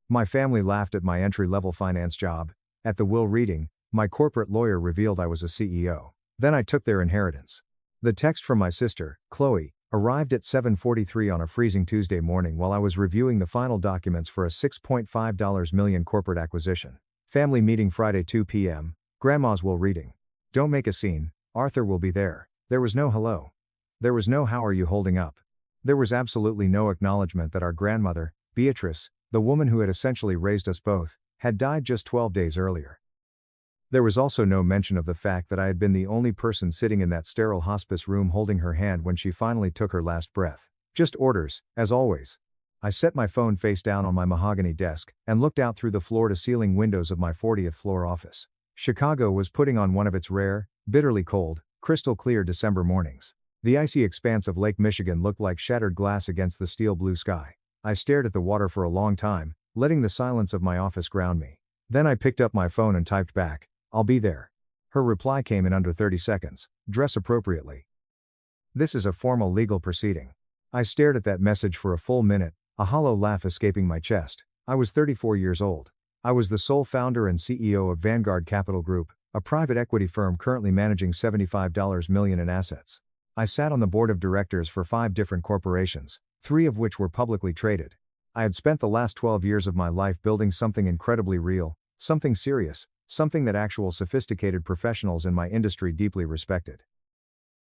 My family laughed at my entry-level finance job. At the will reading, my corporate lawyer revealed I was a CEO. Then I took their inheritance. The text from my sister, Chloe, arrived at 7:43 on a freezing Tuesday morning while I was reviewing the final documents for a $6.5 million corporate acquisition. Family meeting Friday 2 p.m., Grandma's will reading. Don't make a scene, Arthur will be there. There was no hello. There was no how are you holding up. There was absolutely no acknowledgement that our grandmother, Beatrice, the woman who had essentially raised us both, had died just 12 days earlier. There was also no mention of the fact that I had been the only person sitting in that sterile hospice room holding her hand when she finally took her last breath. Just orders, as always. I set my phone face down on my mahogany desk and looked out through the floor-to-ceiling windows of my 40th floor office. Chicago was putting on one of its rare, bitterly cold, crystal clear December mornings. The icy expanse of Lake Michigan looked like shattered glass against the steel blue sky. I stared at the water for a long time, letting the silence of my office ground me. Then I picked up my phone and typed back, "I'll be there." Her reply came in under 30 seconds, "Dress appropriately." This is a formal legal proceeding. I stared at that message for a full minute, a hollow laugh escaping my chest. I was 34 years old. I was the sole founder and CEO of Vanguard Capital Group, a private equity firm currently managing $75 million in assets. I sat on the board of directors for 5 different corporations, 3 of which were publicly traded. I had spent the last 12 years of my life building something incredibly real, something serious, something that actual sophisticated professionals in my industry deeply respected.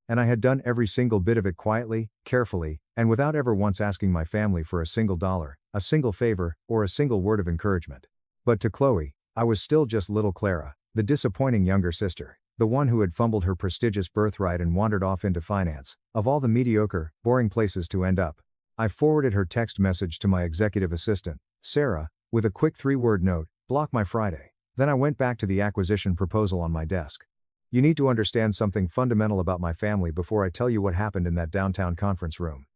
And I had done every single bit of it quietly, carefully, and without ever once asking my family for a single dollar, a single favor, or a single word of encouragement. But to Chloe, I was still just little Clara, the disappointing younger sister, the one who had fumbled her prestigious birthright and wandered off into finance, of all the mediocre, boring places to end up. I forwarded her text message to my executive assistant, Sarah, with a quick 3-word note, "Block my Friday." Then I went back to the acquisition proposal on my desk. You need to understand something fundamental about my family before I tell you what happened in that downtown conference room.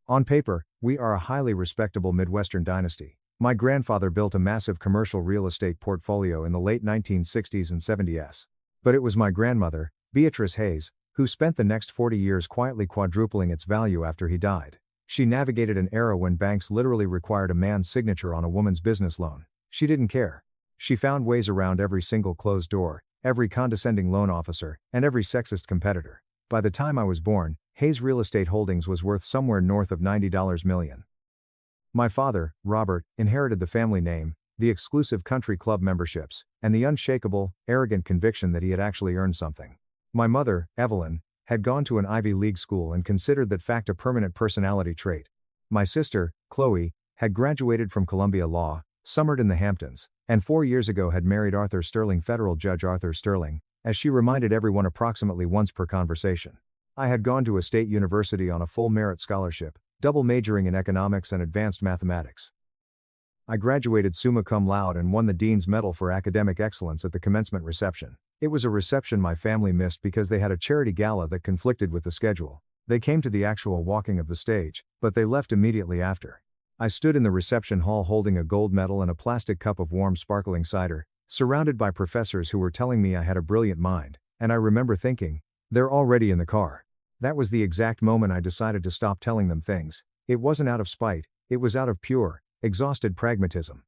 On paper, we are a highly respectable Midwestern dynasty. My grandfather built a massive commercial real estate portfolio in the late 1960s and 70s. But it was my grandmother, Beatrice Hayes, who spent the next 40 years quietly quadrupling its value after he died. She navigated an era when banks literally required a man's signature on a woman's business loan. She didn't care. She found ways around every single closed door, every condescending loan officer, and every sexist competitor. By the time I was born, Hayes Real Estate Holdings was worth somewhere north of $90 million. My father, Robert, inherited the family name, the exclusive country club memberships, and the unshakable, arrogant conviction that he had actually earned something. My mother, Evelyn, had gone to an Ivy League school and considered that fact a permanent personality trait. My sister, Chloe, had graduated from Columbia Law, summered in the Hamptons, and 4 years ago had married Arthur Sterling, Federal Judge Arthur Sterling, as she reminded everyone approximately once per conversation. I had gone to a state university on a full merit scholarship, double majoring in economics and advanced mathematics. I graduated summa cum laude and won the Dean's Medal for Academic Excellence at the commencement reception. It was a reception my family missed because they had a charity gala that conflicted with the schedule. They came to the actual walking of the stage, but they left immediately after. I stood in the reception hall holding a gold medal and a plastic cup of warm sparkling cider, surrounded by professors who were telling me I had a brilliant mind, and I remember thinking, they're already in the car. That was the exact moment I decided to stop telling them things. It wasn't out of spite, it was out of pure, exhausted pragmatism.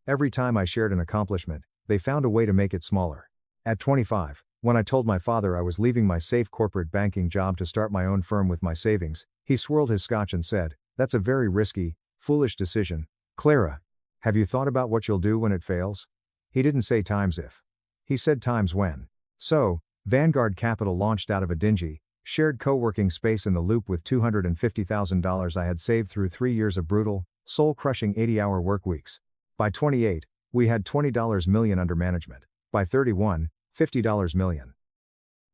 Every time I shared an accomplishment, they found a way to make it smaller. At 25, when I told my father I was leaving my safe corporate banking job to start my own firm with my savings, he swirled his scotch and said, "That's a very risky, foolish decision, Clara. Have you thought about what you'll do when it fails?" He didn't say times if. He said times when. So, Vanguard Capital launched out of a dingy, shared co-working space in the Loop with $250,000 I had saved through 3 years of brutal, soul-crushing 80-hour work weeks. By 28, we had $20 million under management. By 31, $50 million.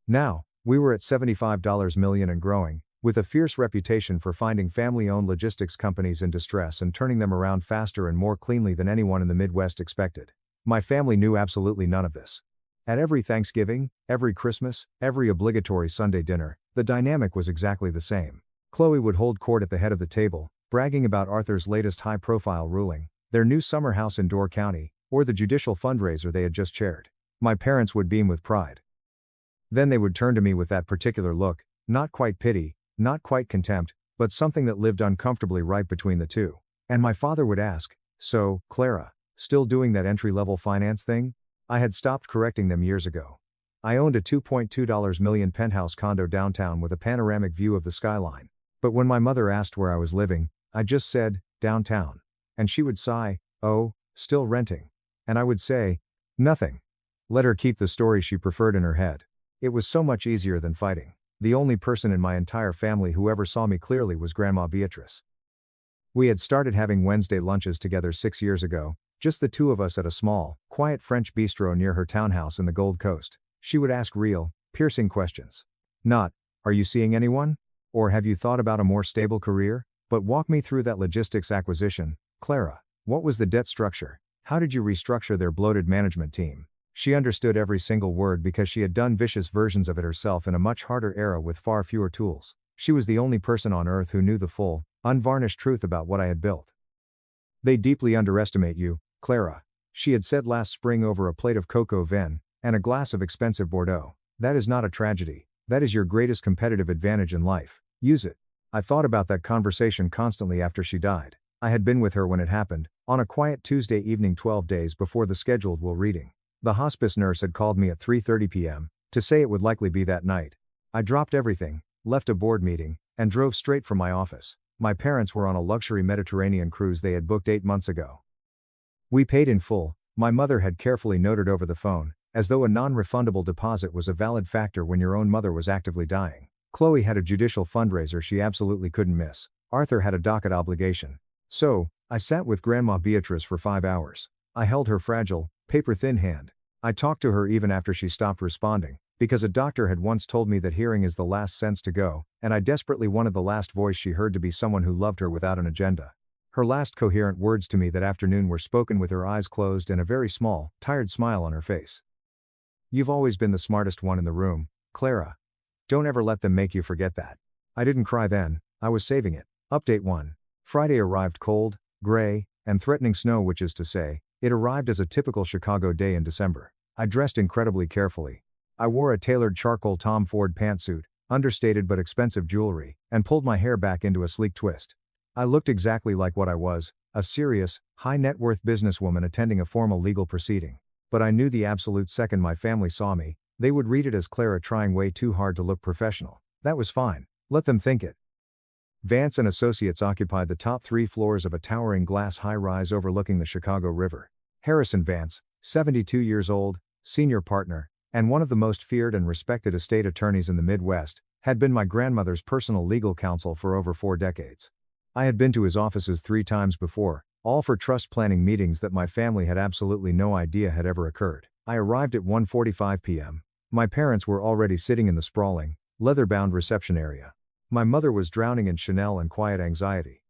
Now, we were at $75 million and growing, with a fierce reputation for finding family-owned logistics companies in distress and turning them around faster and more cleanly than anyone in the Midwest expected. My family knew absolutely none of this. At every Thanksgiving, every Christmas, every obligatory Sunday dinner, the dynamic was exactly the same. Chloe would hold court at the head of the table, bragging about Arthur's latest high-profile ruling, their new summer house in Door County, or the judicial fundraiser they had just chaired. My parents would beam with pride. Then they would turn to me with that particular look, not quite pity, not quite contempt, but something that lived uncomfortably right between the two. And my father would ask, So, Clara, still doing that entry-level finance thing? I had stopped correcting them years ago. I owned a $2.2 million penthouse condo downtown with a panoramic view of the skyline. But when my mother asked where I was living, I just said, downtown. And she would sigh, oh, still renting. And I would say, nothing. Let her keep the story she preferred in her head. It was so much easier than fighting. The only person in my entire family who ever saw me clearly was Grandma Beatrice. We had started having Wednesday lunches together 6 years ago, just the two of us at a small, quiet French bistro near her townhouse in the Gold Coast. She would ask real, piercing questions. Not, are you seeing anyone? Or have you thought about a more stable career? But walk me through that logistics acquisition, Clara. What was the debt structure? How did you restructure their bloated management team? She understood every single word because she had done vicious versions of it herself in a much harder era with far fewer tools. She was the only person on earth who knew the full, unvarnished truth about what I had built. They deeply underestimate you, Clara, she had said last spring over a plate of cocoa vin and a glass of expensive Bordeaux. That is not a tragedy. That is your greatest competitive advantage in life. Use it. I thought about that conversation constantly after she died. I had been with her when it happened, on a quiet Tuesday evening 12 days before the scheduled will reading. The hospice nurse had called me at 3:30 p.m. to say it would likely be that night. I dropped everything, left a board meeting, and drove straight from my office. My parents were on a luxury Mediterranean cruise they had booked 8 months ago. We paid in full, my mother had carefully noted over the phone, as though a non-refundable deposit was a valid factor when your own mother was actively dying. Chloe had a judicial fundraiser she absolutely couldn't miss. Arthur had a docket obligation. So, I sat with Grandma Beatrice for 5 hours. I held her fragile, paper-thin hand. I talked to her even after she stopped responding, because a doctor had once told me that hearing is the last sense to go, and I desperately wanted the last voice she heard to be someone who loved her without an agenda. Her last coherent words to me that afternoon were spoken with her eyes closed and a very small, tired smile on her face. You've always been the smartest one in the room, Clara. Don't ever let them make you forget that. I didn't cry then, I was saving it. Update 1. Friday arrived cold, gray, and threatening snow, which is to say, it arrived as a typical Chicago day in December. I dressed incredibly carefully. I wore a tailored charcoal Tom Ford pantsuit, understated but expensive jewelry, and pulled my hair back into a sleek twist. I looked exactly like what I was, a serious, high-net-worth businesswoman attending a formal legal proceeding. But I knew the absolute second my family saw me, they would read it as Clara trying way too hard to look professional. That was fine. Let them think it. Vance and Associates occupied the top 3 floors of a towering glass high-rise overlooking the Chicago River. Harrison Vance, 72 years old, senior partner, and one of the most feared and respected estate attorneys in the Midwest, had been my grandmother's personal legal counsel for over 4 decades. I had been to his offices 3 times before, all for trust planning meetings that my family had absolutely no idea had ever occurred. I arrived at 1:45 p.m. My parents were already sitting in the sprawling, leather-bound reception area. My mother was drowning in Chanel and quiet anxiety.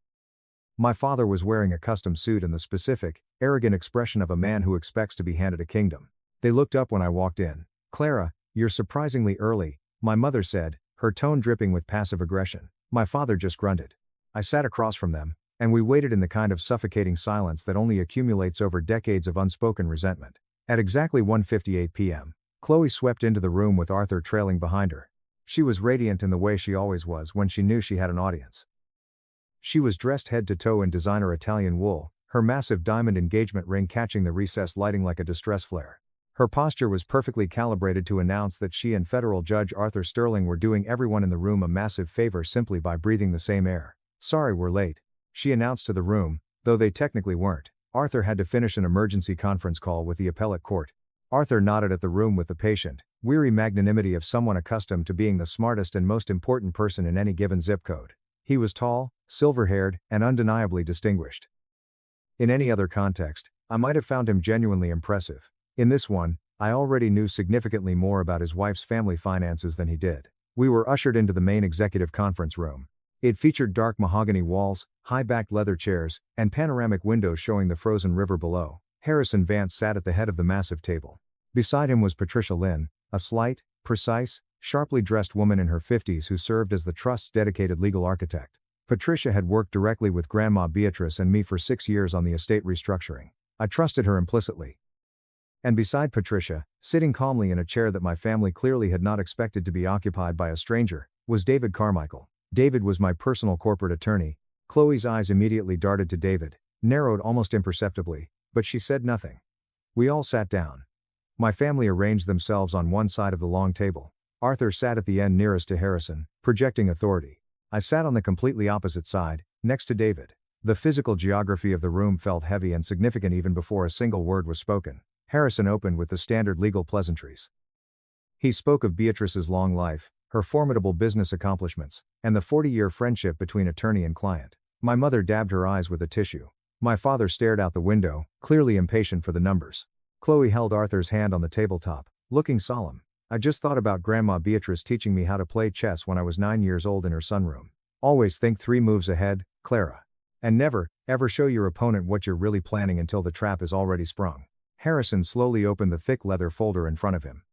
My father was wearing a custom suit and the specific, arrogant expression of a man who expects to be handed a kingdom. They looked up when I walked in. Clara, you're surprisingly early, my mother said, her tone dripping with passive aggression. My father just grunted. I sat across from them, and we waited in the kind of suffocating silence that only accumulates over decades of unspoken resentment. At exactly 1:58 p.m., Chloe swept into the room with Arthur trailing behind her. She was radiant in the way she always was when she knew she had an audience. She was dressed head to toe in designer Italian wool, her massive diamond engagement ring catching the recessed lighting like a distress flare. Her posture was perfectly calibrated to announce that she and federal judge Arthur Sterling were doing everyone in the room a massive favor simply by breathing the same air. Sorry we're late, she announced to the room, though they technically weren't. Arthur had to finish an emergency conference call with the appellate court. Arthur nodded at the room with the patient, weary magnanimity of someone accustomed to being the smartest and most important person in any given zip code. He was tall, silver-haired, and undeniably distinguished. In any other context, I might have found him genuinely impressive. In this one, I already knew significantly more about his wife's family finances than he did. We were ushered into the main executive conference room. It featured dark mahogany walls, high-backed leather chairs, and panoramic windows showing the frozen river below. Harrison Vance sat at the head of the massive table. Beside him was Patricia Lynn, a slight, precise, sharply dressed woman in her 50s who served as the trust's dedicated legal architect. Patricia had worked directly with Grandma Beatrice and me for 6 years on the estate restructuring. I trusted her implicitly. And beside Patricia, sitting calmly in a chair that my family clearly had not expected to be occupied by a stranger, was David Carmichael. David was my personal corporate attorney. Chloe's eyes immediately darted to David. narrowed almost imperceptibly, but she said nothing. We all sat down. My family arranged themselves on one side of the long table. Arthur sat at the end nearest to Harrison, projecting authority. I sat on the completely opposite side, next to David. The physical geography of the room felt heavy and significant even before a single word was spoken. Harrison opened with the standard legal pleasantries. He spoke of Beatrice's long life, her formidable business accomplishments, and the 40-year friendship between attorney and client. My mother dabbed her eyes with a tissue. My father stared out the window, clearly impatient for the numbers. Chloe held Arthur's hand on the tabletop, looking solemn. I just thought about Grandma Beatrice teaching me how to play chess when I was 9 years old in her sunroom. Always think 3 moves ahead, Clara. And never, ever show your opponent what you're really planning until the trap is already sprung. Harrison slowly opened the thick leather folder in front of him.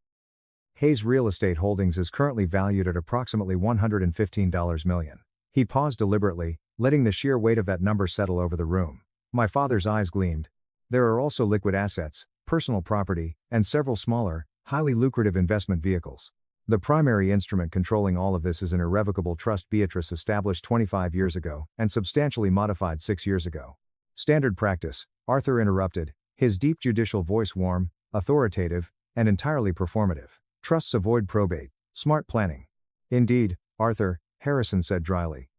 Hayes Real Estate Holdings is currently valued at approximately $115 million. He paused deliberately, letting the sheer weight of that number settle over the room. My father's eyes gleamed. There are also liquid assets, personal property, and several smaller, highly lucrative investment vehicles. The primary instrument controlling all of this is an irrevocable trust Beatrice established 25 years ago, and substantially modified 6 years ago. Standard practice, Arthur interrupted, his deep judicial voice warm, authoritative, and entirely performative. Trusts avoid probate, smart planning. Indeed, Arthur, Harrison said dryly.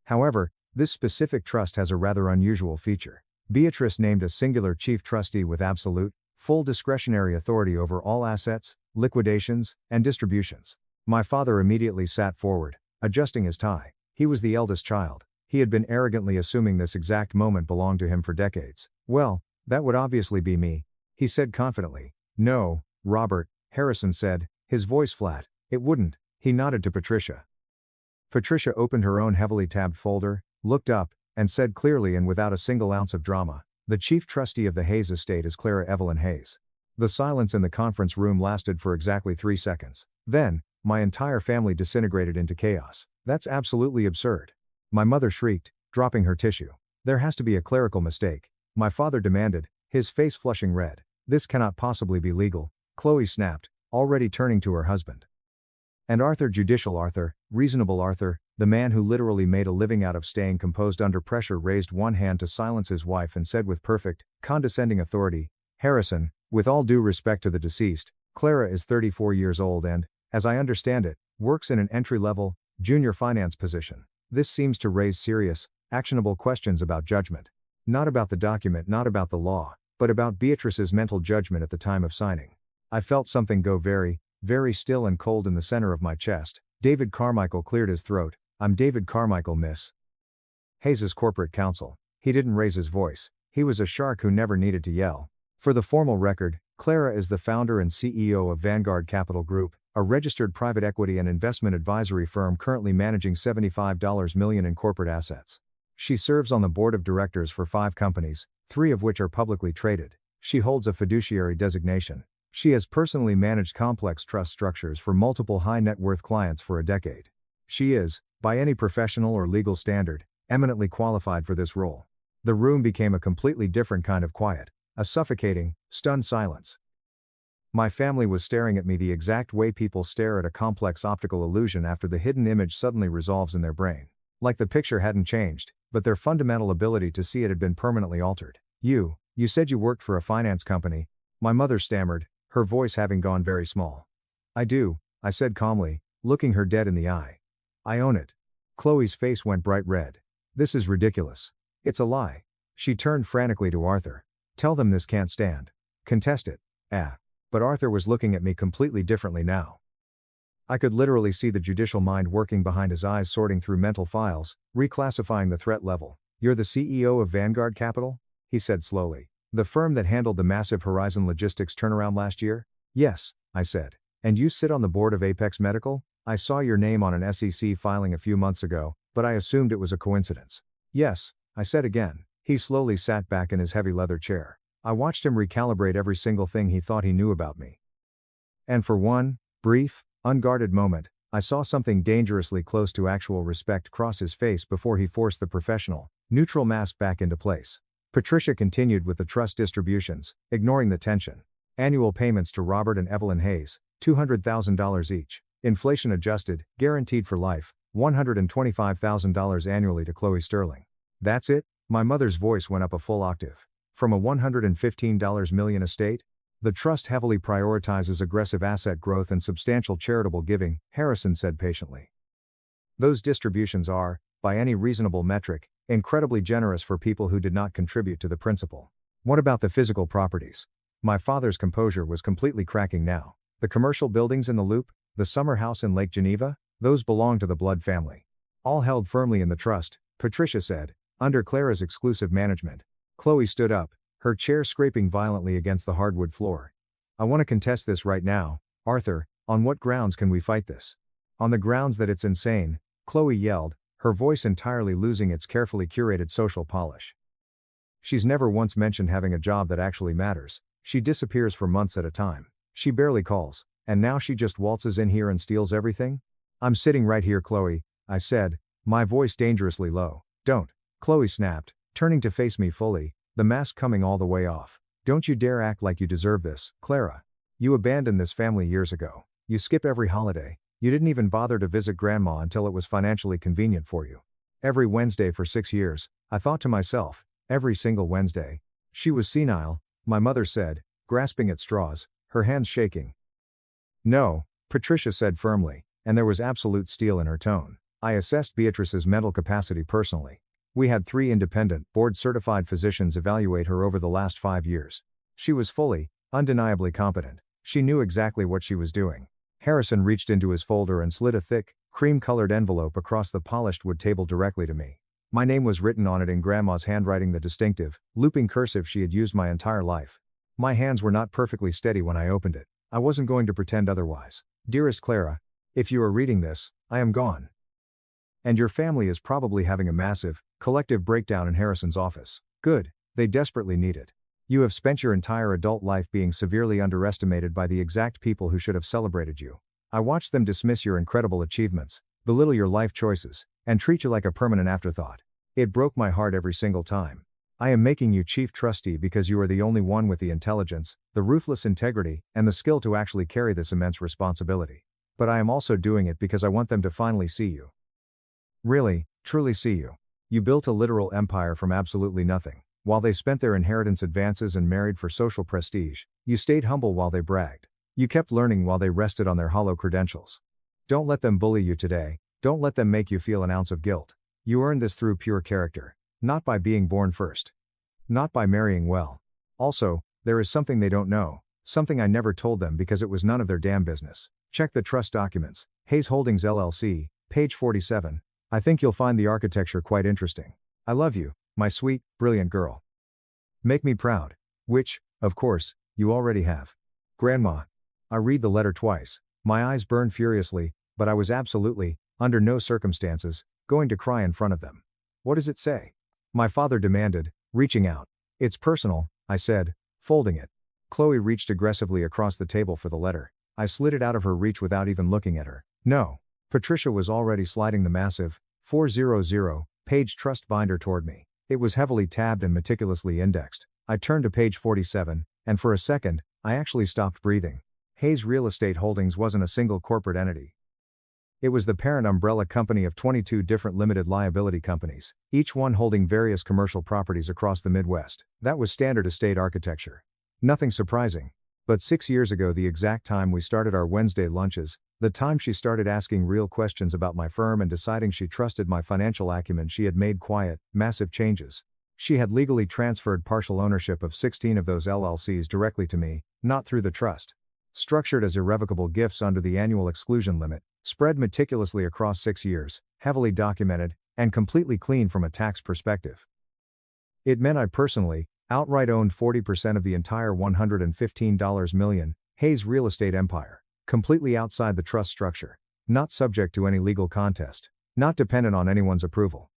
However, this specific trust has a rather unusual feature. Beatrice named a singular chief trustee with absolute, full discretionary authority over all assets, liquidations, and distributions. My father immediately sat forward, adjusting his tie. He was the eldest child. He had been arrogantly assuming this exact moment belonged to him for decades. Well, that would obviously be me, he said confidently. No, Robert, Harrison said, his voice flat. It wouldn't. He nodded to Patricia. Patricia opened her own heavily tabbed folder, looked up, and said clearly and without a single ounce of drama, "The chief trustee of the Hayes estate is Clara Evelyn Hayes." The silence in the conference room lasted for exactly 3 seconds. Then, my entire family disintegrated into chaos. That's absolutely absurd. My mother shrieked, dropping her tissue. There has to be a clerical mistake. My father demanded, his face flushing red. This cannot possibly be legal, Chloe snapped, already turning to her husband. And Arthur, judicial Arthur, reasonable Arthur, the man who literally made a living out of staying composed under pressure, raised one hand to silence his wife and said with perfect, condescending authority, "Harrison, with all due respect to the deceased, Clara is 34 years old and, as I understand it, works in an entry-level, junior finance position. This seems to raise serious, actionable questions about judgment. Not about the document, not about the law, but about Beatrice's mental judgment at the time of signing." I felt something go very, very still and cold in the center of my chest. David Carmichael cleared his throat. "I'm David Carmichael, Miss Hayes's corporate counsel." He didn't raise his voice. He was a shark who never needed to yell. "For the formal record, Clara is the founder and CEO of Vanguard Capital Group, a registered private equity and investment advisory firm currently managing $75 million in corporate assets. She serves on the board of directors for 5 companies, 3 of which are publicly traded. She holds a fiduciary designation. She has personally managed complex trust structures for multiple high-net-worth clients for a decade. She is, by any professional or legal standard, eminently qualified for this role." The room became a completely different kind of quiet, a suffocating, stunned silence. My family was staring at me the exact way people stare at a complex optical illusion after the hidden image suddenly resolves in their brain. Like the picture hadn't changed, but their fundamental ability to see it had been permanently altered. You said you worked for a finance company," my mother stammered, her voice having gone very small. "I do," I said calmly, looking her dead in the eye. "I own it." Chloe's face went bright red. "This is ridiculous. It's a lie." She turned frantically to Arthur. "Tell them this can't stand. Contest it." But Arthur was looking at me completely differently now. I could literally see the judicial mind working behind his eyes, sorting through mental files, reclassifying the threat level. "You're the CEO of Vanguard Capital?" he said slowly. "The firm that handled the massive Horizon Logistics turnaround last year?" "Yes," I said. "And you sit on the board of Apex Medical? I saw your name on an SEC filing a few months ago, but I assumed it was a coincidence." "Yes," I said again. He slowly sat back in his heavy leather chair. I watched him recalibrate every single thing he thought he knew about me. And for one brief, unguarded moment, I saw something dangerously close to actual respect cross his face before he forced the professional, neutral mask back into place. Patricia continued with the trust distributions, ignoring the tension. Annual payments to Robert and Evelyn Hayes, $200,000 each. Inflation adjusted, guaranteed for life, $125,000 annually to Chloe Sterling. "That's it?" My mother's voice went up a full octave. From a $115 million estate? The trust heavily prioritizes aggressive asset growth and substantial charitable giving, Harrison said patiently. Those distributions are, by any reasonable metric, incredibly generous for people who did not contribute to the principal. What about the physical properties? My father's composure was completely cracking now. The commercial buildings in the Loop, the summer house in Lake Geneva, those belong to the Blood family. All held firmly in the trust, Patricia said, under Clara's exclusive management. Chloe stood up, her chair scraping violently against the hardwood floor. I want to contest this right now, Arthur. On what grounds can we fight this? On the grounds that it's insane, Chloe yelled, her voice entirely losing its carefully curated social polish. She's never once mentioned having a job that actually matters. She disappears for months at a time. She barely calls, and now she just waltzes in here and steals everything? I'm sitting right here, Chloe, I said, my voice dangerously low. Don't, Chloe snapped, turning to face me fully, the mask coming all the way off. Don't you dare act like you deserve this, Clara. You abandoned this family years ago. You skip every holiday. You didn't even bother to visit Grandma until it was financially convenient for you. Every Wednesday for 6 years, I thought to myself, every single Wednesday. She was senile, my mother said, grasping at straws, her hands shaking. No, Patricia said firmly, and there was absolute steel in her tone. I assessed Beatrice's mental capacity personally. We had 3 independent, board-certified physicians evaluate her over the last 5 years. She was fully, undeniably competent. She knew exactly what she was doing. Harrison reached into his folder and slid a thick, cream-colored envelope across the polished wood table directly to me. My name was written on it in Grandma's handwriting, the distinctive, looping cursive she had used my entire life. My hands were not perfectly steady when I opened it. I wasn't going to pretend otherwise. Dearest Clara, if you are reading this, I am gone. And your family is probably having a massive, collective breakdown in Harrison's office. Good, they desperately need it. You have spent your entire adult life being severely underestimated by the exact people who should have celebrated you. I watched them dismiss your incredible achievements, belittle your life choices, and treat you like a permanent afterthought. It broke my heart every single time. I am making you chief trustee because you are the only one with the intelligence, the ruthless integrity, and the skill to actually carry this immense responsibility. But I am also doing it because I want them to finally see you. Really, truly see you. You built a literal empire from absolutely nothing. While they spent their inheritance advances and married for social prestige, you stayed humble while they bragged. You kept learning while they rested on their hollow credentials. Don't let them bully you today, don't let them make you feel an ounce of guilt. You earned this through pure character. Not by being born first. Not by marrying well. Also, there is something they don't know, something I never told them because it was none of their damn business. Check the trust documents, Hayes Holdings LLC, page 47. I think you'll find the architecture quite interesting. I love you, my sweet, brilliant girl. Make me proud. Which, of course, you already have. Grandma. I read the letter twice. My eyes burned furiously, but I was absolutely, under no circumstances, going to cry in front of them. What does it say? My father demanded, reaching out. It's personal, I said, folding it. Chloe reached aggressively across the table for the letter. I slid it out of her reach without even looking at her. No. Patricia was already sliding the massive, 400-page trust binder toward me. It was heavily tabbed and meticulously indexed. I turned to page 47, and for a second, I actually stopped breathing. Hayes Real Estate Holdings wasn't a single corporate entity. It was the parent umbrella company of 22 different limited liability companies, each one holding various commercial properties across the Midwest. That was standard estate architecture. Nothing surprising. But 6 years ago, the exact time we started our Wednesday lunches, the time she started asking real questions about my firm and deciding she trusted my financial acumen, she had made quiet, massive changes. She had legally transferred partial ownership of 16 of those LLCs directly to me, not through the trust. Structured as irrevocable gifts under the annual exclusion limit, spread meticulously across 6 years, heavily documented, and completely clean from a tax perspective. It meant I personally, outright owned 40% of the entire $115 million, Hayes real estate empire, completely outside the trust structure, not subject to any legal contest, not dependent on anyone's approval.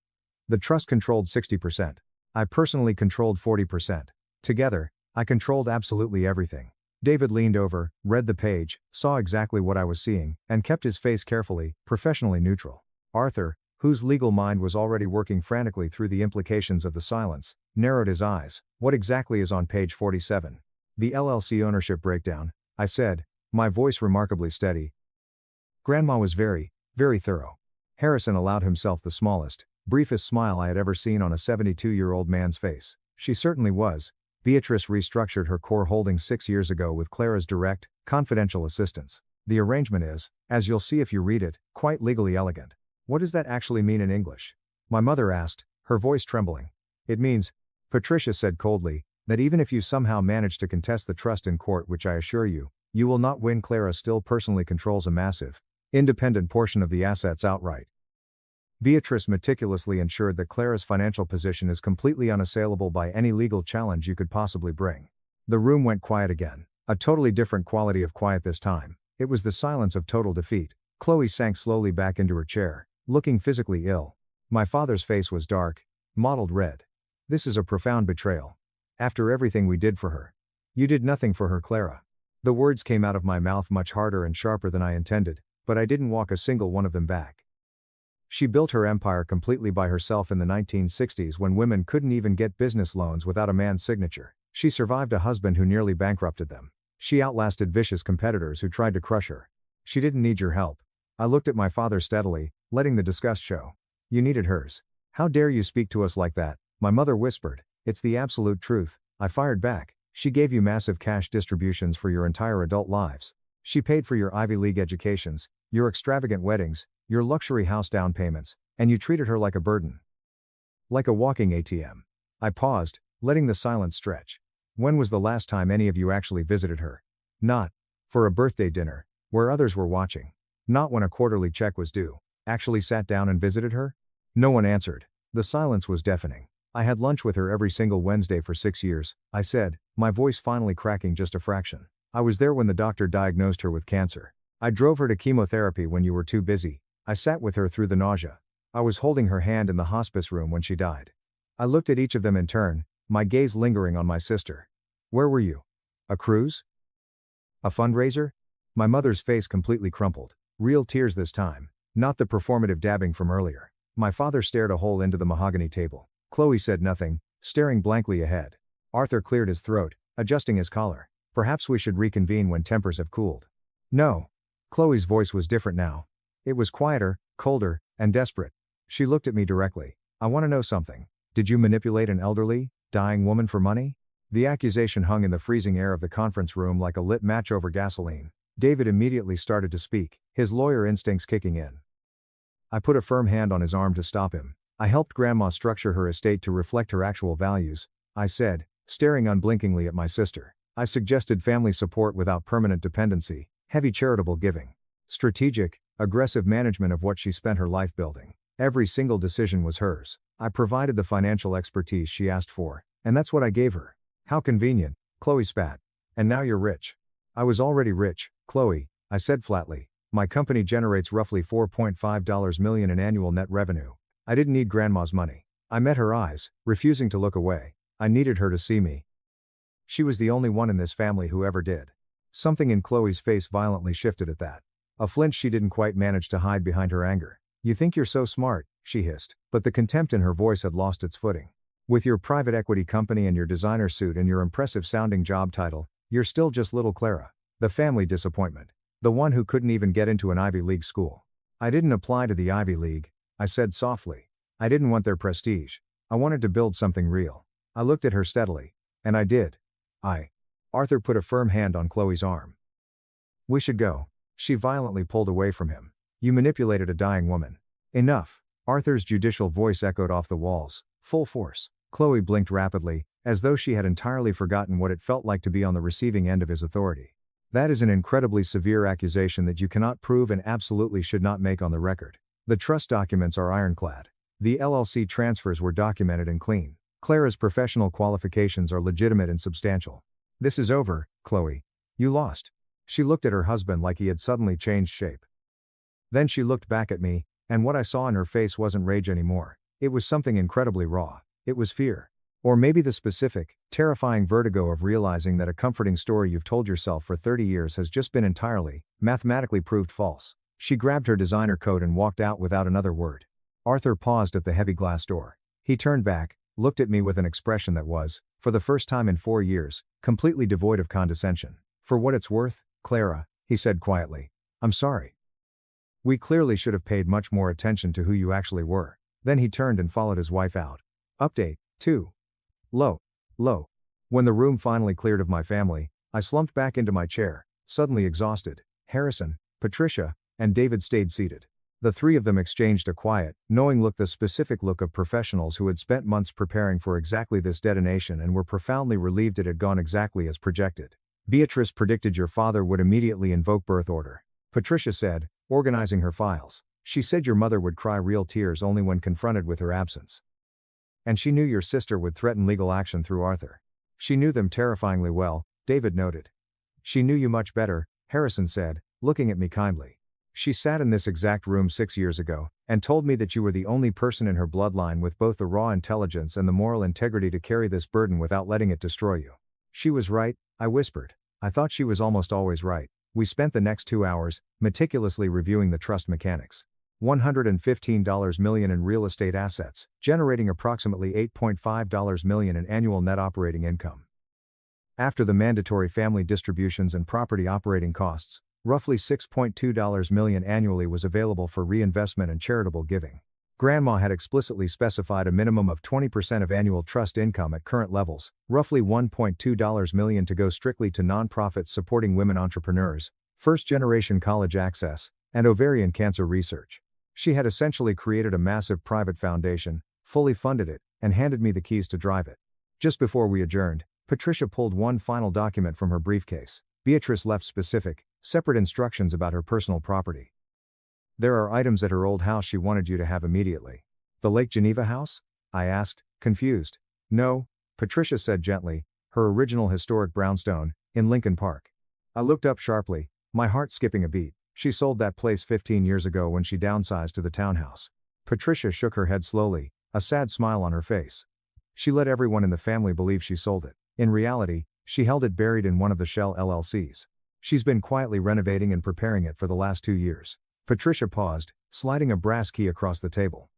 The trust controlled 60%. I personally controlled 40%. Together, I controlled absolutely everything. David leaned over, read the page, saw exactly what I was seeing, and kept his face carefully, professionally neutral. Arthur, whose legal mind was already working frantically through the implications of the silence, narrowed his eyes. What exactly is on page 47? The LLC ownership breakdown, I said, my voice remarkably steady. Grandma was very, very thorough. Harrison allowed himself the smallest, Briefest smile I had ever seen on a 72-year-old man's face. She certainly was. Beatrice restructured her core holdings 6 years ago with Clara's direct, confidential assistance. The arrangement is, as you'll see if you read it, quite legally elegant. What does that actually mean in English? My mother asked, her voice trembling. It means, Patricia said coldly, that even if you somehow manage to contest the trust in court, which I assure you, you will not win. Clara still personally controls a massive, independent portion of the assets outright. Beatrice meticulously ensured that Clara's financial position is completely unassailable by any legal challenge you could possibly bring. The room went quiet again, a totally different quality of quiet this time. It was the silence of total defeat. Chloe sank slowly back into her chair, looking physically ill. My father's face was dark, mottled red. This is a profound betrayal. After everything we did for her. You did nothing for her, Clara. The words came out of my mouth much harder and sharper than I intended, but I didn't walk a single one of them back. She built her empire completely by herself in the 1960s when women couldn't even get business loans without a man's signature. She survived a husband who nearly bankrupted them. She outlasted vicious competitors who tried to crush her. She didn't need your help. I looked at my father steadily, letting the disgust show. You needed hers. How dare you speak to us like that? My mother whispered. It's the absolute truth, I fired back. She gave you massive cash distributions for your entire adult lives. She paid for your Ivy League educations, your extravagant weddings, your luxury house down payments, and you treated her like a burden. Like a walking ATM. I paused, letting the silence stretch. When was the last time any of you actually visited her? Not for a birthday dinner, where others were watching. Not when a quarterly check was due. Actually sat down and visited her? No one answered. The silence was deafening. I had lunch with her every single Wednesday for 6 years, I said, my voice finally cracking just a fraction. I was there when the doctor diagnosed her with cancer. I drove her to chemotherapy when you were too busy. I sat with her through the nausea. I was holding her hand in the hospice room when she died. I looked at each of them in turn, my gaze lingering on my sister. Where were you? A cruise? A fundraiser? My mother's face completely crumpled. Real tears this time, not the performative dabbing from earlier. My father stared a hole into the mahogany table. Chloe said nothing, staring blankly ahead. Arthur cleared his throat, adjusting his collar. Perhaps we should reconvene when tempers have cooled. No. Chloe's voice was different now. It was quieter, colder, and desperate. She looked at me directly. I want to know something. Did you manipulate an elderly, dying woman for money? The accusation hung in the freezing air of the conference room like a lit match over gasoline. David immediately started to speak, his lawyer instincts kicking in. I put a firm hand on his arm to stop him. I helped Grandma structure her estate to reflect her actual values, I said, staring unblinkingly at my sister. I suggested family support without permanent dependency, heavy charitable giving, strategic, aggressive management of what she spent her life building. Every single decision was hers. I provided the financial expertise she asked for, and that's what I gave her. How convenient, Chloe spat. And now you're rich. I was already rich, Chloe, I said flatly. My company generates roughly $4.5 million in annual net revenue. I didn't need Grandma's money. I met her eyes, refusing to look away. I needed her to see me. She was the only one in this family who ever did. Something in Chloe's face violently shifted at that. A flinch she didn't quite manage to hide behind her anger. You think you're so smart, she hissed, but the contempt in her voice had lost its footing. With your private equity company and your designer suit and your impressive sounding job title, you're still just little Clara. The family disappointment. The one who couldn't even get into an Ivy League school. I didn't apply to the Ivy League, I said softly. I didn't want their prestige. I wanted to build something real. I looked at her steadily. And I did. Arthur put a firm hand on Chloe's arm. We should go. She violently pulled away from him. You manipulated a dying woman. Enough. Arthur's judicial voice echoed off the walls, full force. Chloe blinked rapidly, as though she had entirely forgotten what it felt like to be on the receiving end of his authority. That is an incredibly severe accusation that you cannot prove and absolutely should not make on the record. The trust documents are ironclad. The LLC transfers were documented and clean. Clara's professional qualifications are legitimate and substantial. This is over, Chloe. You lost. She looked at her husband like he had suddenly changed shape. Then she looked back at me, and what I saw in her face wasn't rage anymore. It was something incredibly raw. It was fear. Or maybe the specific, terrifying vertigo of realizing that a comforting story you've told yourself for 30 years has just been entirely, mathematically proved false. She grabbed her designer coat and walked out without another word. Arthur paused at the heavy glass door. He turned back, looked at me with an expression that was, for the first time in 4 years, completely devoid of condescension. For what it's worth, Clara, he said quietly. I'm sorry. We clearly should have paid much more attention to who you actually were. Then he turned and followed his wife out. Update, 2. Low. Low. When the room finally cleared of my family, I slumped back into my chair, suddenly exhausted. Harrison, Patricia, and David stayed seated. The three of them exchanged a quiet, knowing look, the specific look of professionals who had spent months preparing for exactly this detonation and were profoundly relieved it had gone exactly as projected. Beatrice predicted your father would immediately invoke birth order. Patricia said, organizing her files. She said your mother would cry real tears only when confronted with her absence. And she knew your sister would threaten legal action through Arthur. She knew them terrifyingly well, David noted. She knew you much better, Harrison said, looking at me kindly. She sat in this exact room 6 years ago, and told me that you were the only person in her bloodline with both the raw intelligence and the moral integrity to carry this burden without letting it destroy you. She was right, I whispered. I thought she was almost always right. We spent the next 2 hours, meticulously reviewing the trust mechanics. $115 million in real estate assets, generating approximately $8.5 million in annual net operating income. After the mandatory family distributions and property operating costs, roughly $6.2 million annually was available for reinvestment and charitable giving. Grandma had explicitly specified a minimum of 20% of annual trust income at current levels, roughly $1.2 million to go strictly to nonprofits supporting women entrepreneurs, first-generation college access, and ovarian cancer research. She had essentially created a massive private foundation, fully funded it, and handed me the keys to drive it. Just before we adjourned, Patricia pulled one final document from her briefcase. Beatrice left specific, separate instructions about her personal property. There are items at her old house she wanted you to have immediately. The Lake Geneva house? I asked, confused. No, Patricia said gently, her original historic brownstone, in Lincoln Park. I looked up sharply, my heart skipping a beat. She sold that place 15 years ago when she downsized to the townhouse. Patricia shook her head slowly, a sad smile on her face. She let everyone in the family believe she sold it. In reality, she held it buried in one of the shell LLCs. She's been quietly renovating and preparing it for the last 2 years. Patricia paused, sliding a brass key across the table.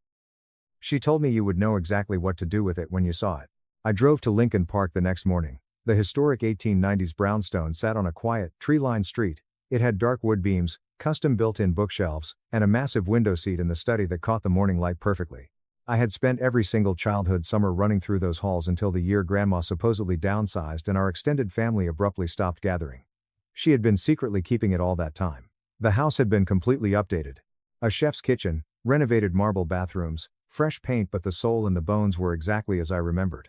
She told me you would know exactly what to do with it when you saw it. I drove to Lincoln Park the next morning. The historic 1890s brownstone sat on a quiet, tree-lined street. It had dark wood beams, custom built-in bookshelves, and a massive window seat in the study that caught the morning light perfectly. I had spent every single childhood summer running through those halls until the year Grandma supposedly downsized and our extended family abruptly stopped gathering. She had been secretly keeping it all that time. The house had been completely updated. A chef's kitchen, renovated marble bathrooms, fresh paint, but the soul and the bones were exactly as I remembered.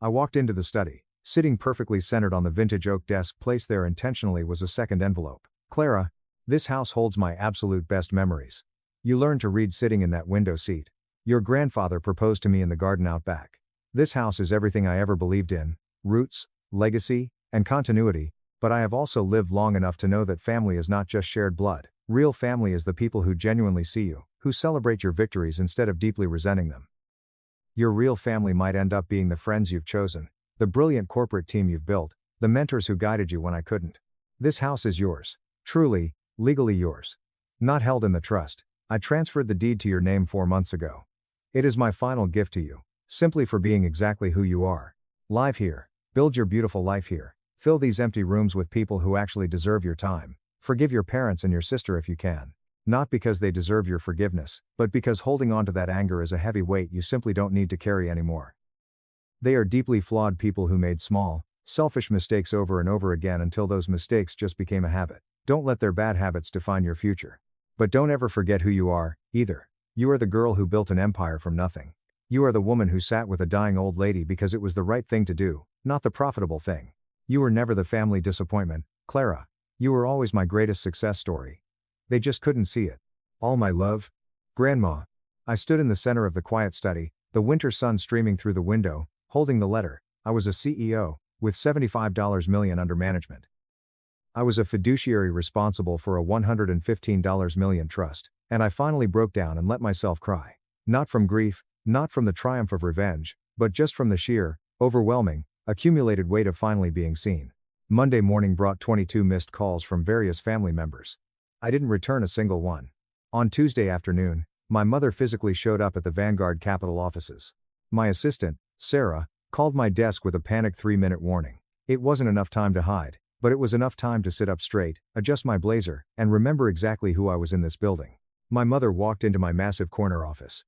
I walked into the study. Sitting perfectly centered on the vintage oak desk placed there intentionally was a second envelope. Clara, this house holds my absolute best memories. You learned to read sitting in that window seat. Your grandfather proposed to me in the garden out back. This house is everything I ever believed in, roots, legacy, and continuity, but I have also lived long enough to know that family is not just shared blood. Real family is the people who genuinely see you, who celebrate your victories instead of deeply resenting them. Your real family might end up being the friends you've chosen, the brilliant corporate team you've built, the mentors who guided you when I couldn't. This house is yours. Truly, legally yours. Not held in the trust. I transferred the deed to your name 4 months ago. It is my final gift to you, simply for being exactly who you are. Live here. Build your beautiful life here. Fill these empty rooms with people who actually deserve your time. Forgive your parents and your sister if you can. Not because they deserve your forgiveness, but because holding on to that anger is a heavy weight you simply don't need to carry anymore. They are deeply flawed people who made small, selfish mistakes over and over again until those mistakes just became a habit. Don't let their bad habits define your future. But don't ever forget who you are, either. You are the girl who built an empire from nothing. You are the woman who sat with a dying old lady because it was the right thing to do, not the profitable thing. You were never the family disappointment, Clara. You were always my greatest success story. They just couldn't see it. All my love. Grandma. I stood in the center of the quiet study, the winter sun streaming through the window, holding the letter. I was a CEO, with $75 million under management. I was a fiduciary responsible for a $115 million trust, and I finally broke down and let myself cry. Not from grief, not from the triumph of revenge, but just from the sheer, overwhelming, accumulated weight of finally being seen. Monday morning brought 22 missed calls from various family members. I didn't return a single one. On Tuesday afternoon, my mother physically showed up at the Vanguard Capital offices. My assistant, Sarah, called my desk with a panicked 3-minute warning. It wasn't enough time to hide, but it was enough time to sit up straight, adjust my blazer, and remember exactly who I was in this building. My mother walked into my massive corner office.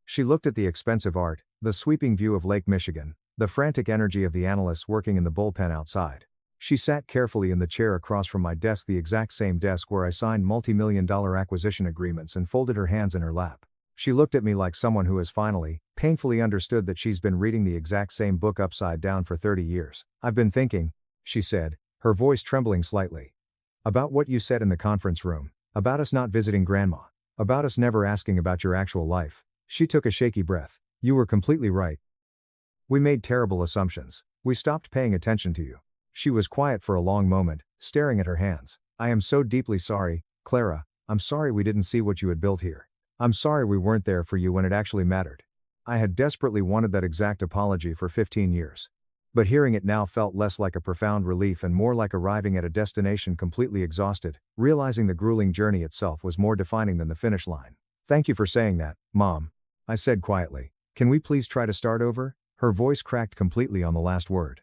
She looked at the expensive art, the sweeping view of Lake Michigan, the frantic energy of the analysts working in the bullpen outside. She sat carefully in the chair across from my desk, the exact same desk where I signed multi-million-dollar acquisition agreements, and folded her hands in her lap. She looked at me like someone who has finally, painfully understood that she's been reading the exact same book upside down for 30 years. "I've been thinking," she said, her voice trembling slightly, "about what you said in the conference room, about us not visiting Grandma, about us never asking about your actual life." She took a shaky breath. "You were completely right. We made terrible assumptions. We stopped paying attention to you." She was quiet for a long moment, staring at her hands. "I am so deeply sorry, Clara. I'm sorry we didn't see what you had built here. I'm sorry we weren't there for you when it actually mattered." I had desperately wanted that exact apology for 15 years. But hearing it now felt less like a profound relief and more like arriving at a destination completely exhausted, realizing the grueling journey itself was more defining than the finish line. "Thank you for saying that, Mom," I said quietly. "Can we please try to start over?" Her voice cracked completely on the last word.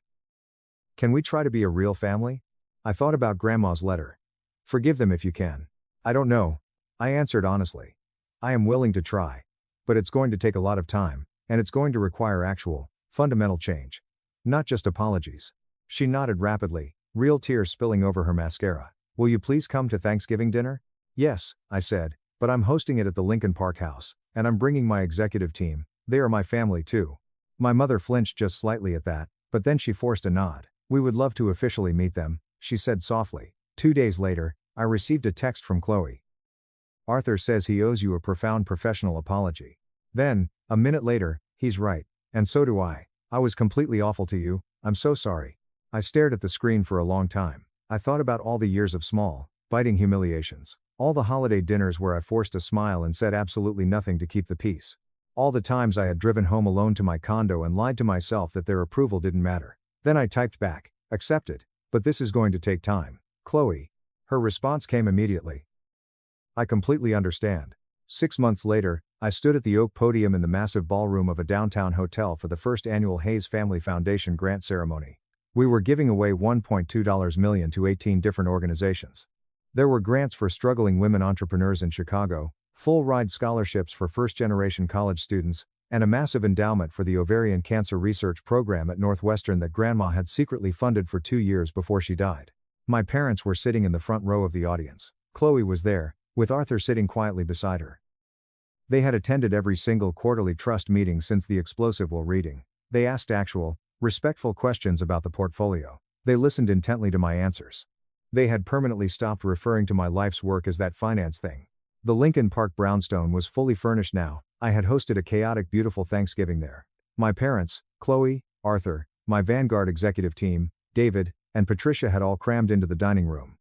"Can we try to be a real family?" I thought about Grandma's letter. "Forgive them if you can." "I don't know," I answered honestly. "I am willing to try. But it's going to take a lot of time, and it's going to require actual, fundamental change. Not just apologies." She nodded rapidly, real tears spilling over her mascara. "Will you please come to Thanksgiving dinner?" "Yes," I said, "but I'm hosting it at the Lincoln Park House, and I'm bringing my executive team. They are my family too." My mother flinched just slightly at that, but then she forced a nod. "We would love to officially meet them," she said softly. 2 days later, I received a text from Chloe. "Arthur says he owes you a profound professional apology." Then, a minute later, "He's right. And so do I. I was completely awful to you. I'm so sorry." I stared at the screen for a long time. I thought about all the years of small, biting humiliations. All the holiday dinners where I forced a smile and said absolutely nothing to keep the peace. All the times I had driven home alone to my condo and lied to myself that their approval didn't matter. Then I typed back, "Accepted. But this is going to take time, Chloe." Her response came immediately. "I completely understand." 6 months later, I stood at the oak podium in the massive ballroom of a downtown hotel for the first annual Hayes Family Foundation grant ceremony. We were giving away $1.2 million to 18 different organizations. There were grants for struggling women entrepreneurs in Chicago, full-ride scholarships for first-generation college students, and a massive endowment for the ovarian cancer research program at Northwestern that Grandma had secretly funded for 2 years before she died. My parents were sitting in the front row of the audience. Chloe was there, with Arthur sitting quietly beside her. They had attended every single quarterly trust meeting since the explosive will reading. They asked actual, respectful questions about the portfolio. They listened intently to my answers. They had permanently stopped referring to my life's work as that finance thing. The Lincoln Park brownstone was fully furnished now. I had hosted a chaotic, beautiful Thanksgiving there. My parents, Chloe, Arthur, my Vanguard executive team, David, and Patricia had all crammed into the dining room.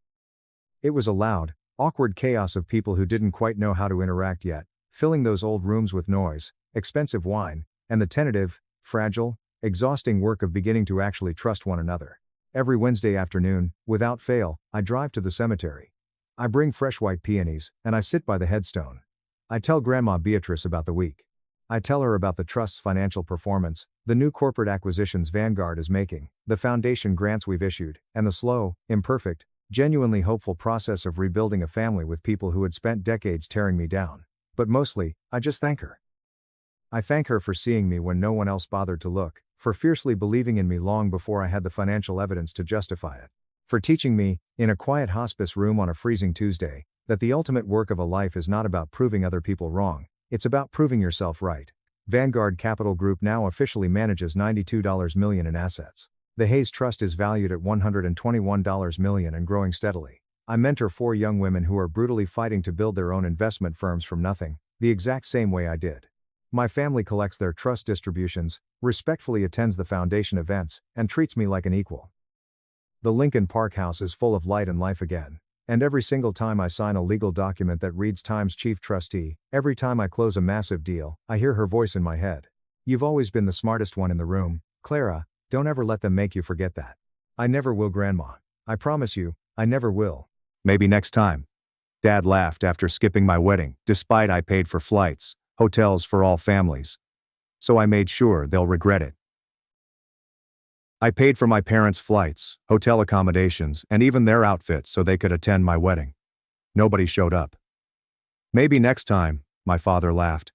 It was a loud, awkward chaos of people who didn't quite know how to interact yet, filling those old rooms with noise, expensive wine, and the tentative, fragile, exhausting work of beginning to actually trust one another. Every Wednesday afternoon, without fail, I drive to the cemetery. I bring fresh white peonies, and I sit by the headstone. I tell Grandma Beatrice about the week. I tell her about the trust's financial performance, the new corporate acquisitions Vanguard is making, the foundation grants we've issued, and the slow, imperfect, genuinely hopeful process of rebuilding a family with people who had spent decades tearing me down. But mostly, I just thank her. I thank her for seeing me when no one else bothered to look, for fiercely believing in me long before I had the financial evidence to justify it, for teaching me, in a quiet hospice room on a freezing Tuesday, that the ultimate work of a life is not about proving other people wrong, it's about proving yourself right. Vanguard Capital Group now officially manages $92 million in assets. The Hayes Trust is valued at $121 million and growing steadily. I mentor 4 young women who are brutally fighting to build their own investment firms from nothing, the exact same way I did. My family collects their trust distributions, respectfully attends the foundation events, and treats me like an equal. The Lincoln Park House is full of light and life again. And every single time I sign a legal document that reads Times Chief Trustee, every time I close a massive deal, I hear her voice in my head. "You've always been the smartest one in the room, Clara, don't ever let them make you forget that." "I never will, Grandma. I promise you, I never will." "Maybe next time." Dad laughed after skipping my wedding, despite I paid for flights, hotels for all families. So I made sure they'll regret it. I paid for my parents' flights, hotel accommodations, and even their outfits so they could attend my wedding. Nobody showed up. "Maybe next time," my father laughed.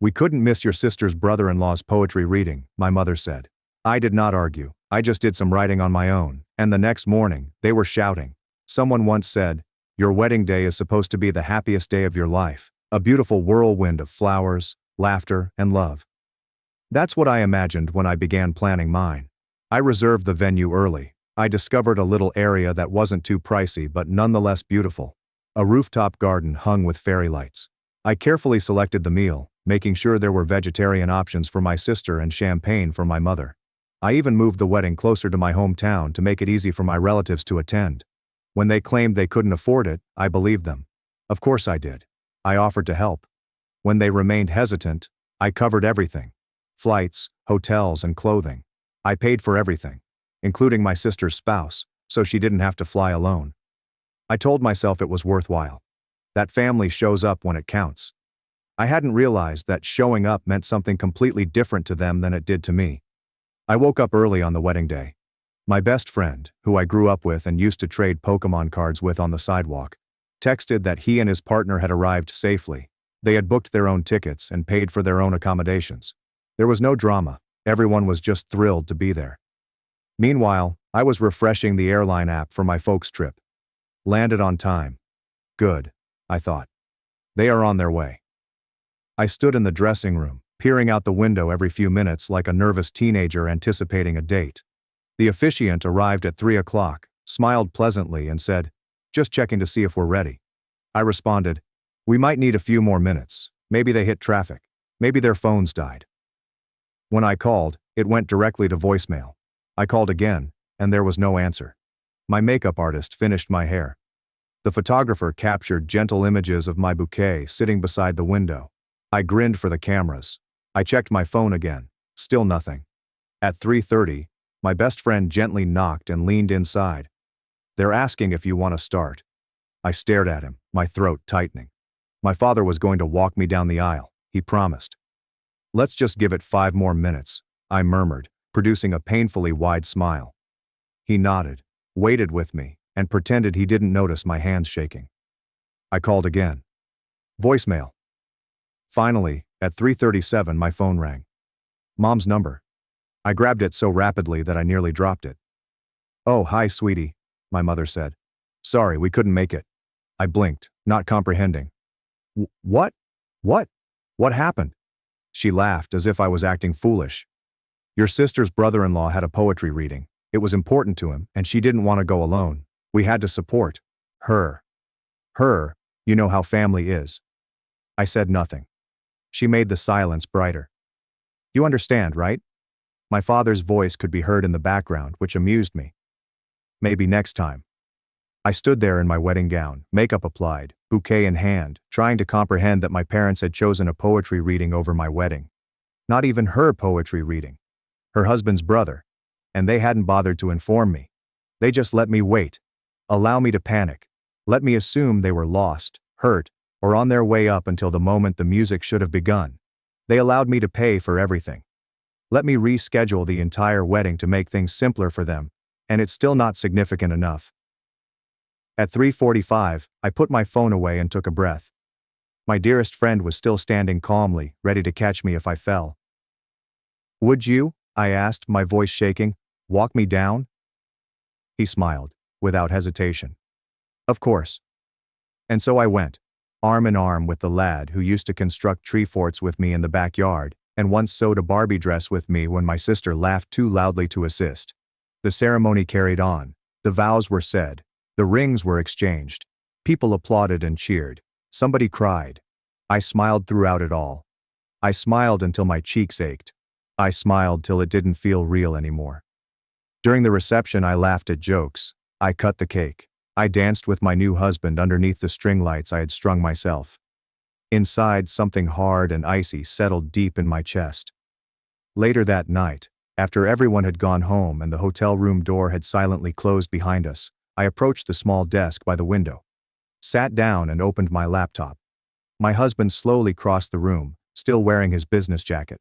We couldn't miss your sister's brother-in-law's poetry reading, my mother said. I did not argue, I just did some writing on my own, and the next morning, they were shouting. Someone once said, "Your wedding day is supposed to be the happiest day of your life, a beautiful whirlwind of flowers, laughter, and love." That's what I imagined when I began planning mine. I reserved the venue early. I discovered a little area that wasn't too pricey but nonetheless beautiful. A rooftop garden hung with fairy lights. I carefully selected the meal, making sure there were vegetarian options for my sister and champagne for my mother. I even moved the wedding closer to my hometown to make it easy for my relatives to attend. When they claimed they couldn't afford it, I believed them. Of course I did. I offered to help. When they remained hesitant, I covered everything. Flights, hotels, and clothing. I paid for everything, including my sister's spouse, so she didn't have to fly alone. I told myself it was worthwhile. That family shows up when it counts. I hadn't realized that showing up meant something completely different to them than it did to me. I woke up early on the wedding day. My best friend, who I grew up with and used to trade Pokemon cards with on the sidewalk, texted that he and his partner had arrived safely. They had booked their own tickets and paid for their own accommodations. There was no drama. Everyone was just thrilled to be there. Meanwhile, I was refreshing the airline app for my folks' trip. Landed on time. Good, I thought. They are on their way. I stood in the dressing room, peering out the window every few minutes like a nervous teenager anticipating a date. The officiant arrived at 3 o'clock, smiled pleasantly and said, "Just checking to see if we're ready." I responded, "We might need a few more minutes. Maybe they hit traffic. Maybe their phones died." When I called, it went directly to voicemail. I called again, and there was no answer. My makeup artist finished my hair. The photographer captured gentle images of my bouquet sitting beside the window. I grinned for the cameras. I checked my phone again. Still nothing. At 3:30, my best friend gently knocked and leaned inside. "They're asking if you want to start." I stared at him, my throat tightening. My father was going to walk me down the aisle, he promised. "Let's just give it 5 more minutes," I murmured, producing a painfully wide smile. He nodded, waited with me, and pretended he didn't notice my hands shaking. I called again. Voicemail. Finally, at 3:37 my phone rang. Mom's number. I grabbed it so rapidly that I nearly dropped it. "Oh, hi, sweetie," my mother said. "Sorry, we couldn't make it." I blinked, not comprehending. What? What? What happened?" She laughed as if I was acting foolish. "Your sister's brother-in-law had a poetry reading. It was important to him, and she didn't want to go alone. We had to support her. Her, you know how family is." I said nothing. She made the silence brighter. "You understand, right?" My father's voice could be heard in the background, which amused me. "Maybe next time." I stood there in my wedding gown, makeup applied, bouquet in hand, trying to comprehend that my parents had chosen a poetry reading over my wedding. Not even her poetry reading. Her husband's brother. And they hadn't bothered to inform me. They just let me wait. Allow me to panic. Let me assume they were lost, hurt, or on their way up until the moment the music should have begun. They allowed me to pay for everything. Let me reschedule the entire wedding to make things simpler for them, and it's still not significant enough. At 3:45, I put my phone away and took a breath. My dearest friend was still standing calmly, ready to catch me if I fell. "Would you," I asked, my voice shaking, "walk me down?" He smiled, without hesitation. "Of course." And so I went, arm in arm with the lad who used to construct tree forts with me in the backyard, and once sewed a Barbie dress with me when my sister laughed too loudly to assist. The ceremony carried on. The vows were said. The rings were exchanged. People applauded and cheered. Somebody cried. I smiled throughout it all. I smiled until my cheeks ached. I smiled till it didn't feel real anymore. During the reception, I laughed at jokes. I cut the cake. I danced with my new husband underneath the string lights I had strung myself. Inside, something hard and icy settled deep in my chest. Later that night, after everyone had gone home and the hotel room door had silently closed behind us, I approached the small desk by the window, sat down and opened my laptop. My husband slowly crossed the room, still wearing his business jacket.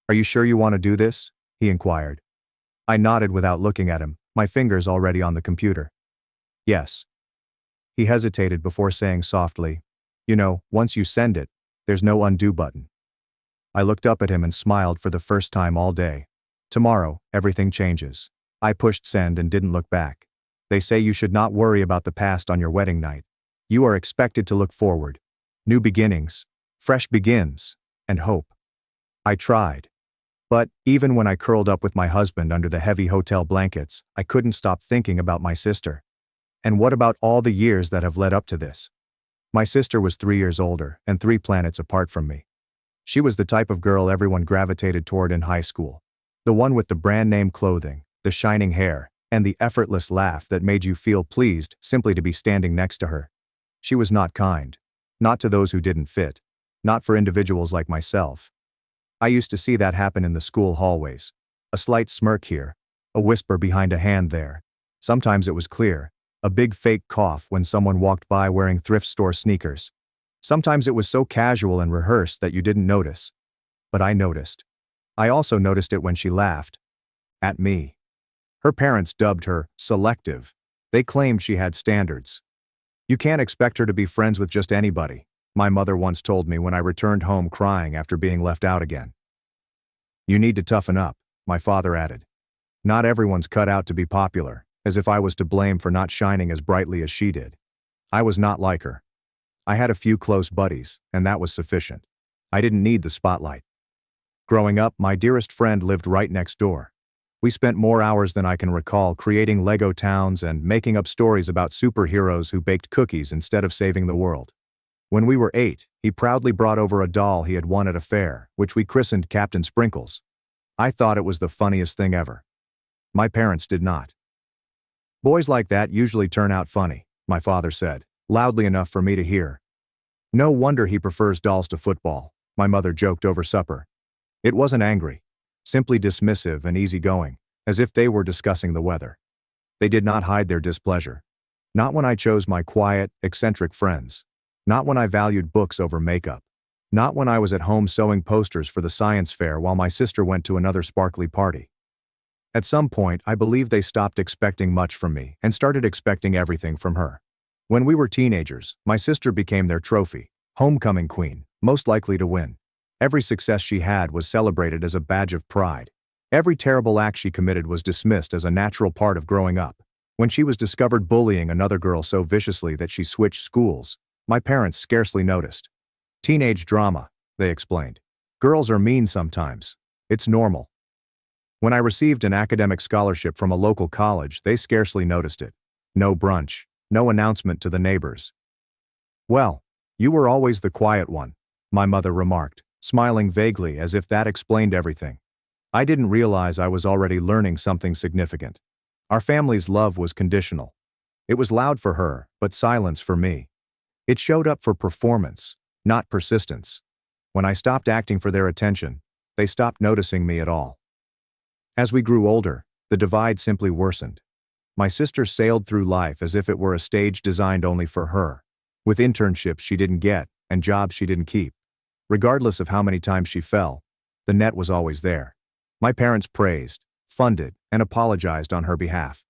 "Are you sure you want to do this?" he inquired. I nodded without looking at him, my fingers already on the computer. "Yes." He hesitated before saying softly, "You know, once you send it, there's no undo button." I looked up at him and smiled for the first time all day. Tomorrow, everything changes. I pushed send and didn't look back. They say you should not worry about the past on your wedding night. You are expected to look forward. New beginnings, fresh begins, and hope. I tried. But, even when I curled up with my husband under the heavy hotel blankets, I couldn't stop thinking about my sister. And what about all the years that have led up to this? My sister was 3 years older and 3 planets apart from me. She was the type of girl everyone gravitated toward in high school. The one with the brand name clothing, the shining hair, and the effortless laugh that made you feel pleased simply to be standing next to her. She was not kind. Not to those who didn't fit. Not for individuals like myself. I used to see that happen in the school hallways. A slight smirk here, a whisper behind a hand there. Sometimes it was clear, a big fake cough when someone walked by wearing thrift store sneakers. Sometimes it was so casual and rehearsed that you didn't notice. But I noticed. I also noticed it when she laughed. At me. Her parents dubbed her selective. They claimed she had standards. You can't expect her to be friends with just anybody, my mother once told me when I returned home crying after being left out again. You need to toughen up, my father added. Not everyone's cut out to be popular, as if I was to blame for not shining as brightly as she did. I was not like her. I had a few close buddies, and that was sufficient. I didn't need the spotlight. Growing up, my dearest friend lived right next door. We spent more hours than I can recall creating Lego towns and making up stories about superheroes who baked cookies instead of saving the world. When we were 8, he proudly brought over a doll he had won at a fair, which we christened Captain Sprinkles. I thought it was the funniest thing ever. My parents did not. Boys like that usually turn out funny, my father said, loudly enough for me to hear. No wonder he prefers dolls to football, my mother joked over supper. It wasn't angry. Simply dismissive and easygoing, as if they were discussing the weather. They did not hide their displeasure. Not when I chose my quiet, eccentric friends. Not when I valued books over makeup. Not when I was at home sewing posters for the science fair while my sister went to another sparkly party. At some point, I believe they stopped expecting much from me and started expecting everything from her. When we were teenagers, my sister became their trophy, homecoming queen, most likely to win. Every success she had was celebrated as a badge of pride. Every terrible act she committed was dismissed as a natural part of growing up. When she was discovered bullying another girl so viciously that she switched schools, my parents scarcely noticed. Teenage drama, they explained. Girls are mean sometimes. It's normal. When I received an academic scholarship from a local college, they scarcely noticed it. No brunch, no announcement to the neighbors. Well, you were always the quiet one, my mother remarked, smiling vaguely as if that explained everything. I didn't realize I was already learning something significant. Our family's love was conditional. It was loud for her, but silence for me. It showed up for performance, not persistence. When I stopped acting for their attention, they stopped noticing me at all. As we grew older, the divide simply worsened. My sister sailed through life as if it were a stage designed only for her, with internships she didn't get and jobs she didn't keep. Regardless of how many times she fell, the net was always there. My parents praised, funded, and apologized on her behalf.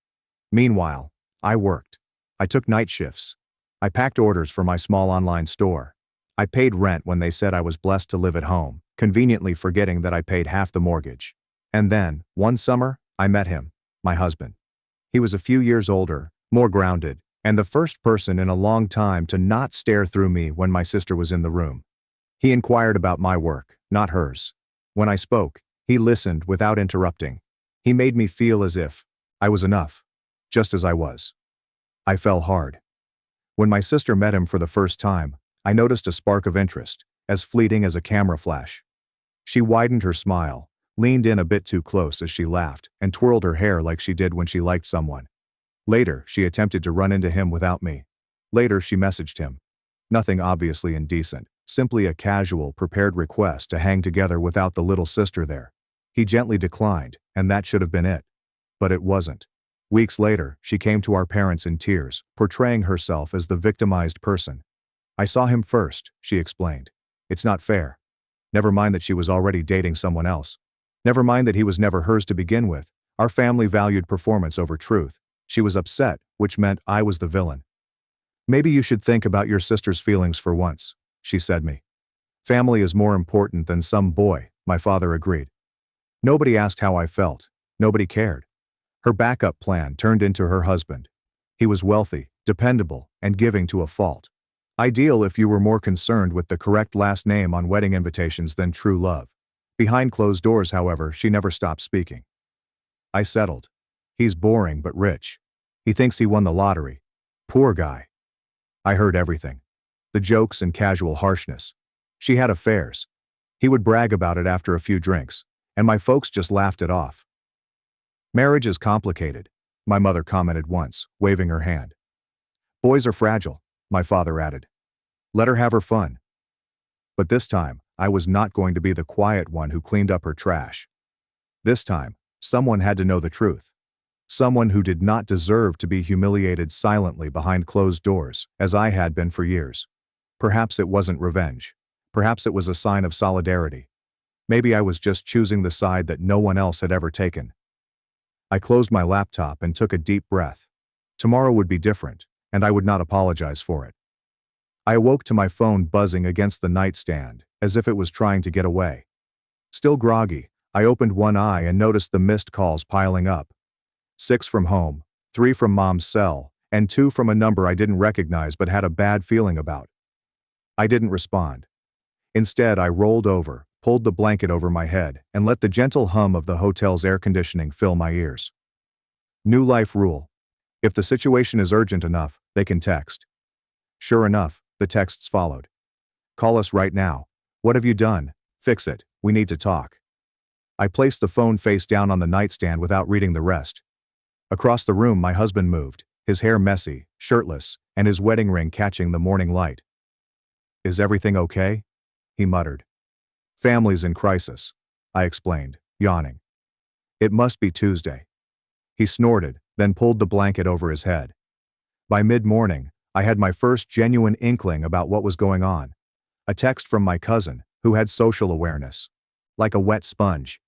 Meanwhile, I worked. I took night shifts. I packed orders for my small online store. I paid rent when they said I was blessed to live at home, conveniently forgetting that I paid half the mortgage. And then, one summer, I met him, my husband. He was a few years older, more grounded, and the first person in a long time to not stare through me when my sister was in the room. He inquired about my work, not hers. When I spoke, he listened without interrupting. He made me feel as if I was enough, just as I was. I fell hard. When my sister met him for the first time, I noticed a spark of interest, as fleeting as a camera flash. She widened her smile, leaned in a bit too close as she laughed, and twirled her hair like she did when she liked someone. Later, she attempted to run into him without me. Later, she messaged him. Nothing obviously indecent, simply a casual, prepared request to hang together without the little sister there. He gently declined, and that should have been it. But it wasn't. Weeks later, she came to our parents in tears, portraying herself as the victimized person. I saw him first, she explained. It's not fair. Never mind that she was already dating someone else. Never mind that he was never hers to begin with. Our family valued performance over truth. She was upset, which meant I was the villain. Maybe you should think about your sister's feelings for once, she said me. Family is more important than some boy, my father agreed. Nobody asked how I felt. Nobody cared. Her backup plan turned into her husband. He was wealthy, dependable, and giving to a fault. Ideal if you were more concerned with the correct last name on wedding invitations than true love. Behind closed doors, however, she never stopped speaking. I settled. He's boring but rich. He thinks he won the lottery. Poor guy. I heard everything. The jokes and casual harshness. She had affairs. He would brag about it after a few drinks, and my folks just laughed it off. Marriage is complicated, my mother commented once, waving her hand. Boys are fragile, my father added. Let her have her fun. But this time, I was not going to be the quiet one who cleaned up her trash. This time, someone had to know the truth. Someone who did not deserve to be humiliated silently behind closed doors, as I had been for years. Perhaps it wasn't revenge. Perhaps it was a sign of solidarity. Maybe I was just choosing the side that no one else had ever taken. I closed my laptop and took a deep breath. Tomorrow would be different, and I would not apologize for it. I awoke to my phone buzzing against the nightstand, as if it was trying to get away. Still groggy, I opened one eye and noticed the missed calls piling up. 6 from home, 3 from mom's cell, and 2 from a number I didn't recognize but had a bad feeling about. I didn't respond. Instead, I rolled over, pulled the blanket over my head, and let the gentle hum of the hotel's air conditioning fill my ears. New life rule. If the situation is urgent enough, they can text. Sure enough, the texts followed. Call us right now. What have you done? Fix it. We need to talk. I placed the phone face down on the nightstand without reading the rest. Across the room, my husband moved, his hair messy, shirtless, and his wedding ring catching the morning light. Is everything okay? He muttered. Family's in crisis, I explained, yawning. It must be Tuesday. He snorted, then pulled the blanket over his head. By mid-morning, I had my first genuine inkling about what was going on. A text from my cousin, who had social awareness. Like a wet sponge.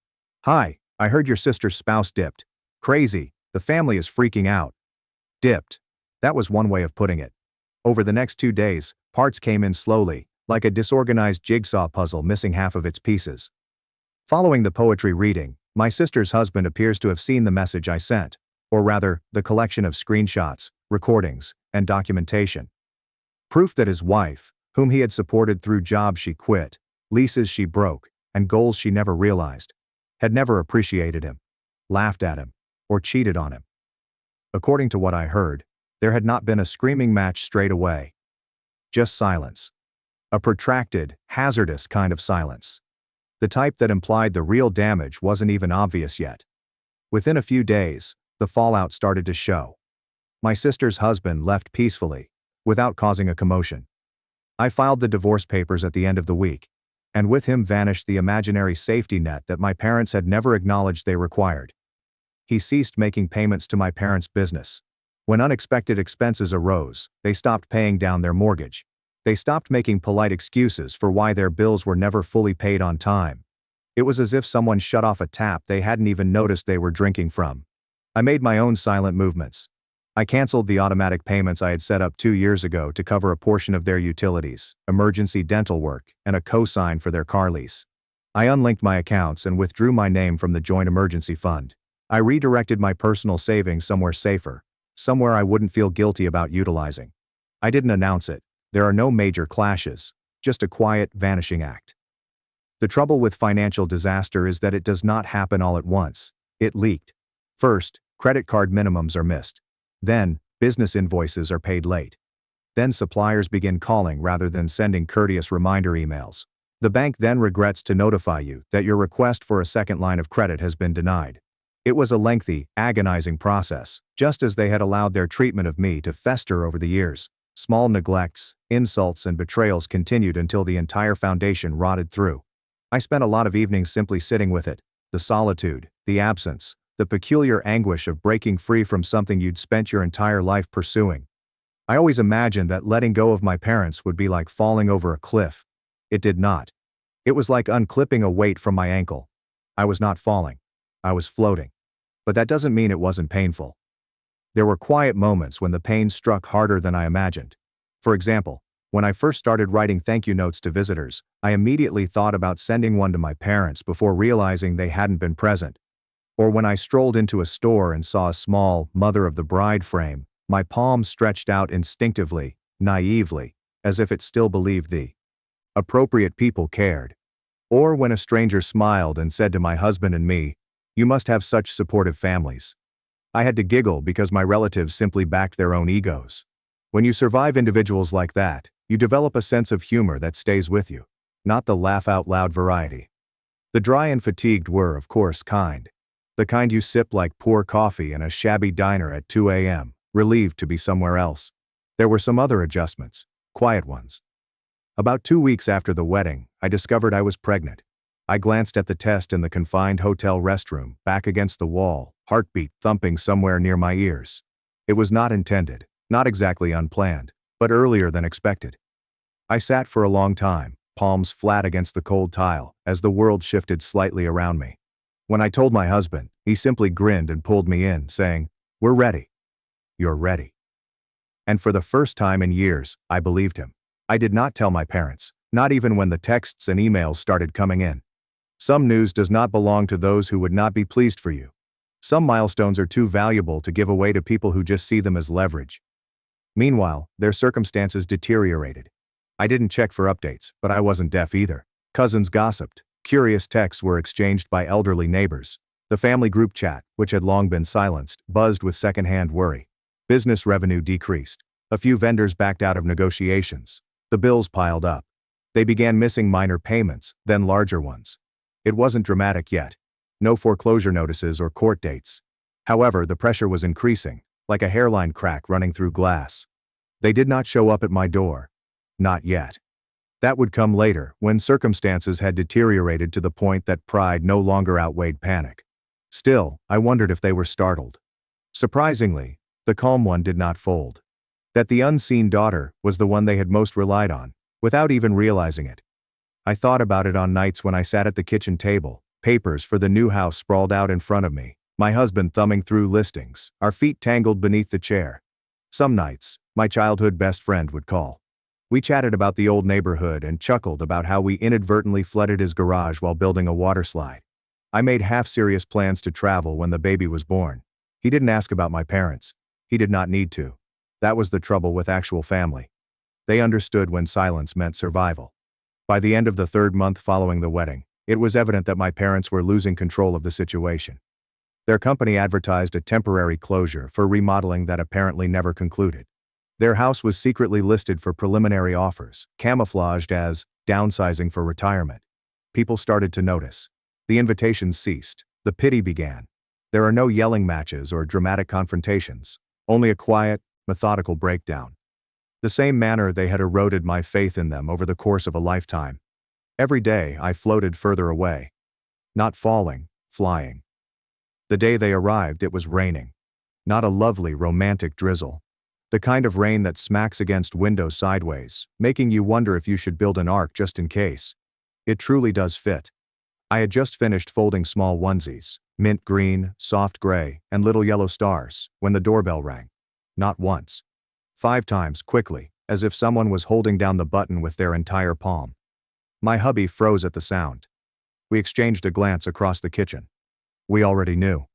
Hi, I heard your sister's spouse dipped. Crazy, the family is freaking out. Dipped. That was one way of putting it. Over the next 2 days, parts came in slowly, like a disorganized jigsaw puzzle missing half of its pieces. Following the poetry reading, my sister's husband appears to have seen the message I sent, or rather, the collection of screenshots, recordings, and documentation. Proof that his wife, whom he had supported through jobs she quit, leases she broke, and goals she never realized, had never appreciated him, laughed at him, or cheated on him. According to what I heard, there had not been a screaming match straight away. Just silence. A protracted, hazardous kind of silence. The type that implied the real damage wasn't even obvious yet. Within a few days, the fallout started to show. My sister's husband left peacefully, without causing a commotion. I filed the divorce papers at the end of the week, and with him vanished the imaginary safety net that my parents had never acknowledged they required. He ceased making payments to my parents' business. When unexpected expenses arose, they stopped paying down their mortgage. They stopped making polite excuses for why their bills were never fully paid on time. It was as if someone shut off a tap they hadn't even noticed they were drinking from. I made my own silent movements. I canceled the automatic payments I had set up 2 years ago to cover a portion of their utilities, emergency dental work, and a cosign for their car lease. I unlinked my accounts and withdrew my name from the joint emergency fund. I redirected my personal savings somewhere safer, somewhere I wouldn't feel guilty about utilizing. I didn't announce it. There are no major clashes, just a quiet, vanishing act. The trouble with financial disaster is that it does not happen all at once. It leaked. First, credit card minimums are missed. Then, business invoices are paid late. Then suppliers begin calling rather than sending courteous reminder emails. The bank then regrets to notify you that your request for a second line of credit has been denied. It was a lengthy, agonizing process, just as they had allowed their treatment of me to fester over the years. Small neglects, insults, and betrayals continued until the entire foundation rotted through. I spent a lot of evenings simply sitting with it, the solitude, the absence, the peculiar anguish of breaking free from something you'd spent your entire life pursuing. I always imagined that letting go of my parents would be like falling over a cliff. It did not. It was like unclipping a weight from my ankle. I was not falling. I was floating. But that doesn't mean it wasn't painful. There were quiet moments when the pain struck harder than I imagined. For example, When I first started writing thank you notes to visitors, I immediately thought about sending one to my parents before realizing they hadn't been present. Or when I strolled into a store and saw a small Mother of the Bride frame, my palm stretched out instinctively, naively, as if it still believed the appropriate people cared. Or when a stranger smiled and said to my husband and me, "You must have such supportive families." I had to giggle because my relatives simply backed their own egos. When you survive individuals like that, you develop a sense of humor that stays with you, not the laugh-out-loud variety. The dry and fatigued were, of course, kind. The kind you sip like poor coffee in a shabby diner at 2 a.m., relieved to be somewhere else. There were some other adjustments, quiet ones. About 2 weeks after the wedding, I discovered I was pregnant. I glanced at the test in the confined hotel restroom, back against the wall, heartbeat thumping somewhere near my ears. It was not intended, not exactly unplanned, but earlier than expected. I sat for a long time, palms flat against the cold tile, as the world shifted slightly around me. When I told my husband, he simply grinned and pulled me in, saying, "We're ready." "You're ready." And for the first time in years, I believed him. I did not tell my parents, not even when the texts and emails started coming in. Some news does not belong to those who would not be pleased for you. Some milestones are too valuable to give away to people who just see them as leverage. Meanwhile, their circumstances deteriorated. I didn't check for updates, but I wasn't deaf either. Cousins gossiped. Curious texts were exchanged by elderly neighbors. The family group chat, which had long been silenced, buzzed with secondhand worry. Business revenue decreased. A few vendors backed out of negotiations. The bills piled up. They began missing minor payments, then larger ones. It wasn't dramatic yet. No foreclosure notices or court dates. However, the pressure was increasing, like a hairline crack running through glass. They did not show up at my door. Not yet. That would come later, when circumstances had deteriorated to the point that pride no longer outweighed panic. Still, I wondered if they were startled. Surprisingly, the calm one did not fold. That the unseen daughter was the one they had most relied on, without even realizing it. I thought about it on nights when I sat at the kitchen table, papers for the new house sprawled out in front of me, my husband thumbing through listings, our feet tangled beneath the chair. Some nights, my childhood best friend would call. We chatted about the old neighborhood and chuckled about how we inadvertently flooded his garage while building a water slide. I made half-serious plans to travel when the baby was born. He didn't ask about my parents. He did not need to. That was the trouble with actual family. They understood when silence meant survival. By the end of the 3rd month following the wedding, it was evident that my parents were losing control of the situation. Their company advertised a temporary closure for remodeling that apparently never concluded. Their house was secretly listed for preliminary offers, camouflaged as downsizing for retirement. People started to notice. The invitations ceased. The pity began. There are no yelling matches or dramatic confrontations, only a quiet, methodical breakdown. The same manner they had eroded my faith in them over the course of a lifetime. Every day I floated further away. Not falling, flying. The day they arrived, it was raining. Not a lovely, romantic drizzle. The kind of rain that smacks against windows sideways, making you wonder if you should build an ark just in case. It truly does fit. I had just finished folding small onesies, mint green, soft gray, and little yellow stars, when the doorbell rang. Not once. 5 times, quickly, as if someone was holding down the button with their entire palm. My hubby froze at the sound. We exchanged a glance across the kitchen. We already knew.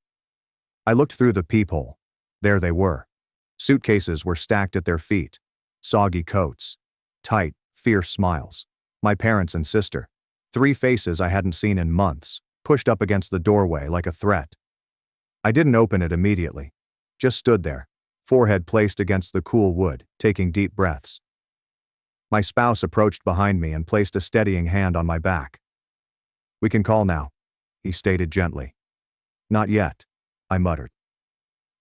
I looked through the peephole. There they were. Suitcases were stacked at their feet. Soggy coats. Tight, fierce smiles. My parents and sister. 3 faces I hadn't seen in months, pushed up against the doorway like a threat. I didn't open it immediately. Just stood there, forehead placed against the cool wood, taking deep breaths. My spouse approached behind me and placed a steadying hand on my back. "We can call now," he stated gently. "Not yet," I muttered.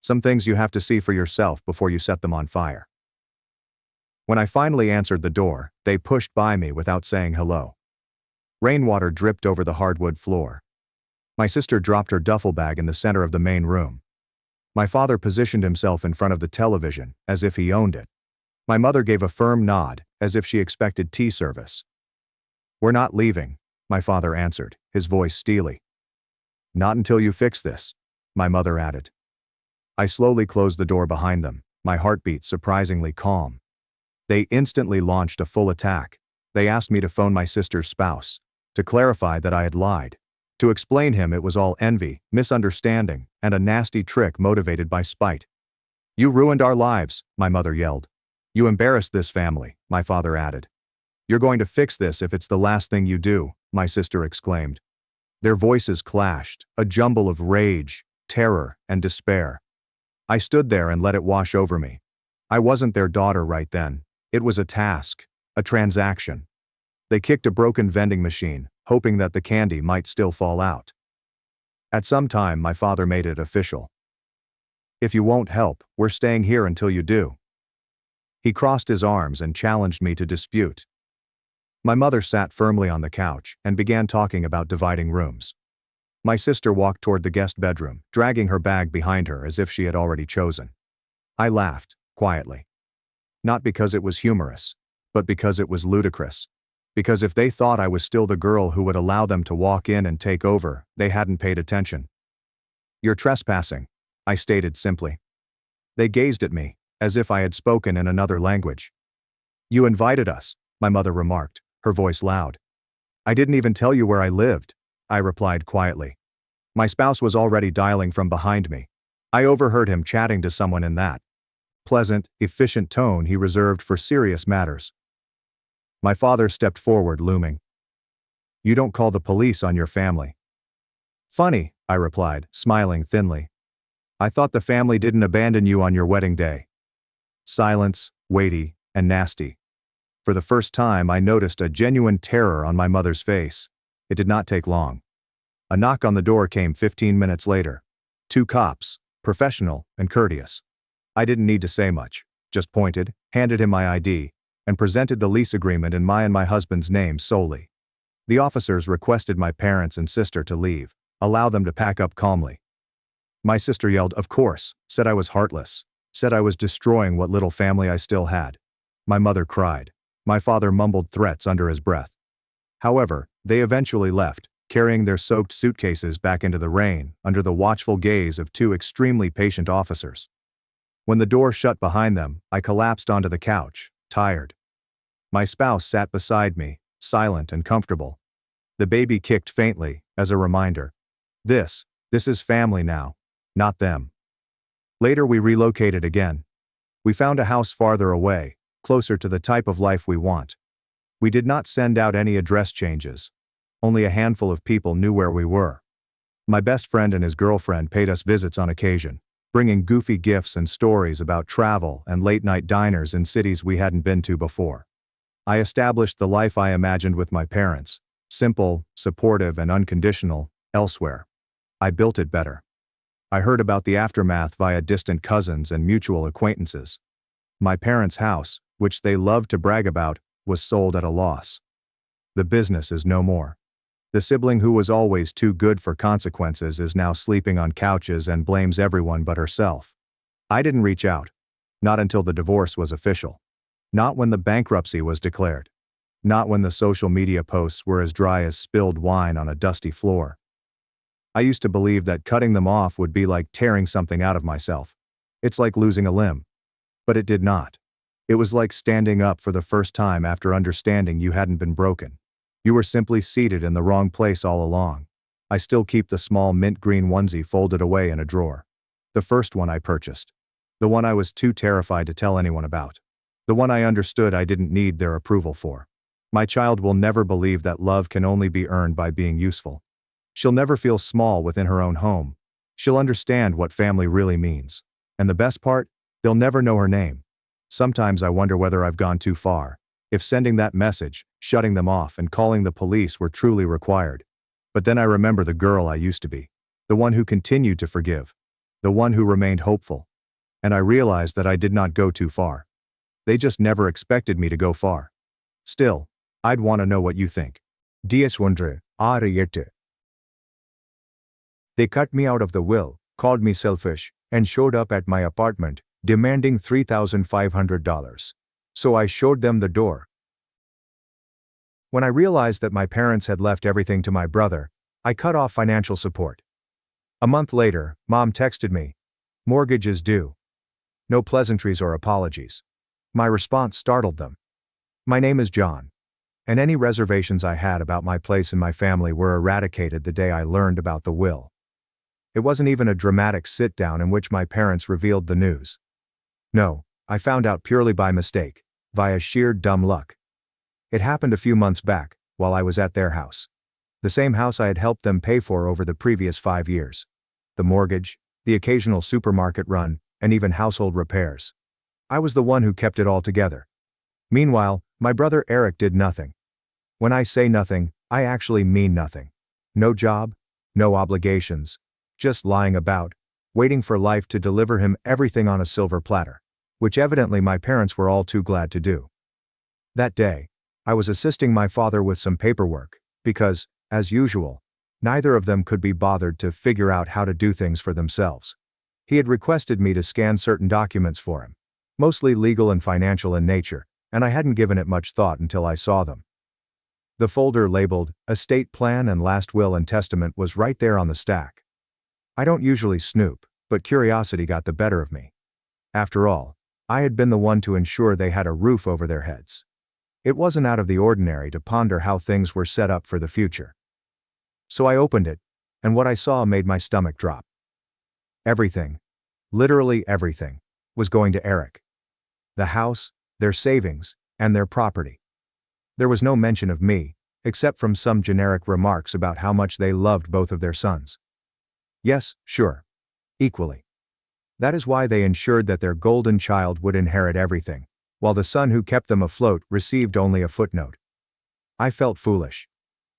"Some things you have to see for yourself before you set them on fire." When I finally answered the door, they pushed by me without saying hello. Rainwater dripped over the hardwood floor. My sister dropped her duffel bag in the center of the main room. My father positioned himself in front of the television, as if he owned it. My mother gave a firm nod, as if she expected tea service. "We're not leaving," my father answered, his voice steely. "Not until you fix this," my mother added. I slowly closed the door behind them, my heartbeat surprisingly calm. They instantly launched a full attack. They asked me to phone my sister's spouse, to clarify that I had lied, to explain him it was all envy, misunderstanding, and a nasty trick motivated by spite. "You ruined our lives," my mother yelled. "You embarrassed this family," my father added. "You're going to fix this if it's the last thing you do," my sister exclaimed. Their voices clashed, a jumble of rage, terror, and despair. I stood there and let it wash over me. I wasn't their daughter right then. It was a task, a transaction. They kicked a broken vending machine, hoping that the candy might still fall out. At some time, my father made it official. "If you won't help, we're staying here until you do." He crossed his arms and challenged me to dispute. My mother sat firmly on the couch and began talking about dividing rooms. My sister walked toward the guest bedroom, dragging her bag behind her as if she had already chosen. I laughed, quietly. Not because it was humorous, but because it was ludicrous. Because if they thought I was still the girl who would allow them to walk in and take over, they hadn't paid attention. "You're trespassing," I stated simply. They gazed at me, as if I had spoken in another language. "You invited us," my mother remarked, her voice loud. "I didn't even tell you where I lived," I replied quietly. My spouse was already dialing from behind me. I overheard him chatting to someone in that pleasant, efficient tone he reserved for serious matters. My father stepped forward, looming. "You don't call the police on your family." "Funny," I replied, smiling thinly. "I thought the family didn't abandon you on your wedding day." Silence, weighty, and nasty. For the first time, I noticed a genuine terror on my mother's face. It did not take long. A knock on the door came 15 minutes later. 2 cops, professional and courteous. I didn't need to say much, just pointed, handed him my ID, and presented the lease agreement in my and my husband's names solely. The officers requested my parents and sister to leave, allow them to pack up calmly. My sister yelled, "Of course," said I was heartless, said I was destroying what little family I still had. My mother cried. My father mumbled threats under his breath. However, they eventually left, carrying their soaked suitcases back into the rain, under the watchful gaze of 2 extremely patient officers. When the door shut behind them, I collapsed onto the couch, tired. My spouse sat beside me, silent and comfortable. The baby kicked faintly, as a reminder. This is family now, not them. Later we relocated again. We found a house farther away, closer to the type of life we want. We did not send out any address changes. Only a handful of people knew where we were. My best friend and his girlfriend paid us visits on occasion, bringing goofy gifts and stories about travel and late-night diners in cities we hadn't been to before. I established the life I imagined with my parents, simple, supportive, and unconditional, elsewhere. I built it better. I heard about the aftermath via distant cousins and mutual acquaintances. My parents' house, which they loved to brag about, was sold at a loss. The business is no more. The sibling who was always too good for consequences is now sleeping on couches and blames everyone but herself. I didn't reach out. Not until the divorce was official. Not when the bankruptcy was declared. Not when the social media posts were as dry as spilled wine on a dusty floor. I used to believe that cutting them off would be like tearing something out of myself. It's like losing a limb. But it did not. It was like standing up for the first time after understanding you hadn't been broken. You were simply seated in the wrong place all along. I still keep the small mint green onesie folded away in a drawer. The first one I purchased. The one I was too terrified to tell anyone about. The one I understood I didn't need their approval for. My child will never believe that love can only be earned by being useful. She'll never feel small within her own home. She'll understand what family really means. And the best part, they'll never know her name. Sometimes I wonder whether I've gone too far. If sending that message, shutting them off, and calling the police were truly required. But then I remember the girl I used to be. The one who continued to forgive. The one who remained hopeful. And I realized that I did not go too far. They just never expected me to go far. Still, I'd want to know what you think. DS1 AITA. They cut me out of the will, called me selfish, and showed up at my apartment, demanding $3,500. So I showed them the door. When I realized that my parents had left everything to my brother, I cut off financial support. A month later, Mom texted me, "Mortgage is due. No pleasantries or apologies." My response startled them. My name is John. And any reservations I had about my place in my family were eradicated the day I learned about the will. It wasn't even a dramatic sit-down in which my parents revealed the news. No, I found out purely by mistake, via sheer dumb luck. It happened a few months back, while I was at their house. The same house I had helped them pay for over the previous 5 years. The mortgage, the occasional supermarket run, and even household repairs. I was the one who kept it all together. Meanwhile, my brother Eric did nothing. When I say nothing, I actually mean nothing. No job, no obligations, just lying about, waiting for life to deliver him everything on a silver platter, which evidently my parents were all too glad to do. That day, I was assisting my father with some paperwork, because, as usual, neither of them could be bothered to figure out how to do things for themselves. He had requested me to scan certain documents for him, mostly legal and financial in nature, and I hadn't given it much thought until I saw them. The folder labeled Estate Plan and Last Will and Testament was right there on the stack. I don't usually snoop, but curiosity got the better of me. After all, I had been the one to ensure they had a roof over their heads. It wasn't out of the ordinary to ponder how things were set up for the future. So I opened it, and what I saw made my stomach drop. Everything, literally everything, was going to Eric. The house, their savings, and their property. There was no mention of me, except from some generic remarks about how much they loved both of their sons. Yes, sure. Equally. That is why they ensured that their golden child would inherit everything, while the son who kept them afloat received only a footnote. I felt foolish.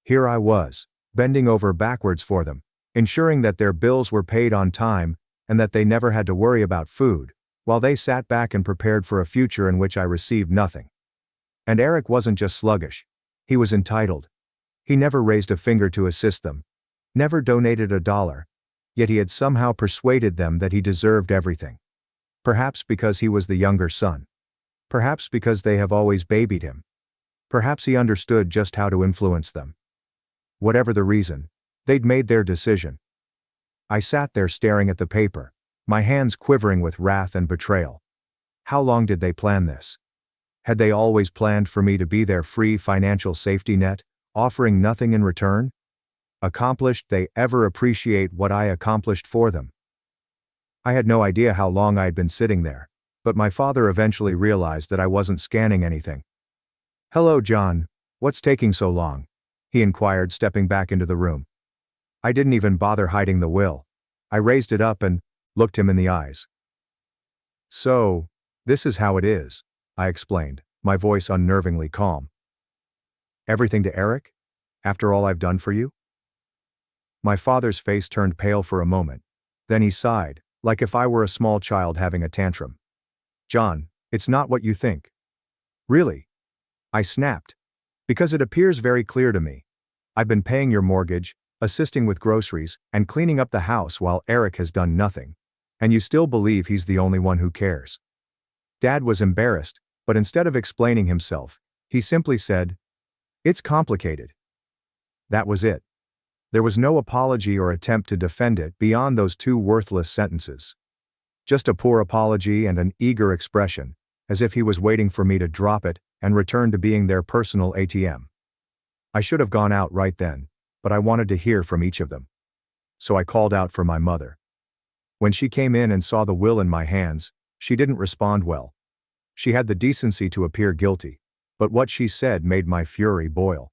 Here I was, bending over backwards for them, ensuring that their bills were paid on time and that they never had to worry about food, while they sat back and prepared for a future in which I received nothing. And Eric wasn't just sluggish. He was entitled. He never raised a finger to assist them, never donated $1, yet he had somehow persuaded them that he deserved everything. Perhaps because he was the younger son. Perhaps because they have always babied him. Perhaps he understood just how to influence them. Whatever the reason, they'd made their decision. I sat there staring at the paper, my hands quivering with wrath and betrayal. How long did they plan this? Had they always planned for me to be their free financial safety net, offering nothing in return? Accomplished they ever appreciate what I accomplished for them? I had no idea how long I had been sitting there, but my father eventually realized that I wasn't scanning anything. "Hello, John. What's taking so long?" he inquired, stepping back into the room. I didn't even bother hiding the will. I raised it up and looked him in the eyes. "So, this is how it is," I explained, my voice unnervingly calm. "Everything to Eric? After all I've done for you?" My father's face turned pale for a moment. Then he sighed, like if I were a small child having a tantrum. "John, it's not what you think." "Really?" I snapped. "Because it appears very clear to me. I've been paying your mortgage, assisting with groceries, and cleaning up the house while Eric has done nothing. And you still believe he's the only one who cares." Dad was embarrassed, but instead of explaining himself, he simply said, "It's complicated." That was it. There was no apology or attempt to defend it beyond those two worthless sentences. Just a poor apology and an eager expression, as if he was waiting for me to drop it and return to being their personal ATM. I should have gone out right then, but I wanted to hear from each of them. So I called out for my mother. When she came in and saw the will in my hands, she didn't respond well. She had the decency to appear guilty, but what she said made my fury boil.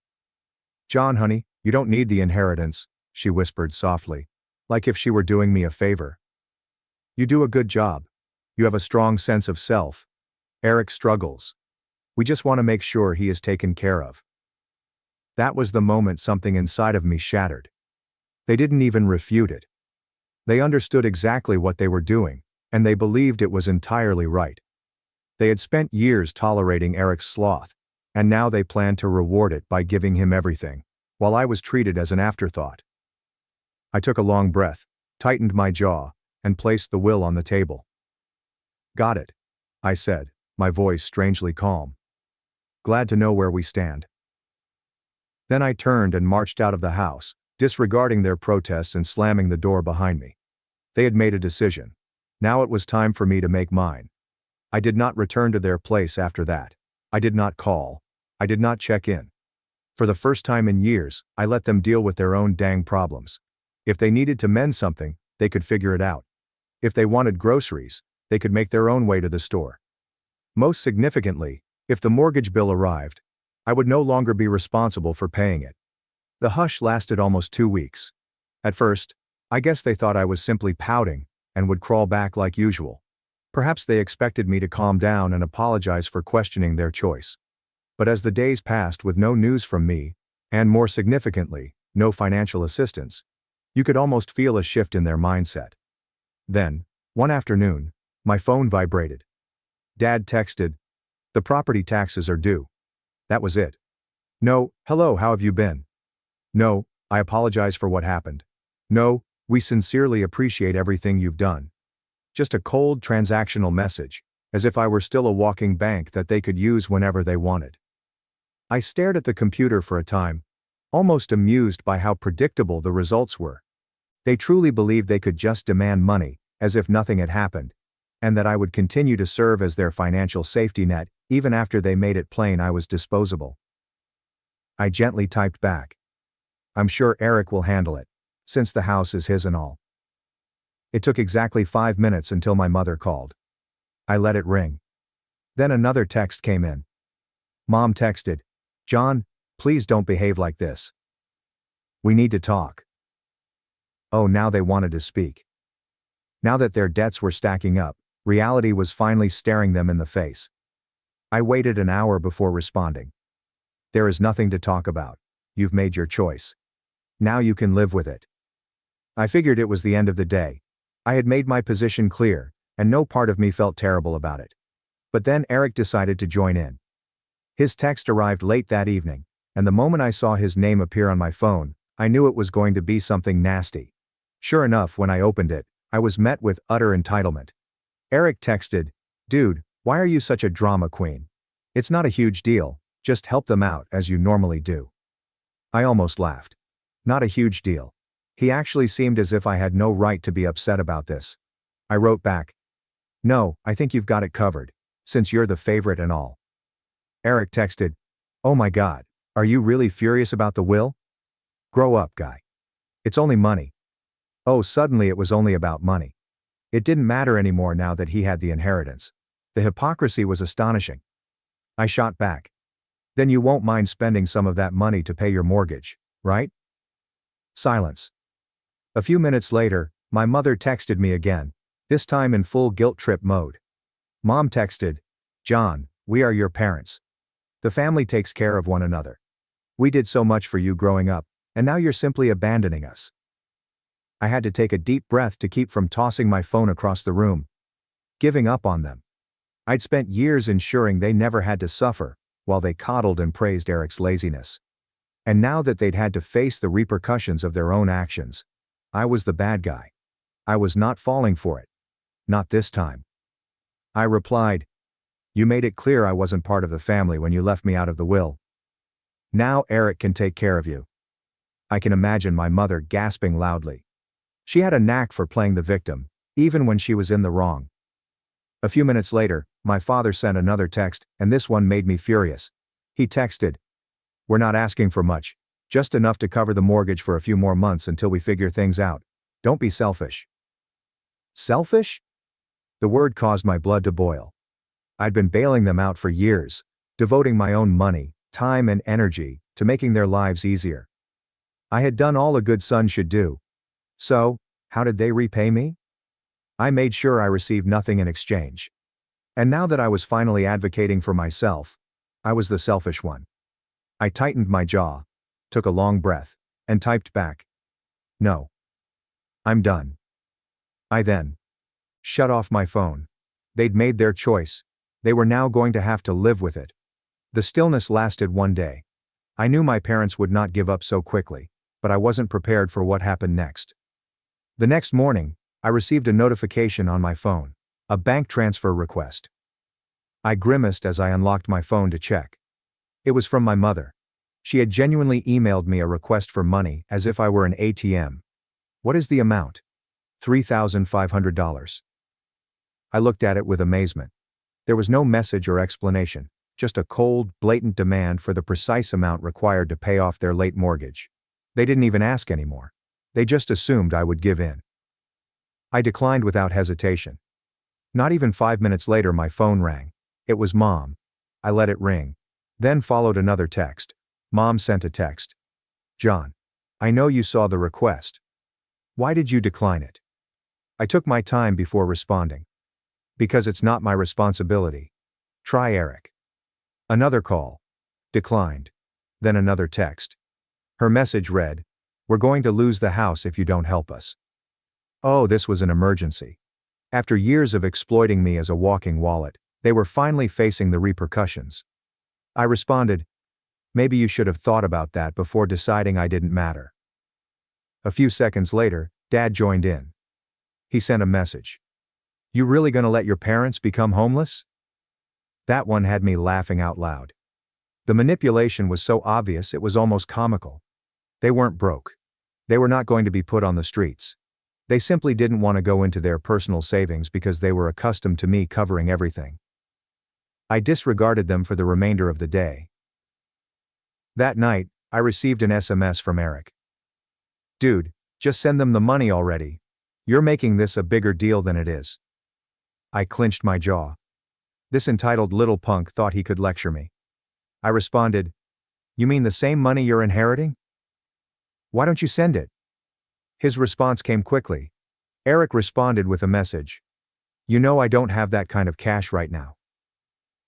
"John, honey, you don't need the inheritance," she whispered softly, like if she were doing me a favor. "You do a good job. You have a strong sense of self. Eric struggles. We just want to make sure he is taken care of." That was the moment something inside of me shattered. They didn't even refute it. They understood exactly what they were doing, and they believed it was entirely right. They had spent years tolerating Eric's sloth, and now they planned to reward it by giving him everything, while I was treated as an afterthought. I took a long breath, tightened my jaw, and placed the will on the table. "Got it," I said, my voice strangely calm. "Glad to know where we stand." Then I turned and marched out of the house, disregarding their protests and slamming the door behind me. They had made a decision. Now it was time for me to make mine. I did not return to their place after that. I did not call. I did not check in. For the first time in years, I let them deal with their own dang problems. If they needed to mend something, they could figure it out. If they wanted groceries, they could make their own way to the store. Most significantly, if the mortgage bill arrived, I would no longer be responsible for paying it. The hush lasted almost 2 weeks. At first, I guess they thought I was simply pouting and would crawl back like usual. Perhaps they expected me to calm down and apologize for questioning their choice. But as the days passed with no news from me, and more significantly, no financial assistance, you could almost feel a shift in their mindset. Then, one afternoon, my phone vibrated. Dad texted, "The property taxes are due." That was it. No, "Hello, how have you been?" No, "I apologize for what happened." No, "We sincerely appreciate everything you've done." Just a cold transactional message, as if I were still a walking bank that they could use whenever they wanted. I stared at the computer for a time, almost amused by how predictable the results were. They truly believed they could just demand money, as if nothing had happened, and that I would continue to serve as their financial safety net, even after they made it plain I was disposable. I gently typed back, "I'm sure Eric will handle it, since the house is his and all." It took exactly 5 minutes until my mother called. I let it ring. Then another text came in. Mom texted, "John, please don't behave like this. We need to talk." Oh, now they wanted to speak. Now that their debts were stacking up, reality was finally staring them in the face. I waited an hour before responding. "There is nothing to talk about. You've made your choice. Now you can live with it." I figured it was the end of the day. I had made my position clear, and no part of me felt terrible about it. But then Eric decided to join in. His text arrived late that evening, and the moment I saw his name appear on my phone, I knew it was going to be something nasty. Sure enough, when I opened it, I was met with utter entitlement. Eric texted, "Dude, why are you such a drama queen? It's not a huge deal, just help them out as you normally do." I almost laughed. Not a huge deal. He actually seemed as if I had no right to be upset about this. I wrote back, "No, I think you've got it covered, since you're the favorite and all." Eric texted, "Oh my God, are you really furious about the will? Grow up, guy. It's only money." Oh, suddenly it was only about money. It didn't matter anymore now that he had the inheritance. The hypocrisy was astonishing. I shot back, "Then you won't mind spending some of that money to pay your mortgage, right?" Silence. A few minutes later, my mother texted me again, this time in full guilt trip mode. Mom texted, "John, we are your parents. The family takes care of one another. We did so much for you growing up, and now you're simply abandoning us." I had to take a deep breath to keep from tossing my phone across the room. Giving up on them. I'd spent years ensuring they never had to suffer, while they coddled and praised Eric's laziness. And now that they'd had to face the repercussions of their own actions, I was the bad guy. I was not falling for it. Not this time. I replied, "You made it clear I wasn't part of the family when you left me out of the will. Now Eric can take care of you." I can imagine my mother gasping loudly. She had a knack for playing the victim, even when she was in the wrong. A few minutes later, my father sent another text, and this one made me furious. He texted, "We're not asking for much, just enough to cover the mortgage for a few more months until we figure things out. Don't be selfish." Selfish? The word caused my blood to boil. I'd been bailing them out for years, devoting my own money, time and energy to making their lives easier. I had done all a good son should do. So, how did they repay me? I made sure I received nothing in exchange. And now that I was finally advocating for myself, I was the selfish one. I tightened my jaw, took a long breath, and typed back, "No. I'm done." I then shut off my phone. They'd made their choice. They were now going to have to live with it. The stillness lasted one day. I knew my parents would not give up so quickly, but I wasn't prepared for what happened next. The next morning, I received a notification on my phone, a bank transfer request. I grimaced as I unlocked my phone to check. It was from my mother. She had genuinely emailed me a request for money as if I were an ATM. What is the amount? $3,500. I looked at it with amazement. There was no message or explanation, just a cold, blatant demand for the precise amount required to pay off their late mortgage. They didn't even ask anymore. They just assumed I would give in. I declined without hesitation. Not even 5 minutes later my phone rang. It was Mom. I let it ring. Then followed another text. Mom sent a text. John, I know you saw the request. Why did you decline it? I took my time before responding. Because it's not my responsibility. Try Eric. Another call. Declined. Then another text. Her message read, "We're going to lose the house if you don't help us." Oh, this was an emergency. After years of exploiting me as a walking wallet, they were finally facing the repercussions. I responded, "Maybe you should have thought about that before deciding I didn't matter." A few seconds later, Dad joined in. He sent a message. "You really gonna let your parents become homeless?" That one had me laughing out loud. The manipulation was so obvious it was almost comical. They weren't broke. They were not going to be put on the streets. They simply didn't want to go into their personal savings because they were accustomed to me covering everything. I disregarded them for the remainder of the day. That night, I received an SMS from Eric. "Dude, just send them the money already. You're making this a bigger deal than it is." I clenched my jaw. This entitled little punk thought he could lecture me. I responded, "You mean the same money you're inheriting? Why don't you send it?" His response came quickly. Eric responded with a message. "You know I don't have that kind of cash right now."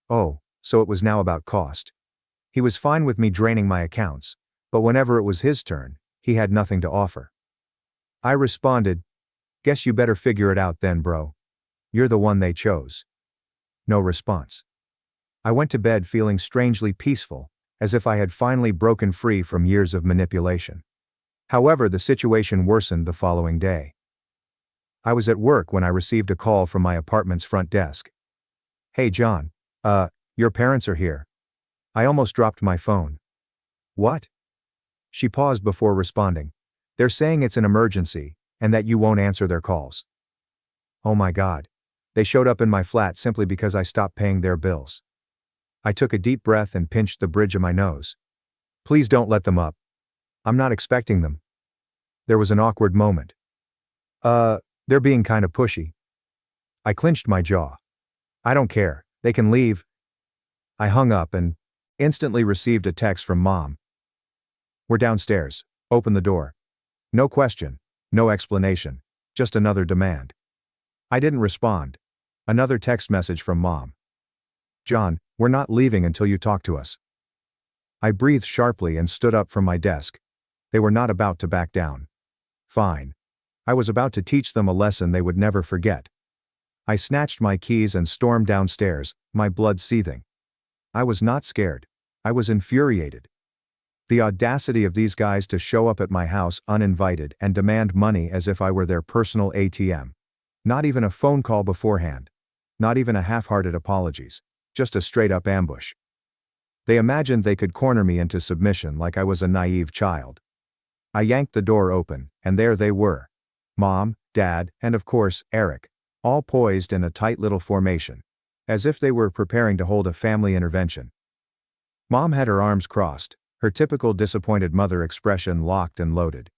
Oh, so it was now about cost. He was fine with me draining my accounts, but whenever it was his turn, he had nothing to offer. I responded, "Guess you better figure it out then, bro. You're the one they chose." No response. I went to bed feeling strangely peaceful, as if I had finally broken free from years of manipulation. However, the situation worsened the following day. I was at work when I received a call from my apartment's front desk. "Hey John, your parents are here." I almost dropped my phone. "What?" She paused before responding. "They're saying it's an emergency, and that you won't answer their calls." Oh my God. They showed up in my flat simply because I stopped paying their bills. I took a deep breath and pinched the bridge of my nose. "Please don't let them up. I'm not expecting them." There was an awkward moment. They're being kinda pushy." I clenched my jaw. "I don't care, they can leave." I hung up and instantly received a text from Mom. "We're downstairs. Open the door." No question, no explanation, just another demand. I didn't respond. Another text message from Mom. "John, we're not leaving until you talk to us." I breathed sharply and stood up from my desk. They were not about to back down. Fine. I was about to teach them a lesson they would never forget. I snatched my keys and stormed downstairs, my blood seething. I was not scared. I was infuriated. The audacity of these guys to show up at my house uninvited and demand money as if I were their personal ATM. Not even a phone call beforehand. Not even a half-hearted apologies. Just a straight-up ambush. They imagined they could corner me into submission like I was a naive child. I yanked the door open, and there they were. Mom, Dad, and of course, Eric. All poised in a tight little formation. As if they were preparing to hold a family intervention. Mom had her arms crossed, her typical disappointed mother expression locked and loaded.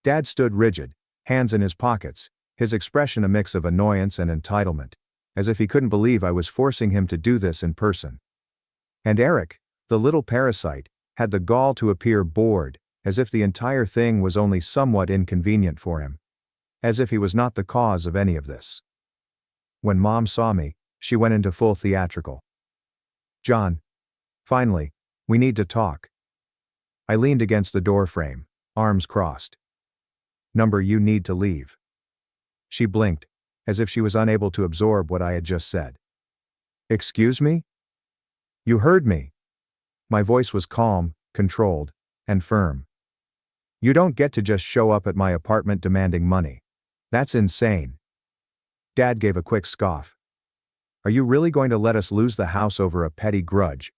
Dad stood rigid, hands in his pockets, his expression a mix of annoyance and entitlement, as if he couldn't believe I was forcing him to do this in person. And Eric, the little parasite, had the gall to appear bored, as if the entire thing was only somewhat inconvenient for him. As if he was not the cause of any of this. When Mom saw me, she went into full theatrical. "John. Finally, we need to talk." I leaned against the door frame, arms crossed. "Number, you need to leave." She blinked, as if she was unable to absorb what I had just said. "Excuse me?" "You heard me." My voice was calm, controlled, and firm. "You don't get to just show up at my apartment demanding money. That's insane." Dad gave a quick scoff. "Are you really going to let us lose the house over a petty grudge?"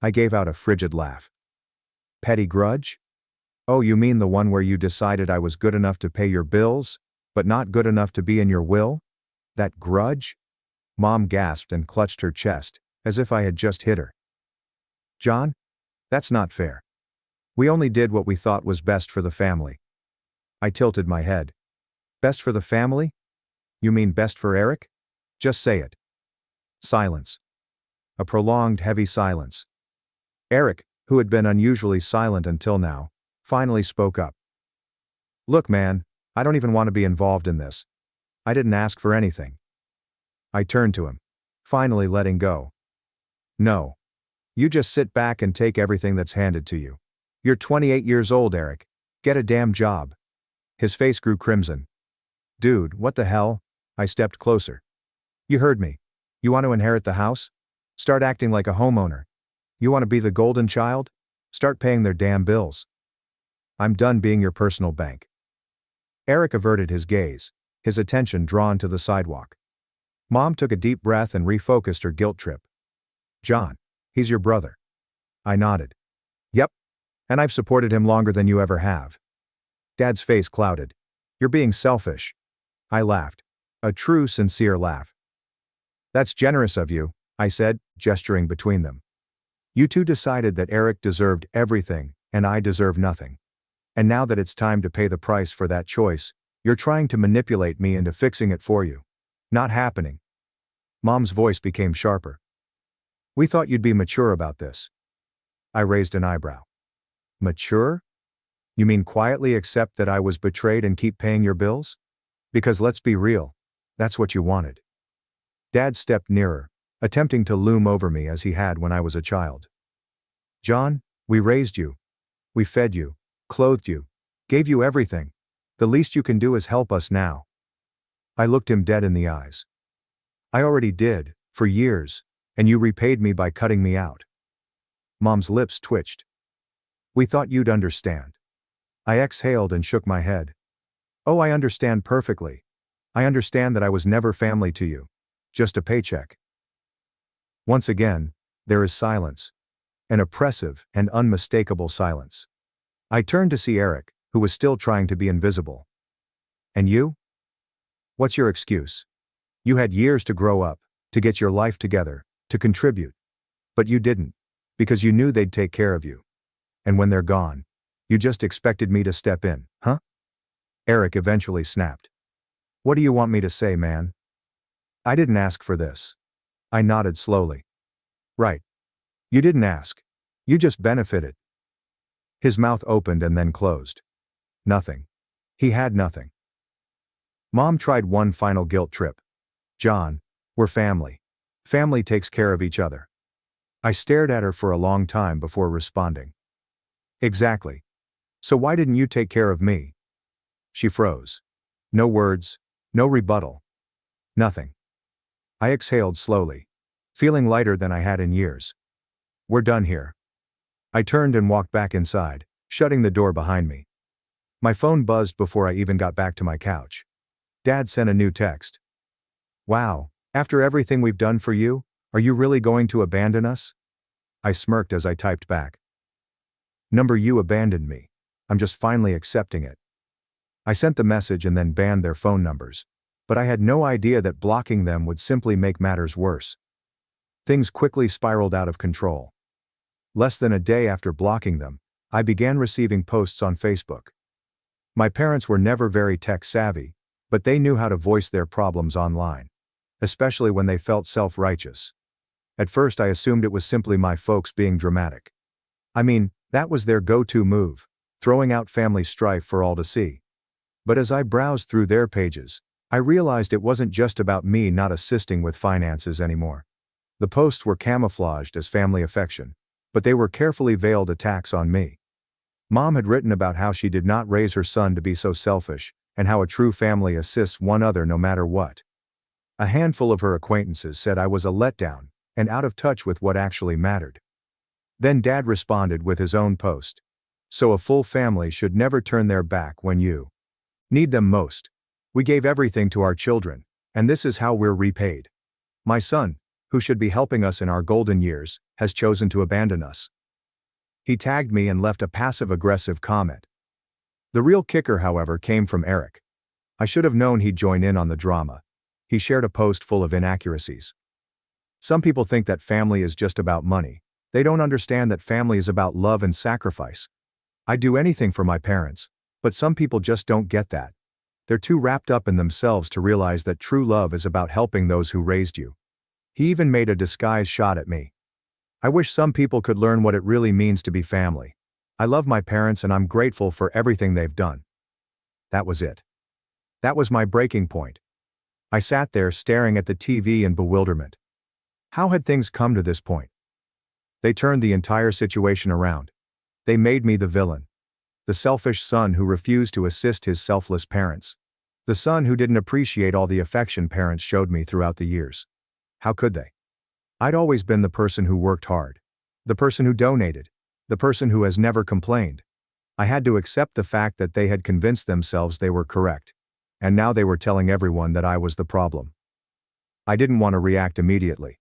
I gave out a frigid laugh. "Petty grudge? Oh, you mean the one where you decided I was good enough to pay your bills, but not good enough to be in your will? That grudge?" Mom gasped and clutched her chest, as if I had just hit her. John? That's not fair. We only did what we thought was best for the family. I tilted my head. Best for the family? You mean best for Eric? Just say it. Silence. A prolonged, heavy silence. Eric, who had been unusually silent until now, finally spoke up. Look, man, I don't even want to be involved in this. I didn't ask for anything. I turned to him, finally letting go. No. You just sit back and take everything that's handed to you. You're 28 years old, Eric. Get a damn job. His face grew crimson. Dude, what the hell? I stepped closer. You heard me. You want to inherit the house? Start acting like a homeowner. You want to be the golden child? Start paying their damn bills. I'm done being your personal bank. Eric averted his gaze, his attention drawn to the sidewalk. Mom took a deep breath and refocused her guilt trip. John, he's your brother. I nodded. Yep. And I've supported him longer than you ever have. Dad's face clouded. You're being selfish. I laughed. A true, sincere laugh. That's generous of you, I said, gesturing between them. You two decided that Eric deserved everything, and I deserve nothing. And now that it's time to pay the price for that choice, you're trying to manipulate me into fixing it for you. Not happening. Mom's voice became sharper. We thought you'd be mature about this. I raised an eyebrow. Mature? You mean quietly accept that I was betrayed and keep paying your bills? Because let's be real, that's what you wanted. Dad stepped nearer, attempting to loom over me as he had when I was a child. John, we raised you. We fed you, clothed you, gave you everything. The least you can do is help us now. I looked him dead in the eyes. I already did, for years, and you repaid me by cutting me out. Mom's lips twitched. We thought you'd understand. I exhaled and shook my head. Oh, I understand perfectly. I understand that I was never family to you. Just a paycheck. Once again, there is silence. An oppressive and unmistakable silence. I turned to see Eric, who was still trying to be invisible. And you? What's your excuse? You had years to grow up, to get your life together, to contribute. But you didn't, because you knew they'd take care of you. And when they're gone, you just expected me to step in, huh? Eric eventually snapped. What do you want me to say, man? I didn't ask for this. I nodded slowly. Right. You didn't ask. You just benefited. His mouth opened and then closed. Nothing. He had nothing. Mom tried one final guilt trip. John, we're family. Family takes care of each other. I stared at her for a long time before responding. Exactly. So why didn't you take care of me? She froze. No words, no rebuttal. Nothing. I exhaled slowly, feeling lighter than I had in years. We're done here. I turned and walked back inside, shutting the door behind me. My phone buzzed before I even got back to my couch. Dad sent a new text. Wow, after everything we've done for you, are you really going to abandon us? I smirked as I typed back. Number, you abandoned me. I'm just finally accepting it. I sent the message and then banned their phone numbers, but I had no idea that blocking them would simply make matters worse. Things quickly spiraled out of control. Less than a day after blocking them, I began receiving posts on Facebook. My parents were never very tech-savvy, but they knew how to voice their problems online, especially when they felt self-righteous. At first I assumed it was simply my folks being dramatic. I mean, that was their go-to move, throwing out family strife for all to see. But as I browsed through their pages, I realized it wasn't just about me not assisting with finances anymore. The posts were camouflaged as family affection, but they were carefully veiled attacks on me. Mom had written about how she did not raise her son to be so selfish, and how a true family assists one another no matter what. A handful of her acquaintances said I was a letdown, and out of touch with what actually mattered. Then Dad responded with his own post. So a full family should never turn their back when you need them most. We gave everything to our children, and this is how we're repaid. My son, who should be helping us in our golden years, has chosen to abandon us. He tagged me and left a passive-aggressive comment. The real kicker, however, came from Eric. I should have known he'd join in on the drama. He shared a post full of inaccuracies. Some people think that family is just about money. They don't understand that family is about love and sacrifice. I'd do anything for my parents, but some people just don't get that. They're too wrapped up in themselves to realize that true love is about helping those who raised you. He even made a disguised shot at me. I wish some people could learn what it really means to be family. I love my parents and I'm grateful for everything they've done. That was it. That was my breaking point. I sat there staring at the TV in bewilderment. How had things come to this point? They turned the entire situation around. They made me the villain. The selfish son who refused to assist his selfless parents. The son who didn't appreciate all the affection parents showed me throughout the years. How could they? I'd always been the person who worked hard. The person who donated. The person who has never complained. I had to accept the fact that they had convinced themselves they were correct. And now they were telling everyone that I was the problem. I didn't want to react immediately.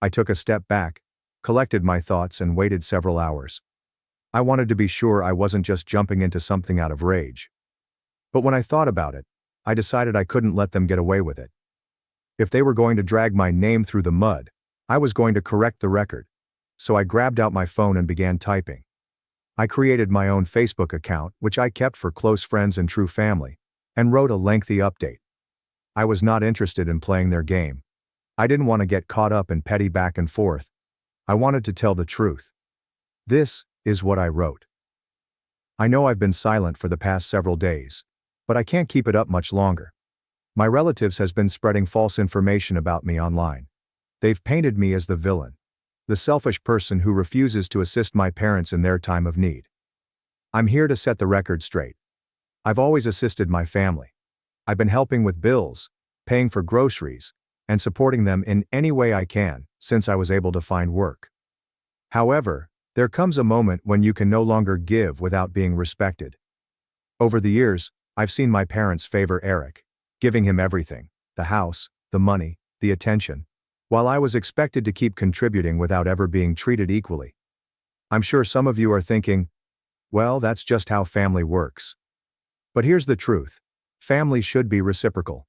I took a step back, collected my thoughts and waited several hours. I wanted to be sure I wasn't just jumping into something out of rage. But when I thought about it, I decided I couldn't let them get away with it. If they were going to drag my name through the mud, I was going to correct the record. So I grabbed out my phone and began typing. I created my own Facebook account, which I kept for close friends and true family, and wrote a lengthy update. I was not interested in playing their game. I didn't want to get caught up in petty back and forth. I wanted to tell the truth. This is what I wrote. I know I've been silent for the past several days, but I can't keep it up much longer. My relatives has been spreading false information about me online. They've painted me as the villain, the selfish person who refuses to assist my parents in their time of need. I'm here to set the record straight. I've always assisted my family. I've been helping with bills, paying for groceries, and supporting them in any way I can, since I was able to find work. However, there comes a moment when you can no longer give without being respected. Over the years, I've seen my parents favor Eric, giving him everything, the house, the money, the attention, while I was expected to keep contributing without ever being treated equally. I'm sure some of you are thinking, well, that's just how family works. But here's the truth. Family should be reciprocal.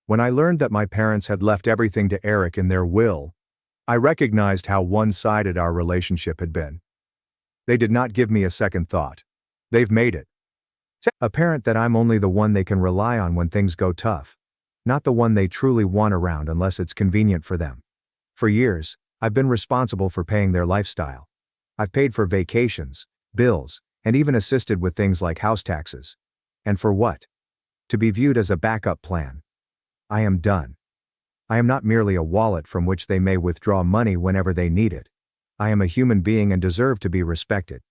When I learned that my parents had left everything to Eric in their will, I recognized how one-sided our relationship had been. They did not give me a second thought. They've made it apparent that I'm only the one they can rely on when things go tough, not the one they truly want around unless it's convenient for them. For years, I've been responsible for paying their lifestyle. I've paid for vacations, bills, and even assisted with things like house taxes. And for what? To be viewed as a backup plan. I am done. I am not merely a wallet from which they may withdraw money whenever they need it. I am a human being and deserve to be respected.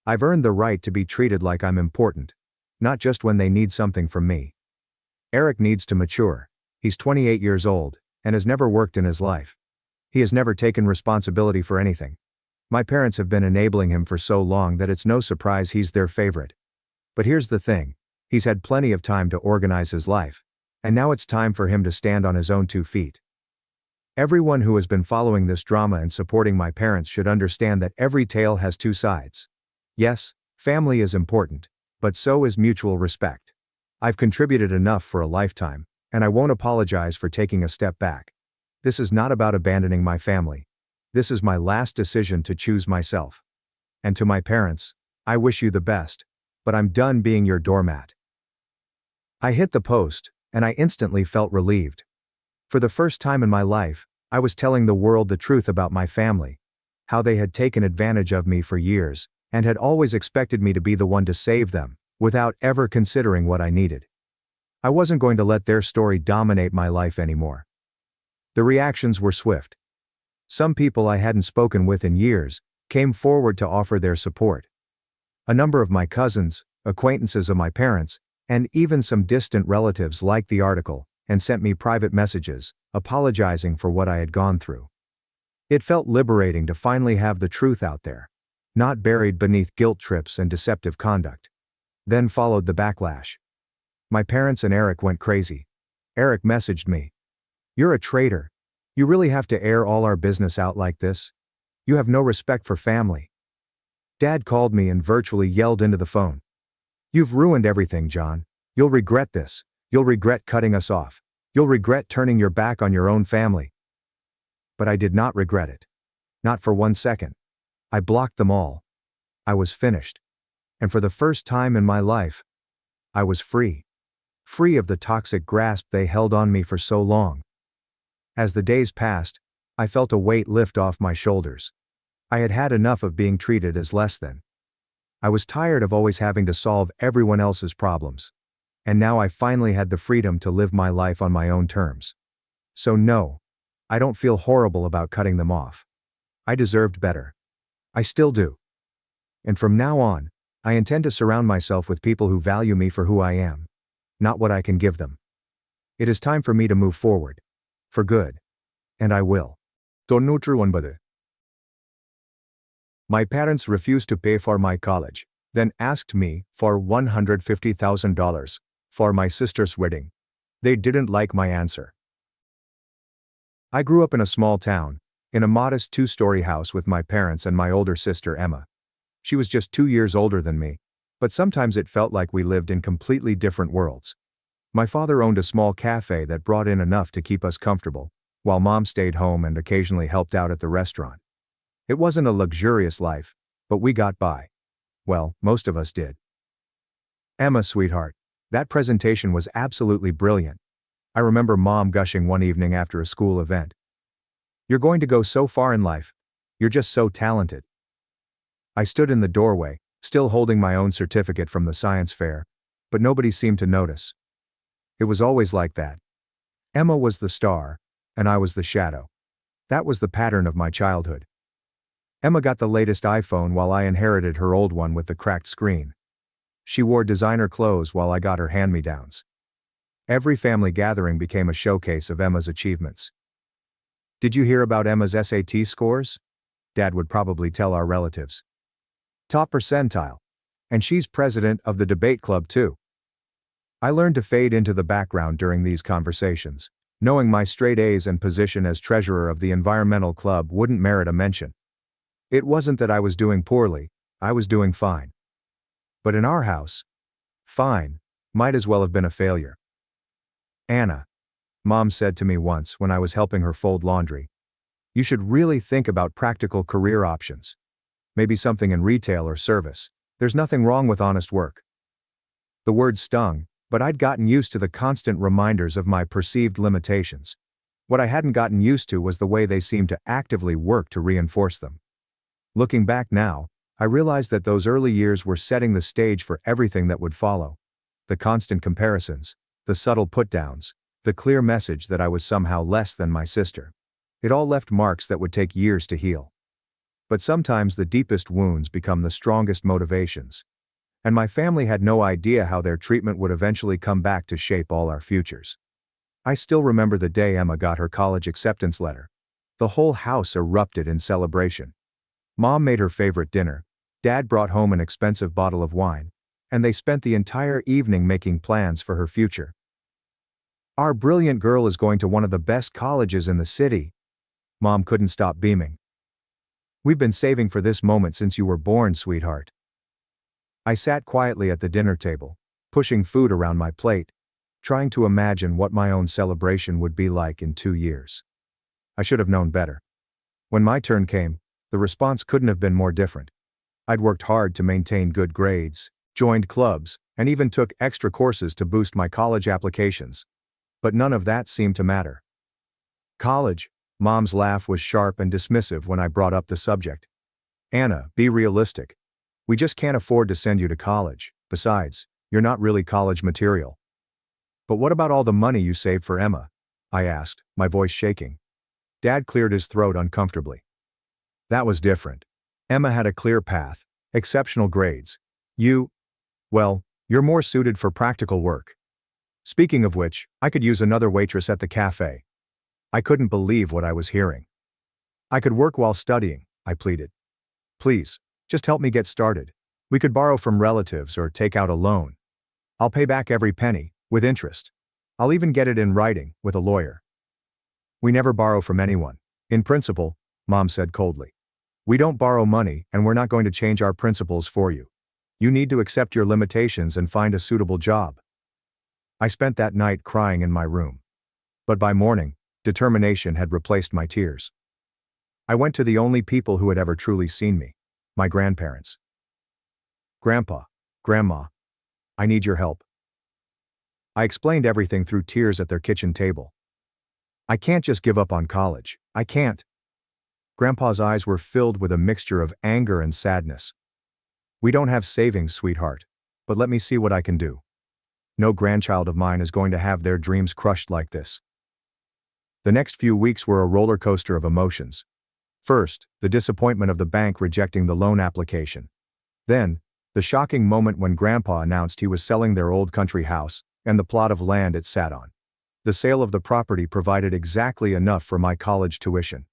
I've earned the right to be treated like I'm important, not just when they need something from me. Eric needs to mature. He's 28 years old, and has never worked in his life. He has never taken responsibility for anything. My parents have been enabling him for so long that it's no surprise he's their favorite. But here's the thing. He's had plenty of time to organize his life, and now it's time for him to stand on his own 2 feet. Everyone who has been following this drama and supporting my parents should understand that every tale has 2 sides. Yes, family is important, but so is mutual respect. I've contributed enough for a lifetime, and I won't apologize for taking a step back. This is not about abandoning my family. This is my last decision to choose myself. And to my parents, I wish you the best, but I'm done being your doormat. I hit the post, and I instantly felt relieved. For the first time in my life, I was telling the world the truth about my family, how they had taken advantage of me for years, and had always expected me to be the one to save them, without ever considering what I needed. I wasn't going to let their story dominate my life anymore. The reactions were swift. Some people I hadn't spoken with in years came forward to offer their support. A number of my cousins, acquaintances of my parents, and even some distant relatives liked the article and sent me private messages, apologizing for what I had gone through. It felt liberating to finally have the truth out there, not buried beneath guilt trips and deceptive conduct. Then followed the backlash. My parents and Eric went crazy. Eric messaged me. "You're a traitor. You really have to air all our business out like this? You have no respect for family." Dad called me and virtually yelled into the phone. "You've ruined everything, John. You'll regret this. You'll regret cutting us off. You'll regret turning your back on your own family. But I did not regret it. Not for 1 second. I blocked them all. I was finished. And for the first time in my life, I was free. Free of the toxic grasp they held on me for so long. As the days passed, I felt a weight lift off my shoulders. I had had enough of being treated as less than. I was tired of always having to solve everyone else's problems. And now I finally had the freedom to live my life on my own terms. So no, I don't feel horrible about cutting them off. I deserved better. I still do. And from now on, I intend to surround myself with people who value me for who I am, not what I can give them. It is time for me to move forward. For good. And I will. 99. My parents refused to pay for my college, then asked me for $150,000 for my sister's wedding. They didn't like my answer. I grew up in a small town, in a modest 2-story house with my parents and my older sister Emma. She was just 2 years older than me, but sometimes it felt like we lived in completely different worlds. My father owned a small cafe that brought in enough to keep us comfortable, while Mom stayed home and occasionally helped out at the restaurant. It wasn't a luxurious life, but we got by. Well, most of us did. Emma, sweetheart, that presentation was absolutely brilliant. I remember Mom gushing one evening after a school event. You're going to go so far in life. You're just so talented. I stood in the doorway, still holding my own certificate from the science fair, but nobody seemed to notice. It was always like that. Emma was the star, and I was the shadow. That was the pattern of my childhood. Emma got the latest iPhone while I inherited her old one with the cracked screen. She wore designer clothes while I got her hand-me-downs. Every family gathering became a showcase of Emma's achievements. Did you hear about Emma's SAT scores? Dad would probably tell our relatives. Top percentile. And she's president of the debate club too. I learned to fade into the background during these conversations, knowing my straight A's and position as treasurer of the environmental club wouldn't merit a mention. It wasn't that I was doing poorly, I was doing fine. But in our house, fine might as well have been a failure. Anna, Mom said to me once when I was helping her fold laundry, you should really think about practical career options. Maybe something in retail or service. There's nothing wrong with honest work. The word stung, but I'd gotten used to the constant reminders of my perceived limitations. What I hadn't gotten used to was the way they seemed to actively work to reinforce them. Looking back now, I realized that those early years were setting the stage for everything that would follow. The constant comparisons, the subtle put-downs, the clear message that I was somehow less than my sister. It all left marks that would take years to heal. But sometimes the deepest wounds become the strongest motivations. And my family had no idea how their treatment would eventually come back to shape all our futures. I still remember the day Emma got her college acceptance letter. The whole house erupted in celebration. Mom made her favorite dinner, Dad brought home an expensive bottle of wine, and they spent the entire evening making plans for her future. Our brilliant girl is going to one of the best colleges in the city. Mom couldn't stop beaming. We've been saving for this moment since you were born, sweetheart. I sat quietly at the dinner table, pushing food around my plate, trying to imagine what my own celebration would be like in 2 years. I should have known better. When my turn came, the response couldn't have been more different. I'd worked hard to maintain good grades, joined clubs, and even took extra courses to boost my college applications. But none of that seemed to matter. College? Mom's laugh was sharp and dismissive when I brought up the subject. Anna, be realistic. We just can't afford to send you to college. Besides, you're not really college material. But what about all the money you saved for Emma? I asked, my voice shaking. Dad cleared his throat uncomfortably. That was different. Emma had a clear path, exceptional grades. Well, you're more suited for practical work. Speaking of which, I could use another waitress at the cafe. I couldn't believe what I was hearing. I could work while studying, I pleaded. Please, just help me get started. We could borrow from relatives or take out a loan. I'll pay back every penny, with interest. I'll even get it in writing, with a lawyer. We never borrow from anyone. In principle, Mom said coldly. We don't borrow money, and we're not going to change our principles for you. You need to accept your limitations and find a suitable job. I spent that night crying in my room. But by morning, determination had replaced my tears. I went to the only people who had ever truly seen me, my grandparents. Grandpa, Grandma, I need your help. I explained everything through tears at their kitchen table. I can't just give up on college. I can't. Grandpa's eyes were filled with a mixture of anger and sadness. We don't have savings, sweetheart, but let me see what I can do. No grandchild of mine is going to have their dreams crushed like this. The next few weeks were a roller coaster of emotions. First, the disappointment of the bank rejecting the loan application. Then, the shocking moment when Grandpa announced he was selling their old country house and the plot of land it sat on. The sale of the property provided exactly enough for my college tuition.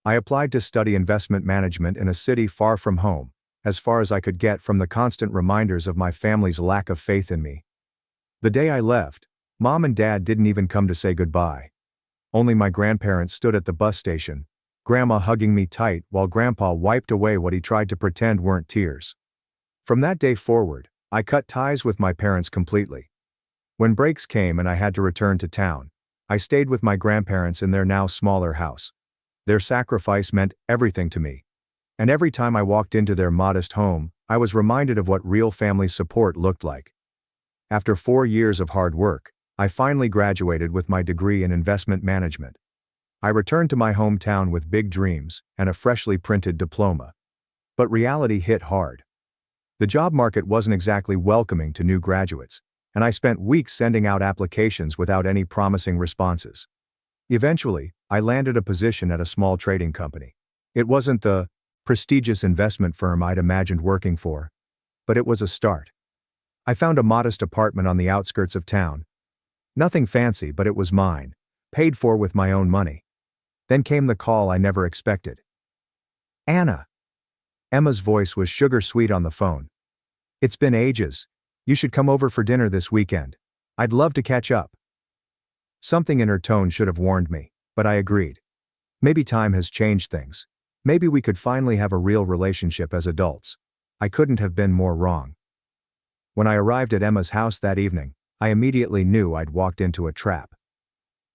I applied to study investment management in a city far from home, as far as I could get from the constant reminders of my family's lack of faith in me. The day I left, Mom and Dad didn't even come to say goodbye. Only my grandparents stood at the bus station, Grandma hugging me tight while Grandpa wiped away what he tried to pretend weren't tears. From that day forward, I cut ties with my parents completely. When breaks came and I had to return to town, I stayed with my grandparents in their now smaller house. Their sacrifice meant everything to me. And every time I walked into their modest home, I was reminded of what real family support looked like. After 4 years of hard work, I finally graduated with my degree in investment management. I returned to my hometown with big dreams and a freshly printed diploma. But reality hit hard. The job market wasn't exactly welcoming to new graduates, and I spent weeks sending out applications without any promising responses. Eventually, I landed a position at a small trading company. It wasn't the prestigious investment firm I'd imagined working for, but it was a start. I found a modest apartment on the outskirts of town. Nothing fancy, but it was mine, paid for with my own money. Then came the call I never expected. Anna. Emma's voice was sugar-sweet on the phone. It's been ages. You should come over for dinner this weekend. I'd love to catch up. Something in her tone should have warned me, but I agreed. Maybe time has changed things. Maybe we could finally have a real relationship as adults. I couldn't have been more wrong. When I arrived at Emma's house that evening, I immediately knew I'd walked into a trap.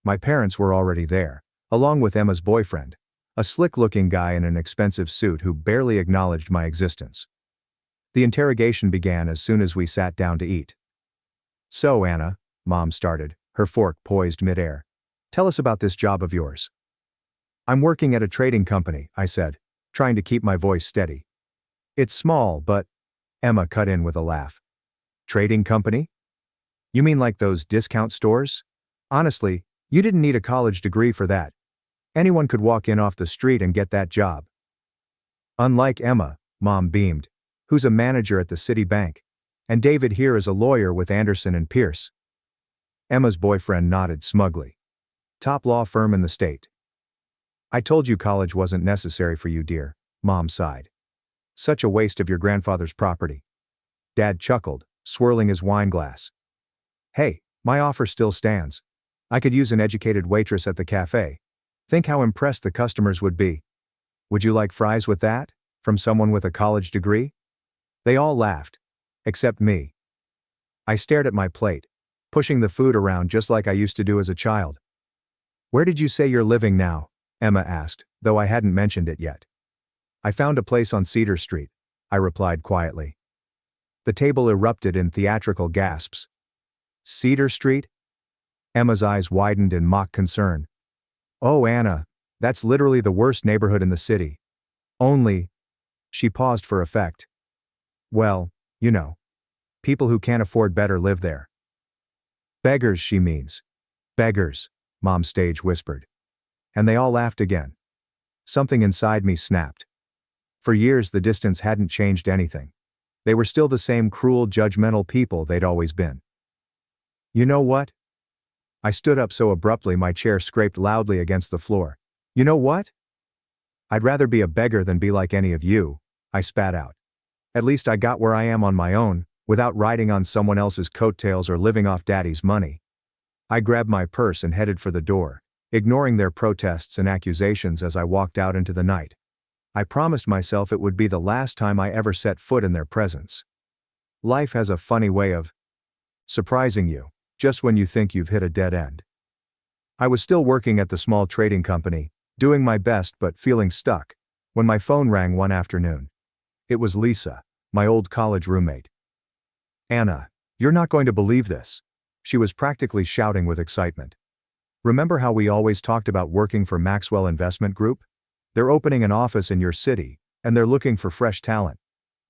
My parents were already there, along with Emma's boyfriend, a slick-looking guy in an expensive suit who barely acknowledged my existence. The interrogation began as soon as we sat down to eat. So, Anna, Mom started, her fork poised midair. Tell us about this job of yours. I'm working at a trading company, I said, trying to keep my voice steady. It's small, but... Emma cut in with a laugh. Trading company? You mean like those discount stores? Honestly, you didn't need a college degree for that. Anyone could walk in off the street and get that job. Unlike Emma, Mom beamed, who's a manager at the city bank, and David here is a lawyer with Anderson and Pierce. Emma's boyfriend nodded smugly. Top law firm in the state. I told you college wasn't necessary for you, dear, Mom sighed. Such a waste of your grandfather's property. Dad chuckled, swirling his wine glass. Hey, my offer still stands. I could use an educated waitress at the cafe. Think how impressed the customers would be. Would you like fries with that? From someone with a college degree? They all laughed. Except me. I stared at my plate, pushing the food around just like I used to do as a child. Where did you say you're living now? Emma asked, though I hadn't mentioned it yet. I found a place on Cedar Street, I replied quietly. The table erupted in theatrical gasps. Cedar Street? Emma's eyes widened in mock concern. Oh, Anna, that's literally the worst neighborhood in the city. Only... She paused for effect. Well, you know. People who can't afford better live there. Beggars, she means. Beggars, Mom stage whispered. And they all laughed again. Something inside me snapped. For years the distance hadn't changed anything. They were still the same cruel, judgmental people they'd always been. You know what? I stood up so abruptly my chair scraped loudly against the floor. You know what? I'd rather be a beggar than be like any of you, I spat out. At least I got where I am on my own, without riding on someone else's coattails or living off Daddy's money. I grabbed my purse and headed for the door, ignoring their protests and accusations as I walked out into the night. I promised myself it would be the last time I ever set foot in their presence. Life has a funny way of surprising you, just when you think you've hit a dead end. I was still working at the small trading company, doing my best but feeling stuck, when my phone rang one afternoon. It was Lisa, my old college roommate. "Anna, you're not going to believe this." She was practically shouting with excitement. "Remember how we always talked about working for Maxwell Investment Group? They're opening an office in your city, and they're looking for fresh talent.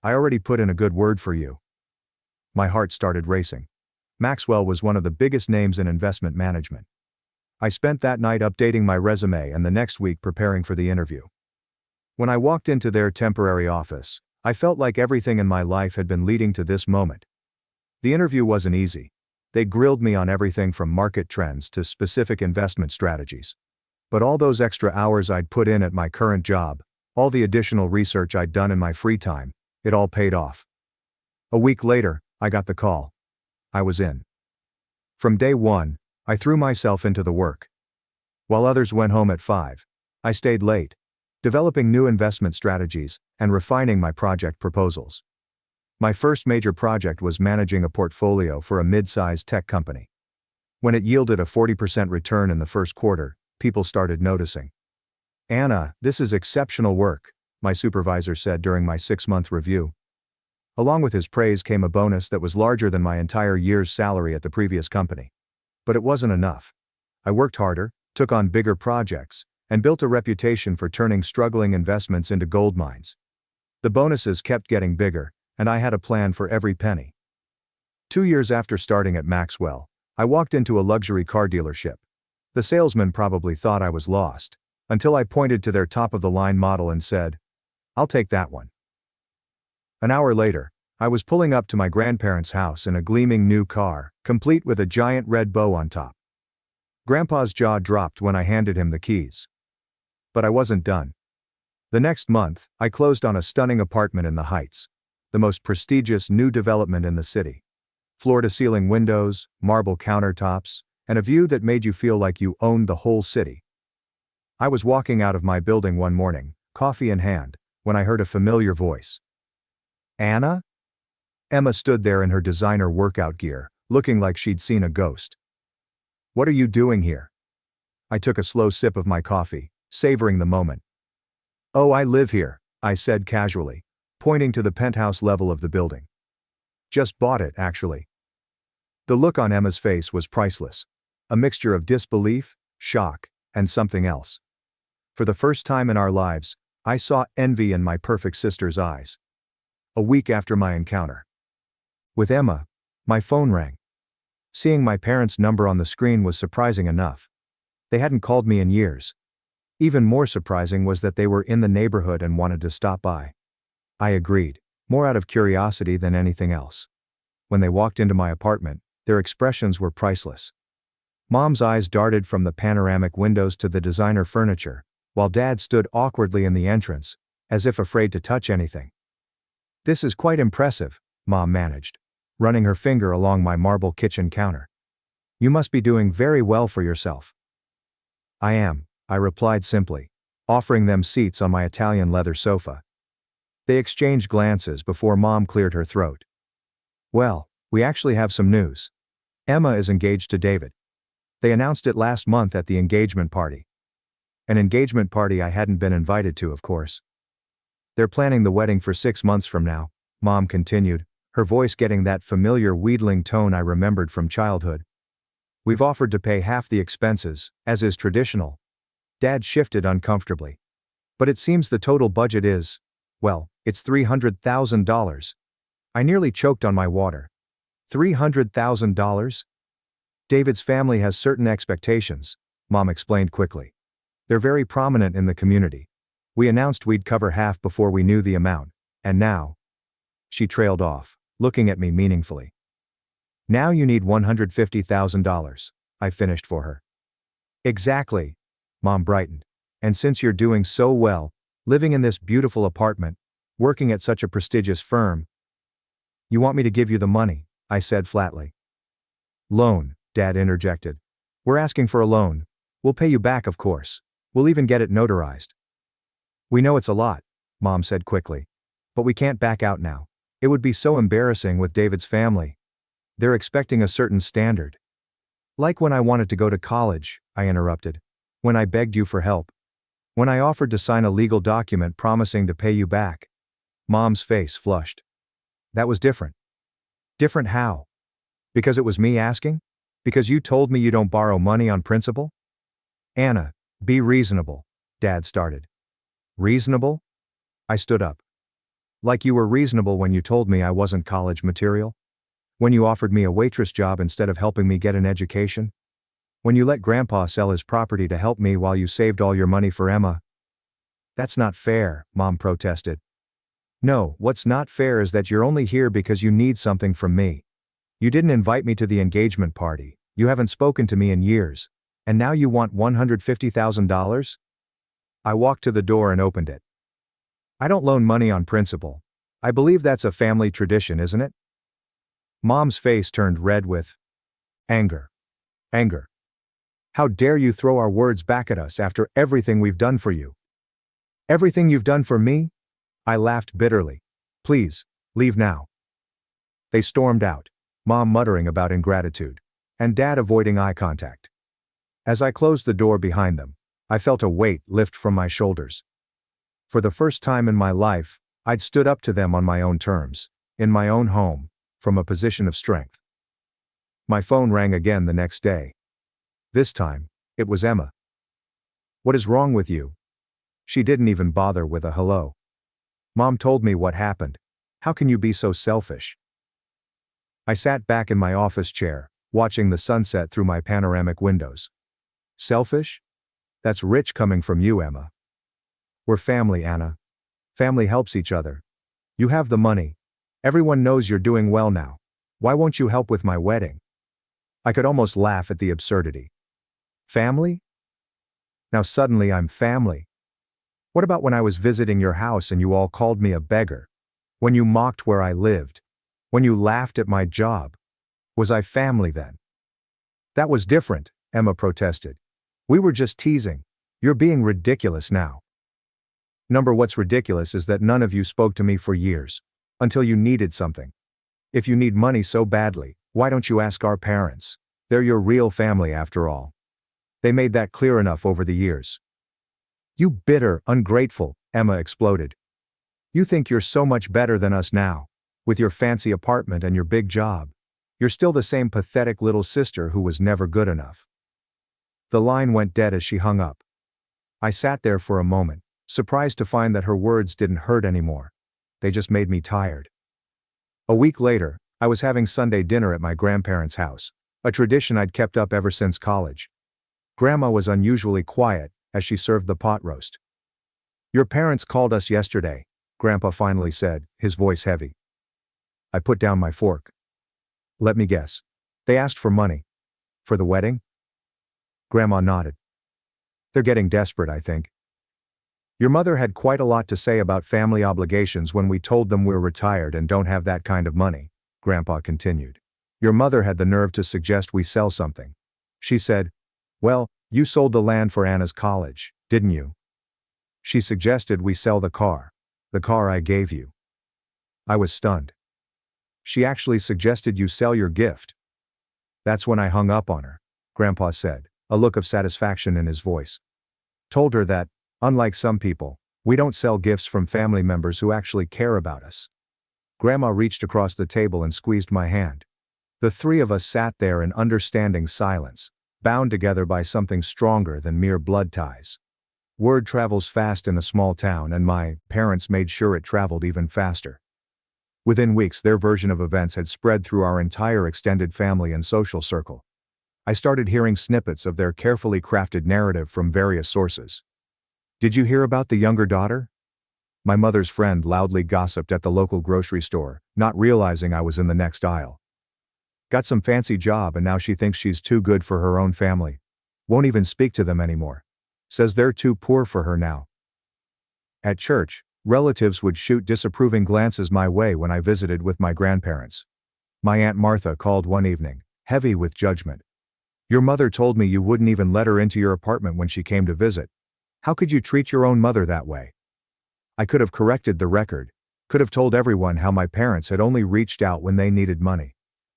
I already put in a good word for you." My heart started racing. Maxwell was one of the biggest names in investment management. I spent that night updating my resume and the next week preparing for the interview. When I walked into their temporary office, I felt like everything in my life had been leading to this moment. The interview wasn't easy. They grilled me on everything from market trends to specific investment strategies. But all those extra hours I'd put in at my current job, all the additional research I'd done in my free time, it all paid off. A week later, I got the call. I was in. From day one, I threw myself into the work. While others went home at 5, I stayed late, developing new investment strategies and refining my project proposals. My first major project was managing a portfolio for a mid-sized tech company. When it yielded a 40% return in the first quarter, people started noticing. "Anna, this is exceptional work," my supervisor said during my 6-month review. Along with his praise came a bonus that was larger than my entire year's salary at the previous company. But it wasn't enough. I worked harder, took on bigger projects, and built a reputation for turning struggling investments into gold mines. The bonuses kept getting bigger, and I had a plan for every penny. 2 years after starting at Maxwell, I walked into a luxury car dealership. The salesman probably thought I was lost, until I pointed to their top-of-the-line model and said, "I'll take that one." An hour later, I was pulling up to my grandparents' house in a gleaming new car, complete with a giant red bow on top. Grandpa's jaw dropped when I handed him the keys. But I wasn't done. The next month, I closed on a stunning apartment in the Heights, the most prestigious new development in the city. Floor-to-ceiling windows, marble countertops, and a view that made you feel like you owned the whole city. I was walking out of my building one morning, coffee in hand, when I heard a familiar voice. "Anna?" Emma stood there in her designer workout gear, looking like she'd seen a ghost. "What are you doing here?" I took a slow sip of my coffee, savoring the moment. "Oh, I live here," I said casually, pointing to the penthouse level of the building. "Just bought it, actually." The look on Emma's face was priceless. A mixture of disbelief, shock, and something else. For the first time in our lives, I saw envy in my perfect sister's eyes. A week after my encounter with Emma, my phone rang. Seeing my parents' number on the screen was surprising enough. They hadn't called me in years. Even more surprising was that they were in the neighborhood and wanted to stop by. I agreed, more out of curiosity than anything else. When they walked into my apartment, their expressions were priceless. Mom's eyes darted from the panoramic windows to the designer furniture, while Dad stood awkwardly in the entrance, as if afraid to touch anything. "This is quite impressive," Mom managed, running her finger along my marble kitchen counter. "You must be doing very well for yourself." "I am," I replied simply, offering them seats on my Italian leather sofa. They exchanged glances before Mom cleared her throat. "Well, we actually have some news. Emma is engaged to David. They announced it last month at the engagement party." An engagement party I hadn't been invited to, of course. "They're planning the wedding for 6 months from now," Mom continued, her voice getting that familiar wheedling tone I remembered from childhood. "We've offered to pay half the expenses, as is traditional." Dad shifted uncomfortably. "But it seems the total budget is, well, it's $300,000. I nearly choked on my water. $300,000? "David's family has certain expectations," Mom explained quickly. "They're very prominent in the community. We announced we'd cover half before we knew the amount, and now..." She trailed off, looking at me meaningfully. "Now you need $150,000, I finished for her." "Exactly," Mom brightened. "And since you're doing so well, living in this beautiful apartment, working at such a prestigious firm..." "You want me to give you the money," I said flatly. "Loan," Dad interjected. "We're asking for a loan. We'll pay you back, of course. We'll even get it notarized." "We know it's a lot," Mom said quickly. "But we can't back out now. It would be so embarrassing with David's family. They're expecting a certain standard." Like when I wanted to go to college, I interrupted. When I begged you for help. When I offered to sign a legal document promising to pay you back. Mom's face flushed. That was different. Different how? Because it was me asking? Because you told me you don't borrow money on principle? Anna, be reasonable, Dad started. Reasonable? I stood up. Like you were reasonable when you told me I wasn't college material? When you offered me a waitress job instead of helping me get an education? When you let Grandpa sell his property to help me while you saved all your money for Emma? That's not fair, Mom protested. No, what's not fair is that you're only here because you need something from me. You didn't invite me to the engagement party, you haven't spoken to me in years, and now you want $150,000? I walked to the door and opened it. I don't loan money on principle. I believe that's a family tradition, isn't it? Mom's face turned red with anger. Anger. How dare you throw our words back at us after everything we've done for you? Everything you've done for me? I laughed bitterly. Please, leave now. They stormed out, Mom muttering about ingratitude, and Dad avoiding eye contact. As I closed the door behind them, I felt a weight lift from my shoulders. For the first time in my life, I'd stood up to them on my own terms, in my own home, from a position of strength. My phone rang again the next day. This time, it was Emma. What is wrong with you? She didn't even bother with a hello. Mom told me what happened. How can you be so selfish? I sat back in my office chair, watching the sunset through my panoramic windows. Selfish? That's rich coming from you, Emma. We're family, Anna. Family helps each other. You have the money. Everyone knows you're doing well now. Why won't you help with my wedding? I could almost laugh at the absurdity. Family? Now suddenly I'm family. What about when I was visiting your house and you all called me a beggar? When you mocked where I lived? When you laughed at my job? Was I family then? That was different, Emma protested. We were just teasing. You're being ridiculous now. What's ridiculous is that none of you spoke to me for years. Until you needed something. If you need money so badly, why don't you ask our parents? They're your real family after all. They made that clear enough over the years. You bitter, ungrateful, Emma exploded. You think you're so much better than us now, with your fancy apartment and your big job. You're still the same pathetic little sister who was never good enough. The line went dead as she hung up. I sat there for a moment, surprised to find that her words didn't hurt anymore. They just made me tired. A week later, I was having Sunday dinner at my grandparents' house, a tradition I'd kept up ever since college. Grandma was unusually quiet as she served the pot roast. Your parents called us yesterday, Grandpa finally said, his voice heavy. I put down my fork. Let me guess. They asked for money. For the wedding? Grandma nodded. They're getting desperate, I think. Your mother had quite a lot to say about family obligations when we told them we're retired and don't have that kind of money, Grandpa continued. Your mother had the nerve to suggest we sell something. She said, well, you sold the land for Anna's college, didn't you? She suggested we sell the car I gave you. I was stunned. She actually suggested you sell your gift. That's when I hung up on her, Grandpa said, a look of satisfaction in his voice. Told her that, unlike some people, we don't sell gifts from family members who actually care about us. Grandma reached across the table and squeezed my hand. The three of us sat there in understanding silence, bound together by something stronger than mere blood ties. Word travels fast in a small town, and my parents made sure it traveled even faster. Within weeks, their version of events had spread through our entire extended family and social circle. I started hearing snippets of their carefully crafted narrative from various sources. Did you hear about the younger daughter? My mother's friend loudly gossiped at the local grocery store, not realizing I was in the next aisle. Got some fancy job and now she thinks she's too good for her own family. Won't even speak to them anymore. Says they're too poor for her now. At church, relatives would shoot disapproving glances my way when I visited with my grandparents. My Aunt Martha called one evening, heavy with judgment. Your mother told me you wouldn't even let her into your apartment when she came to visit. How could you treat your own mother that way? I could have corrected the record, could have told everyone how my parents had only reached out when they needed money,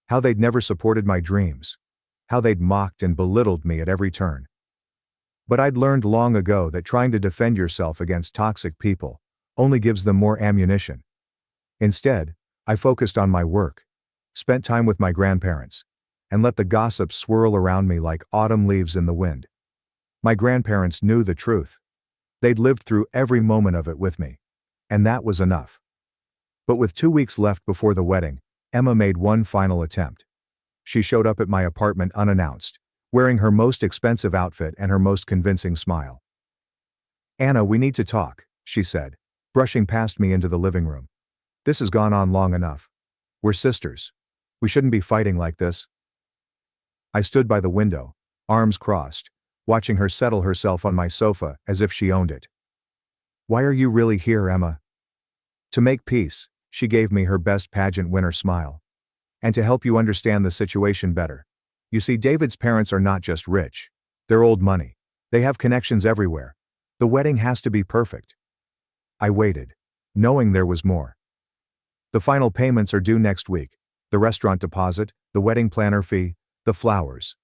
how they'd never supported my dreams. how they'd mocked and belittled me at every turn. But I'd learned long ago that trying to defend yourself against toxic people only gives them more ammunition. Instead, I focused on my work, spent time with my grandparents, and let the gossip swirl around me like autumn leaves in the wind. My grandparents knew the truth. They'd lived through every moment of it with me, and that was enough. But with 2 weeks left before the wedding, Emma made one final attempt. She showed up at my apartment unannounced, wearing her most expensive outfit and her most convincing smile. "Anna, we need to talk," she said, brushing past me into the living room. "This has gone on long enough. We're sisters. We shouldn't be fighting like this." I stood by the window, arms crossed, watching her settle herself on my sofa as if she owned it. "Why are you really here, Emma?" "To make peace," she gave me her best pageant winner smile. "And to help you understand the situation better. You see, David's parents are not just rich. They're old money. They have connections everywhere. The wedding has to be perfect." I waited, knowing there was more. "The final payments are due next week. The restaurant deposit, the wedding planner fee, the flowers."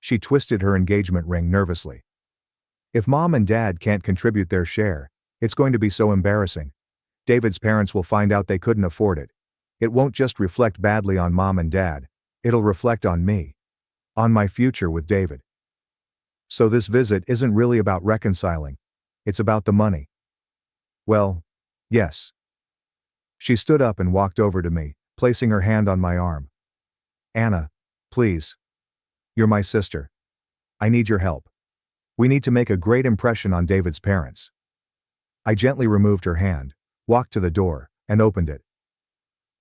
She twisted her engagement ring nervously. "If Mom and Dad can't contribute their share, it's going to be so embarrassing. David's parents will find out they couldn't afford it. It won't just reflect badly on Mom and Dad, it'll reflect on me. On my future with David. So this visit isn't really about reconciling. It's about the money." "Well, yes." She stood up and walked over to me, placing her hand on my arm. "Anna, please. You're my sister. I need your help. We need to make a great impression on David's parents." I gently removed her hand, walked to the door, and opened it.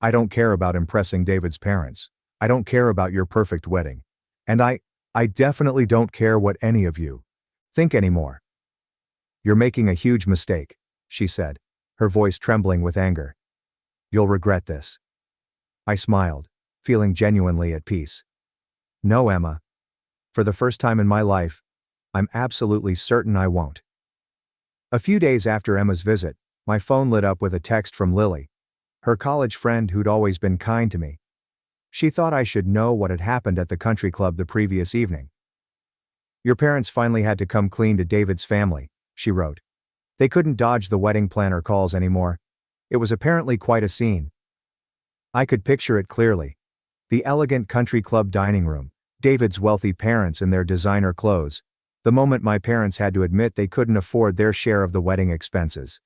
"I don't care about impressing David's parents. I don't care about your perfect wedding. And I definitely don't care what any of you think anymore." "You're making a huge mistake," she said, her voice trembling with anger. "You'll regret this." I smiled, feeling genuinely at peace. "No, Emma. For the first time in my life, I'm absolutely certain I won't." A few days after Emma's visit, my phone lit up with a text from Lily, her college friend who'd always been kind to me. She thought I should know what had happened at the country club the previous evening. "Your parents finally had to come clean to David's family," she wrote. "They couldn't dodge the wedding planner calls anymore. It was apparently quite a scene." I could picture it clearly. The elegant country club dining room, David's wealthy parents in their designer clothes, the moment my parents had to admit they couldn't afford their share of the wedding expenses.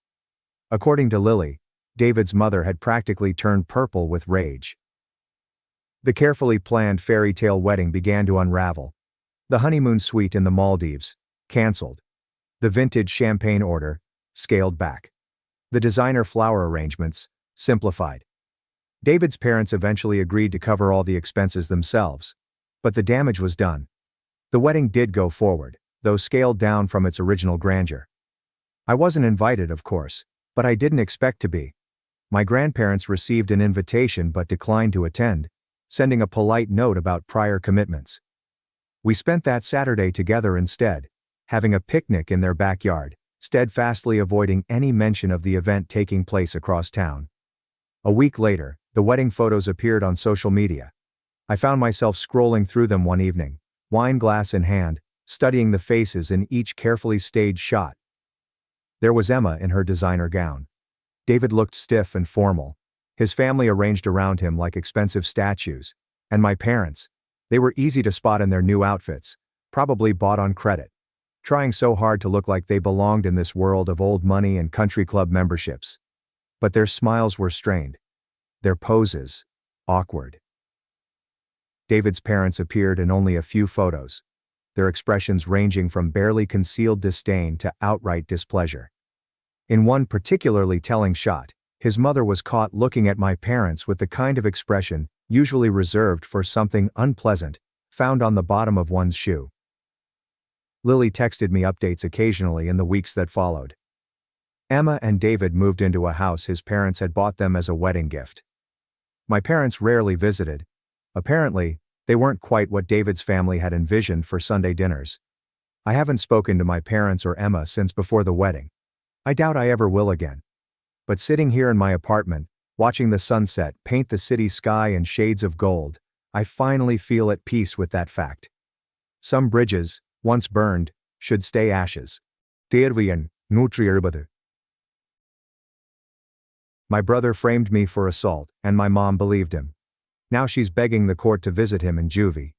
According to Lily, David's mother had practically turned purple with rage. The carefully planned fairy tale wedding began to unravel. The honeymoon suite in the Maldives, cancelled. The vintage champagne order, scaled back. The designer flower arrangements, simplified. David's parents eventually agreed to cover all the expenses themselves. But the damage was done. The wedding did go forward, though scaled down from its original grandeur. I wasn't invited, of course, but I didn't expect to be. My grandparents received an invitation but declined to attend, sending a polite note about prior commitments. We spent that Saturday together instead, having a picnic in their backyard, steadfastly avoiding any mention of the event taking place across town. A week later, the wedding photos appeared on social media. I found myself scrolling through them one evening, wine glass in hand, studying the faces in each carefully staged shot. There was Emma in her designer gown. David looked stiff and formal, his family arranged around him like expensive statues, and my parents, they were easy to spot in their new outfits, probably bought on credit, trying so hard to look like they belonged in this world of old money and country club memberships. But their smiles were strained. Their poses, awkward. David's parents appeared in only a few photos, their expressions ranging from barely concealed disdain to outright displeasure. In one particularly telling shot, his mother was caught looking at my parents with the kind of expression, usually reserved for something unpleasant, found on the bottom of one's shoe. Lily texted me updates occasionally in the weeks that followed. Emma and David moved into a house his parents had bought them as a wedding gift. My parents rarely visited. Apparently, they weren't quite what David's family had envisioned for Sunday dinners. I haven't spoken to my parents or Emma since before the wedding. I doubt I ever will again. But sitting here in my apartment, watching the sunset paint the city sky in shades of gold, I finally feel at peace with that fact. Some bridges, once burned, should stay ashes. தேர்வு 170. My brother framed me for assault, and my mom believed him. Now she's begging the court to visit him in juvie.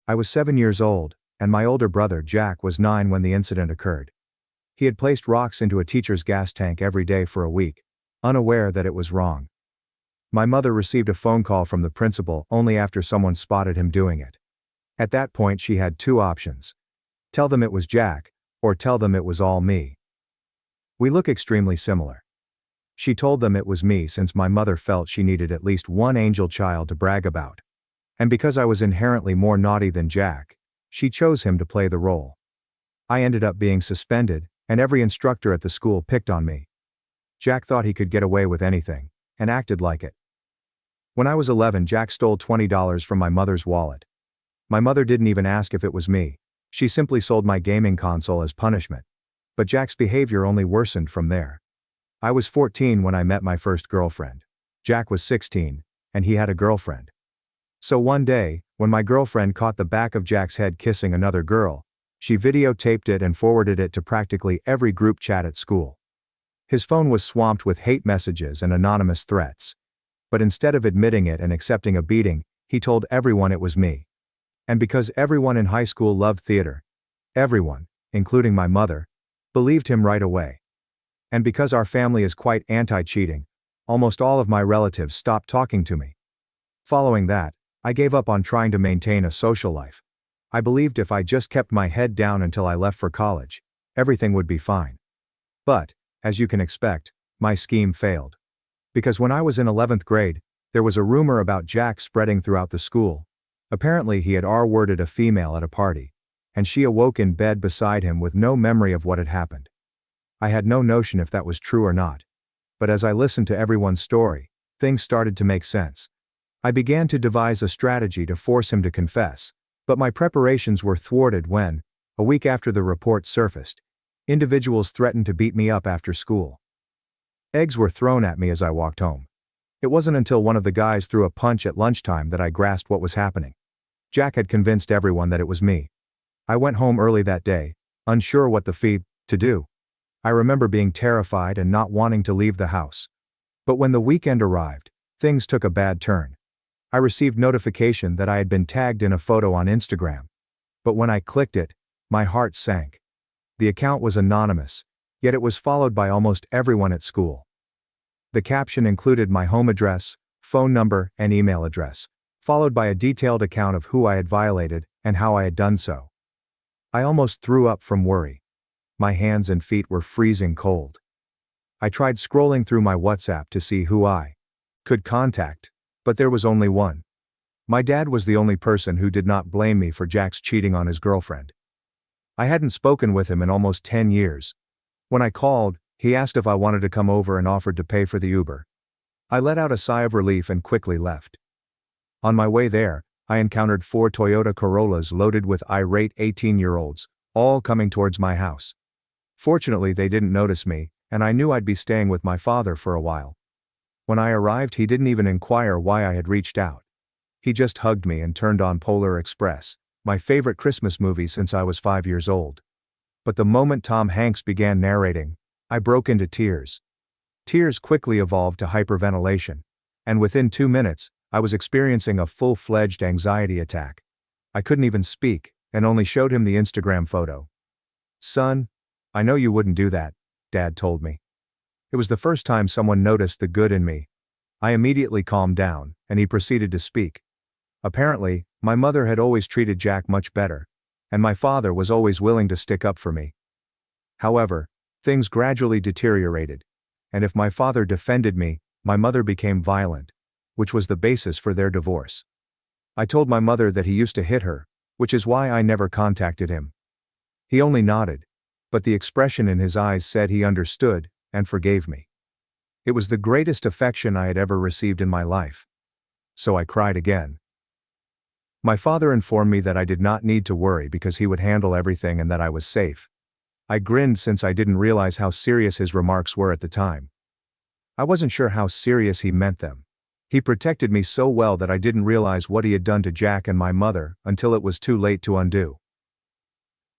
I was 7 years old, and my older brother Jack was 9 when the incident occurred. He had placed rocks into a teacher's gas tank every day for a week, unaware that it was wrong. My mother received a phone call from the principal only after someone spotted him doing it. At that point she had 2 options. Tell them it was Jack, or tell them it was all me. We look extremely similar. She told them it was me since my mother felt she needed at least one angel child to brag about. And because I was inherently more naughty than Jack, she chose him to play the role. I ended up being suspended, and every instructor at the school picked on me. Jack thought he could get away with anything, and acted like it. When I was 11, Jack stole $20 from my mother's wallet. My mother didn't even ask if it was me. She simply sold my gaming console as punishment. But Jack's behavior only worsened from there. I was 14 when I met my first girlfriend. Jack was 16, and he had a girlfriend. So one day, when my girlfriend caught the back of Jack's head kissing another girl, she videotaped it and forwarded it to practically every group chat at school. His phone was swamped with hate messages and anonymous threats. But instead of admitting it and accepting a beating, he told everyone it was me. And because everyone in high school loved theater, everyone, including my mother, believed him right away. And because our family is quite anti-cheating, almost all of my relatives stopped talking to me. Following that, I gave up on trying to maintain a social life. I believed if I just kept my head down until I left for college, everything would be fine. But, as you can expect, my scheme failed. Because when I was in 11th grade, there was a rumor about Jack spreading throughout the school. Apparently he had R-worded a female at a party, and she awoke in bed beside him with no memory of what had happened. I had no notion if that was true or not. But as I listened to everyone's story, things started to make sense. I began to devise a strategy to force him to confess, but my preparations were thwarted when, a week after the report surfaced, individuals threatened to beat me up after school. Eggs were thrown at me as I walked home. It wasn't until one of the guys threw a punch at lunchtime that I grasped what was happening. Jack had convinced everyone that it was me. I went home early that day, unsure what to do. I remember being terrified and not wanting to leave the house. But when the weekend arrived, things took a bad turn. I received notification that I had been tagged in a photo on Instagram. But when I clicked it, my heart sank. The account was anonymous, yet it was followed by almost everyone at school. The caption included my home address, phone number, and email address, followed by a detailed account of who I had violated and how I had done so. I almost threw up from worry. My hands and feet were freezing cold. I tried scrolling through my WhatsApp to see who I could contact, but there was only one. My dad was the only person who did not blame me for Jack's cheating on his girlfriend. I hadn't spoken with him in almost 10 years. When I called, he asked if I wanted to come over and offered to pay for the Uber. I let out a sigh of relief and quickly left. On my way there, I encountered 4 Toyota Corollas loaded with irate 18-year-olds, all coming towards my house. Fortunately, they didn't notice me, and I knew I'd be staying with my father for a while. When I arrived, he didn't even inquire why I had reached out. He just hugged me and turned on Polar Express, my favorite Christmas movie since I was 5 years old. But the moment Tom Hanks began narrating, I broke into tears. Tears quickly evolved to hyperventilation, and within 2 minutes, I was experiencing a full-fledged anxiety attack. I couldn't even speak, and only showed him the Instagram photo. "Son, I know you wouldn't do that," Dad told me. It was the first time someone noticed the good in me. I immediately calmed down, and he proceeded to speak. Apparently, my mother had always treated Jack much better, and my father was always willing to stick up for me. However, things gradually deteriorated, and if my father defended me, my mother became violent, which was the basis for their divorce. I told my mother that he used to hit her, which is why I never contacted him. He only nodded, but the expression in his eyes said he understood and forgave me. It was the greatest affection I had ever received in my life. So I cried again. My father informed me that I did not need to worry because he would handle everything and that I was safe. I grinned since I didn't realize how serious his remarks were at the time. I wasn't sure how serious he meant them. He protected me so well that I didn't realize what he had done to Jack and my mother until it was too late to undo.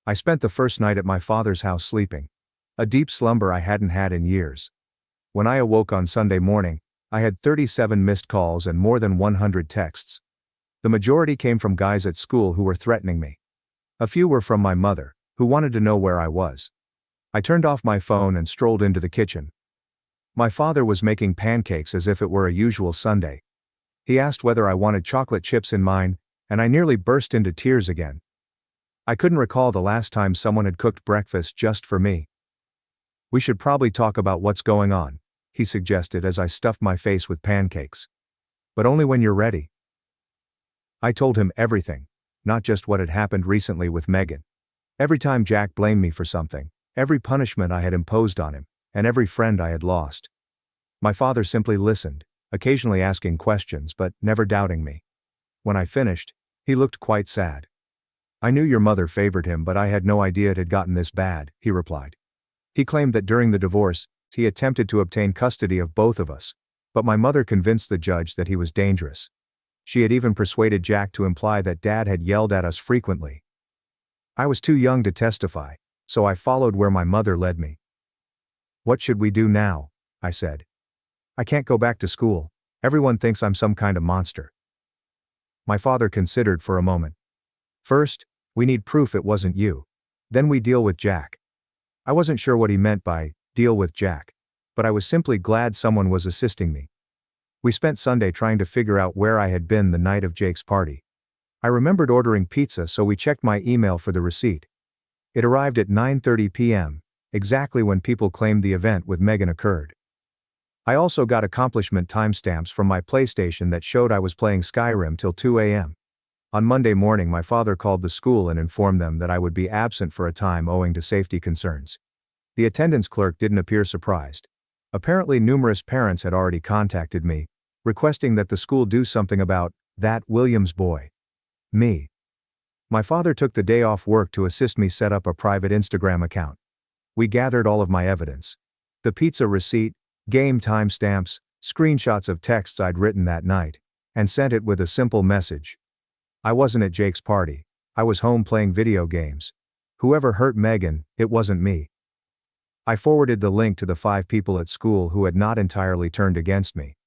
I spent the first night at my father's house sleeping. A deep slumber I hadn't had in years. When I awoke on Sunday morning, I had 37 missed calls and more than 100 texts. The majority came from guys at school who were threatening me. A few were from my mother, who wanted to know where I was. I turned off my phone and strolled into the kitchen. My father was making pancakes as if it were a usual Sunday. He asked whether I wanted chocolate chips in mine, and I nearly burst into tears again. I couldn't recall the last time someone had cooked breakfast just for me. "We should probably talk about what's going on," he suggested as I stuffed my face with pancakes. "But only when you're ready." I told him everything, not just what had happened recently with Megan. Every time Jack blamed me for something, every punishment I had imposed on him, and every friend I had lost. My father simply listened, occasionally asking questions but never doubting me. When I finished, he looked quite sad. "I knew your mother favored him, but I had no idea it had gotten this bad," he replied. He claimed that during the divorce, he attempted to obtain custody of both of us, but my mother convinced the judge that he was dangerous. She had even persuaded Jack to imply that Dad had yelled at us frequently. I was too young to testify, so I followed where my mother led me. "What should we do now?" I said. "I can't go back to school. Everyone thinks I'm some kind of monster." My father considered for a moment. "First, we need proof it wasn't you. Then we deal with Jack." I wasn't sure what he meant by deal with Jack, but I was simply glad someone was assisting me. We spent Sunday trying to figure out where I had been the night of Jake's party. I remembered ordering pizza, so we checked my email for the receipt. It arrived at 9:30 p.m., exactly when people claimed the event with Megan occurred. I also got accomplishment timestamps from my PlayStation that showed I was playing Skyrim till 2 a.m. On Monday morning, my father called the school and informed them that I would be absent for a time owing to safety concerns. The attendance clerk didn't appear surprised. Apparently, numerous parents had already contacted me, requesting that the school do something about that Williams boy. Me. My father took the day off work to assist me set up a private Instagram account. We gathered all of my evidence: the pizza receipt, game timestamps, screenshots of texts I'd written that night, and sent it with a simple message. I wasn't at Jake's party. I was home playing video games. Whoever hurt Megan, it wasn't me. I forwarded the link to the 5 people at school who had not entirely turned against me.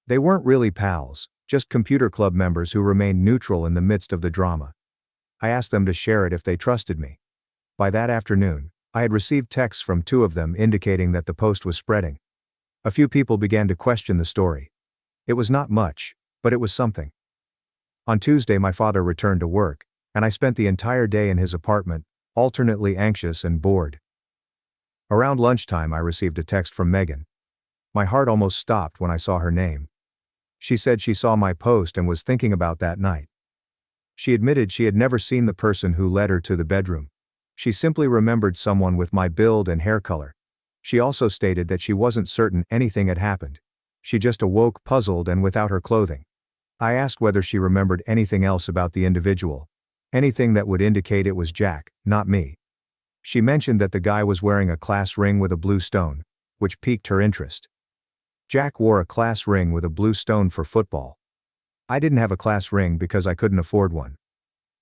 They weren't really pals, just computer club members who remained neutral in the midst of the drama. I asked them to share it if they trusted me. By that afternoon, I had received texts from 2 of them indicating that the post was spreading. A few people began to question the story. It was not much, but it was something. On Tuesday, my father returned to work, and I spent the entire day in his apartment, alternately anxious and bored. Around lunchtime, I received a text from Megan. My heart almost stopped when I saw her name. She said she saw my post and was thinking about that night. She admitted she had never seen the person who led her to the bedroom. She simply remembered someone with my build and hair color. She also stated that she wasn't certain anything had happened. She just awoke puzzled and without her clothing. I asked whether she remembered anything else about the individual. Anything that would indicate it was Jack, not me. She mentioned that the guy was wearing a class ring with a blue stone, which piqued her interest. Jack wore a class ring with a blue stone for football. I didn't have a class ring because I couldn't afford one.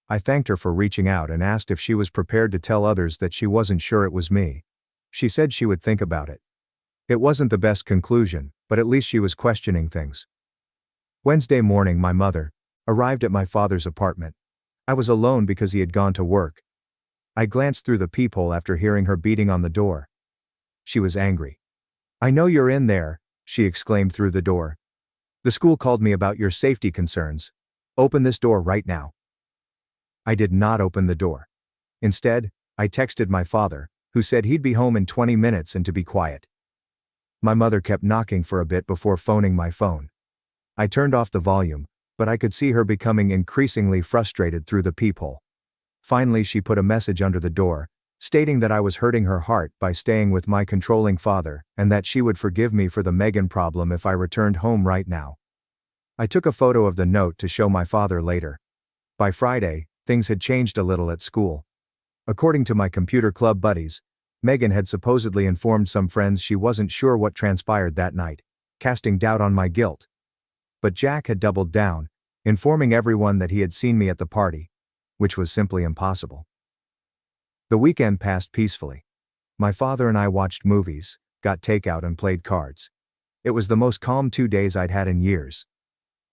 I thanked her for reaching out and asked if she was prepared to tell others that she wasn't sure it was me. She said she would think about it. It wasn't the best conclusion, but at least she was questioning things. Wednesday morning, my mother arrived at my father's apartment. I was alone because he had gone to work. I glanced through the peephole after hearing her beating on the door. She was angry. "I know you're in there," she exclaimed through the door. "The school called me about your safety concerns. Open this door right now." I did not open the door. Instead, I texted my father, who said he'd be home in 20 minutes and to be quiet. My mother kept knocking for a bit before phoning my phone. I turned off the volume, but I could see her becoming increasingly frustrated through the peephole. Finally, she put a message under the door, stating that I was hurting her heart by staying with my controlling father, and that she would forgive me for the Megan problem if I returned home right now. I took a photo of the note to show my father later. By Friday, things had changed a little at school. According to my computer club buddies, Megan had supposedly informed some friends she wasn't sure what transpired that night, casting doubt on my guilt. but Jack had doubled down, informing everyone that he had seen me at the party, which was simply impossible. The weekend passed peacefully. My father and I watched movies, got takeout and played cards. It was the most calm 2 days I'd had in years.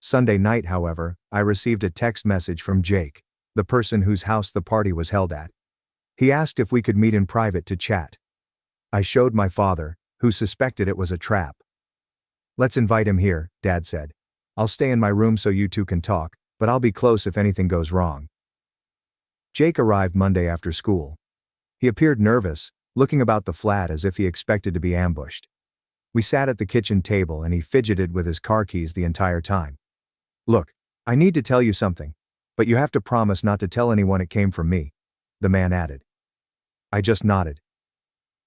Sunday night, however, I received a text message from Jake, the person whose house the party was held at. He asked if we could meet in private to chat. I showed my father, who suspected it was a trap. "Let's invite him here," Dad said. "I'll stay in my room so you two can talk, but I'll be close if anything goes wrong." Jake arrived Monday after school. He appeared nervous, looking about the flat as if he expected to be ambushed. We sat at the kitchen table and he fidgeted with his car keys the entire time. "Look, I need to tell you something, but you have to promise not to tell anyone it came from me," the man added. I just nodded.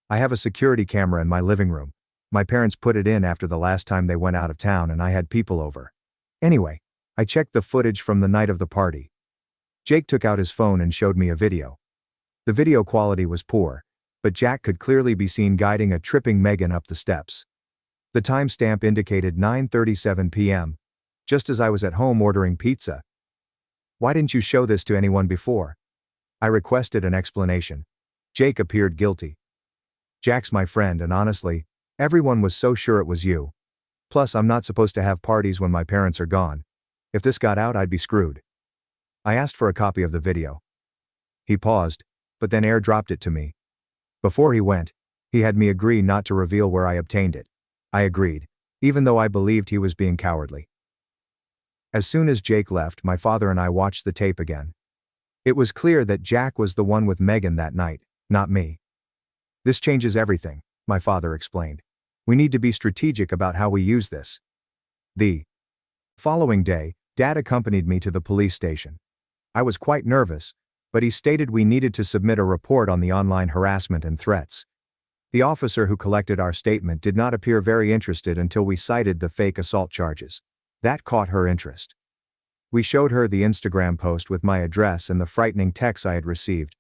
"I have a security camera in my living room. My parents put it in after the last time they went out of town and I had people over. Anyway, I checked the footage from the night of the party." Jake took out his phone and showed me a video. The video quality was poor, but Jack could clearly be seen guiding a tripping Megan up the steps. The timestamp indicated 9:37 p.m., just as I was at home ordering pizza. "Why didn't you show this to anyone before?" I requested an explanation. Jake appeared guilty. "Jack's my friend and honestly, everyone was so sure it was you. Plus, I'm not supposed to have parties when my parents are gone. If this got out, I'd be screwed." I asked for a copy of the video. He paused, but then airdropped it to me. Before he went, he had me agree not to reveal where I obtained it. I agreed, even though I believed he was being cowardly. As soon as Jake left, my father and I watched the tape again. It was clear that Jack was the one with Megan that night, not me. "This changes everything," my father explained. "We need to be strategic about how we use this." The following day, Dad accompanied me to the police station. I was quite nervous, but he stated we needed to submit a report on the online harassment and threats. The officer who collected our statement did not appear very interested until we cited the fake assault charges. That caught her interest. We showed her the Instagram post with my address and the frightening texts I had received.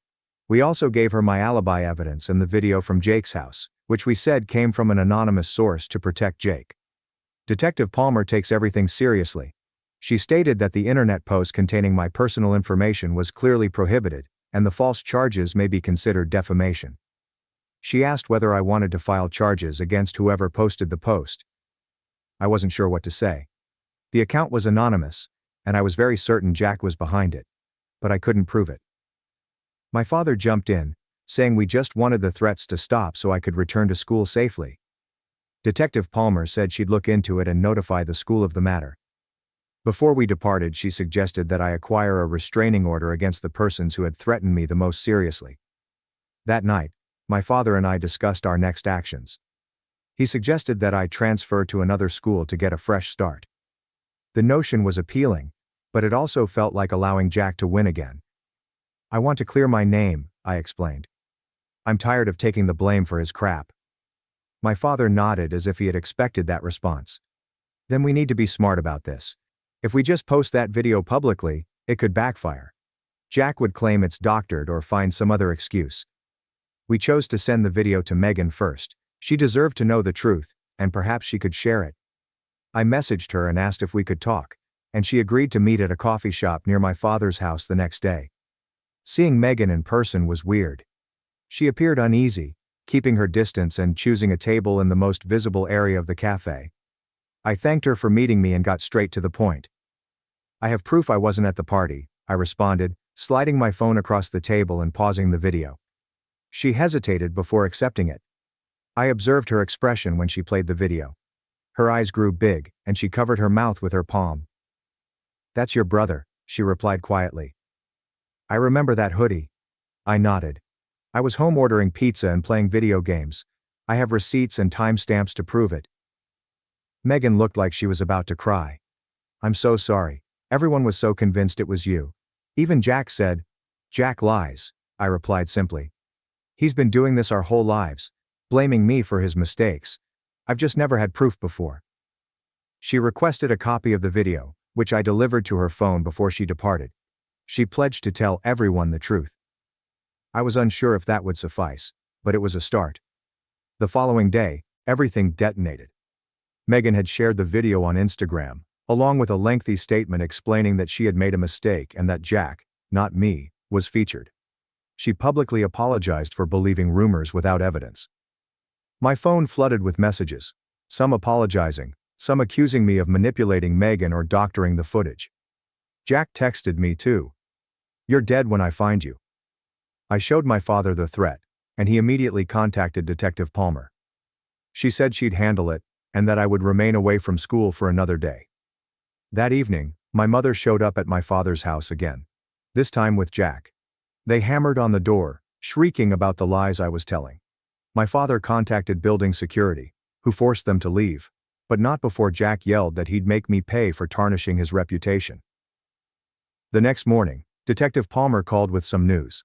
We also gave her my alibi evidence and the video from Jake's house, which we said came from an anonymous source to protect Jake. Detective Palmer takes everything seriously. She stated that the internet post containing my personal information was clearly prohibited, and the false charges may be considered defamation. She asked whether I wanted to file charges against whoever posted the post. I wasn't sure what to say. The account was anonymous, and I was very certain Jack was behind it. But I couldn't prove it. My father jumped in, saying we just wanted the threats to stop so I could return to school safely. Detective Palmer said she'd look into it and notify the school of the matter. Before we departed, she suggested that I acquire a restraining order against the persons who had threatened me the most seriously. That night, my father and I discussed our next actions. He suggested that I transfer to another school to get a fresh start. The notion was appealing, but it also felt like allowing Jack to win again. "I want to clear my name," I explained. "I'm tired of taking the blame for his crap." My father nodded as if he had expected that response. "Then we need to be smart about this. If we just post that video publicly, it could backfire. Jack would claim it's doctored or find some other excuse." We chose to send the video to Megan first. She deserved to know the truth, and perhaps she could share it. I messaged her and asked if we could talk, and she agreed to meet at a coffee shop near my father's house the next day. Seeing Megan in person was weird. She appeared uneasy, keeping her distance and choosing a table in the most visible area of the cafe. I thanked her for meeting me and got straight to the point. "I have proof I wasn't at the party," I responded, sliding my phone across the table and pausing the video. She hesitated before accepting it. I observed her expression when she played the video. Her eyes grew big, and she covered her mouth with her palm. "That's your brother," she replied quietly. "I remember that hoodie." I nodded. "I was home ordering pizza and playing video games. I have receipts and timestamps to prove it." Megan looked like she was about to cry. "I'm so sorry. Everyone was so convinced it was you. Even Jack said." "Jack lies," I replied simply. "He's been doing this our whole lives, blaming me for his mistakes. I've just never had proof before." She requested a copy of the video, which I delivered to her phone before she departed. She pledged to tell everyone the truth. I was unsure if that would suffice, but it was a start. The following day, everything detonated. Megan had shared the video on Instagram, along with a lengthy statement explaining that she had made a mistake and that Jack, not me, was featured. She publicly apologized for believing rumors without evidence. My phone flooded with messages, some apologizing, some accusing me of manipulating Megan or doctoring the footage. Jack texted me too. "You're dead when I find you." I showed my father the threat, and he immediately contacted Detective Palmer. She said she'd handle it, and that I would remain away from school for another day. That evening, my mother showed up at my father's house again. This time with Jack. They hammered on the door, shrieking about the lies I was telling. My father contacted building security, who forced them to leave, but not before Jack yelled that he'd make me pay for tarnishing his reputation. The next morning, Detective Palmer called with some news.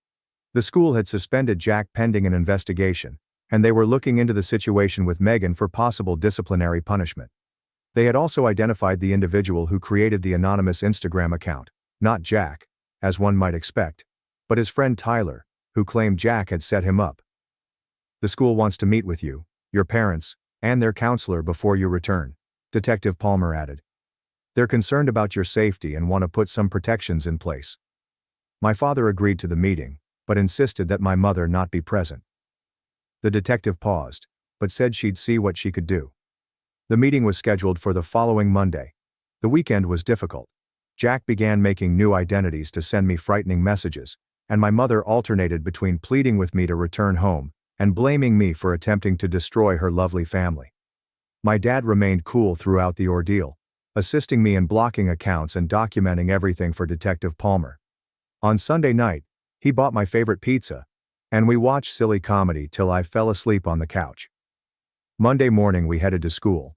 The school had suspended Jack pending an investigation, and they were looking into the situation with Megan for possible disciplinary punishment. They had also identified the individual who created the anonymous Instagram account, not Jack, as one might expect, but his friend Tyler, who claimed Jack had set him up. "The school wants to meet with you, your parents, and their counselor before you return," Detective Palmer added. "They're concerned about your safety and want to put some protections in place." My father agreed to the meeting, but insisted that my mother not be present. The detective paused, but said she'd see what she could do. The meeting was scheduled for the following Monday. The weekend was difficult. Jack began making new identities to send me frightening messages, and my mother alternated between pleading with me to return home and blaming me for attempting to destroy her lovely family. My dad remained cool throughout the ordeal, assisting me in blocking accounts and documenting everything for Detective Palmer. On Sunday night, he bought my favorite pizza, and we watched silly comedy till I fell asleep on the couch. Monday morning we headed to school.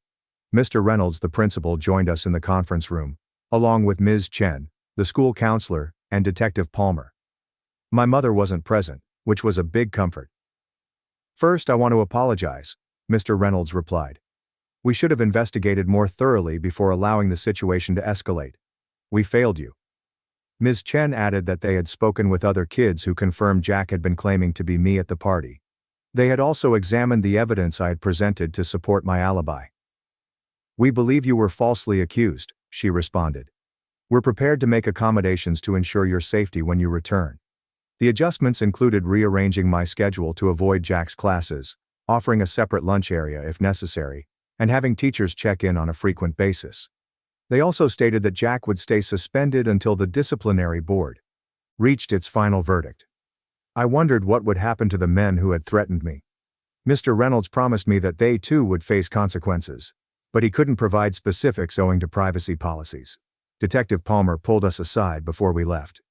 Mr. Reynolds, the principal, joined us in the conference room, along with Ms. Chen, the school counselor, and Detective Palmer. My mother wasn't present, which was a big comfort. "First, I want to apologize," Mr. Reynolds replied. "We should have investigated more thoroughly before allowing the situation to escalate. We failed you." Ms. Chen added that they had spoken with other kids who confirmed Jack had been claiming to be me at the party. They had also examined the evidence I had presented to support my alibi. "We believe you were falsely accused," she responded. "We're prepared to make accommodations to ensure your safety when you return." The adjustments included rearranging my schedule to avoid Jack's classes, offering a separate lunch area if necessary, and having teachers check in on a frequent basis. They also stated that Jack would stay suspended until the disciplinary board reached its final verdict. I wondered what would happen to the men who had threatened me. Mr. Reynolds promised me that they too would face consequences, but he couldn't provide specifics owing to privacy policies. Detective Palmer pulled us aside before we left.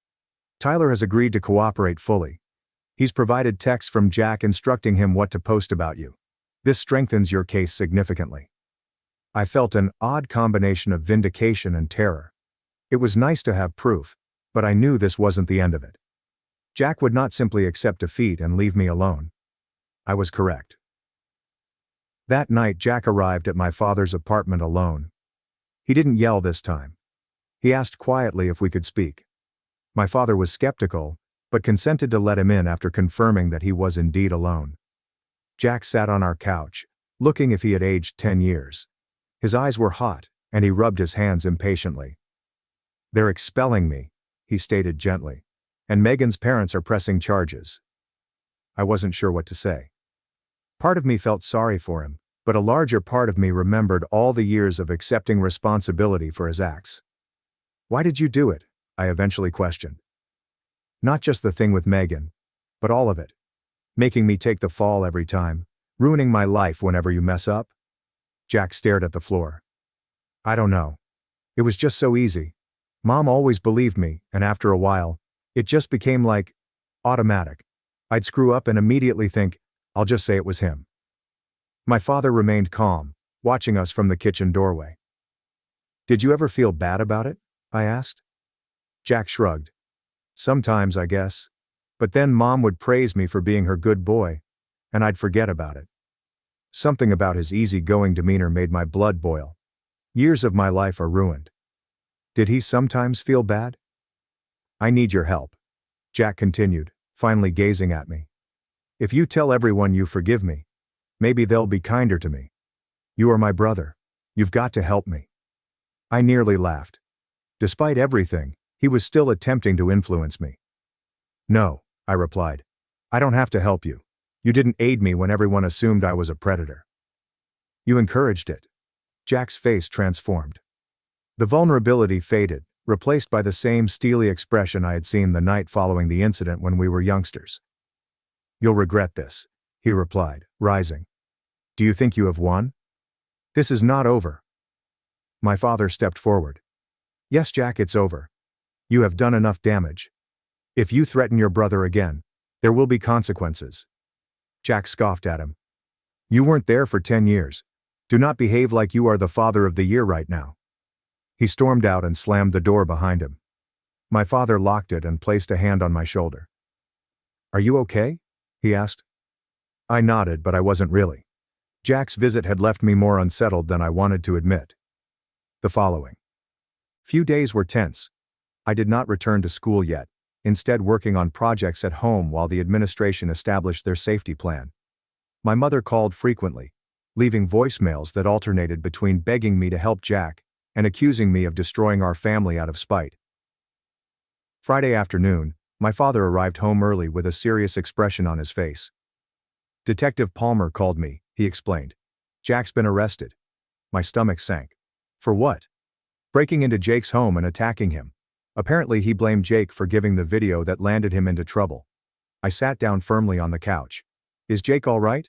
"Tyler has agreed to cooperate fully. He's provided texts from Jack instructing him what to post about you. This strengthens your case significantly." I felt an odd combination of vindication and terror. It was nice to have proof, but I knew this wasn't the end of it. Jack would not simply accept defeat and leave me alone. I was correct. That night Jack arrived at my father's apartment alone. He didn't yell this time. He asked quietly if we could speak. My father was skeptical, but consented to let him in after confirming that he was indeed alone. Jack sat on our couch, looking if he had aged 10 years. His eyes were hot, and he rubbed his hands impatiently. "They're expelling me," he stated gently, "and Megan's parents are pressing charges." I wasn't sure what to say. Part of me felt sorry for him, but a larger part of me remembered all the years of accepting responsibility for his acts. "Why did you do it?" I eventually questioned. "Not just the thing with Megan, but all of it. Making me take the fall every time, ruining my life whenever you mess up?" Jack stared at the floor. "I don't know. It was just so easy. Mom always believed me, and after a while, it just became like automatic. I'd screw up and immediately think, I'll just say it was him." My father remained calm, watching us from the kitchen doorway. "Did you ever feel bad about it?" I asked. Jack shrugged. "Sometimes, I guess. But then Mom would praise me for being her good boy, and I'd forget about it." Something about his easygoing demeanor made my blood boil. Years of my life are ruined. Did he sometimes feel bad? "I need your help," Jack continued, finally gazing at me. "If you tell everyone you forgive me, maybe they'll be kinder to me. You are my brother. You've got to help me." I nearly laughed. Despite everything, he was still attempting to influence me. No, I replied. I don't have to help you. You didn't aid me when everyone assumed I was a predator. You encouraged it. Jack's face transformed. The vulnerability faded, replaced by the same steely expression I had seen the night following the incident when we were youngsters. You'll regret this, he replied, rising. Do you think you have won? This is not over. My father stepped forward. Yes, Jack, it's over. You have done enough damage. If you threaten your brother again, there will be consequences. Jack scoffed at him. You weren't there for 10 years. Do not behave like you are the father of the year right now. He stormed out and slammed the door behind him. My father locked it and placed a hand on my shoulder. Are you okay? He asked. I nodded, but I wasn't really. Jack's visit had left me more unsettled than I wanted to admit. The following few days were tense. I did not return to school yet, instead working on projects at home while the administration established their safety plan. My mother called frequently, leaving voicemails that alternated between begging me to help Jack and accusing me of destroying our family out of spite. Friday afternoon, my father arrived home early with a serious expression on his face. Detective Palmer called me, he explained. Jack's been arrested. My stomach sank. For what? Breaking into Jake's home and attacking him. Apparently he blamed Jake for giving the video that landed him into trouble. I sat down firmly on the couch. Is Jake all right?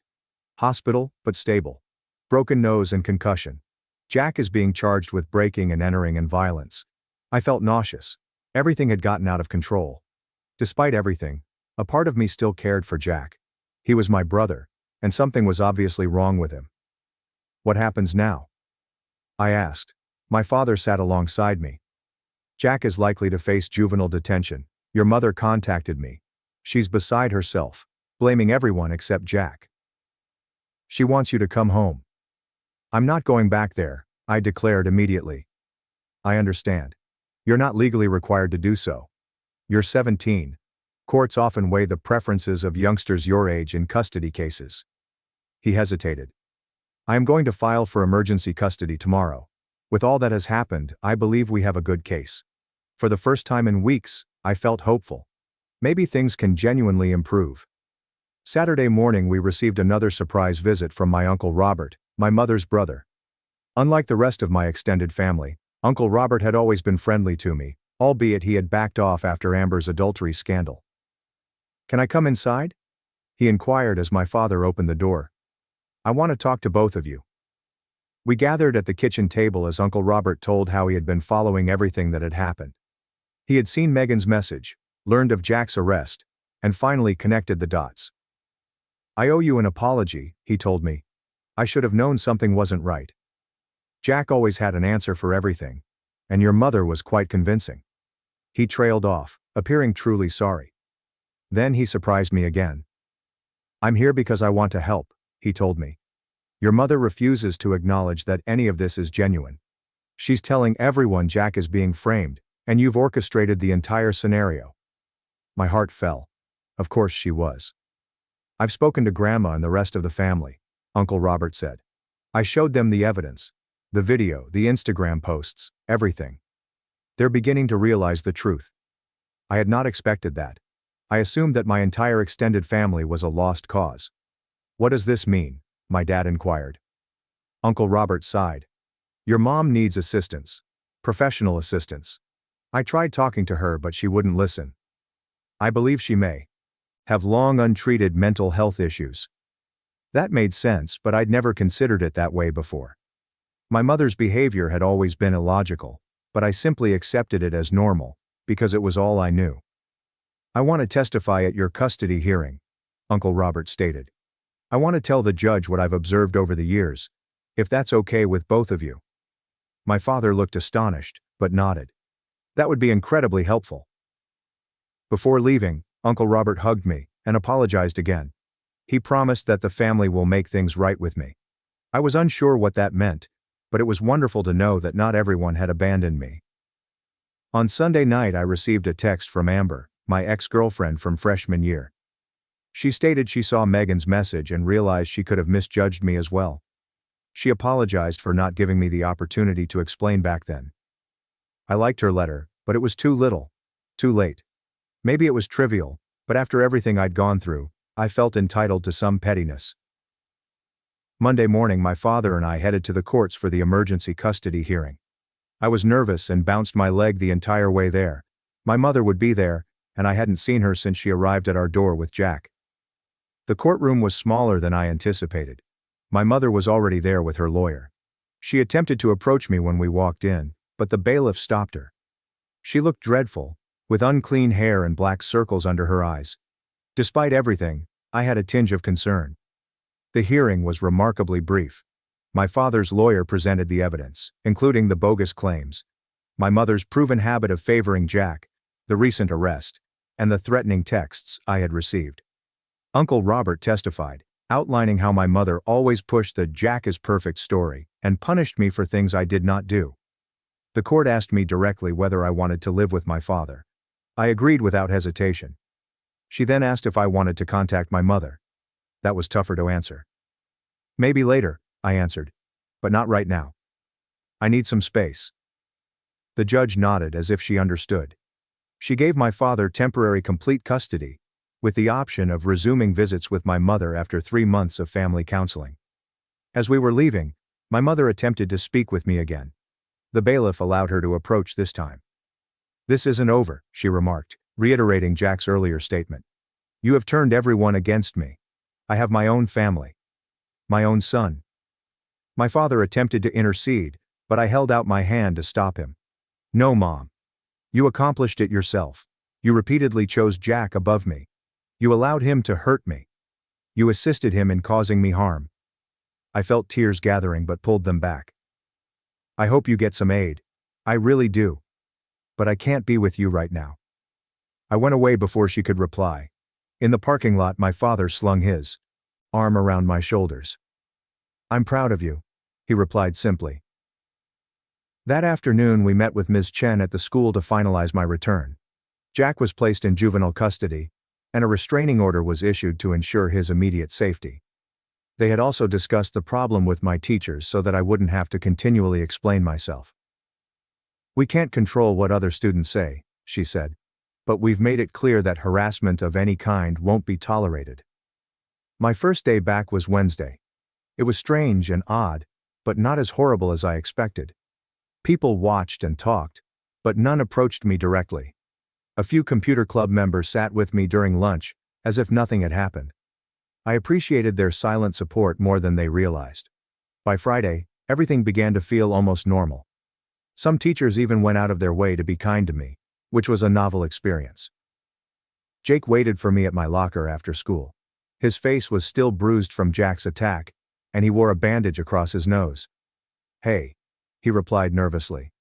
Hospital, but stable. Broken nose and concussion. Jack is being charged with breaking and entering and violence. I felt nauseous. Everything had gotten out of control. Despite everything, a part of me still cared for Jack. He was my brother, and something was obviously wrong with him. What happens now? I asked. My father sat alongside me. Jack is likely to face juvenile detention. Your mother contacted me. She's beside herself, blaming everyone except Jack. She wants you to come home. I'm not going back there, I declared immediately. I understand. You're not legally required to do so. You're 17. Courts often weigh the preferences of youngsters your age in custody cases. He hesitated. I am going to file for emergency custody tomorrow. With all that has happened, I believe we have a good case. For the first time in weeks, I felt hopeful. Maybe things can genuinely improve. Saturday morning we received another surprise visit from my Uncle Robert, my mother's brother. Unlike the rest of my extended family, Uncle Robert had always been friendly to me, albeit he had backed off after Amber's adultery scandal. Can I come inside? He inquired as my father opened the door. I want to talk to both of you. We gathered at the kitchen table as Uncle Robert told how he had been following everything that had happened. He had seen Megan's message, learned of Jack's arrest, and finally connected the dots. I owe you an apology, he told me. I should have known something wasn't right. Jack always had an answer for everything, and your mother was quite convincing. He trailed off, appearing truly sorry. Then he surprised me again. I'm here because I want to help, he told me. Your mother refuses to acknowledge that any of this is genuine. She's telling everyone Jack is being framed, and you've orchestrated the entire scenario. My heart fell. Of course she was. I've spoken to Grandma and the rest of the family, Uncle Robert said. I showed them the evidence, the video, the Instagram posts, everything. They're beginning to realize the truth. I had not expected that. I assumed that my entire extended family was a lost cause. What does this mean? My dad inquired. Uncle Robert sighed. Your mom needs assistance. Professional assistance. I tried talking to her but she wouldn't listen. I believe she may have long untreated mental health issues. That made sense, but I'd never considered it that way before. My mother's behavior had always been illogical, but I simply accepted it as normal, because it was all I knew. I want to testify at your custody hearing, Uncle Robert stated. I want to tell the judge what I've observed over the years, if that's okay with both of you. My father looked astonished, but nodded. That would be incredibly helpful. Before leaving, Uncle Robert hugged me and apologized again. He promised that the family will make things right with me. I was unsure what that meant, but it was wonderful to know that not everyone had abandoned me. On Sunday night I received a text from Amber, my ex-girlfriend from freshman year. She stated she saw Megan's message and realized she could have misjudged me as well. She apologized for not giving me the opportunity to explain back then. I liked her letter, but it was too little. Too late. Maybe it was trivial, but after everything I'd gone through, I felt entitled to some pettiness. Monday morning, my father and I headed to the courts for the emergency custody hearing. I was nervous and bounced my leg the entire way there. My mother would be there, and I hadn't seen her since she arrived at our door with Jack. The courtroom was smaller than I anticipated. My mother was already there with her lawyer. She attempted to approach me when we walked in, but the bailiff stopped her. She looked dreadful, with unclean hair and black circles under her eyes. Despite everything, I had a tinge of concern. The hearing was remarkably brief. My father's lawyer presented the evidence, including the bogus claims, my mother's proven habit of favoring Jack, the recent arrest, and the threatening texts I had received. Uncle Robert testified, outlining how my mother always pushed the Jack is perfect story and punished me for things I did not do. The court asked me directly whether I wanted to live with my father. I agreed without hesitation. She then asked if I wanted to contact my mother. That was tougher to answer. Maybe later, I answered, but not right now. I need some space. The judge nodded as if she understood. She gave my father temporary complete custody, with the option of resuming visits with my mother after 3 months of family counseling. As we were leaving, my mother attempted to speak with me again. The bailiff allowed her to approach this time. "This isn't over," she remarked, reiterating Jack's earlier statement. "You have turned everyone against me. I have my own family. My own son." My father attempted to intercede, but I held out my hand to stop him. "No, Mom. You accomplished it yourself. You repeatedly chose Jack above me. You allowed him to hurt me. You assisted him in causing me harm." I felt tears gathering but pulled them back. "I hope you get some aid. I really do. But I can't be with you right now." I went away before she could reply. In the parking lot, my father slung his arm around my shoulders. "I'm proud of you," he replied simply. That afternoon we met with Ms. Chen at the school to finalize my return. Jack was placed in juvenile custody, and a restraining order was issued to ensure his immediate safety. They had also discussed the problem with my teachers so that I wouldn't have to continually explain myself. "We can't control what other students say," she said, "but we've made it clear that harassment of any kind won't be tolerated." My first day back was Wednesday. It was strange and odd, but not as horrible as I expected. People watched and talked, but none approached me directly. A few computer club members sat with me during lunch, as if nothing had happened. I appreciated their silent support more than they realized. By Friday, everything began to feel almost normal. Some teachers even went out of their way to be kind to me, which was a novel experience. Jake waited for me at my locker after school. His face was still bruised from Jack's attack, and he wore a bandage across his nose. "Hey," he replied nervously.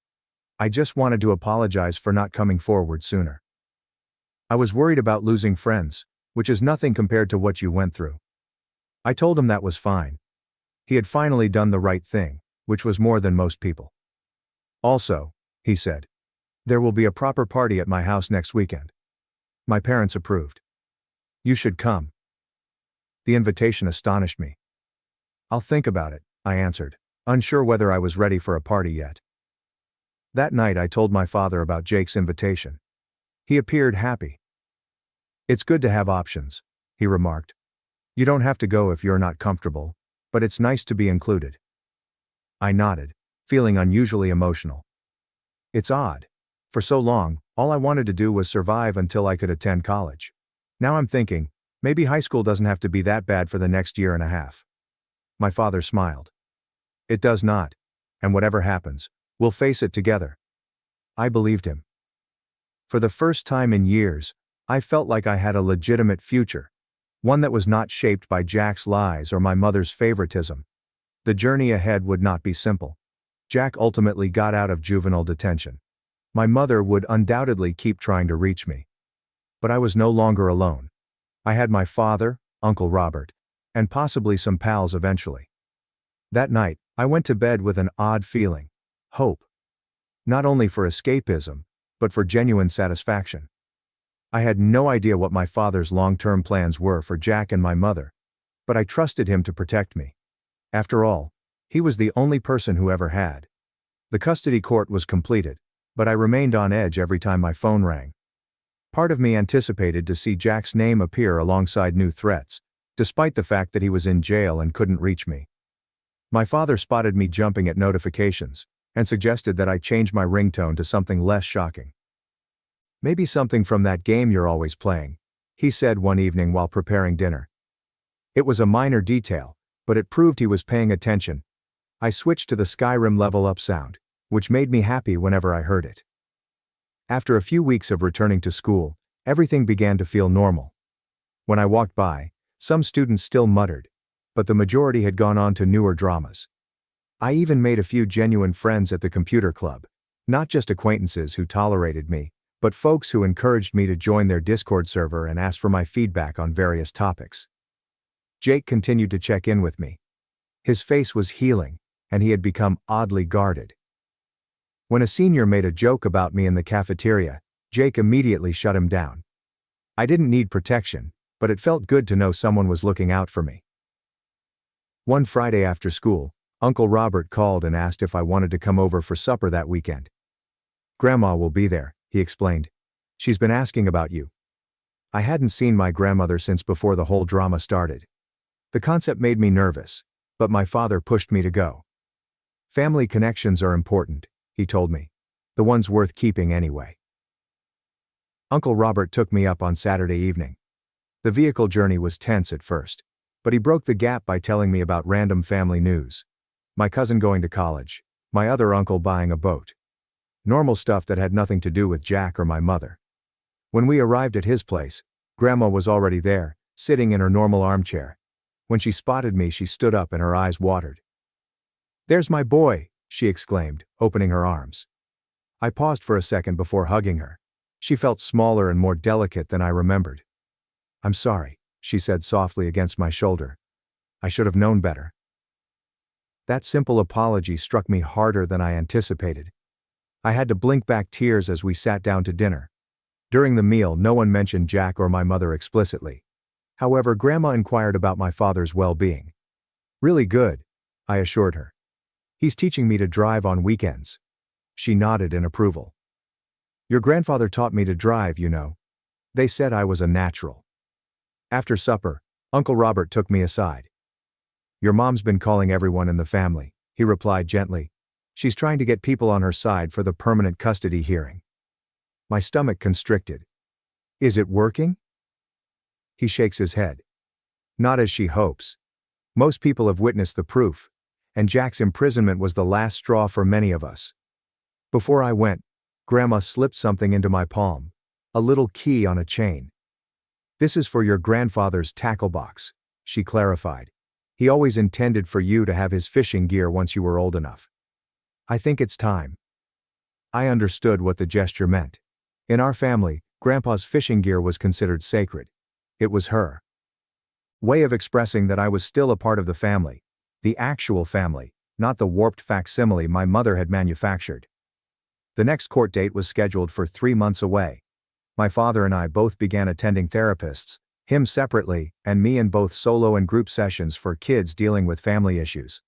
"I just wanted to apologize for not coming forward sooner. I was worried about losing friends, which is nothing compared to what you went through." I told him that was fine. He had finally done the right thing, which was more than most people. "Also," he said, "there will be a proper party at my house next weekend." My parents approved. "You should come." The invitation astonished me. "I'll think about it," I answered, unsure whether I was ready for a party yet. That night I told my father about Jake's invitation. He appeared happy. "It's good to have options," he remarked. "You don't have to go if you're not comfortable, but it's nice to be included." I nodded, feeling unusually emotional. It's odd. For so long, all I wanted to do was survive until I could attend college. Now I'm thinking, maybe high school doesn't have to be that bad for the next year and a half. My father smiled. "It does not. And whatever happens, we'll face it together." I believed him. For the first time in years, I felt like I had a legitimate future, one that was not shaped by Jack's lies or my mother's favoritism. The journey ahead would not be simple. Jack ultimately got out of juvenile detention. My mother would undoubtedly keep trying to reach me. But I was no longer alone. I had my father, Uncle Robert, and possibly some pals eventually. That night, I went to bed with an odd feeling. Hope. Not only for escapism, but for genuine satisfaction. I had no idea what my father's long-term plans were for Jack and my mother, but I trusted him to protect me. After all, He was the only person who ever had. The custody court was completed, but I remained on edge every time my phone rang. Part of me anticipated to see Jack's name appear alongside new threats, despite the fact that he was in jail and couldn't reach me. My father spotted me jumping at notifications, and suggested that I change my ringtone to something less shocking. "Maybe something from that game you're always playing," he said one evening while preparing dinner. It was a minor detail, but it proved he was paying attention. I switched to the Skyrim level up sound, which made me happy whenever I heard it. After a few weeks of returning to school, everything began to feel normal. When I walked by, some students still muttered, but the majority had gone on to newer dramas. I even made a few genuine friends at the computer club, not just acquaintances who tolerated me, but folks who encouraged me to join their Discord server and ask for my feedback on various topics. Jake continued to check in with me. His face was healing, and he had become oddly guarded. When a senior made a joke about me in the cafeteria, Jake immediately shut him down. I didn't need protection, but it felt good to know someone was looking out for me. One Friday after school, Uncle Robert called and asked if I wanted to come over for supper that weekend. "Grandma will be there," he explained. "She's been asking about you." I hadn't seen my grandmother since before the whole drama started. The concept made me nervous, but my father pushed me to go. "Family connections are important," he told me. "The ones worth keeping anyway." Uncle Robert took me up on Saturday evening. The vehicle journey was tense at first, but he broke the gap by telling me about random family news. My cousin going to college, my other uncle buying a boat. Normal stuff that had nothing to do with Jack or my mother. When we arrived at his place, Grandma was already there, sitting in her normal armchair. When she spotted me, she stood up and her eyes watered. "There's my boy," she exclaimed, opening her arms. I paused for a second before hugging her. She felt smaller and more delicate than I remembered. "I'm sorry," she said softly against my shoulder. "I should have known better." That simple apology struck me harder than I anticipated. I had to blink back tears as we sat down to dinner. During the meal, no one mentioned Jack or my mother explicitly. However, Grandma inquired about my father's well-being. "Really good," I assured her. "He's teaching me to drive on weekends." She nodded in approval. "Your grandfather taught me to drive, you know. They said I was a natural." After supper, Uncle Robert took me aside. "Your mom's been calling everyone in the family," he replied gently. "She's trying to get people on her side for the permanent custody hearing." My stomach constricted. "Is it working?" He shakes his head. "Not as she hopes. Most people have witnessed the proof, and Jack's imprisonment was the last straw for many of us." Before I went, Grandma slipped something into my palm, a little key on a chain. "This is for your grandfather's tackle box," she clarified. "He always intended for you to have his fishing gear once you were old enough. I think it's time." I understood what the gesture meant. In our family, Grandpa's fishing gear was considered sacred. It was her way of expressing that I was still a part of the family, the actual family, not the warped facsimile my mother had manufactured. The next court date was scheduled for 3 months away. My father and I both began attending therapists, him separately, and me in both solo and group sessions for kids dealing with family issues.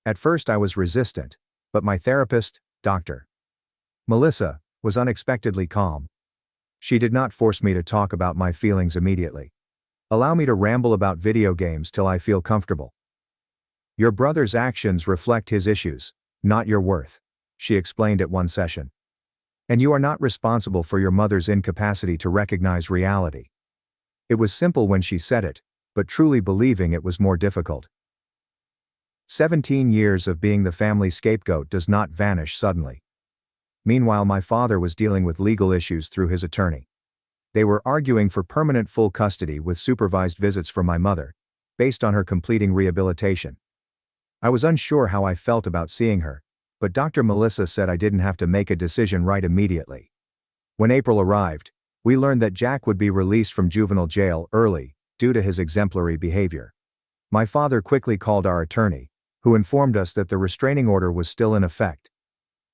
At first I was resistant, but my therapist, Dr. Melissa, was unexpectedly calm. She did not force me to talk about my feelings immediately. "Allow me to ramble about video games till I feel comfortable. Your brother's actions reflect his issues, not your worth," she explained at one session. "And you are not responsible for your mother's incapacity to recognize reality." It was simple when she said it, but truly believing it was more difficult. 17 years of being the family scapegoat does not vanish suddenly. Meanwhile, my father was dealing with legal issues through his attorney. They were arguing for permanent full custody with supervised visits from my mother, based on her completing rehabilitation. I was unsure how I felt about seeing her, but Dr. Melissa said I didn't have to make a decision right immediately. When April arrived, we learned that Jack would be released from juvenile jail early, due to his exemplary behavior. My father quickly called our attorney, who informed us that the restraining order was still in effect.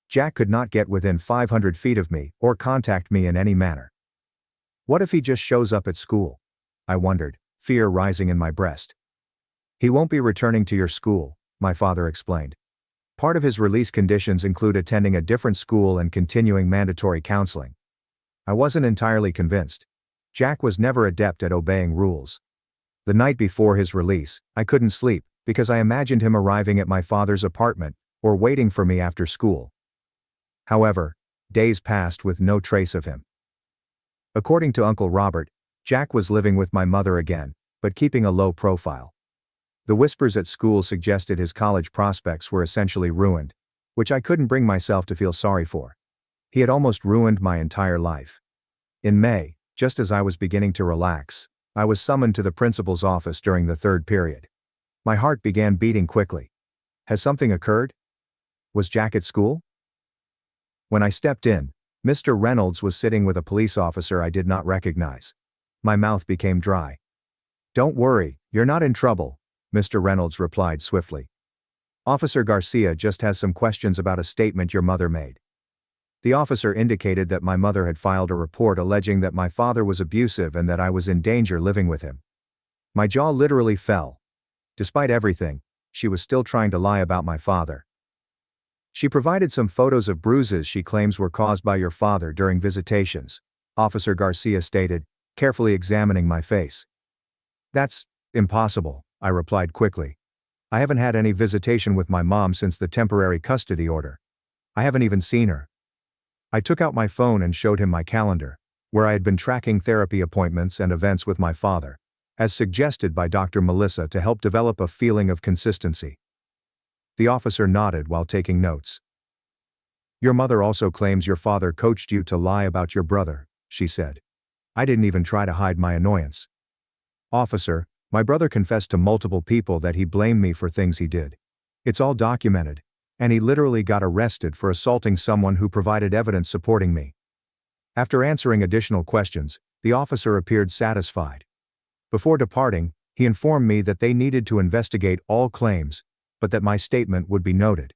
Jack could not get within 500 feet of me or contact me in any manner. What if he just shows up at school? I wondered, fear rising in my breast. "He won't be returning to your school," my father explained. Part of his release conditions include attending a different school and continuing mandatory counseling. I wasn't entirely convinced. Jack was never adept at obeying rules. The night before his release, I couldn't sleep, because I imagined him arriving at my father's apartment, or waiting for me after school. However, days passed with no trace of him. According to Uncle Robert, Jack was living with my mother again, but keeping a low profile. The whispers at school suggested his college prospects were essentially ruined, which I couldn't bring myself to feel sorry for. He had almost ruined my entire life. In May, just as I was beginning to relax, I was summoned to the principal's office during the third period. My heart began beating quickly. Has something occurred? Was Jack at school? When I stepped in, Mr. Reynolds was sitting with a police officer I did not recognize. My mouth became dry. "Don't worry, you're not in trouble," Mr. Reynolds replied swiftly. "Officer Garcia just has some questions about a statement your mother made." The officer indicated that my mother had filed a report alleging that my father was abusive and that I was in danger living with him. My jaw literally fell. Despite everything, she was still trying to lie about my father. "She provided some photos of bruises she claims were caused by your father during visitations," Officer Garcia stated, carefully examining my face. "That's impossible," I replied quickly. "I haven't had any visitation with my mom since the temporary custody order. I haven't even seen her." I took out my phone and showed him my calendar, where I had been tracking therapy appointments and events with my father, as suggested by Dr. Melissa to help develop a feeling of consistency. The officer nodded while taking notes. "Your mother also claims your father coached you to lie about your brother," she said. I didn't even try to hide my annoyance. "Officer, my brother confessed to multiple people that he blamed me for things he did. It's all documented, and he literally got arrested for assaulting someone who provided evidence supporting me." After answering additional questions, the officer appeared satisfied. Before departing, he informed me that they needed to investigate all claims, but that my statement would be noted.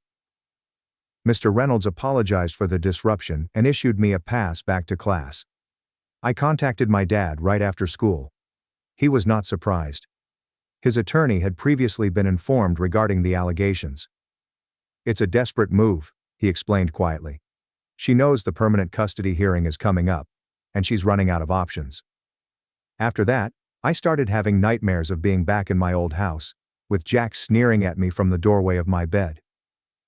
Mr. Reynolds apologized for the disruption and issued me a pass back to class. I contacted my dad right after school. He was not surprised. His attorney had previously been informed regarding the allegations. "It's a desperate move," he explained quietly. "She knows the permanent custody hearing is coming up, and she's running out of options." After that, I started having nightmares of being back in my old house, with Jack sneering at me from the doorway of my bed.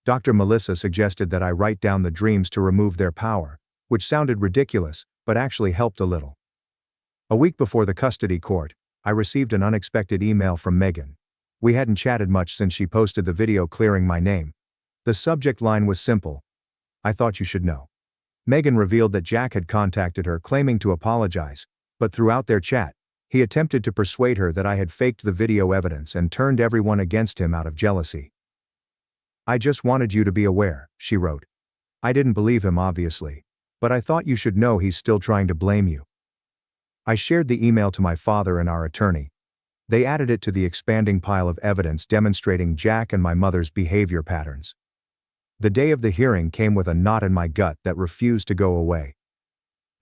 Dr. Melissa suggested that I write down the dreams to remove their power, which sounded ridiculous, but actually helped a little. A week before the custody court, I received an unexpected email from Megan. We hadn't chatted much since she posted the video clearing my name. The subject line was simple: "I thought you should know." Megan revealed that Jack had contacted her claiming to apologize, but throughout their chat, he attempted to persuade her that I had faked the video evidence and turned everyone against him out of jealousy. "I just wanted you to be aware," she wrote. "I didn't believe him obviously, but I thought you should know he's still trying to blame you." I shared the email to my father and our attorney. They added it to the expanding pile of evidence demonstrating Jack and my mother's behavior patterns. The day of the hearing came with a knot in my gut that refused to go away.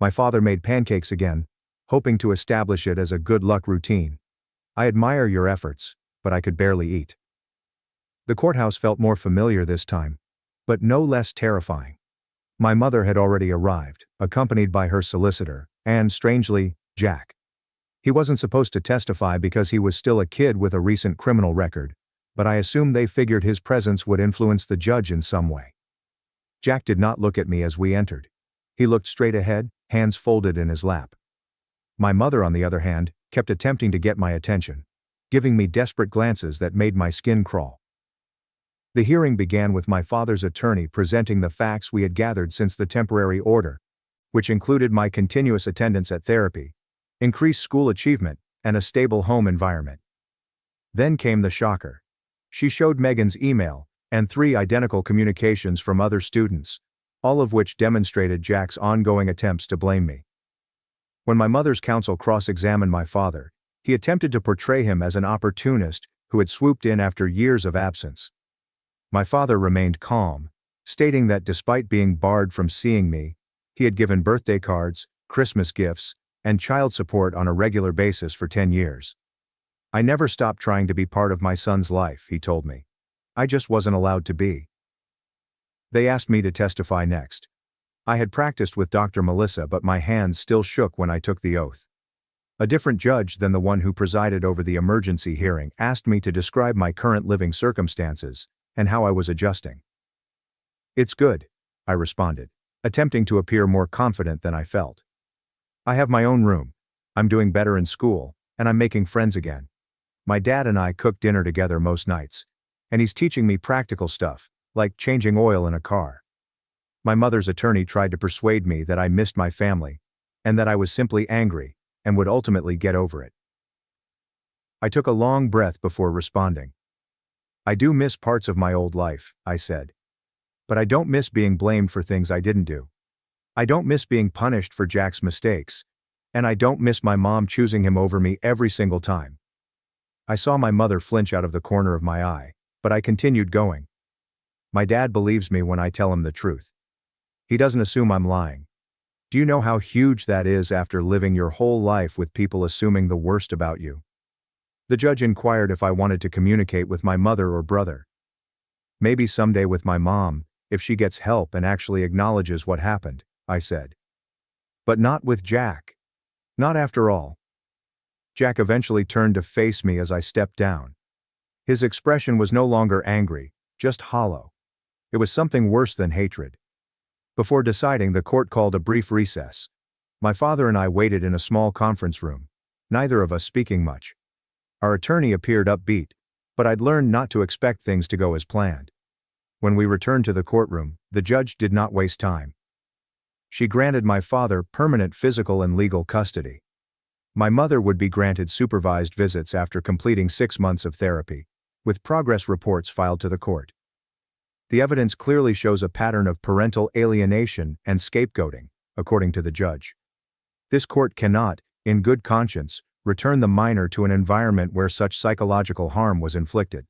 My father made pancakes again, hoping to establish it as a good luck routine. "I admire your efforts, but I could barely eat." The courthouse felt more familiar this time, but no less terrifying. My mother had already arrived, accompanied by her solicitor, and, strangely, Jack. He wasn't supposed to testify because he was still a kid with a recent criminal record, but I assumed they figured his presence would influence the judge in some way. Jack did not look at me as we entered. He looked straight ahead, hands folded in his lap. My mother, on the other hand, kept attempting to get my attention, giving me desperate glances that made my skin crawl. The hearing began with my father's attorney presenting the facts we had gathered since the temporary order, which included my continuous attendance at therapy, increased school achievement, and a stable home environment. Then came the shocker. She showed Megan's email and 3 identical communications from other students, all of which demonstrated Jack's ongoing attempts to blame me. When my mother's counsel cross-examined my father, he attempted to portray him as an opportunist who had swooped in after years of absence. My father remained calm, stating that despite being barred from seeing me, he had given birthday cards, Christmas gifts, and child support on a regular basis for 10 years. "I never stopped trying to be part of my son's life," he told me. I just wasn't allowed to be. They asked me to testify next. I had practiced with Dr. Melissa, but my hands still shook when I took the oath. A different judge than the one who presided over the emergency hearing asked me to describe my current living circumstances and how I was adjusting. "It's good," I responded, attempting to appear more confident than I felt. "I have my own room. I'm doing better in school, and I'm making friends again. My dad and I cook dinner together most nights, and he's teaching me practical stuff, like changing oil in a car." My mother's attorney tried to persuade me that I missed my family, and that I was simply angry, and would ultimately get over it. I took a long breath before responding. "I do miss parts of my old life," I said. "But I don't miss being blamed for things I didn't do. I don't miss being punished for Jack's mistakes, and I don't miss my mom choosing him over me every single time." I saw my mother flinch out of the corner of my eye, but I continued going. "My dad believes me when I tell him the truth. He doesn't assume I'm lying. Do you know how huge that is after living your whole life with people assuming the worst about you?" The judge inquired if I wanted to communicate with my mother or brother. "Maybe someday with my mom, if she gets help and actually acknowledges what happened," I said. "But not with Jack. Not after all." Jack eventually turned to face me as I stepped down. His expression was no longer angry, just hollow. It was something worse than hatred. Before deciding, the court called a brief recess. My father and I waited in a small conference room, neither of us speaking much. Our attorney appeared upbeat, but I'd learned not to expect things to go as planned. When we returned to the courtroom, the judge did not waste time. She granted my father permanent physical and legal custody. My mother would be granted supervised visits after completing 6 months of therapy, with progress reports filed to the court. The evidence clearly shows a pattern of parental alienation and scapegoating, according to the judge. This court cannot, in good conscience, return the minor to an environment where such psychological harm was inflicted.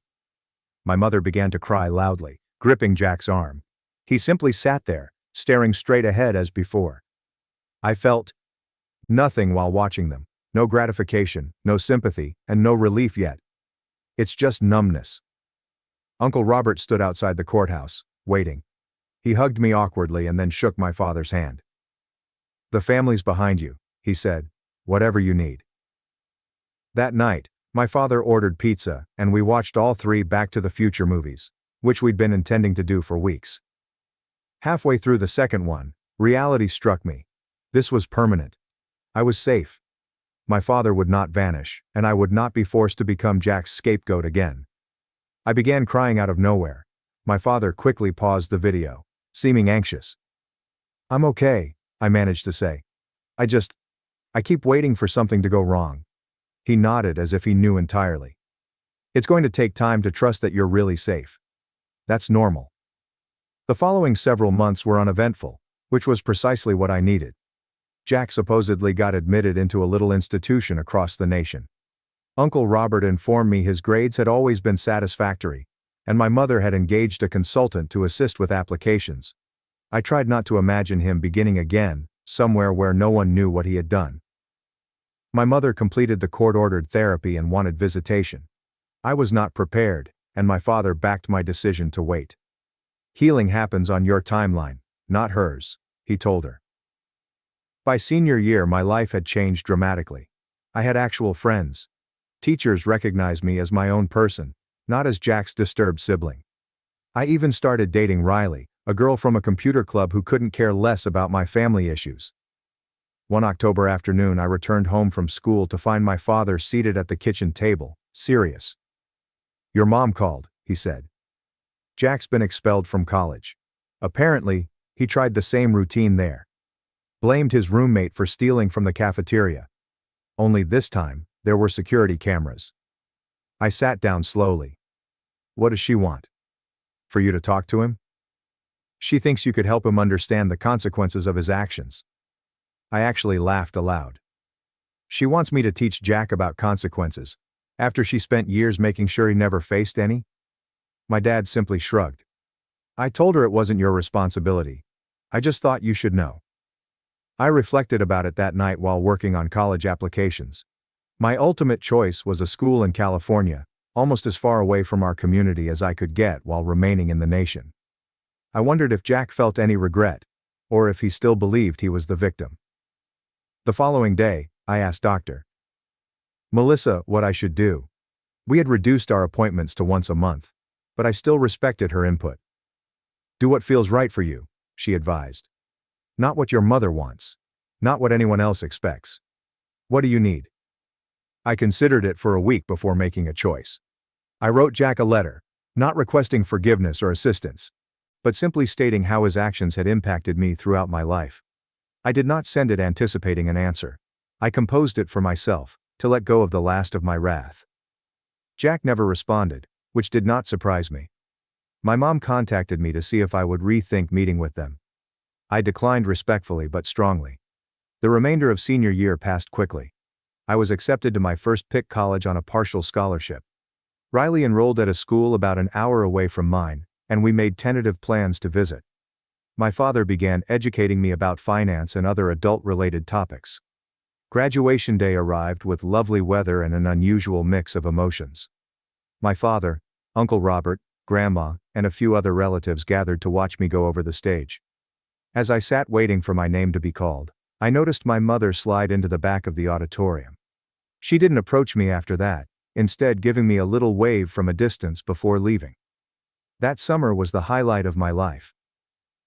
My mother began to cry loudly, gripping Jack's arm. He simply sat there, staring straight ahead as before. I felt nothing while watching them. No gratification, no sympathy, and no relief yet. It's just numbness. Uncle Robert stood outside the courthouse, waiting. He hugged me awkwardly and then shook my father's hand. "The family's behind you," he said. "Whatever you need." That night, my father ordered pizza, and we watched all 3 Back to the Future movies, which we'd been intending to do for weeks. Halfway through the second one, reality struck me. This was permanent. I was safe. My father would not vanish, and I would not be forced to become Jack's scapegoat again. I began crying out of nowhere. My father quickly paused the video, seeming anxious. "I'm okay," I managed to say. I keep waiting for something to go wrong." He nodded as if he knew entirely. "It's going to take time to trust that you're really safe. That's normal." The following several months were uneventful, which was precisely what I needed. Jack supposedly got admitted into a little institution across the nation. Uncle Robert informed me his grades had always been satisfactory, and my mother had engaged a consultant to assist with applications. I tried not to imagine him beginning again, somewhere where no one knew what he had done. My mother completed the court-ordered therapy and wanted visitation. I was not prepared, and my father backed my decision to wait. "Healing happens on your timeline, not hers," he told her. By senior year, my life had changed dramatically. I had actual friends. Teachers recognized me as my own person, not as Jack's disturbed sibling. I even started dating Riley, a girl from a computer club who couldn't care less about my family issues. One October afternoon, I returned home from school to find my father seated at the kitchen table, serious. "Your mom called," he said. "Jack's been expelled from college. Apparently, he tried the same routine there. Blamed his roommate for stealing from the cafeteria. Only this time, there were security cameras." I sat down slowly. "What does she want? For you to talk to him?" "She thinks you could help him understand the consequences of his actions." I actually laughed aloud. "She wants me to teach Jack about consequences, after she spent years making sure he never faced any?" My dad simply shrugged. "I told her it wasn't your responsibility. I just thought you should know." I reflected about it that night while working on college applications. My ultimate choice was a school in California, almost as far away from our community as I could get while remaining in the nation. I wondered if Jack felt any regret, or if he still believed he was the victim. The following day, I asked Dr. Melissa what I should do. We had reduced our appointments to once a month, but I still respected her input. Do what feels right for you, she advised. Not what your mother wants. Not what anyone else expects. What do you need? I considered it for a week before making a choice. I wrote Jack a letter, not requesting forgiveness or assistance, but simply stating how his actions had impacted me throughout my life. I did not send it anticipating an answer. I composed it for myself, to let go of the last of my wrath. Jack never responded, which did not surprise me. My mom contacted me to see if I would rethink meeting with them. I declined respectfully but strongly. The remainder of senior year passed quickly. I was accepted to my first pick college on a partial scholarship. Riley enrolled at a school about an hour away from mine, and we made tentative plans to visit. My father began educating me about finance and other adult-related topics. Graduation day arrived with lovely weather and an unusual mix of emotions. My father, Uncle Robert, Grandma, and a few other relatives gathered to watch me go over the stage. As I sat waiting for my name to be called, I noticed my mother slide into the back of the auditorium. She didn't approach me after that, instead giving me a little wave from a distance before leaving. That summer was the highlight of my life.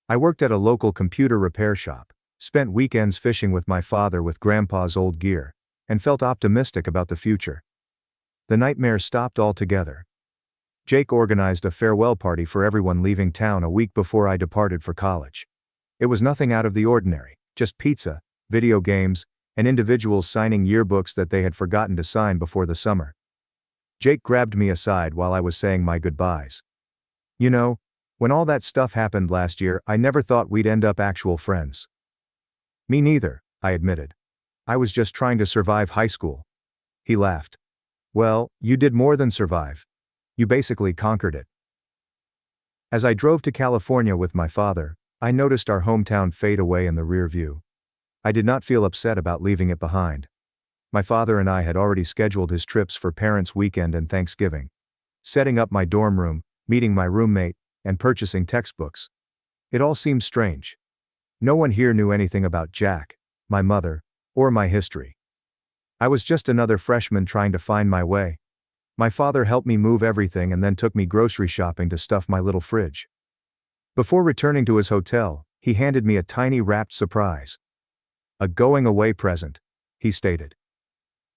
I worked at a local computer repair shop, spent weekends fishing with my father with Grandpa's old gear, and felt optimistic about the future. The nightmare stopped altogether. Jake organized a farewell party for everyone leaving town a week before I departed for college. It was nothing out of the ordinary, just pizza, video games, and individuals signing yearbooks that they had forgotten to sign before the summer. Jake grabbed me aside while I was saying my goodbyes. You know, when all that stuff happened last year, I never thought we'd end up actual friends. Me neither, I admitted. I was just trying to survive high school. He laughed. Well, you did more than survive. You basically conquered it. As I drove to California with my father, I noticed our hometown fade away in the rear view. I did not feel upset about leaving it behind. My father and I had already scheduled his trips for Parents' Weekend and Thanksgiving. Setting up my dorm room, meeting my roommate, and purchasing textbooks. It all seemed strange. No one here knew anything about Jack, my mother, or my history. I was just another freshman trying to find my way. My father helped me move everything and then took me grocery shopping to stuff my little fridge. Before returning to his hotel, he handed me a tiny wrapped surprise. A going-away present, he stated.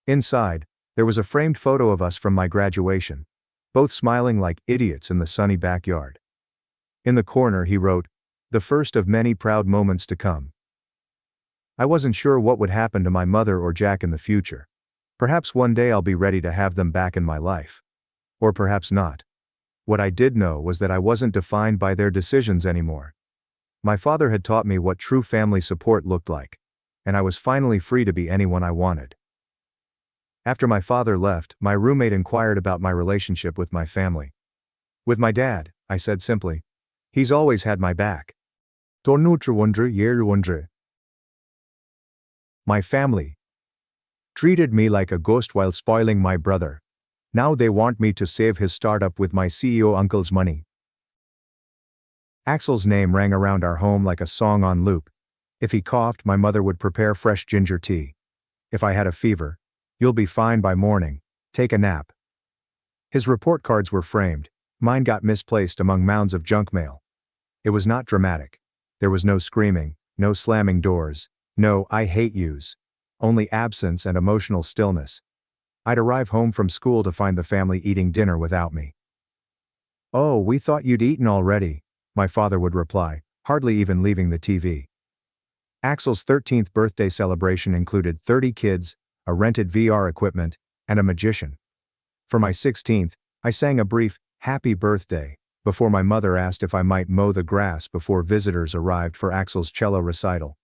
Inside, there was a framed photo of us from my graduation, both smiling like idiots in the sunny backyard. In the corner he wrote, "The first of many proud moments to come." I wasn't sure what would happen to my mother or Jack in the future. Perhaps one day I'll be ready to have them back in my life. Or perhaps not. What I did know was that I wasn't defined by their decisions anymore. My father had taught me what true family support looked like, and I was finally free to be anyone I wanted. After my father left, my roommate inquired about my relationship with my family. With my dad, I said simply, he's always had my back. My family treated me like a ghost while spoiling my brother. Now they want me to save his startup with my CEO uncle's money. Axel's name rang around our home like a song on loop. If he coughed, my mother would prepare fresh ginger tea. If I had a fever, "You'll be fine by morning, take a nap." His report cards were framed, mine got misplaced among mounds of junk mail. It was not dramatic. There was no screaming, no slamming doors, no "I hate yous," only absence and emotional stillness. I'd arrive home from school to find the family eating dinner without me. "Oh, we thought you'd eaten already," my father would reply, hardly even leaving the TV. Axel's 13th birthday celebration included 30 kids, a rented VR equipment, and a magician. For my 16th, I sang a brief, "Happy Birthday," before my mother asked if I might mow the grass before visitors arrived for Axel's cello recital.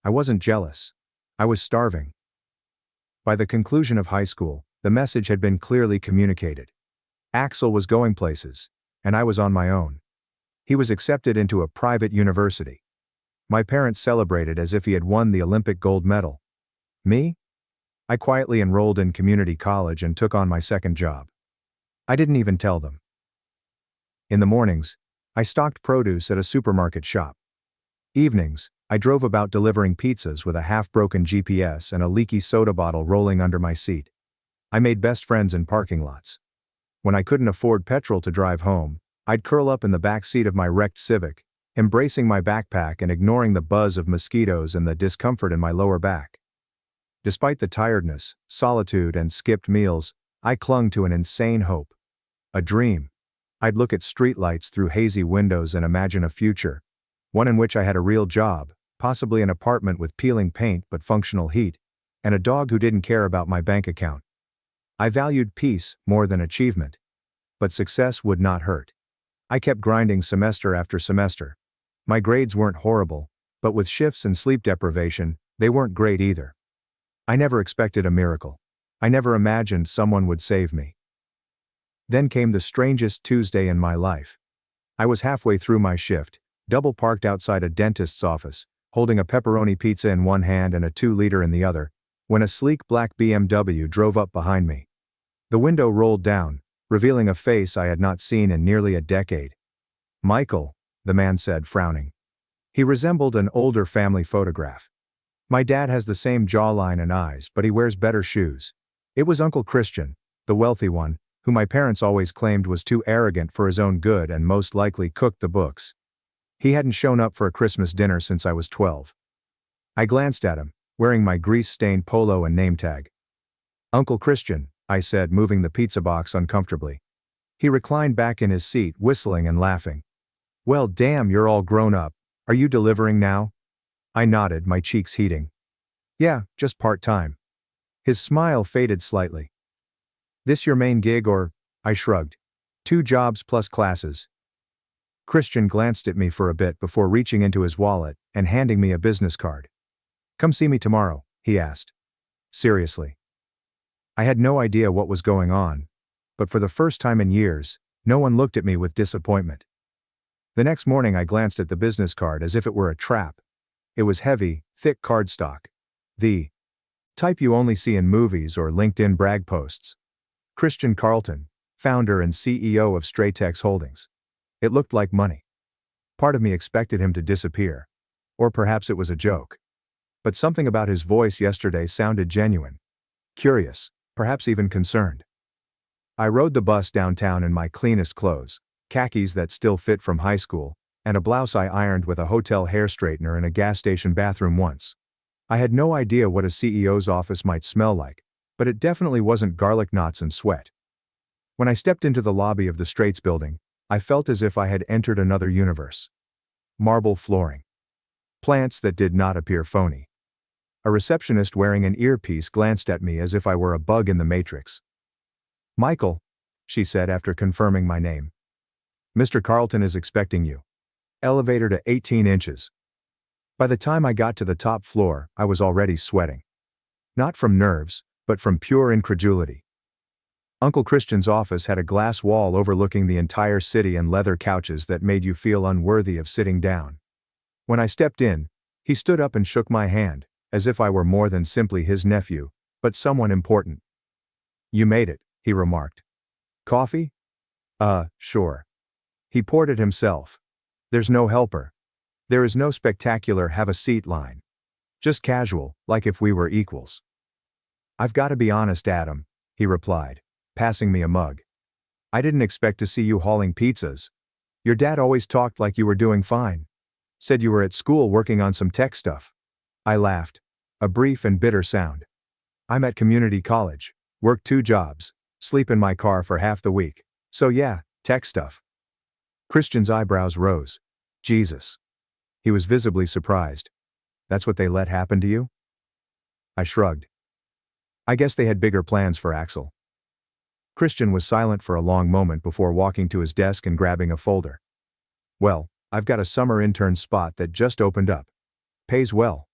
I wasn't jealous. I was starving. By the conclusion of high school, the message had been clearly communicated. Axel was going places, and I was on my own. He was accepted into a private university. My parents celebrated as if he had won the Olympic gold medal. Me? I quietly enrolled in community college and took on my second job. I didn't even tell them. In the mornings, I stocked produce at a supermarket shop. Evenings, I drove about delivering pizzas with a half-broken GPS and a leaky soda bottle rolling under my seat. I made best friends in parking lots. When I couldn't afford petrol to drive home, I'd curl up in the back seat of my wrecked Civic, embracing my backpack and ignoring the buzz of mosquitoes and the discomfort in my lower back. Despite the tiredness, solitude, and skipped meals, I clung to an insane hope. A dream. I'd look at streetlights through hazy windows and imagine a future. One in which I had a real job, possibly an apartment with peeling paint but functional heat, and a dog who didn't care about my bank account. I valued peace more than achievement. But success would not hurt. I kept grinding semester after semester. My grades weren't horrible, but with shifts and sleep deprivation, they weren't great either. I never expected a miracle. I never imagined someone would save me. Then came the strangest Tuesday in my life. I was halfway through my shift, double parked outside a dentist's office, holding a pepperoni pizza in one hand and a 2-liter in the other, when a sleek black BMW drove up behind me. The window rolled down, revealing a face I had not seen in nearly a decade. "Michael," the man said, frowning. He resembled an older family photograph. "My dad has the same jawline and eyes, but he wears better shoes." It was Uncle Christian, the wealthy one, who my parents always claimed was too arrogant for his own good and most likely cooked the books. He hadn't shown up for a Christmas dinner since I was 12. I glanced at him, wearing my grease-stained polo and name tag. "Uncle Christian," I said, moving the pizza box uncomfortably. He reclined back in his seat, whistling and laughing. "Well, damn, you're all grown up. Are you delivering now?" I nodded, my cheeks heating. "Yeah, just part-time." His smile faded slightly. "This your main gig or?" I shrugged. "2 jobs plus classes." Christian glanced at me for a bit before reaching into his wallet and handing me a business card. "Come see me tomorrow," he asked. Seriously. I had no idea what was going on, but for the first time in years, no one looked at me with disappointment. The next morning I glanced at the business card as if it were a trap. It was heavy, thick cardstock. The type you only see in movies or LinkedIn brag posts. Christian Carlton, founder and CEO of Stratex Holdings. It looked like money. Part of me expected him to disappear. Or perhaps it was a joke. But something about his voice yesterday sounded genuine. Curious, perhaps even concerned. I rode the bus downtown in my cleanest clothes, khakis that still fit from high school, and a blouse I ironed with a hotel hair straightener in a gas station bathroom once. I had no idea what a CEO's office might smell like, but it definitely wasn't garlic knots and sweat. When I stepped into the lobby of the Straits building, I felt as if I had entered another universe. Marble flooring. Plants that did not appear phony. A receptionist wearing an earpiece glanced at me as if I were a bug in the Matrix. "Michael," she said after confirming my name. "Mr. Carlton is expecting you. Elevator to 18 inches. By the time I got to the top floor, I was already sweating. Not from nerves, but from pure incredulity. Uncle Christian's office had a glass wall overlooking the entire city and leather couches that made you feel unworthy of sitting down. When I stepped in, he stood up and shook my hand, as if I were more than simply his nephew, but someone important. "You made it," he remarked. "Coffee?" Sure." He poured it himself. "There's no helper. There is no spectacular have a seat line. Just casual, like if we were equals." "I've got to be honest, Adam," he replied, passing me a mug. "I didn't expect to see you hauling pizzas. Your dad always talked like you were doing fine. Said you were at school working on some tech stuff." I laughed. A brief and bitter sound. "I'm at community college, work 2 jobs, sleep in my car for half the week. So yeah, tech stuff." Christian's eyebrows rose. "Jesus." He was visibly surprised. "That's what they let happen to you?" I shrugged. I guess they had bigger plans for Axel. Christian was silent for a long moment before walking to his desk and grabbing a folder. "Well, I've got a summer intern spot that just opened up. Pays well.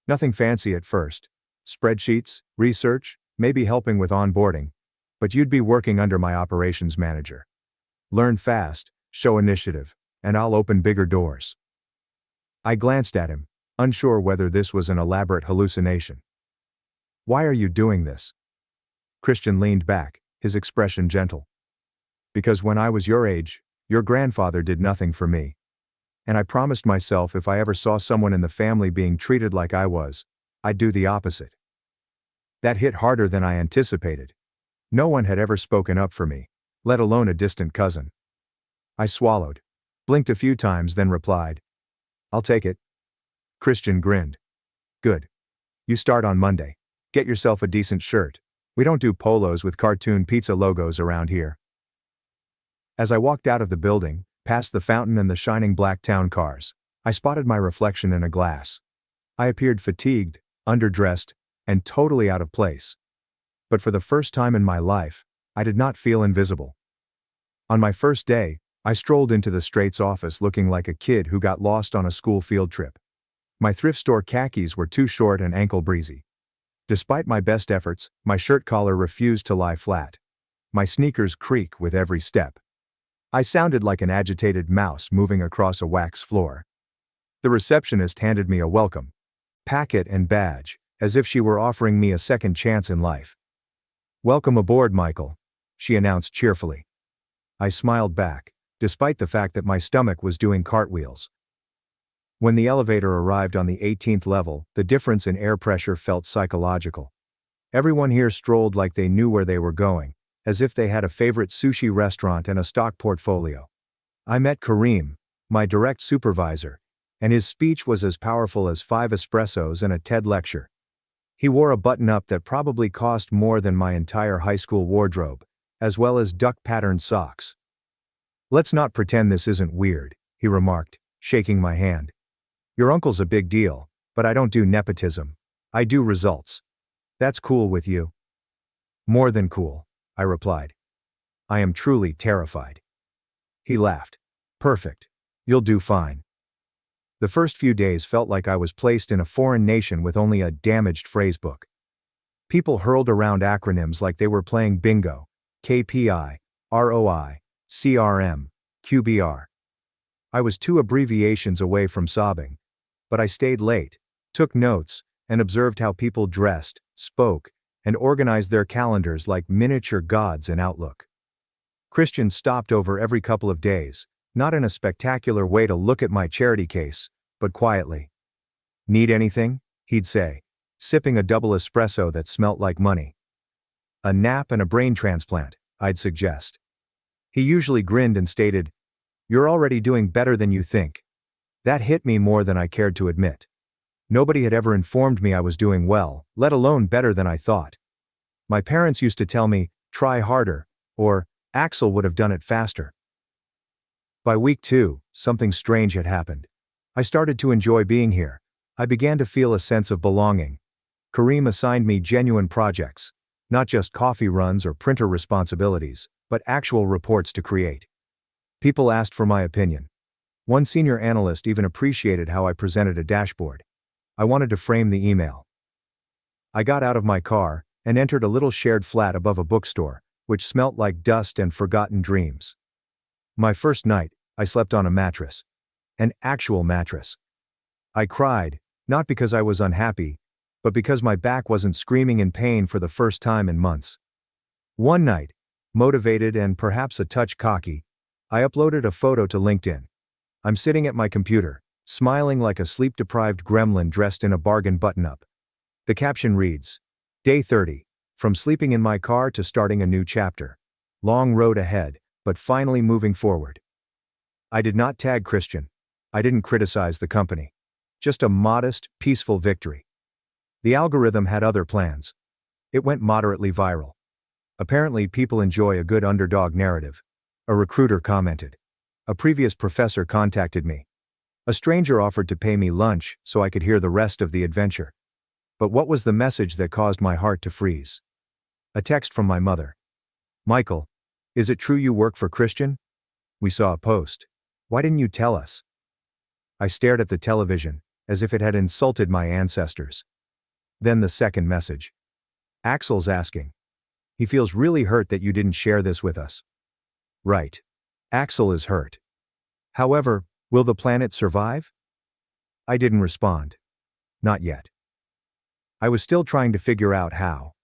Nothing fancy at first. Spreadsheets, research, maybe helping with onboarding. But you'd be working under my operations manager. Learn fast, show initiative, and I'll open bigger doors." I glanced at him, unsure whether this was an elaborate hallucination. "Why are you doing this?" Christian leaned back, his expression gentle. Because when I was your age, your grandfather did nothing for me. And I promised myself if I ever saw someone in the family being treated like I was, I'd do the opposite. That hit harder than I anticipated. No one had ever spoken up for me, let alone a distant cousin. I swallowed, blinked a few times, then replied, "I'll take it." Christian grinned. "Good. You start on Monday. Get yourself a decent shirt. We don't do polos with cartoon pizza logos around here." As I walked out of the building, past the fountain and the shining black town cars, I spotted my reflection in a glass. I appeared fatigued, underdressed, and totally out of place. But for the first time in my life, I did not feel invisible. On my first day, I strolled into the Straits office looking like a kid who got lost on a school field trip. My thrift store khakis were too short and ankle-breezy. Despite my best efforts, my shirt collar refused to lie flat. My sneakers creak with every step. I sounded like an agitated mouse moving across a wax floor. The receptionist handed me a welcome packet and badge, as if she were offering me a second chance in life. "Welcome aboard, Michael," she announced cheerfully. I smiled back, despite the fact that my stomach was doing cartwheels. When the elevator arrived on the 18th level, the difference in air pressure felt psychological. Everyone here strolled like they knew where they were going, as if they had a favorite sushi restaurant and a stock portfolio. I met Kareem, my direct supervisor, and his speech was as powerful as 5 espressos and a TED lecture. He wore a button-up that probably cost more than my entire high school wardrobe, as well as duck-patterned socks. "Let's not pretend this isn't weird," he remarked, shaking my hand. "Your uncle's a big deal, but I don't do nepotism. I do results. That's cool with you?" "More than cool," I replied. "I am truly terrified." He laughed. "Perfect. You'll do fine." The first few days felt like I was placed in a foreign nation with only a damaged phrasebook. People hurled around acronyms like they were playing bingo: KPI, ROI, CRM, QBR. I was 2 abbreviations away from sobbing. But I stayed late, took notes, and observed how people dressed, spoke, and organized their calendars like miniature gods in Outlook. Christian stopped over every couple of days, not in a spectacular way to look at my charity case, but quietly. "Need anything?" he'd say, sipping a double espresso that smelt like money. "A nap and a brain transplant," I'd suggest. He usually grinned and stated, "You're already doing better than you think." That hit me more than I cared to admit. Nobody had ever informed me I was doing well, let alone better than I thought. My parents used to tell me, "Try harder," or, "Axel would have done it faster." By week 2, something strange had happened. I started to enjoy being here. I began to feel a sense of belonging. Kareem assigned me genuine projects, not just coffee runs or printer responsibilities, but actual reports to create. People asked for my opinion. One senior analyst even appreciated how I presented a dashboard. I wanted to frame the email. I got out of my car and entered a little shared flat above a bookstore, which smelt like dust and forgotten dreams. My first night, I slept on a mattress. An actual mattress. I cried, not because I was unhappy, but because my back wasn't screaming in pain for the first time in months. One night, motivated and perhaps a touch cocky, I uploaded a photo to LinkedIn. I'm sitting at my computer, smiling like a sleep-deprived gremlin dressed in a bargain button-up. The caption reads, "Day 30, from sleeping in my car to starting a new chapter. Long road ahead, but finally moving forward." I did not tag Christian. I didn't criticize the company. Just a modest, peaceful victory. The algorithm had other plans. It went moderately viral. Apparently people enjoy a good underdog narrative. A recruiter commented. A previous professor contacted me. A stranger offered to pay me lunch so I could hear the rest of the adventure. But what was the message that caused my heart to freeze? A text from my mother. "Michael, is it true you work for Christian? We saw a post. Why didn't you tell us?" I stared at the television, as if it had insulted my ancestors. Then the second message. "Axel's asking. He feels really hurt that you didn't share this with us." Right. Axel is hurt. However, will the planet survive? I didn't respond. Not yet. I was still trying to figure out how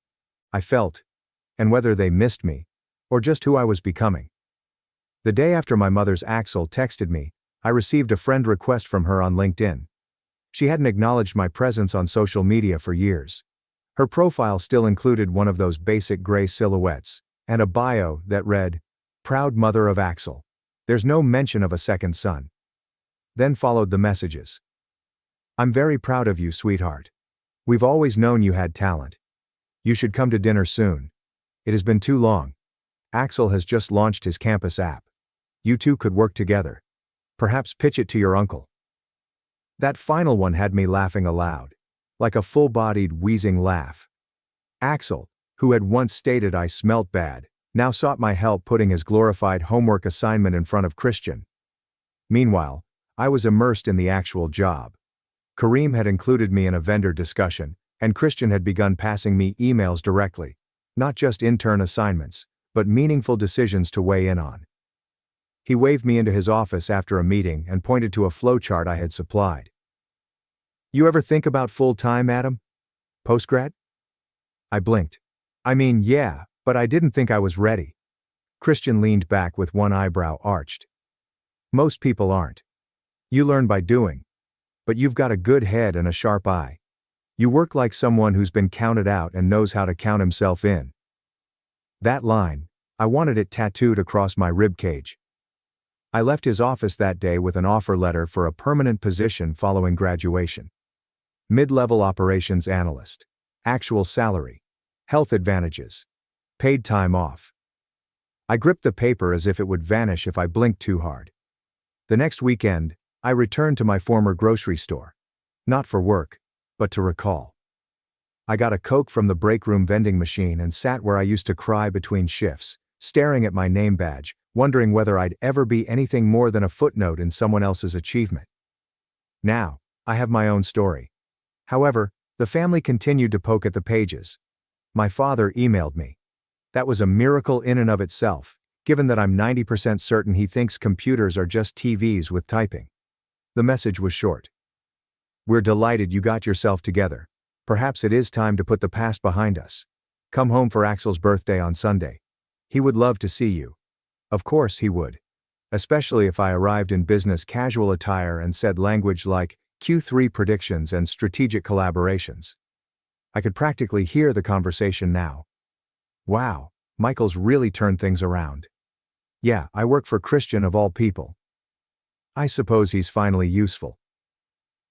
I felt, and whether they missed me, or just who I was becoming. The day after my mother's Axel texted me, I received a friend request from her on LinkedIn. She hadn't acknowledged my presence on social media for years. Her profile still included one of those basic gray silhouettes, and a bio that read, "Proud mother of Axel. There's no mention of a second son." Then followed the messages. "I'm very proud of you, sweetheart. We've always known you had talent. You should come to dinner soon. It has been too long. Axel has just launched his campus app. You two could work together. Perhaps pitch it to your uncle." That final one had me laughing aloud, like a full-bodied, wheezing laugh. Axel, who had once stated I smelt bad, now sought my help putting his glorified homework assignment in front of Christian. Meanwhile, I was immersed in the actual job. Kareem had included me in a vendor discussion, and Christian had begun passing me emails directly, not just intern assignments, but meaningful decisions to weigh in on. He waved me into his office after a meeting and pointed to a flowchart I had supplied. "You ever think about full-time, Adam? Postgrad?" I blinked. "I mean, yeah, but I didn't think I was ready." Christian leaned back with one eyebrow arched. "Most people aren't. You learn by doing. But you've got a good head and a sharp eye. You work like someone who's been counted out and knows how to count himself in." That line, I wanted it tattooed across my rib cage. I left his office that day with an offer letter for a permanent position following graduation. Mid-level operations analyst. Actual salary. Health advantages. Paid time off. I gripped the paper as if it would vanish if I blinked too hard. The next weekend, I returned to my former grocery store. Not for work, but to recall. I got a Coke from the break room vending machine and sat where I used to cry between shifts, staring at my name badge, wondering whether I'd ever be anything more than a footnote in someone else's achievement. Now, I have my own story. However, the family continued to poke at the pages. My father emailed me. That was a miracle in and of itself, given that I'm 90% certain he thinks computers are just TVs with typing. The message was short. "We're delighted you got yourself together. Perhaps it is time to put the past behind us. Come home for Axel's birthday on Sunday. He would love to see you." Of course he would. Especially if I arrived in business casual attire and said language like Q3 predictions and strategic collaborations. I could practically hear the conversation now. "Wow, Michael's really turned things around. Yeah, I work for Christian of all people. I suppose he's finally useful.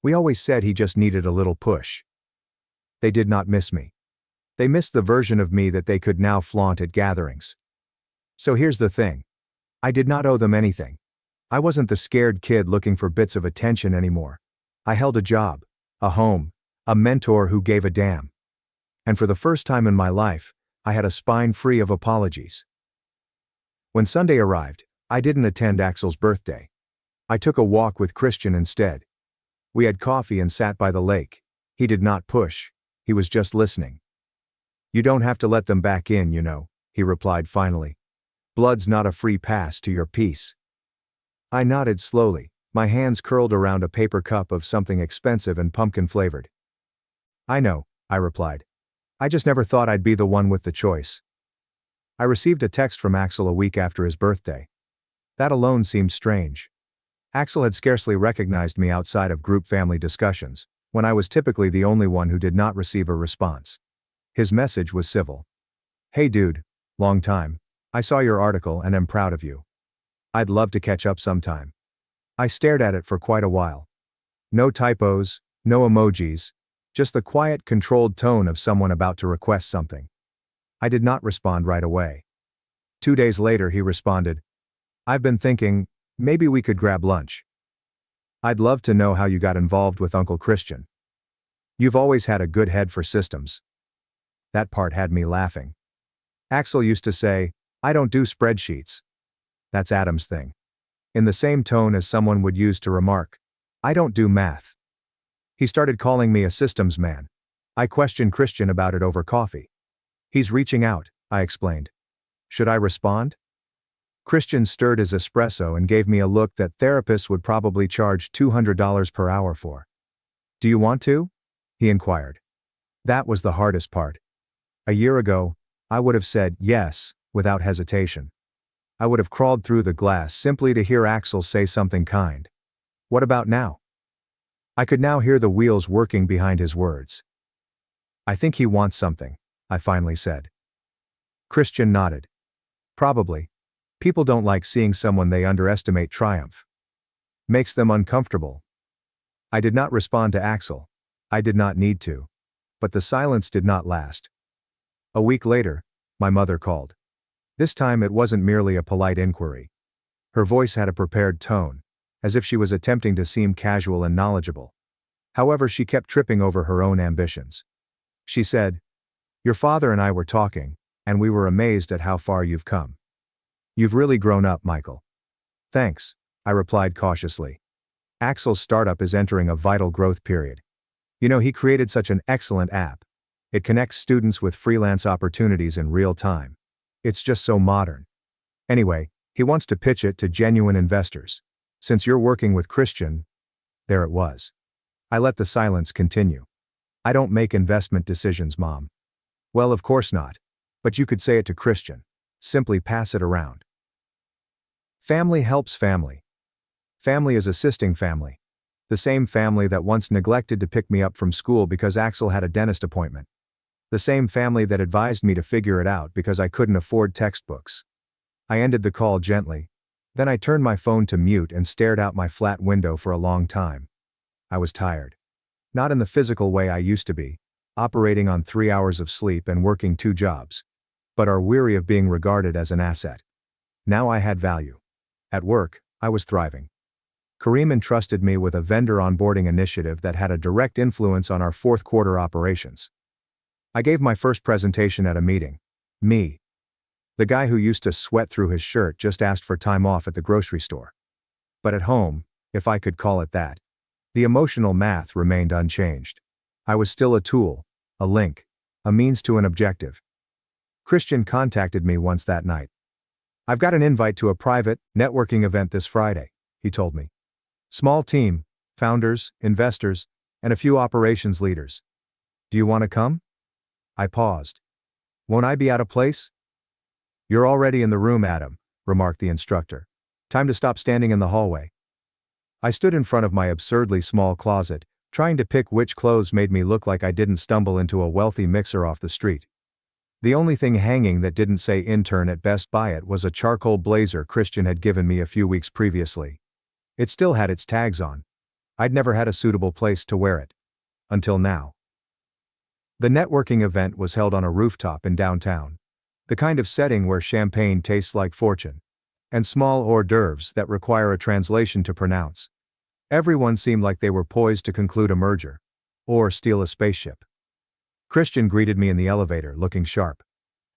We always said he just needed a little push." They did not miss me. They missed the version of me that they could now flaunt at gatherings. So here's the thing. I did not owe them anything. I wasn't the scared kid looking for bits of attention anymore. I held a job, a home, a mentor who gave a damn. And for the first time in my life, I had a spine free of apologies. When Sunday arrived, I didn't attend Axel's birthday. I took a walk with Christian instead. We had coffee and sat by the lake. He did not push. He was just listening. "You don't have to let them back in, you know," he replied finally. "Blood's not a free pass to your peace." I nodded slowly, my hands curled around a paper cup of something expensive and pumpkin-flavored. "I know," I replied. "I just never thought I'd be the one with the choice." I received a text from Axel a week after his birthday. That alone seemed strange. Axel had scarcely recognized me outside of group family discussions, when I was typically the only one who did not receive a response. His message was civil. "Hey dude, long time. I saw your article and am proud of you. I'd love to catch up sometime." I stared at it for quite a while. No typos, no emojis, just the quiet, controlled tone of someone about to request something. I did not respond right away. 2 days later he responded, "I've been thinking, maybe we could grab lunch. I'd love to know how you got involved with Uncle Christian. You've always had a good head for systems." That part had me laughing. Axel used to say, "I don't do spreadsheets. That's Adam's thing." In the same tone as someone would use to remark, "I don't do math." He started calling me a systems man. I questioned Christian about it over coffee. "He's reaching out," I explained. "Should I respond?" Christian stirred his espresso and gave me a look that therapists would probably charge $200 per hour for. "Do you want to?" he inquired. That was the hardest part. A year ago, I would have said yes, without hesitation. I would have crawled through the glass simply to hear Axel say something kind. What about now? I could now hear the wheels working behind his words. I think he wants something, I finally said. Christian nodded. Probably. People don't like seeing someone they underestimate triumph. Makes them uncomfortable. I did not respond to Axel. I did not need to. But the silence did not last. A week later, my mother called. This time it wasn't merely a polite inquiry. Her voice had a prepared tone, as if she was attempting to seem casual and knowledgeable. However, she kept tripping over her own ambitions. She said, "Your father and I were talking, and we were amazed at how far you've come. You've really grown up, Michael." "Thanks," I replied cautiously. "Axel's startup is entering a vital growth period. You know, he created such an excellent app. It connects students with freelance opportunities in real time. It's just so modern. Anyway, he wants to pitch it to genuine investors. Since you're working with Christian..." There it was. I let the silence continue. "I don't make investment decisions, Mom." "Well, of course not. But you could say it to Christian. Simply pass it around." Family helps family. Family is assisting family. The same family that once neglected to pick me up from school because Axel had a dentist appointment. The same family that advised me to figure it out because I couldn't afford textbooks. I ended the call gently. Then I turned my phone to mute and stared out my flat window for a long time. I was tired. Not in the physical way I used to be, operating on 3 hours of sleep and working 2 jobs. But are weary of being regarded as an asset. Now I had value. At work, I was thriving. Kareem entrusted me with a vendor onboarding initiative that had a direct influence on our fourth quarter operations. I gave my first presentation at a meeting. Me. The guy who used to sweat through his shirt just asked for time off at the grocery store. But at home, if I could call it that, the emotional math remained unchanged. I was still a tool, a link, a means to an objective. Christian contacted me once that night. "I've got an invite to a private, networking event this Friday," he told me. "Small team, founders, investors, and a few operations leaders. Do you want to come?" I paused. "Won't I be out of place?" "You're already in the room, Adam," remarked the instructor. "Time to stop standing in the hallway." I stood in front of my absurdly small closet, trying to pick which clothes made me look like I didn't stumble into a wealthy mixer off the street. The only thing hanging that didn't say intern at Best Buy it was a charcoal blazer Christian had given me a few weeks previously. It still had its tags on. I'd never had a suitable place to wear it. Until now. The networking event was held on a rooftop in downtown. The kind of setting where champagne tastes like fortune. And small hors d'oeuvres that require a translation to pronounce. Everyone seemed like they were poised to conclude a merger. Or steal a spaceship. Christian greeted me in the elevator, looking sharp.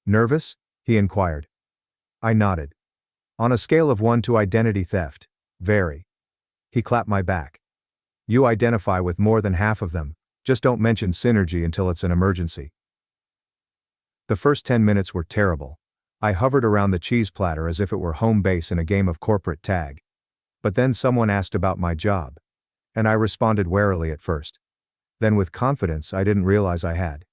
"Nervous?" he inquired. I nodded. "On a scale of 1 to identity theft, very." He clapped my back. "You identify with more than half of them, just don't mention synergy until it's an emergency." The first 10 minutes were terrible. I hovered around the cheese platter as if it were home base in a game of corporate tag. But then someone asked about my job. And I responded warily at first. Then with confidence I didn't realize I had.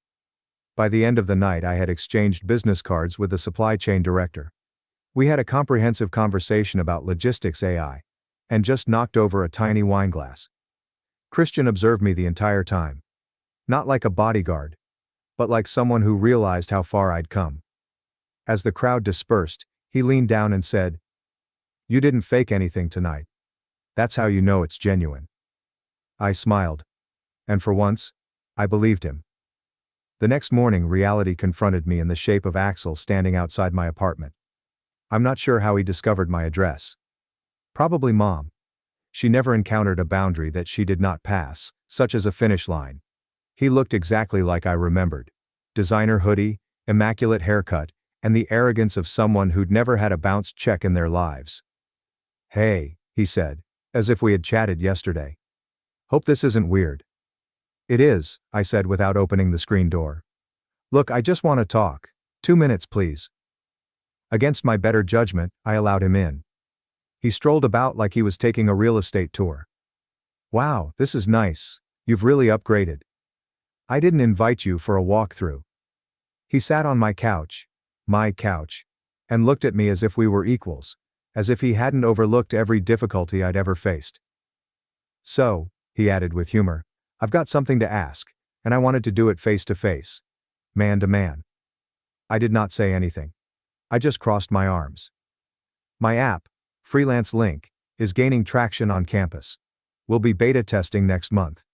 By the end of the night I had exchanged business cards with the supply chain director. We had a comprehensive conversation about logistics AI. And just knocked over a tiny wine glass. Christian observed me the entire time. Not like a bodyguard. But like someone who realized how far I'd come. As the crowd dispersed, he leaned down and said, "You didn't fake anything tonight. That's how you know it's genuine." I smiled. And for once, I believed him. The next morning reality confronted me in the shape of Axel standing outside my apartment. I'm not sure how he discovered my address. Probably Mom. She never encountered a boundary that she did not pass, such as a finish line. He looked exactly like I remembered. Designer hoodie, immaculate haircut, and the arrogance of someone who'd never had a bounced check in their lives. "Hey," he said, as if we had chatted yesterday. "Hope this isn't weird." "It is," I said without opening the screen door. "Look, I just want to talk. 2 minutes, please." Against my better judgment, I allowed him in. He strolled about like he was taking a real estate tour. "Wow, this is nice. You've really upgraded. I didn't invite you for a walkthrough." He sat on my couch. My couch. and looked at me as if we were equals, as if he hadn't overlooked every difficulty I'd ever faced. "So," he added with humor, "I've got something to ask, and I wanted to do it face to face. Man to man." I did not say anything. I just crossed my arms. "My app, Freelance Link, is gaining traction on campus. We'll be beta testing next month.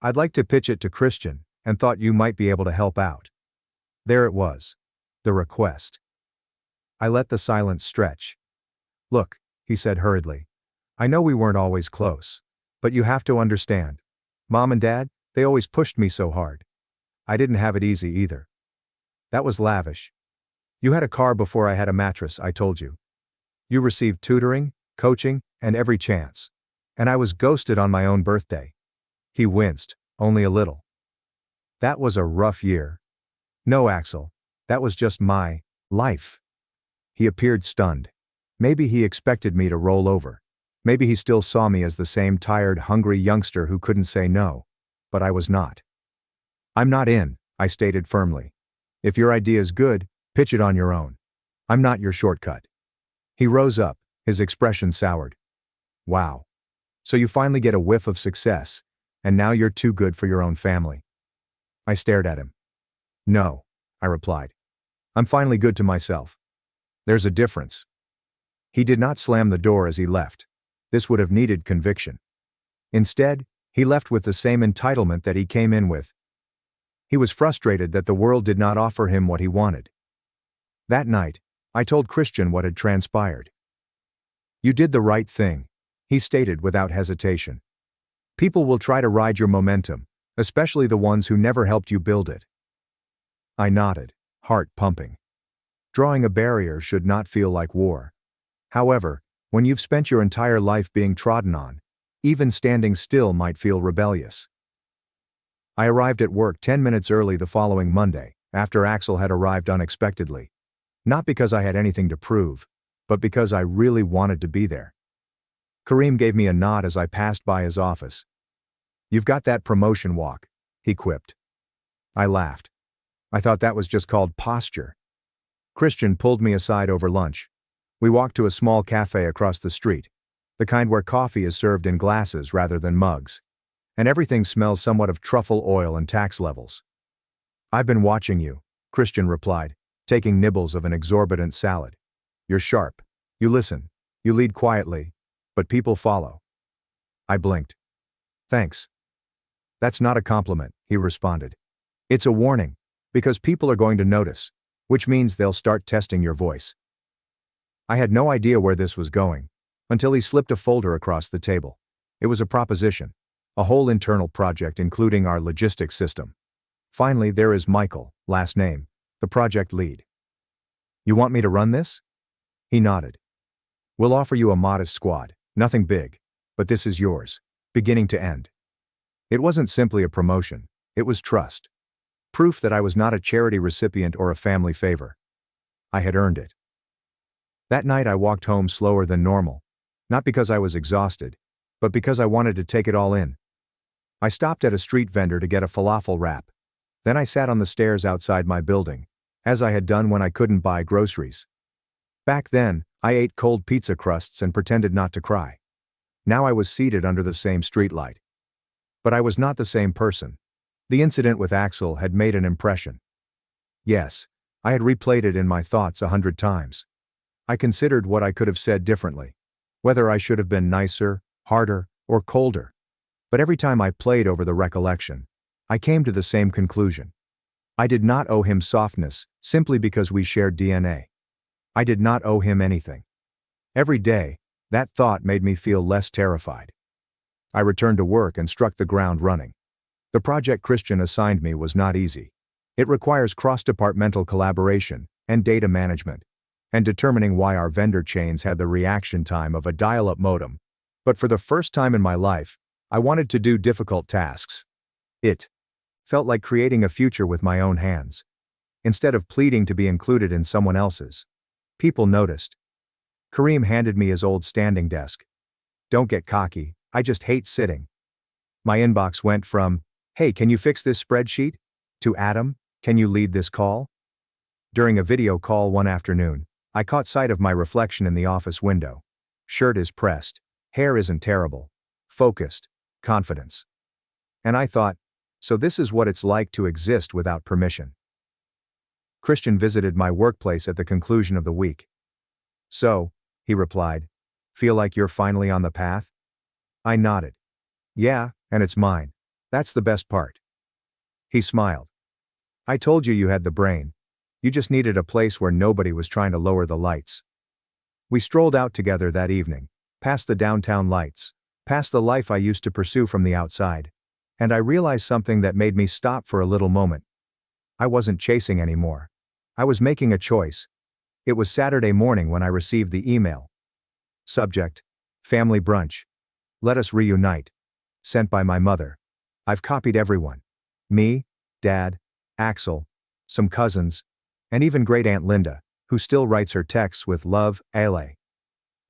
I'd like to pitch it to Christian, and thought you might be able to help out." There it was. The request. I let the silence stretch. "Look," he said hurriedly. "I know we weren't always close. But you have to understand. Mom and Dad, they always pushed me so hard. I didn't have it easy either." "That was lavish. You had a car before I had a mattress, I told you. You received tutoring, coaching, and every chance. And I was ghosted on my own birthday." He winced, only a little. "That was a rough year." "No, Axel. That was just my life." He appeared stunned. Maybe he expected me to roll over. Maybe he still saw me as the same tired, hungry youngster who couldn't say no. But I was not. "I'm not in," I stated firmly. "If your idea is good, pitch it on your own. I'm not your shortcut." He rose up, his expression soured. "Wow. So you finally get a whiff of success, and now you're too good for your own family." I stared at him. "No," I replied. "I'm finally good to myself. There's a difference." He did not slam the door as he left. This would have needed conviction. Instead, he left with the same entitlement that he came in with. He was frustrated that the world did not offer him what he wanted. That night, I told Christian what had transpired. "You did the right thing," he stated without hesitation. "People will try to ride your momentum, especially the ones who never helped you build it." I nodded, heart pumping. Drawing a barrier should not feel like war. However, when you've spent your entire life being trodden on, even standing still might feel rebellious. I arrived at work 10 minutes early the following Monday, after Axel had arrived unexpectedly. Not because I had anything to prove, but because I really wanted to be there. Kareem gave me a nod as I passed by his office. "You've got that promotion walk," he quipped. I laughed. I thought that was just called posture. Christian pulled me aside over lunch. We walked to a small cafe across the street, the kind where coffee is served in glasses rather than mugs, and everything smells somewhat of truffle oil and tax levels. "I've been watching you," Christian replied, taking nibbles of an exorbitant salad. "You're sharp. You listen. You lead quietly, but people follow." I blinked. "Thanks." "That's not a compliment," he responded. "It's a warning, because people are going to notice, which means they'll start testing your voice." I had no idea where this was going, until he slipped a folder across the table. It was a proposition, a whole internal project including our logistics system. "Finally, there is Michael, last name, the project lead. You want me to run this?" He nodded. "We'll offer you a modest squad, nothing big, but this is yours, beginning to end." It wasn't simply a promotion, it was trust. Proof that I was not a charity recipient or a family favor. I had earned it. That night I walked home slower than normal, not because I was exhausted, but because I wanted to take it all in. I stopped at a street vendor to get a falafel wrap. Then I sat on the stairs outside my building, as I had done when I couldn't buy groceries. Back then, I ate cold pizza crusts and pretended not to cry. Now I was seated under the same streetlight. But I was not the same person. The incident with Axel had made an impression. Yes, I had replayed it in my thoughts 100 times. I considered what I could have said differently, whether I should have been nicer, harder, or colder. But every time I played over the recollection, I came to the same conclusion. I did not owe him softness, simply because we shared DNA. I did not owe him anything. Every day, that thought made me feel less terrified. I returned to work and struck the ground running. The project Christian assigned me was not easy. It requires cross-departmental collaboration and data management, and determining why our vendor chains had the reaction time of a dial-up modem. But for the first time in my life, I wanted to do difficult tasks. It felt like creating a future with my own hands, instead of pleading to be included in someone else's. People noticed. Kareem handed me his old standing desk. "Don't get cocky, I just hate sitting." My inbox went from, "Hey, can you fix this spreadsheet?" to "Adam, can you lead this call?" During a video call one afternoon, I caught sight of my reflection in the office window. Shirt is pressed. Hair isn't terrible. Focused. Confidence. And I thought, so this is what it's like to exist without permission. Christian visited my workplace at the conclusion of the week. So, he replied, feel like you're finally on the path? I nodded. Yeah, and it's mine. That's the best part. He smiled. I told you you had the brain. You just needed a place where nobody was trying to lower the lights. We strolled out together that evening, past the downtown lights, past the life I used to pursue from the outside. And I realized something that made me stop for a little moment. I wasn't chasing anymore. I was making a choice. It was Saturday morning when I received the email. Subject: Family Brunch. Let us reunite. Sent by my mother. I've copied everyone. Me, Dad, Axel, some cousins, and even Great Aunt Linda, who still writes her texts with love, Ale.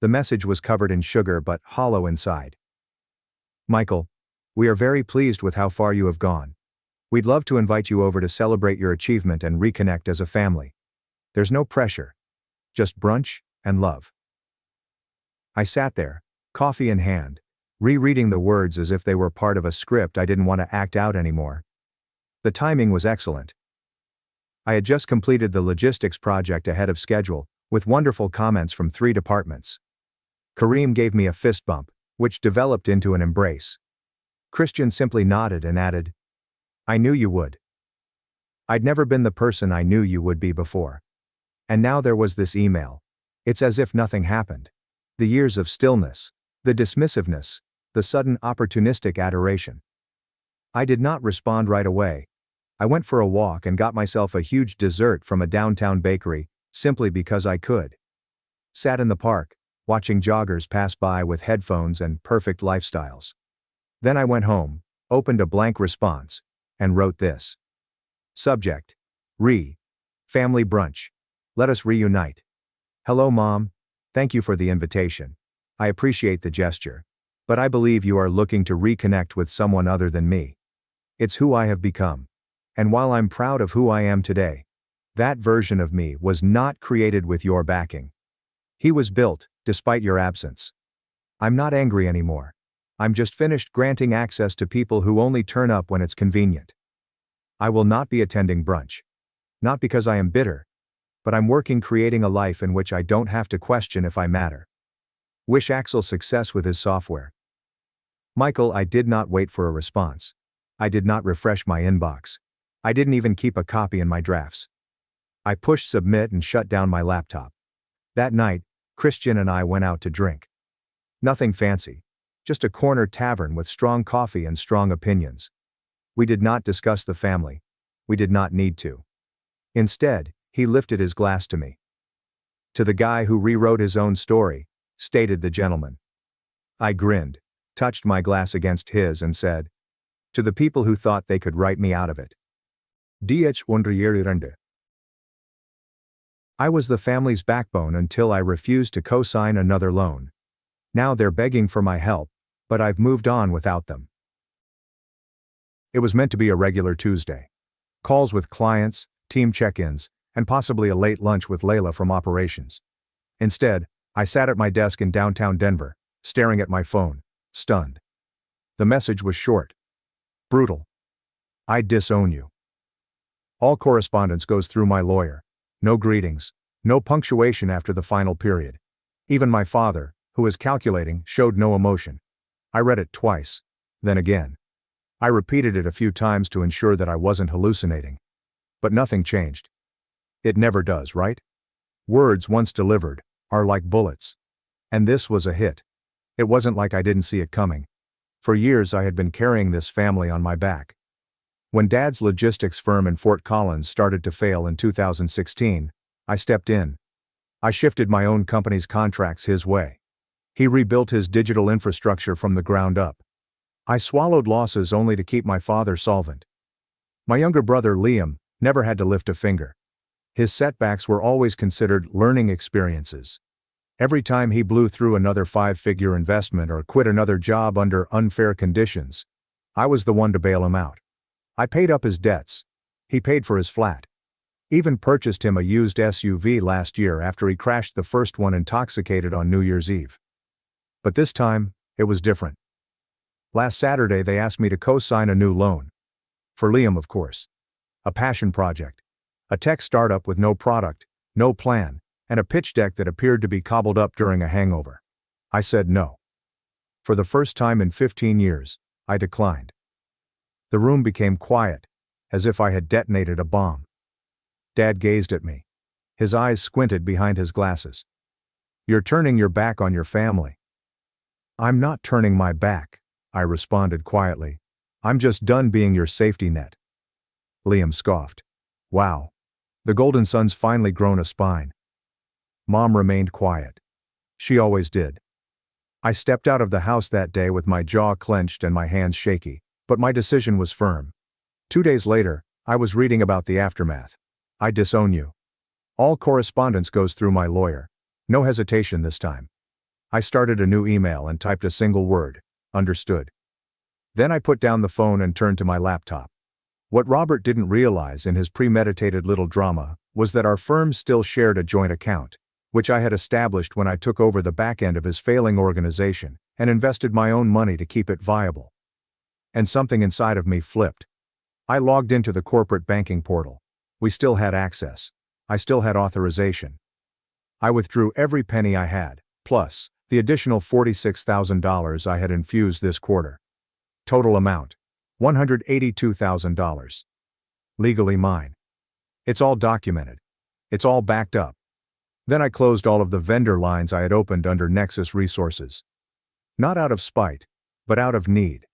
The message was covered in sugar but hollow inside. Michael, we are very pleased with how far you have gone. We'd love to invite you over to celebrate your achievement and reconnect as a family. There's no pressure. Just brunch and love. I sat there, coffee in hand, rereading the words as if they were part of a script I didn't want to act out anymore. The timing was excellent. I had just completed the logistics project ahead of schedule, with wonderful comments from 3 departments. Kareem gave me a fist bump, which developed into an embrace. Christian simply nodded and added, I knew you would. I'd never been the person I knew you would be before. And now there was this email. It's as if nothing happened. The years of stillness, the dismissiveness, the sudden opportunistic adoration. I did not respond right away. I went for a walk and got myself a huge dessert from a downtown bakery, simply because I could. Sat in the park, watching joggers pass by with headphones and perfect lifestyles. Then I went home, opened a blank response, and wrote this. Subject: Family Brunch. Let us reunite. Hello Mom, thank you for the invitation. I appreciate the gesture. But I believe you are looking to reconnect with someone other than me. It's who I have become. And while I'm proud of who I am today, that version of me was not created with your backing. He was built, despite your absence. I'm not angry anymore. I'm just finished granting access to people who only turn up when it's convenient. I will not be attending brunch. Not because I am bitter, but I'm working creating a life in which I don't have to question if I matter. Wish Axel success with his software. Michael, I did not wait for a response. I did not refresh my inbox. I didn't even keep a copy in my drafts. I pushed submit and shut down my laptop. That night, Christian and I went out to drink. Nothing fancy. Just a corner tavern with strong coffee and strong opinions. We did not discuss the family. We did not need to. Instead, he lifted his glass to me. To the guy who rewrote his own story, stated the gentleman. I grinned, touched my glass against his and said, to the people who thought they could write me out of it. DH172. I was the family's backbone until I refused to co-sign another loan. Now they're begging for my help, but I've moved on without them. It was meant to be a regular Tuesday. Calls with clients, team check-ins, and possibly a late lunch with Layla from operations. Instead, I sat at my desk in downtown Denver, staring at my phone, stunned. The message was short. Brutal. I disown you. All correspondence goes through my lawyer. No greetings, no punctuation after the final period. Even my father, who was calculating, showed no emotion. I read it twice, then again. I repeated it a few times to ensure that I wasn't hallucinating. But nothing changed. It never does, right? Words once delivered are like bullets. And this was a hit. It wasn't like I didn't see it coming. For years I had been carrying this family on my back. When Dad's logistics firm in Fort Collins started to fail in 2016, I stepped in. I shifted my own company's contracts his way. He rebuilt his digital infrastructure from the ground up. I swallowed losses only to keep my father solvent. My younger brother Liam never had to lift a finger. His setbacks were always considered learning experiences. Every time he blew through another 5-figure investment or quit another job under unfair conditions, I was the one to bail him out. I paid up his debts. He paid for his flat. Even purchased him a used SUV last year after he crashed the first one intoxicated on New Year's Eve. But this time, it was different. Last Saturday they asked me to co-sign a new loan. For Liam, of course. A passion project. A tech startup with no product, no plan, and a pitch deck that appeared to be cobbled up during a hangover. I said no. For the first time in 15 years, I declined. The room became quiet, as if I had detonated a bomb. Dad gazed at me. His eyes squinted behind his glasses. "You're turning your back on your family." "I'm not turning my back," I responded quietly. "I'm just done being your safety net." Liam scoffed. "Wow. The golden son's finally grown a spine." Mom remained quiet. She always did. I stepped out of the house that day with my jaw clenched and my hands shaky, but my decision was firm. 2 days later, I was reading about the aftermath. I disown you. All correspondence goes through my lawyer. No hesitation this time. I started a new email and typed a single word: understood. Then I put down the phone and turned to my laptop. What Robert didn't realize in his premeditated little drama was that our firms still shared a joint account, which I had established when I took over the back end of his failing organization and invested my own money to keep it viable. And something inside of me flipped. I logged into the corporate banking portal. We still had access. I still had authorization. I withdrew every penny I had, plus the additional $46,000 I had infused this quarter. Total amount: $182,000. Legally mine. It's all documented. It's all backed up. Then I closed all of the vendor lines I had opened under Nexus Resources. Not out of spite, but out of need.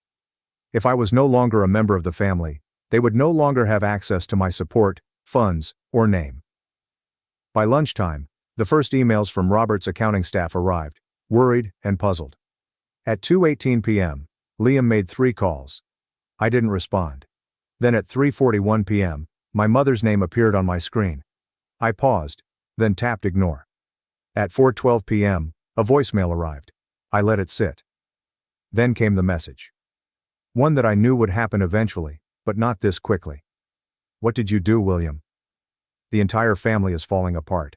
If I was no longer a member of the family, they would no longer have access to my support, funds, or name. By lunchtime, the first emails from Robert's accounting staff arrived, worried and puzzled. At 2:18 p.m., Liam made 3 calls. I didn't respond. Then at 3:41 p.m., my mother's name appeared on my screen. I paused, then tapped ignore. At 4:12 p.m., a voicemail arrived. I let it sit. Then came the message. One that I knew would happen eventually, but not this quickly. "What did you do, William? The entire family is falling apart."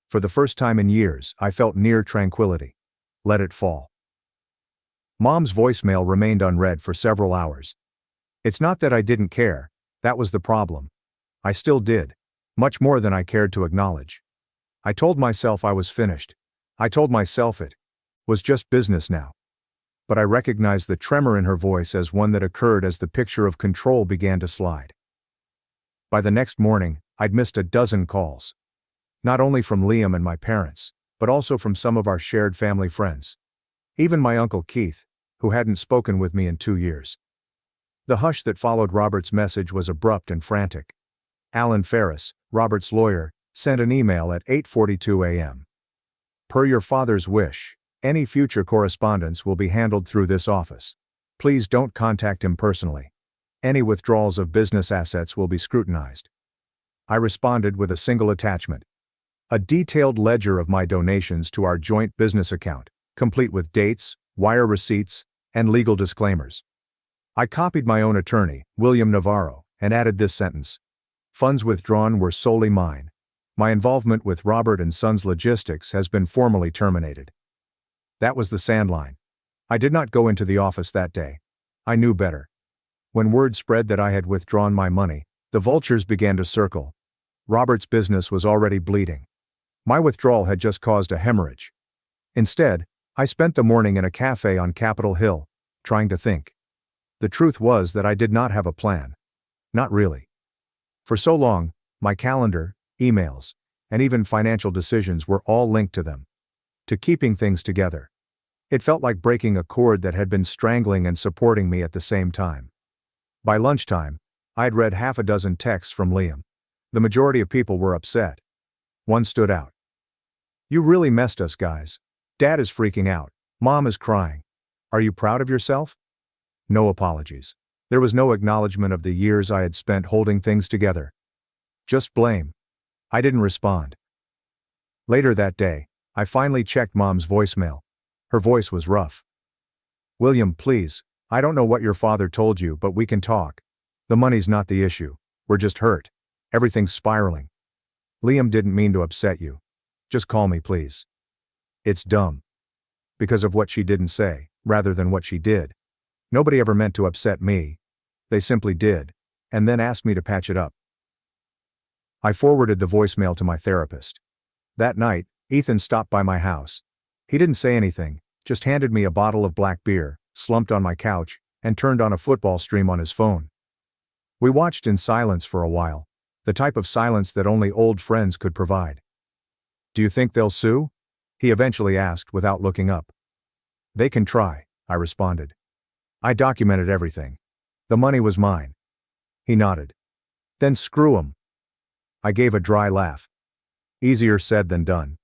For the first time in years, I felt near tranquility. Let it fall. Mom's voicemail remained unread for several hours. It's not that I didn't care, that was the problem. I still did. Much more than I cared to acknowledge. I told myself I was finished. I told myself it was just business now. But I recognized the tremor in her voice as one that occurred as the picture of control began to slide. By the next morning, I'd missed a dozen calls. Not only from Liam and my parents, but also from some of our shared family friends. Even my Uncle Keith, who hadn't spoken with me in 2 years. The hush that followed Robert's message was abrupt and frantic. Alan Ferris, Robert's lawyer, sent an email at 8:42 a.m. "Per your father's wish, any future correspondence will be handled through this office. Please don't contact him personally. Any withdrawals of business assets will be scrutinized." I responded with a single attachment. A detailed ledger of my donations to our joint business account, complete with dates, wire receipts, and legal disclaimers. I copied my own attorney, William Navarro, and added this sentence: "Funds withdrawn were solely mine. My involvement with Robert and Sons Logistics has been formally terminated." That was the sandline. I did not go into the office that day. I knew better. When word spread that I had withdrawn my money, the vultures began to circle. Robert's business was already bleeding. My withdrawal had just caused a hemorrhage. Instead, I spent the morning in a cafe on Capitol Hill, trying to think. The truth was that I did not have a plan. Not really. For so long, my calendar, emails, and even financial decisions were all linked to them. To keeping things together. It felt like breaking a cord that had been strangling and supporting me at the same time. By lunchtime, I had read half a dozen texts from Liam. The majority of people were upset. One stood out. "You really messed us, guys. Dad is freaking out. Mom is crying. Are you proud of yourself?" No apologies. There was no acknowledgement of the years I had spent holding things together. Just blame. I didn't respond. Later that day, I finally checked Mom's voicemail. Her voice was rough. "William, please, I don't know what your father told you, but we can talk. The money's not the issue. We're just hurt. Everything's spiraling. Liam didn't mean to upset you. Just call me, please. It's dumb. Because of what she didn't say, rather than what she did. Nobody ever meant to upset me. They simply did, and then asked me to patch it up. I forwarded the voicemail to my therapist. That night, Ethan stopped by my house. He didn't say anything, just handed me a bottle of black beer, slumped on my couch, and turned on a football stream on his phone. We watched in silence for a while, the type of silence that only old friends could provide. Do you think they'll sue? He eventually asked without looking up. They can try, I responded. I documented everything. The money was mine. He nodded. Then screw 'em. I gave a dry laugh. Easier said than done.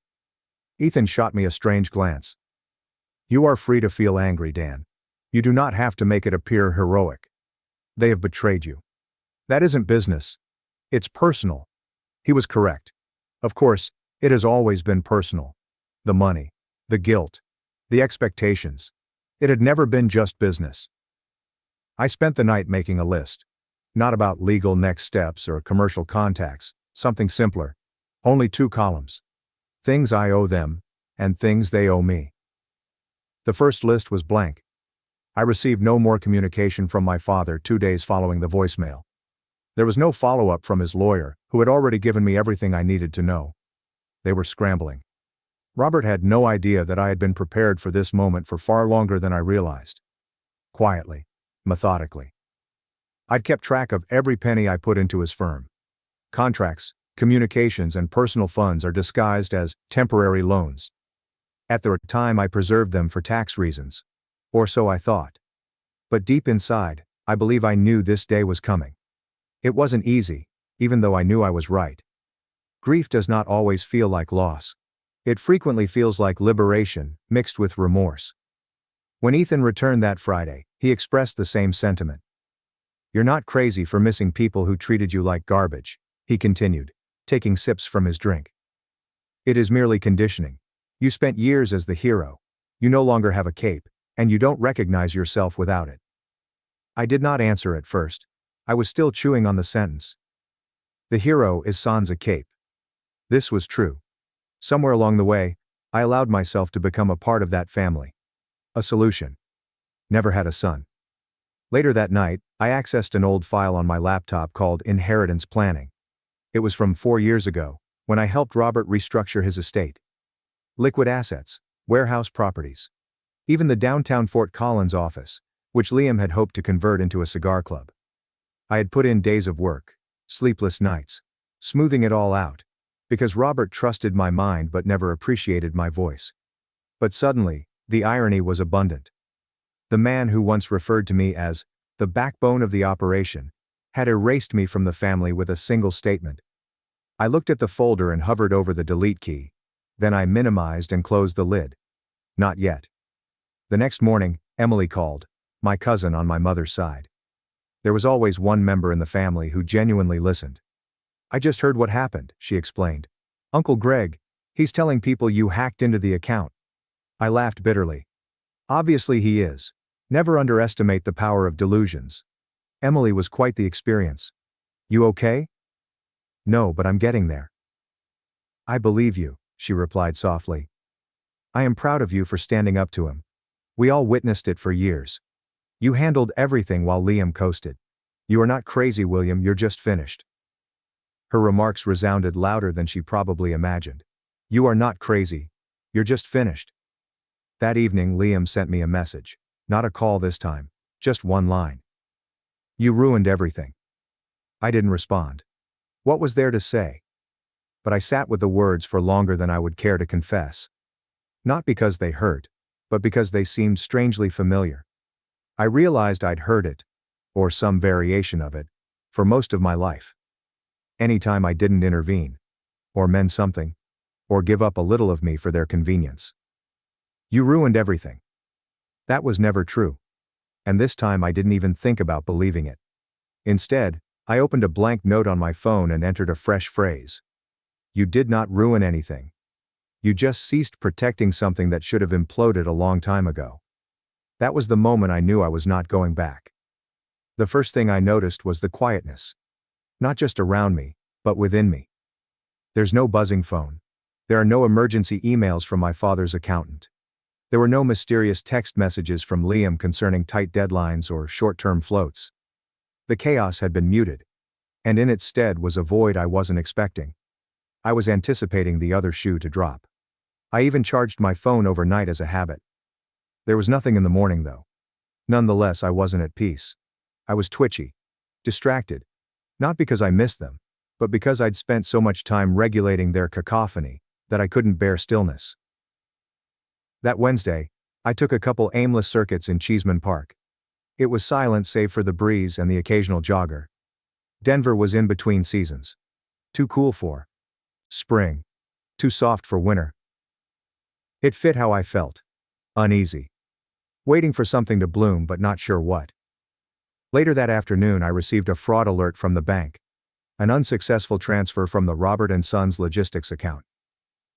Ethan shot me a strange glance. You are free to feel angry, Dan. You do not have to make it appear heroic. They have betrayed you. That isn't business. It's personal. He was correct. Of course, it has always been personal. The money, the guilt, the expectations. It had never been just business. I spent the night making a list. Not about legal next steps or commercial contacts, something simpler. Only 2 columns. Things I owe them, and things they owe me. The first list was blank. I received no more communication from my father 2 days following the voicemail. There was no follow-up from his lawyer, who had already given me everything I needed to know. They were scrambling. Robert had no idea that I had been prepared for this moment for far longer than I realized. Quietly, methodically. I'd kept track of every penny I put into his firm. Contracts, communications, and personal funds are disguised as temporary loans. At the time, I preserved them for tax reasons. Or so I thought. But deep inside, I believe I knew this day was coming. It wasn't easy, even though I knew I was right. Grief does not always feel like loss. It frequently feels like liberation, mixed with remorse. When Ethan returned that Friday, he expressed the same sentiment. You're not crazy for missing people who treated you like garbage, he continued, taking sips from his drink. It is merely conditioning. You spent years as the hero. You no longer have a cape, and you don't recognize yourself without it. I did not answer at first. I was still chewing on the sentence. The hero is sans a cape. This was true. Somewhere along the way, I allowed myself to become a part of that family. A solution. Never had a son. Later that night, I accessed an old file on my laptop called Inheritance Planning. It was from 4 years ago, when I helped Robert restructure his estate. Liquid assets, warehouse properties. Even the downtown Fort Collins office, which Liam had hoped to convert into a cigar club. I had put in days of work, sleepless nights, smoothing it all out, because Robert trusted my mind but never appreciated my voice. But suddenly, the irony was abundant. The man who once referred to me as the backbone of the operation had erased me from the family with a single statement. I looked at the folder and hovered over the delete key. Then I minimized and closed the lid. Not yet. The next morning, Emily called, my cousin on my mother's side. There was always one member in the family who genuinely listened. I just heard what happened, she explained. Uncle Greg, he's telling people you hacked into the account. I laughed bitterly. Obviously he is. Never underestimate the power of delusions. Emily was quite the experience. You okay? No, but I'm getting there. I believe you, she replied softly. I am proud of you for standing up to him. We all witnessed it for years. You handled everything while Liam coasted. You are not crazy, William, you're just finished. Her remarks resounded louder than she probably imagined. You are not crazy. You're just finished. That evening, Liam sent me a message. Not a call this time. Just one line. You ruined everything. I didn't respond. What was there to say? But I sat with the words for longer than I would care to confess. Not because they hurt, but because they seemed strangely familiar. I realized I'd heard it, or some variation of it, for most of my life. Anytime I didn't intervene, or mend something, or give up a little of me for their convenience. You ruined everything. That was never true. And this time I didn't even think about believing it. Instead, I opened a blank note on my phone and entered a fresh phrase. You did not ruin anything. You just ceased protecting something that should have imploded a long time ago. That was the moment I knew I was not going back. The first thing I noticed was the quietness. Not just around me, but within me. There's no buzzing phone. There are no emergency emails from my father's accountant. There were no mysterious text messages from Liam concerning tight deadlines or short-term floats. The chaos had been muted, and in its stead was a void I wasn't expecting. I was anticipating the other shoe to drop. I even charged my phone overnight as a habit. There was nothing in the morning though. Nonetheless, I wasn't at peace. I was twitchy, distracted, not because I missed them, but because I'd spent so much time regulating their cacophony that I couldn't bear stillness. That Wednesday, I took a couple aimless circuits in Cheeseman Park. It was silent save for the breeze and the occasional jogger. Denver was in between seasons. Too cool for spring. Too soft for winter. It fit how I felt. Uneasy. Waiting for something to bloom but not sure what. Later that afternoon I received a fraud alert from the bank. An unsuccessful transfer from the Robert & Sons logistics account.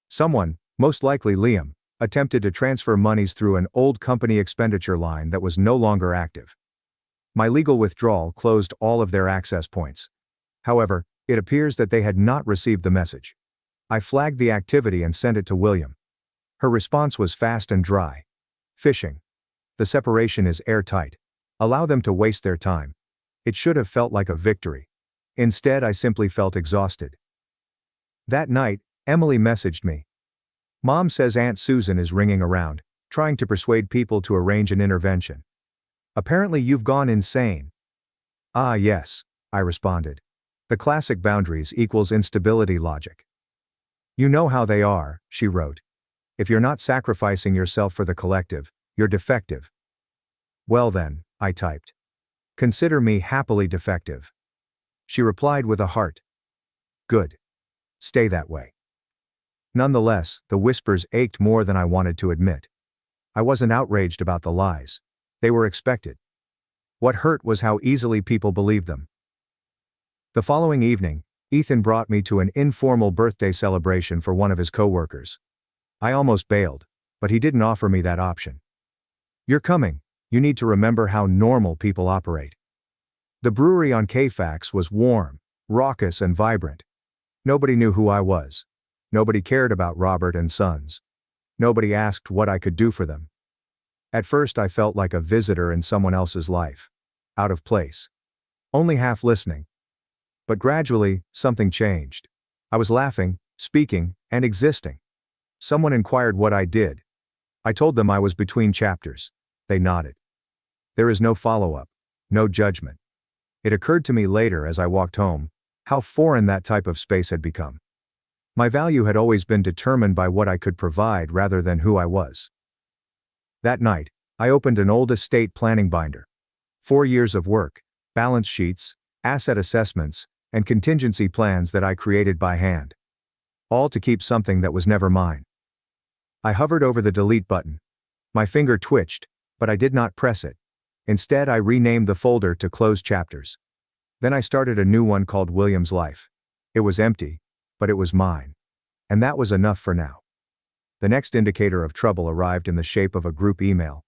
Someone, most likely Liam, attempted to transfer monies through an old company expenditure line that was no longer active. My legal withdrawal closed all of their access points. However, it appears that they had not received the message. I flagged the activity and sent it to William. Her response was fast and dry. Phishing. The separation is airtight. Allow them to waste their time. It should have felt like a victory. Instead, I simply felt exhausted. That night, Emily messaged me. Mom says Aunt Susan is ringing around, trying to persuade people to arrange an intervention. Apparently you've gone insane. Ah yes, I responded. The classic boundaries equals instability logic. You know how they are, she wrote. If you're not sacrificing yourself for the collective, you're defective. Well then, I typed. Consider me happily defective. She replied with a heart. Good. Stay that way. Nonetheless, the whispers ached more than I wanted to admit. I wasn't outraged about the lies. They were expected. What hurt was how easily people believed them. The following evening, Ethan brought me to an informal birthday celebration for one of his coworkers. I almost bailed, but he didn't offer me that option. You're coming, you need to remember how normal people operate. The brewery on K-Fax was warm, raucous and vibrant. Nobody knew who I was. Nobody cared about Robert & Sons. Nobody asked what I could do for them. At first I felt like a visitor in someone else's life. Out of place. Only half listening. But gradually, something changed. I was laughing, speaking, and existing. Someone inquired what I did. I told them I was between chapters. They nodded. There is no follow-up, no judgment. It occurred to me later as I walked home, how foreign that type of space had become. My value had always been determined by what I could provide rather than who I was. That night, I opened an old estate planning binder. 4 years of work, balance sheets, asset assessments, and contingency plans that I created by hand. All to keep something that was never mine. I hovered over the delete button. My finger twitched, but I did not press it. Instead, I renamed the folder to Closed Chapters. Then I started a new one called William's Life. It was empty, but it was mine. And that was enough for now. The next indicator of trouble arrived in the shape of a group email.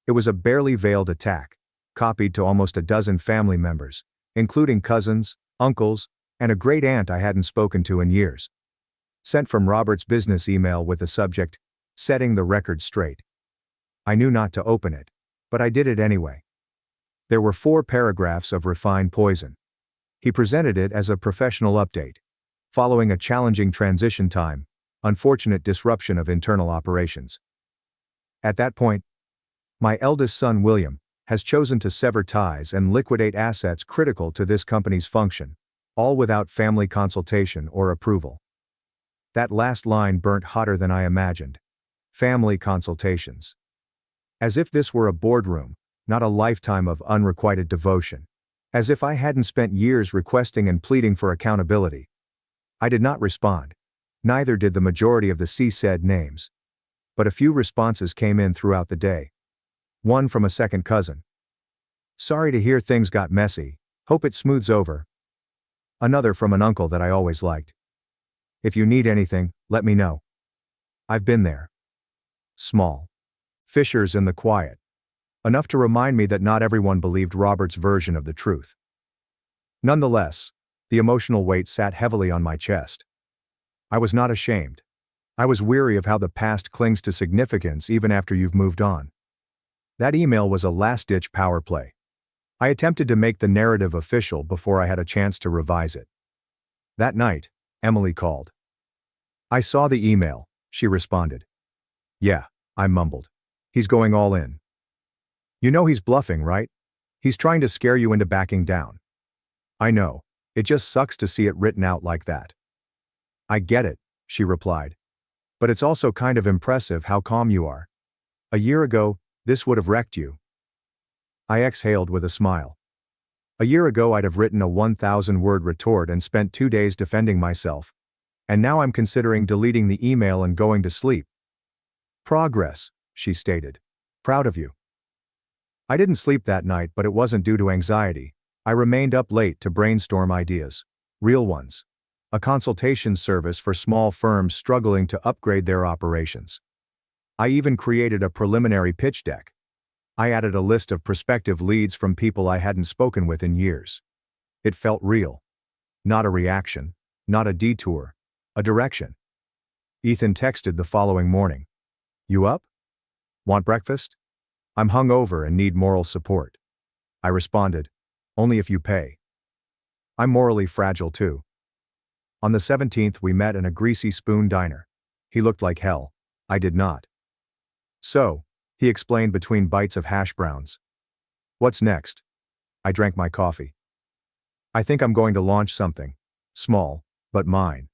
It was a barely veiled attack, copied to almost a dozen family members, including cousins, uncles, and a great aunt I hadn't spoken to in years. Sent from Robert's business email with the subject, Setting the Record Straight. I knew not to open it, but I did it anyway. There were 4 paragraphs of refined poison. He presented it as a professional update. Following a challenging transition time, unfortunate disruption of internal operations. At that point, my eldest son William has chosen to sever ties and liquidate assets critical to this company's function, all without family consultation or approval. That last line burnt hotter than I imagined. Family consultations. As if this were a boardroom, not a lifetime of unrequited devotion. As if I hadn't spent years requesting and pleading for accountability. I did not respond. Neither did the majority of the C-said names. But a few responses came in throughout the day. One from a second cousin. Sorry to hear things got messy, hope it smooths over. Another from an uncle that I always liked. If you need anything, let me know. I've been there. Small. Fissures in the quiet. Enough to remind me that not everyone believed Robert's version of the truth. Nonetheless, The emotional weight sat heavily on my chest. I was not ashamed. I was weary of how the past clings to significance even after you've moved on. That email was a last-ditch power play. I attempted to make the narrative official before I had a chance to revise it. That night, Emily called. "I saw the email," she responded. "Yeah," I mumbled. "He's going all in. You know he's bluffing, right? He's trying to scare you into backing down." "I know. It just sucks to see it written out like that." "I get it," she replied. "But it's also kind of impressive how calm you are. A year ago, this would have wrecked you." I exhaled with a smile. A year ago I'd have written a 1,000-word retort and spent 2 days defending myself. And now I'm considering deleting the email and going to sleep. "Progress," she stated. "Proud of you." I didn't sleep that night, but it wasn't due to anxiety. I remained up late to brainstorm ideas. Real ones. A consultation service for small firms struggling to upgrade their operations. I even created a preliminary pitch deck. I added a list of prospective leads from people I hadn't spoken with in years. It felt real. Not a reaction, not a detour, a direction. Ethan texted the following morning. "You up? Want breakfast? I'm hungover and need moral support." I responded, "Only if you pay." I'm morally fragile too. On the 17th we met in a greasy spoon diner. He looked like hell. I did not. "So," he explained between bites of hash browns. "What's next?" I drank my coffee. "I think I'm going to launch something. Small, but mine."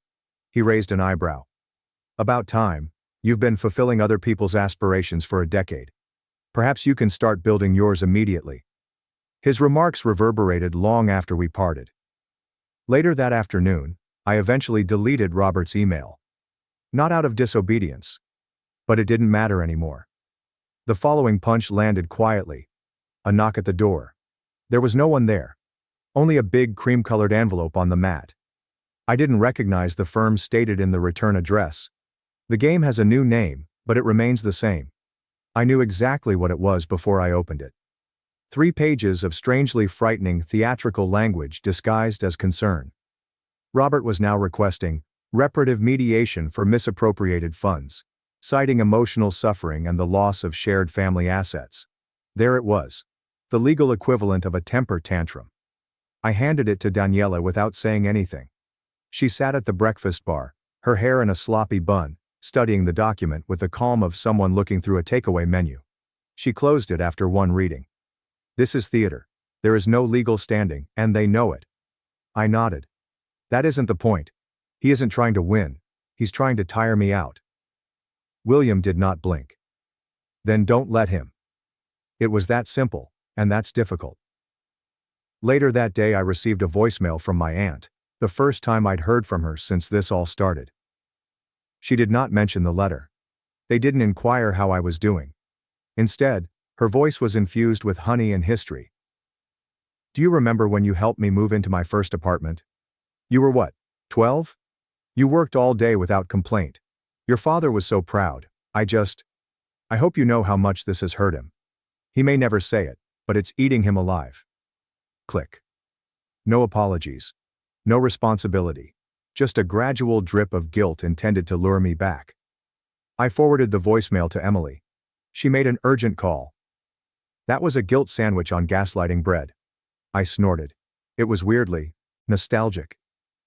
He raised an eyebrow. "About time. You've been fulfilling other people's aspirations for a decade. Perhaps you can start building yours immediately." His remarks reverberated long after we parted. Later that afternoon, I eventually deleted Robert's email. Not out of disobedience. But it didn't matter anymore. The following punch landed quietly. A knock at the door. There was no one there. Only a big cream-colored envelope on the mat. I didn't recognize the firm stated in the return address. The game has a new name, but it remains the same. I knew exactly what it was before I opened it. 3 pages of strangely frightening theatrical language disguised as concern. Robert was now requesting reparative mediation for misappropriated funds, citing emotional suffering and the loss of shared family assets. There it was. The legal equivalent of a temper tantrum. I handed it to Daniela without saying anything. She sat at the breakfast bar, her hair in a sloppy bun, studying the document with the calm of someone looking through a takeaway menu. She closed it after one reading. "This is theater. There is no legal standing, and they know it." I nodded. "That isn't the point. He isn't trying to win. He's trying to tire me out." William did not blink. "Then don't let him." It was that simple, and that's difficult. Later that day I received a voicemail from my aunt, the first time I'd heard from her since this all started. She did not mention the letter. They didn't inquire how I was doing. Instead, her voice was infused with honey and history. "Do you remember when you helped me move into my first apartment? You were what, 12? You worked all day without complaint. Your father was so proud. I hope you know how much this has hurt him. He may never say it, but it's eating him alive." Click. No apologies. No responsibility. Just a gradual drip of guilt intended to lure me back. I forwarded the voicemail to Emily. She made an urgent call. "That was a guilt sandwich on gaslighting bread." I snorted. It was weirdly nostalgic.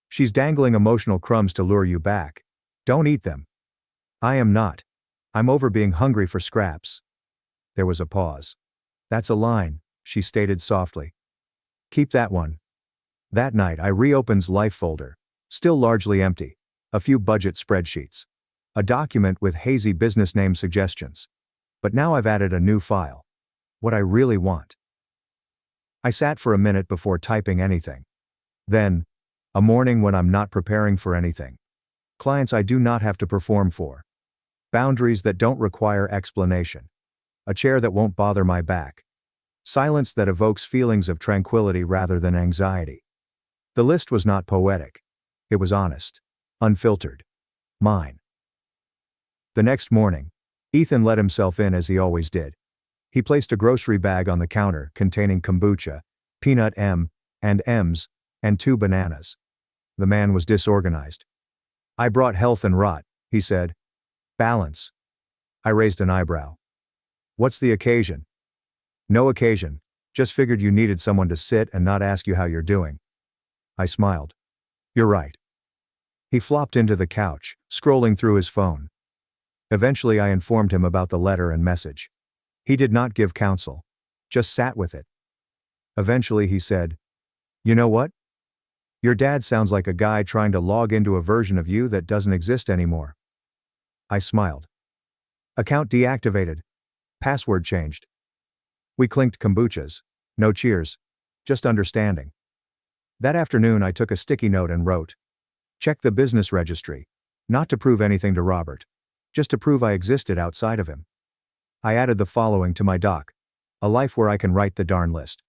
"She's dangling emotional crumbs to lure you back. Don't eat them." "I am not. I'm over being hungry for scraps." There was a pause. "That's a line," she stated softly. "Keep that one." That night I reopened Life folder. Still largely empty. A few budget spreadsheets. A document with hazy business name suggestions. But now I've added a new file. What I really want. I sat for a minute before typing anything. Then, a morning when I'm not preparing for anything. Clients I do not have to perform for. Boundaries that don't require explanation. A chair that won't bother my back. Silence that evokes feelings of tranquility rather than anxiety. The list was not poetic. It was honest. Unfiltered. Mine. The next morning, Ethan let himself in as he always did. He placed a grocery bag on the counter containing kombucha, peanut M&Ms, And 2 bananas. The man was disorganized. I brought health and rot, he said. Balance. I raised an eyebrow. What's the occasion? No occasion. Just figured you needed someone to sit and not ask you how you're doing. I smiled. You're right. He flopped into the couch, scrolling through his phone. Eventually I informed him about the letter and message. He did not give counsel. Just sat with it. Eventually he said, "You know what? Your dad sounds like a guy trying to log into a version of you that doesn't exist anymore." I smiled. Account deactivated. Password changed. We clinked kombuchas. No cheers. Just understanding. That afternoon I took a sticky note and wrote, "Check the business registry. Not to prove anything to Robert. Just to prove I existed outside of him." I added the following to my doc. A life where I can write the darn list.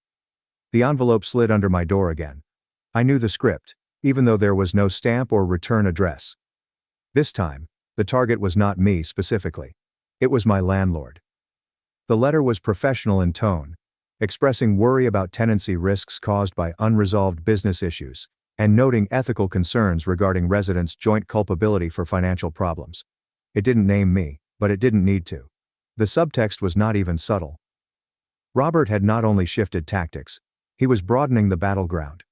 The envelope slid under my door again. I knew the script, even though there was no stamp or return address. This time, the target was not me specifically. It was my landlord. The letter was professional in tone, expressing worry about tenancy risks caused by unresolved business issues, and noting ethical concerns regarding residents' joint culpability for financial problems. It didn't name me, but it didn't need to. The subtext was not even subtle. Robert had not only shifted tactics, he was broadening the battleground.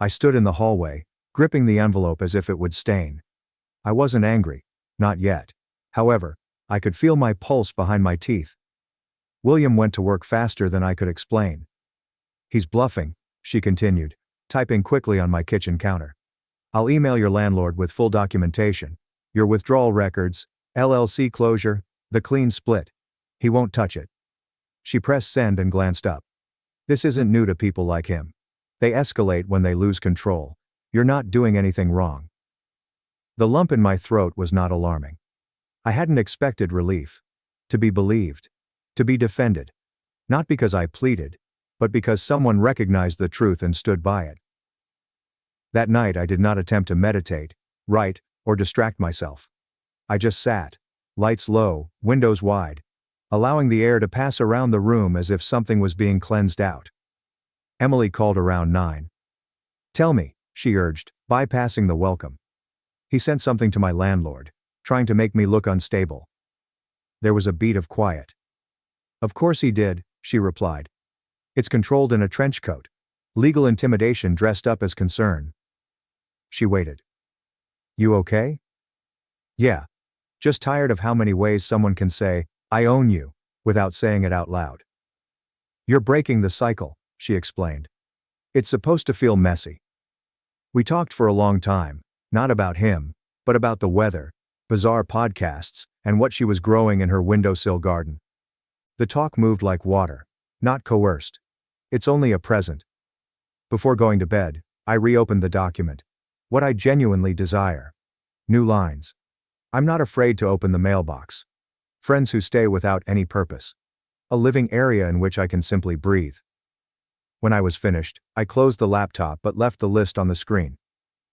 I stood in the hallway, gripping the envelope as if it would stain. I wasn't angry, not yet. However, I could feel my pulse behind my teeth. William went to work faster than I could explain. "He's bluffing," she continued, typing quickly on my kitchen counter. "I'll email your landlord with full documentation, your withdrawal records, LLC closure, the clean split. He won't touch it." She pressed send and glanced up. This isn't new to people like him. They escalate when they lose control. You're not doing anything wrong. The lump in my throat was not alarming. I hadn't expected relief. To be believed. To be defended. Not because I pleaded, but because someone recognized the truth and stood by it. That night I did not attempt to meditate, write, or distract myself. I just sat, lights low, windows wide, allowing the air to pass around the room as if something was being cleansed out. Emily called around 9. "Tell me," she urged, bypassing the welcome. "He sent something to my landlord, trying to make me look unstable." There was a beat of quiet. "Of course he did," she replied. "It's controlled in a trench coat. Legal intimidation dressed up as concern." She waited. "You okay?" "Yeah. Just tired of how many ways someone can say, 'I own you,' without saying it out loud." "You're breaking the cycle," she explained. "It's supposed to feel messy." We talked for a long time, not about him, but about the weather, bizarre podcasts, and what she was growing in her windowsill garden. The talk moved like water, not coerced. It's only a present. Before going to bed, I reopened the document. What I genuinely desire. New lines. I'm not afraid to open the mailbox. Friends who stay without any purpose. A living area in which I can simply breathe. When I was finished, I closed the laptop but left the list on the screen.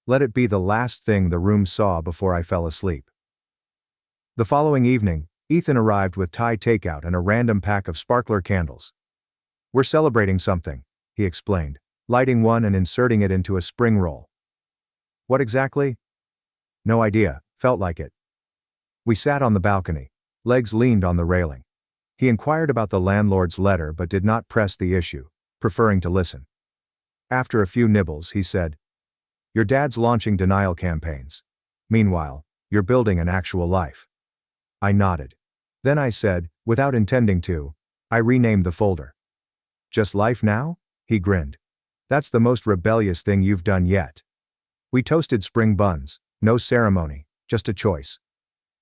Let it be the last thing the room saw before I fell asleep. The following evening, Ethan arrived with Thai takeout and a random pack of sparkler candles. "We're celebrating something," he explained, lighting one and inserting it into a spring roll. "What exactly?" "No idea, felt like it." We sat on the balcony, legs leaned on the railing. He inquired about the landlord's letter but did not press the issue, preferring to listen. After a few nibbles, he said, "Your dad's launching denial campaigns. Meanwhile, you're building an actual life." I nodded. Then I said, without intending to, I renamed the folder. "Just life now?" He grinned. "That's the most rebellious thing you've done yet." We toasted spring buns, no ceremony, just a choice.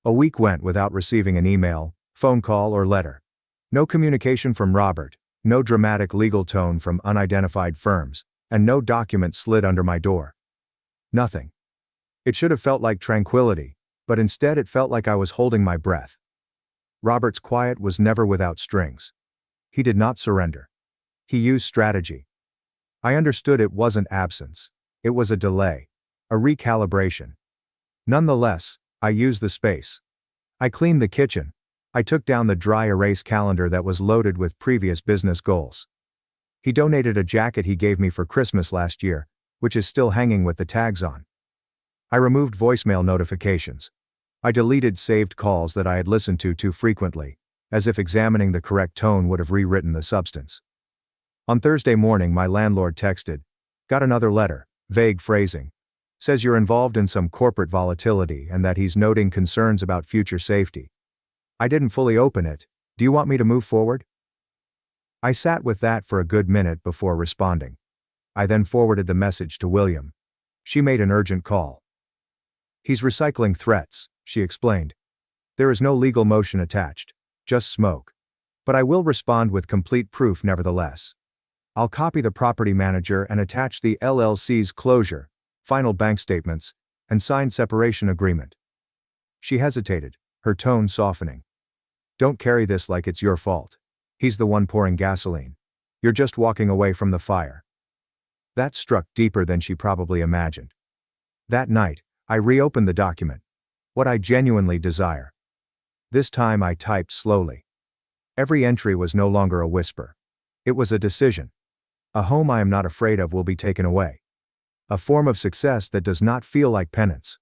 A week went without receiving an email, phone call or letter. No communication from Robert, no dramatic legal tone from unidentified firms, and no document slid under my door. Nothing. It should have felt like tranquility, but instead it felt like I was holding my breath. Robert's quiet was never without strings. He did not surrender. He used strategy. I understood it wasn't absence. It was a delay. A recalibration. Nonetheless, I used the space. I cleaned the kitchen. I took down the dry erase calendar that was loaded with previous business goals. He donated a jacket he gave me for Christmas last year, which is still hanging with the tags on. I removed voicemail notifications. I deleted saved calls that I had listened to too frequently, as if examining the correct tone would have rewritten the substance. On Thursday morning, my landlord texted, "Got another letter, vague phrasing. Says you're involved in some corporate volatility and that he's noting concerns about future safety. I didn't fully open it. Do you want me to move forward?" I sat with that for a good minute before responding. I then forwarded the message to William. She made an urgent call. "He's recycling threats," she explained. "There is no legal motion attached, just smoke. But I will respond with complete proof nevertheless. I'll copy the property manager and attach the LLC's closure, final bank statements, and signed separation agreement." She hesitated, her tone softening. "Don't carry this like it's your fault. He's the one pouring gasoline. You're just walking away from the fire." That struck deeper than she probably imagined. That night, I reopened the document. What I genuinely desire. This time I typed slowly. Every entry was no longer a whisper. It was a decision. A home I am not afraid of will be taken away. A form of success that does not feel like penance.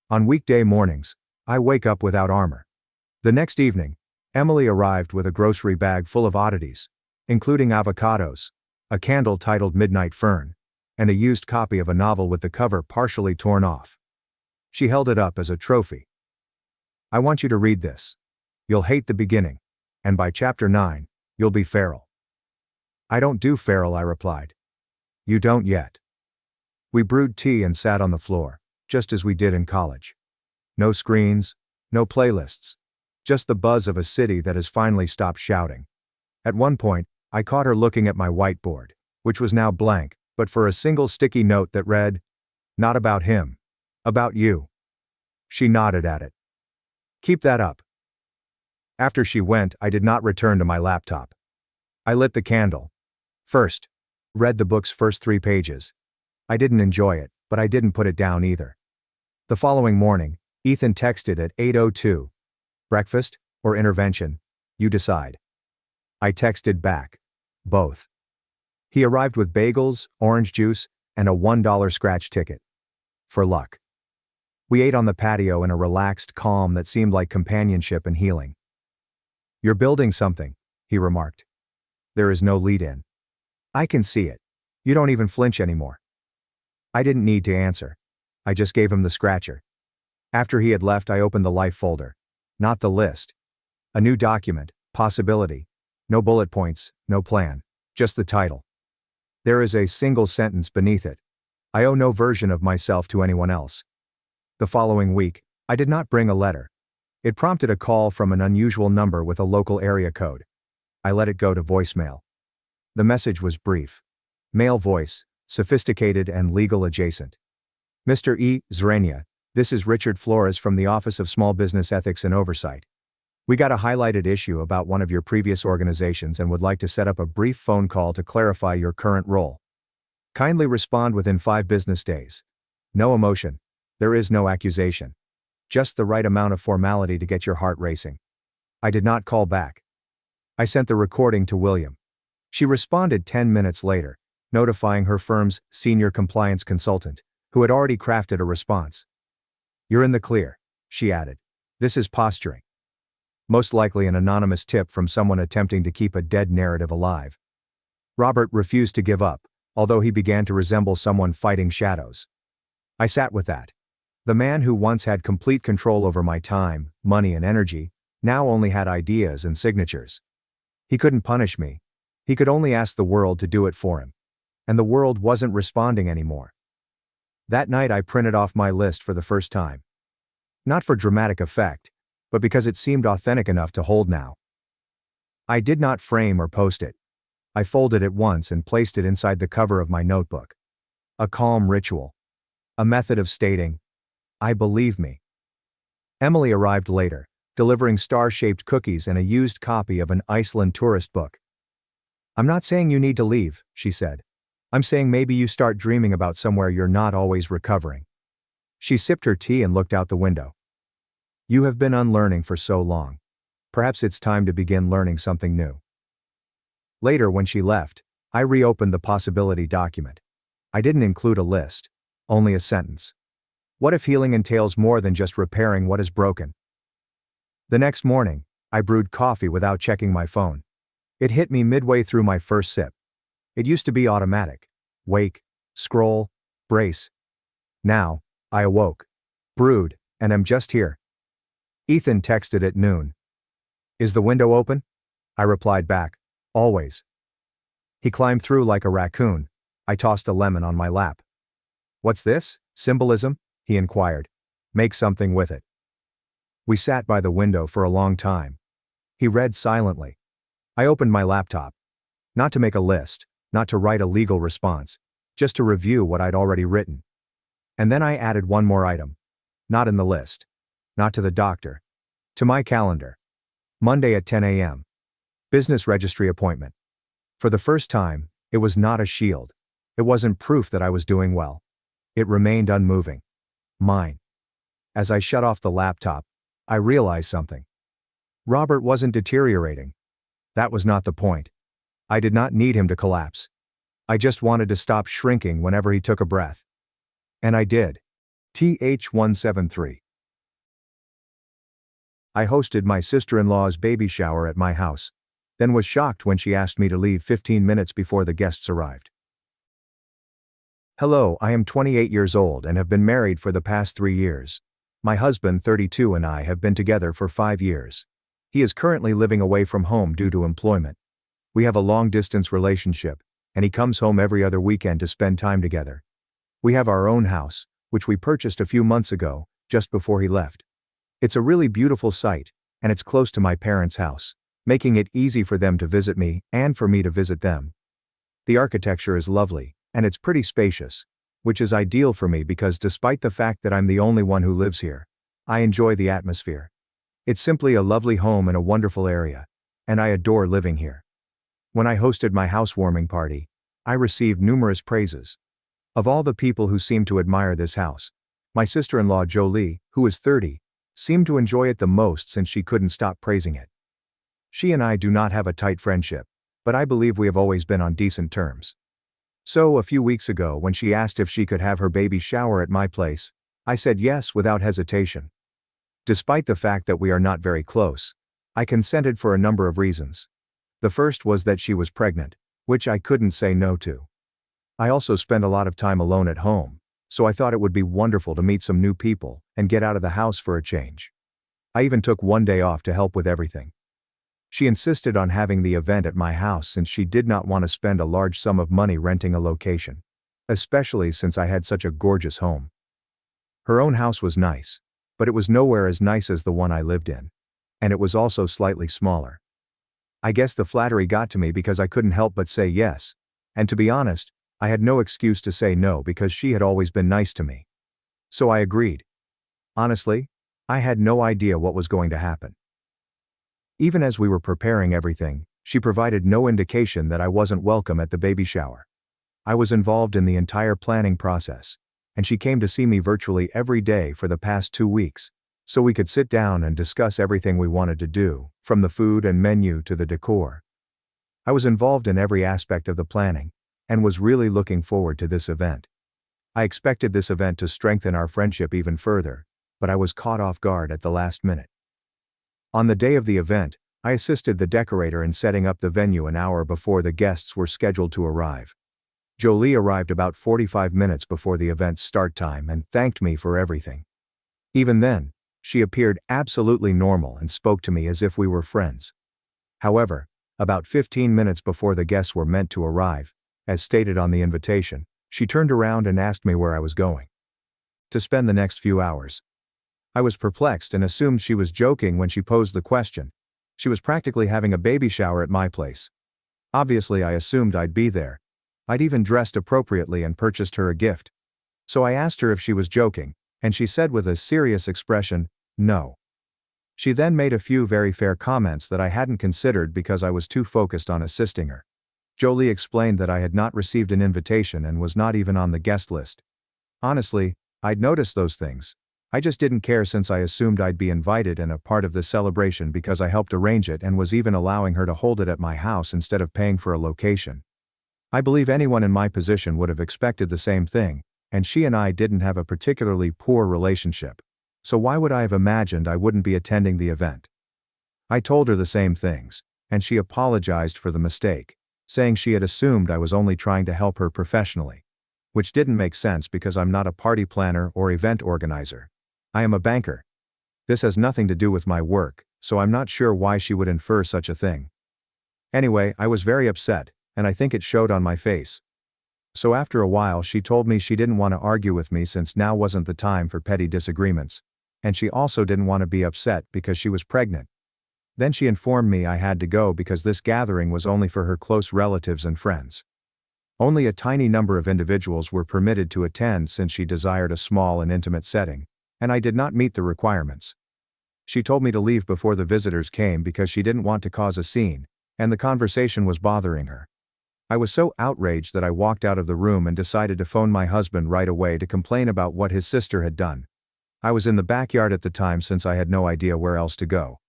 On weekday mornings, I wake up without armor. The next evening, Emily arrived with a grocery bag full of oddities, including avocados, a candle titled Midnight Fern, and a used copy of a novel with the cover partially torn off. She held it up as a trophy. "I want you to read this. You'll hate the beginning, and by chapter 9, you'll be feral." "I don't do feral," I replied. "You don't yet." We brewed tea and sat on the floor, just as we did in college. No screens, no playlists. Just the buzz of a city that has finally stopped shouting. At one point, I caught her looking at my whiteboard, which was now blank, but for a single sticky note that read, "Not about him. About you." She nodded at it. "Keep that up." After she went, I did not return to my laptop. I lit the candle. First, read the book's first 3 pages. I didn't enjoy it, but I didn't put it down either. The following morning, Ethan texted at 8:02. "Breakfast or intervention? You decide." I texted back. "Both." He arrived with bagels, orange juice, and a $1 scratch ticket. For luck. We ate on the patio in a relaxed calm that seemed like companionship and healing. "You're building something," he remarked. "There is no lead-in. I can see it. You don't even flinch anymore." I didn't need to answer. I just gave him the scratcher. After he had left, I opened the life folder. Not the list. A new document, possibility. No bullet points, no plan. Just the title. There is a single sentence beneath it. I owe no version of myself to anyone else. The following week, I did not bring a letter. It prompted a call from an unusual number with a local area code. I let it go to voicemail. The message was brief. Male voice, sophisticated and legal adjacent. "Mr. E. Zrania, this is Richard Flores from the Office of Small Business Ethics and Oversight. We got a highlighted issue about one of your previous organizations and would like to set up a brief phone call to clarify your current role. Kindly respond within 5 business days. No emotion. There is no accusation. Just the right amount of formality to get your heart racing." I did not call back. I sent the recording to William. She responded 10 minutes later, notifying her firm's senior compliance consultant, who had already crafted a response. "You're in the clear," she added. "This is posturing." Most likely an anonymous tip from someone attempting to keep a dead narrative alive. Robert refused to give up, although he began to resemble someone fighting shadows. I sat with that. The man who once had complete control over my time, money and energy, now only had ideas and signatures. He couldn't punish me. He could only ask the world to do it for him. And the world wasn't responding anymore. That night I printed off my list for the first time. Not for dramatic effect, but because it seemed authentic enough to hold now. I did not frame or post it. I folded it once and placed it inside the cover of my notebook. A calm ritual. A method of stating, "I believe me." Emily arrived later, delivering star-shaped cookies and a used copy of an Iceland tourist book. "I'm not saying you need to leave," she said. "I'm saying maybe you start dreaming about somewhere you're not always recovering." She sipped her tea and looked out the window. "You have been unlearning for so long. Perhaps it's time to begin learning something new." Later, when she left, I reopened the possibility document. I didn't include a list, only a sentence. What if healing entails more than just repairing what is broken? The next morning, I brewed coffee without checking my phone. It hit me midway through my first sip. It used to be automatic. Wake, scroll, brace. Now, I awoke, brewed, and am just here. Ethan texted at noon. Is the window open? I replied back, always. He climbed through like a raccoon. I tossed a lemon on my lap. What's this? Symbolism? He inquired. Make something with it. We sat by the window for a long time. He read silently. I opened my laptop. Not to make a list, not to write a legal response, just to review what I'd already written. And then I added one more item. Not in the list. Not to the doctor. To my calendar. Monday at 10 a.m. Business registry appointment. For the first time, it was not a shield. It wasn't proof that I was doing well. It remained unmoving. Mine. As I shut off the laptop, I realized something. Robert wasn't deteriorating. That was not the point. I did not need him to collapse. I just wanted to stop shrinking whenever he took a breath. And I did. TH173. I hosted my sister-in-law's baby shower at my house, then was shocked when she asked me to leave 15 minutes before the guests arrived. Hello, I am 28 years old and have been married for the past 3 years. My husband, 32, and I have been together for 5 years. He is currently living away from home due to employment. We have a long-distance relationship, and he comes home every other weekend to spend time together. We have our own house, which we purchased a few months ago, just before he left. It's a really beautiful site, and it's close to my parents' house, making it easy for them to visit me and for me to visit them. The architecture is lovely, and it's pretty spacious, which is ideal for me because despite the fact that I'm the only one who lives here, I enjoy the atmosphere. It's simply a lovely home in a wonderful area, and I adore living here. When I hosted my housewarming party, I received numerous praises. Of all the people who seemed to admire this house, my sister-in-law Jolie, who is 30, seemed to enjoy it the most since she couldn't stop praising it. She and I do not have a tight friendship, but I believe we have always been on decent terms. So, a few weeks ago when she asked if she could have her baby shower at my place, I said yes without hesitation. Despite the fact that we are not very close, I consented for a number of reasons. The first was that she was pregnant, which I couldn't say no to. I also spend a lot of time alone at home, so I thought it would be wonderful to meet some new people and get out of the house for a change. I even took one day off to help with everything. She insisted on having the event at my house since she did not want to spend a large sum of money renting a location, especially since I had such a gorgeous home. Her own house was nice, but it was nowhere as nice as the one I lived in, and it was also slightly smaller. I guess the flattery got to me because I couldn't help but say yes, and to be honest, I had no excuse to say no because she had always been nice to me. So I agreed. Honestly, I had no idea what was going to happen. Even as we were preparing everything, she provided no indication that I wasn't welcome at the baby shower. I was involved in the entire planning process, and she came to see me virtually every day for the past 2 weeks, so we could sit down and discuss everything we wanted to do, from the food and menu to the decor. I was involved in every aspect of the planning, and was really looking forward to this event. I expected this event to strengthen our friendship even further, but I was caught off guard at the last minute. On the day of the event, I assisted the decorator in setting up the venue an hour before the guests were scheduled to arrive. Jolie arrived about 45 minutes before the event's start time and thanked me for everything. Even then, she appeared absolutely normal and spoke to me as if we were friends. However, about 15 minutes before the guests were meant to arrive, as stated on the invitation, she turned around and asked me where I was going. To spend the next few hours. I was perplexed and assumed she was joking when she posed the question. She was practically having a baby shower at my place. Obviously, I assumed I'd be there. I'd even dressed appropriately and purchased her a gift. So I asked her if she was joking, and she said with a serious expression, no. She then made a few very fair comments that I hadn't considered because I was too focused on assisting her. Jolie explained that I had not received an invitation and was not even on the guest list. Honestly, I'd noticed those things. I just didn't care since I assumed I'd be invited and a part of this celebration because I helped arrange it and was even allowing her to hold it at my house instead of paying for a location. I believe anyone in my position would have expected the same thing, and she and I didn't have a particularly poor relationship. So why would I have imagined I wouldn't be attending the event? I told her the same things, and she apologized for the mistake, saying she had assumed I was only trying to help her professionally. Which didn't make sense because I'm not a party planner or event organizer. I am a banker. This has nothing to do with my work, so I'm not sure why she would infer such a thing. Anyway, I was very upset, and I think it showed on my face. So after a while she told me she didn't want to argue with me since now wasn't the time for petty disagreements, and she also didn't want to be upset because she was pregnant. Then she informed me I had to go because this gathering was only for her close relatives and friends. Only a tiny number of individuals were permitted to attend since she desired a small and intimate setting, and I did not meet the requirements. She told me to leave before the visitors came because she didn't want to cause a scene, and the conversation was bothering her. I was so outraged that I walked out of the room and decided to phone my husband right away to complain about what his sister had done. I was in the backyard at the time since I had no idea where else to go.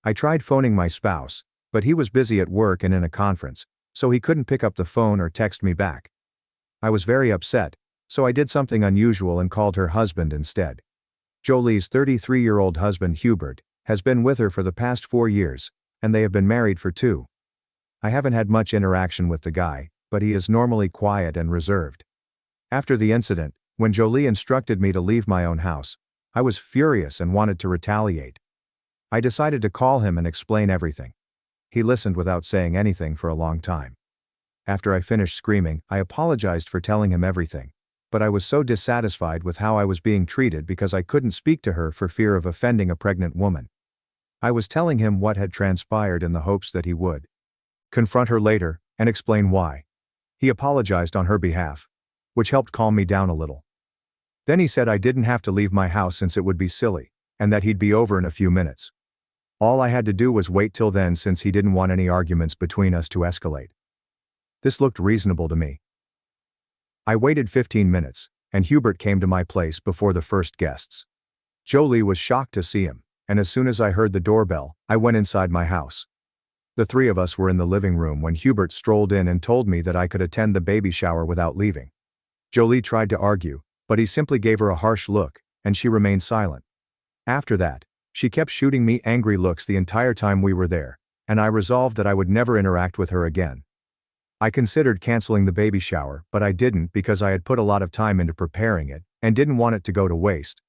I tried phoning my spouse, but he was busy at work and in a conference, so he couldn't pick up the phone or text me back. I was very upset, so I did something unusual and called her husband instead. Jolie's 33-year-old husband Hubert has been with her for the past 4 years, and they have been married for 2. I haven't had much interaction with the guy, but he is normally quiet and reserved. After the incident, when Jolie instructed me to leave my own house, I was furious and wanted to retaliate. I decided to call him and explain everything. He listened without saying anything for a long time. After I finished screaming, I apologized for telling him everything, but I was so dissatisfied with how I was being treated because I couldn't speak to her for fear of offending a pregnant woman. I was telling him what had transpired in the hopes that he would confront her later and explain why. He apologized on her behalf, which helped calm me down a little. Then he said I didn't have to leave my house since it would be silly, and that he'd be over in a few minutes. All I had to do was wait till then since he didn't want any arguments between us to escalate. This looked reasonable to me. I waited 15 minutes, and Hubert came to my place before the first guests. Jolie was shocked to see him, and as soon as I heard the doorbell, I went inside my house. The 3 of us were in the living room when Hubert strolled in and told me that I could attend the baby shower without leaving. Jolie tried to argue, but he simply gave her a harsh look, and she remained silent. After that, she kept shooting me angry looks the entire time we were there, and I resolved that I would never interact with her again. I considered canceling the baby shower, but I didn't because I had put a lot of time into preparing it, and didn't want it to go to waste.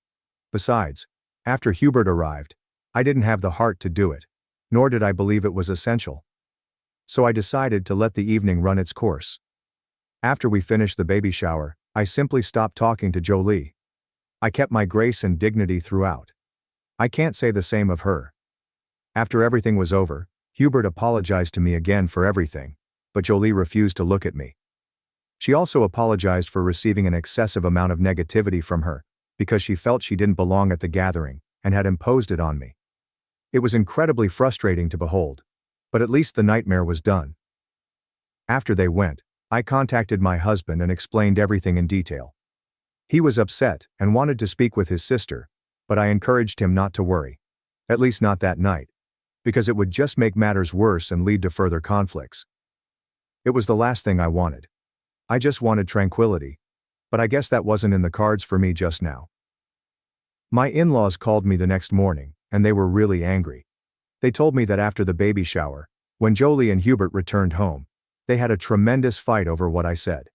Besides, after Hubert arrived, I didn't have the heart to do it, nor did I believe it was essential. So I decided to let the evening run its course. After we finished the baby shower, I simply stopped talking to Jolie. I kept my grace and dignity throughout. I can't say the same of her. After everything was over, Hubert apologized to me again for everything, but Jolie refused to look at me. She also apologized for receiving an excessive amount of negativity from her, because she felt she didn't belong at the gathering, and had imposed it on me. It was incredibly frustrating to behold, but at least the nightmare was done. After they went, I contacted my husband and explained everything in detail. He was upset and wanted to speak with his sister, but I encouraged him not to worry. At least not that night, because it would just make matters worse and lead to further conflicts. It was the last thing I wanted. I just wanted tranquility, but I guess that wasn't in the cards for me just now. My in-laws called me the next morning, and they were really angry. They told me that after the baby shower, when Jolie and Hubert returned home, they had a tremendous fight over what I said.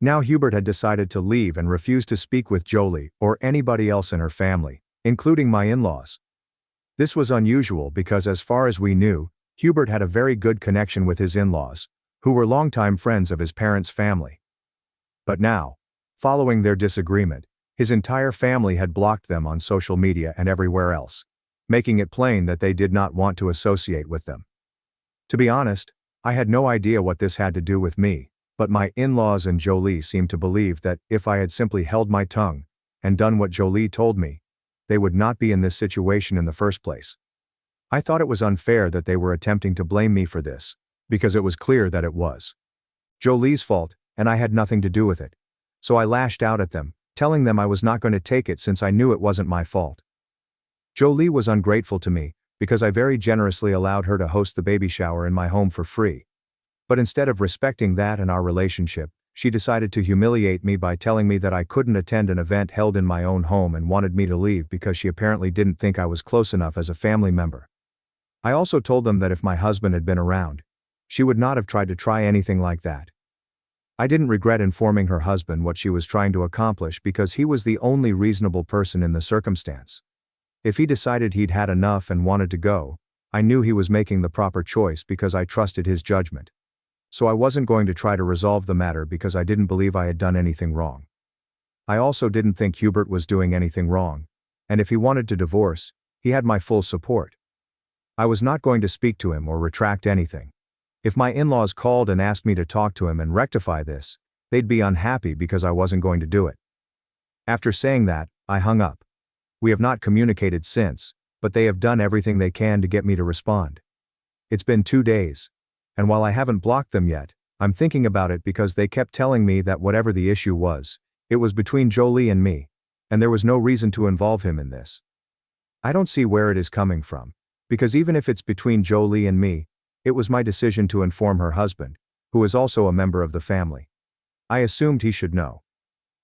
Now Hubert had decided to leave and refused to speak with Jolie or anybody else in her family, including my in-laws. This was unusual because as far as we knew, Hubert had a very good connection with his in-laws, who were longtime friends of his parents' family. But now, following their disagreement, his entire family had blocked them on social media and everywhere else, making it plain that they did not want to associate with them. To be honest, I had no idea what this had to do with me, but my in-laws and Jolie seemed to believe that if I had simply held my tongue and done what Jolie told me, they would not be in this situation in the first place. I thought it was unfair that they were attempting to blame me for this, because it was clear that it was Jolie's fault, and I had nothing to do with it. So I lashed out at them, telling them I was not going to take it since I knew it wasn't my fault. Jolie was ungrateful to me, because I very generously allowed her to host the baby shower in my home for free. But instead of respecting that and our relationship, she decided to humiliate me by telling me that I couldn't attend an event held in my own home and wanted me to leave because she apparently didn't think I was close enough as a family member. I also told them that if my husband had been around, she would not have tried to try anything like that. I didn't regret informing her husband what she was trying to accomplish because he was the only reasonable person in the circumstance. If he decided he'd had enough and wanted to go, I knew he was making the proper choice because I trusted his judgment. So I wasn't going to try to resolve the matter because I didn't believe I had done anything wrong. I also didn't think Hubert was doing anything wrong, and if he wanted to divorce, he had my full support. I was not going to speak to him or retract anything. If my in-laws called and asked me to talk to him and rectify this, they'd be unhappy because I wasn't going to do it. After saying that, I hung up. We have not communicated since, but they have done everything they can to get me to respond. It's been 2 days. And while I haven't blocked them yet, I'm thinking about it because they kept telling me that whatever the issue was, it was between Jolie and me, and there was no reason to involve him in this. I don't see where it is coming from, because even if it's between Jolie and me, it was my decision to inform her husband, who is also a member of the family. I assumed he should know.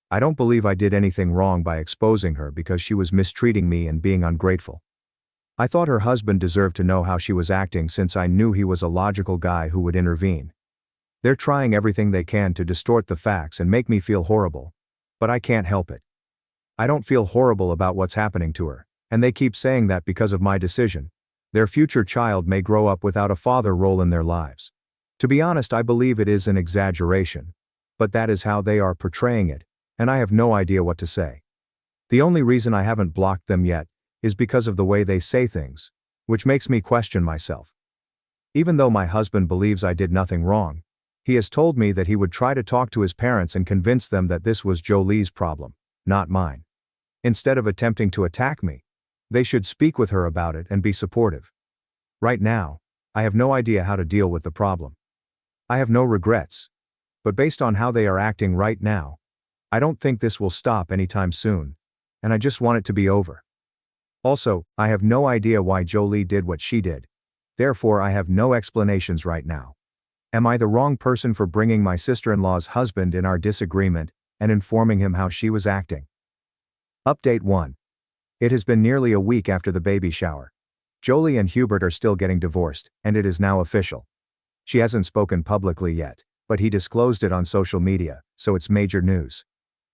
I don't believe I did anything wrong by exposing her because she was mistreating me and being ungrateful. I thought her husband deserved to know how she was acting since I knew he was a logical guy who would intervene. They're trying everything they can to distort the facts and make me feel horrible. But I can't help it. I don't feel horrible about what's happening to her, and they keep saying that because of my decision, their future child may grow up without a father role in their lives. To be honest, I believe it is an exaggeration. But that is how they are portraying it, and I have no idea what to say. The only reason I haven't blocked them yet is because of the way they say things, which makes me question myself. Even though my husband believes I did nothing wrong, he has told me that he would try to talk to his parents and convince them that this was Jolie's problem, not mine. Instead of attempting to attack me, they should speak with her about it and be supportive. Right now, I have no idea how to deal with the problem. I have no regrets, but based on how they are acting right now, I don't think this will stop anytime soon, and I just want it to be over. Also, I have no idea why Jolie did what she did. Therefore, I have no explanations right now. Am I the wrong person for bringing my sister-in-law's husband in our disagreement and informing him how she was acting? Update 1. It has been nearly a week after the baby shower. Jolie and Hubert are still getting divorced, and it is now official. She hasn't spoken publicly yet, but he disclosed it on social media, so it's major news.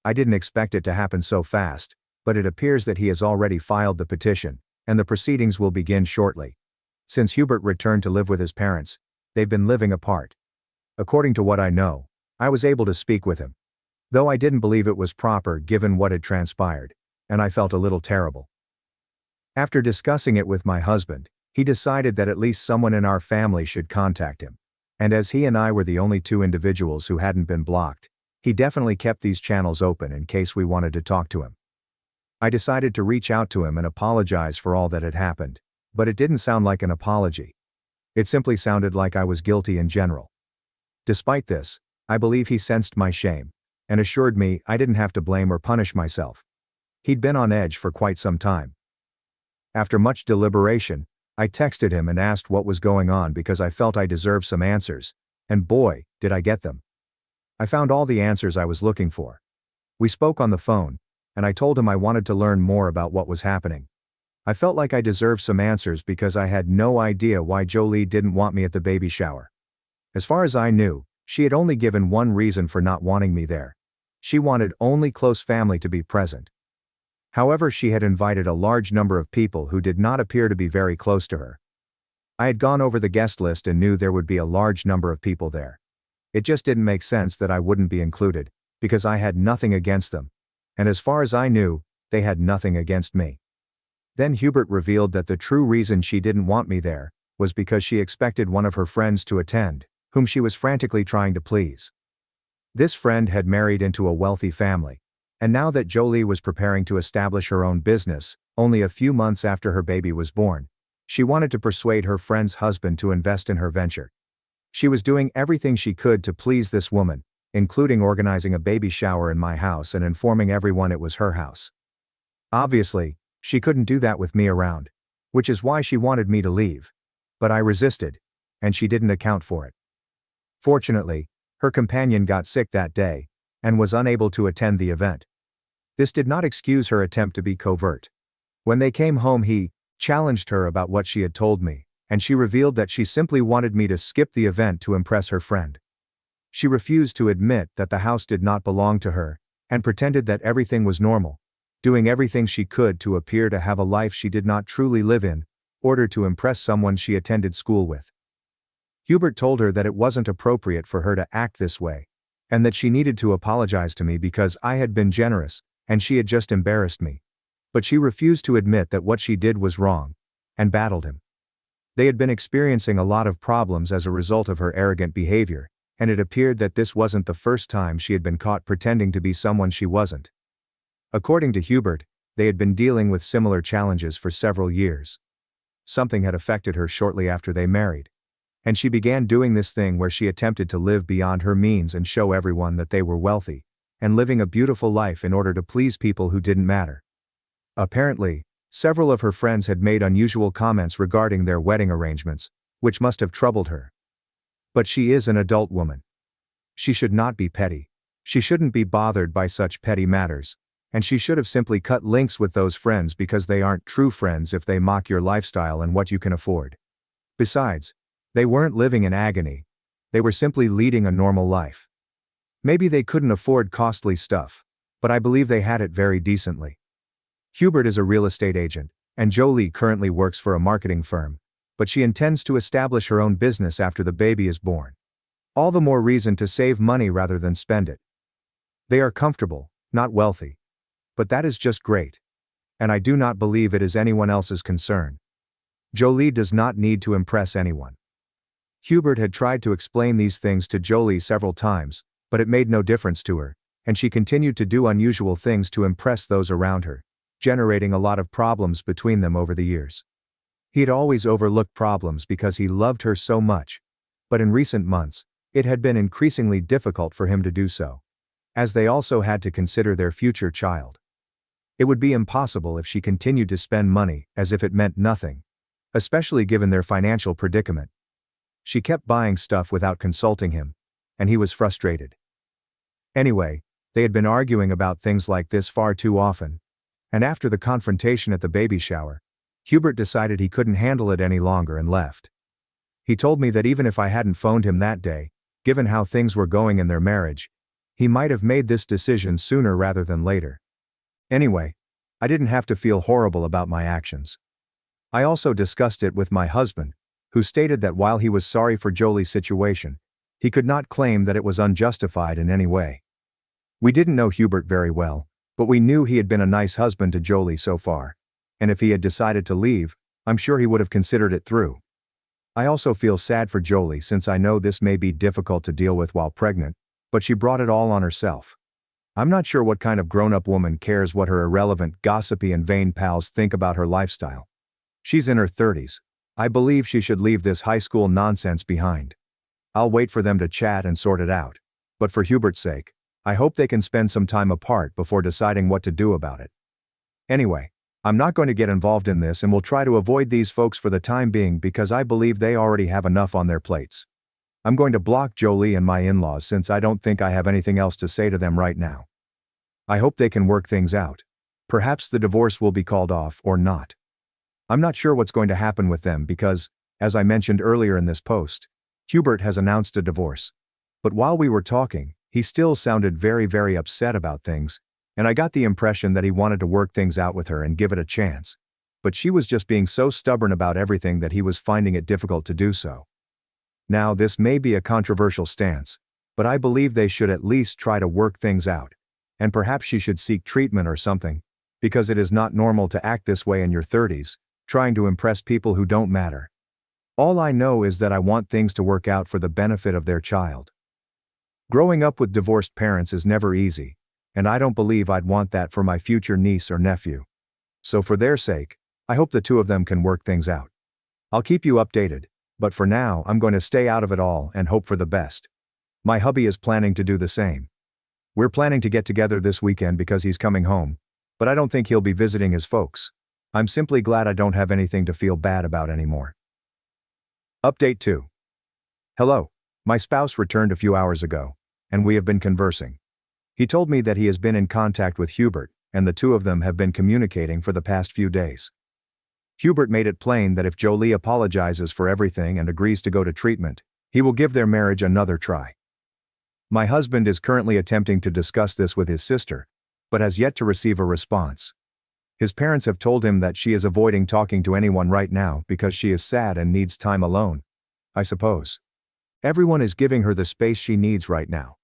I didn't expect it to happen so fast, but it appears that he has already filed the petition, and the proceedings will begin shortly. Since Hubert returned to live with his parents, they've been living apart. According to what I know, I was able to speak with him. Though I didn't believe it was proper given what had transpired, and I felt a little terrible. After discussing it with my husband, he decided that at least someone in our family should contact him. And as he and I were the only 2 individuals who hadn't been blocked, he definitely kept these channels open in case we wanted to talk to him. I decided to reach out to him and apologize for all that had happened, but it didn't sound like an apology. It simply sounded like I was guilty in general. Despite this, I believe he sensed my shame, and assured me I didn't have to blame or punish myself. He'd been on edge for quite some time. After much deliberation, I texted him and asked what was going on because I felt I deserved some answers, and boy, did I get them. I found all the answers I was looking for. We spoke on the phone, and I told him I wanted to learn more about what was happening. I felt like I deserved some answers because I had no idea why Jolie didn't want me at the baby shower. As far as I knew, she had only given one reason for not wanting me there. She wanted only close family to be present. However, she had invited a large number of people who did not appear to be very close to her. I had gone over the guest list and knew there would be a large number of people there. It just didn't make sense that I wouldn't be included, because I had nothing against them. And as far as I knew, they had nothing against me. Then Hubert revealed that the true reason she didn't want me there was because she expected one of her friends to attend, whom she was frantically trying to please. This friend had married into a wealthy family, and now that Jolie was preparing to establish her own business, only a few months after her baby was born, she wanted to persuade her friend's husband to invest in her venture. She was doing everything she could to please this woman, including organizing a baby shower in my house and informing everyone it was her house. Obviously, she couldn't do that with me around, which is why she wanted me to leave. But I resisted, and she didn't account for it. Fortunately, her companion got sick that day and was unable to attend the event. This did not excuse her attempt to be covert. When they came home, he challenged her about what she had told me, and she revealed that she simply wanted me to skip the event to impress her friend. She refused to admit that the house did not belong to her, and pretended that everything was normal, doing everything she could to appear to have a life she did not truly live in, order to impress someone she attended school with. Hubert told her that it wasn't appropriate for her to act this way, and that she needed to apologize to me because I had been generous, and she had just embarrassed me. But she refused to admit that what she did was wrong, and battled him. They had been experiencing a lot of problems as a result of her arrogant behavior, and it appeared that this wasn't the first time she had been caught pretending to be someone she wasn't. According to Hubert, they had been dealing with similar challenges for several years. Something had affected her shortly after they married, and she began doing this thing where she attempted to live beyond her means and show everyone that they were wealthy, and living a beautiful life in order to please people who didn't matter. Apparently, several of her friends had made unusual comments regarding their wedding arrangements, which must have troubled her. But she is an adult woman. She should not be petty. She shouldn't be bothered by such petty matters, and she should have simply cut links with those friends because they aren't true friends if they mock your lifestyle and what you can afford. Besides, they weren't living in agony. They were simply leading a normal life. Maybe they couldn't afford costly stuff, but I believe they had it very decently. Hubert is a real estate agent, and Jolie currently works for a marketing firm, but she intends to establish her own business after the baby is born. All the more reason to save money rather than spend it. They are comfortable, not wealthy. But that is just great. And I do not believe it is anyone else's concern. Jolie does not need to impress anyone. Hubert had tried to explain these things to Jolie several times, but it made no difference to her, and she continued to do unusual things to impress those around her, generating a lot of problems between them over the years. He had always overlooked problems because he loved her so much, but in recent months, it had been increasingly difficult for him to do so, as they also had to consider their future child. It would be impossible if she continued to spend money as if it meant nothing, especially given their financial predicament. She kept buying stuff without consulting him, and he was frustrated. Anyway, they had been arguing about things like this far too often, and after the confrontation at the baby shower, Hubert decided he couldn't handle it any longer and left. He told me that even if I hadn't phoned him that day, given how things were going in their marriage, he might have made this decision sooner rather than later. Anyway, I didn't have to feel horrible about my actions. I also discussed it with my husband, who stated that while he was sorry for Jolie's situation, he could not claim that it was unjustified in any way. We didn't know Hubert very well, but we knew he had been a nice husband to Jolie so far, and if he had decided to leave, I'm sure he would have considered it through. I also feel sad for Jolie since I know this may be difficult to deal with while pregnant, but she brought it all on herself. I'm not sure what kind of grown-up woman cares what her irrelevant, gossipy and vain pals think about her lifestyle. She's in her 30s. I believe she should leave this high school nonsense behind. I'll wait for them to chat and sort it out. But for Hubert's sake, I hope they can spend some time apart before deciding what to do about it. Anyway, I'm not going to get involved in this and will try to avoid these folks for the time being because I believe they already have enough on their plates. I'm going to block Jolie and my in-laws since I don't think I have anything else to say to them right now. I hope they can work things out. Perhaps the divorce will be called off or not. I'm not sure what's going to happen with them because, as I mentioned earlier in this post, Hubert has announced a divorce. But while we were talking, he still sounded very upset about things, and I got the impression that he wanted to work things out with her and give it a chance. But she was just being so stubborn about everything that he was finding it difficult to do so. Now, this may be a controversial stance, but I believe they should at least try to work things out, and perhaps she should seek treatment or something, because it is not normal to act this way in your 30s, trying to impress people who don't matter. All I know is that I want things to work out for the benefit of their child. Growing up with divorced parents is never easy, and I don't believe I'd want that for my future niece or nephew. So for their sake, I hope the two of them can work things out. I'll keep you updated, but for now I'm going to stay out of it all and hope for the best. My hubby is planning to do the same. We're planning to get together this weekend because he's coming home, but I don't think he'll be visiting his folks. I'm simply glad I don't have anything to feel bad about anymore. Update 2. Hello. My spouse returned a few hours ago, and we have been conversing. He told me that he has been in contact with Hubert, and the two of them have been communicating for the past few days. Hubert made it plain that if Jolie apologizes for everything and agrees to go to treatment, he will give their marriage another try. My husband is currently attempting to discuss this with his sister, but has yet to receive a response. His parents have told him that she is avoiding talking to anyone right now because she is sad and needs time alone. I suppose. Everyone is giving her the space she needs right now.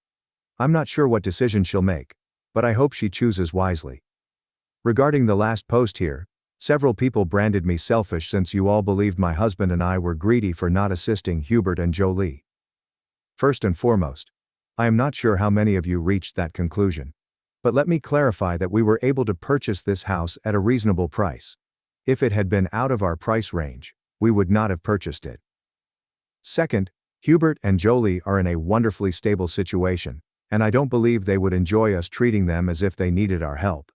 I'm not sure what decision she'll make, but I hope she chooses wisely. Regarding the last post here, several people branded me selfish since you all believed my husband and I were greedy for not assisting Hubert and Jolie. First and foremost, I am not sure how many of you reached that conclusion. But let me clarify that we were able to purchase this house at a reasonable price. If it had been out of our price range, we would not have purchased it. Second, Hubert and Jolie are in a wonderfully stable situation, and I don't believe they would enjoy us treating them as if they needed our help.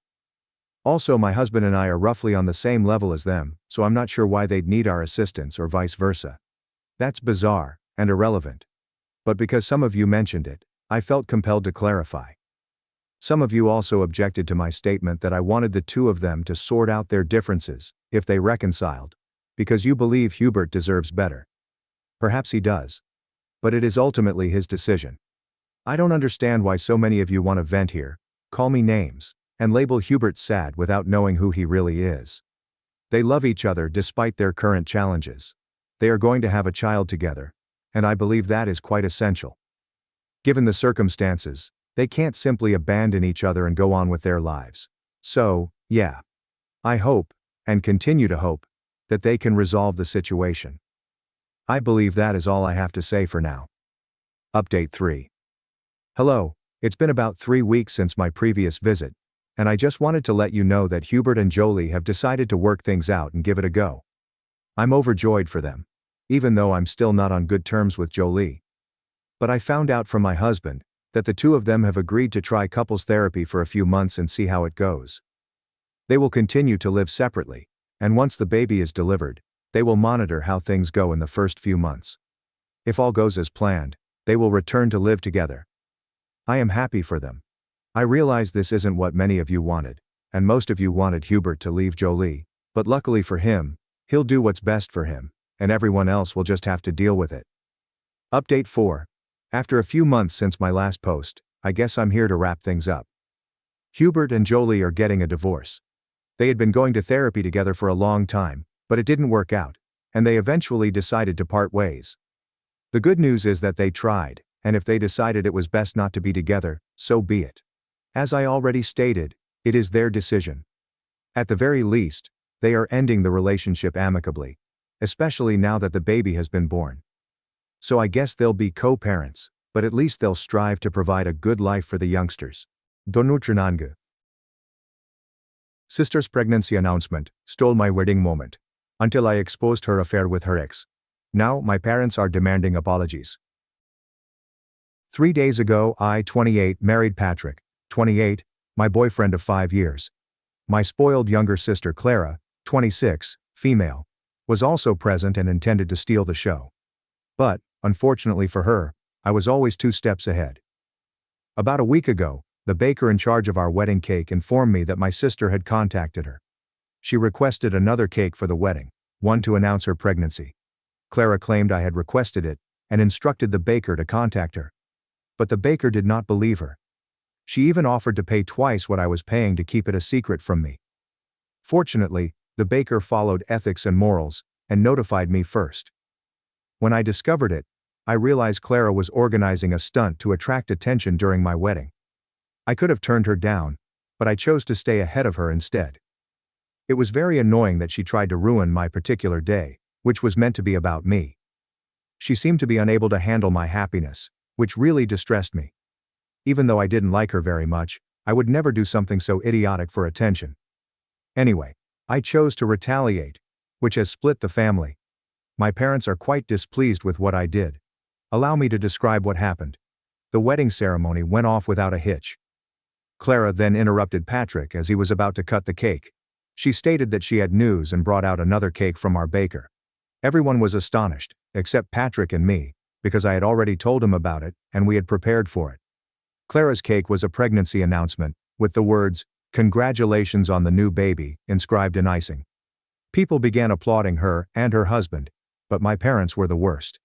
Also, my husband and I are roughly on the same level as them, so I'm not sure why they'd need our assistance or vice versa. That's bizarre and irrelevant. But because some of you mentioned it, I felt compelled to clarify. Some of you also objected to my statement that I wanted the two of them to sort out their differences, if they reconciled, because you believe Hubert deserves better. Perhaps he does. But it is ultimately his decision. I don't understand why so many of you want to vent here, call me names, and label Hubert sad without knowing who he really is. They love each other despite their current challenges. They are going to have a child together, and I believe that is quite essential. Given the circumstances, they can't simply abandon each other and go on with their lives. So, yeah. I hope, and continue to hope, that they can resolve the situation. I believe that is all I have to say for now. Update 3. Hello, it's been about 3 weeks since my previous visit, and I just wanted to let you know that Hubert and Jolie have decided to work things out and give it a go. I'm overjoyed for them, even though I'm still not on good terms with Jolie. But I found out from my husband that the two of them have agreed to try couples therapy for a few months and see how it goes. They will continue to live separately, and once the baby is delivered, they will monitor how things go in the first few months. If all goes as planned, they will return to live together. I am happy for them. I realize this isn't what many of you wanted, and most of you wanted Hubert to leave Jolie, but luckily for him, he'll do what's best for him, and everyone else will just have to deal with it. Update 4. After a few months since my last post, I guess I'm here to wrap things up. Hubert and Jolie are getting a divorce. They had been going to therapy together for a long time, but it didn't work out, and they eventually decided to part ways. The good news is that they tried, and if they decided it was best not to be together, so be it. As I already stated, it is their decision. At the very least, they are ending the relationship amicably, especially now that the baby has been born. So I guess they'll be co-parents, but at least they'll strive to provide a good life for the youngsters. Donutrinange. Sister's pregnancy announcement stole my wedding moment, until I exposed her affair with her ex. Now my parents are demanding apologies. 3 days ago, I, 28, married Patrick, 28, my boyfriend of 5 years. My spoiled younger sister Clara, 26, female, was also present and intended to steal the show. But, unfortunately for her, I was always 2 steps ahead. About a week ago, the baker in charge of our wedding cake informed me that my sister had contacted her. She requested another cake for the wedding, one to announce her pregnancy. Clara claimed I had requested it, and instructed the baker to contact her. But the baker did not believe her. She even offered to pay twice what I was paying to keep it a secret from me. Fortunately, the baker followed ethics and morals, and notified me first. When I discovered it, I realized Clara was organizing a stunt to attract attention during my wedding. I could have turned her down, but I chose to stay ahead of her instead. It was very annoying that she tried to ruin my particular day, which was meant to be about me. She seemed to be unable to handle my happiness, which really distressed me. Even though I didn't like her very much, I would never do something so idiotic for attention. Anyway, I chose to retaliate, which has split the family. My parents are quite displeased with what I did. Allow me to describe what happened. The wedding ceremony went off without a hitch. Clara then interrupted Patrick as he was about to cut the cake. She stated that she had news and brought out another cake from our baker. Everyone was astonished, except Patrick and me, because I had already told him about it and we had prepared for it. Clara's cake was a pregnancy announcement, with the words, "Congratulations on the new baby," inscribed in icing. People began applauding her and her husband, but my parents were the worst.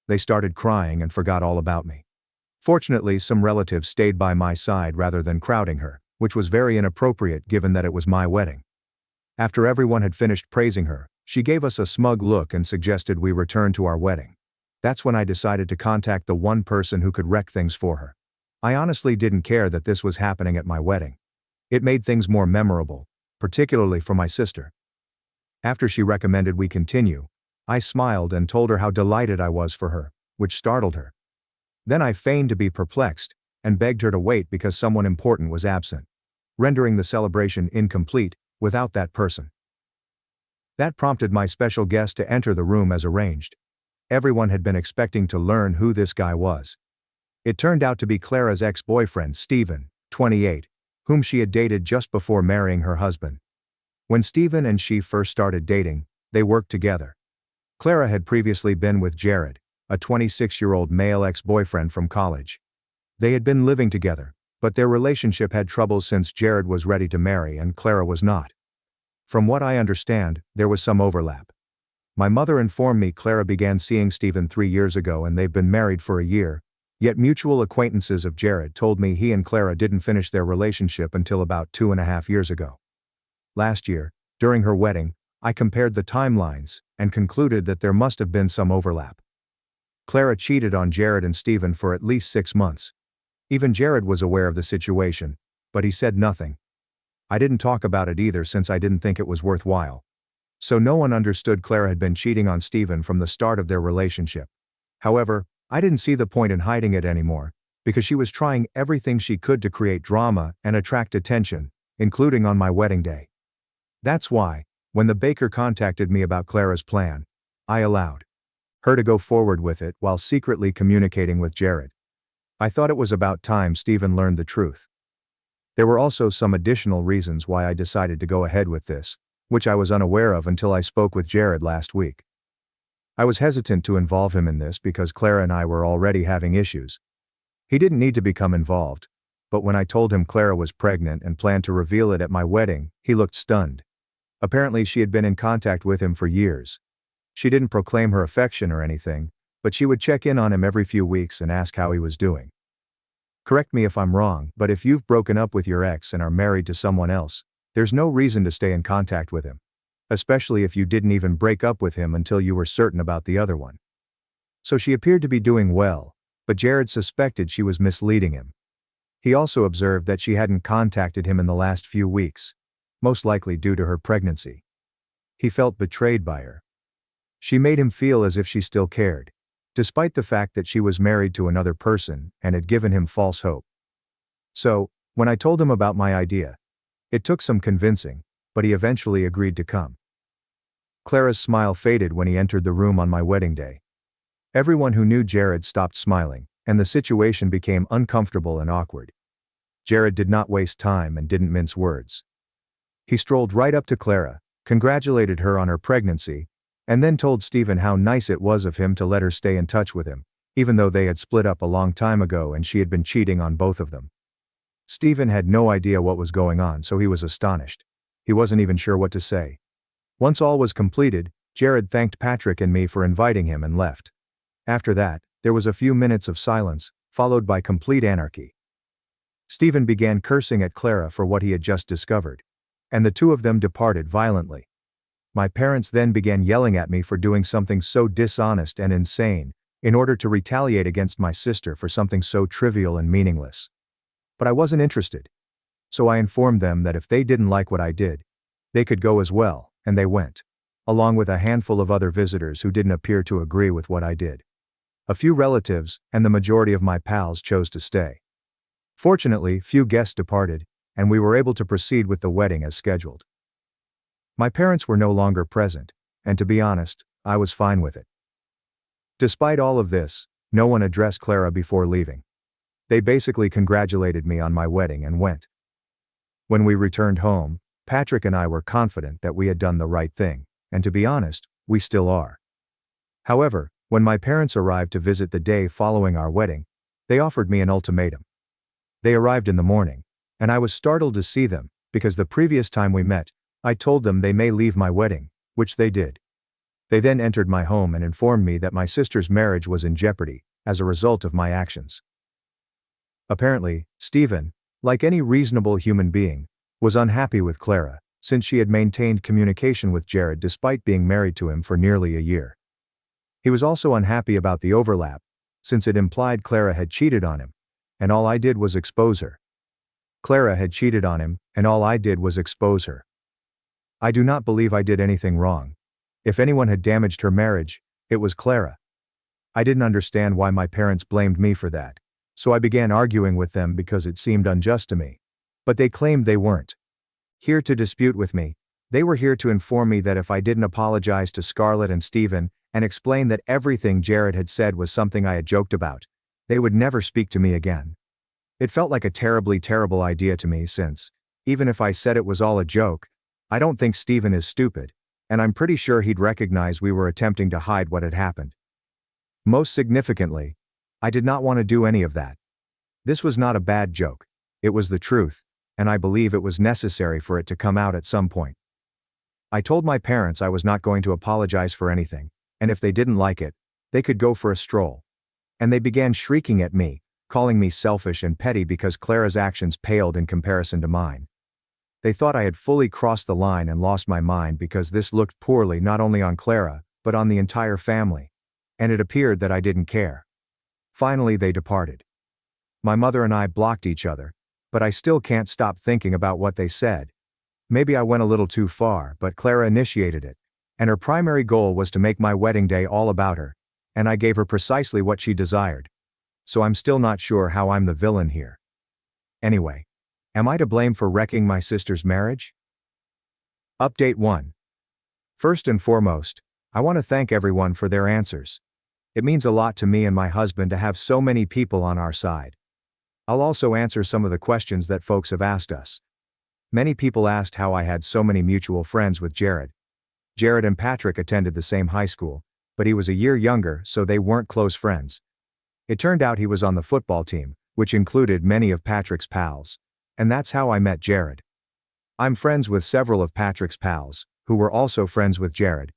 They started crying and forgot all about me. Fortunately, some relatives stayed by my side rather than crowding her, which was very inappropriate given that it was my wedding. After everyone had finished praising her, she gave us a smug look and suggested we return to our wedding. That's when I decided to contact the one person who could wreck things for her. I honestly didn't care that this was happening at my wedding. It made things more memorable, particularly for my sister. After she recommended we continue, I smiled and told her how delighted I was for her, which startled her. Then I feigned to be perplexed and begged her to wait because someone important was absent, rendering the celebration incomplete without that person. That prompted my special guest to enter the room as arranged. Everyone had been expecting to learn who this guy was. It turned out to be Clara's ex-boyfriend, Stephen, 28, whom she had dated just before marrying her husband. When Stephen and she first started dating, they worked together. Clara had previously been with Jared, a 26-year-old male ex-boyfriend from college. They had been living together, but their relationship had troubles since Jared was ready to marry and Clara was not. From what I understand, there was some overlap. My mother informed me Clara began seeing Stephen 3 years ago and they've been married for a year, yet mutual acquaintances of Jared told me he and Clara didn't finish their relationship until about 2.5 years ago. Last year, during her wedding, I compared the timelines and concluded that there must have been some overlap. Clara cheated on Jared and Stephen for at least 6 months. Even Jared was aware of the situation, but he said nothing. I didn't talk about it either since I didn't think it was worthwhile. So no one understood Clara had been cheating on Stephen from the start of their relationship. However, I didn't see the point in hiding it anymore, because she was trying everything she could to create drama and attract attention, including on my wedding day. That's why, when the baker contacted me about Clara's plan, I allowed her to go forward with it while secretly communicating with Jared. I thought it was about time Stephen learned the truth. There were also some additional reasons why I decided to go ahead with this, which I was unaware of until I spoke with Jared last week. I was hesitant to involve him in this because Clara and I were already having issues. He didn't need to become involved, but when I told him Clara was pregnant and planned to reveal it at my wedding, he looked stunned. Apparently she had been in contact with him for years. She didn't proclaim her affection or anything, but she would check in on him every few weeks and ask how he was doing. Correct me if I'm wrong, but if you've broken up with your ex and are married to someone else, there's no reason to stay in contact with him, especially if you didn't even break up with him until you were certain about the other one. So she appeared to be doing well, but Jared suspected she was misleading him. He also observed that she hadn't contacted him in the last few weeks, most likely due to her pregnancy. He felt betrayed by her. She made him feel as if she still cared, despite the fact that she was married to another person and had given him false hope. So, when I told him about my idea, it took some convincing, but he eventually agreed to come. Clara's smile faded when he entered the room on my wedding day. Everyone who knew Jared stopped smiling, and the situation became uncomfortable and awkward. Jared did not waste time and didn't mince words. He strolled right up to Clara, congratulated her on her pregnancy, and then told Stephen how nice it was of him to let her stay in touch with him, even though they had split up a long time ago and she had been cheating on both of them. Stephen had no idea what was going on, so he was astonished. He wasn't even sure what to say. Once all was completed, Jared thanked Patrick and me for inviting him and left. After that, there was a few minutes of silence, followed by complete anarchy. Stephen began cursing at Clara for what he had just discovered, and the two of them departed violently. My parents then began yelling at me for doing something so dishonest and insane, in order to retaliate against my sister for something so trivial and meaningless. But I wasn't interested. So I informed them that if they didn't like what I did, they could go as well, and they went, along with a handful of other visitors who didn't appear to agree with what I did. A few relatives and the majority of my pals chose to stay. Fortunately, few guests departed, and we were able to proceed with the wedding as scheduled. My parents were no longer present, and to be honest, I was fine with it. Despite all of this, no one addressed Clara before leaving. They basically congratulated me on my wedding and went. When we returned home, Patrick and I were confident that we had done the right thing, and to be honest, we still are. However, When my parents arrived to visit the day following our wedding, they offered me an ultimatum. They arrived in the morning, and I was startled to see them, because the previous time we met, I told them they may leave my wedding, which they did. They then entered my home and informed me that my sister's marriage was in jeopardy, as a result of my actions. Apparently, Stephen, like any reasonable human being, was unhappy with Clara, since she had maintained communication with Jared despite being married to him for nearly a year. He was also unhappy about the overlap, since it implied Clara had cheated on him, and all I did was expose her. Clara had cheated on him, and all I did was expose her. I do not believe I did anything wrong. If anyone had damaged her marriage, it was Clara. I didn't understand why my parents blamed me for that, so I began arguing with them because it seemed unjust to me. But they claimed they weren't here to dispute with me. They were here to inform me that if I didn't apologize to Scarlett and Stephen, and explain that everything Jared had said was something I had joked about, they would never speak to me again. It felt like a terribly terrible idea to me since, even if I said it was all a joke, I don't think Stephen is stupid, and I'm pretty sure he'd recognize we were attempting to hide what had happened. Most significantly, I did not want to do any of that. This was not a bad joke, it was the truth, and I believe it was necessary for it to come out at some point. I told my parents I was not going to apologize for anything, and if they didn't like it, they could go for a stroll. And they began shrieking at me, calling me selfish and petty because Clara's actions paled in comparison to mine. They thought I had fully crossed the line and lost my mind because this looked poorly not only on Clara, but on the entire family. And it appeared that I didn't care. Finally they departed. My mother and I blocked each other, but I still can't stop thinking about what they said. Maybe I went a little too far, but Clara initiated it, and her primary goal was to make my wedding day all about her, and I gave her precisely what she desired. So I'm still not sure how I'm the villain here. Anyway, am I to blame for wrecking my sister's marriage? Update 1. First and foremost, I want to thank everyone for their answers. It means a lot to me and my husband to have so many people on our side. I'll also answer some of the questions that folks have asked us. Many people asked how I had so many mutual friends with Jared. Jared and Patrick attended the same high school, but he was a year younger, so they weren't close friends. It turned out he was on the football team, which included many of Patrick's pals, and that's how I met Jared. I'm friends with several of Patrick's pals, who were also friends with Jared,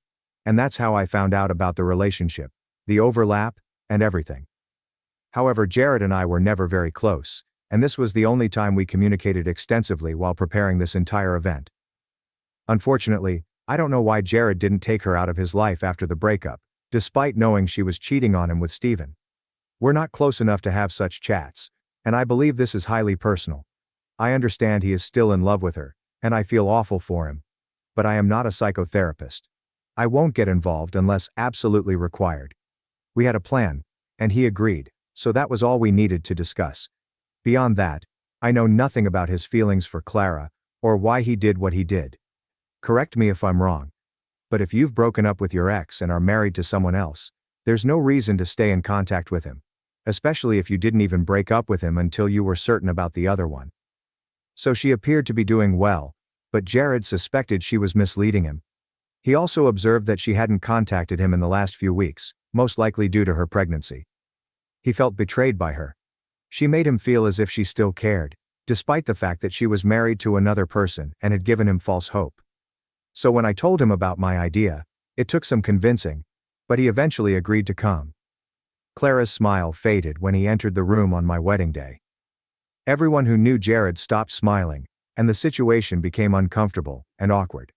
and that's how I found out about the relationship, the overlap, and everything. However, Jared and I were never very close, and this was the only time we communicated extensively while preparing this entire event. Unfortunately, I don't know why Jared didn't take her out of his life after the breakup, despite knowing she was cheating on him with Stephen. We're not close enough to have such chats, and I believe this is highly personal. I understand he is still in love with her, and I feel awful for him. But I am not a psychotherapist. I won't get involved unless absolutely required. We had a plan, and he agreed, so that was all we needed to discuss. Beyond that, I know nothing about his feelings for Clara, or why he did what he did. Correct me if I'm wrong. But if you've broken up with your ex and are married to someone else, there's no reason to stay in contact with him, especially if you didn't even break up with him until you were certain about the other one. So she appeared to be doing well, but Jared suspected she was misleading him. He also observed that she hadn't contacted him in the last few weeks, most likely due to her pregnancy. He felt betrayed by her. She made him feel as if she still cared, despite the fact that she was married to another person and had given him false hope. So when I told him about my idea, it took some convincing, but he eventually agreed to come. Clara's smile faded when he entered the room on my wedding day. Everyone who knew Jared stopped smiling, and the situation became uncomfortable and awkward.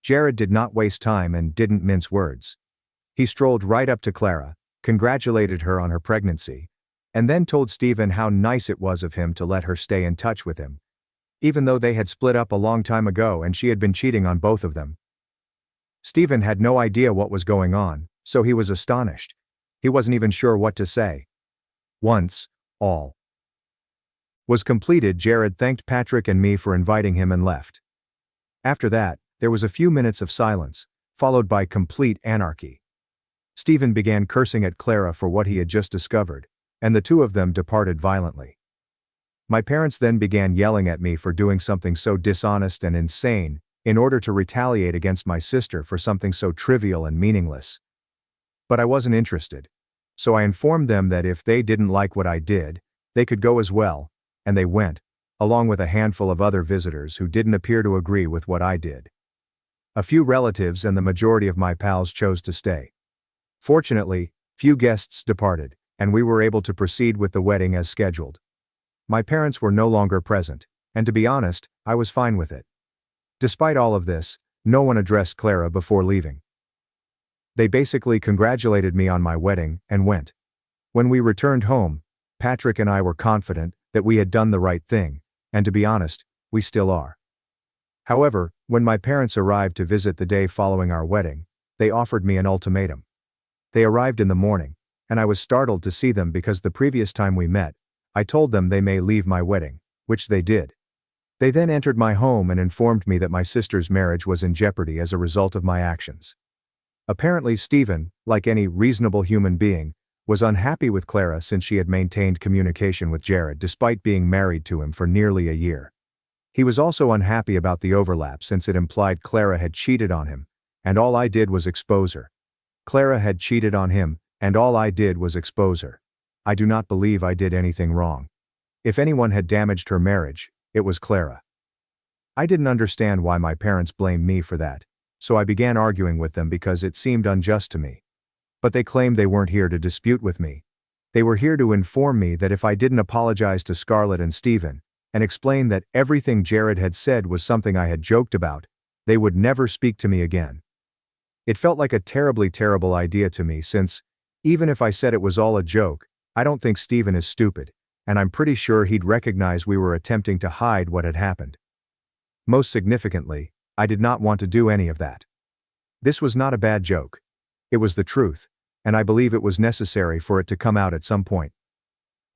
Jared did not waste time and didn't mince words. He strolled right up to Clara, congratulated her on her pregnancy, and then told Stephen how nice it was of him to let her stay in touch with him, even though they had split up a long time ago and she had been cheating on both of them. Stephen had no idea what was going on, so he was astonished. He wasn't even sure what to say. Once all was completed, Jared thanked Patrick and me for inviting him and left. After that, there was a few minutes of silence, followed by complete anarchy. Stephen began cursing at Clara for what he had just discovered, and the two of them departed violently. My parents then began yelling at me for doing something so dishonest and insane, in order to retaliate against my sister for something so trivial and meaningless. But I wasn't interested. So I informed them that if they didn't like what I did, they could go as well, and they went, along with a handful of other visitors who didn't appear to agree with what I did. A few relatives and the majority of my pals chose to stay. Fortunately, few guests departed, and we were able to proceed with the wedding as scheduled. My parents were no longer present, and to be honest, I was fine with it. Despite all of this, no one addressed Clara before leaving. They basically congratulated me on my wedding and went. When we returned home, Patrick and I were confident that we had done the right thing, and to be honest, we still are. However, when my parents arrived to visit the day following our wedding, they offered me an ultimatum. They arrived in the morning, and I was startled to see them because the previous time we met, I told them they may leave my wedding, which they did. They then entered my home and informed me that my sister's marriage was in jeopardy as a result of my actions. Apparently Stephen, like any reasonable human being, was unhappy with Clara since she had maintained communication with Jared despite being married to him for nearly a year. He was also unhappy about the overlap since it implied Clara had cheated on him, and all I did was expose her. Clara had cheated on him, and all I did was expose her. I do not believe I did anything wrong. If anyone had damaged her marriage, it was Clara. I didn't understand why my parents blamed me for that, so I began arguing with them because it seemed unjust to me. But they claimed they weren't here to dispute with me. They were here to inform me that if I didn't apologize to Scarlett and Stephen, and explain that everything Jared had said was something I had joked about, they would never speak to me again. It felt like a terribly terrible idea to me since, even if I said it was all a joke, I don't think Stephen is stupid, and I'm pretty sure he'd recognize we were attempting to hide what had happened. Most significantly, I did not want to do any of that. This was not a bad joke. It was the truth, and I believe it was necessary for it to come out at some point.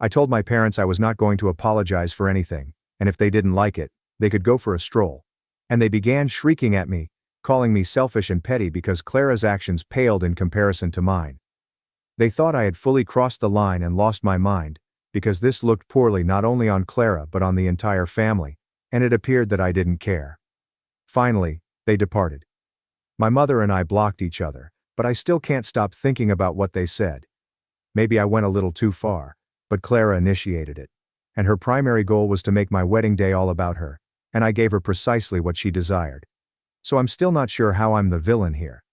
I told my parents I was not going to apologize for anything, and if they didn't like it, they could go for a stroll. And they began shrieking at me, calling me selfish and petty because Clara's actions paled in comparison to mine. They thought I had fully crossed the line and lost my mind, because this looked poorly not only on Clara but on the entire family, and it appeared that I didn't care. Finally, they departed. My mother and I blocked each other, but I still can't stop thinking about what they said. Maybe I went a little too far, but Clara initiated it, and her primary goal was to make my wedding day all about her, and I gave her precisely what she desired. So I'm still not sure how I'm the villain here.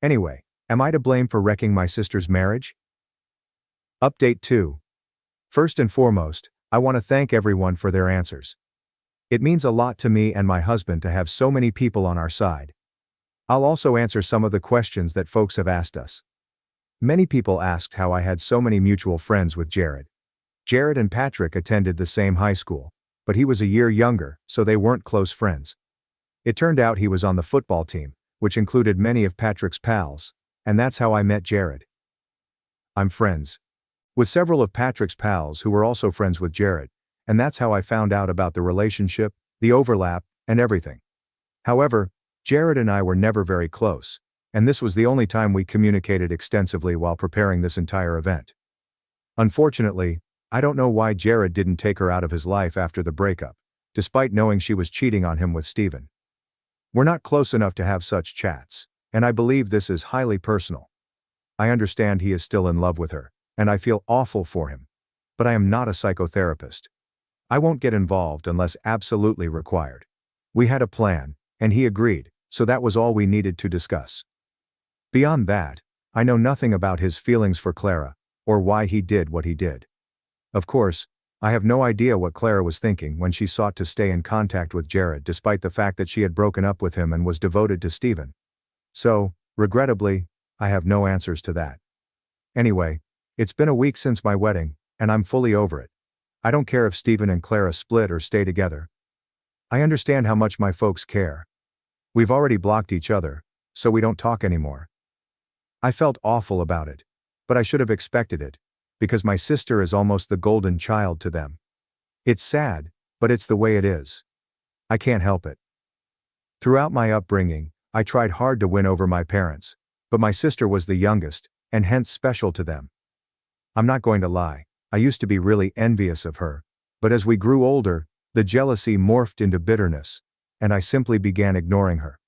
Anyway, am I to blame for wrecking my sister's marriage? Update 2. First and foremost, I want to thank everyone for their answers. It means a lot to me and my husband to have so many people on our side. I'll also answer some of the questions that folks have asked us. Many people asked how I had so many mutual friends with Jared. Jared and Patrick attended the same high school, but he was a year younger, so they weren't close friends. It turned out he was on the football team, which included many of Patrick's pals, and that's how I met Jared. I'm friends with several of Patrick's pals who were also friends with Jared, and that's how I found out about the relationship, the overlap, and everything. However, Jared and I were never very close, and this was the only time we communicated extensively while preparing this entire event. Unfortunately, I don't know why Jared didn't take her out of his life after the breakup, despite knowing she was cheating on him with Stephen. We're not close enough to have such chats, and I believe this is highly personal. I understand he is still in love with her, and I feel awful for him. But I am not a psychotherapist. I won't get involved unless absolutely required. We had a plan, and he agreed, so that was all we needed to discuss. Beyond that, I know nothing about his feelings for Clara, or why he did what he did. Of course, I have no idea what Clara was thinking when she sought to stay in contact with Jared despite the fact that she had broken up with him and was devoted to Stephen. So, regrettably, I have no answers to that. Anyway, it's been a week since my wedding, and I'm fully over it. I don't care if Stephen and Clara split or stay together. I understand how much my folks care. We've already blocked each other, so we don't talk anymore. I felt awful about it, but I should have expected it, because my sister is almost the golden child to them. It's sad, but it's the way it is. I can't help it. Throughout my upbringing, I tried hard to win over my parents, but my sister was the youngest, and hence special to them. I'm not going to lie, I used to be really envious of her, but as we grew older, the jealousy morphed into bitterness, and I simply began ignoring her.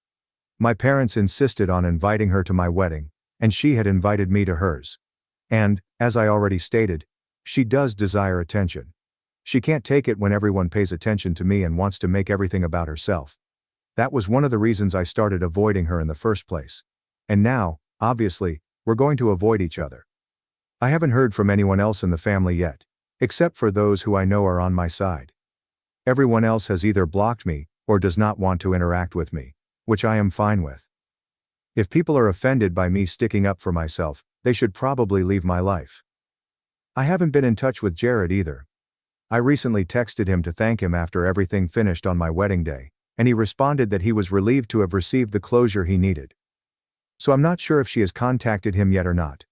My parents insisted on inviting her to my wedding, and she had invited me to hers. And, as I already stated, she does desire attention. She can't take it when everyone pays attention to me and wants to make everything about herself. That was one of the reasons I started avoiding her in the first place. And now, obviously, we're going to avoid each other. I haven't heard from anyone else in the family yet, except for those who I know are on my side. Everyone else has either blocked me or does not want to interact with me, which I am fine with. If people are offended by me sticking up for myself, they should probably leave my life. I haven't been in touch with Jared either. I recently texted him to thank him after everything finished on my wedding day, and he responded that he was relieved to have received the closure he needed. So I'm not sure if she has contacted him yet or not.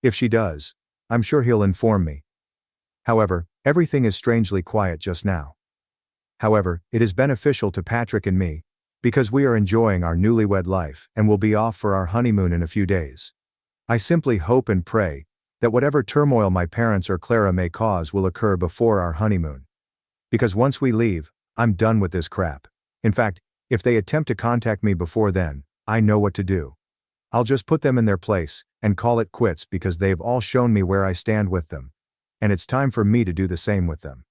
If she does, I'm sure he'll inform me. However, everything is strangely quiet just now. However, it is beneficial to Patrick and me, because we are enjoying our newlywed life and will be off for our honeymoon in a few days. I simply hope and pray that whatever turmoil my parents or Clara may cause will occur before our honeymoon. Because once we leave, I'm done with this crap. In fact, if they attempt to contact me before then, I know what to do. I'll just put them in their place and call it quits because they've all shown me where I stand with them. And it's time for me to do the same with them.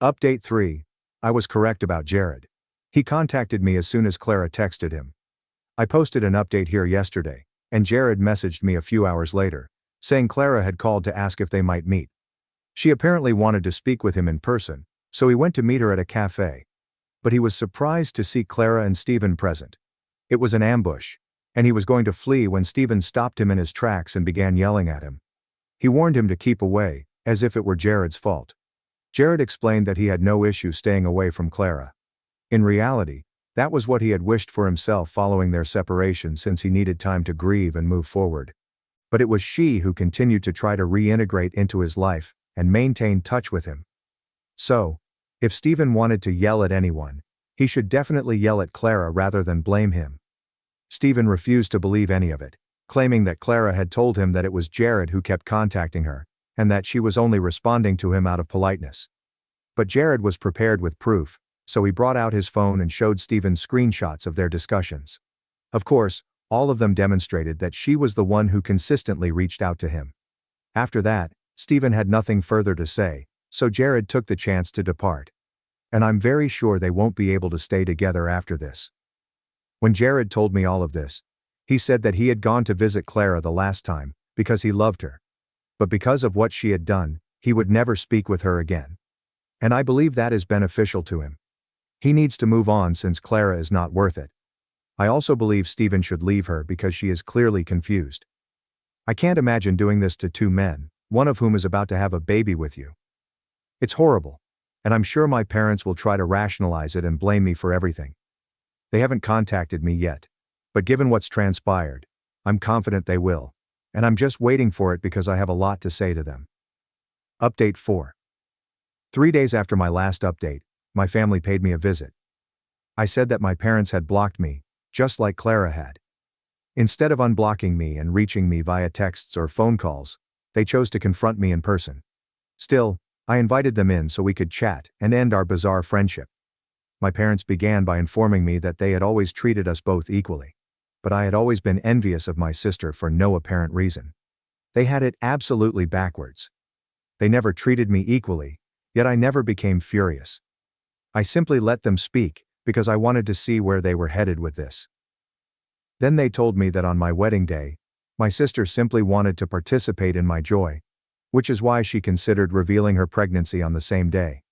Update 3. I was correct about Jared. He contacted me as soon as Clara texted him. I posted an update here yesterday, and Jared messaged me a few hours later, saying Clara had called to ask if they might meet. She apparently wanted to speak with him in person, so he went to meet her at a cafe. But he was surprised to see Clara and Stephen present. It was an ambush, and he was going to flee when Stephen stopped him in his tracks and began yelling at him. He warned him to keep away, as if it were Jared's fault. Jared explained that he had no issue staying away from Clara. In reality, that was what he had wished for himself following their separation since he needed time to grieve and move forward. But it was she who continued to try to reintegrate into his life and maintain touch with him. So, if Stephen wanted to yell at anyone, he should definitely yell at Clara rather than blame him. Stephen refused to believe any of it, claiming that Clara had told him that it was Jared who kept contacting her, and that she was only responding to him out of politeness. But Jared was prepared with proof, so he brought out his phone and showed Stephen screenshots of their discussions. Of course, all of them demonstrated that she was the one who consistently reached out to him. After that, Stephen had nothing further to say, so Jared took the chance to depart. And I'm very sure they won't be able to stay together after this. When Jared told me all of this, he said that he had gone to visit Clara the last time, because he loved her. But because of what she had done, he would never speak with her again. And I believe that is beneficial to him. He needs to move on since Clara is not worth it. I also believe Stephen should leave her because she is clearly confused. I can't imagine doing this to two men, one of whom is about to have a baby with you. It's horrible, and I'm sure my parents will try to rationalize it and blame me for everything. They haven't contacted me yet, but given what's transpired, I'm confident they will, and I'm just waiting for it because I have a lot to say to them. Update 4. 3 days after my last update, my family paid me a visit. I said that my parents had blocked me, just like Clara had. Instead of unblocking me and reaching me via texts or phone calls, they chose to confront me in person. Still, I invited them in so we could chat and end our bizarre friendship. My parents began by informing me that they had always treated us both equally, but I had always been envious of my sister for no apparent reason. They had it absolutely backwards. They never treated me equally, yet I never became furious. I simply let them speak, because I wanted to see where they were headed with this. Then they told me that on my wedding day, my sister simply wanted to participate in my joy, which is why she considered revealing her pregnancy on the same day.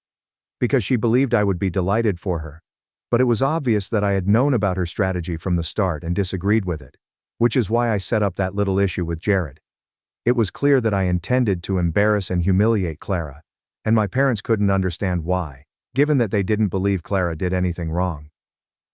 Because she believed I would be delighted for her. But it was obvious that I had known about her strategy from the start and disagreed with it, which is why I set up that little issue with Jared. It was clear that I intended to embarrass and humiliate Clara, and my parents couldn't understand why, given that they didn't believe Clara did anything wrong.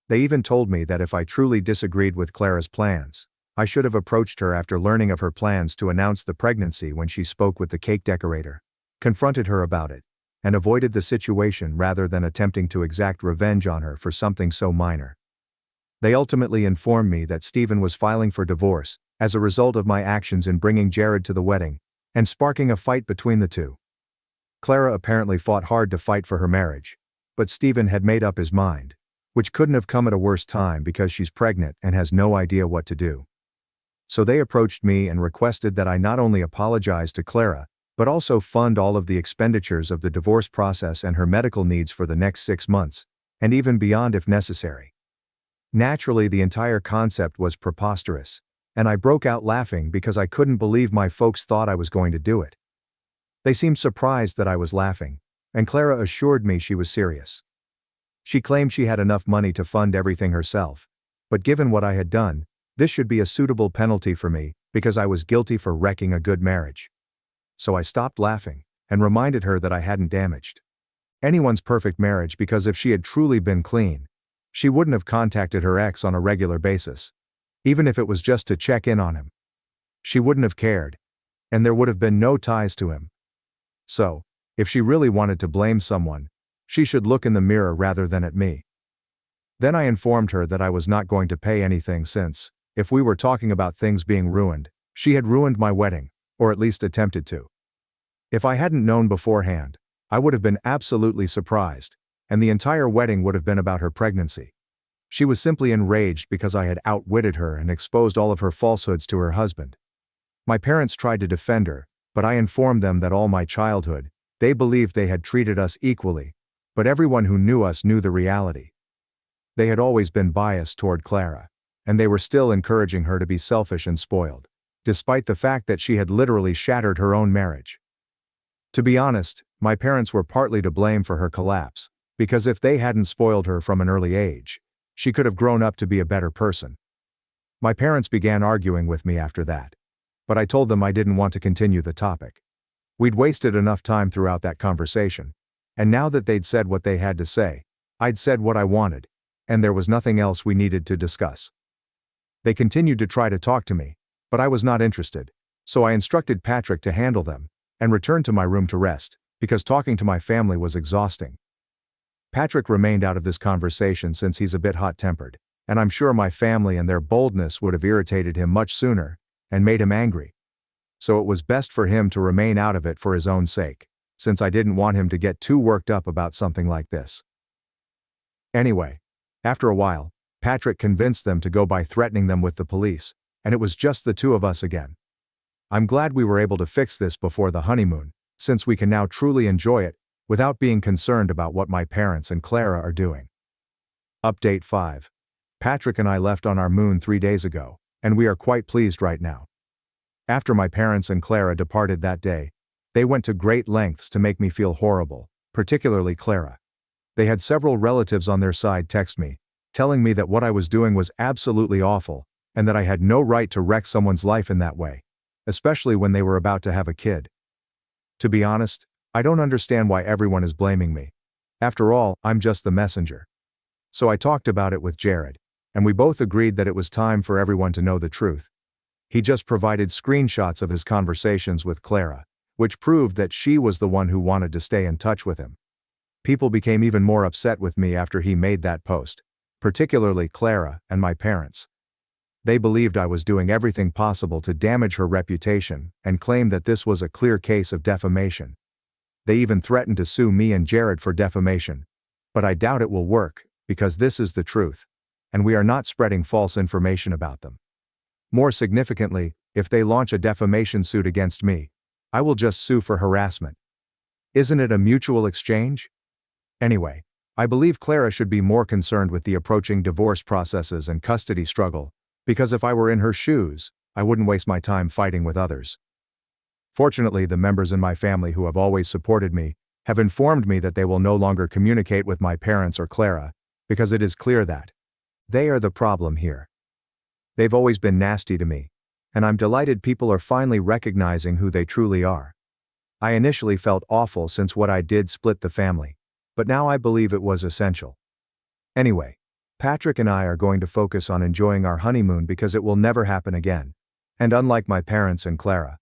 They even told me that if I truly disagreed with Clara's plans, I should have approached her after learning of her plans to announce the pregnancy when she spoke with the cake decorator, confronted her about it, and avoided the situation rather than attempting to exact revenge on her for something so minor. They ultimately informed me that Stephen was filing for divorce as a result of my actions in bringing Jared to the wedding and sparking a fight between the two. Clara apparently fought hard to fight for her marriage, but Stephen had made up his mind, which couldn't have come at a worse time because she's pregnant and has no idea what to do. So they approached me and requested that I not only apologize to Clara, but also fund all of the expenditures of the divorce process and her medical needs for the next 6 months, and even beyond if necessary. Naturally, the entire concept was preposterous, and I broke out laughing because I couldn't believe my folks thought I was going to do it. They seemed surprised that I was laughing, and Clara assured me she was serious. She claimed she had enough money to fund everything herself, but given what I had done, this should be a suitable penalty for me, because I was guilty for wrecking a good marriage. So I stopped laughing, and reminded her that I hadn't damaged anyone's perfect marriage, because if she had truly been clean, she wouldn't have contacted her ex on a regular basis. Even if it was just to check in on him. She wouldn't have cared, and there would have been no ties to him. So, if she really wanted to blame someone, she should look in the mirror rather than at me. Then I informed her that I was not going to pay anything since, if we were talking about things being ruined, she had ruined my wedding, or at least attempted to. If I hadn't known beforehand, I would have been absolutely surprised, and the entire wedding would have been about her pregnancy. She was simply enraged because I had outwitted her and exposed all of her falsehoods to her husband. My parents tried to defend her, but I informed them that all my childhood, they believed they had treated us equally, but everyone who knew us knew the reality. They had always been biased toward Clara, and they were still encouraging her to be selfish and spoiled, despite the fact that she had literally shattered her own marriage. To be honest, my parents were partly to blame for her collapse, because if they hadn't spoiled her from an early age, she could have grown up to be a better person. My parents began arguing with me after that, but I told them I didn't want to continue the topic. We'd wasted enough time throughout that conversation, and now that they'd said what they had to say, I'd said what I wanted, and there was nothing else we needed to discuss. They continued to try to talk to me, but I was not interested, so I instructed Patrick to handle them, and returned to my room to rest, because talking to my family was exhausting. Patrick remained out of this conversation since he's a bit hot-tempered, and I'm sure my family and their boldness would have irritated him much sooner, and made him angry. So it was best for him to remain out of it for his own sake, since I didn't want him to get too worked up about something like this. Anyway, after a while, Patrick convinced them to go by threatening them with the police, and it was just the two of us again. I'm glad we were able to fix this before the honeymoon, since we can now truly enjoy it, without being concerned about what my parents and Clara are doing. Update 5. Patrick and I left on our moon 3 days ago, and we are quite pleased right now. After my parents and Clara departed that day, they went to great lengths to make me feel horrible, particularly Clara. They had several relatives on their side text me, telling me that what I was doing was absolutely awful, and that I had no right to wreck someone's life in that way, especially when they were about to have a kid. To be honest, I don't understand why everyone is blaming me. After all, I'm just the messenger. So I talked about it with Jared, and we both agreed that it was time for everyone to know the truth. He just provided screenshots of his conversations with Clara, which proved that she was the one who wanted to stay in touch with him. People became even more upset with me after he made that post, particularly Clara and my parents. They believed I was doing everything possible to damage her reputation and claimed that this was a clear case of defamation. They even threatened to sue me and Jared for defamation. But I doubt it will work, because this is the truth, and we are not spreading false information about them. More significantly, if they launch a defamation suit against me, I will just sue for harassment. Isn't it a mutual exchange? Anyway, I believe Clara should be more concerned with the approaching divorce processes and custody struggle, because if I were in her shoes, I wouldn't waste my time fighting with others. Fortunately, the members in my family who have always supported me have informed me that they will no longer communicate with my parents or Clara, because it is clear that they are the problem here. They've always been nasty to me, and I'm delighted people are finally recognizing who they truly are. I initially felt awful since what I did split the family, but now I believe it was essential. Anyway, Patrick and I are going to focus on enjoying our honeymoon because it will never happen again, and unlike my parents and Clara,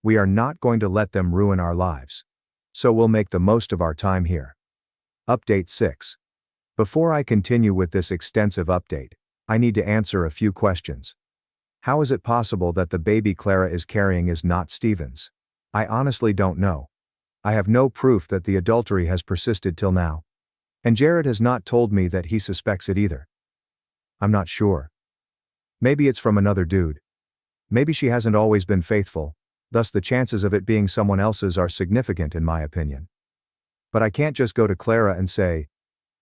we are not going to let them ruin our lives. So we'll make the most of our time here. Update 6. Before I continue with this extensive update, I need to answer a few questions. How is it possible that the baby Clara is carrying is not Stephen's? I honestly don't know. I have no proof that the adultery has persisted till now. And Jared has not told me that he suspects it either. I'm not sure. Maybe it's from another dude. Maybe she hasn't always been faithful, thus the chances of it being someone else's are significant in my opinion. But I can't just go to Clara and say,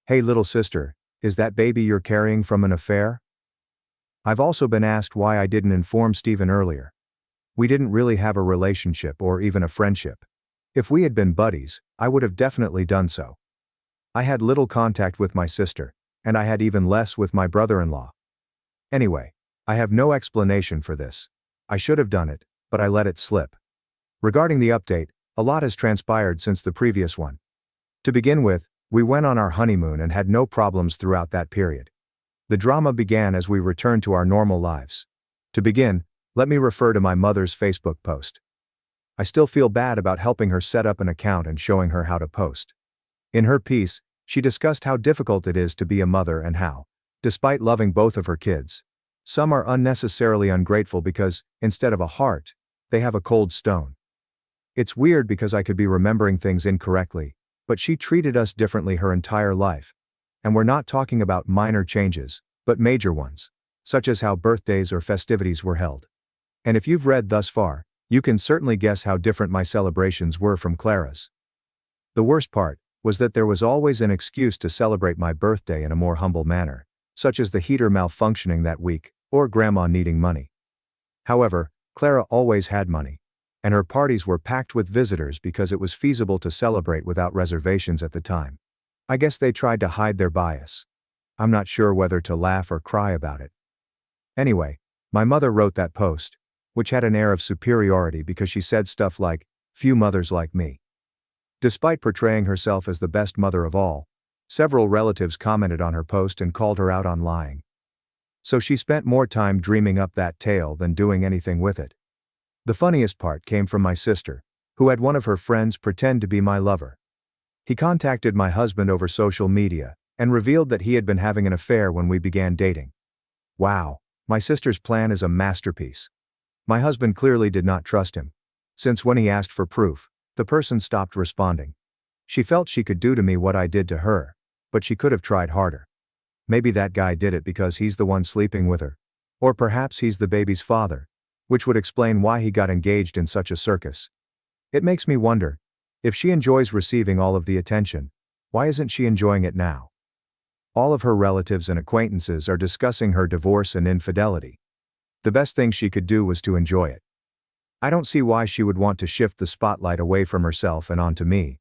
"Hey little sister, is that baby you're carrying from an affair?" I've also been asked why I didn't inform Stephen earlier. We didn't really have a relationship or even a friendship. If we had been buddies, I would have definitely done so. I had little contact with my sister, and I had even less with my brother-in-law. Anyway, I have no explanation for this. I should have done it, but I let it slip. Regarding the update, a lot has transpired since the previous one. To begin with, we went on our honeymoon and had no problems throughout that period. The drama began as we returned to our normal lives. To begin, let me refer to my mother's Facebook post. I still feel bad about helping her set up an account and showing her how to post. In her piece, she discussed how difficult it is to be a mother and how, despite loving both of her kids, some are unnecessarily ungrateful because, instead of a heart, they have a cold stone. It's weird because I could be remembering things incorrectly, but she treated us differently her entire life. And we're not talking about minor changes, but major ones, such as how birthdays or festivities were held. And if you've read thus far, you can certainly guess how different my celebrations were from Clara's. The worst part was that there was always an excuse to celebrate my birthday in a more humble manner, such as the heater malfunctioning that week, or grandma needing money. However, Clara always had money, and her parties were packed with visitors because it was feasible to celebrate without reservations at the time. I guess they tried to hide their bias. I'm not sure whether to laugh or cry about it. Anyway, my mother wrote that post, which had an air of superiority because she said stuff like, "Few mothers like me." Despite portraying herself as the best mother of all, several relatives commented on her post and called her out on lying. So she spent more time dreaming up that tale than doing anything with it. The funniest part came from my sister, who had one of her friends pretend to be my lover. He contacted my husband over social media and revealed that he had been having an affair when we began dating. Wow, my sister's plan is a masterpiece. My husband clearly did not trust him, since when he asked for proof, the person stopped responding. She felt she could do to me what I did to her, but she could have tried harder. Maybe that guy did it because he's the one sleeping with her. Or perhaps he's the baby's father, which would explain why he got engaged in such a circus. It makes me wonder, if she enjoys receiving all of the attention, why isn't she enjoying it now? All of her relatives and acquaintances are discussing her divorce and infidelity. The best thing she could do was to enjoy it. I don't see why she would want to shift the spotlight away from herself and onto me.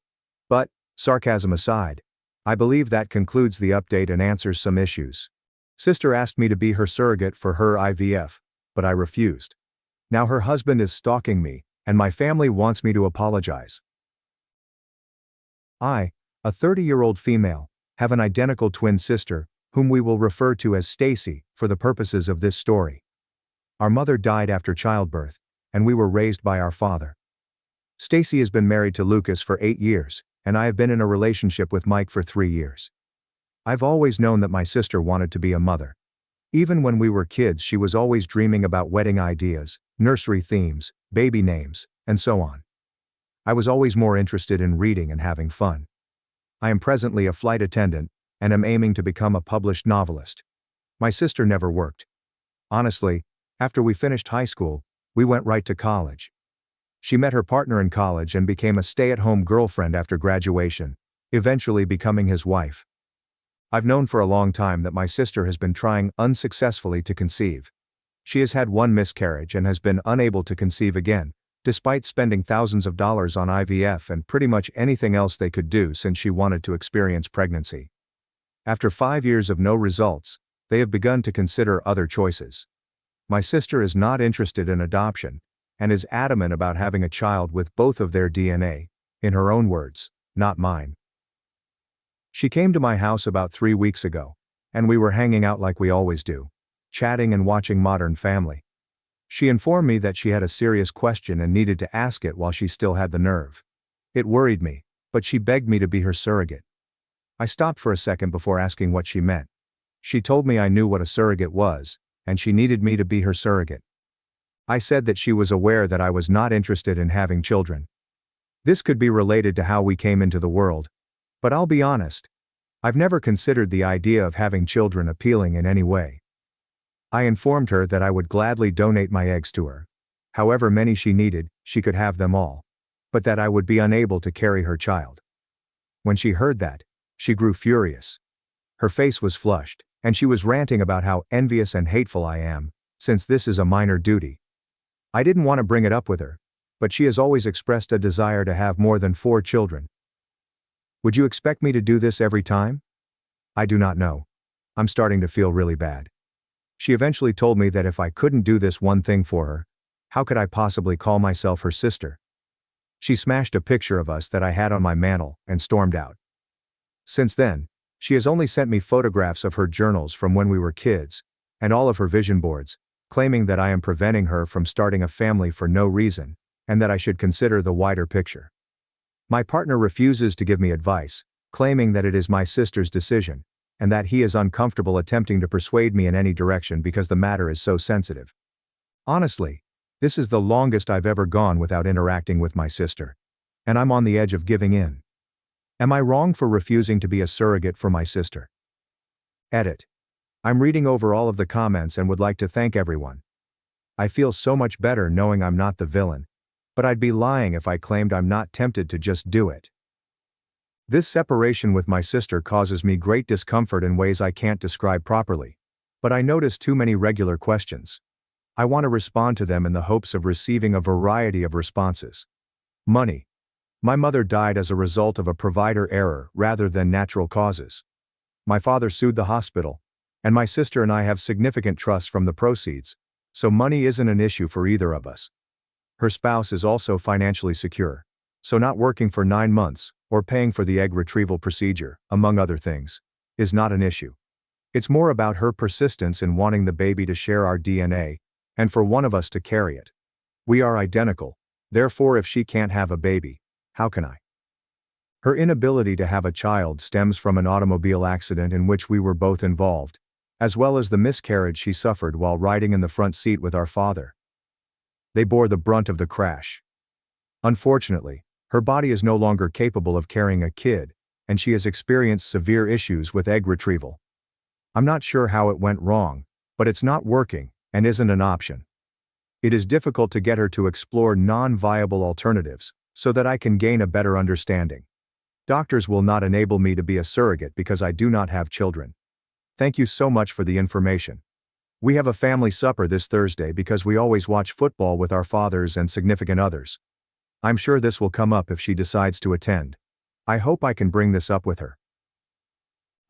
But, sarcasm aside, I believe that concludes the update and answers some issues. Sister asked me to be her surrogate for her IVF, but I refused. Now her husband is stalking me, and my family wants me to apologize. I, a 30-year-old female, have an identical twin sister, whom we will refer to as Stacy for the purposes of this story. Our mother died after childbirth, and we were raised by our father. Stacy has been married to Lucas for 8 years, and I have been in a relationship with Mike for 3 years. I've always known that my sister wanted to be a mother. Even when we were kids, she was always dreaming about wedding ideas, nursery themes, baby names, and so on. I was always more interested in reading and having fun. I am presently a flight attendant, and am aiming to become a published novelist. My sister never worked. Honestly, after we finished high school, we went right to college. She met her partner in college and became a stay-at-home girlfriend after graduation, eventually becoming his wife. I've known for a long time that my sister has been trying unsuccessfully to conceive. She has had one miscarriage and has been unable to conceive again, despite spending thousands of dollars on IVF and pretty much anything else they could do since she wanted to experience pregnancy. After 5 years of no results, they have begun to consider other choices. My sister is not interested in adoption, and is adamant about having a child with both of their DNA, in her own words, not mine. She came to my house about 3 weeks ago, and we were hanging out like we always do, chatting and watching Modern Family. She informed me that she had a serious question and needed to ask it while she still had the nerve. It worried me, but she begged me to be her surrogate. I stopped for a second before asking what she meant. She told me I knew what a surrogate was, and she needed me to be her surrogate. I said that she was aware that I was not interested in having children. This could be related to how we came into the world, but I'll be honest, I've never considered the idea of having children appealing in any way. I informed her that I would gladly donate my eggs to her. However many she needed, she could have them all. But that I would be unable to carry her child. When she heard that, she grew furious. Her face was flushed, and she was ranting about how envious and hateful I am, since this is a minor duty. I didn't want to bring it up with her, but she has always expressed a desire to have more than 4 children. Would you expect me to do this every time? I do not know. I'm starting to feel really bad. She eventually told me that if I couldn't do this one thing for her, how could I possibly call myself her sister? She smashed a picture of us that I had on my mantle and stormed out. Since then, she has only sent me photographs of her journals from when we were kids, and all of her vision boards, claiming that I am preventing her from starting a family for no reason, and that I should consider the wider picture. My partner refuses to give me advice, claiming that it is my sister's decision, and that he is uncomfortable attempting to persuade me in any direction because the matter is so sensitive. Honestly, this is the longest I've ever gone without interacting with my sister, and I'm on the edge of giving in. Am I wrong for refusing to be a surrogate for my sister? Edit. I'm reading over all of the comments and would like to thank everyone. I feel so much better knowing I'm not the villain, but I'd be lying if I claimed I'm not tempted to just do it. This separation with my sister causes me great discomfort in ways I can't describe properly, but I notice too many regular questions. I want to respond to them in the hopes of receiving a variety of responses. Money. My mother died as a result of a provider error rather than natural causes. My father sued the hospital, and my sister and I have significant trusts from the proceeds, so money isn't an issue for either of us. Her spouse is also financially secure, so not working for 9 months, or paying for the egg retrieval procedure, among other things, is not an issue. It's more about her persistence in wanting the baby to share our DNA, and for one of us to carry it. We are identical, therefore if she can't have a baby, how can I? Her inability to have a child stems from an automobile accident in which we were both involved, as well as the miscarriage she suffered while riding in the front seat with our father. They bore the brunt of the crash. Unfortunately, her body is no longer capable of carrying a kid, and she has experienced severe issues with egg retrieval. I'm not sure how it went wrong, but it's not working, and isn't an option. It is difficult to get her to explore non-viable alternatives, so that I can gain a better understanding. Doctors will not enable me to be a surrogate because I do not have children. Thank you so much for the information. We have a family supper this Thursday because we always watch football with our fathers and significant others. I'm sure this will come up if she decides to attend. I hope I can bring this up with her.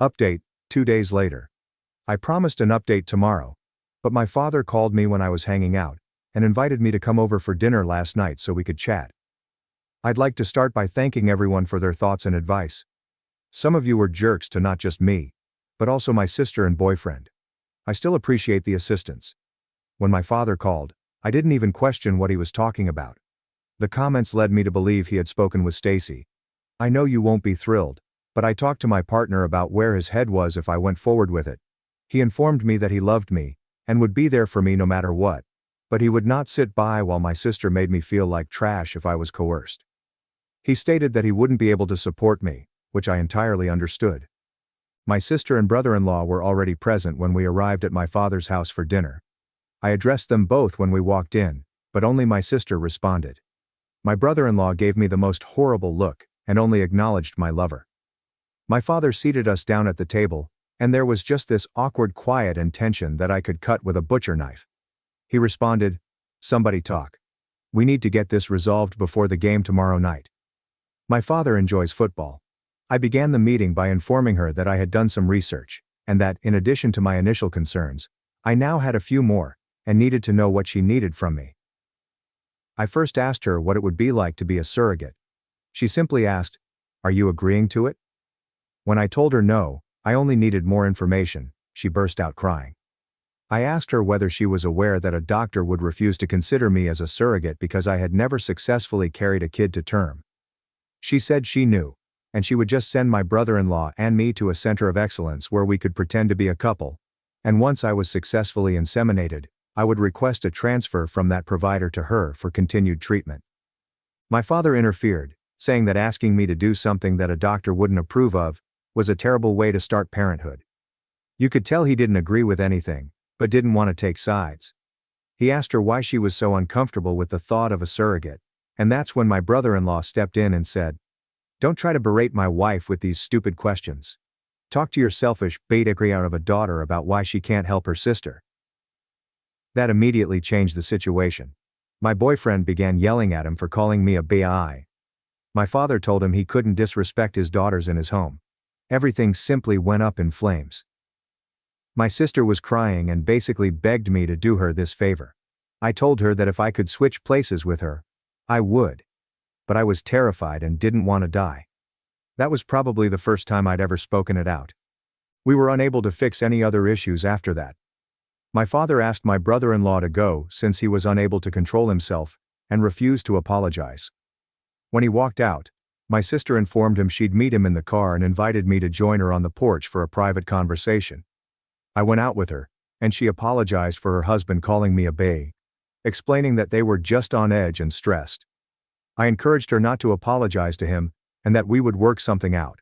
Update, 2 days later. I promised an update tomorrow, but my father called me when I was hanging out, and invited me to come over for dinner last night so we could chat. I'd like to start by thanking everyone for their thoughts and advice. Some of you were jerks to not just me, but also my sister and boyfriend. I still appreciate the assistance. When my father called, I didn't even question what he was talking about. The comments led me to believe he had spoken with Stacy. I know you won't be thrilled, but I talked to my partner about where his head was if I went forward with it. He informed me that he loved me, and would be there for me no matter what, but he would not sit by while my sister made me feel like trash if I was coerced. He stated that he wouldn't be able to support me, which I entirely understood. My sister and brother-in-law were already present when we arrived at my father's house for dinner. I addressed them both when we walked in, but only my sister responded. My brother-in-law gave me the most horrible look, and only acknowledged my lover. My father seated us down at the table, and there was just this awkward quiet and tension that I could cut with a butcher knife. He responded, "Somebody talk. We need to get this resolved before the game tomorrow night." My father enjoys football. I began the meeting by informing her that I had done some research, and that, in addition to my initial concerns, I now had a few more, and needed to know what she needed from me. I first asked her what it would be like to be a surrogate. She simply asked, "Are you agreeing to it?" When I told her no, I only needed more information, she burst out crying. I asked her whether she was aware that a doctor would refuse to consider me as a surrogate because I had never successfully carried a kid to term. She said she knew, and she would just send my brother-in-law and me to a center of excellence where we could pretend to be a couple, and once I was successfully inseminated, I would request a transfer from that provider to her for continued treatment. My father interfered, saying that asking me to do something that a doctor wouldn't approve of was a terrible way to start parenthood. You could tell he didn't agree with anything, but didn't want to take sides. He asked her why she was so uncomfortable with the thought of a surrogate, and that's when my brother-in-law stepped in and said, "Don't try to berate my wife with these stupid questions. Talk to your selfish beta out of a daughter about why she can't help her sister." That immediately changed the situation. My boyfriend began yelling at him for calling me a bai. My father told him he couldn't disrespect his daughters in his home. Everything simply went up in flames. My sister was crying and basically begged me to do her this favor. I told her that if I could switch places with her, I would. But I was terrified and didn't want to die. That was probably the first time I'd ever spoken it out. We were unable to fix any other issues after that. My father asked my brother-in-law to go since he was unable to control himself, and refused to apologize. When he walked out, my sister informed him she'd meet him in the car and invited me to join her on the porch for a private conversation. I went out with her, and she apologized for her husband calling me a bae, explaining that they were just on edge and stressed. I encouraged her not to apologize to him, and that we would work something out.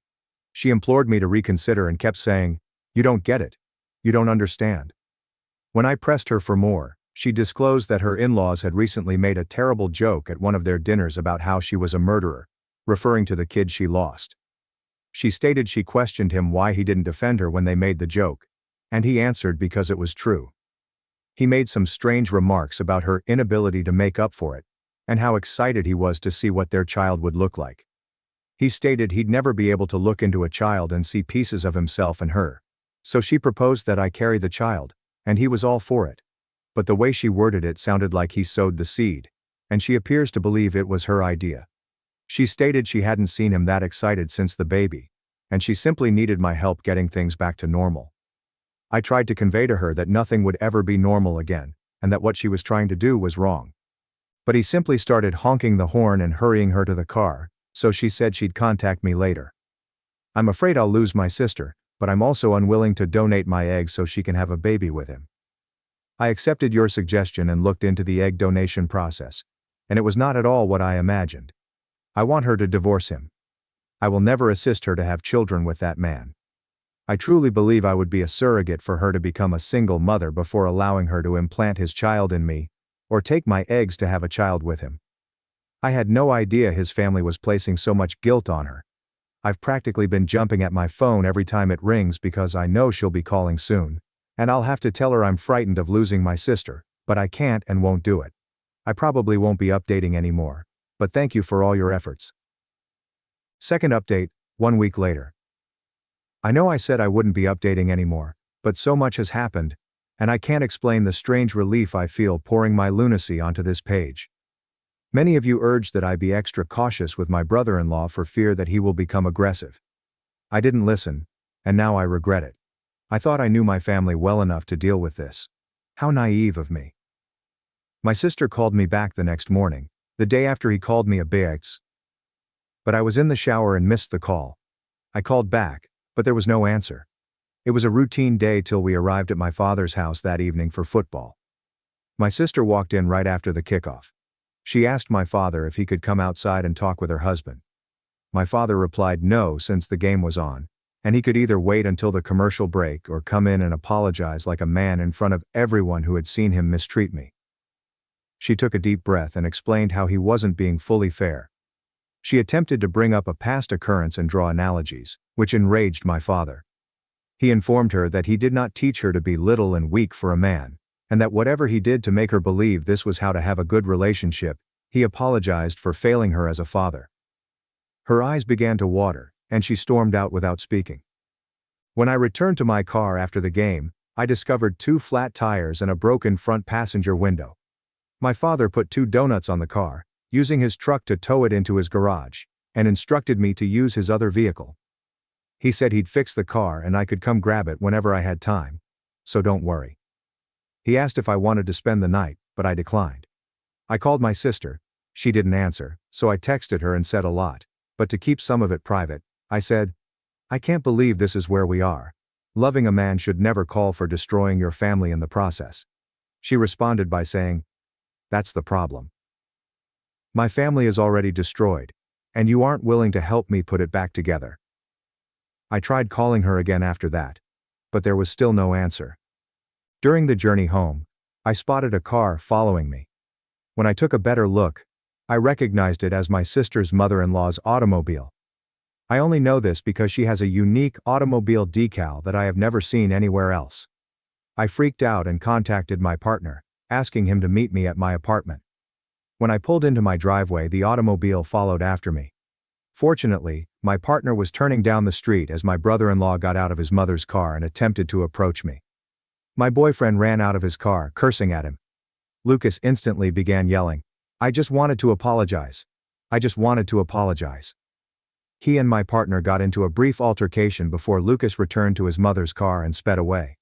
She implored me to reconsider and kept saying, "You don't get it. You don't understand." When I pressed her for more, she disclosed that her in-laws had recently made a terrible joke at one of their dinners about how she was a murderer, referring to the kid she lost. She stated she questioned him why he didn't defend her when they made the joke, and he answered because it was true. He made some strange remarks about her inability to make up for it, and how excited he was to see what their child would look like. He stated he'd never be able to look into a child and see pieces of himself and her. So she proposed that I carry the child, and he was all for it. But the way she worded it sounded like he sowed the seed, and she appears to believe it was her idea. She stated she hadn't seen him that excited since the baby, and she simply needed my help getting things back to normal. I tried to convey to her that nothing would ever be normal again, and that what she was trying to do was wrong. But he simply started honking the horn and hurrying her to the car, so she said she'd contact me later. I'm afraid I'll lose my sister, but I'm also unwilling to donate my eggs so she can have a baby with him. I accepted your suggestion and looked into the egg donation process, and it was not at all what I imagined. I want her to divorce him. I will never assist her to have children with that man. I truly believe I would be a surrogate for her to become a single mother before allowing her to implant his child in me, or take my eggs to have a child with him. I had no idea his family was placing so much guilt on her. I've practically been jumping at my phone every time it rings because I know she'll be calling soon, and I'll have to tell her I'm frightened of losing my sister, but I can't and won't do it. I probably won't be updating anymore, but thank you for all your efforts. Second update, 1 week later. I know I said I wouldn't be updating anymore, but so much has happened, and I can't explain the strange relief I feel pouring my lunacy onto this page. Many of you urged that I be extra cautious with my brother-in-law for fear that he will become aggressive. I didn't listen, and now I regret it. I thought I knew my family well enough to deal with this. How naive of me. My sister called me back the next morning, the day after he called me a bitch. But I was in the shower and missed the call. I called back, but there was no answer. It was a routine day till we arrived at my father's house that evening for football. My sister walked in right after the kickoff. She asked my father if he could come outside and talk with her husband. My father replied no since the game was on, and he could either wait until the commercial break or come in and apologize like a man in front of everyone who had seen him mistreat me. She took a deep breath and explained how he wasn't being fully fair. She attempted to bring up a past occurrence and draw analogies, which enraged my father. He informed her that he did not teach her to be little and weak for a man, and that whatever he did to make her believe this was how to have a good relationship, he apologized for failing her as a father. Her eyes began to water, and she stormed out without speaking. When I returned to my car after the game, I discovered 2 flat tires and a broken front passenger window. My father put 2 donuts on the car, using his truck to tow it into his garage, and instructed me to use his other vehicle. He said he'd fix the car and I could come grab it whenever I had time, so don't worry. He asked if I wanted to spend the night, but I declined. I called my sister. She didn't answer, so I texted her and said a lot, but to keep some of it private, I said, "I can't believe this is where we are. Loving a man should never call for destroying your family in the process." She responded by saying, "That's the problem. My family is already destroyed, and you aren't willing to help me put it back together." I tried calling her again after that, but there was still no answer. During the journey home, I spotted a car following me. When I took a better look, I recognized it as my sister's mother-in-law's automobile. I only know this because she has a unique automobile decal that I have never seen anywhere else. I freaked out and contacted my partner, asking him to meet me at my apartment. When I pulled into my driveway, the automobile followed after me. Fortunately, my partner was turning down the street as my brother-in-law got out of his mother's car and attempted to approach me. My boyfriend ran out of his car, cursing at him. Lucas instantly began yelling, "I just wanted to apologize. I just wanted to apologize." He and my partner got into a brief altercation before Lucas returned to his mother's car and sped away.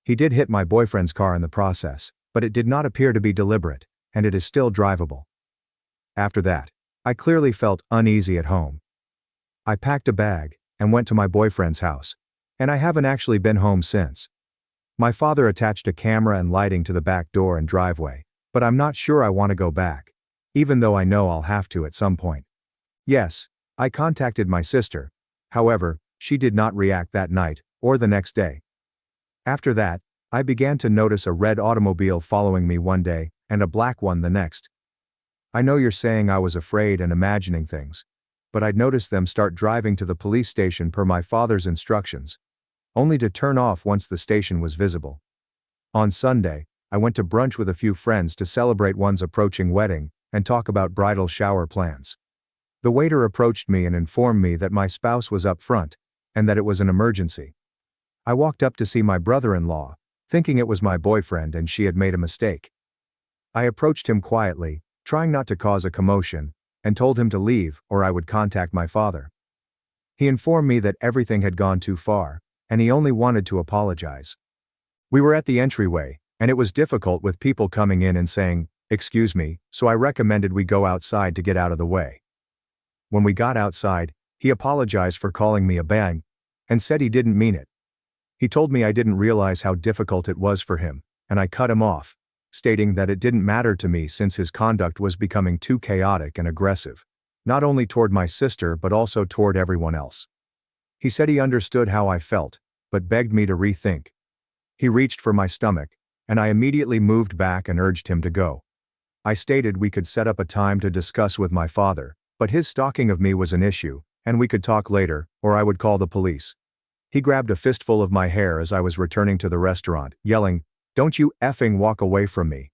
He did hit my boyfriend's car in the process, but it did not appear to be deliberate, and it is still drivable. After that, I clearly felt uneasy at home. I packed a bag and went to my boyfriend's house, and I haven't actually been home since. My father attached a camera and lighting to the back door and driveway, but I'm not sure I want to go back, even though I know I'll have to at some point. Yes, I contacted my sister, however, she did not react that night or the next day. After that, I began to notice a red automobile following me one day and a black one the next. I know you're saying I was afraid and imagining things, but I'd noticed them start driving to the police station per my father's instructions, only to turn off once the station was visible. On Sunday, I went to brunch with a few friends to celebrate one's approaching wedding and talk about bridal shower plans. The waiter approached me and informed me that my spouse was up front, and that it was an emergency. I walked up to see my brother-in-law, thinking it was my boyfriend and she had made a mistake. I approached him quietly, trying not to cause a commotion, and told him to leave or I would contact my father. He informed me that everything had gone too far, and he only wanted to apologize. We were at the entryway, and it was difficult with people coming in and saying, "Excuse me," so I recommended we go outside to get out of the way. When we got outside, he apologized for calling me a bang, and said he didn't mean it. He told me I didn't realize how difficult it was for him, and I cut him off, stating that it didn't matter to me since his conduct was becoming too chaotic and aggressive, not only toward my sister but also toward everyone else. He said he understood how I felt, but begged me to rethink. He reached for my stomach, and I immediately moved back and urged him to go. I stated we could set up a time to discuss with my father, but his stalking of me was an issue, and we could talk later, or I would call the police. He grabbed a fistful of my hair as I was returning to the restaurant, yelling, "Don't you effing walk away from me."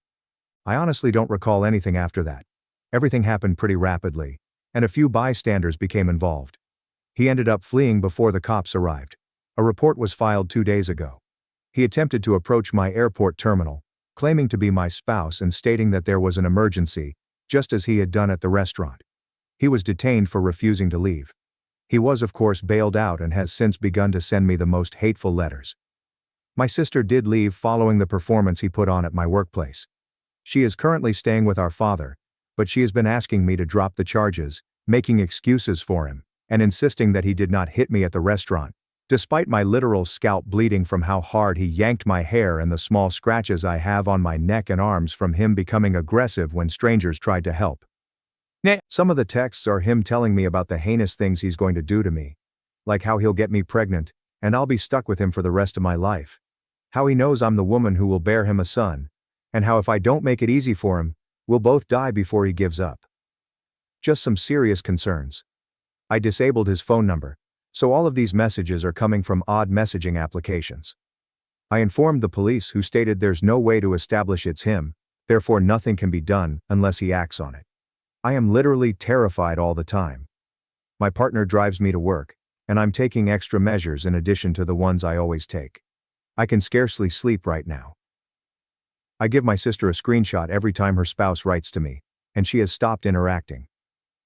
I honestly don't recall anything after that. Everything happened pretty rapidly, and a few bystanders became involved. He ended up fleeing before the cops arrived. A report was filed 2 days ago. He attempted to approach my airport terminal, claiming to be my spouse and stating that there was an emergency, just as he had done at the restaurant. He was detained for refusing to leave. He was of course bailed out and has since begun to send me the most hateful letters. My sister did leave following the performance he put on at my workplace. She is currently staying with our father, but she has been asking me to drop the charges, making excuses for him, and insisting that he did not hit me at the restaurant, despite my literal scalp bleeding from how hard he yanked my hair and the small scratches I have on my neck and arms from him becoming aggressive when strangers tried to help. Some of the texts are him telling me about the heinous things he's going to do to me, like how he'll get me pregnant, and I'll be stuck with him for the rest of my life. How he knows I'm the woman who will bear him a son, and how if I don't make it easy for him, we'll both die before he gives up. Just some serious concerns. I disabled his phone number, so all of these messages are coming from odd messaging applications. I informed the police, who stated there's no way to establish it's him, therefore nothing can be done unless he acts on it. I am literally terrified all the time. My partner drives me to work, and I'm taking extra measures in addition to the ones I always take. I can scarcely sleep right now. I give my sister a screenshot every time her spouse writes to me, and she has stopped interacting.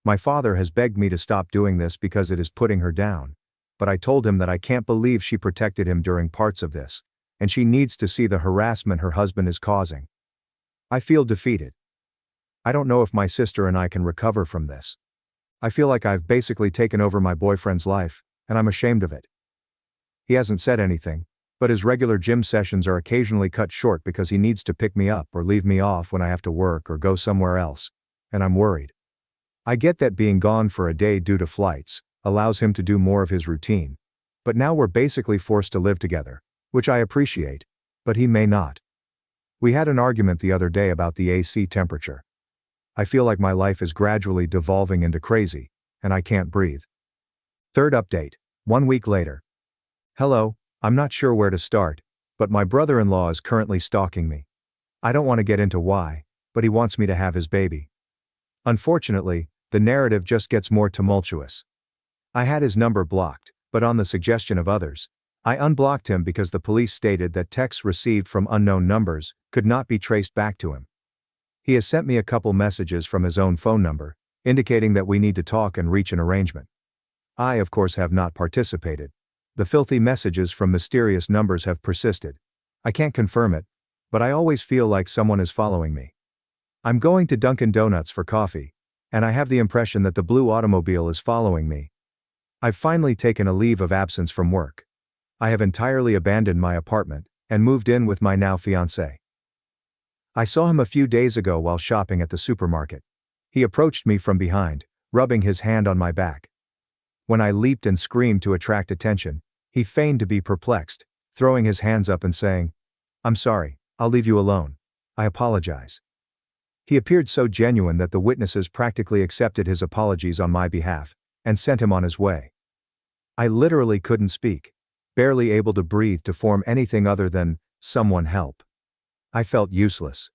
My father has begged me to stop doing this because it is putting her down, but I told him that I can't believe she protected him during parts of this, and she needs to see the harassment her husband is causing. I feel defeated. I don't know if my sister and I can recover from this. I feel like I've basically taken over my boyfriend's life, and I'm ashamed of it. He hasn't said anything, but his regular gym sessions are occasionally cut short because he needs to pick me up or leave me off when I have to work or go somewhere else, and I'm worried. I get that being gone for a day due to flights allows him to do more of his routine, but now we're basically forced to live together, which I appreciate, but he may not. We had an argument the other day about the AC temperature. I feel like my life is gradually devolving into crazy, and I can't breathe. Third update, 1 week later. Hello, I'm not sure where to start, but my brother-in-law is currently stalking me. I don't want to get into why, but he wants me to have his baby. Unfortunately, the narrative just gets more tumultuous. I had his number blocked, but on the suggestion of others, I unblocked him because the police stated that texts received from unknown numbers could not be traced back to him. He has sent me a couple messages from his own phone number, indicating that we need to talk and reach an arrangement. I, of course, have not participated. The filthy messages from mysterious numbers have persisted. I can't confirm it, but I always feel like someone is following me. I'm going to Dunkin' Donuts for coffee, and I have the impression that the blue automobile is following me. I've finally taken a leave of absence from work. I have entirely abandoned my apartment and moved in with my now fiancé. I saw him a few days ago while shopping at the supermarket. He approached me from behind, rubbing his hand on my back. When I leaped and screamed to attract attention, he feigned to be perplexed, throwing his hands up and saying, "I'm sorry, I'll leave you alone. I apologize." He appeared so genuine that the witnesses practically accepted his apologies on my behalf and sent him on his way. I literally couldn't speak, barely able to breathe to form anything other than, "Someone help." I felt useless.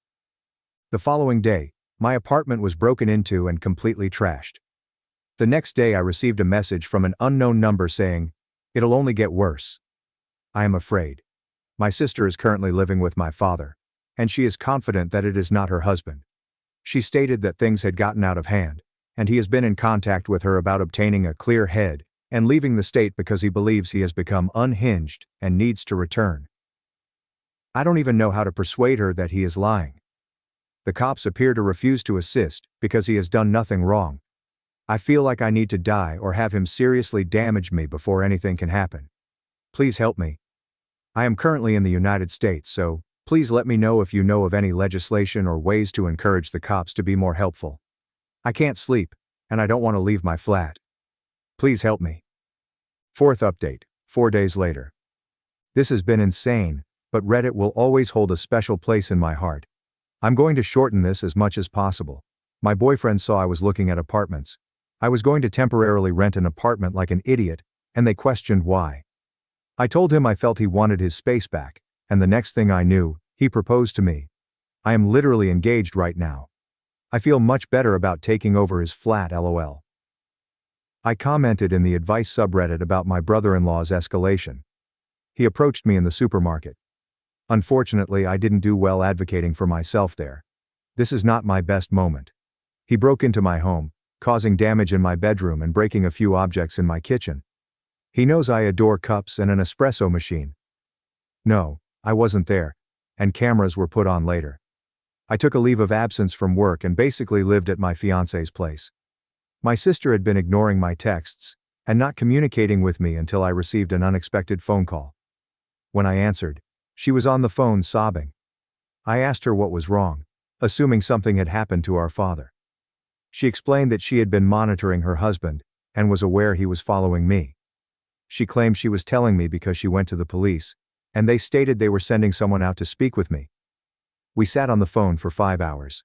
The following day, my apartment was broken into and completely trashed. The next day I received a message from an unknown number saying, "It'll only get worse." I am afraid. My sister is currently living with my father, and she is confident that it is not her husband. She stated that things had gotten out of hand, and he has been in contact with her about obtaining a clear head and leaving the state because he believes he has become unhinged and needs to return. I don't even know how to persuade her that he is lying. The cops appear to refuse to assist because he has done nothing wrong. I feel like I need to die or have him seriously damage me before anything can happen. Please help me. I am currently in the United States, so please let me know if you know of any legislation or ways to encourage the cops to be more helpful. I can't sleep, and I don't want to leave my flat. Please help me. Fourth update, 4 days later. This has been insane, but Reddit will always hold a special place in my heart. I'm going to shorten this as much as possible. My boyfriend saw I was looking at apartments. I was going to temporarily rent an apartment like an idiot, and they questioned why. I told him I felt he wanted his space back, and the next thing I knew, he proposed to me. I am literally engaged right now. I feel much better about taking over his flat, lol. I commented in the advice subreddit about my brother-in-law's escalation. He approached me in the supermarket. Unfortunately, I didn't do well advocating for myself there. This is not my best moment. He broke into my home, causing damage in my bedroom and breaking a few objects in my kitchen. He knows I adore cups and an espresso machine. No, I wasn't there, and cameras were put on later. I took a leave of absence from work and basically lived at my fiancé's place. My sister had been ignoring my texts and not communicating with me until I received an unexpected phone call. When I answered, she was on the phone sobbing. I asked her what was wrong, assuming something had happened to our father. She explained that she had been monitoring her husband and was aware he was following me. She claimed she was telling me because she went to the police, and they stated they were sending someone out to speak with me. We sat on the phone for 5 hours.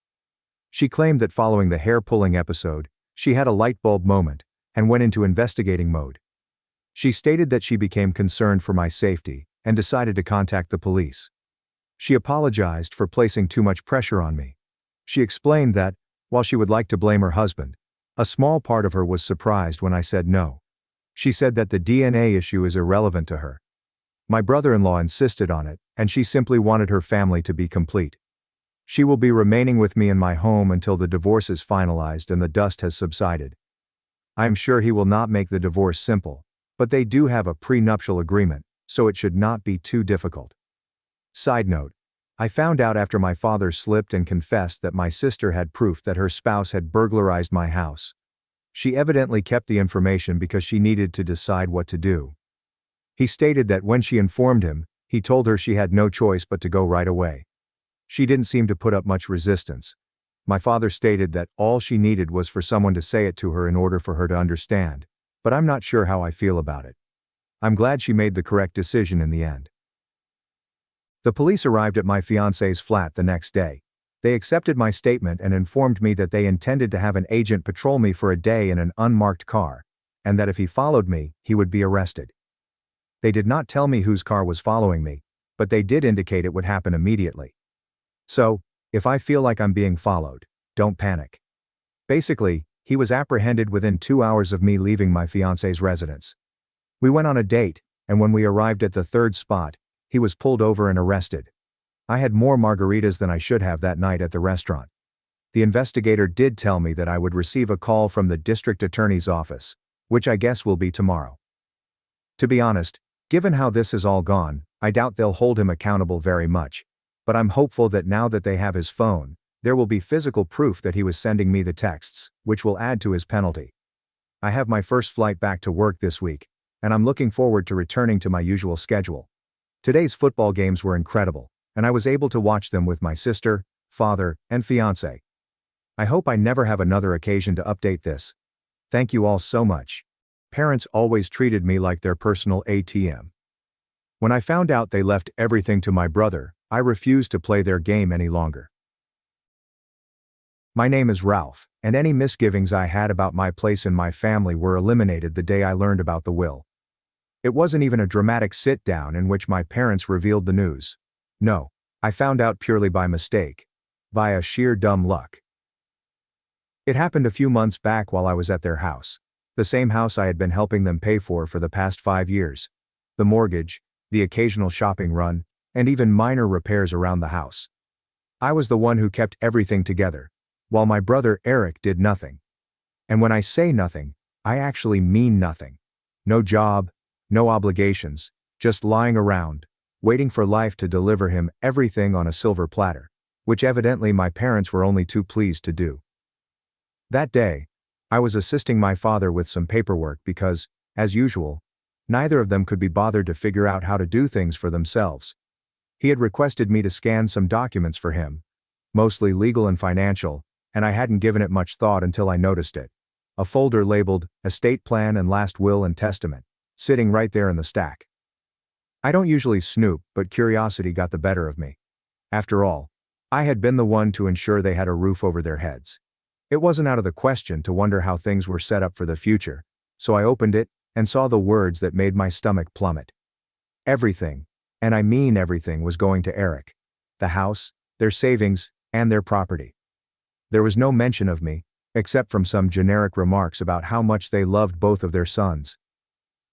She claimed that following the hair-pulling episode, she had a light bulb moment and went into investigating mode. She stated that she became concerned for my safety and decided to contact the police. She apologized for placing too much pressure on me. She explained that, while she would like to blame her husband, a small part of her was surprised when I said no. She said that the DNA issue is irrelevant to her. My brother-in-law insisted on it, and she simply wanted her family to be complete. She will be remaining with me in my home until the divorce is finalized and the dust has subsided. I am sure he will not make the divorce simple, but they do have a prenuptial agreement, so it should not be too difficult. Side note, I found out after my father slipped and confessed that my sister had proof that her spouse had burglarized my house. She evidently kept the information because she needed to decide what to do. He stated that when she informed him, he told her she had no choice but to go right away. She didn't seem to put up much resistance. My father stated that all she needed was for someone to say it to her in order for her to understand, but I'm not sure how I feel about it. I'm glad she made the correct decision in the end. The police arrived at my fiance's flat the next day. They accepted my statement and informed me that they intended to have an agent patrol me for a day in an unmarked car, and that if he followed me, he would be arrested. They did not tell me whose car was following me, but they did indicate it would happen immediately. So, if I feel like I'm being followed, don't panic. Basically, he was apprehended within 2 hours of me leaving my fiance's residence. We went on a date, and when we arrived at the third spot, he was pulled over and arrested. I had more margaritas than I should have that night at the restaurant. The investigator did tell me that I would receive a call from the district attorney's office, which I guess will be tomorrow. To be honest, given how this has all gone, I doubt they'll hold him accountable very much, but I'm hopeful that now that they have his phone, there will be physical proof that he was sending me the texts, which will add to his penalty. I have my first flight back to work this week, and I'm looking forward to returning to my usual schedule. Today's football games were incredible, and I was able to watch them with my sister, father, and fiancé. I hope I never have another occasion to update this. Thank you all so much. Parents always treated me like their personal ATM. When I found out they left everything to my brother, I refused to play their game any longer. My name is Ralph, and any misgivings I had about my place in my family were eliminated the day I learned about the will. It wasn't even a dramatic sit-down in which my parents revealed the news. No, I found out purely by mistake, via sheer dumb luck. It happened a few months back while I was at their house, the same house I had been helping them pay for the past 5 years. The mortgage, the occasional shopping run, and even minor repairs around the house. I was the one who kept everything together, while my brother Eric did nothing. And when I say nothing, I actually mean nothing. No job, no obligations, just lying around, waiting for life to deliver him everything on a silver platter, which evidently my parents were only too pleased to do. That day, I was assisting my father with some paperwork because, as usual, neither of them could be bothered to figure out how to do things for themselves. He had requested me to scan some documents for him, mostly legal and financial, and I hadn't given it much thought until I noticed it. A folder labeled Estate Plan and Last Will and Testament, sitting right there in the stack. I don't usually snoop, but curiosity got the better of me. After all, I had been the one to ensure they had a roof over their heads. It wasn't out of the question to wonder how things were set up for the future, so I opened it and saw the words that made my stomach plummet. Everything, and I mean everything, was going to Eric. The house, their savings, and their property. There was no mention of me, except from some generic remarks about how much they loved both of their sons.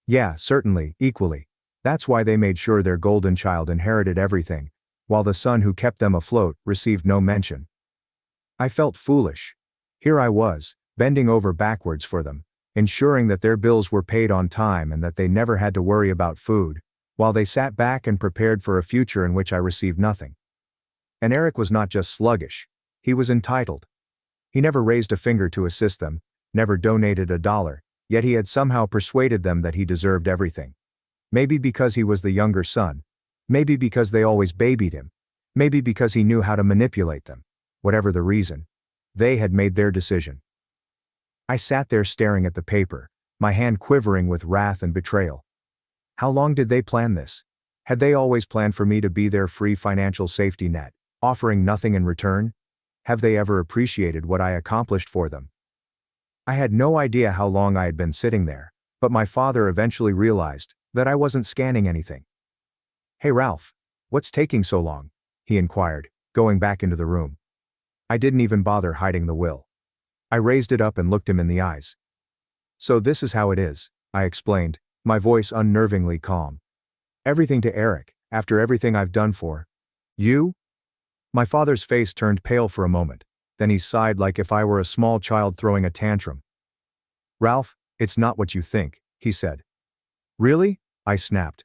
Yeah, certainly, equally. That's why they made sure their golden child inherited everything, while the son who kept them afloat received no mention. I felt foolish. Here I was, bending over backwards for them, ensuring that their bills were paid on time and that they never had to worry about food, while they sat back and prepared for a future in which I received nothing. And Eric was not just sluggish, he was entitled. He never raised a finger to assist them, never donated $1, yet he had somehow persuaded them that he deserved everything. Maybe because he was the younger son, maybe because they always babied him, maybe because he knew how to manipulate them. Whatever the reason, they had made their decision. I sat there staring at the paper, my hand quivering with wrath and betrayal. How long did they plan this? Had they always planned for me to be their free financial safety net, offering nothing in return? Have they ever appreciated what I accomplished for them? I had no idea how long I had been sitting there, but my father eventually realized that I wasn't scanning anything. "Hey Ralph, what's taking so long?" he inquired, going back into the room. I didn't even bother hiding the will. I raised it up and looked him in the eyes. "So this is how it is," I explained, my voice unnervingly calm. "Everything to Eric, after everything I've done for you?" My father's face turned pale for a moment, then he sighed like if I were a small child throwing a tantrum. "Ralph, it's not what you think," he said. "Really?" I snapped.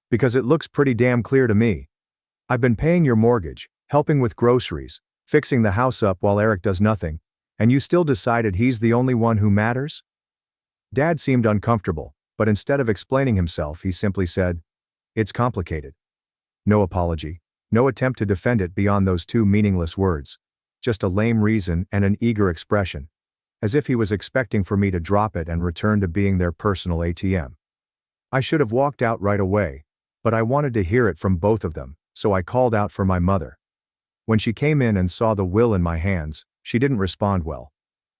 "Because it looks pretty damn clear to me. I've been paying your mortgage, helping with groceries, fixing the house up while Eric does nothing, and you still decided he's the only one who matters?" Dad seemed uncomfortable, but instead of explaining himself, he simply said, "It's complicated." No apology, no attempt to defend it beyond those two meaningless words, just a lame reason and an eager expression, as if he was expecting for me to drop it and return to being their personal ATM. I should have walked out right away, but I wanted to hear it from both of them, so I called out for my mother. When she came in and saw the will in my hands, she didn't respond well.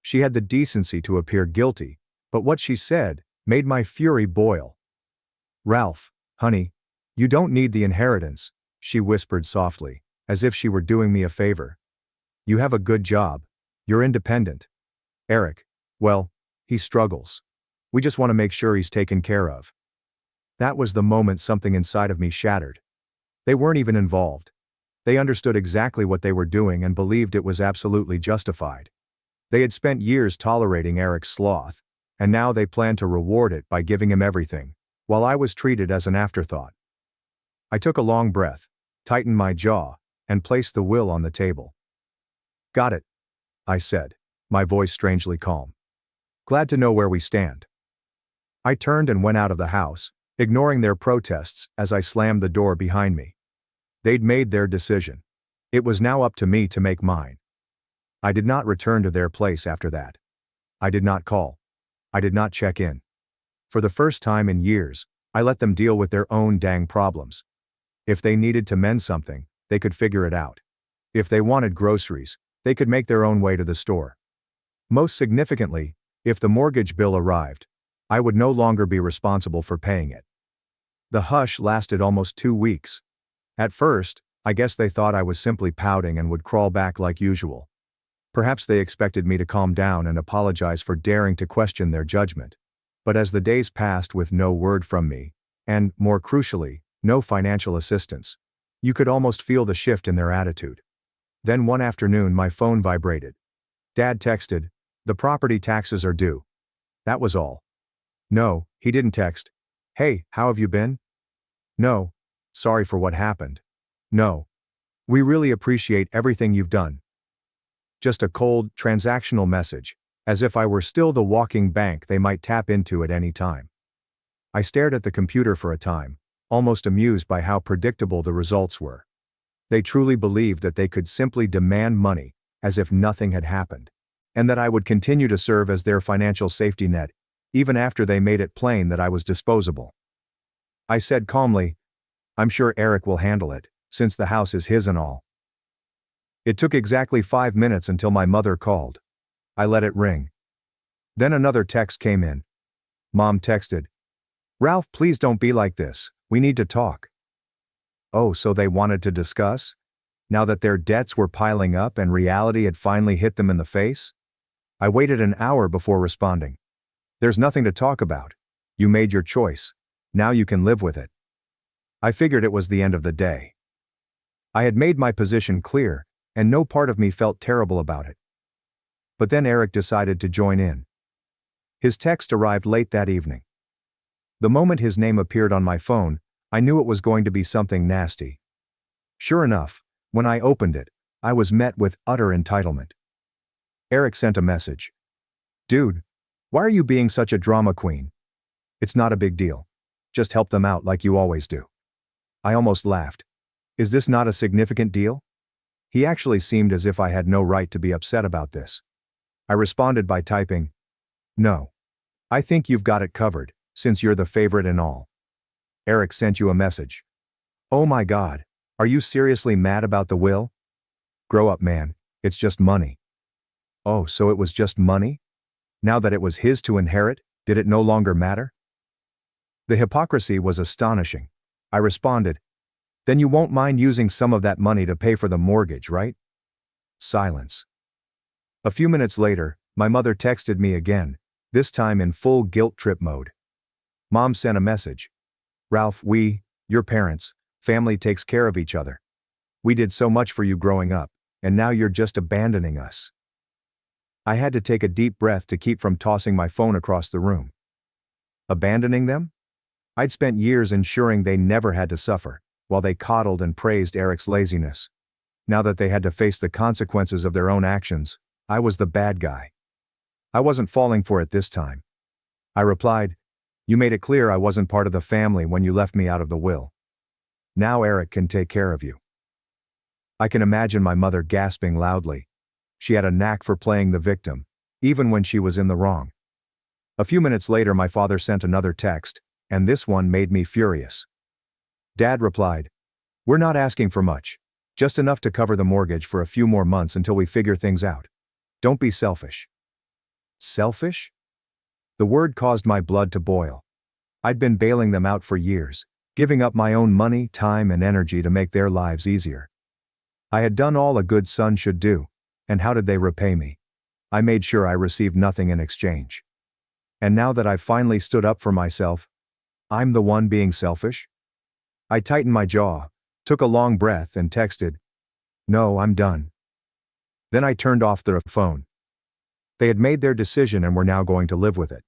She had the decency to appear guilty, but what she said made my fury boil. "Ralph, honey, you don't need the inheritance," she whispered softly, as if she were doing me a favor. "You have a good job. You're independent. Eric, well, he struggles. We just want to make sure he's taken care of." That was the moment something inside of me shattered. They weren't even involved. They understood exactly what they were doing and believed it was absolutely justified. They had spent years tolerating Eric's sloth, and now they planned to reward it by giving him everything, while I was treated as an afterthought. I took a long breath, tightened my jaw, and placed the will on the table. "Got it," I said, my voice strangely calm. "Glad to know where we stand." I turned and went out of the house, ignoring their protests as I slammed the door behind me. They'd made their decision. It was now up to me to make mine. I did not return to their place after that. I did not call. I did not check in. For the first time in years, I let them deal with their own dang problems. If they needed to mend something, they could figure it out. If they wanted groceries, they could make their own way to the store. Most significantly, if the mortgage bill arrived, I would no longer be responsible for paying it. The hush lasted almost 2 weeks. At first, I guess they thought I was simply pouting and would crawl back like usual. Perhaps they expected me to calm down and apologize for daring to question their judgment. But as the days passed with no word from me, and, more crucially, no financial assistance, you could almost feel the shift in their attitude. Then one afternoon my phone vibrated. Dad texted, "The property taxes are due." That was all. No, he didn't text, "Hey, how have you been?" No, "Sorry for what happened." No, "We really appreciate everything you've done." Just a cold, transactional message, as if I were still the walking bank they might tap into at any time. I stared at the computer for a time, almost amused by how predictable the results were. They truly believed that they could simply demand money, as if nothing had happened, and that I would continue to serve as their financial safety net, even after they made it plain that I was disposable. I said calmly, "I'm sure Eric will handle it, since the house is his and all." It took exactly 5 minutes until my mother called. I let it ring. Then another text came in. Mom texted, "Ralph, please don't be like this, we need to talk." Oh, so they wanted to discuss? Now that their debts were piling up and reality had finally hit them in the face? I waited an hour before responding. "There's nothing to talk about. You made your choice. Now you can live with it." I figured it was the end of the day. I had made my position clear, and no part of me felt terrible about it. But then Eric decided to join in. His text arrived late that evening. The moment his name appeared on my phone, I knew it was going to be something nasty. Sure enough, when I opened it, I was met with utter entitlement. Eric sent a message. "Dude, why are you being such a drama queen? It's not a big deal. Just help them out like you always do." I almost laughed. Is this not a significant deal? He actually seemed as if I had no right to be upset about this. I responded by typing, "No. I think you've got it covered, since you're the favorite and all." Eric sent you a message. "Oh my God, are you seriously mad about the will? Grow up, man, it's just money." Oh, so it was just money? Now that it was his to inherit, did it no longer matter? The hypocrisy was astonishing. I responded, "Then you won't mind using some of that money to pay for the mortgage, right?" Silence. A few minutes later, my mother texted me again, this time in full guilt trip mode. Mom sent a message. "Ralph, your parents, family takes care of each other. We did so much for you growing up, and now you're just abandoning us." I had to take a deep breath to keep from tossing my phone across the room. Abandoning them? I'd spent years ensuring they never had to suffer, while they coddled and praised Eric's laziness. Now that they had to face the consequences of their own actions, I was the bad guy. I wasn't falling for it this time. I replied, "You made it clear I wasn't part of the family when you left me out of the will. Now Eric can take care of you." I can imagine my mother gasping loudly. She had a knack for playing the victim, even when she was in the wrong. A few minutes later my father sent another text, and this one made me furious. Dad replied, We're not asking for much. Just enough to cover the mortgage for a few more months until we figure things out. Don't be selfish. Selfish? The word caused my blood to boil. I'd been bailing them out for years, giving up my own money, time, and energy to make their lives easier. I had done all a good son should do, and how did they repay me? I made sure I received nothing in exchange. And now that I've finally stood up for myself, I'm the one being selfish? I tightened my jaw, took a long breath, and texted, "No, I'm done." Then I turned off the phone. They had made their decision and were now going to live with it.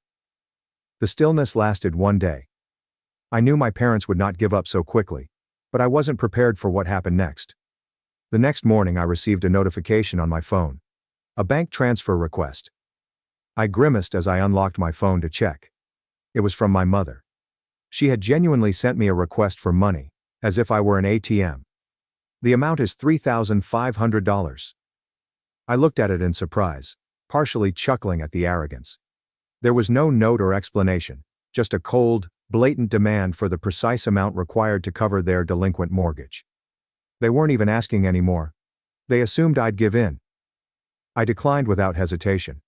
The stillness lasted one day. I knew my parents would not give up so quickly, but I wasn't prepared for what happened next. The next morning I received a notification on my phone. A bank transfer request. I grimaced as I unlocked my phone to check. It was from my mother. She had genuinely sent me a request for money, as if I were an ATM. The amount is $3,500. I looked at it in surprise, partially chuckling at the arrogance. There was no note or explanation, just a cold, blatant demand for the precise amount required to cover their delinquent mortgage. They weren't even asking anymore. They assumed I'd give in. I declined without hesitation.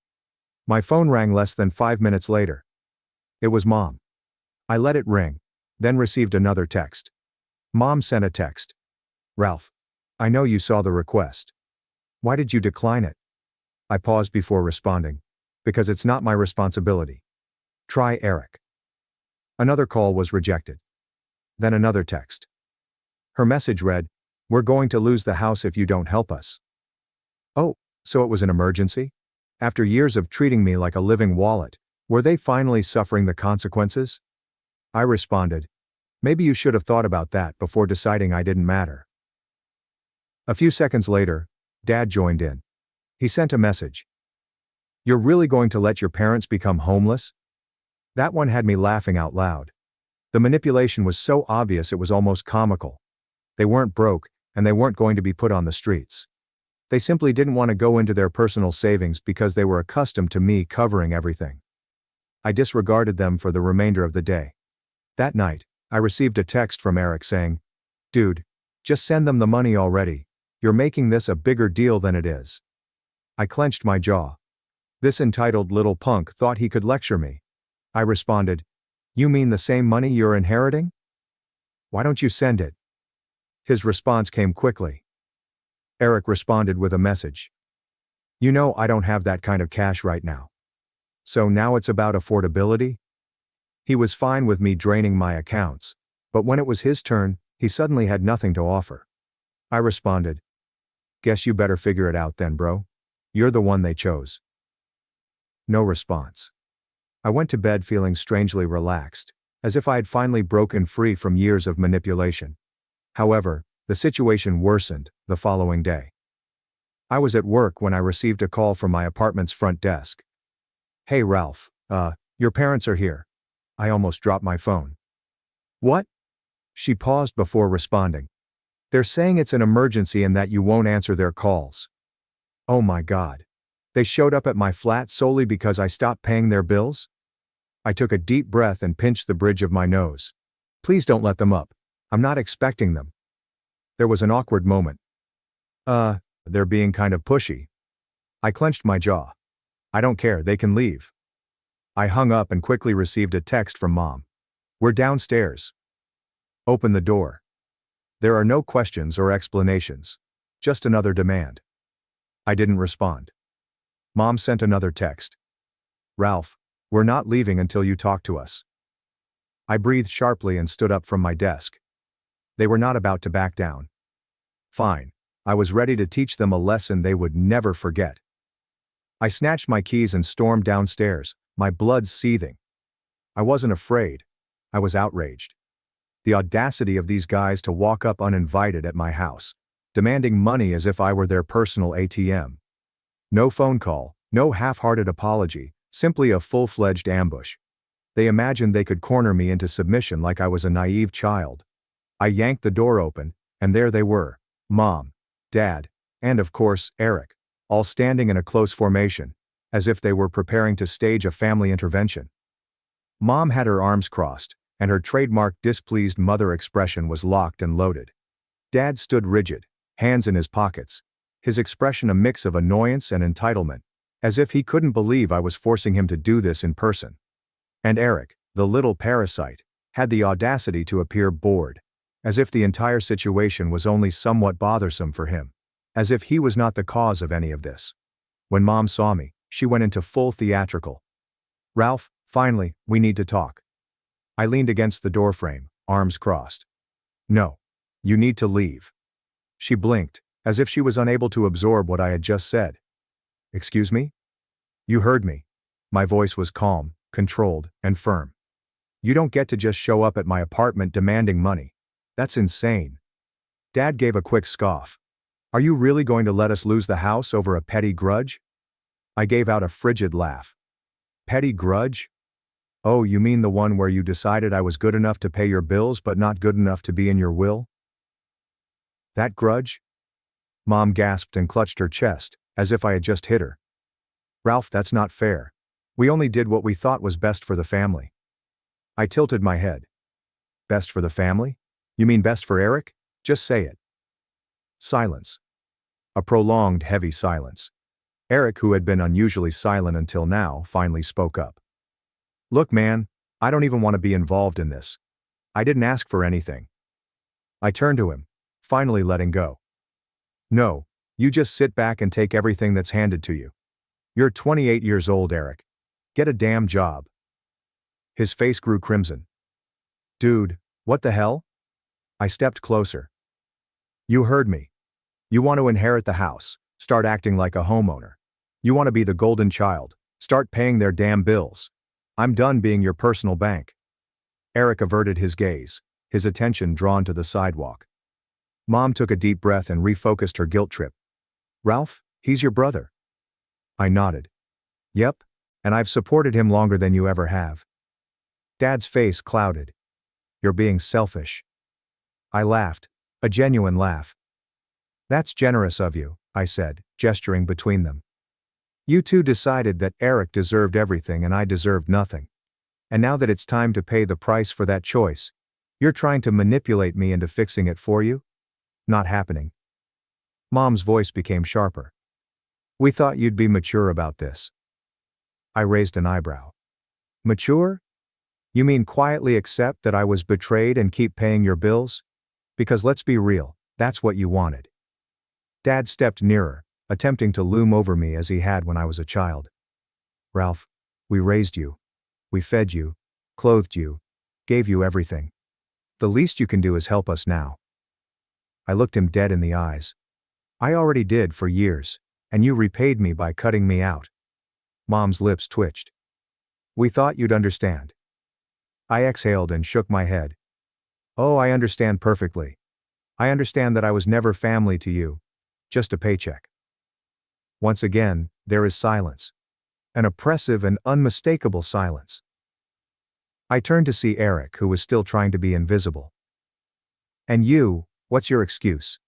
My phone rang less than 5 minutes later. It was Mom. I let it ring, then received another text. Mom sent a text. "Ralph, I know you saw the request. Why did you decline it?" I paused before responding. "Because it's not my responsibility. Try Eric." Another call was rejected. Then another text. Her message read, "We're going to lose the house if you don't help us." Oh, so it was an emergency? After years of treating me like a living wallet, were they finally suffering the consequences? I responded, "Maybe you should have thought about that before deciding I didn't matter." A few seconds later, Dad joined in. He sent a message. "You're really going to let your parents become homeless?" That one had me laughing out loud. The manipulation was so obvious it was almost comical. They weren't broke, and they weren't going to be put on the streets. They simply didn't want to go into their personal savings because they were accustomed to me covering everything. I disregarded them for the remainder of the day. That night, I received a text from Eric saying, "Dude, just send them the money already. You're making this a bigger deal than it is." I clenched my jaw. This entitled little punk thought he could lecture me. I responded, "You mean the same money you're inheriting? Why don't you send it?" His response came quickly. Eric responded with a message. "You know I don't have that kind of cash right now. So now it's about affordability?" He was fine with me draining my accounts, but when it was his turn, he suddenly had nothing to offer. I responded, "Guess you better figure it out then, bro. You're the one they chose." No response. I went to bed feeling strangely relaxed, as if I had finally broken free from years of manipulation. However, the situation worsened the following day. I was at work when I received a call from my apartment's front desk. "Hey Ralph, your parents are here." I almost dropped my phone. "What?" She paused before responding. "They're saying it's an emergency and that you won't answer their calls." Oh my God. They showed up at my flat solely because I stopped paying their bills? I took a deep breath and pinched the bridge of my nose. "Please don't let them up. I'm not expecting them." There was an awkward moment. They're being kind of pushy." I clenched my jaw. "I don't care, they can leave." I hung up and quickly received a text from Mom. "We're downstairs. Open the door." There are no questions or explanations. Just another demand. I didn't respond. Mom sent another text. "Ralph, we're not leaving until you talk to us." I breathed sharply and stood up from my desk. They were not about to back down. Fine. I was ready to teach them a lesson they would never forget. I snatched my keys and stormed downstairs, my blood seething. I wasn't afraid. I was outraged. The audacity of these guys to walk up uninvited at my house, demanding money as if I were their personal ATM. No phone call, no half-hearted apology, simply a full-fledged ambush. They imagined they could corner me into submission like I was a naive child. I yanked the door open, and there they were, Mom, Dad, and of course, Eric, all standing in a close formation, as if they were preparing to stage a family intervention. Mom had her arms crossed, and her trademark displeased mother expression was locked and loaded. Dad stood rigid, hands in his pockets, his expression a mix of annoyance and entitlement, as if he couldn't believe I was forcing him to do this in person. And Eric, the little parasite, had the audacity to appear bored, as if the entire situation was only somewhat bothersome for him, as if he was not the cause of any of this. When Mom saw me, she went into full theatrical. "Ralph, finally, we need to talk." I leaned against the doorframe, arms crossed. "No. You need to leave." She blinked, as if she was unable to absorb what I had just said. "Excuse me?" "You heard me." My voice was calm, controlled, and firm. "You don't get to just show up at my apartment demanding money. That's insane." Dad gave a quick scoff. "Are you really going to let us lose the house over a petty grudge?" I gave out a frigid laugh. "Petty grudge? Oh, you mean the one where you decided I was good enough to pay your bills but not good enough to be in your will? That grudge?" Mom gasped and clutched her chest, as if I had just hit her. "Ralph, that's not fair. We only did what we thought was best for the family." I tilted my head. "Best for the family? You mean best for Eric? Just say it." Silence. A prolonged, heavy silence. Eric, who had been unusually silent until now, finally spoke up. "Look, man, I don't even want to be involved in this. I didn't ask for anything." I turned to him, finally letting go. "No, you just sit back and take everything that's handed to you. You're 28 years old, Eric. Get a damn job." His face grew crimson. "Dude, what the hell?" I stepped closer. "You heard me. You want to inherit the house, start acting like a homeowner. You want to be the golden child, start paying their damn bills. I'm done being your personal bank." Eric averted his gaze, his attention drawn to the sidewalk. Mom took a deep breath and refocused her guilt trip. "Ralph, he's your brother." I nodded. "Yep, and I've supported him longer than you ever have." Dad's face clouded. "You're being selfish." I laughed, a genuine laugh. "That's generous of you," I said, gesturing between them. "You two decided that Eric deserved everything and I deserved nothing. And now that it's time to pay the price for that choice, you're trying to manipulate me into fixing it for you? Not happening." Mom's voice became sharper. "We thought you'd be mature about this." I raised an eyebrow. "Mature? You mean quietly accept that I was betrayed and keep paying your bills? Because let's be real, that's what you wanted." Dad stepped nearer, attempting to loom over me as he had when I was a child. "Ralph, we raised you. We fed you, clothed you, gave you everything. The least you can do is help us now." I looked him dead in the eyes. "I already did for years, and you repaid me by cutting me out." Mom's lips twitched. "We thought you'd understand." I exhaled and shook my head. "Oh, I understand perfectly. I understand that I was never family to you, just a paycheck." Once again, there is silence. An oppressive and unmistakable silence. I turned to see Eric, who was still trying to be invisible. "And you, what's your excuse?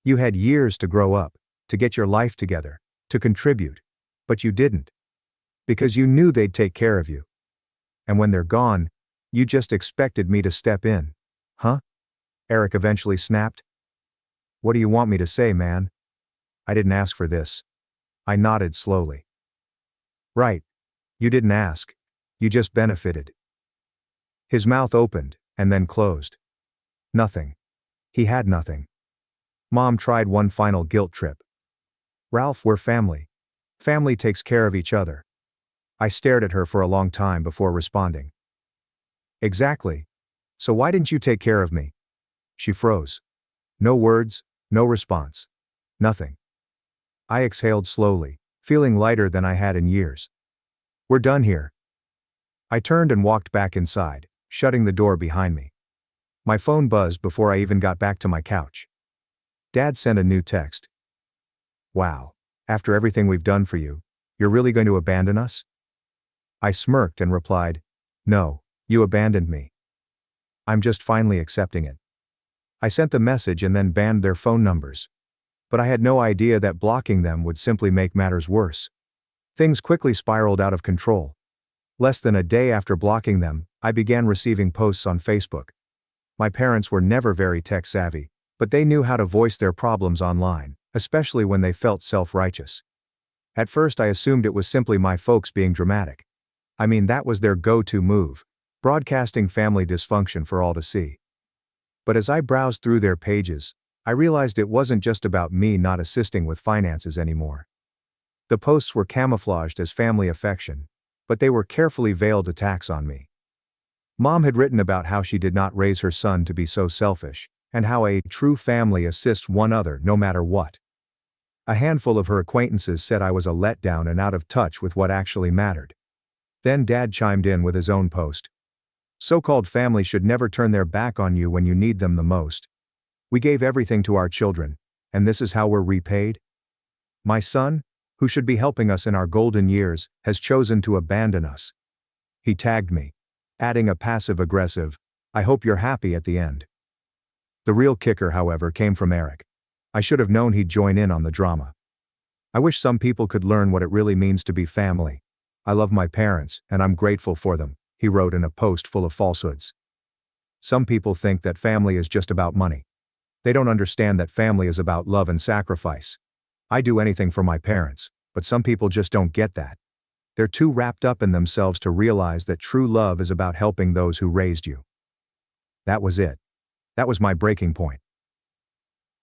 You had years to grow up, to get your life together, to contribute, but you didn't. Because you knew they'd take care of you. And when they're gone, you just expected me to step in, huh?" Eric eventually snapped. "What do you want me to say, man? I didn't ask for this." I nodded slowly. "Right. You didn't ask. You just benefited." His mouth opened, and then closed. Nothing. He had nothing. Mom tried one final guilt trip. "Ralph, we're family. Family takes care of each other." I stared at her for a long time before responding. "Exactly. So why didn't you take care of me?" She froze. No words, no response. Nothing. I exhaled slowly, feeling lighter than I had in years. "We're done here." I turned and walked back inside, shutting the door behind me. My phone buzzed before I even got back to my couch. Dad sent a new text. "Wow. After everything we've done for you, you're really going to abandon us?" I smirked and replied, "No, you abandoned me. I'm just finally accepting it." I sent the message and then banned their phone numbers. But I had no idea that blocking them would simply make matters worse. Things quickly spiraled out of control. Less than a day after blocking them, I began receiving posts on Facebook. My parents were never very tech-savvy, But they knew how to voice their problems online, especially when they felt self-righteous. At first I assumed it was simply my folks being dramatic. I mean, that was their go-to move, broadcasting family dysfunction for all to see. But as I browsed through their pages, I realized it wasn't just about me not assisting with finances anymore. The posts were camouflaged as family affection, but they were carefully veiled attacks on me. Mom had written about how she did not raise her son to be so selfish, and how a true family assists one another no matter what. A handful of her acquaintances said I was a letdown and out of touch with what actually mattered. Then Dad chimed in with his own post. So-called family should never turn their back on you when you need them the most. We gave everything to our children, and this is how we're repaid? My son, who should be helping us in our golden years, has chosen to abandon us. He tagged me, adding a passive-aggressive, "I hope you're happy" at the end. The real kicker, however, came from Eric. I should have known he'd join in on the drama. I wish some people could learn what it really means to be family. I love my parents, and I'm grateful for them, he wrote in a post full of falsehoods. Some people think that family is just about money. They don't understand that family is about love and sacrifice. I do anything for my parents, but some people just don't get that. They're too wrapped up in themselves to realize that true love is about helping those who raised you. That was it. That was my breaking point.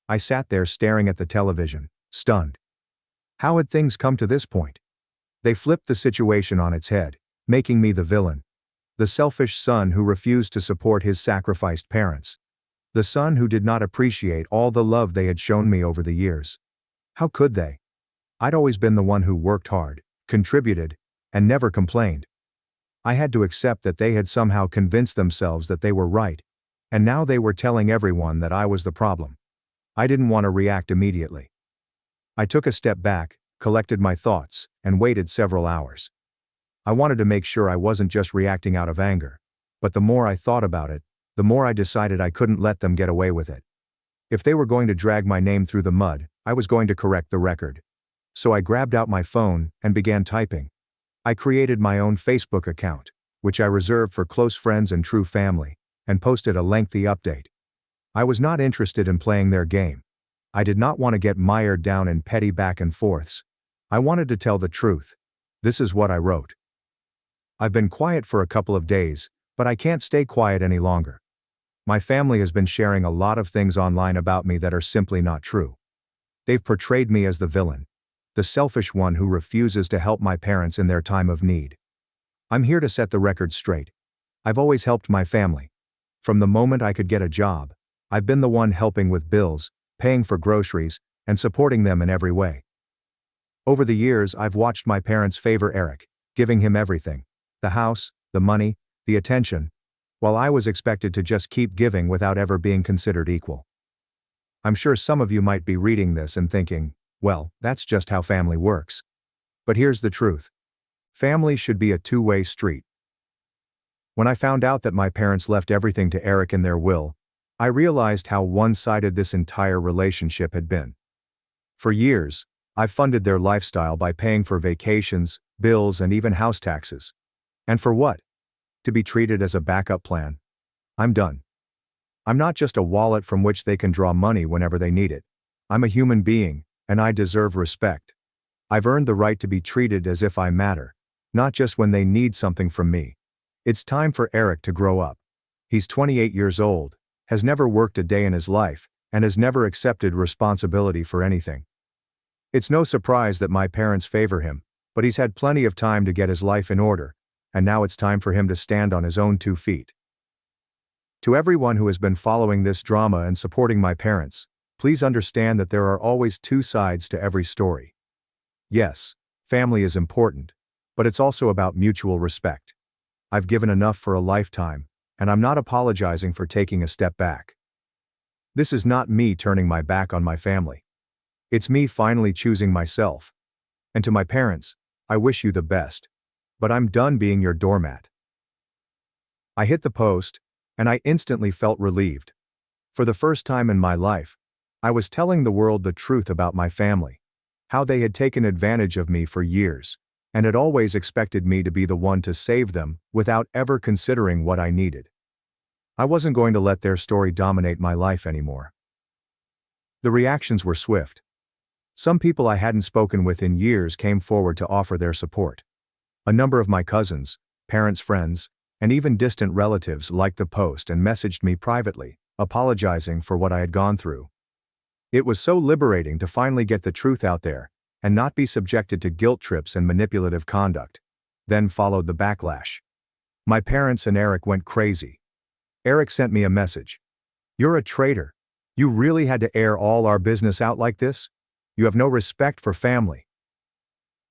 I sat there staring at the television, stunned. How had things come to this point? They flipped the situation on its head, making me the villain. The selfish son who refused to support his sacrificed parents. The son who did not appreciate all the love they had shown me over the years. How could they? I'd always been the one who worked hard, contributed, and never complained. I had to accept that they had somehow convinced themselves that they were right, and now they were telling everyone that I was the problem. I didn't want to react immediately. I took a step back, collected my thoughts, and waited several hours. I wanted to make sure I wasn't just reacting out of anger, but the more I thought about it, the more I decided I couldn't let them get away with it. If they were going to drag my name through the mud, I was going to correct the record. So I grabbed out my phone and began typing. I created my own Facebook account, which I reserved for close friends and true family, and posted a lengthy update. I was not interested in playing their game. I did not want to get mired down in petty back and forths. I wanted to tell the truth. This is what I wrote. I've been quiet for a couple of days, but I can't stay quiet any longer. My family has been sharing a lot of things online about me that are simply not true. They've portrayed me as the villain, the selfish one who refuses to help my parents in their time of need. I'm here to set the record straight. I've always helped my family. From the moment I could get a job, I've been the one helping with bills, paying for groceries, and supporting them in every way. Over the years, I've watched my parents favor Eric, giving him everything: the house, the money, the attention, while I was expected to just keep giving without ever being considered equal. I'm sure some of you might be reading this and thinking, well, that's just how family works. But here's the truth. Family should be a two-way street. When I found out that my parents left everything to Eric in their will, I realized how one-sided this entire relationship had been. For years, I've funded their lifestyle by paying for vacations, bills, and even house taxes. And for what? To be treated as a backup plan? I'm done. I'm not just a wallet from which they can draw money whenever they need it. I'm a human being, and I deserve respect. I've earned the right to be treated as if I matter, not just when they need something from me. It's time for Eric to grow up. He's 28 years old, has never worked a day in his life, and has never accepted responsibility for anything. It's no surprise that my parents favor him, but he's had plenty of time to get his life in order, and now it's time for him to stand on his own 2 feet. To everyone who has been following this drama and supporting my parents, please understand that there are always 2 sides to every story. Yes, family is important, but it's also about mutual respect. I've given enough for a lifetime, and I'm not apologizing for taking a step back. This is not me turning my back on my family. It's me finally choosing myself. And to my parents, I wish you the best. But I'm done being your doormat. I hit the post, and I instantly felt relieved. For the first time in my life, I was telling the world the truth about my family, how they had taken advantage of me for years, and had always expected me to be the one to save them without ever considering what I needed. I wasn't going to let their story dominate my life anymore. The reactions were swift. Some people I hadn't spoken with in years came forward to offer their support. A number of my cousins, parents' friends, and even distant relatives liked the post and messaged me privately, apologizing for what I had gone through. It was so liberating to finally get the truth out there and not be subjected to guilt trips and manipulative conduct. Then followed the backlash. My parents and Eric went crazy. Eric sent me a message. "You're a traitor. You really had to air all our business out like this? You have no respect for family."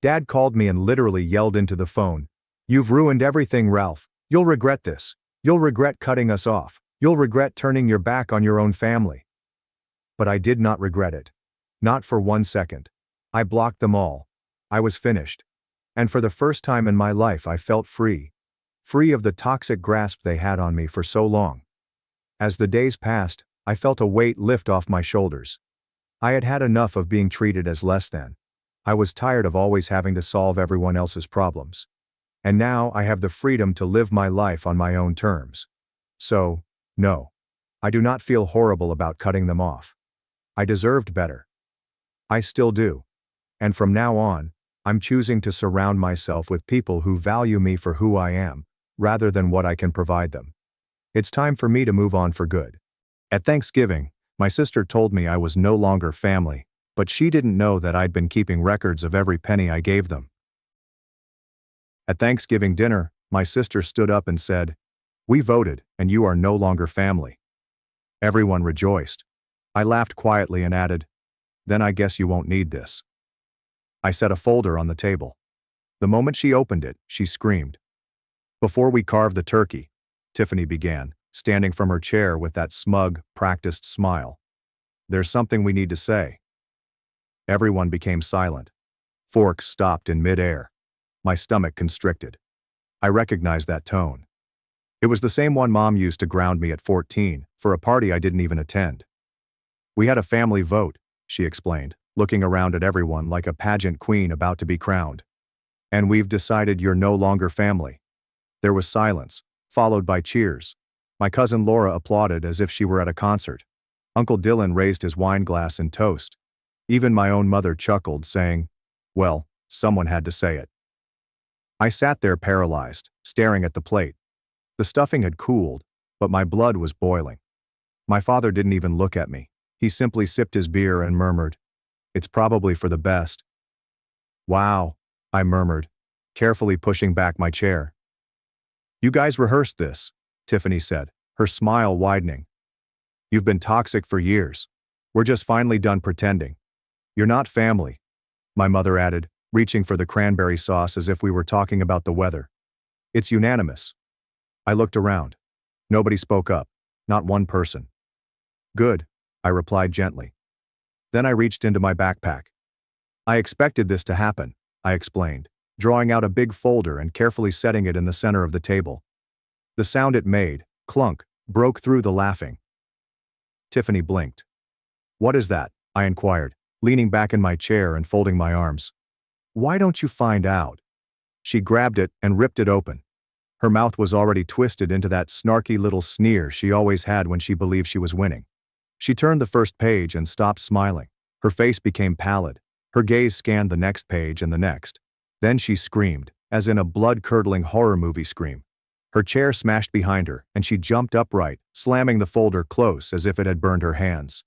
Dad called me and literally yelled into the phone, "You've ruined everything, Ralph. You'll regret this. You'll regret cutting us off. You'll regret turning your back on your own family." But I did not regret it. Not for 1 second. I blocked them all. I was finished. And for the first time in my life I felt free. Free of the toxic grasp they had on me for so long. As the days passed, I felt a weight lift off my shoulders. I had had enough of being treated as less than. I was tired of always having to solve everyone else's problems. And now I have the freedom to live my life on my own terms. So, no. I do not feel horrible about cutting them off. I deserved better. I still do. And from now on, I'm choosing to surround myself with people who value me for who I am, rather than what I can provide them. It's time for me to move on for good. At Thanksgiving, my sister told me I was no longer family, but she didn't know that I'd been keeping records of every penny I gave them. At Thanksgiving dinner, my sister stood up and said, "We voted, and you are no longer family." Everyone rejoiced. I laughed quietly and added, "Then I guess you won't need this." I set a folder on the table. The moment she opened it, she screamed. "Before we carve the turkey," Tiffany began, standing from her chair with that smug, practiced smile, "there's something we need to say." Everyone became silent. Forks stopped in mid-air. My stomach constricted. I recognized that tone. It was the same one Mom used to ground me at 14, for a party I didn't even attend. "We had a family vote," she explained, looking around at everyone like a pageant queen about to be crowned. "And we've decided you're no longer family." There was silence, followed by cheers. My cousin Laura applauded as if she were at a concert. Uncle Dylan raised his wine glass in toast. Even my own mother chuckled, saying, "Well, someone had to say it." I sat there paralyzed, staring at the plate. The stuffing had cooled, but my blood was boiling. My father didn't even look at me. He simply sipped his beer and murmured, "It's probably for the best." "Wow," I murmured, carefully pushing back my chair. "You guys rehearsed this," Tiffany said, her smile widening. "You've been toxic for years. We're just finally done pretending. You're not family," my mother added, reaching for the cranberry sauce as if we were talking about the weather. "It's unanimous." I looked around. Nobody spoke up, not one person. "Good," I replied gently. Then I reached into my backpack. "I expected this to happen," I explained, drawing out a big folder and carefully setting it in the center of the table. The sound it made, clunk, broke through the laughing. Tiffany blinked. "What is that?" I inquired, leaning back in my chair and folding my arms. "Why don't you find out?" She grabbed it and ripped it open. Her mouth was already twisted into that snarky little sneer she always had when she believed she was winning. She turned the first page and stopped smiling. Her face became pallid. Her gaze scanned the next page and the next. Then she screamed, as in a blood-curdling horror movie scream. Her chair smashed behind her, and she jumped upright, slamming the folder close as if it had burned her hands.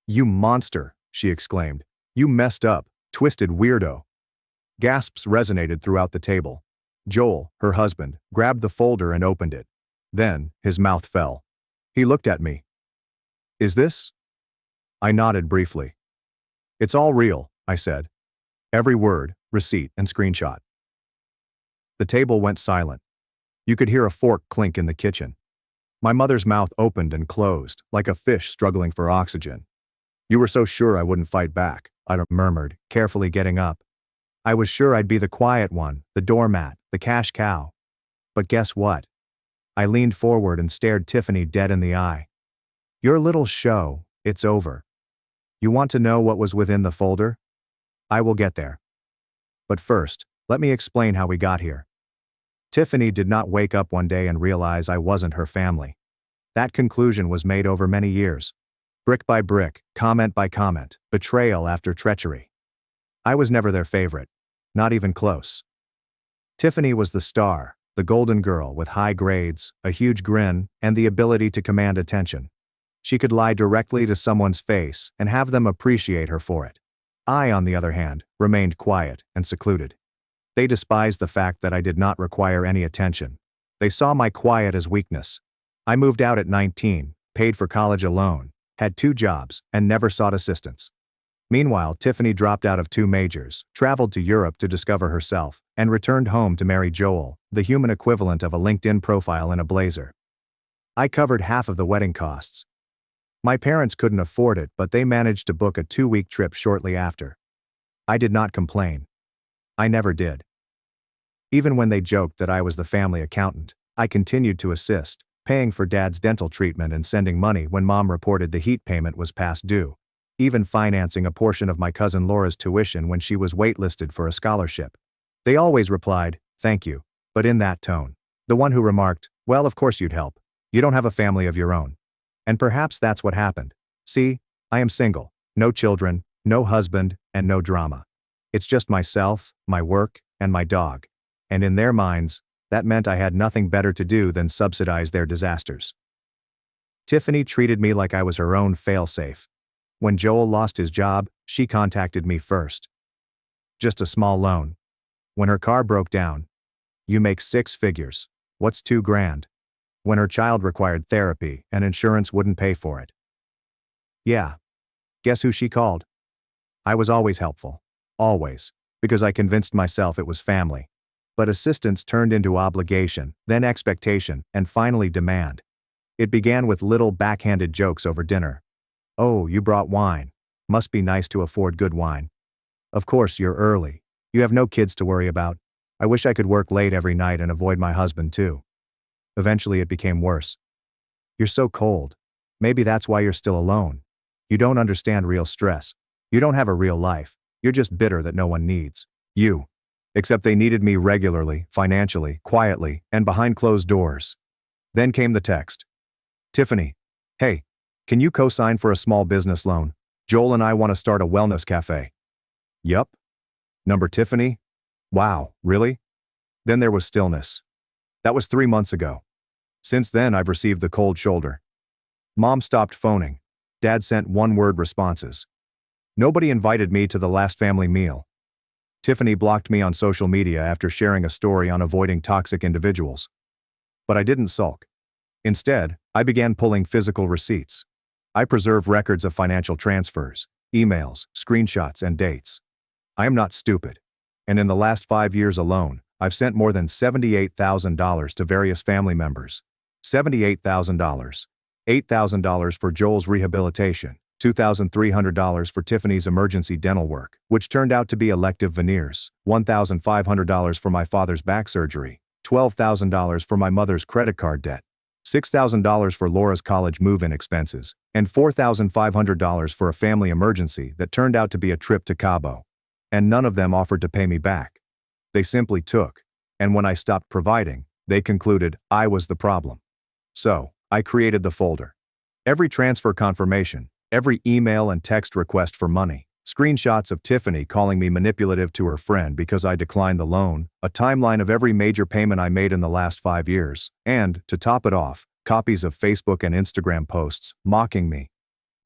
"You monster," she exclaimed. "You messed up, twisted weirdo." Gasps resonated throughout the table. Joel, her husband, grabbed the folder and opened it. Then, his mouth fell. He looked at me. "Is this?" I nodded briefly. "It's all real," I said. Every word, receipt, and screenshot. The table went silent. You could hear a fork clink in the kitchen. My mother's mouth opened and closed, like a fish struggling for oxygen. "You were so sure I wouldn't fight back," I murmured, carefully getting up. "I was sure I'd be the quiet one, the doormat, the cash cow. But guess what?" I leaned forward and stared Tiffany dead in the eye. "Your little show, it's over. You want to know what was within the folder? I will get there. But first, let me explain how we got here." Tiffany did not wake up one day and realize I wasn't her family. That conclusion was made over many years. Brick by brick, comment by comment, betrayal after treachery. I was never their favorite. Not even close. Tiffany was the star, the golden girl with high grades, a huge grin, and the ability to command attention. She could lie directly to someone's face and have them appreciate her for it. I, on the other hand, remained quiet and secluded. They despised the fact that I did not require any attention. They saw my quiet as weakness. I moved out at 19, paid for college alone, had 2 jobs, and never sought assistance. Meanwhile, Tiffany dropped out of 2 majors, traveled to Europe to discover herself, and returned home to marry Joel, the human equivalent of a LinkedIn profile in a blazer. I covered half of the wedding costs. My parents couldn't afford it, but they managed to book a 2-week trip shortly after. I did not complain. I never did. Even when they joked that I was the family accountant, I continued to assist, paying for Dad's dental treatment and sending money when Mom reported the heat payment was past due, even financing a portion of my cousin Laura's tuition when she was waitlisted for a scholarship. They always replied, "Thank you," but in that tone. The one who remarked, "Well, of course you'd help. You don't have a family of your own." And perhaps that's what happened. See, I am single, no children, no husband, and no drama. It's just myself, my work, and my dog. And in their minds, that meant I had nothing better to do than subsidize their disasters. Tiffany treated me like I was her own failsafe. When Joel lost his job, she contacted me first. Just a small loan. When her car broke down, "You make 6 figures. What's 2 grand?" When her child required therapy and insurance wouldn't pay for it. Yeah. Guess who she called? I was always helpful. Always. Because I convinced myself it was family. But assistance turned into obligation, then expectation, and finally demand. It began with little backhanded jokes over dinner. "Oh, you brought wine. Must be nice to afford good wine. Of course, you're early. You have no kids to worry about. I wish I could work late every night and avoid my husband too." Eventually it became worse. "You're so cold. Maybe that's why you're still alone. You don't understand real stress. You don't have a real life. You're just bitter that no one needs you." Except they needed me regularly, financially, quietly, and behind closed doors. Then came the text. "Tiffany, hey, can you co-sign for a small business loan? Joel and I want to start a wellness cafe." Yup. Number Tiffany? Wow, really? Then there was stillness. That was 3 months ago. Since then I've received the cold shoulder. Mom stopped phoning. Dad sent 1-word responses. Nobody invited me to the last family meal. Tiffany blocked me on social media after sharing a story on avoiding toxic individuals. But I didn't sulk. Instead, I began pulling physical receipts. I preserve records of financial transfers, emails, screenshots, and dates. I am not stupid. And in the last 5 years alone, I've sent more than $78,000 to various family members. $78,000. $8,000 for Joel's rehabilitation, $2,300 for Tiffany's emergency dental work, which turned out to be elective veneers, $1,500 for my father's back surgery, $12,000 for my mother's credit card debt, $6,000 for Laura's college move-in expenses, and $4,500 for a family emergency that turned out to be a trip to Cabo. And none of them offered to pay me back. They simply took, and when I stopped providing, they concluded I was the problem. So, I created the folder. Every transfer confirmation, every email and text request for money, screenshots of Tiffany calling me manipulative to her friend because I declined the loan, a timeline of every major payment I made in the last 5 years, and, to top it off, copies of Facebook and Instagram posts mocking me.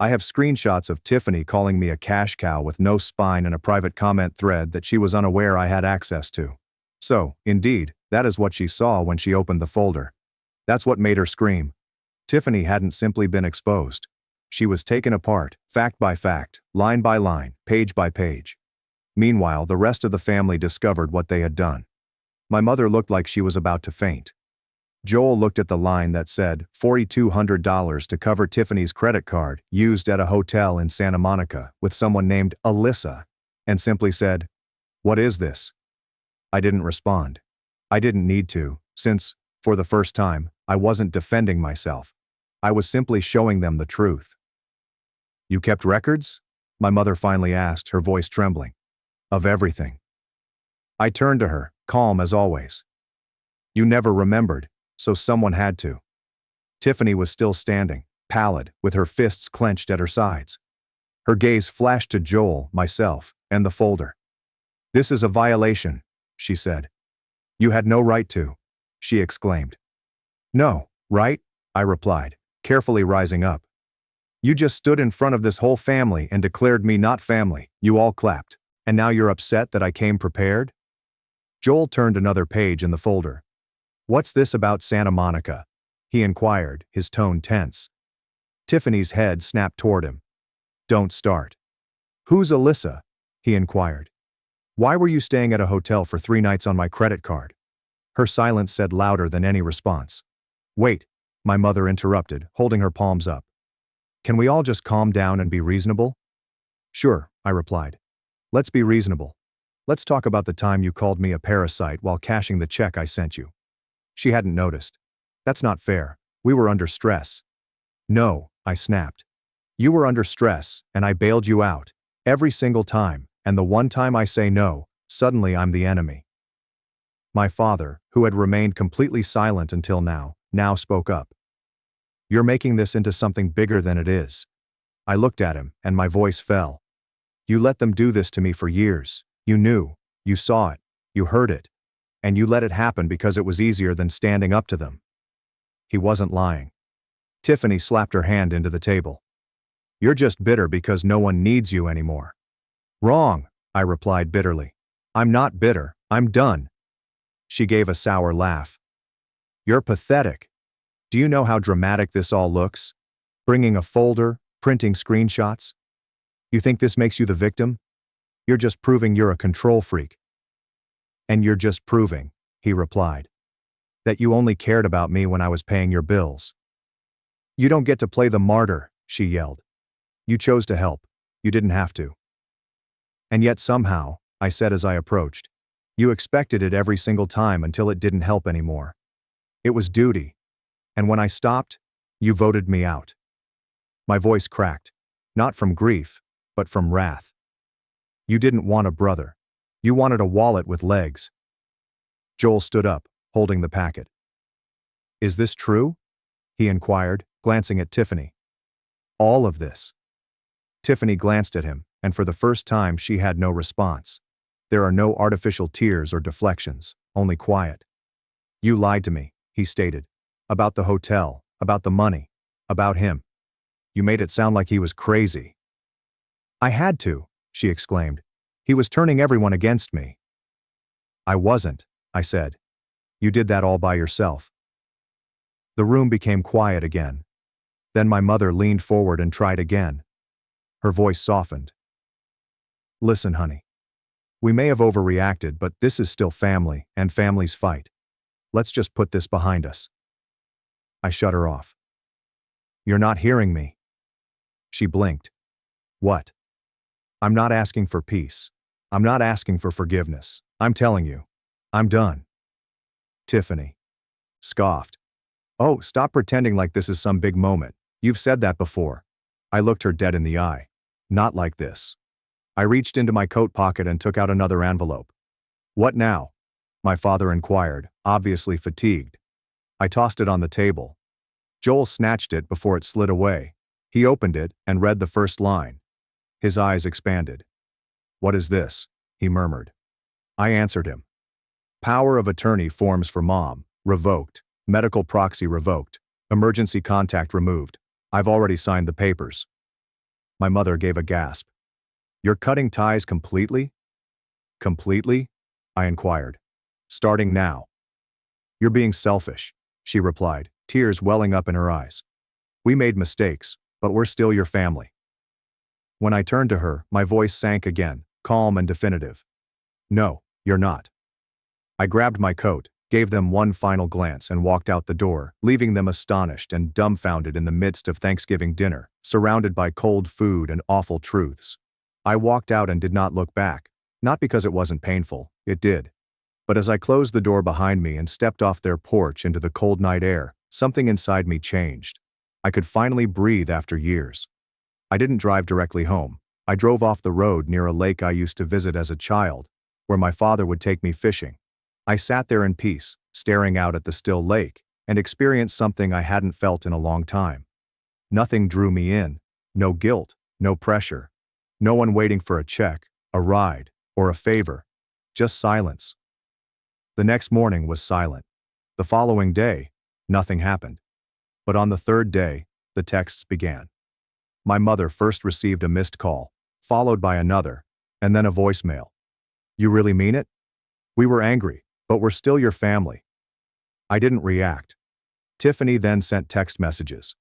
I have screenshots of Tiffany calling me a cash cow with no spine and a private comment thread that she was unaware I had access to. So, indeed, that is what she saw when she opened the folder. That's what made her scream. Tiffany hadn't simply been exposed. She was taken apart, fact by fact, line by line, page by page. Meanwhile, the rest of the family discovered what they had done. My mother looked like she was about to faint. Joel looked at the line that said $4,200 to cover Tiffany's credit card used at a hotel in Santa Monica with someone named Alyssa, and simply said, "What is this?" I didn't respond. I didn't need to, since, for the first time, I wasn't defending myself. I was simply showing them the truth. "You kept records?" My mother finally asked, her voice trembling. "Of everything." I turned to her, calm as always. "You never remembered, so someone had to." Tiffany was still standing, pallid, with her fists clenched at her sides. Her gaze flashed to Joel, myself, and the folder. "This is a violation," she said. "You had no right to," she exclaimed. "No, right?" I replied, carefully rising up. "You just stood in front of this whole family and declared me not family." You all clapped. "And now you're upset that I came prepared?" Joel turned another page in the folder. "What's this about Santa Monica?" he inquired, his tone tense. Tiffany's head snapped toward him. "Don't start." "Who's Alyssa?" he inquired. "Why were you staying at a hotel for 3 nights on my credit card?" Her silence said louder than any response. "Wait," my mother interrupted, holding her palms up. "Can we all just calm down and be reasonable?" "Sure," I replied. "Let's be reasonable. Let's talk about the time you called me a parasite while cashing the check I sent you." She hadn't noticed. "That's not fair. We were under stress." "No," I snapped. "You were under stress, and I bailed you out. Every single time, and the one time I say no, suddenly I'm the enemy." My father, who had remained completely silent until now spoke up. "You're making this into something bigger than it is." I looked at him, and my voice fell. "You let them do this to me for years. You knew, you saw it, you heard it. And you let it happen because it was easier than standing up to them." He wasn't lying. Tiffany slapped her hand into the table. "You're just bitter because no one needs you anymore." "Wrong," I replied bitterly. "I'm not bitter, I'm done." She gave a sour laugh. "You're pathetic. Do you know how dramatic this all looks? Bringing a folder, printing screenshots? You think this makes you the victim? You're just proving you're a control freak." "And you're just proving," he replied, "that you only cared about me when I was paying your bills." "You don't get to play the martyr," she yelled. "You chose to help. You didn't have to." "And yet somehow," I said as I approached, "you expected it every single time until it didn't help anymore. It was duty. And when I stopped, you voted me out." My voice cracked, not from grief, but from wrath. "You didn't want a brother. You wanted a wallet with legs." Joel stood up, holding the packet. "Is this true?" he inquired, glancing at Tiffany. "All of this?" Tiffany glanced at him, and for the first time she had no response. There are no artificial tears or deflections, only quiet. "You lied to me," he stated. "About the hotel, about the money, about him. You made it sound like he was crazy." "I had to," she exclaimed. "He was turning everyone against me." "I wasn't," I said. "You did that all by yourself." The room became quiet again. Then my mother leaned forward and tried again. Her voice softened. "Listen, honey. We may have overreacted, but this is still family, and families fight. Let's just put this behind us." I shut her off. "You're not hearing me." She blinked. "What?" "I'm not asking for peace. I'm not asking for forgiveness. I'm telling you, I'm done." Tiffany scoffed. "Oh, stop pretending like this is some big moment. You've said that before." I looked her dead in the eye. "Not like this." I reached into my coat pocket and took out another envelope. "What now?" my father inquired, obviously fatigued. I tossed it on the table. Joel snatched it before it slid away. He opened it and read the first line. His eyes expanded. "What is this?" he murmured. I answered him. "Power of attorney forms for mom, revoked. Medical proxy revoked. Emergency contact removed. I've already signed the papers." My mother gave a gasp. "You're cutting ties completely?" "Completely?" I inquired. "Starting now." "You're being selfish," she replied, tears welling up in her eyes. "We made mistakes, but we're still your family." When I turned to her, my voice sank again, calm and definitive. "No, you're not." I grabbed my coat, gave them one final glance and walked out the door, leaving them astonished and dumbfounded in the midst of Thanksgiving dinner, surrounded by cold food and awful truths. I walked out and did not look back, not because it wasn't painful, it did. But as I closed the door behind me and stepped off their porch into the cold night air, something inside me changed. I could finally breathe after years. I didn't drive directly home. I drove off the road near a lake I used to visit as a child, where my father would take me fishing. I sat there in peace, staring out at the still lake, and experienced something I hadn't felt in a long time. Nothing drew me in. No guilt, no pressure. No one waiting for a check, a ride, or a favor. Just silence. The next morning was silent. The following day, nothing happened. But on the third day, the texts began. My mother first received a missed call, followed by another, and then a voicemail. "You really mean it? We were angry, but we're still your family." I didn't react. Tiffany then sent text messages.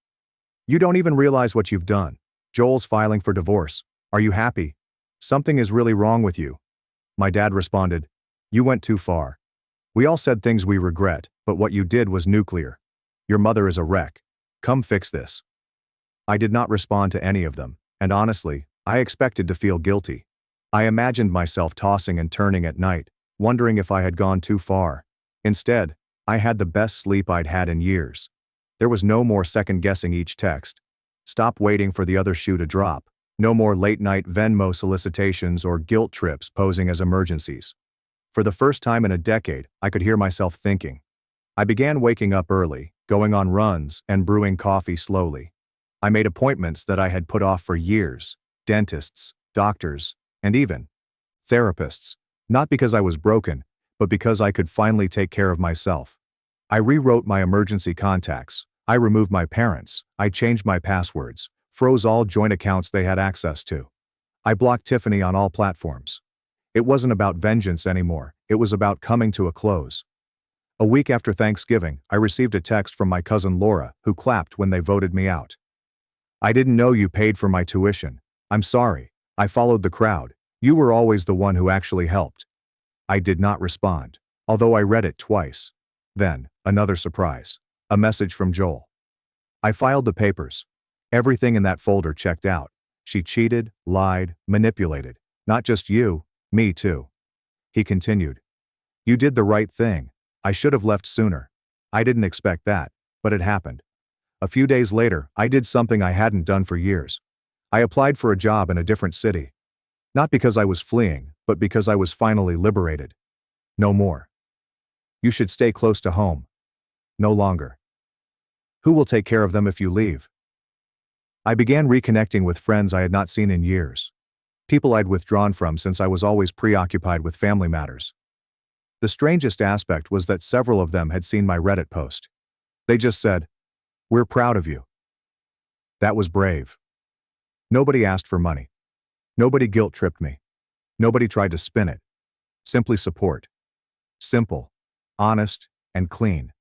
"You don't even realize what you've done. Joel's filing for divorce. Are you happy? Something is really wrong with you." My dad responded, "You went too far. We all said things we regret, but what you did was nuclear. Your mother is a wreck. Come fix this." I did not respond to any of them, and honestly, I expected to feel guilty. I imagined myself tossing and turning at night, wondering if I had gone too far. Instead, I had the best sleep I'd had in years. There was no more second-guessing each text. Stop waiting for the other shoe to drop. No more late-night Venmo solicitations or guilt trips posing as emergencies. For the first time in a decade, I could hear myself thinking. I began waking up early, going on runs, and brewing coffee slowly. I made appointments that I had put off for years: dentists, doctors, and even therapists. Not because I was broken, but because I could finally take care of myself. I rewrote my emergency contacts. I removed my parents. I changed my passwords, froze all joint accounts they had access to. I blocked Tiffany on all platforms. It wasn't about vengeance anymore. It was about coming to a close. A week after Thanksgiving, I received a text from my cousin Laura, who clapped when they voted me out. "I didn't know you paid for my tuition. I'm sorry. I followed the crowd. You were always the one who actually helped." I did not respond, although I read it twice. Then, another surprise. A message from Joel. I filed the papers. Everything in that folder checked out. She cheated, lied, manipulated. Not just you, me too. He continued. "You did the right thing. I should have left sooner. I didn't expect that, but it happened." A few days later, I did something I hadn't done for years. I applied for a job in a different city. Not because I was fleeing, but because I was finally liberated. No more. "You should stay close to home." No longer. "Who will take care of them if you leave?" I began reconnecting with friends I had not seen in years. People I'd withdrawn from since I was always preoccupied with family matters. The strangest aspect was that several of them had seen my Reddit post. They just said, "We're proud of you." That was brave. Nobody asked for money. Nobody guilt-tripped me. Nobody tried to spin it. Simply support. Simple, honest, and clean.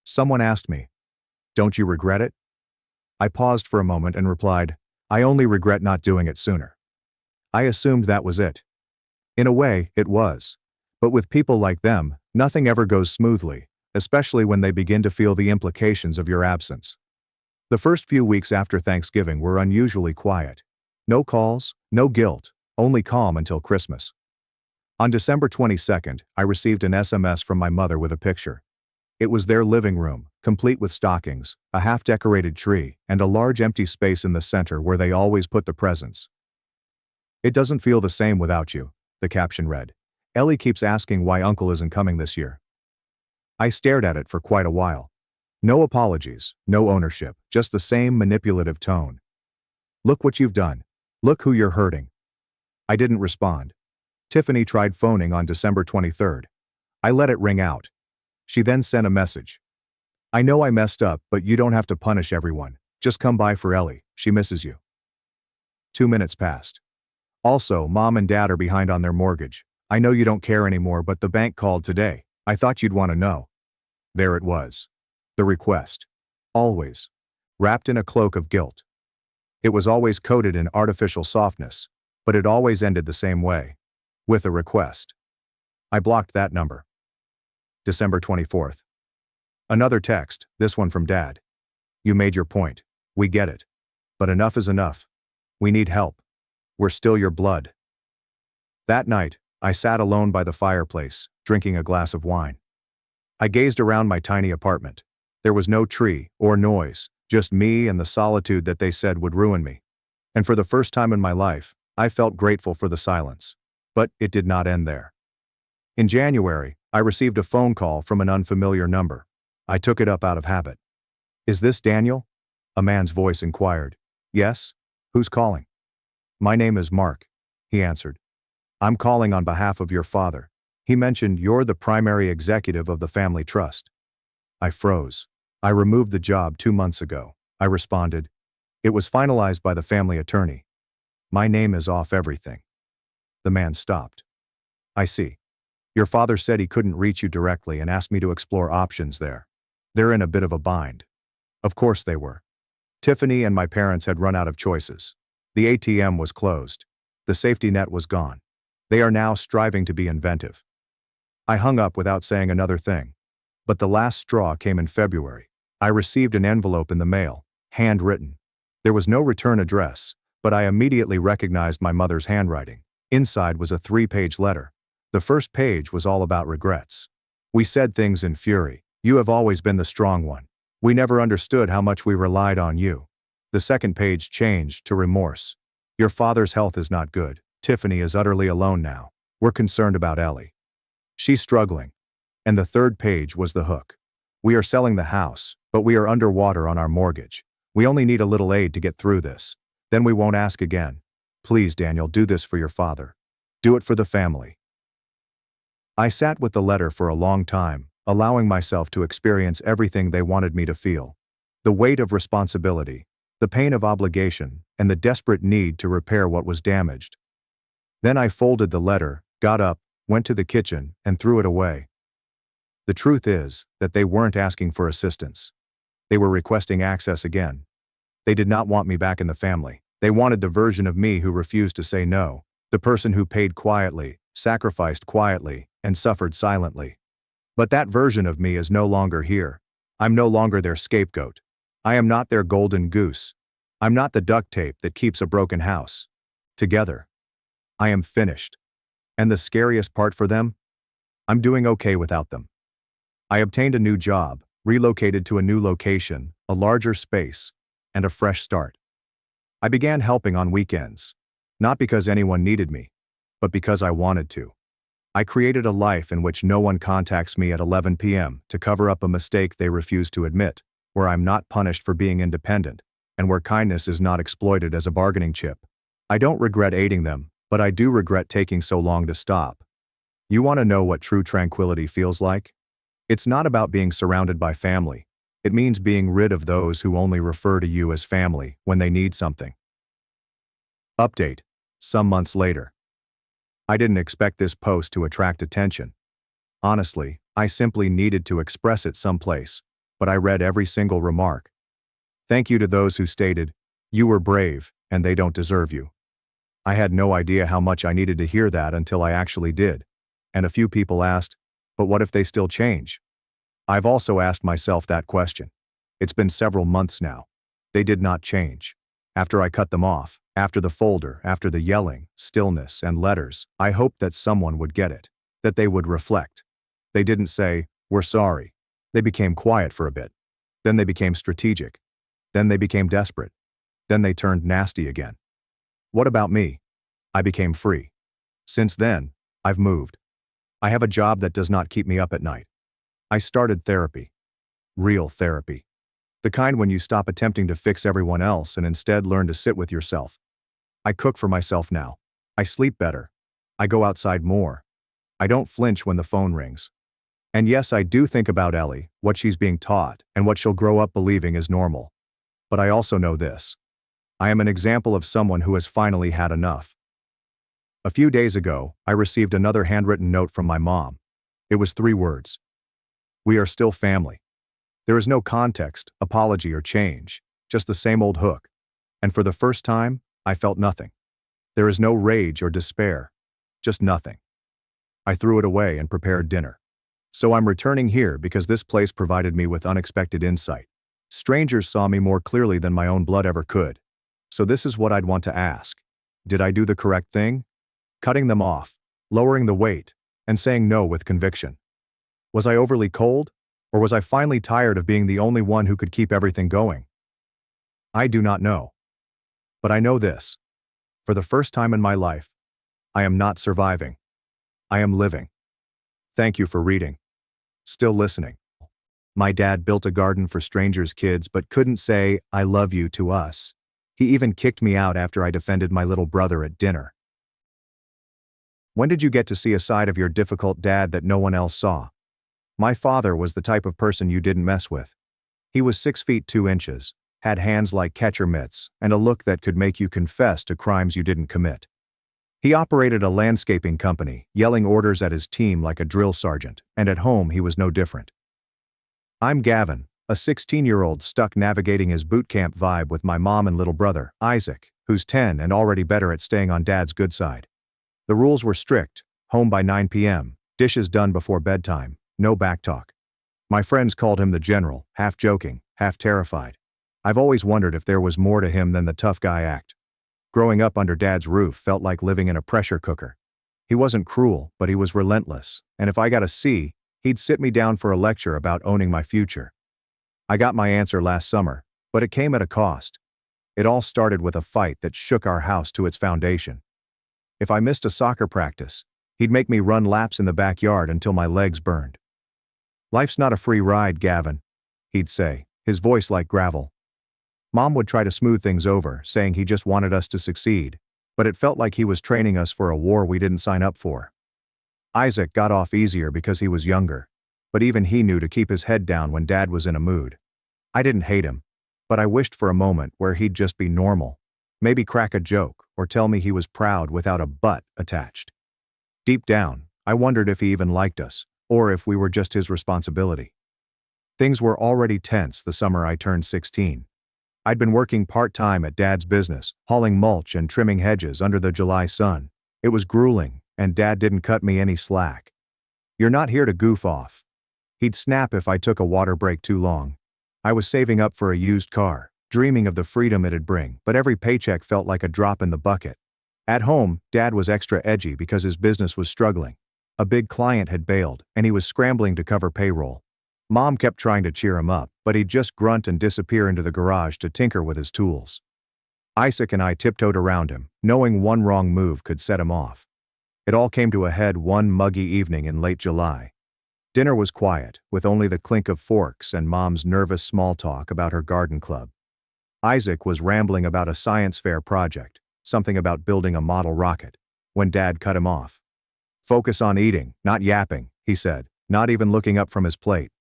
Someone asked me, "Don't you regret it?" I paused for a moment and replied, "I only regret not doing it sooner." I assumed that was it. In a way, it was. But with people like them, nothing ever goes smoothly, especially when they begin to feel the implications of your absence. The first few weeks after Thanksgiving were unusually quiet. No calls, no guilt, only calm until Christmas. On December 22nd, I received an SMS from my mother with a picture. It was their living room, complete with stockings, a half-decorated tree, and a large empty space in the center where they always put the presents. "It doesn't feel the same without you," the caption read. "Ellie keeps asking why Uncle isn't coming this year." I stared at it for quite a while. No apologies, no ownership, just the same manipulative tone. "Look what you've done. Look who you're hurting." I didn't respond. Tiffany tried phoning on December 23rd. I let it ring out. She then sent a message. "I know I messed up, but you don't have to punish everyone. Just come by for Ellie. She misses you." 2 minutes passed. "Also, Mom and Dad are behind on their mortgage. I know you don't care anymore, but the bank called today. I thought you'd want to know." There it was. The request. Always. Wrapped in a cloak of guilt. It was always coated in artificial softness, but it always ended the same way. With a request. I blocked that number. December 24th. Another text, this one from Dad. "You made your point. We get it. But enough is enough. We need help. We're still your blood." That night, I sat alone by the fireplace, drinking a glass of wine. I gazed around my tiny apartment. There was no tree or noise, just me and the solitude that they said would ruin me. And for the first time in my life, I felt grateful for the silence. But it did not end there. In January, I received a phone call from an unfamiliar number. I took it up out of habit. "Is this Daniel?" A man's voice inquired. Yes? Who's calling? My name is Mark, he answered. I'm calling on behalf of your father. He mentioned you're the primary executive of the family trust. I froze. I removed the job 2 months ago, I responded. It was finalized by the family attorney. My name is off everything. The man stopped. I see. Your father said he couldn't reach you directly and asked me to explore options there. They're in a bit of a bind. Of course they were. Tiffany and my parents had run out of choices. The ATM was closed. The safety net was gone. They are now striving to be inventive. I hung up without saying another thing. But the last straw came in February. I received an envelope in the mail, handwritten. There was no return address, but I immediately recognized my mother's handwriting. Inside was a 3-page letter. The first page was all about regrets. We said things in fury. You have always been the strong one. We never understood how much we relied on you. The second page changed to remorse. Your father's health is not good. Tiffany is utterly alone now. We're concerned about Ellie. She's struggling. And the third page was the hook. We are selling the house, but we are underwater on our mortgage. We only need a little aid to get through this. Then we won't ask again. Please, Daniel, do this for your father. Do it for the family. I sat with the letter for a long time, allowing myself to experience everything they wanted me to feel. The weight of responsibility, the pain of obligation, and the desperate need to repair what was damaged. Then I folded the letter, got up, went to the kitchen, and threw it away. The truth is that they weren't asking for assistance. They were requesting access again. They did not want me back in the family. They wanted the version of me who refused to say no, the person who paid quietly, sacrificed quietly, and suffered silently. But that version of me is no longer here. I'm no longer their scapegoat. I am not their golden goose. I'm not the duct tape that keeps a broken house. Together. I am finished. And the scariest part for them? I'm doing okay without them. I obtained a new job, relocated to a new location, a larger space, and a fresh start. I began helping on weekends. Not because anyone needed me, but because I wanted to. I created a life in which no one contacts me at 11 p.m. to cover up a mistake they refuse to admit, where I'm not punished for being independent, and where kindness is not exploited as a bargaining chip. I don't regret aiding them, but I do regret taking so long to stop. You want to know what true tranquility feels like? It's not about being surrounded by family. It means being rid of those who only refer to you as family when they need something. Update. Some months later. I didn't expect this post to attract attention. Honestly, I simply needed to express it someplace, but I read every single remark. Thank you to those who stated, "You were brave, and they don't deserve you." I had no idea how much I needed to hear that until I actually did. And a few people asked, but what if they still change? I've also asked myself that question. It's been several months now. They did not change. After I cut them off, after the folder, after the yelling, stillness, and letters, I hoped that someone would get it, that they would reflect. They didn't say, "We're sorry." They became quiet for a bit. Then they became strategic. Then they became desperate. Then they turned nasty again. What about me? I became free. Since then, I've moved. I have a job that does not keep me up at night. I started therapy. Real therapy. The kind when you stop attempting to fix everyone else and instead learn to sit with yourself. I cook for myself now. I sleep better. I go outside more. I don't flinch when the phone rings. And yes, I do think about Ellie, what she's being taught, and what she'll grow up believing is normal. But I also know this. I am an example of someone who has finally had enough. A few days ago, I received another handwritten note from my mom. It was 3 words. We are still family. There is no context, apology, or change, just the same old hook. And for the first time, I felt nothing. There is no rage or despair, just nothing. I threw it away and prepared dinner. So I'm returning here because this place provided me with unexpected insight. Strangers saw me more clearly than my own blood ever could. So this is what I'd want to ask. Did I do the correct thing? Cutting them off, lowering the weight, and saying no with conviction. Was I overly cold? Or was I finally tired of being the only one who could keep everything going? I do not know. But I know this. For the first time in my life, I am not surviving. I am living. Thank you for reading. Still listening. My dad built a garden for strangers' kids but couldn't say, "I love you" to us. He even kicked me out after I defended my little brother at dinner. When did you get to see a side of your difficult dad that no one else saw? My father was the type of person you didn't mess with. He was 6 feet 2 inches, had hands like catcher mitts, and a look that could make you confess to crimes you didn't commit. He operated a landscaping company, yelling orders at his team like a drill sergeant, and at home he was no different. I'm Gavin, a 16-year-old stuck navigating his boot camp vibe with my mom and little brother, Isaac, who's 10 and already better at staying on dad's good side. The rules were strict: home by 9 p.m., dishes done before bedtime, no backtalk. My friends called him the General, half joking, half terrified. I've always wondered if there was more to him than the tough guy act. Growing up under dad's roof felt like living in a pressure cooker. He wasn't cruel, but he was relentless, and if I got a C, he'd sit me down for a lecture about owning my future. I got my answer last summer, but it came at a cost. It all started with a fight that shook our house to its foundation. If I missed a soccer practice, he'd make me run laps in the backyard until my legs burned. "Life's not a free ride, Gavin," he'd say, his voice like gravel. Mom would try to smooth things over, saying he just wanted us to succeed, but it felt like he was training us for a war we didn't sign up for. Isaac got off easier because he was younger, but even he knew to keep his head down when Dad was in a mood. I didn't hate him, but I wished for a moment where he'd just be normal, maybe crack a joke or tell me he was proud without a "but" attached. Deep down, I wondered if he even liked us, or if we were just his responsibility. Things were already tense the summer I turned 16. I'd been working part-time at Dad's business, hauling mulch and trimming hedges under the July sun. It was grueling, and Dad didn't cut me any slack. "You're not here to goof off." He'd snap if I took a water break too long. I was saving up for a used car, dreaming of the freedom it'd bring, but every paycheck felt like a drop in the bucket. At home, Dad was extra edgy because his business was struggling. A big client had bailed, and he was scrambling to cover payroll. Mom kept trying to cheer him up, but he'd just grunt and disappear into the garage to tinker with his tools. Isaac and I tiptoed around him, knowing one wrong move could set him off. It all came to a head one muggy evening in late July. Dinner was quiet, with only the clink of forks and Mom's nervous small talk about her garden club. Isaac was rambling about a science fair project, something about building a model rocket, when Dad cut him off. "Focus on eating, not yapping," he said, not even looking up from his plate.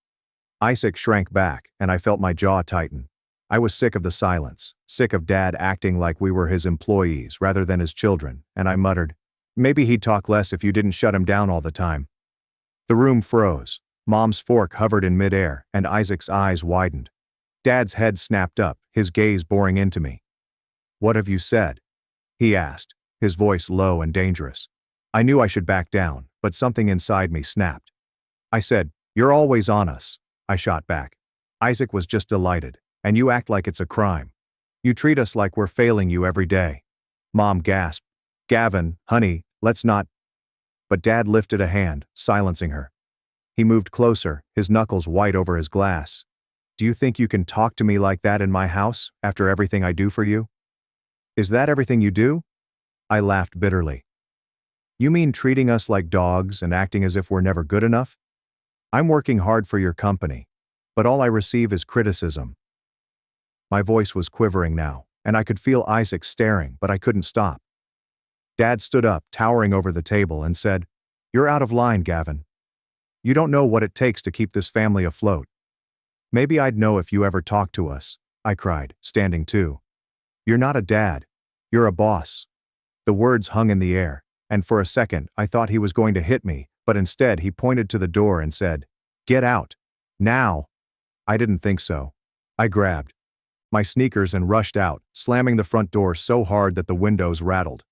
Isaac shrank back, and I felt my jaw tighten. I was sick of the silence, sick of Dad acting like we were his employees rather than his children, and I muttered, "Maybe he'd talk less if you didn't shut him down all the time." The room froze. Mom's fork hovered in midair, and Isaac's eyes widened. Dad's head snapped up, his gaze boring into me. "What have you said?" he asked, his voice low and dangerous. I knew I should back down, but something inside me snapped. I said, "You're always on us," I shot back. Isaac was just delighted, "And you act like it's a crime. You treat us like we're failing you every day." Mom gasped, "Gavin, honey, let's not." But Dad lifted a hand, silencing her. He moved closer, his knuckles white over his glass. "Do you think you can talk to me like that in my house, after everything I do for you? Is that everything you do?" I laughed bitterly. "You mean treating us like dogs and acting as if we're never good enough? I'm working hard for your company, but all I receive is criticism." My voice was quivering now, and I could feel Isaac staring, but I couldn't stop. Dad stood up, towering over the table, and said, "You're out of line, Gavin. You don't know what it takes to keep this family afloat." "Maybe I'd know if you ever talked to us," I cried, standing too. "You're not a dad. You're a boss." The words hung in the air, and for a second I thought he was going to hit me, but instead he pointed to the door and said, "Get out. Now." I didn't think so. I grabbed my sneakers and rushed out, slamming the front door so hard that the windows rattled.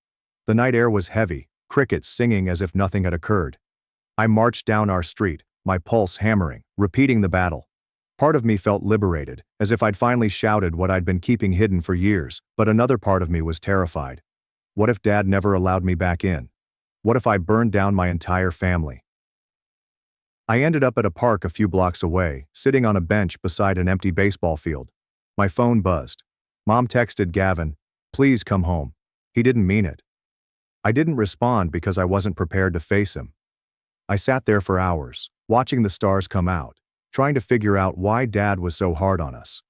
The night air was heavy, crickets singing as if nothing had occurred. I marched down our street, my pulse hammering, repeating the battle. Part of me felt liberated, as if I'd finally shouted what I'd been keeping hidden for years, but another part of me was terrified. What if Dad never allowed me back in? What if I burned down my entire family? I ended up at a park a few blocks away, sitting on a bench beside an empty baseball field. My phone buzzed. Mom texted Gavin, "Please come home." He didn't mean it. I didn't respond because I wasn't prepared to face him. I sat there for hours, watching the stars come out, trying to figure out why Dad was so hard on us.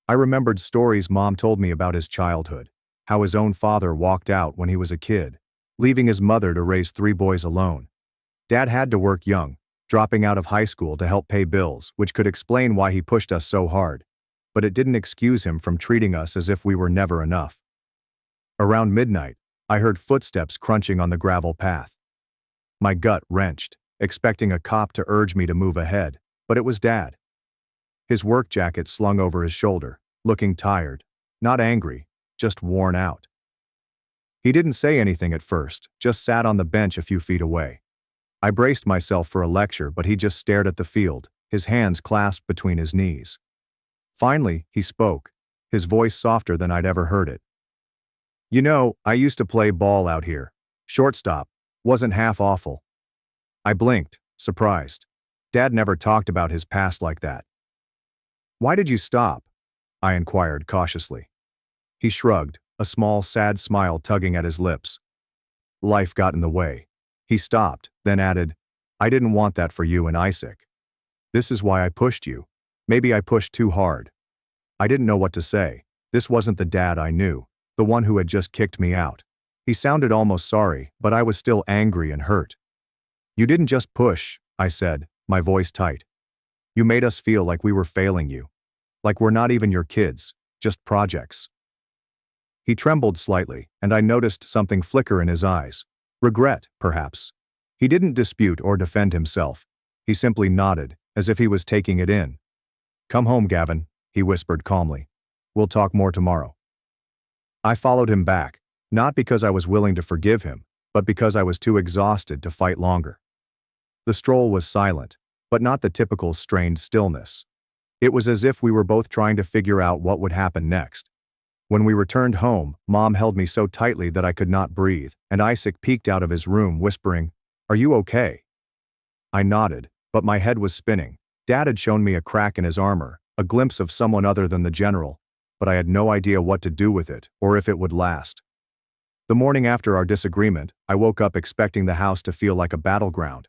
I remembered stories Mom told me about his childhood, how his own father walked out when he was a kid, leaving his mother to raise 3 boys alone. Dad had to work young, dropping out of high school to help pay bills, which could explain why he pushed us so hard, but it didn't excuse him from treating us as if we were never enough. Around midnight, I heard footsteps crunching on the gravel path. My gut wrenched, expecting a cop to urge me to move ahead, but it was Dad. His work jacket slung over his shoulder, looking tired, not angry, just worn out. He didn't say anything at first, just sat on the bench a few feet away. I braced myself for a lecture, but he just stared at the field, his hands clasped between his knees. Finally, he spoke, his voice softer than I'd ever heard it. "You know, I used to play ball out here. Shortstop. Wasn't half awful." I blinked, surprised. Dad never talked about his past like that. "Why did you stop?" I inquired cautiously. He shrugged, a small, sad smile tugging at his lips. "Life got in the way." He stopped, then added, "I didn't want that for you and Isaac. This is why I pushed you. Maybe I pushed too hard." I didn't know what to say. This wasn't the Dad I knew, the one who had just kicked me out. He sounded almost sorry, but I was still angry and hurt. "You didn't just push," I said, my voice tight. "You made us feel like we were failing you. Like we're not even your kids, just projects." He trembled slightly, and I noticed something flicker in his eyes. Regret, perhaps. He didn't dispute or defend himself. He simply nodded, as if he was taking it in. "Come home, Gavin," he whispered calmly. "We'll talk more tomorrow." I followed him back, not because I was willing to forgive him, but because I was too exhausted to fight longer. The stroll was silent, but not the typical strained stillness. It was as if we were both trying to figure out what would happen next. When we returned home, Mom held me so tightly that I could not breathe, and Isaac peeked out of his room whispering, "Are you okay?" I nodded, but my head was spinning. Dad had shown me a crack in his armor, a glimpse of someone other than the general, but I had no idea what to do with it, or if it would last. The morning after our disagreement, I woke up expecting the house to feel like a battleground.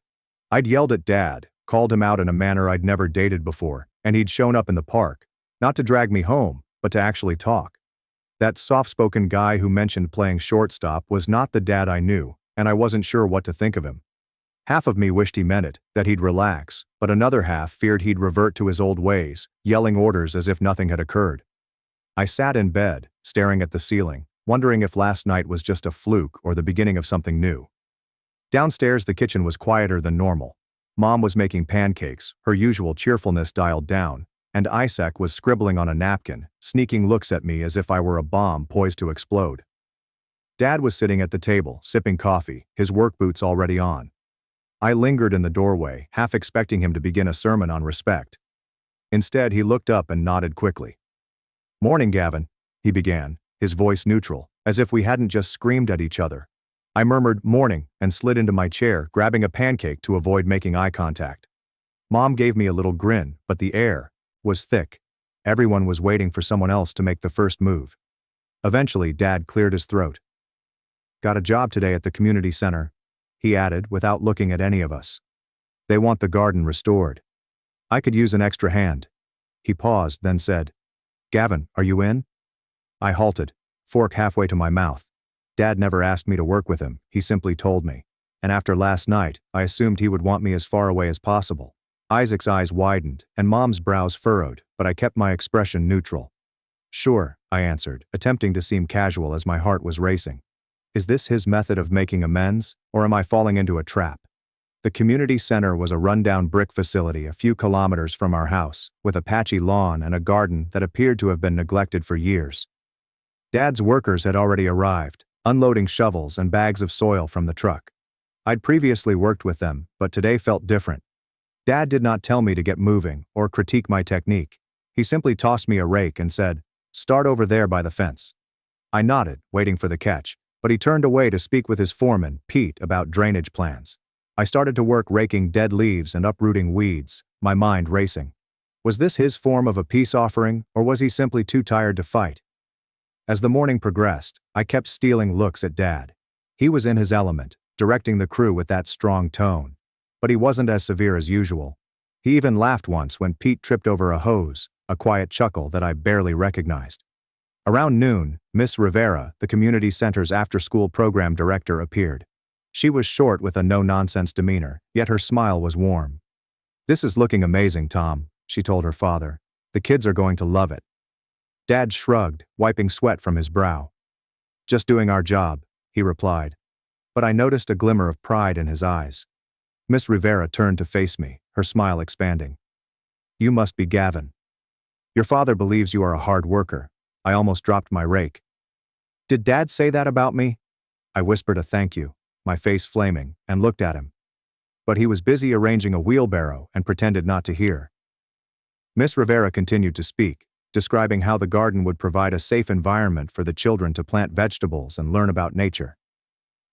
I'd yelled at Dad, called him out in a manner I'd never dated before, and he'd shown up in the park, not to drag me home, but to actually talk. That soft-spoken guy who mentioned playing shortstop was not the Dad I knew, and I wasn't sure what to think of him. Half of me wished he meant it, that he'd relax, but another half feared he'd revert to his old ways, yelling orders as if nothing had occurred. I sat in bed, staring at the ceiling, wondering if last night was just a fluke or the beginning of something new. Downstairs, the kitchen was quieter than normal. Mom was making pancakes, her usual cheerfulness dialed down, and Isaac was scribbling on a napkin, sneaking looks at me as if I were a bomb poised to explode. Dad was sitting at the table, sipping coffee, his work boots already on. I lingered in the doorway, half expecting him to begin a sermon on respect. Instead, he looked up and nodded quickly. "Morning, Gavin," he began, his voice neutral, as if we hadn't just screamed at each other. I murmured, "Morning," and slid into my chair, grabbing a pancake to avoid making eye contact. Mom gave me a little grin, but the air was thick. Everyone was waiting for someone else to make the first move. Eventually, Dad cleared his throat. "Got a job today at the community center," he added without looking at any of us. "They want the garden restored. I could use an extra hand." He paused, then said, "Gavin, are you in?" I halted, fork halfway to my mouth. Dad never asked me to work with him, he simply told me. And after last night, I assumed he would want me as far away as possible. Isaac's eyes widened, and Mom's brows furrowed, but I kept my expression neutral. "Sure," I answered, attempting to seem casual as my heart was racing. Is this his method of making amends, or am I falling into a trap? The community center was a rundown brick facility a few kilometers from our house, with a patchy lawn and a garden that appeared to have been neglected for years. Dad's workers had already arrived, unloading shovels and bags of soil from the truck. I'd previously worked with them, but today felt different. Dad did not tell me to get moving or critique my technique. He simply tossed me a rake and said, "Start over there by the fence." I nodded, waiting for the catch, but he turned away to speak with his foreman, Pete, about drainage plans. I started to work raking dead leaves and uprooting weeds, my mind racing. Was this his form of a peace offering, or was he simply too tired to fight? As the morning progressed, I kept stealing looks at Dad. He was in his element, directing the crew with that strong tone. But he wasn't as severe as usual. He even laughed once when Pete tripped over a hose, a quiet chuckle that I barely recognized. Around noon, Miss Rivera, the community center's after-school program director, appeared. She was short with a no-nonsense demeanor, yet her smile was warm. "This is looking amazing, Tom," she told her father. "The kids are going to love it." Dad shrugged, wiping sweat from his brow. "Just doing our job," he replied. But I noticed a glimmer of pride in his eyes. Miss Rivera turned to face me, her smile expanding. "You must be Gavin. Your father believes you are a hard worker." I almost dropped my rake. "Did Dad say that about me?" I whispered a thank you, my face flaming, and looked at him. But he was busy arranging a wheelbarrow and pretended not to hear. Miss Rivera continued to speak, describing how the garden would provide a safe environment for the children to plant vegetables and learn about nature.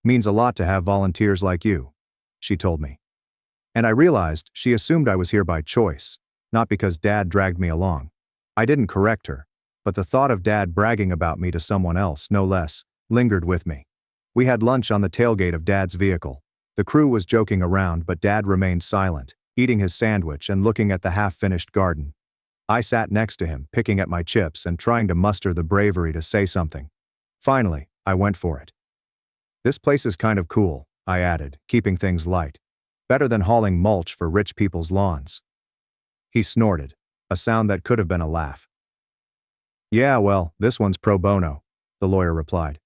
"Means a lot to have volunteers like you," she told me. And I realized she assumed I was here by choice, not because Dad dragged me along. I didn't correct her, but the thought of Dad bragging about me to someone else, no less, lingered with me. We had lunch on the tailgate of Dad's vehicle. The crew was joking around, but Dad remained silent, eating his sandwich and looking at the half-finished garden. I sat next to him, picking at my chips and trying to muster the bravery to say something. Finally, I went for it. "This place is kind of cool," I added, keeping things light. "Better than hauling mulch for rich people's lawns." He snorted, a sound that could have been a laugh. "Yeah, well, this one's pro bono," the lawyer replied.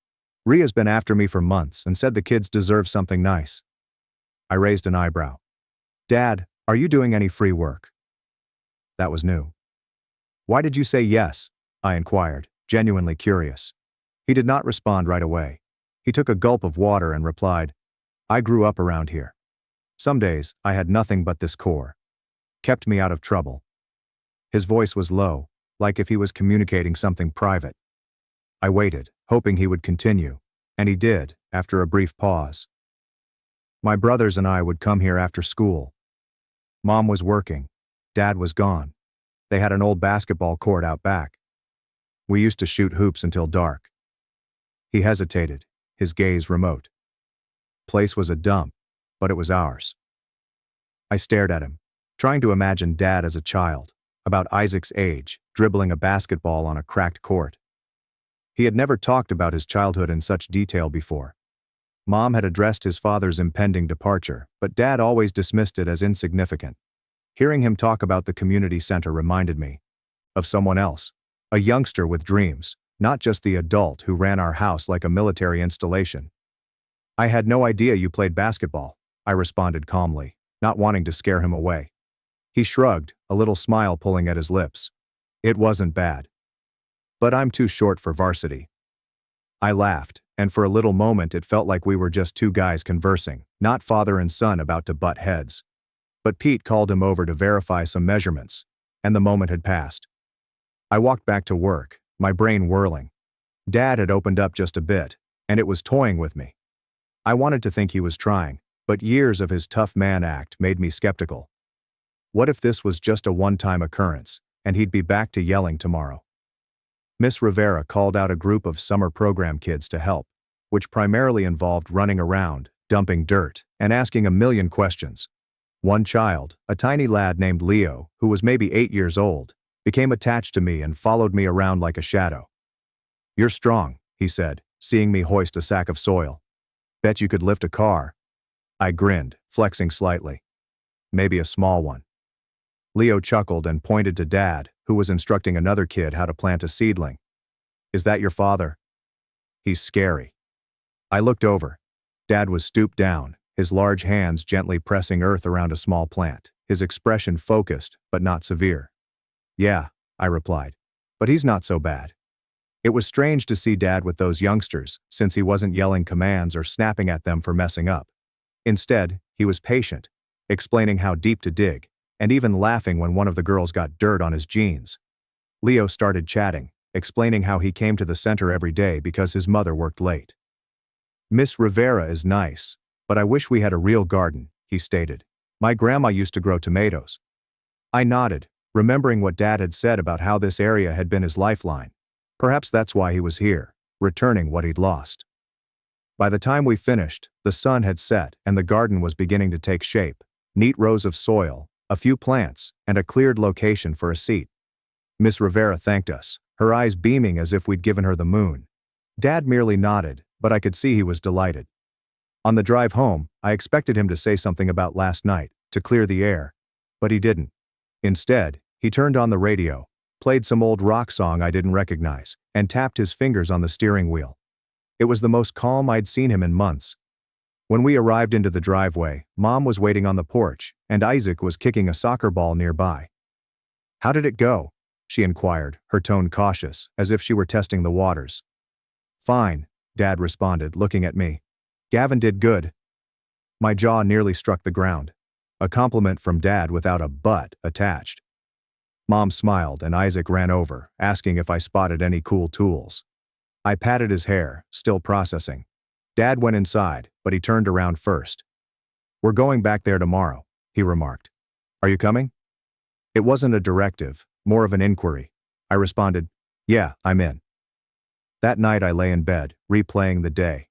"Ria's been after me for months and said the kids deserve something nice." I raised an eyebrow. "Dad, are you doing any free work?" That was new. "Why did you say yes?" I inquired, genuinely curious. He did not respond right away. He took a gulp of water and replied, "I grew up around here. Some days, I had nothing but this core. Kept me out of trouble." His voice was low, like if he was communicating something private. I waited, hoping he would continue, and he did, after a brief pause. "My brothers and I would come here after school. Mom was working. Dad was gone. They had an old basketball court out back. We used to shoot hoops until dark." He hesitated, his gaze remote. Place was a dump, but it was ours. I stared at him, trying to imagine Dad as a child, about Isaac's age, dribbling a basketball on a cracked court. He had never talked about his childhood in such detail before. Mom had addressed his father's impending departure, but Dad always dismissed it as insignificant. Hearing him talk about the community center reminded me of someone else, a youngster with dreams, not just the adult who ran our house like a military installation. "I had no idea you played basketball," I responded calmly, not wanting to scare him away. He shrugged, a little smile pulling at his lips. "It wasn't bad. But I'm too short for varsity." I laughed, and for a little moment it felt like we were just two guys conversing, not father and son about to butt heads. But Pete called him over to verify some measurements, and the moment had passed. I walked back to work, my brain whirling. Dad had opened up just a bit, and it was toying with me. I wanted to think he was trying, but years of his tough man act made me skeptical. What if this was just a one-time occurrence, and he'd be back to yelling tomorrow? Miss Rivera called out a group of summer program kids to help, which primarily involved running around, dumping dirt, and asking a million questions. One child, a tiny lad named Leo, who was maybe 8 years old, became attached to me and followed me around like a shadow. "You're strong," he said, seeing me hoist a sack of soil. "Bet you could lift a car." I grinned, flexing slightly. "Maybe a small one." Leo chuckled and pointed to Dad, who was instructing another kid how to plant a seedling. "Is that your father?" "He's scary." I looked over. Dad was stooped down, his large hands gently pressing earth around a small plant, his expression focused, but not severe. "Yeah," I replied, "but he's not so bad." It was strange to see Dad with those youngsters, since he wasn't yelling commands or snapping at them for messing up. Instead, he was patient, explaining how deep to dig, and even laughing when one of the girls got dirt on his jeans. Leo started chatting, explaining how he came to the center every day because his mother worked late. "Miss Rivera is nice, but I wish we had a real garden," he stated. "My grandma used to grow tomatoes." I nodded, remembering what Dad had said about how this area had been his lifeline. Perhaps that's why he was here, returning what he'd lost. By the time we finished, the sun had set and the garden was beginning to take shape, neat rows of soil, a few plants, and a cleared location for a seat. Miss Rivera thanked us, her eyes beaming as if we'd given her the moon. Dad merely nodded, but I could see he was delighted. On the drive home, I expected him to say something about last night, to clear the air. But he didn't. Instead, he turned on the radio, played some old rock song I didn't recognize, and tapped his fingers on the steering wheel. It was the most calm I'd seen him in months. When we arrived into the driveway, Mom was waiting on the porch, and Isaac was kicking a soccer ball nearby. "How did it go?" she inquired, her tone cautious, as if she were testing the waters. "Fine," Dad responded, looking at me. "Gavin did good." My jaw nearly struck the ground. A compliment from Dad without a "but" attached. Mom smiled and Isaac ran over, asking if I spotted any cool tools. I patted his hair, still processing. Dad went inside, but he turned around first. "We're going back there tomorrow," he remarked. "Are you coming?" It wasn't a directive, more of an inquiry. I responded, "Yeah, I'm in." That night I lay in bed, replaying the day.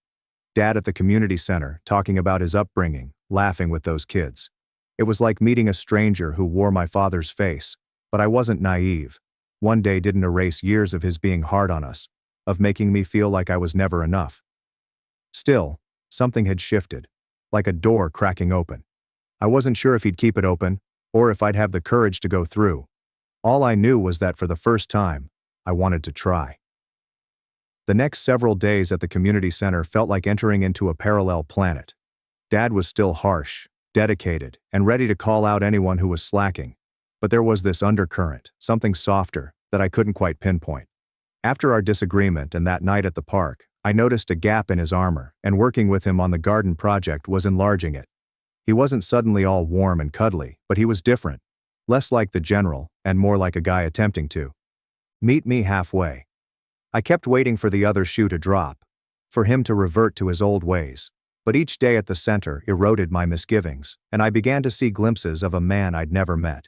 Dad at the community center, talking about his upbringing, laughing with those kids. It was like meeting a stranger who wore my father's face, but I wasn't naive. One day didn't erase years of his being hard on us, of making me feel like I was never enough. Still, something had shifted, like a door cracking open. I wasn't sure if he'd keep it open, or if I'd have the courage to go through. All I knew was that for the first time, I wanted to try. The next several days at the community center felt like entering into a parallel planet. Dad was still harsh, dedicated, and ready to call out anyone who was slacking. But there was this undercurrent, something softer, that I couldn't quite pinpoint. After our disagreement and that night at the park, I noticed a gap in his armor, and working with him on the garden project was enlarging it. He wasn't suddenly all warm and cuddly, but he was different. Less like the general, and more like a guy attempting to meet me halfway. I kept waiting for the other shoe to drop, for him to revert to his old ways. But each day at the center eroded my misgivings, and I began to see glimpses of a man I'd never met.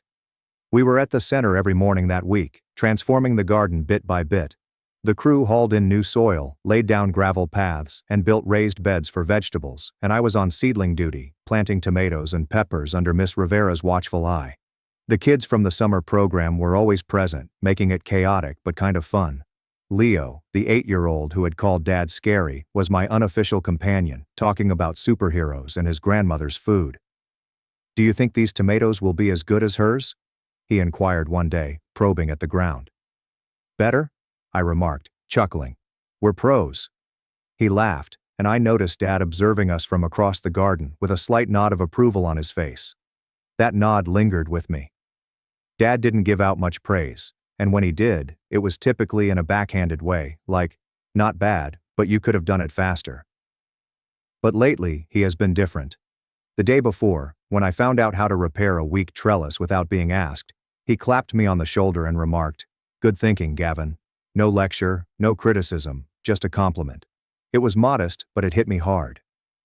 We were at the center every morning that week, transforming the garden bit by bit. The crew hauled in new soil, laid down gravel paths, and built raised beds for vegetables, and I was on seedling duty, planting tomatoes and peppers under Miss Rivera's watchful eye. The kids from the summer program were always present, making it chaotic but kind of fun. Leo, the 8-year-old who had called Dad scary, was my unofficial companion, talking about superheroes and his grandmother's food. "Do you think these tomatoes will be as good as hers?" he inquired one day, probing at the ground. "Better?" I remarked, chuckling. "We're pros." He laughed, and I noticed Dad observing us from across the garden with a slight nod of approval on his face. That nod lingered with me. Dad didn't give out much praise, and when he did, it was typically in a backhanded way, like, "Not bad, but you could have done it faster." But lately, he has been different. The day before, when I found out how to repair a weak trellis without being asked, he clapped me on the shoulder and remarked, "Good thinking, Gavin. No lecture, no criticism, just a compliment." It was modest, but it hit me hard.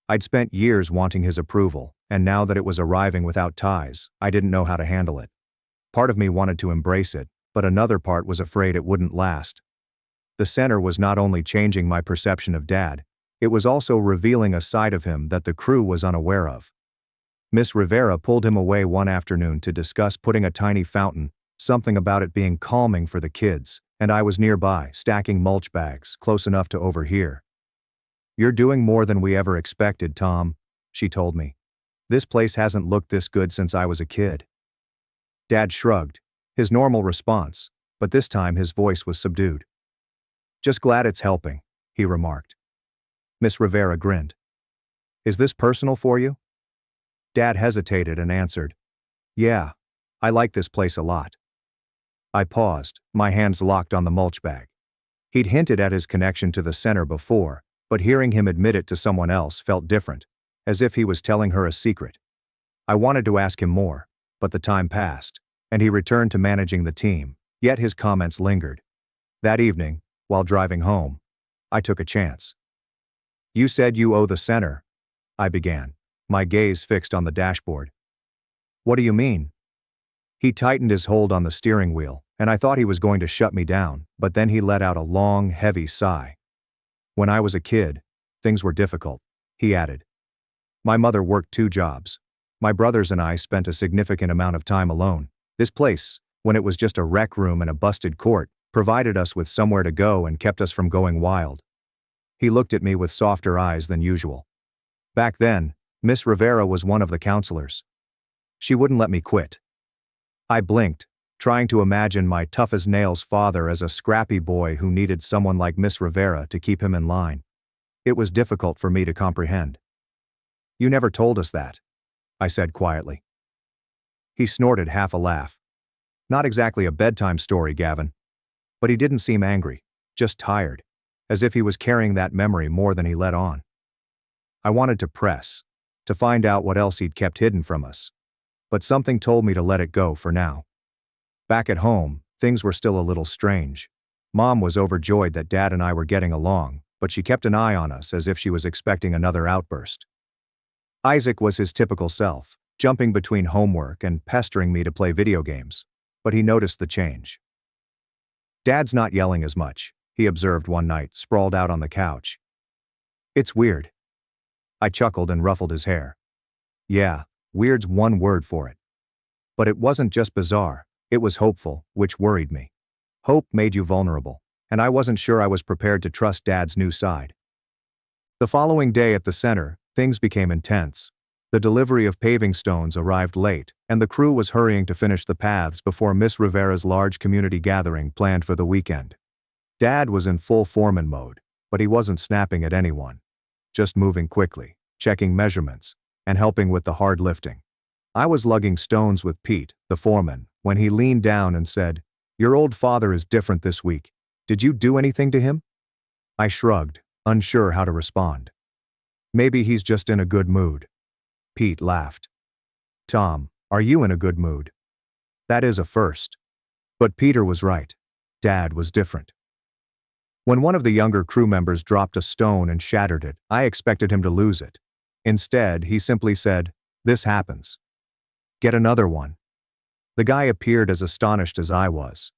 I'd spent years wanting his approval, and now that it was arriving without ties, I didn't know how to handle it. Part of me wanted to embrace it, but another part was afraid it wouldn't last. The center was not only changing my perception of Dad, it was also revealing a side of him that the crew was unaware of. Miss Rivera pulled him away one afternoon to discuss putting a tiny fountain, something about it being calming for the kids, and I was nearby, stacking mulch bags, close enough to overhear. "You're doing more than we ever expected, Tom," she told me. "This place hasn't looked this good since I was a kid." Dad shrugged, his normal response, but this time his voice was subdued. "Just glad it's helping," he remarked. Miss Rivera grinned. "Is this personal for you?" Dad hesitated and answered, "Yeah, I like this place a lot." I paused, my hands locked on the mulch bag. He'd hinted at his connection to the center before, but hearing him admit it to someone else felt different, as if he was telling her a secret. I wanted to ask him more, but the time passed, and he returned to managing the team, yet his comments lingered. That evening, while driving home, I took a chance. "You said you owe the center," I began, my gaze fixed on the dashboard. "What do you mean?" He tightened his hold on the steering wheel, and I thought he was going to shut me down, but then he let out a long, heavy sigh. "When I was a kid, things were difficult," he added. "My mother worked 2 jobs. My brothers and I spent a significant amount of time alone. This place, when it was just a rec room and a busted court, provided us with somewhere to go and kept us from going wild. He looked at me with softer eyes than usual. Back then, Miss Rivera was one of the counselors. She wouldn't let me quit. I blinked, trying to imagine my tough-as-nails father as a scrappy boy who needed someone like Miss Rivera to keep him in line. It was difficult for me to comprehend. "You never told us that," I said quietly. He snorted half a laugh. "Not exactly a bedtime story, Gavin." But he didn't seem angry, just tired, as if he was carrying that memory more than he let on. I wanted to press, to find out what else he'd kept hidden from us. But something told me to let it go for now. Back at home, things were still a little strange. Mom was overjoyed that Dad and I were getting along, but she kept an eye on us as if she was expecting another outburst. Isaac was his typical self, jumping between homework and pestering me to play video games, but he noticed the change. "Dad's not yelling as much," he observed one night, sprawled out on the couch. "It's weird." I chuckled and ruffled his hair. "Yeah, weird's one word for it." But it wasn't just bizarre, it was hopeful, which worried me. Hope made you vulnerable, and I wasn't sure I was prepared to trust Dad's new side. The following day at the center, things became intense. The delivery of paving stones arrived late, and the crew was hurrying to finish the paths before Miss Rivera's large community gathering planned for the weekend. Dad was in full foreman mode, but he wasn't snapping at anyone. Just moving quickly, checking measurements, and helping with the hard lifting. I was lugging stones with Pete, the foreman, when he leaned down and said, "Your old father is different this week. Did you do anything to him?" I shrugged, unsure how to respond. "Maybe he's just in a good mood." Pete laughed. "Tom, are you in a good mood?" That is a first. But Peter was right. Dad was different. When one of the younger crew members dropped a stone and shattered it, I expected him to lose it. Instead, he simply said, "This happens. Get another one." The guy appeared as astonished as I was.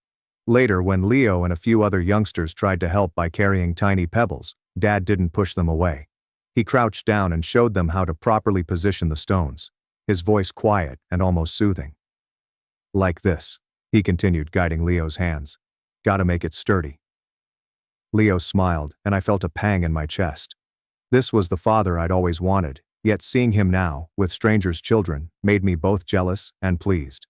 Later, when Leo and a few other youngsters tried to help by carrying tiny pebbles, Dad didn't push them away. He crouched down and showed them how to properly position the stones, his voice quiet and almost soothing. "Like this," he continued, guiding Leo's hands. "Gotta make it sturdy." Leo smiled, and I felt a pang in my chest. This was the father I'd always wanted, yet seeing him now, with strangers' children, made me both jealous and pleased.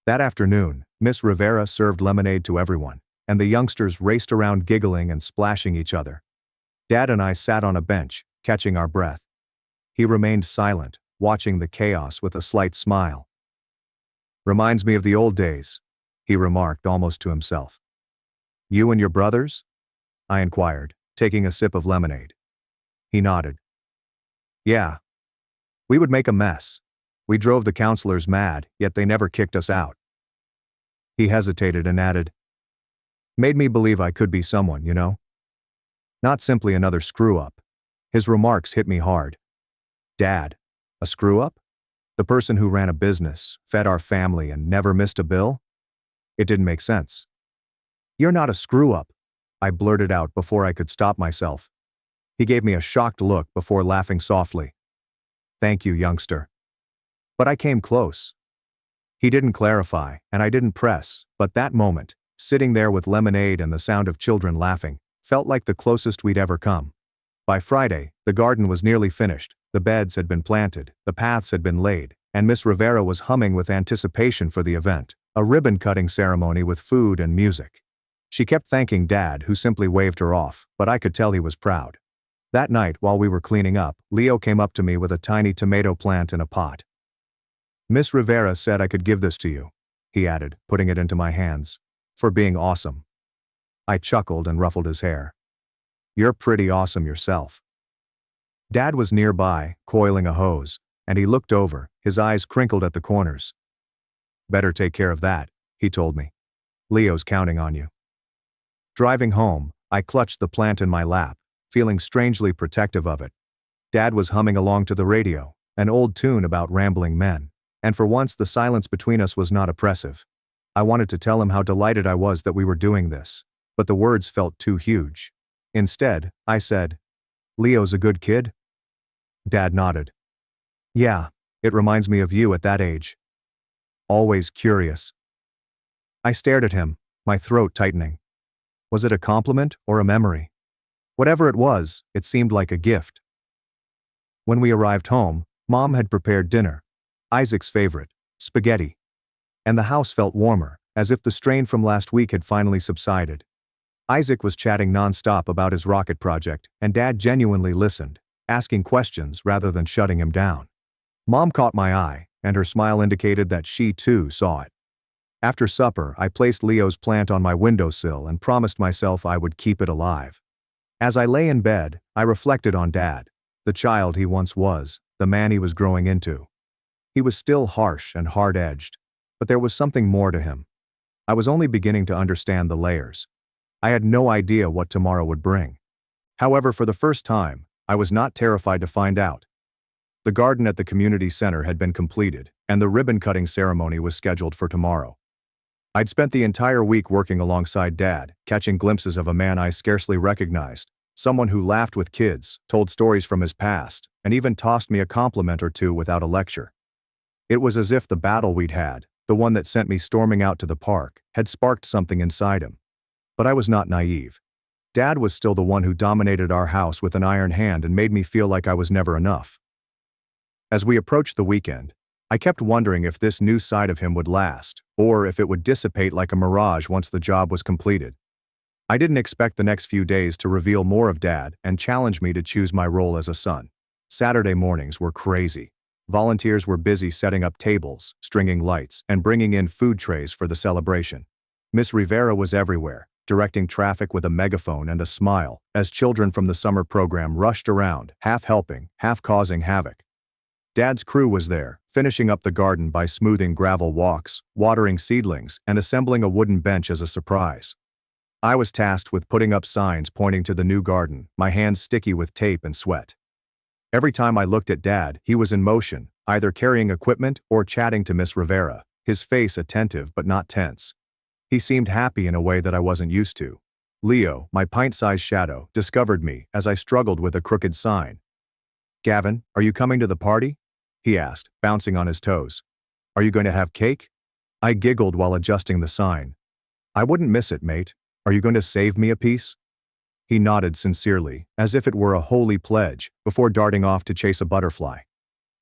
That afternoon, Miss Rivera served lemonade to everyone, and the youngsters raced around giggling and splashing each other. Dad and I sat on a bench, catching our breath. He remained silent, watching the chaos with a slight smile. "Reminds me of the old days," he remarked almost to himself. "You and your brothers?" I inquired, taking a sip of lemonade. He nodded. "Yeah. We would make a mess. We drove the counselors mad, yet they never kicked us out." He hesitated and added, "Made me believe I could be someone, you know? Not simply another screw-up." His remarks hit me hard. Dad, a screw-up? The person who ran a business, fed our family, and never missed a bill? It didn't make sense. "You're not a screw-up," I blurted out before I could stop myself. He gave me a shocked look before laughing softly. "Thank you, youngster." But I came close. He didn't clarify, and I didn't press, but that moment, sitting there with lemonade and the sound of children laughing, felt like the closest we'd ever come. By Friday, the garden was nearly finished, the beds had been planted, the paths had been laid, and Miss Rivera was humming with anticipation for the event, a ribbon-cutting ceremony with food and music. She kept thanking Dad, who simply waved her off, but I could tell he was proud. That night, while we were cleaning up, Leo came up to me with a tiny tomato plant in a pot. "Miss Rivera said I could give this to you," he added, putting it into my hands, "for being awesome." I chuckled and ruffled his hair. "You're pretty awesome yourself." Dad was nearby, coiling a hose, and he looked over, his eyes crinkled at the corners. "Better take care of that," he told me. "Leo's counting on you." Driving home, I clutched the plant in my lap, feeling strangely protective of it. Dad was humming along to the radio, an old tune about rambling men, and for once the silence between us was not oppressive. I wanted to tell him how delighted I was that we were doing this, but the words felt too huge. Instead, I said, "Leo's a good kid?" Dad nodded. "Yeah, It reminds me of you at that age. Always curious. I stared at him, my throat tightening. Was it a compliment or a memory? Whatever it was, it seemed like a gift. When we arrived home, Mom had prepared dinner. Isaac's favorite, spaghetti. And the house felt warmer, as if the strain from last week had finally subsided. Isaac was chatting nonstop about his rocket project, and Dad genuinely listened, asking questions rather than shutting him down. Mom caught my eye, and her smile indicated that she too saw it. After supper, I placed Leo's plant on my windowsill and promised myself I would keep it alive. As I lay in bed, I reflected on Dad, the child he once was, the man he was growing into. He was still harsh and hard-edged, but there was something more to him. I was only beginning to understand the layers. I had no idea what tomorrow would bring. However, for the first time, I was not terrified to find out. The garden at the community center had been completed, and the ribbon-cutting ceremony was scheduled for tomorrow. I'd spent the entire week working alongside Dad, catching glimpses of a man I scarcely recognized, someone who laughed with kids, told stories from his past, and even tossed me a compliment or two without a lecture. It was as if the battle we'd had, the one that sent me storming out to the park, had sparked something inside him. But I was not naive. Dad was still the one who dominated our house with an iron hand and made me feel like I was never enough. As we approached the weekend, I kept wondering if this new side of him would last, or if it would dissipate like a mirage once the job was completed. I didn't expect the next few days to reveal more of Dad and challenge me to choose my role as a son. Saturday mornings were crazy. Volunteers were busy setting up tables, stringing lights, and bringing in food trays for the celebration. Miss Rivera was everywhere, directing traffic with a megaphone and a smile, as children from the summer program rushed around, half helping, half causing havoc. Dad's crew was there, finishing up the garden by smoothing gravel walks, watering seedlings, and assembling a wooden bench as a surprise. I was tasked with putting up signs pointing to the new garden, my hands sticky with tape and sweat. Every time I looked at Dad, he was in motion, either carrying equipment or chatting to Miss Rivera, his face attentive but not tense. He seemed happy in a way that I wasn't used to. Leo, my pint-sized shadow, discovered me as I struggled with a crooked sign. "Gavin, are you coming to the party?" he asked, bouncing on his toes. "Are you going to have cake?" I giggled while adjusting the sign. "I wouldn't miss it, mate. Are you going to save me a piece?" He nodded sincerely, as if it were a holy pledge, before darting off to chase a butterfly.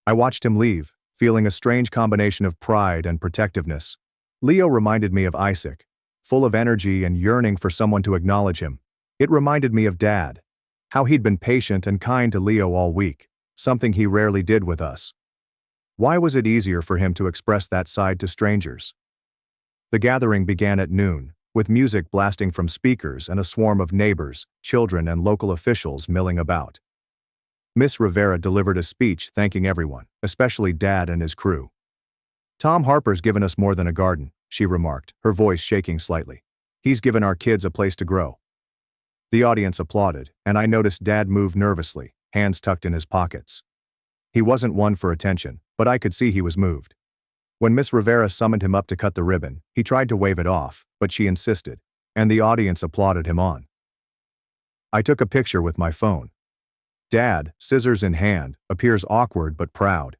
I watched him leave, feeling a strange combination of pride and protectiveness. Leo reminded me of Isaac, full of energy and yearning for someone to acknowledge him. It reminded me of Dad, how he'd been patient and kind to Leo all week, something he rarely did with us. Why was it easier for him to express that side to strangers? The gathering began at noon, with music blasting from speakers and a swarm of neighbors, children, and local officials milling about. Miss Rivera delivered a speech thanking everyone, especially Dad and his crew. "Tom Harper's given us more than a garden," she remarked, her voice shaking slightly. "He's given our kids a place to grow." The audience applauded, and I noticed Dad move nervously, hands tucked in his pockets. He wasn't one for attention, but I could see he was moved. When Miss Rivera summoned him up to cut the ribbon, he tried to wave it off, but she insisted, and the audience applauded him on. I took a picture with my phone. Dad, scissors in hand, appears awkward but proud.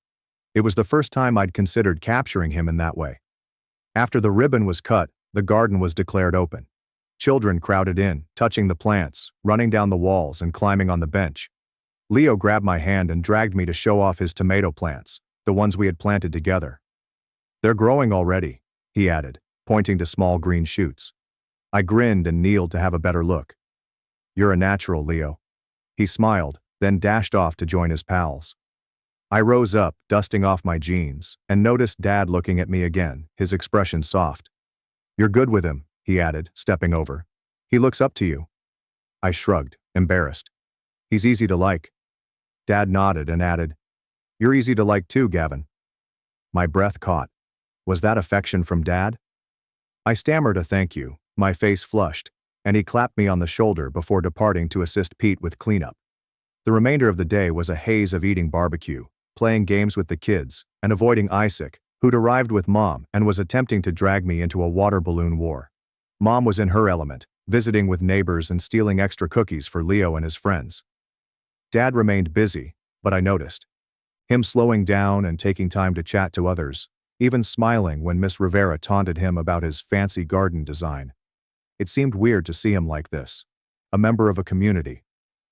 It was the first time I'd considered capturing him in that way. After the ribbon was cut, the garden was declared open. Children crowded in, touching the plants, running down the walls and climbing on the bench. Leo grabbed my hand and dragged me to show off his tomato plants, the ones we had planted together. "They're growing already," he added, pointing to small green shoots. I grinned and kneeled to have a better look. "You're a natural, Leo." He smiled, then dashed off to join his pals. I rose up, dusting off my jeans, and noticed Dad looking at me again, his expression soft. "You're good with him," he added, stepping over. "He looks up to you." I shrugged, embarrassed. "He's easy to like." Dad nodded and added, "You're easy to like too, Gavin." My breath caught. Was that affection from Dad? I stammered a thank you, my face flushed, and he clapped me on the shoulder before departing to assist Pete with cleanup. The remainder of the day was a haze of eating barbecue, playing games with the kids, and avoiding Isaac, who'd arrived with Mom and was attempting to drag me into a water balloon war. Mom was in her element, visiting with neighbors and stealing extra cookies for Leo and his friends. Dad remained busy, but I noticed. Him slowing down and taking time to chat to others, even smiling when Miss Rivera taunted him about his fancy garden design. It seemed weird to see him like this. A member of a community.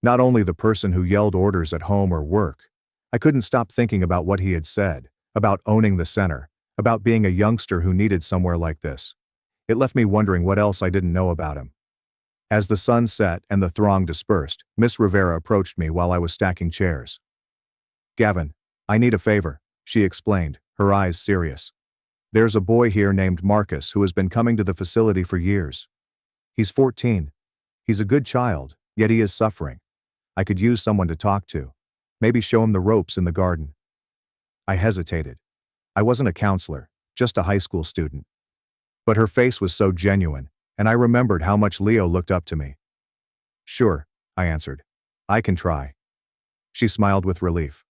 Not only the person who yelled orders at home or work. I couldn't stop thinking about what he had said, about owning the center, about being a youngster who needed somewhere like this. It left me wondering what else I didn't know about him. As the sun set and the throng dispersed, Miss Rivera approached me while I was stacking chairs. "Gavin, I need a favor," she explained, her eyes serious. "There's a boy here named Marcus who has been coming to the facility for years. He's 14. He's a good child, yet he is suffering. I could use someone to talk to. Maybe show him the ropes in the garden." I hesitated. I wasn't a counselor, just a high school student. But her face was so genuine, and I remembered how much Leo looked up to me. "Sure," I answered. "I can try." She smiled with relief.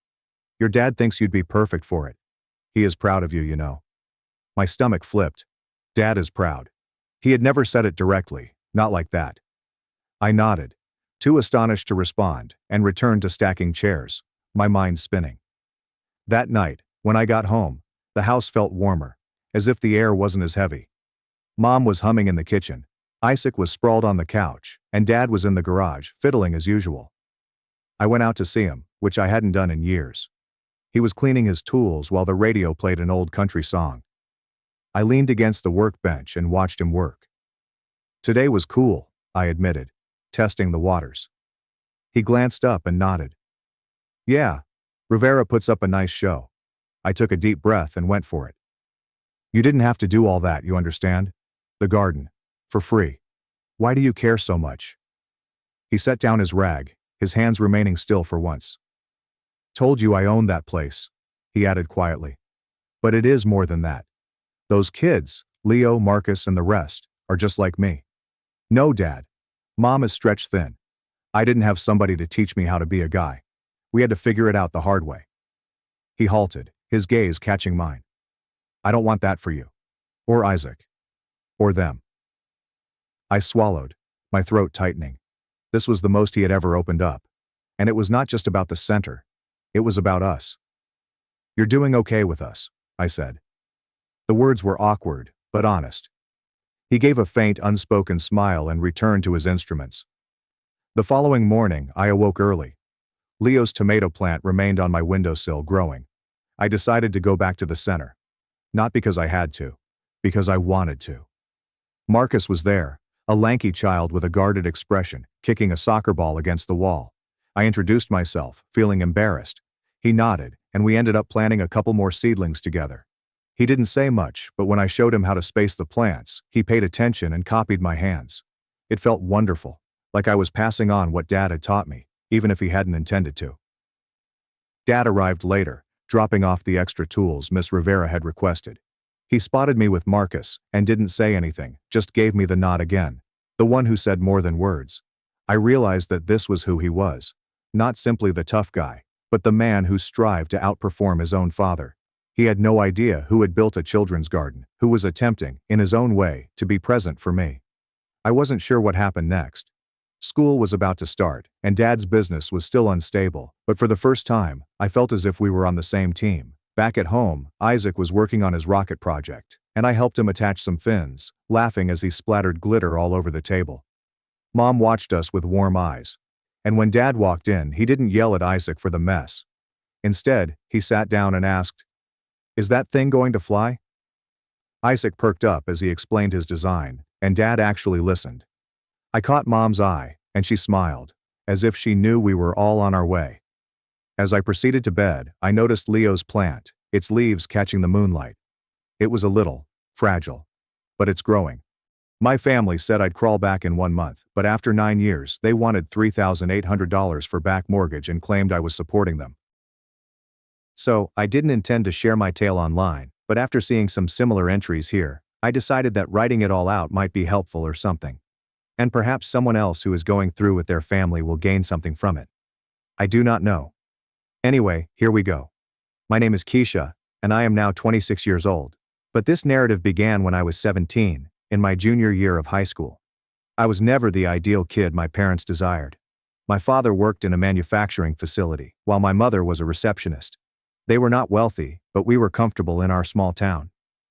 "Your dad thinks you'd be perfect for it. He is proud of you, you know." My stomach flipped. Dad is proud. He had never said it directly, not like that. I nodded, too astonished to respond, and returned to stacking chairs, my mind spinning. That night, when I got home, the house felt warmer, as if the air wasn't as heavy. Mom was humming in the kitchen, Isaac was sprawled on the couch, and Dad was in the garage, fiddling as usual. I went out to see him, which I hadn't done in years. He was cleaning his tools while the radio played an old country song. I leaned against the workbench and watched him work. Today was cool, I admitted, testing the waters. He glanced up and nodded. "Yeah, Rivera puts up a nice show." I took a deep breath and went for it. "You didn't have to do all that, you understand? The garden. For free. Why do you care so much?" He set down his rag, his hands remaining still for once. "Told you I owned that place," he added quietly. "But it is more than that. Those kids, Leo, Marcus, and the rest, are just like me. No, Dad. Mom is stretched thin. I didn't have somebody to teach me how to be a guy. We had to figure it out the hard way." He halted, his gaze catching mine. "I don't want that for you. Or Isaac. Or them." I swallowed, my throat tightening. This was the most he had ever opened up. And it was not just about the center. It was about us. "You're doing okay with us," I said. The words were awkward, but honest. He gave a faint, unspoken smile and returned to his instruments. The following morning, I awoke early. Leo's tomato plant remained on my windowsill growing. I decided to go back to the center. Not because I had to, because I wanted to. Marcus was there, a lanky child with a guarded expression, kicking a soccer ball against the wall. I introduced myself, feeling embarrassed. He nodded, and we ended up planting a couple more seedlings together. He didn't say much, but when I showed him how to space the plants, he paid attention and copied my hands. It felt wonderful, like I was passing on what Dad had taught me, even if he hadn't intended to. Dad arrived later, dropping off the extra tools Miss Rivera had requested. He spotted me with Marcus and didn't say anything, just gave me the nod again, the one who said more than words. I realized that this was who he was, not simply the tough guy, but the man who strived to outperform his own father. He had no idea who had built a children's garden, who was attempting, in his own way, to be present for me. I wasn't sure what happened next. School was about to start, and Dad's business was still unstable, but for the first time, I felt as if we were on the same team. Back at home, Isaac was working on his rocket project, and I helped him attach some fins, laughing as he splattered glitter all over the table. Mom watched us with warm eyes. And when Dad walked in, he didn't yell at Isaac for the mess. Instead, he sat down and asked, "Is that thing going to fly?" Isaac perked up as he explained his design, and Dad actually listened. I caught Mom's eye, and she smiled, as if she knew we were all on our way. As I proceeded to bed, I noticed Leo's plant, its leaves catching the moonlight. It was a little fragile, but it's growing. My family said I'd crawl back in 1 month, but after 9 years, they wanted $3,800 for back mortgage and claimed I was supporting them. So, I didn't intend to share my tale online, but after seeing some similar entries here, I decided that writing it all out might be helpful or something. And perhaps someone else who is going through with their family will gain something from it. I do not know. Anyway, here we go. My name is Keisha, and I am now 26 years old. But this narrative began when I was 17, in my junior year of high school. I was never the ideal kid my parents desired. My father worked in a manufacturing facility, while my mother was a receptionist. They were not wealthy, but we were comfortable in our small town.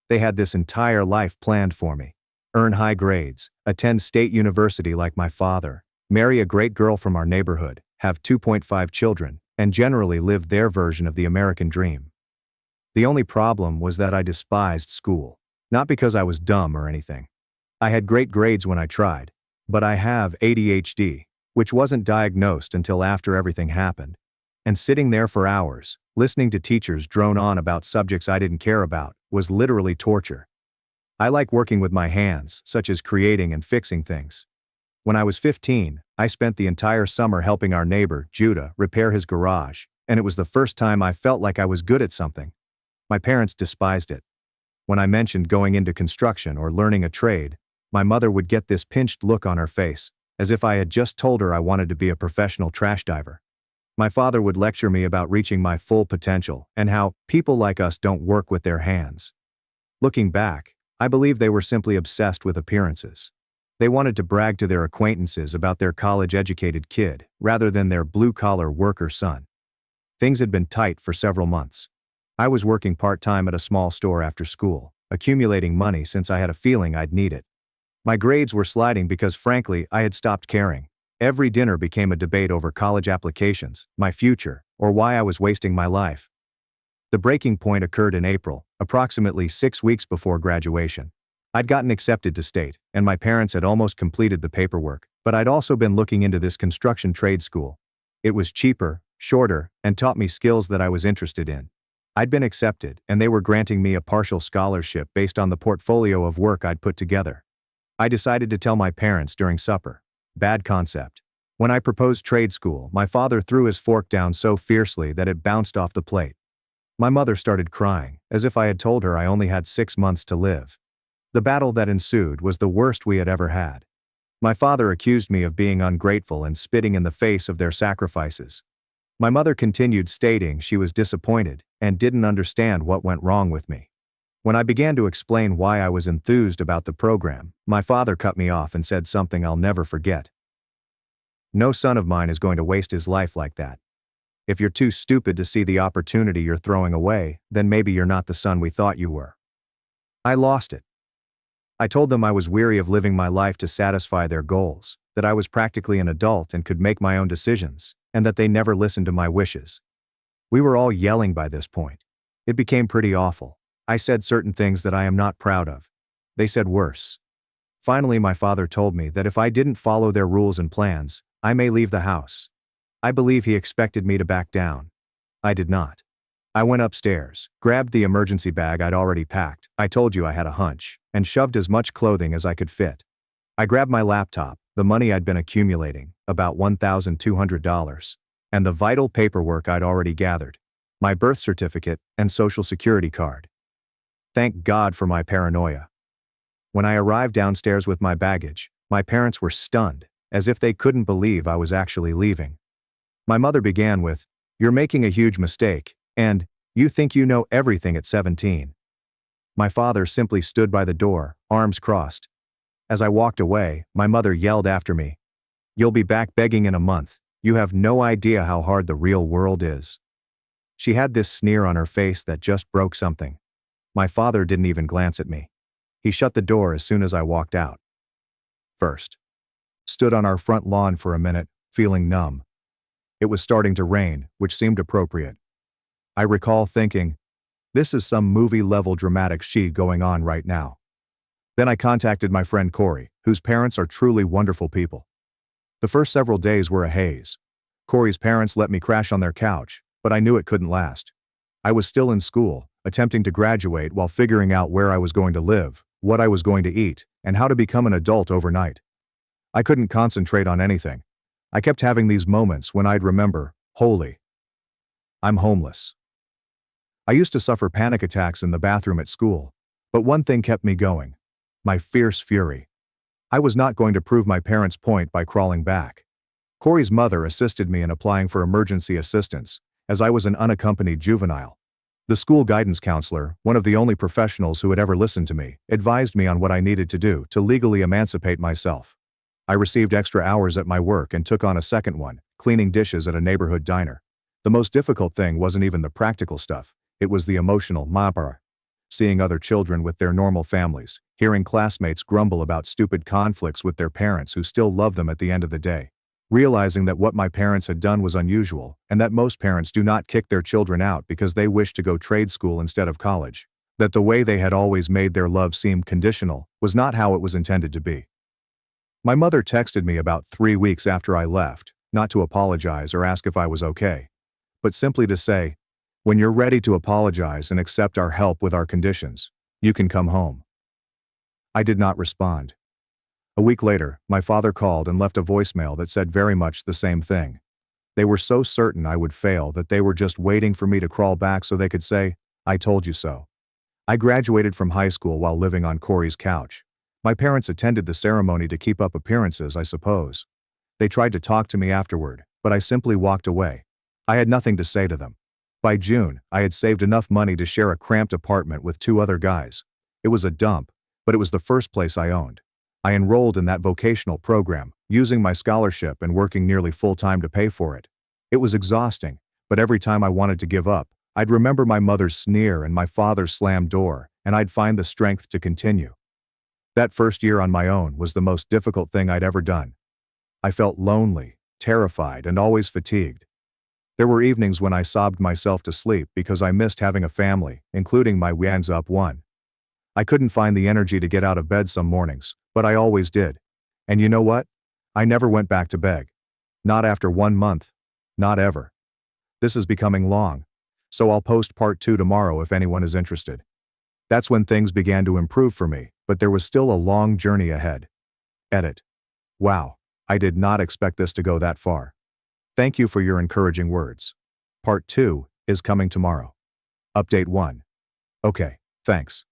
They had this entire life planned for me. Earn high grades, attend state university like my father, marry a great girl from our neighborhood, have 2.5 children, and generally live their version of the American dream. The only problem was that I despised school. Not because I was dumb or anything. I had great grades when I tried, but I have ADHD, which wasn't diagnosed until after everything happened. And sitting there for hours, listening to teachers drone on about subjects I didn't care about, was literally torture. I like working with my hands, such as creating and fixing things. When I was 15, I spent the entire summer helping our neighbor, Judah, repair his garage, and it was the first time I felt like I was good at something. My parents despised it. When I mentioned going into construction or learning a trade, my mother would get this pinched look on her face, as if I had just told her I wanted to be a professional trash diver. My father would lecture me about reaching my full potential and how people like us don't work with their hands. Looking back, I believe they were simply obsessed with appearances. They wanted to brag to their acquaintances about their college-educated kid, rather than their blue-collar worker son. Things had been tight for several months. I was working part-time at a small store after school, accumulating money since I had a feeling I'd need it. My grades were sliding because frankly, I had stopped caring. Every dinner became a debate over college applications, my future, or why I was wasting my life. The breaking point occurred in April, approximately 6 weeks before graduation. I'd gotten accepted to state, and my parents had almost completed the paperwork, but I'd also been looking into this construction trade school. It was cheaper, shorter, and taught me skills that I was interested in. I'd been accepted, and they were granting me a partial scholarship based on the portfolio of work I'd put together. I decided to tell my parents during supper. Bad concept. When I proposed trade school, my father threw his fork down so fiercely that it bounced off the plate. My mother started crying, as if I had told her I only had 6 months to live. The battle that ensued was the worst we had ever had. My father accused me of being ungrateful and spitting in the face of their sacrifices. My mother continued stating she was disappointed and didn't understand what went wrong with me. When I began to explain why I was enthused about the program, my father cut me off and said something I'll never forget. No son of mine is going to waste his life like that. If you're too stupid to see the opportunity you're throwing away, then maybe you're not the son we thought you were. I lost it. I told them I was weary of living my life to satisfy their goals, that I was practically an adult and could make my own decisions, and that they never listened to my wishes. We were all yelling by this point. It became pretty awful. I said certain things that I am not proud of. They said worse. Finally, my father told me that if I didn't follow their rules and plans, I may leave the house. I believe he expected me to back down. I did not. I went upstairs, grabbed the emergency bag I'd already packed, I told you I had a hunch, and shoved as much clothing as I could fit. I grabbed my laptop, the money I'd been accumulating, about $1,200, and the vital paperwork I'd already gathered, my birth certificate and social security card. Thank God for my paranoia. When I arrived downstairs with my baggage, my parents were stunned, as if they couldn't believe I was actually leaving. My mother began with, "You're making a huge mistake," and, "You think you know everything at 17. My father simply stood by the door, arms crossed. As I walked away, my mother yelled after me, "You'll be back begging in a month. You have no idea how hard the real world is." She had this sneer on her face that just broke something. My father didn't even glance at me. He shut the door as soon as I walked out. First. Stood on our front lawn for a minute, feeling numb. It was starting to rain, which seemed appropriate. I recall thinking, this is some movie-level dramatic shit going on right now. Then I contacted my friend Corey, whose parents are truly wonderful people. The first several days were a haze. Corey's parents let me crash on their couch, but I knew it couldn't last. I was still in school, attempting to graduate while figuring out where I was going to live, what I was going to eat, and how to become an adult overnight. I couldn't concentrate on anything. I kept having these moments when I'd remember, holy, I'm homeless. I used to suffer panic attacks in the bathroom at school, but one thing kept me going. My fierce fury. I was not going to prove my parents' point by crawling back. Corey's mother assisted me in applying for emergency assistance, as I was an unaccompanied juvenile. The school guidance counselor, one of the only professionals who had ever listened to me, advised me on what I needed to do to legally emancipate myself. I received extra hours at my work and took on a second one, cleaning dishes at a neighborhood diner. The most difficult thing wasn't even the practical stuff, it was the emotional mapper. Seeing other children with their normal families, hearing classmates grumble about stupid conflicts with their parents who still love them at the end of the day. Realizing that what my parents had done was unusual, and that most parents do not kick their children out because they wish to go trade school instead of college. That the way they had always made their love seem conditional was not how it was intended to be. My mother texted me about 3 weeks after I left, not to apologize or ask if I was okay, but simply to say, "When you're ready to apologize and accept our help with our conditions, you can come home." I did not respond. A week later, my father called and left a voicemail that said very much the same thing. They were so certain I would fail that they were just waiting for me to crawl back so they could say, "I told you so." I graduated from high school while living on Corey's couch. My parents attended the ceremony to keep up appearances, I suppose. They tried to talk to me afterward, but I simply walked away. I had nothing to say to them. By June, I had saved enough money to share a cramped apartment with 2 other guys. It was a dump, but it was the first place I owned. I enrolled in that vocational program, using my scholarship and working nearly full-time to pay for it. It was exhausting, but every time I wanted to give up, I'd remember my mother's sneer and my father's slammed door, and I'd find the strength to continue. That first year on my own was the most difficult thing I'd ever done. I felt lonely, terrified, and always fatigued. There were evenings when I sobbed myself to sleep because I missed having a family, including my hands up one. I couldn't find the energy to get out of bed some mornings, but I always did. And you know what? I never went back to beg. Not after 1 month. Not ever. This is becoming long, so I'll post part 2 tomorrow if anyone is interested. That's when things began to improve for me, but there was still a long journey ahead. Edit. Wow, I did not expect this to go that far. Thank you for your encouraging words. Part 2 is coming tomorrow. Update 1. Okay, thanks.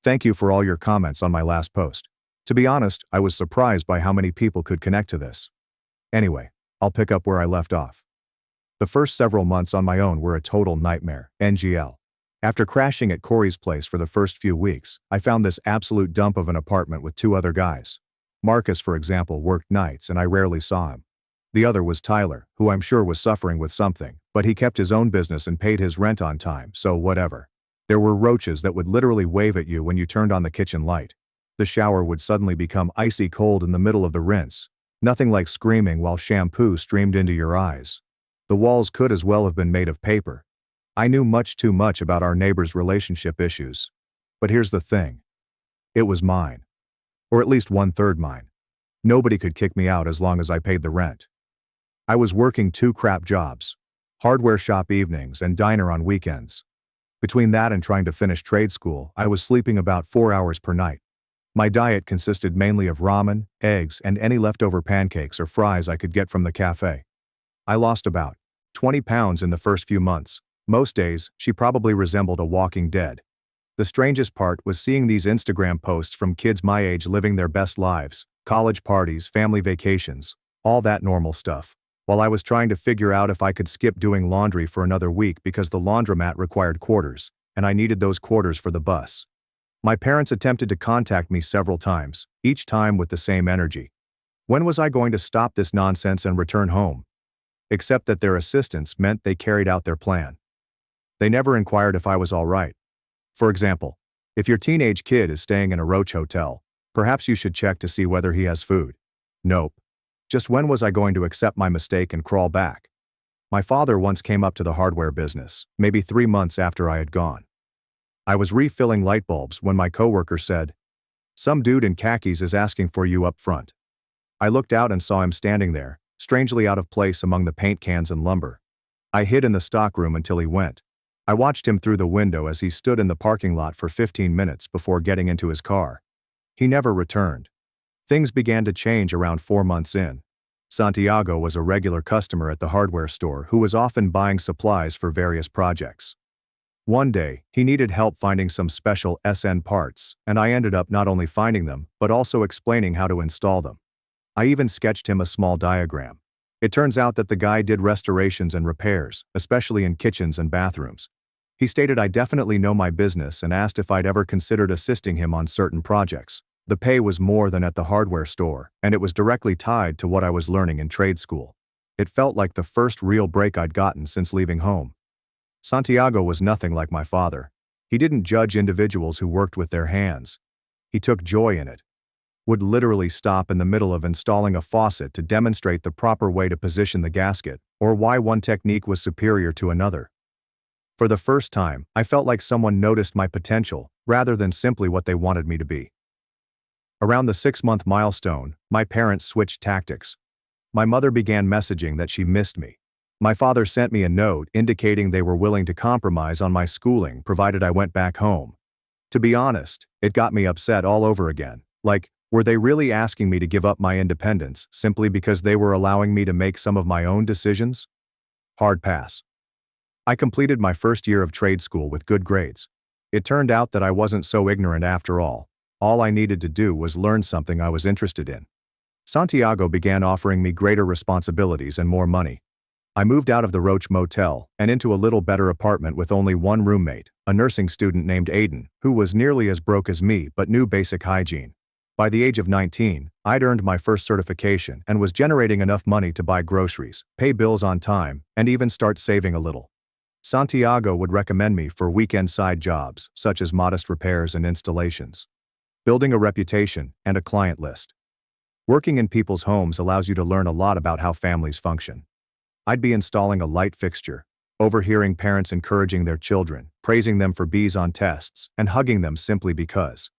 Thank you for all your comments on my last post. To be honest, I was surprised by how many people could connect to this. Anyway, I'll pick up where I left off. The first several months on my own were a total nightmare, NGL. After crashing at Corey's place for the first few weeks, I found this absolute dump of an apartment with 2 other guys. Marcus, for example, worked nights and I rarely saw him. The other was Tyler, who I'm sure was suffering with something, but he kept his own business and paid his rent on time, so whatever. There were roaches that would literally wave at you when you turned on the kitchen light. The shower would suddenly become icy cold in the middle of the rinse. Nothing like screaming while shampoo streamed into your eyes. The walls could as well have been made of paper. I knew much too much about our neighbors' relationship issues. But here's the thing. It was mine. Or at least 1/3 mine. Nobody could kick me out as long as I paid the rent. I was working 2 crap jobs. Hardware shop evenings and diner on weekends. Between that and trying to finish trade school, I was sleeping about 4 hours per night. My diet consisted mainly of ramen, eggs, and any leftover pancakes or fries I could get from the cafe. I lost about 20 pounds in the first few months. Most days, she probably resembled a walking dead. The strangest part was seeing these Instagram posts from kids my age living their best lives, college parties, family vacations, all that normal stuff, while I was trying to figure out if I could skip doing laundry for another week because the laundromat required quarters, and I needed those quarters for the bus. My parents attempted to contact me several times, each time with the same energy. When was I going to stop this nonsense and return home? Except that their assistance meant they carried out their plan. They never inquired if I was all right. For example, if your teenage kid is staying in a roach hotel, perhaps you should check to see whether he has food. Nope. Just when was I going to accept my mistake and crawl back? My father once came up to the hardware business, maybe 3 months after I had gone. I was refilling light bulbs when my coworker said, "Some dude in khakis is asking for you up front." I looked out and saw him standing there, strangely out of place among the paint cans and lumber. I hid in the stockroom until he went. I watched him through the window as he stood in the parking lot for 15 minutes before getting into his car. He never returned. Things began to change around 4 months in. Santiago was a regular customer at the hardware store who was often buying supplies for various projects. One day, he needed help finding some special SN parts, and I ended up not only finding them, but also explaining how to install them. I even sketched him a small diagram. It turns out that the guy did restorations and repairs, especially in kitchens and bathrooms. He stated I definitely know my business and asked if I'd ever considered assisting him on certain projects. The pay was more than at the hardware store, and it was directly tied to what I was learning in trade school. It felt like the first real break I'd gotten since leaving home. Santiago was nothing like my father. He didn't judge individuals who worked with their hands. He took joy in it. Would literally stop in the middle of installing a faucet to demonstrate the proper way to position the gasket, or why one technique was superior to another. For the first time, I felt like someone noticed my potential, rather than simply what they wanted me to be. Around the 6-month milestone, my parents switched tactics. My mother began messaging that she missed me. My father sent me a note indicating they were willing to compromise on my schooling provided I went back home. To be honest, it got me upset all over again. Like, were they really asking me to give up my independence simply because they were allowing me to make some of my own decisions? Hard pass. I completed my first year of trade school with good grades. It turned out that I wasn't so ignorant after all. All I needed to do was learn something I was interested in. Santiago began offering me greater responsibilities and more money. I moved out of the Roach Motel and into a little better apartment with only one roommate, a nursing student named Aiden, who was nearly as broke as me but knew basic hygiene. By the age of 19, I'd earned my first certification and was generating enough money to buy groceries, pay bills on time, and even start saving a little. Santiago would recommend me for weekend side jobs, such as modest repairs and installations. Building a reputation and a client list. Working in people's homes allows you to learn a lot about how families function. I'd be installing a light fixture, overhearing parents encouraging their children, praising them for B's on tests, and hugging them simply because.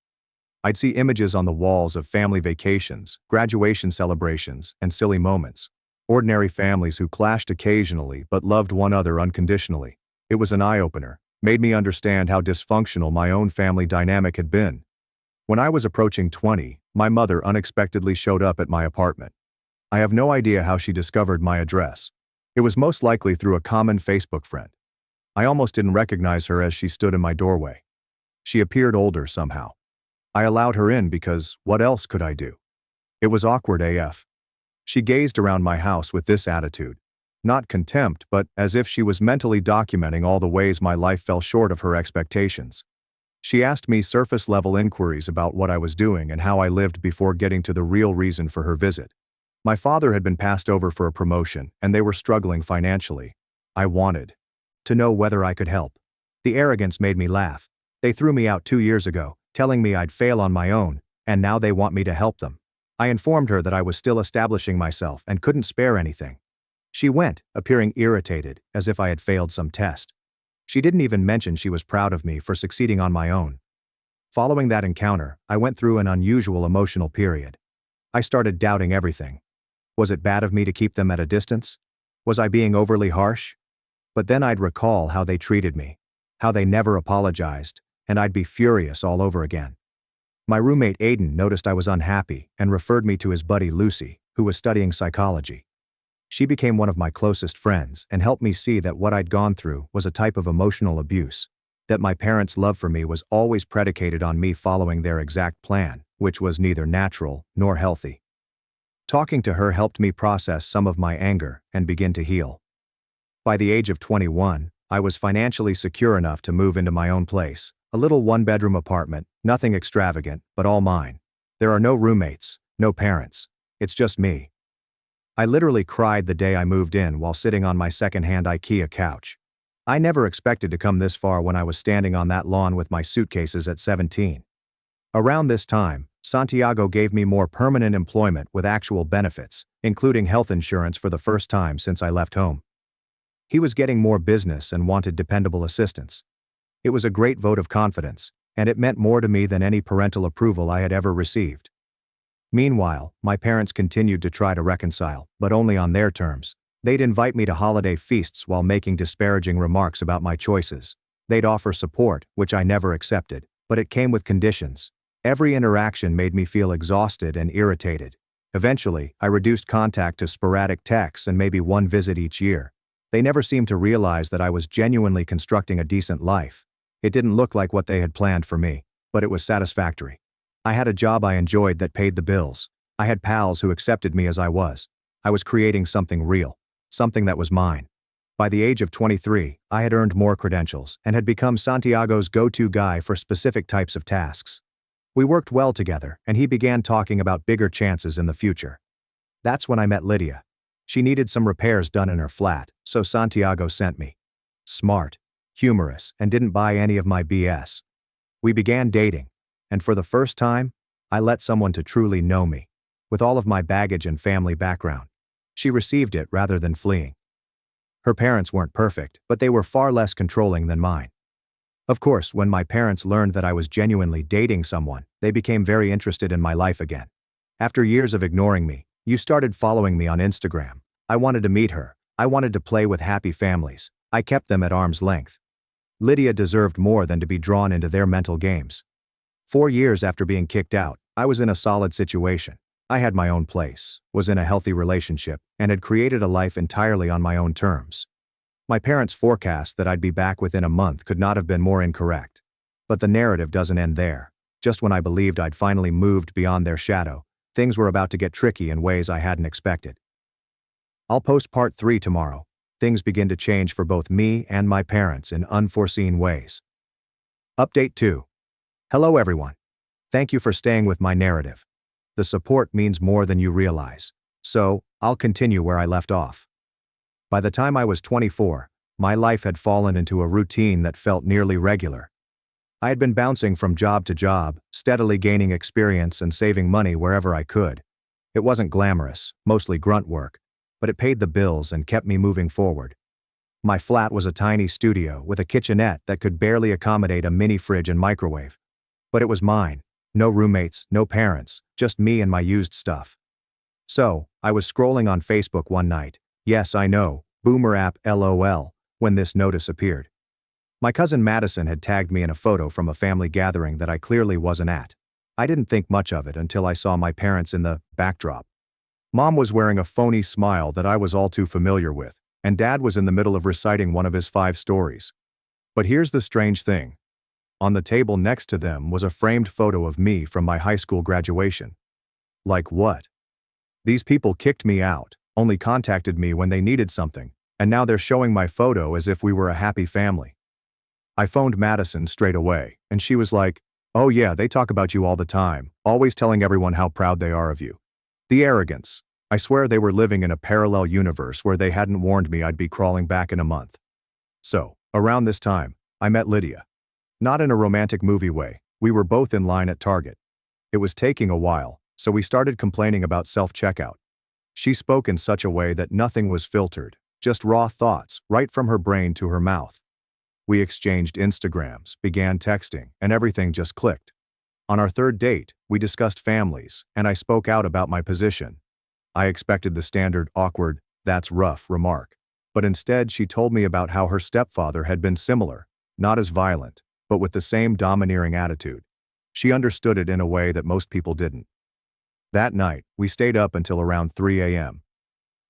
I'd see images on the walls of family vacations, graduation celebrations, and silly moments. Ordinary families who clashed occasionally but loved one another unconditionally. It was an eye-opener, made me understand how dysfunctional my own family dynamic had been. When I was approaching 20, my mother unexpectedly showed up at my apartment. I have no idea how she discovered my address. It was most likely through a common Facebook friend. I almost didn't recognize her as she stood in my doorway. She appeared older somehow. I allowed her in because what else could I do? It was awkward AF. She gazed around my house with this attitude. Not contempt, but as if she was mentally documenting all the ways my life fell short of her expectations. She asked me surface-level inquiries about what I was doing and how I lived before getting to the real reason for her visit. My father had been passed over for a promotion, and they were struggling financially. I wanted to know whether I could help. The arrogance made me laugh. They threw me out 2 years ago, telling me I'd fail on my own, and now they want me to help them. I informed her that I was still establishing myself and couldn't spare anything. She went, appearing irritated, as if I had failed some test. She didn't even mention she was proud of me for succeeding on my own. Following that encounter, I went through an unusual emotional period. I started doubting everything. Was it bad of me to keep them at a distance? Was I being overly harsh? But then I'd recall how they treated me, how they never apologized, and I'd be furious all over again. My roommate Aiden noticed I was unhappy and referred me to his buddy Lucy, who was studying psychology. She became one of my closest friends and helped me see that what I'd gone through was a type of emotional abuse, that my parents' love for me was always predicated on me following their exact plan, which was neither natural nor healthy. Talking to her helped me process some of my anger and begin to heal. By the age of 21, I was financially secure enough to move into my own place, a little one-bedroom apartment, nothing extravagant, but all mine. There are no roommates, no parents. It's just me. I literally cried the day I moved in while sitting on my second-hand IKEA couch. I never expected to come this far when I was standing on that lawn with my suitcases at 17. Around this time, Santiago gave me more permanent employment with actual benefits, including health insurance for the first time since I left home. He was getting more business and wanted dependable assistance. It was a great vote of confidence, and it meant more to me than any parental approval I had ever received. Meanwhile, my parents continued to try to reconcile, but only on their terms. They'd invite me to holiday feasts while making disparaging remarks about my choices. They'd offer support, which I never accepted, but it came with conditions. Every interaction made me feel exhausted and irritated. Eventually, I reduced contact to sporadic texts and maybe one visit each year. They never seemed to realize that I was genuinely constructing a decent life. It didn't look like what they had planned for me, but it was satisfactory. I had a job I enjoyed that paid the bills. I had pals who accepted me as I was. I was creating something real, something that was mine. By the age of 23, I had earned more credentials and had become Santiago's go-to guy for specific types of tasks. We worked well together, and he began talking about bigger chances in the future. That's when I met Lydia. She needed some repairs done in her flat, so Santiago sent me. Smart, humorous, and didn't buy any of my BS. We began dating, and for the first time, I let someone to truly know me, with all of my baggage and family background. She received it rather than fleeing. Her parents weren't perfect, but they were far less controlling than mine. Of course, when my parents learned that I was genuinely dating someone, they became very interested in my life again. After years of ignoring me, you started following me on Instagram. I wanted to meet her. I wanted to play with happy families. I kept them at arm's length. Lydia deserved more than to be drawn into their mental games. 4 years after being kicked out, I was in a solid situation. I had my own place, was in a healthy relationship, and had created a life entirely on my own terms. My parents' forecast that I'd be back within a month could not have been more incorrect. But the narrative doesn't end there. Just when I believed I'd finally moved beyond their shadow, things were about to get tricky in ways I hadn't expected. I'll post part 3 tomorrow. Things begin to change for both me and my parents in unforeseen ways. Update 2. Hello everyone. Thank you for staying with my narrative. The support means more than you realize. So, I'll continue where I left off. By the time I was 24, my life had fallen into a routine that felt nearly regular. I had been bouncing from job to job, steadily gaining experience and saving money wherever I could. It wasn't glamorous, mostly grunt work, but it paid the bills and kept me moving forward. My flat was a tiny studio with a kitchenette that could barely accommodate a mini fridge and microwave. But it was mine. No roommates, no parents, just me and my used stuff. So, I was scrolling on Facebook one night. Yes, I know, boomer app LOL, when this notice appeared. My cousin Madison had tagged me in a photo from a family gathering that I clearly wasn't at. I didn't think much of it until I saw my parents in the backdrop. Mom was wearing a phony smile that I was all too familiar with, and Dad was in the middle of reciting one of his 5 stories. But here's the strange thing. On the table next to them was a framed photo of me from my high school graduation. Like what? These people kicked me out, only contacted me when they needed something, and now they're showing my photo as if we were a happy family. I phoned Madison straight away, and she was like, "Oh yeah, they talk about you all the time, always telling everyone how proud they are of you." The arrogance. I swear they were living in a parallel universe where they hadn't warned me I'd be crawling back in a month. So, around this time, I met Lydia. Not in a romantic movie way, we were both in line at Target. It was taking a while, so we started complaining about self-checkout. She spoke in such a way that nothing was filtered, just raw thoughts, right from her brain to her mouth. We exchanged Instagrams, began texting, and everything just clicked. On our 3rd date, we discussed families, and I spoke out about my position. I expected the standard awkward, "that's rough" remark, but instead she told me about how her stepfather had been similar, not as violent, but with the same domineering attitude. She understood it in a way that most people didn't. That night, we stayed up until around 3 a.m.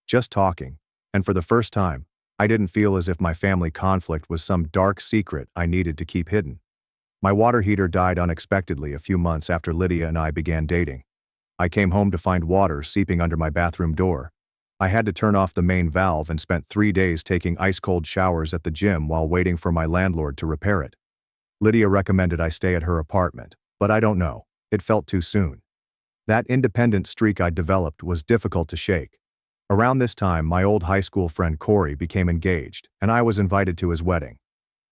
Just talking, and for the first time, I didn't feel as if my family conflict was some dark secret I needed to keep hidden. My water heater died unexpectedly a few months after Lydia and I began dating. I came home to find water seeping under my bathroom door. I had to turn off the main valve and spent 3 days taking ice-cold showers at the gym while waiting for my landlord to repair it. Lydia recommended I stay at her apartment, but I don't know, it felt too soon. That independent streak I'd developed was difficult to shake. Around this time, my old high school friend Corey became engaged, and I was invited to his wedding.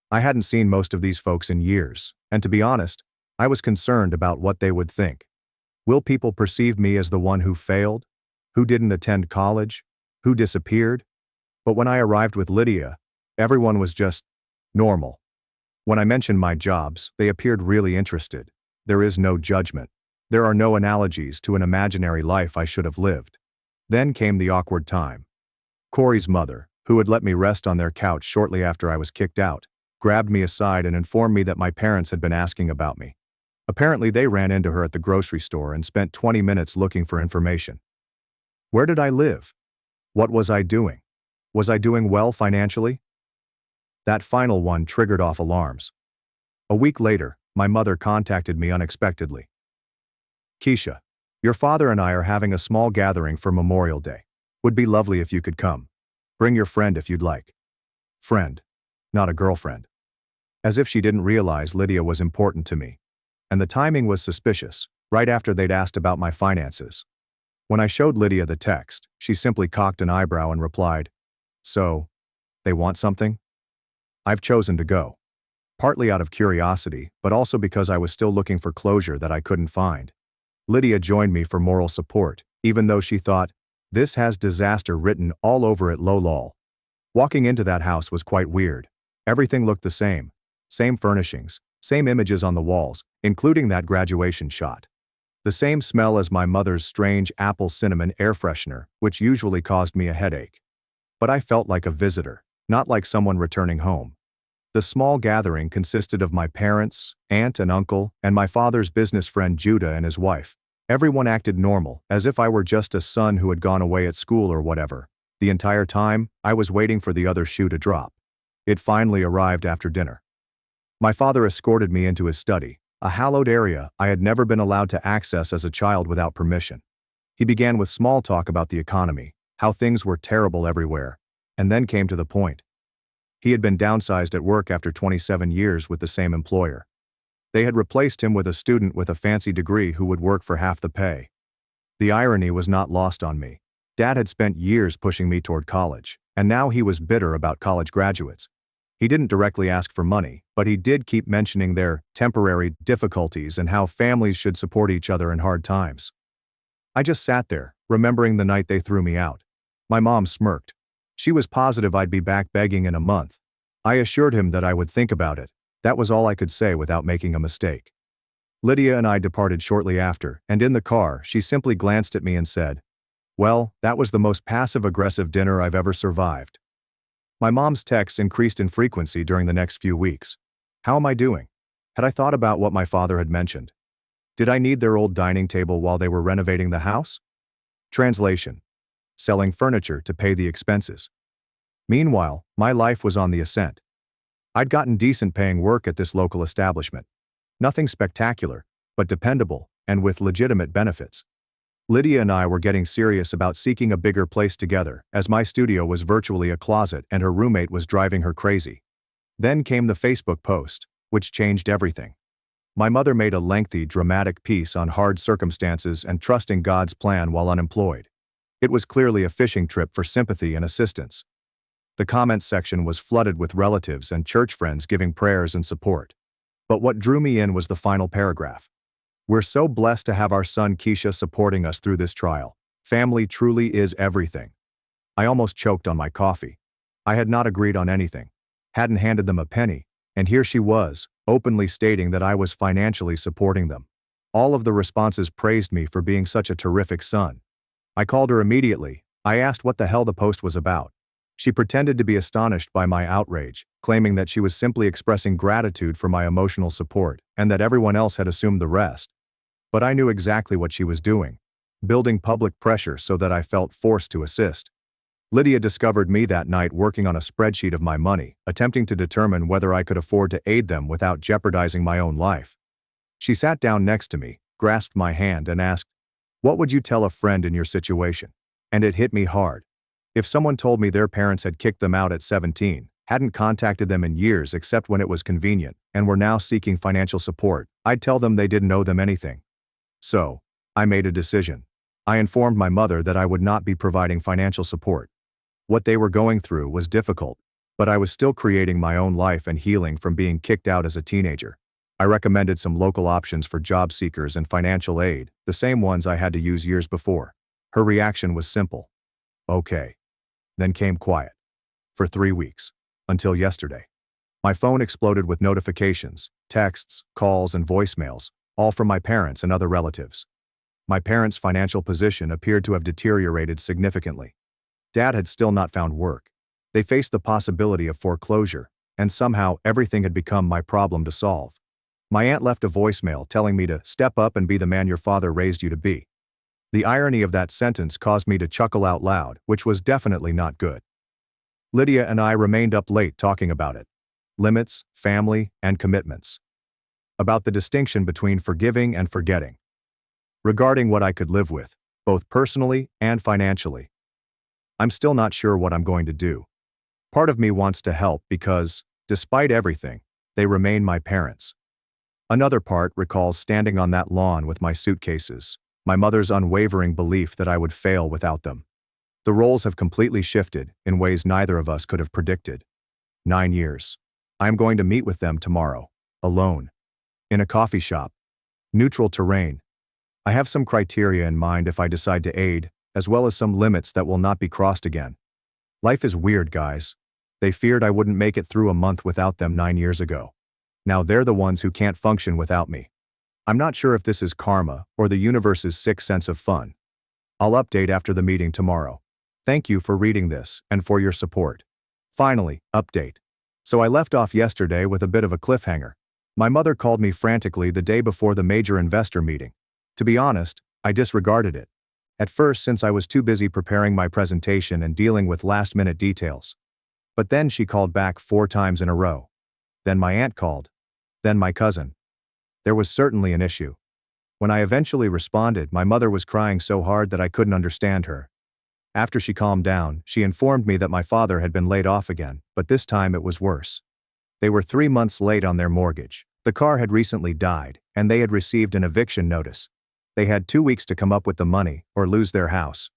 I hadn't seen most of these folks in years, and to be honest, I was concerned about what they would think. Will people perceive me as the one who failed? Who didn't attend college? Who disappeared? But when I arrived with Lydia, everyone was just normal. When I mentioned my jobs, they appeared really interested. There is no judgment. There are no analogies to an imaginary life I should have lived. Then came the awkward time. Corey's mother, who had let me rest on their couch shortly after I was kicked out, grabbed me aside and informed me that my parents had been asking about me. Apparently they ran into her at the grocery store and spent 20 minutes looking for information. Where did I live? What was I doing? Was I doing well financially? That final one triggered off alarms. A week later, my mother contacted me unexpectedly. "Keisha, your father and I are having a small gathering for Memorial Day. Would be lovely if you could come. Bring your friend if you'd like." Friend, not a girlfriend. As if she didn't realize Lydia was important to me. And the timing was suspicious, right after they'd asked about my finances. When I showed Lydia the text, she simply cocked an eyebrow and replied, "So, they want something?" I've chosen to go. Partly out of curiosity, but also because I was still looking for closure that I couldn't find. Lydia joined me for moral support, even though she thought, "This has disaster written all over it, lol." Walking into that house was quite weird. Everything looked the same. Same furnishings, same images on the walls, including that graduation shot. The same smell as my mother's strange apple cinnamon air freshener, which usually caused me a headache. But I felt like a visitor, not like someone returning home. The small gathering consisted of my parents, aunt and uncle, and my father's business friend Judah and his wife. Everyone acted normal, as if I were just a son who had gone away at school or whatever. The entire time, I was waiting for the other shoe to drop. It finally arrived after dinner. My father escorted me into his study, a hallowed area I had never been allowed to access as a child without permission. He began with small talk about the economy, how things were terrible everywhere, and then came to the point. He had been downsized at work after 27 years with the same employer. They had replaced him with a student with a fancy degree who would work for half the pay. The irony was not lost on me. Dad had spent years pushing me toward college, and now he was bitter about college graduates. He didn't directly ask for money, but he did keep mentioning their temporary difficulties and how families should support each other in hard times. I just sat there, remembering the night they threw me out. My mom smirked. She was positive I'd be back begging in a month. I assured him that I would think about it. That was all I could say without making a mistake. Lydia and I departed shortly after, and in the car, she simply glanced at me and said, "Well, that was the most passive-aggressive dinner I've ever survived." My mom's texts increased in frequency during the next few weeks. How am I doing? Had I thought about what my father had mentioned? Did I need their old dining table while they were renovating the house? Translation: selling furniture to pay the expenses. Meanwhile, my life was on the ascent. I'd gotten decent paying work at this local establishment. Nothing spectacular, but dependable, and with legitimate benefits. Lydia and I were getting serious about seeking a bigger place together, as my studio was virtually a closet and her roommate was driving her crazy. Then came the Facebook post, which changed everything. My mother made a lengthy, dramatic piece on hard circumstances and trusting God's plan while unemployed. It was clearly a fishing trip for sympathy and assistance. The comments section was flooded with relatives and church friends giving prayers and support. But what drew me in was the final paragraph. "We're so blessed to have our son Keisha supporting us through this trial. Family truly is everything." I almost choked on my coffee. I had not agreed on anything, hadn't handed them a penny, and here she was, openly stating that I was financially supporting them. All of the responses praised me for being such a terrific son. I called her immediately. I asked what the hell the post was about. She pretended to be astonished by my outrage, claiming that she was simply expressing gratitude for my emotional support and that everyone else had assumed the rest. But I knew exactly what she was doing, building public pressure so that I felt forced to assist. Lydia discovered me that night working on a spreadsheet of my money, attempting to determine whether I could afford to aid them without jeopardizing my own life. She sat down next to me, grasped my hand and asked, "What would you tell a friend in your situation?" And it hit me hard. If someone told me their parents had kicked them out at 17, hadn't contacted them in years except when it was convenient, and were now seeking financial support, I'd tell them they didn't owe them anything. So, I made a decision. I informed my mother that I would not be providing financial support. What they were going through was difficult, but I was still creating my own life and healing from being kicked out as a teenager. I recommended some local options for job seekers and financial aid, the same ones I had to use years before. Her reaction was simple. "Okay." Then came quiet. For 3 weeks. Until yesterday. My phone exploded with notifications, texts, calls, and voicemails, all from my parents and other relatives. My parents' financial position appeared to have deteriorated significantly. Dad had still not found work. They faced the possibility of foreclosure, and somehow everything had become my problem to solve. My aunt left a voicemail telling me to step up and be the man your father raised you to be. The irony of that sentence caused me to chuckle out loud, which was definitely not good. Lydia and I remained up late talking about it. Limits, family, and commitments. About the distinction between forgiving and forgetting. Regarding what I could live with, both personally and financially. I'm still not sure what I'm going to do. Part of me wants to help because, despite everything, they remain my parents. Another part recalls standing on that lawn with my suitcases, My mother's unwavering belief that I would fail without them. The roles have completely shifted in ways neither of us could have predicted. 9 years. I am going to meet with them tomorrow, alone, in a coffee shop. Neutral terrain. I have some criteria in mind if I decide to aid, as well as some limits that will not be crossed again. Life is weird, guys. They feared I wouldn't make it through a month without them 9 years ago. Now they're the ones who can't function without me. I'm not sure if this is karma or the universe's sixth sense of fun. I'll update after the meeting tomorrow. Thank you for reading this and for your support. Finally, update. So I left off yesterday with a bit of a cliffhanger. My mother called me frantically the day before the major investor meeting. To be honest, I disregarded it. At first, since I was too busy preparing my presentation and dealing with last-minute details. But then she called back 4 times in a row. Then my aunt called. Then my cousin. There was certainly an issue. When I eventually responded, my mother was crying so hard that I couldn't understand her. After she calmed down, she informed me that my father had been laid off again, but this time it was worse. They were 3 months late on their mortgage. The car had recently died, and they had received an eviction notice. They had 2 weeks to come up with the money or lose their house.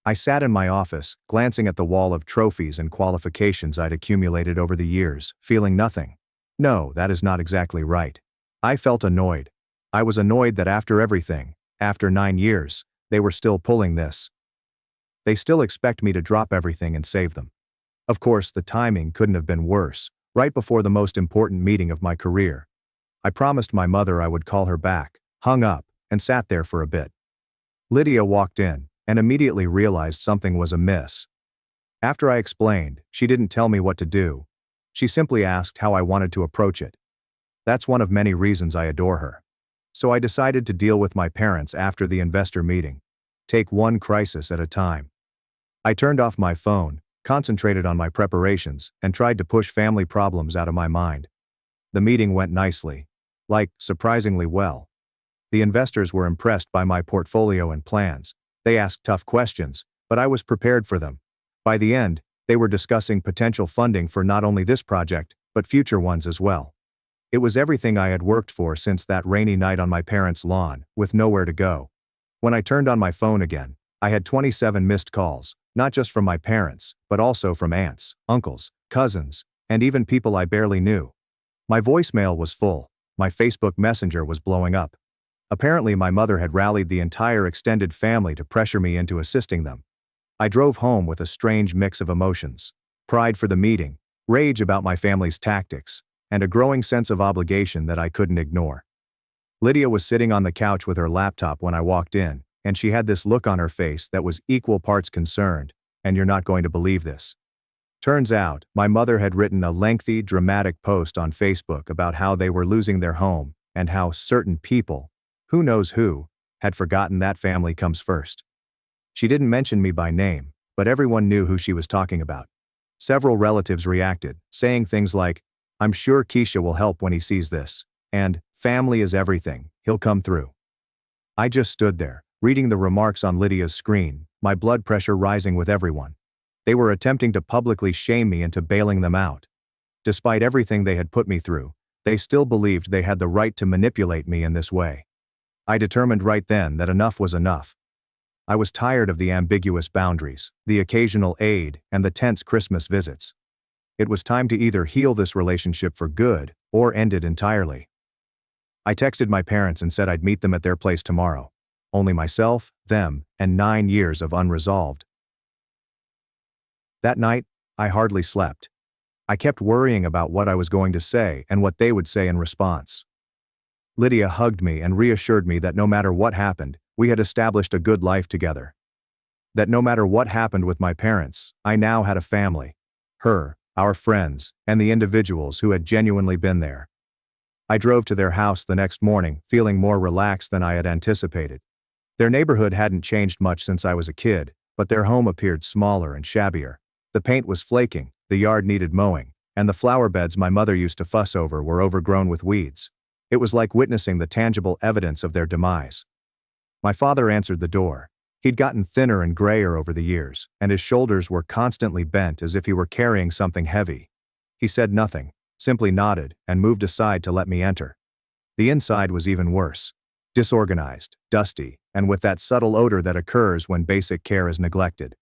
I sat in my office, glancing at the wall of trophies and qualifications I'd accumulated over the years, feeling nothing. No, that is not exactly right. I felt annoyed. I was annoyed that after everything, after 9 years, they were still pulling this. They still expect me to drop everything and save them. Of course, the timing couldn't have been worse, right before the most important meeting of my career. I promised my mother I would call her back, hung up, and sat there for a bit. Lydia walked in and immediately realized something was amiss. After I explained, she didn't tell me what to do. She simply asked how I wanted to approach it. That's one of many reasons I adore her. So I decided to deal with my parents after the investor meeting. Take one crisis at a time. I turned off my phone, concentrated on my preparations, and tried to push family problems out of my mind. The meeting went nicely. Surprisingly well. The investors were impressed by my portfolio and plans. They asked tough questions, but I was prepared for them. By the end, they were discussing potential funding for not only this project, but future ones as well. It was everything I had worked for since that rainy night on my parents' lawn, with nowhere to go. When I turned on my phone again, I had 27 missed calls, not just from my parents, but also from aunts, uncles, cousins, and even people I barely knew. My voicemail was full. My Facebook Messenger was blowing up. Apparently, my mother had rallied the entire extended family to pressure me into assisting them. I drove home with a strange mix of emotions: pride for the meeting, rage about my family's tactics, and a growing sense of obligation that I couldn't ignore. Lydia was sitting on the couch with her laptop when I walked in, and she had this look on her face that was equal parts concerned, and you're not going to believe this. Turns out, my mother had written a lengthy, dramatic post on Facebook about how they were losing their home, and how certain people, who knows who, had forgotten that family comes first. She didn't mention me by name, but everyone knew who she was talking about. Several relatives reacted, saying things like, "I'm sure Keisha will help when he sees this," and "Family is everything, he'll come through." I just stood there, reading the remarks on Lydia's screen, my blood pressure rising with everyone. They were attempting to publicly shame me into bailing them out. Despite everything they had put me through, they still believed they had the right to manipulate me in this way. I determined right then that enough was enough. I was tired of the ambiguous boundaries, the occasional aid, and the tense Christmas visits. It was time to either heal this relationship for good or end it entirely. I texted my parents and said I'd meet them at their place tomorrow. Only myself, them, and 9 years of unresolved. That night, I hardly slept. I kept worrying about what I was going to say and what they would say in response. Lydia hugged me and reassured me that no matter what happened, we had established a good life together. That no matter what happened with my parents, I now had a family. Her, our friends, and the individuals who had genuinely been there. I drove to their house the next morning, feeling more relaxed than I had anticipated. Their neighborhood hadn't changed much since I was a kid, but their home appeared smaller and shabbier. The paint was flaking, the yard needed mowing, and the flower beds my mother used to fuss over were overgrown with weeds. It was like witnessing the tangible evidence of their demise. My father answered the door. He'd gotten thinner and grayer over the years, and his shoulders were constantly bent as if he were carrying something heavy. He said nothing, simply nodded, and moved aside to let me enter. The inside was even worse. Disorganized, dusty, and with that subtle odor that occurs when basic care is neglected.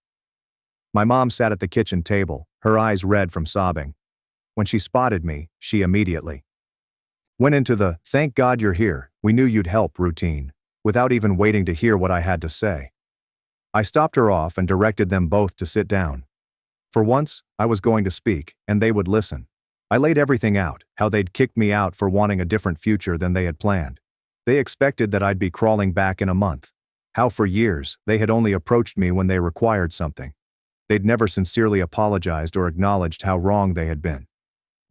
My mom sat at the kitchen table, her eyes red from sobbing. When she spotted me, she immediately went into the "thank God you're here, we knew you'd help" routine, without even waiting to hear what I had to say. I stopped her off and directed them both to sit down. For once, I was going to speak, and they would listen. I laid everything out, how they'd kicked me out for wanting a different future than they had planned. They expected that I'd be crawling back in a month. How for years, they had only approached me when they required something. They'd never sincerely apologized or acknowledged how wrong they had been.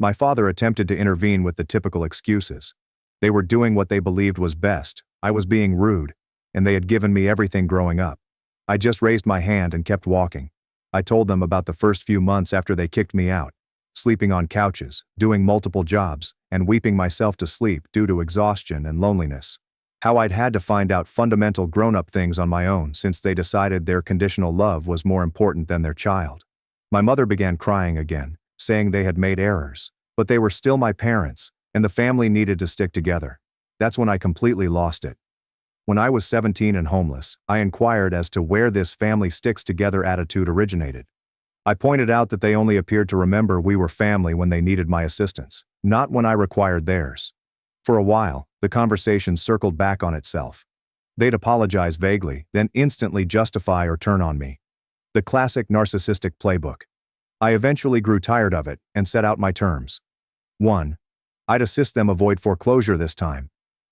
My father attempted to intervene with the typical excuses. They were doing what they believed was best, I was being rude, and they had given me everything growing up. I just raised my hand and kept walking. I told them about the first few months after they kicked me out, sleeping on couches, doing multiple jobs, and weeping myself to sleep due to exhaustion and loneliness. How I'd had to find out fundamental grown-up things on my own since they decided their conditional love was more important than their child. My mother began crying again, saying they had made errors, but they were still my parents, and the family needed to stick together. That's when I completely lost it. When I was 17 and homeless, I inquired as to where this family sticks together attitude originated. I pointed out that they only appeared to remember we were family when they needed my assistance, not when I required theirs. For a while, the conversation circled back on itself. They'd apologize vaguely, then instantly justify or turn on me. The classic narcissistic playbook. I eventually grew tired of it and set out my terms. 1. I'd assist them avoid foreclosure this time.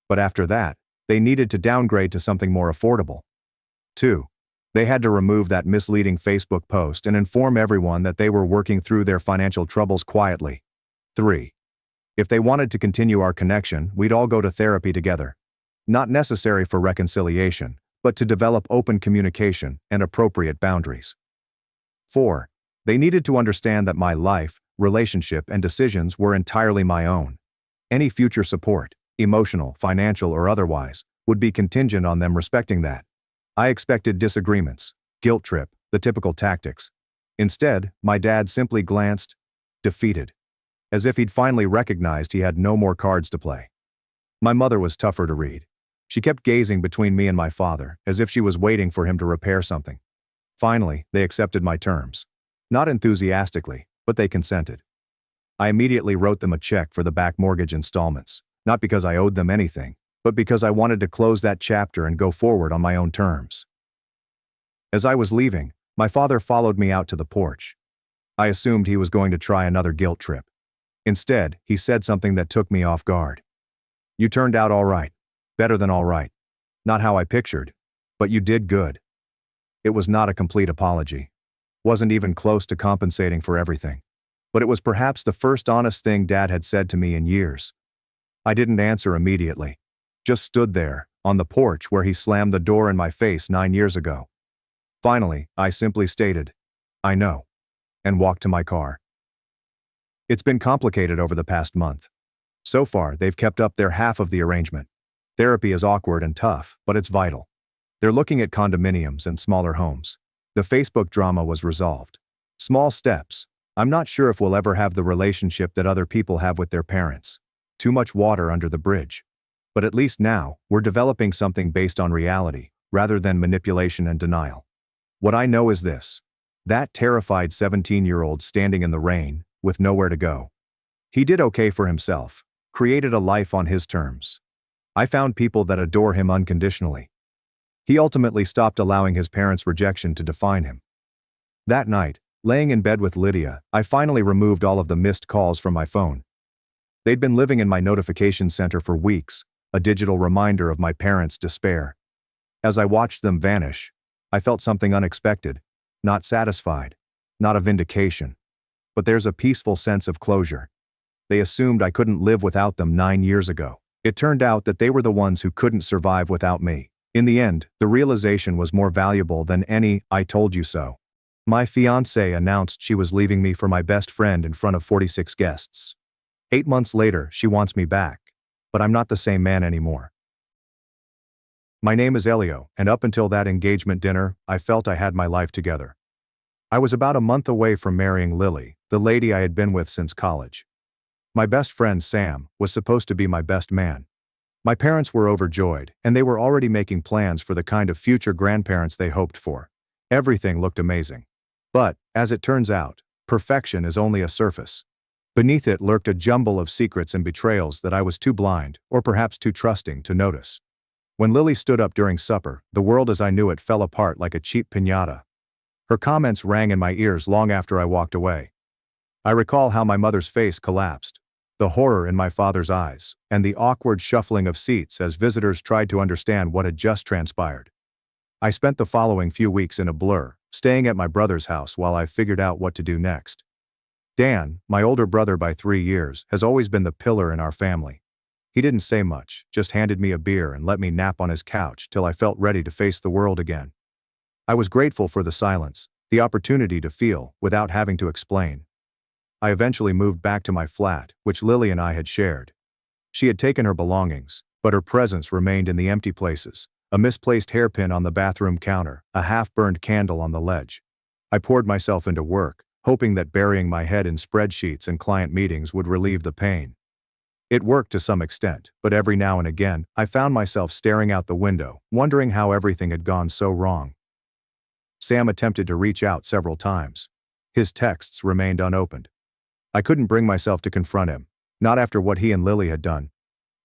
But after that, they needed to downgrade to something more affordable. 2. They had to remove that misleading Facebook post and inform everyone that they were working through their financial troubles quietly. 3. If they wanted to continue our connection, we'd all go to therapy together. Not necessary for reconciliation, but to develop open communication and appropriate boundaries. 4. They needed to understand that my life, relationship, and decisions were entirely my own. Any future support, emotional, financial, or otherwise, would be contingent on them respecting that. I expected disagreements, guilt trip, the typical tactics. Instead, my dad simply glanced, defeated, as if he'd finally recognized he had no more cards to play. My mother was tougher to read. She kept gazing between me and my father, as if she was waiting for him to repair something. Finally, they accepted my terms. Not enthusiastically, but they consented. I immediately wrote them a check for the back mortgage installments, not because I owed them anything, but because I wanted to close that chapter and go forward on my own terms. As I was leaving, my father followed me out to the porch. I assumed he was going to try another guilt trip. Instead, he said something that took me off guard. "You turned out all right. Better than all right. Not how I pictured, but you did good." It was not a complete apology. Wasn't even close to compensating for everything. But it was perhaps the first honest thing Dad had said to me in years. I didn't answer immediately. Just stood there, on the porch where he slammed the door in my face 9 years ago. Finally, I simply stated, "I know," and walked to my car. It's been complicated over the past month. So far, they've kept up their half of the arrangement. Therapy is awkward and tough, but it's vital. They're looking at condominiums and smaller homes. The Facebook drama was resolved. Small steps. I'm not sure if we'll ever have the relationship that other people have with their parents. Too much water under the bridge. But at least now, we're developing something based on reality, rather than manipulation and denial. What I know is this. That terrified 17-year-old standing in the rain, with nowhere to go. He did okay for himself, created a life on his terms. I found people that adore him unconditionally. He ultimately stopped allowing his parents' rejection to define him. That night, laying in bed with Lydia, I finally removed all of the missed calls from my phone. They'd been living in my notification center for weeks, a digital reminder of my parents' despair. As I watched them vanish, I felt something unexpected, not satisfied, not a vindication. But there's a peaceful sense of closure. They assumed I couldn't live without them 9 years ago. It turned out that they were the ones who couldn't survive without me. In the end, the realization was more valuable than any "I told you so." My fiancée announced she was leaving me for my best friend in front of 46 guests. 8 months later, she wants me back. But I'm not the same man anymore. My name is Elio, and up until that engagement dinner, I felt I had my life together. I was about a month away from marrying Lily, the lady I had been with since college. My best friend, Sam, was supposed to be my best man. My parents were overjoyed, and they were already making plans for the kind of future grandparents they hoped for. Everything looked amazing. But, as it turns out, perfection is only a surface. Beneath it lurked a jumble of secrets and betrayals that I was too blind, or perhaps too trusting, to notice. When Lily stood up during supper, the world as I knew it fell apart like a cheap piñata. Her comments rang in my ears long after I walked away. I recall how my mother's face collapsed, the horror in my father's eyes, and the awkward shuffling of seats as visitors tried to understand what had just transpired. I spent the following few weeks in a blur, staying at my brother's house while I figured out what to do next. Dan, my older brother by 3 years, has always been the pillar in our family. He didn't say much, just handed me a beer and let me nap on his couch till I felt ready to face the world again. I was grateful for the silence, the opportunity to feel, without having to explain. I eventually moved back to my flat, which Lily and I had shared. She had taken her belongings, but her presence remained in the empty places, a misplaced hairpin on the bathroom counter, a half-burned candle on the ledge. I poured myself into work, hoping that burying my head in spreadsheets and client meetings would relieve the pain. It worked to some extent, but every now and again, I found myself staring out the window, wondering how everything had gone so wrong. Sam attempted to reach out several times. His texts remained unopened. I couldn't bring myself to confront him, not after what he and Lily had done.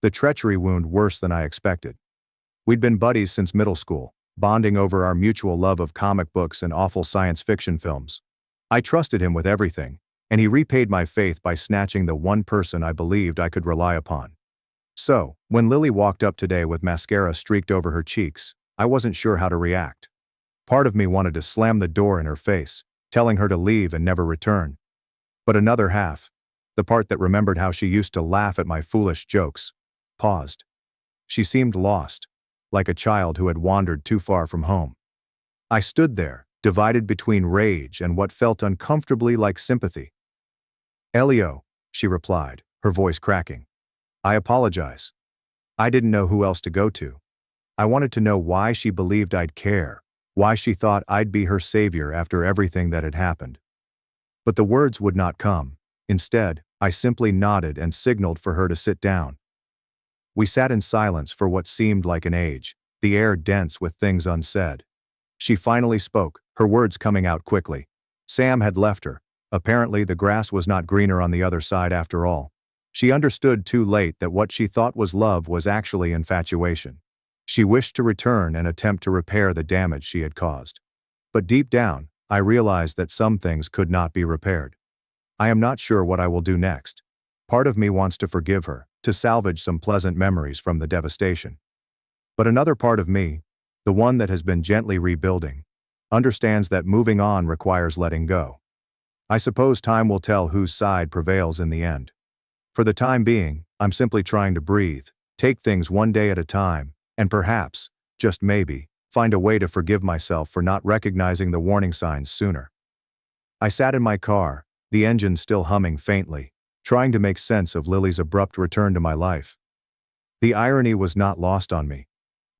The treachery wound worse than I expected. We'd been buddies since middle school, bonding over our mutual love of comic books and awful science fiction films. I trusted him with everything, and he repaid my faith by snatching the one person I believed I could rely upon. So, when Lily walked up today with mascara streaked over her cheeks, I wasn't sure how to react. Part of me wanted to slam the door in her face, telling her to leave and never return. But another half, the part that remembered how she used to laugh at my foolish jokes, paused. She seemed lost, like a child who had wandered too far from home. I stood there, divided between rage and what felt uncomfortably like sympathy. "Elio," she replied, her voice cracking. "I apologize. I didn't know who else to go to. I wanted to know why she believed I'd care, why she thought I'd be her savior after everything that had happened." But the words would not come. Instead, I simply nodded and signaled for her to sit down. We sat in silence for what seemed like an age, the air dense with things unsaid. She finally spoke, her words coming out quickly. Sam had left her. Apparently the grass was not greener on the other side after all. She understood too late that what she thought was love was actually infatuation. She wished to return and attempt to repair the damage she had caused. But deep down, I realized that some things could not be repaired. I am not sure what I will do next. Part of me wants to forgive her, to salvage some pleasant memories from the devastation. But another part of me, the one that has been gently rebuilding, understands that moving on requires letting go. I suppose time will tell whose side prevails in the end. For the time being, I'm simply trying to breathe, take things one day at a time, and perhaps, just maybe, find a way to forgive myself for not recognizing the warning signs sooner. I sat in my car, the engine still humming faintly, trying to make sense of Lily's abrupt return to my life. The irony was not lost on me.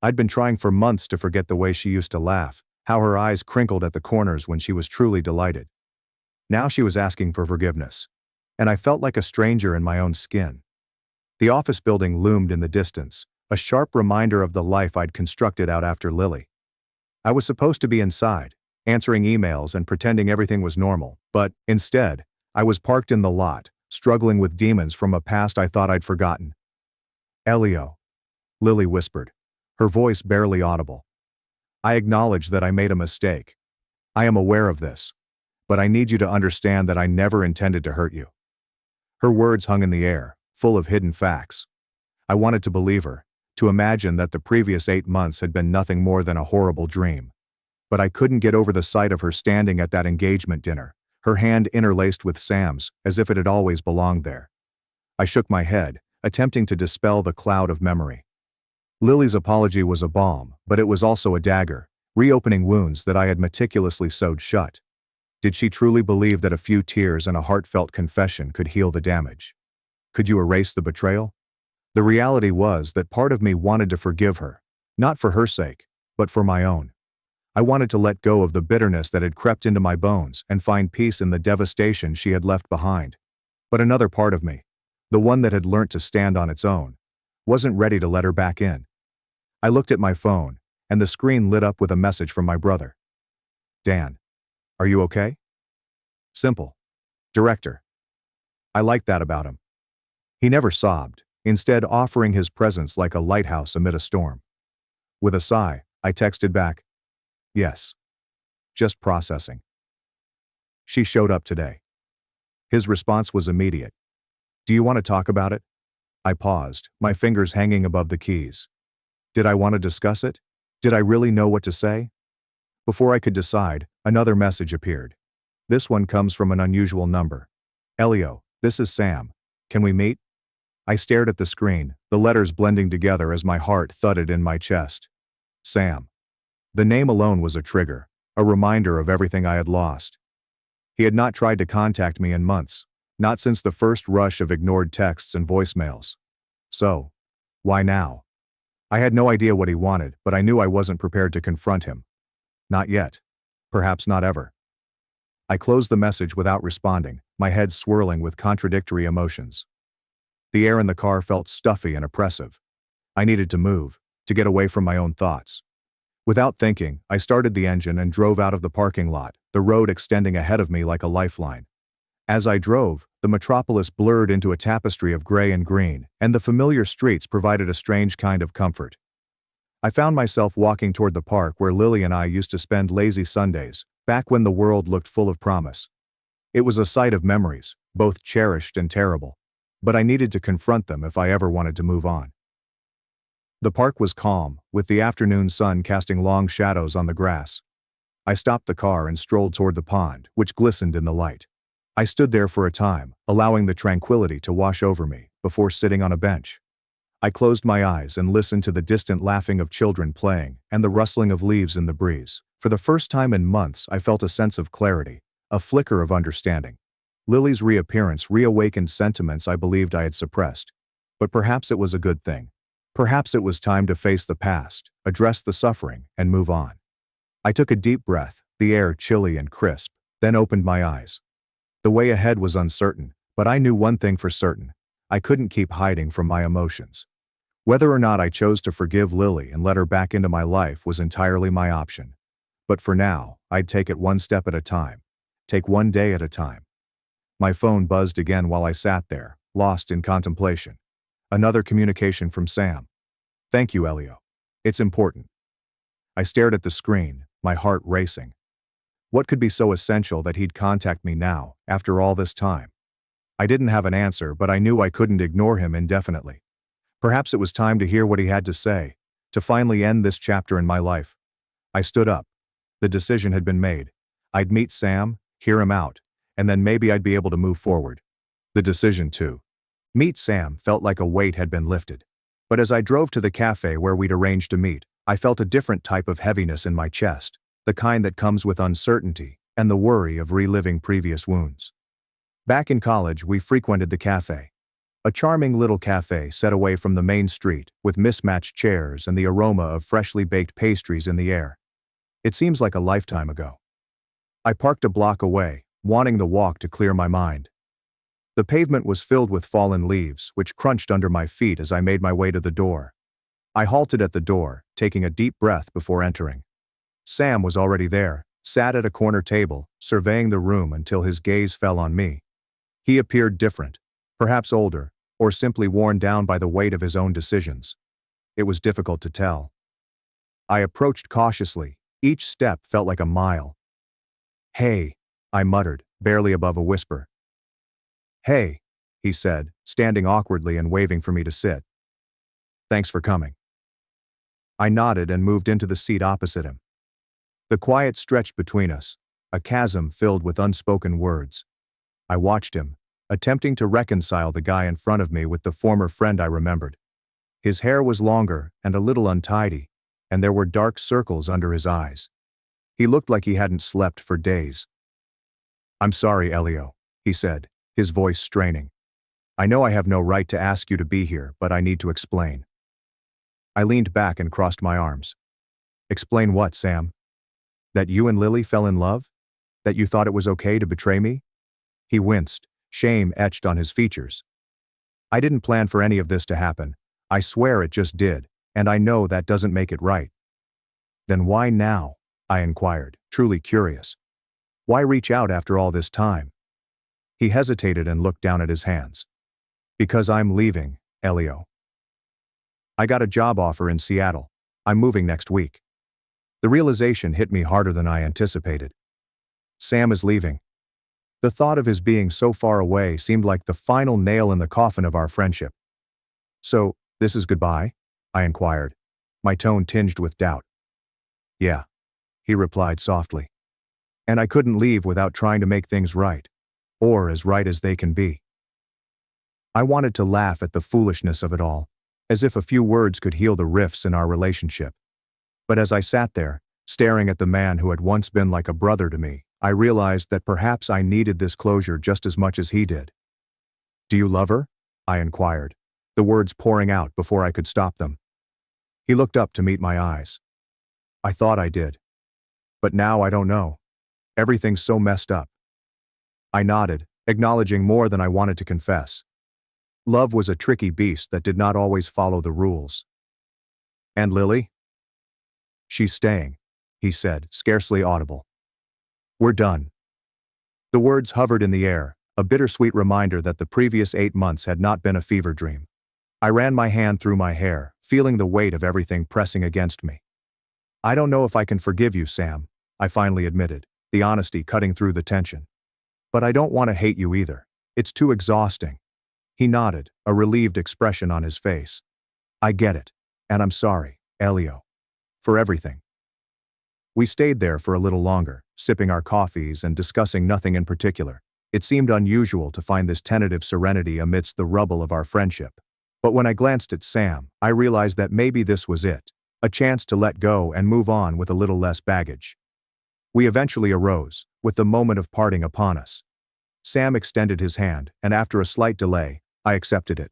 I'd been trying for months to forget the way she used to laugh, how her eyes crinkled at the corners when she was truly delighted. Now she was asking for forgiveness, and I felt like a stranger in my own skin. The office building loomed in the distance, a sharp reminder of the life I'd constructed out after Lily. I was supposed to be inside, answering emails and pretending everything was normal, but, instead, I was parked in the lot, struggling with demons from a past I thought I'd forgotten. "Elio," Lily whispered, her voice barely audible. "I acknowledge that I made a mistake. I am aware of this, but I need you to understand that I never intended to hurt you." Her words hung in the air, full of hidden facts. I wanted to believe her, to imagine that the previous 8 months had been nothing more than a horrible dream. But I couldn't get over the sight of her standing at that engagement dinner, her hand interlaced with Sam's, as if it had always belonged there. I shook my head, attempting to dispel the cloud of memory. Lily's apology was a balm, but it was also a dagger, reopening wounds that I had meticulously sewed shut. Did she truly believe that a few tears and a heartfelt confession could heal the damage? Could you erase the betrayal? The reality was that part of me wanted to forgive her, not for her sake, but for my own. I wanted to let go of the bitterness that had crept into my bones and find peace in the devastation she had left behind. But another part of me, the one that had learnt to stand on its own, Wasn't ready to let her back in. I looked at my phone, and the screen lit up with a message from my brother. Dan. Are you okay? Simple. Director. I liked that about him. He never sobbed, instead offering his presence like a lighthouse amid a storm. With a sigh, I texted back, yes. Just processing. She showed up today. His response was immediate. Do you want to talk about it? I paused, my fingers hanging above the keys. Did I want to discuss it? Did I really know what to say? Before I could decide, another message appeared. This one comes from an unusual number. Elio, this is Sam. Can we meet? I stared at the screen, the letters blending together as my heart thudded in my chest. Sam. The name alone was a trigger, a reminder of everything I had lost. He had not tried to contact me in months, not since the first rush of ignored texts and voicemails. So, why now? I had no idea what he wanted, but I knew I wasn't prepared to confront him. Not yet. Perhaps not ever. I closed the message without responding, my head swirling with contradictory emotions. The air in the car felt stuffy and oppressive. I needed to move, to get away from my own thoughts. Without thinking, I started the engine and drove out of the parking lot, the road extending ahead of me like a lifeline. As I drove, the metropolis blurred into a tapestry of gray and green, and the familiar streets provided a strange kind of comfort. I found myself walking toward the park where Lily and I used to spend lazy Sundays, back when the world looked full of promise. It was a site of memories, both cherished and terrible, but I needed to confront them if I ever wanted to move on. The park was calm, with the afternoon sun casting long shadows on the grass. I stopped the car and strolled toward the pond, which glistened in the light. I stood there for a time, allowing the tranquility to wash over me, before sitting on a bench. I closed my eyes and listened to the distant laughing of children playing and the rustling of leaves in the breeze. For the first time in months, I felt a sense of clarity, a flicker of understanding. Lily's reappearance reawakened sentiments I believed I had suppressed. But perhaps it was a good thing. Perhaps it was time to face the past, address the suffering, and move on. I took a deep breath, the air chilly and crisp, then opened my eyes. The way ahead was uncertain, but I knew one thing for certain. I couldn't keep hiding from my emotions. Whether or not I chose to forgive Lily and let her back into my life was entirely my option. But for now, I'd take it one step at a time. Take one day at a time. My phone buzzed again while I sat there, lost in contemplation. Another communication from Sam. Thank you, Elio. It's important. I stared at the screen, my heart racing. What could be so essential that he'd contact me now, after all this time? I didn't have an answer, but I knew I couldn't ignore him indefinitely. Perhaps it was time to hear what he had to say, to finally end this chapter in my life. I stood up. The decision had been made. I'd meet Sam, hear him out, and then maybe I'd be able to move forward. The decision to meet Sam felt like a weight had been lifted. But as I drove to the cafe where we'd arranged to meet, I felt a different type of heaviness in my chest, the kind that comes with uncertainty and the worry of reliving previous wounds. Back in college, we frequented the cafe. A charming little cafe set away from the main street, with mismatched chairs and the aroma of freshly baked pastries in the air. It seems like a lifetime ago. I parked a block away, wanting the walk to clear my mind. The pavement was filled with fallen leaves, which crunched under my feet as I made my way to the door. I halted at the door, taking a deep breath before entering. Sam was already there, sat at a corner table, surveying the room until his gaze fell on me. He appeared different, perhaps older, or simply worn down by the weight of his own decisions. It was difficult to tell. I approached cautiously. Each step felt like a mile. "Hey," I muttered, barely above a whisper. "Hey," he said, standing awkwardly and waving for me to sit. "Thanks for coming." I nodded and moved into the seat opposite him. The quiet stretched between us, a chasm filled with unspoken words. I watched him, attempting to reconcile the guy in front of me with the former friend I remembered. His hair was longer and a little untidy, and there were dark circles under his eyes. He looked like he hadn't slept for days. "I'm sorry, Elio," he said, his voice straining. "I know I have no right to ask you to be here, but I need to explain." I leaned back and crossed my arms. "Explain what, Sam? That you and Lily fell in love? That you thought it was okay to betray me?" He winced, shame etched on his features. "I didn't plan for any of this to happen. I swear it just did, and I know that doesn't make it right. Then why now? I inquired, truly curious. Why reach out after all this time? He hesitated and looked down at his hands. Because I'm leaving, Elio. I got a job offer in Seattle. I'm moving next week. The realization hit me harder than I anticipated. Sam is leaving. The thought of his being so far away seemed like the final nail in the coffin of our friendship. So, this is goodbye? I inquired, my tone tinged with doubt. Yeah, he replied softly. And I couldn't leave without trying to make things right. Or as right as they can be. I wanted to laugh at the foolishness of it all, as if a few words could heal the rifts in our relationship. But as I sat there, staring at the man who had once been like a brother to me, I realized that perhaps I needed this closure just as much as he did. Do you love her? I inquired, the words pouring out before I could stop them. He looked up to meet my eyes. I thought I did. But now I don't know. Everything's so messed up. I nodded, acknowledging more than I wanted to confess. Love was a tricky beast that did not always follow the rules. And Lily? She's staying, he said, scarcely audible. We're done. The words hovered in the air, a bittersweet reminder that the previous 8 months had not been a fever dream. I ran my hand through my hair, feeling the weight of everything pressing against me. I don't know if I can forgive you, Sam, I finally admitted, the honesty cutting through the tension. But I don't want to hate you either. It's too exhausting. He nodded, a relieved expression on his face. I get it, and I'm sorry, Elio. For everything. We stayed there for a little longer, sipping our coffees and discussing nothing in particular. It seemed unusual to find this tentative serenity amidst the rubble of our friendship. But when I glanced at Sam, I realized that maybe this was it, a chance to let go and move on with a little less baggage. We eventually arose, with the moment of parting upon us. Sam extended his hand, and after a slight delay, I accepted it.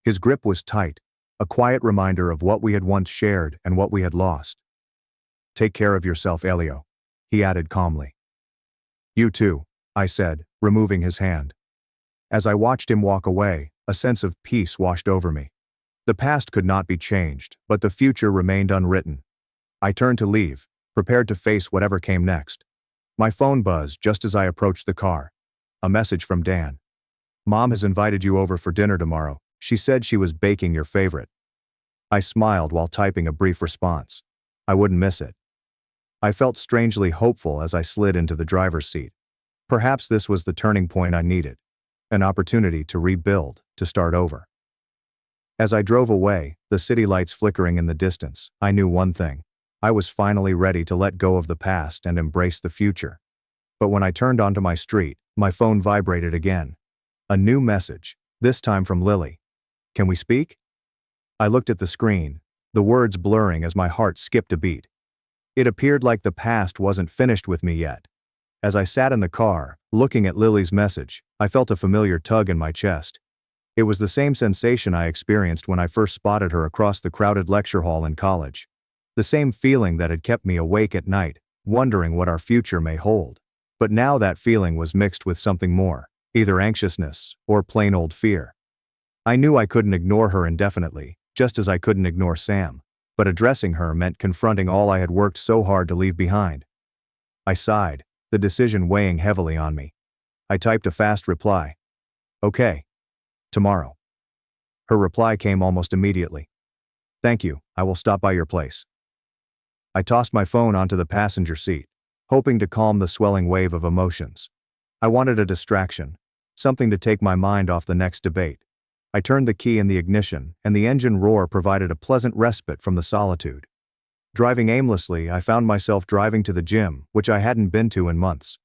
His grip was tight, a quiet reminder of what we had once shared and what we had lost. Take care of yourself, Elio, he added calmly. You too, I said, removing his hand. As I watched him walk away, a sense of peace washed over me. The past could not be changed, but the future remained unwritten. I turned to leave, prepared to face whatever came next. My phone buzzed just as I approached the car. A message from Dan. Mom has invited you over for dinner tomorrow. She said she was baking your favorite. I smiled while typing a brief response. I wouldn't miss it. I felt strangely hopeful as I slid into the driver's seat. Perhaps this was the turning point I needed. An opportunity to rebuild, to start over. As I drove away, the city lights flickering in the distance, I knew one thing. I was finally ready to let go of the past and embrace the future. But when I turned onto my street, my phone vibrated again. A new message, this time from Lily. Can we speak? I looked at the screen, the words blurring as my heart skipped a beat. It appeared like the past wasn't finished with me yet. As I sat in the car, looking at Lily's message, I felt a familiar tug in my chest. It was the same sensation I experienced when I first spotted her across the crowded lecture hall in college. The same feeling that had kept me awake at night, wondering what our future may hold. But now that feeling was mixed with something more, either anxiousness or plain old fear. I knew I couldn't ignore her indefinitely, just as I couldn't ignore Sam, but addressing her meant confronting all I had worked so hard to leave behind. I sighed, the decision weighing heavily on me. I typed a fast reply. Okay. Tomorrow. Her reply came almost immediately. Thank you, I will stop by your place. I tossed my phone onto the passenger seat, hoping to calm the swelling wave of emotions. I wanted a distraction, something to take my mind off the next debate. I turned the key in the ignition, and the engine roar provided a pleasant respite from the solitude. Driving aimlessly, I found myself driving to the gym, which I hadn't been to in months.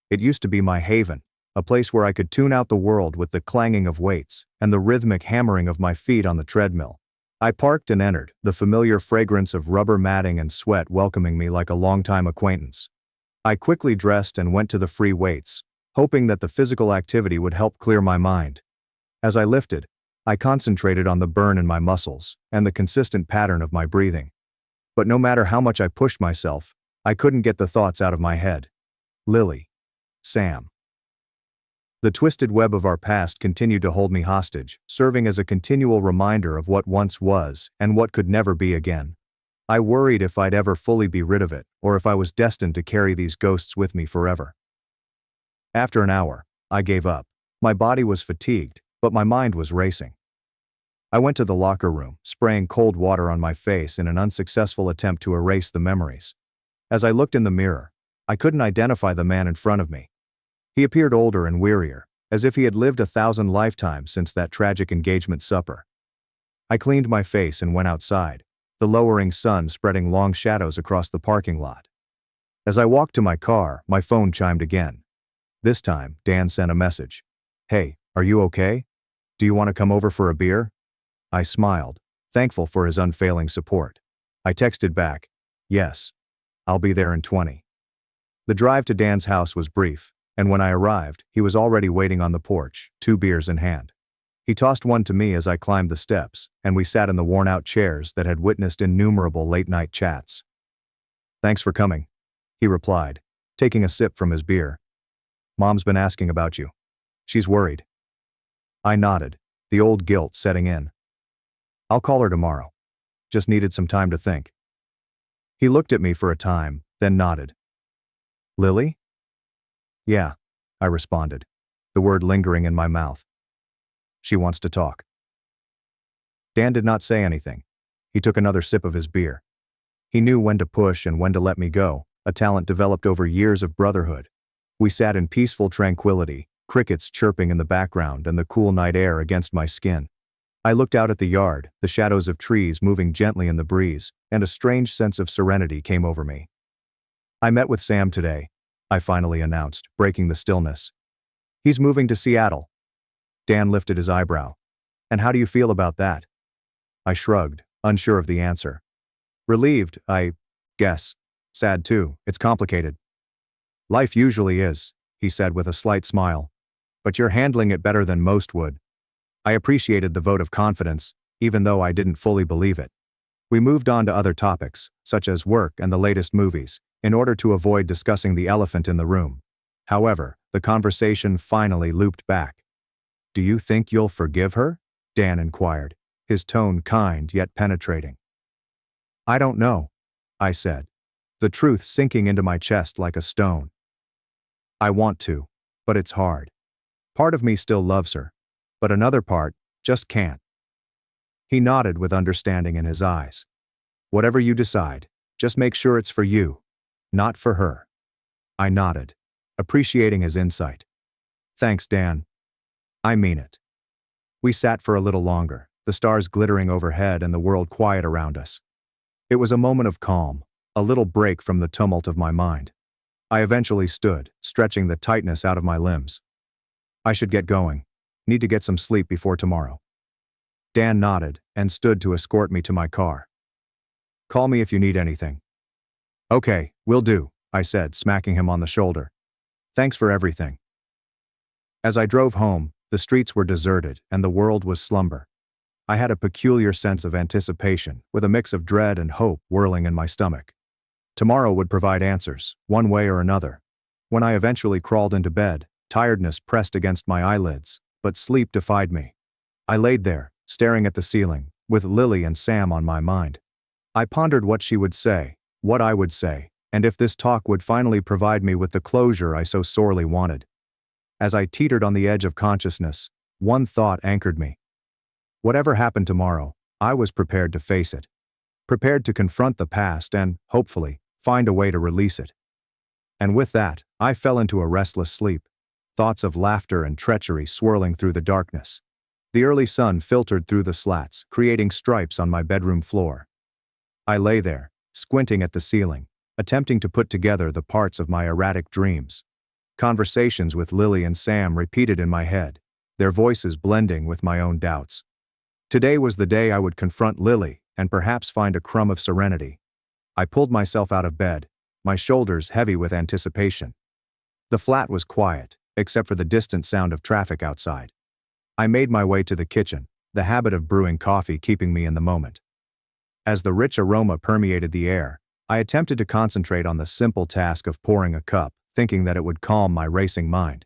It used to be my haven, a place where I could tune out the world with the clanging of weights and the rhythmic hammering of my feet on the treadmill. I parked and entered, the familiar fragrance of rubber matting and sweat welcoming me like a longtime acquaintance. I quickly dressed and went to the free weights, hoping that the physical activity would help clear my mind. As I lifted, I concentrated on the burn in my muscles and the consistent pattern of my breathing. But no matter how much I pushed myself, I couldn't get the thoughts out of my head. Lily. Sam. The twisted web of our past continued to hold me hostage, serving as a continual reminder of what once was and what could never be again. I worried if I'd ever fully be rid of it, or if I was destined to carry these ghosts with me forever. After an hour, I gave up. My body was fatigued, but my mind was racing. I went to the locker room, spraying cold water on my face in an unsuccessful attempt to erase the memories. As I looked in the mirror, I couldn't identify the man in front of me. He appeared older and wearier, as if he had lived 1,000 lifetimes since that tragic engagement supper. I cleaned my face and went outside, the lowering sun spreading long shadows across the parking lot. As I walked to my car, my phone chimed again. This time, Dan sent a message. "Hey, are you okay? Do you want to come over for a beer?" I smiled, thankful for his unfailing support. I texted back, "Yes. I'll be there in 20. The drive to Dan's house was brief, and when I arrived, he was already waiting on the porch, 2 beers in hand. He tossed one to me as I climbed the steps, and we sat in the worn-out chairs that had witnessed innumerable late-night chats. "Thanks for coming," he replied, taking a sip from his beer. "Mom's been asking about you. She's worried." I nodded, the old guilt setting in. "I'll call her tomorrow. Just needed some time to think." He looked at me for a time, then nodded. "Lily?" "Yeah," I responded, the word lingering in my mouth. "She wants to talk." Dan did not say anything. He took another sip of his beer. He knew when to push and when to let me go, a talent developed over years of brotherhood. We sat in peaceful tranquility, crickets chirping in the background and the cool night air against my skin. I looked out at the yard, the shadows of trees moving gently in the breeze, and a strange sense of serenity came over me. "I met with Sam today," I finally announced, breaking the stillness. "He's moving to Seattle." Dan lifted his eyebrow. "And how do you feel about that?" I shrugged, unsure of the answer. "Relieved, I guess. Sad too, it's complicated." "Life usually is," he said with a slight smile. "But you're handling it better than most would." I appreciated the vote of confidence, even though I didn't fully believe it. We moved on to other topics, such as work and the latest movies, in order to avoid discussing the elephant in the room. However, the conversation finally looped back. "Do you think you'll forgive her?" Dan inquired, his tone kind yet penetrating. "I don't know," I said, the truth sinking into my chest like a stone. "I want to, but it's hard. Part of me still loves her, but another part just can't." He nodded with understanding in his eyes. "Whatever you decide, just make sure it's for you, not for her." I nodded, appreciating his insight. "Thanks, Dan. I mean it." We sat for a little longer, the stars glittering overhead and the world quiet around us. It was a moment of calm, a little break from the tumult of my mind. I eventually stood, stretching the tightness out of my limbs. "I should get going. Need to get some sleep before tomorrow." Dan nodded and stood to escort me to my car. "Call me if you need anything." "Okay, will do," I said, smacking him on the shoulder. "Thanks for everything." As I drove home, the streets were deserted and the world was slumber. I had a peculiar sense of anticipation, with a mix of dread and hope whirling in my stomach. Tomorrow would provide answers, one way or another. When I eventually crawled into bed, tiredness pressed against my eyelids, but sleep defied me. I laid there, staring at the ceiling, with Lily and Sam on my mind. I pondered what she would say, what I would say, and if this talk would finally provide me with the closure I so sorely wanted. As I teetered on the edge of consciousness, one thought anchored me. Whatever happened tomorrow, I was prepared to face it. Prepared to confront the past and, hopefully, find a way to release it. And with that, I fell into a restless sleep, thoughts of laughter and treachery swirling through the darkness. The early sun filtered through the slats, creating stripes on my bedroom floor. I lay there, squinting at the ceiling, attempting to put together the parts of my erratic dreams. Conversations with Lily and Sam repeated in my head, their voices blending with my own doubts. Today was the day I would confront Lily and perhaps find a crumb of serenity. I pulled myself out of bed, my shoulders heavy with anticipation. The flat was quiet, except for the distant sound of traffic outside. I made my way to the kitchen, the habit of brewing coffee keeping me in the moment. As the rich aroma permeated the air, I attempted to concentrate on the simple task of pouring a cup, thinking that it would calm my racing mind.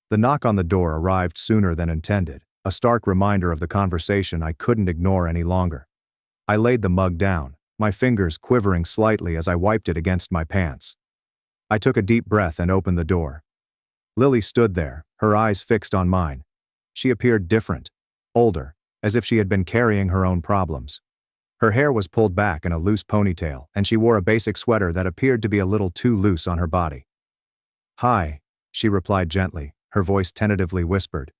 The knock on the door arrived sooner than intended, a stark reminder of the conversation I couldn't ignore any longer. I laid the mug down, my fingers quivering slightly as I wiped it against my pants. I took a deep breath and opened the door. Lily stood there, her eyes fixed on mine. She appeared different, older, as if she had been carrying her own problems. Her hair was pulled back in a loose ponytail, and she wore a basic sweater that appeared to be a little too loose on her body. "Hi," she replied gently, her voice tentatively whispered.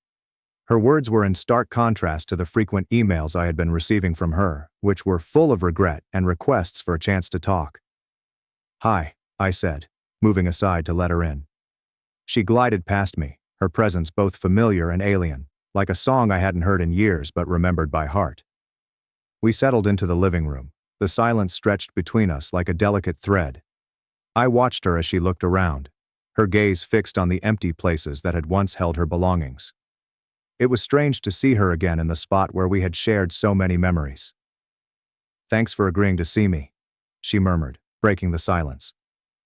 Her words were in stark contrast to the frequent emails I had been receiving from her, which were full of regret and requests for a chance to talk. "Hi," I said, moving aside to let her in. She glided past me, her presence both familiar and alien, like a song I hadn't heard in years but remembered by heart. We settled into the living room, the silence stretched between us like a delicate thread. I watched her as she looked around, her gaze fixed on the empty places that had once held her belongings. It was strange to see her again in the spot where we had shared so many memories. "Thanks for agreeing to see me," she murmured, breaking the silence.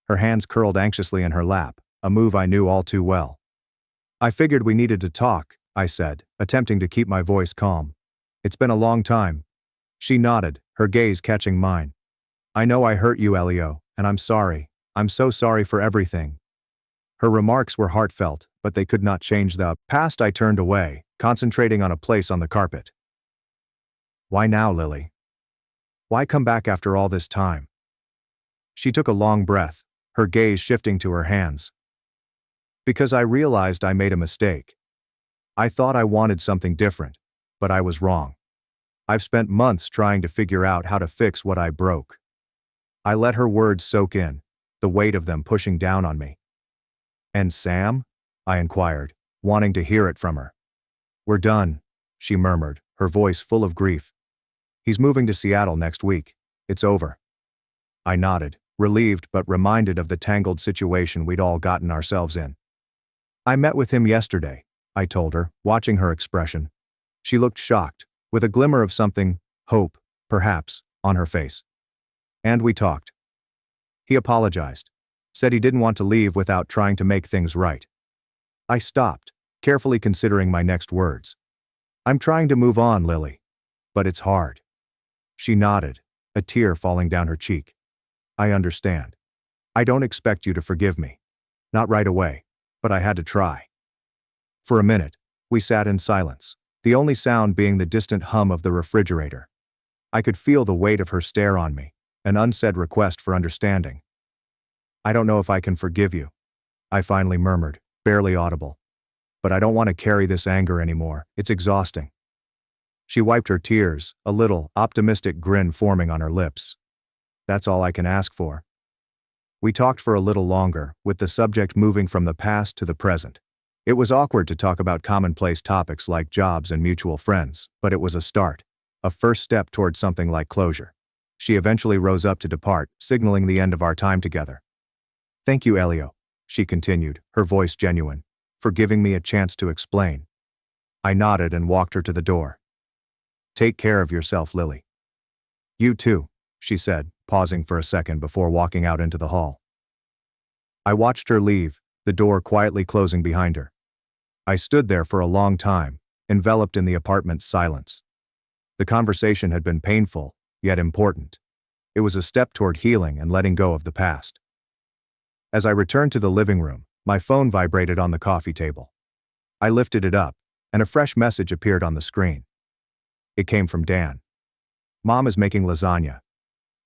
Her hands curled anxiously in her lap, a move I knew all too well. "I figured we needed to talk," I said, attempting to keep my voice calm. "It's been a long time." She nodded, her gaze catching mine. "I know I hurt you, Elio, and I'm sorry. I'm so sorry for everything." Her remarks were heartfelt, but they could not change the past. I turned away, concentrating on a place on the carpet. "Why now, Lily? Why come back after all this time?" She took a long breath, her gaze shifting to her hands. "Because I realized I made a mistake. I thought I wanted something different, but I was wrong. I've spent months trying to figure out how to fix what I broke." I let her words soak in, the weight of them pushing down on me. "And Sam?" I inquired, wanting to hear it from her. "We're done," she murmured, her voice full of grief. "He's moving to Seattle next week. It's over." I nodded, relieved but reminded of the tangled situation we'd all gotten ourselves in. "I met with him yesterday," I told her, watching her expression. She looked shocked, with a glimmer of something, hope, perhaps, on her face. "And we talked. He apologized. Said he didn't want to leave without trying to make things right." I stopped, carefully considering my next words. "I'm trying to move on, Lily. But it's hard." She nodded, a tear falling down her cheek. "I understand. I don't expect you to forgive me. Not right away, but I had to try." For a minute, we sat in silence, the only sound being the distant hum of the refrigerator. I could feel the weight of her stare on me, an unsaid request for understanding. "I don't know if I can forgive you," I finally murmured, barely audible. "But I don't want to carry this anger anymore. It's exhausting." She wiped her tears, a little, optimistic grin forming on her lips. "That's all I can ask for." We talked for a little longer, with the subject moving from the past to the present. It was awkward to talk about commonplace topics like jobs and mutual friends, but it was a start, a first step toward something like closure. She eventually rose up to depart, signaling the end of our time together. "Thank you, Elio," she continued, her voice genuine, "for giving me a chance to explain." I nodded and walked her to the door. "Take care of yourself, Lily." "You too," she said, pausing for a second before walking out into the hall. I watched her leave, the door quietly closing behind her. I stood there for a long time, enveloped in the apartment's silence. The conversation had been painful, yet important. It was a step toward healing and letting go of the past. As I returned to the living room, my phone vibrated on the coffee table. I lifted it up, and a fresh message appeared on the screen. It came from Dan. "Mom is making lasagna.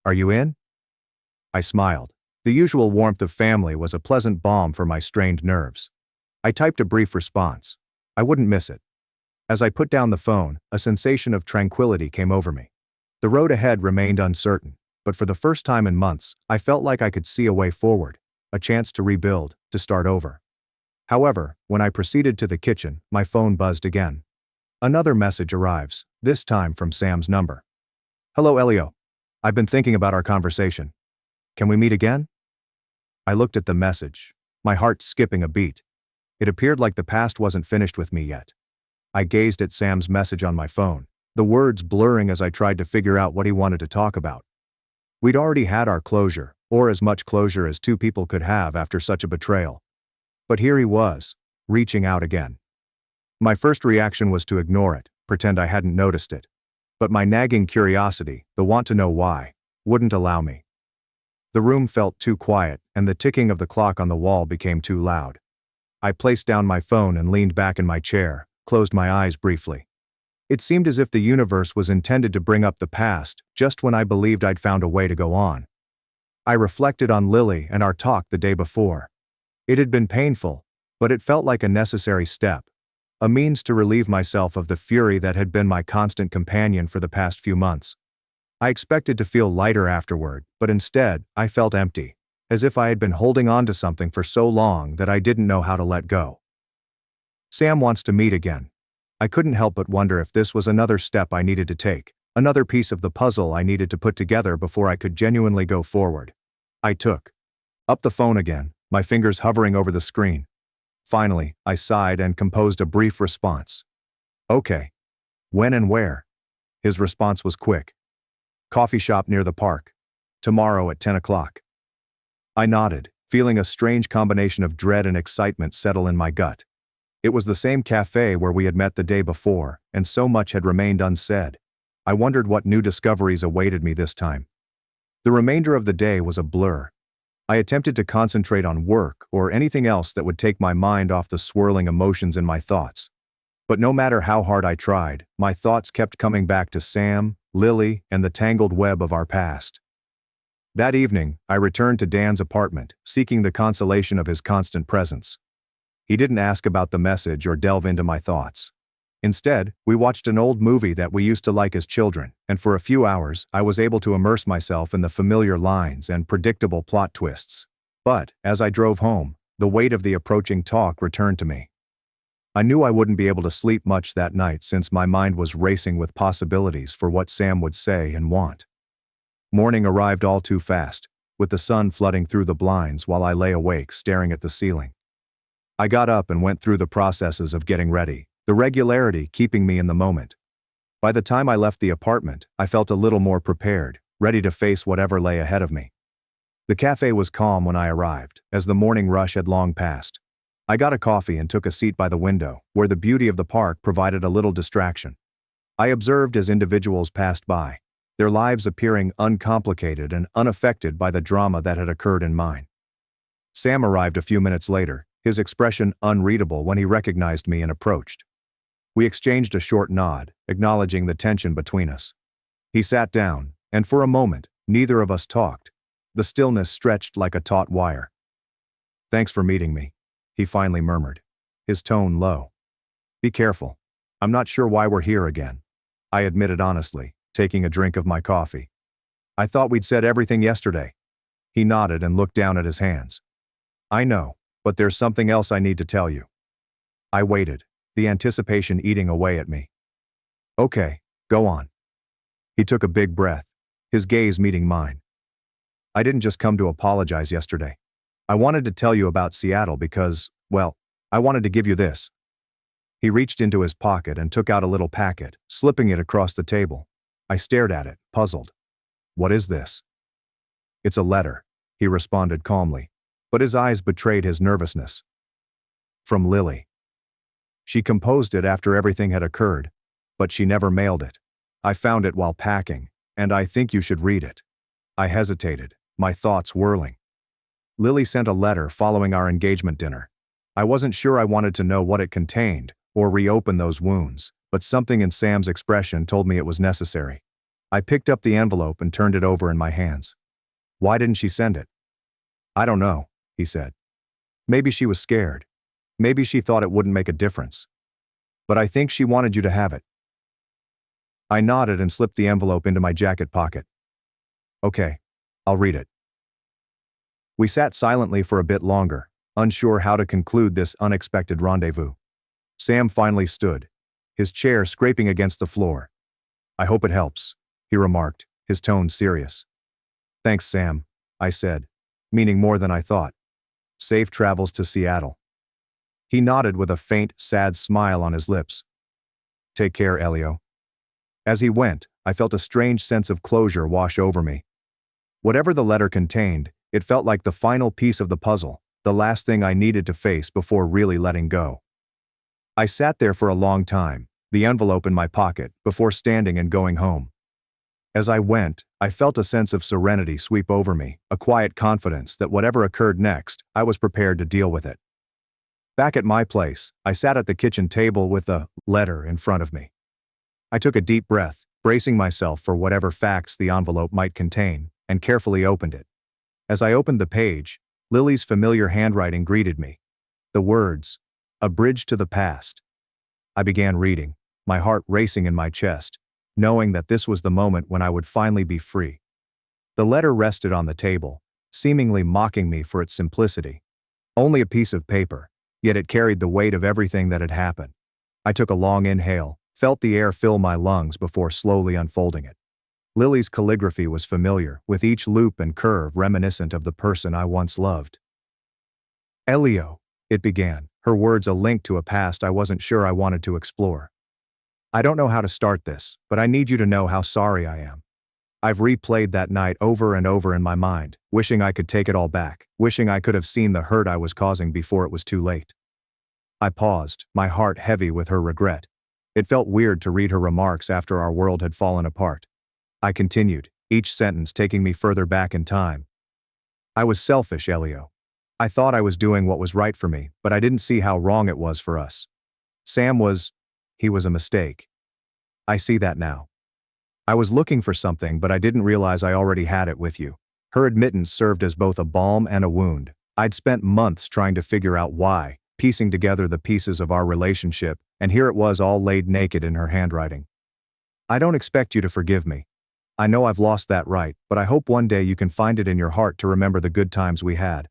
Are you in?" I smiled. The usual warmth of family was a pleasant balm for my strained nerves. I typed a brief response. I wouldn't miss it. As I put down the phone, a sensation of tranquility came over me. The road ahead remained uncertain, but for the first time in months, I felt like I could see a way forward, a chance to rebuild, to start over. However, when I proceeded to the kitchen, my phone buzzed again. Another message arrives, this time from Sam's number. "Hello, Elio. I've been thinking about our conversation. Can we meet again?" I looked at the message, my heart skipping a beat. It appeared like the past wasn't finished with me yet. I gazed at Sam's message on my phone, the words blurring as I tried to figure out what he wanted to talk about. We'd already had our closure, or as much closure as two people could have after such a betrayal. But here he was, reaching out again. My first reaction was to ignore it, pretend I hadn't noticed it. But my nagging curiosity, the want to know why, wouldn't allow me. The room felt too quiet, and the ticking of the clock on the wall became too loud. I placed down my phone and leaned back in my chair, closed my eyes briefly. It seemed as if the universe was intended to bring up the past, just when I believed I'd found a way to go on. I reflected on Lily and our talk the day before. It had been painful, but it felt like a necessary step, a means to relieve myself of the fury that had been my constant companion for the past few months. I expected to feel lighter afterward, but instead, I felt empty, as if I had been holding on to something for so long that I didn't know how to let go. Sam wants to meet again. I couldn't help but wonder if this was another step I needed to take, another piece of the puzzle I needed to put together before I could genuinely go forward. I took up the phone again, my fingers hovering over the screen. Finally, I sighed and composed a brief response. Okay. When and where? His response was quick. Coffee shop near the park. Tomorrow at 10 o'clock. I nodded, feeling a strange combination of dread and excitement settle in my gut. It was the same cafe where we had met the day before, and so much had remained unsaid. I wondered what new discoveries awaited me this time. The remainder of the day was a blur. I attempted to concentrate on work or anything else that would take my mind off the swirling emotions in my thoughts. But no matter how hard I tried, my thoughts kept coming back to Sam, Lily, and the tangled web of our past. That evening, I returned to Dan's apartment, seeking the consolation of his constant presence. He didn't ask about the message or delve into my thoughts. Instead, we watched an old movie that we used to like as children, and for a few hours, I was able to immerse myself in the familiar lines and predictable plot twists. But, as I drove home, the weight of the approaching talk returned to me. I knew I wouldn't be able to sleep much that night since my mind was racing with possibilities for what Sam would say and want. Morning arrived all too fast, with the sun flooding through the blinds while I lay awake staring at the ceiling. I got up and went through the processes of getting ready, the regularity keeping me in the moment. By the time I left the apartment, I felt a little more prepared, ready to face whatever lay ahead of me. The cafe was calm when I arrived, as the morning rush had long passed. I got a coffee and took a seat by the window, where the beauty of the park provided a little distraction. I observed as individuals passed by, their lives appearing uncomplicated and unaffected by the drama that had occurred in mine. Sam arrived a few minutes later, his expression unreadable when he recognized me and approached. We exchanged a short nod, acknowledging the tension between us. He sat down, and for a moment, neither of us talked. The stillness stretched like a taut wire. "Thanks for meeting me," he finally murmured, his tone low. "Be careful. I'm not sure why we're here again," I admitted honestly, taking a drink of my coffee. "I thought we'd said everything yesterday." He nodded and looked down at his hands. "I know, but there's something else I need to tell you." I waited, the anticipation eating away at me. "Okay, go on." He took a big breath, his gaze meeting mine. "I didn't just come to apologize yesterday. I wanted to tell you about Seattle because, well, I wanted to give you this." He reached into his pocket and took out a little packet, slipping it across the table. I stared at it, puzzled. "What is this?" "It's a letter," he responded calmly, but his eyes betrayed his nervousness. "From Lily. She composed it after everything had occurred, but she never mailed it. I found it while packing, and I think you should read it." I hesitated, my thoughts whirling. Lily sent a letter following our engagement dinner. I wasn't sure I wanted to know what it contained, or reopen those wounds, but something in Sam's expression told me it was necessary. I picked up the envelope and turned it over in my hands. "Why didn't she send it?" "I don't know," he said. "Maybe she was scared. Maybe she thought it wouldn't make a difference. But I think she wanted you to have it." I nodded and slipped the envelope into my jacket pocket. "Okay, I'll read it." We sat silently for a bit longer, unsure how to conclude this unexpected rendezvous. Sam finally stood, his chair scraping against the floor. "I hope it helps," he remarked, his tone serious. "Thanks, Sam," I said, meaning more than I thought. "Safe travels to Seattle." He nodded with a faint, sad smile on his lips. "Take care, Elio." As he went, I felt a strange sense of closure wash over me. Whatever the letter contained, it felt like the final piece of the puzzle, the last thing I needed to face before really letting go. I sat there for a long time, the envelope in my pocket, before standing and going home. As I went, I felt a sense of serenity sweep over me, a quiet confidence that whatever occurred next, I was prepared to deal with it. Back at my place, I sat at the kitchen table with the letter in front of me. I took a deep breath, bracing myself for whatever facts the envelope might contain, and carefully opened it. As I opened the page, Lily's familiar handwriting greeted me. The words, "A bridge to the past." I began reading, my heart racing in my chest, knowing that this was the moment when I would finally be free. The letter rested on the table, seemingly mocking me for its simplicity. Only a piece of paper, yet it carried the weight of everything that had happened. I took a long inhale, felt the air fill my lungs before slowly unfolding it. Lily's calligraphy was familiar, with each loop and curve reminiscent of the person I once loved. "Elio," it began, her words a link to a past I wasn't sure I wanted to explore. "I don't know how to start this, but I need you to know how sorry I am. I've replayed that night over and over in my mind, wishing I could take it all back, wishing I could have seen the hurt I was causing before it was too late." I paused, my heart heavy with her regret. It felt weird to read her remarks after our world had fallen apart. I continued, each sentence taking me further back in time. "I was selfish, Elio. I thought I was doing what was right for me, but I didn't see how wrong it was for us. He was a mistake. I see that now. I was looking for something, but I didn't realize I already had it with you." Her admittance served as both a balm and a wound. I'd spent months trying to figure out why, piecing together the pieces of our relationship, and here it was all laid naked in her handwriting. "I don't expect you to forgive me. I know I've lost that right, but I hope one day you can find it in your heart to remember the good times we had.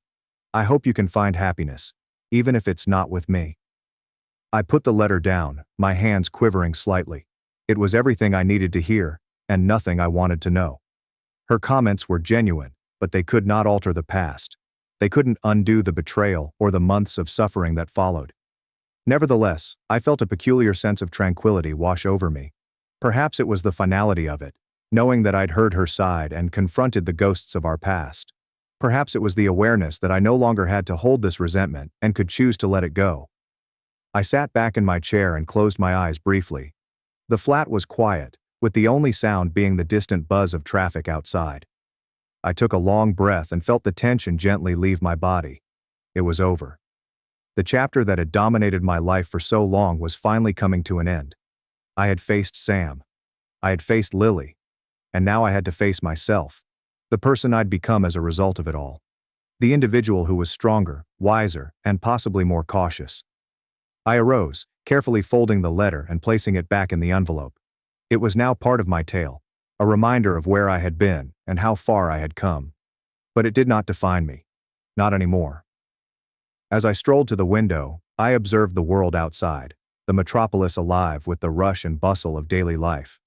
I hope you can find happiness, even if it's not with me." I put the letter down, my hands quivering slightly. It was everything I needed to hear, and nothing I wanted to know. Her comments were genuine, but they could not alter the past. They couldn't undo the betrayal or the months of suffering that followed. Nevertheless, I felt a peculiar sense of tranquility wash over me. Perhaps it was the finality of it, knowing that I'd heard her side and confronted the ghosts of our past. Perhaps it was the awareness that I no longer had to hold this resentment and could choose to let it go. I sat back in my chair and closed my eyes briefly. The flat was quiet, with the only sound being the distant buzz of traffic outside. I took a long breath and felt the tension gently leave my body. It was over. The chapter that had dominated my life for so long was finally coming to an end. I had faced Sam. I had faced Lily. And now I had to face myself, the person I'd become as a result of it all. The individual who was stronger, wiser, and possibly more cautious. I arose, carefully folding the letter and placing it back in the envelope. It was now part of my tale, a reminder of where I had been and how far I had come. But it did not define me. Not anymore. As I strolled to the window, I observed the world outside, the metropolis alive with the rush and bustle of daily life.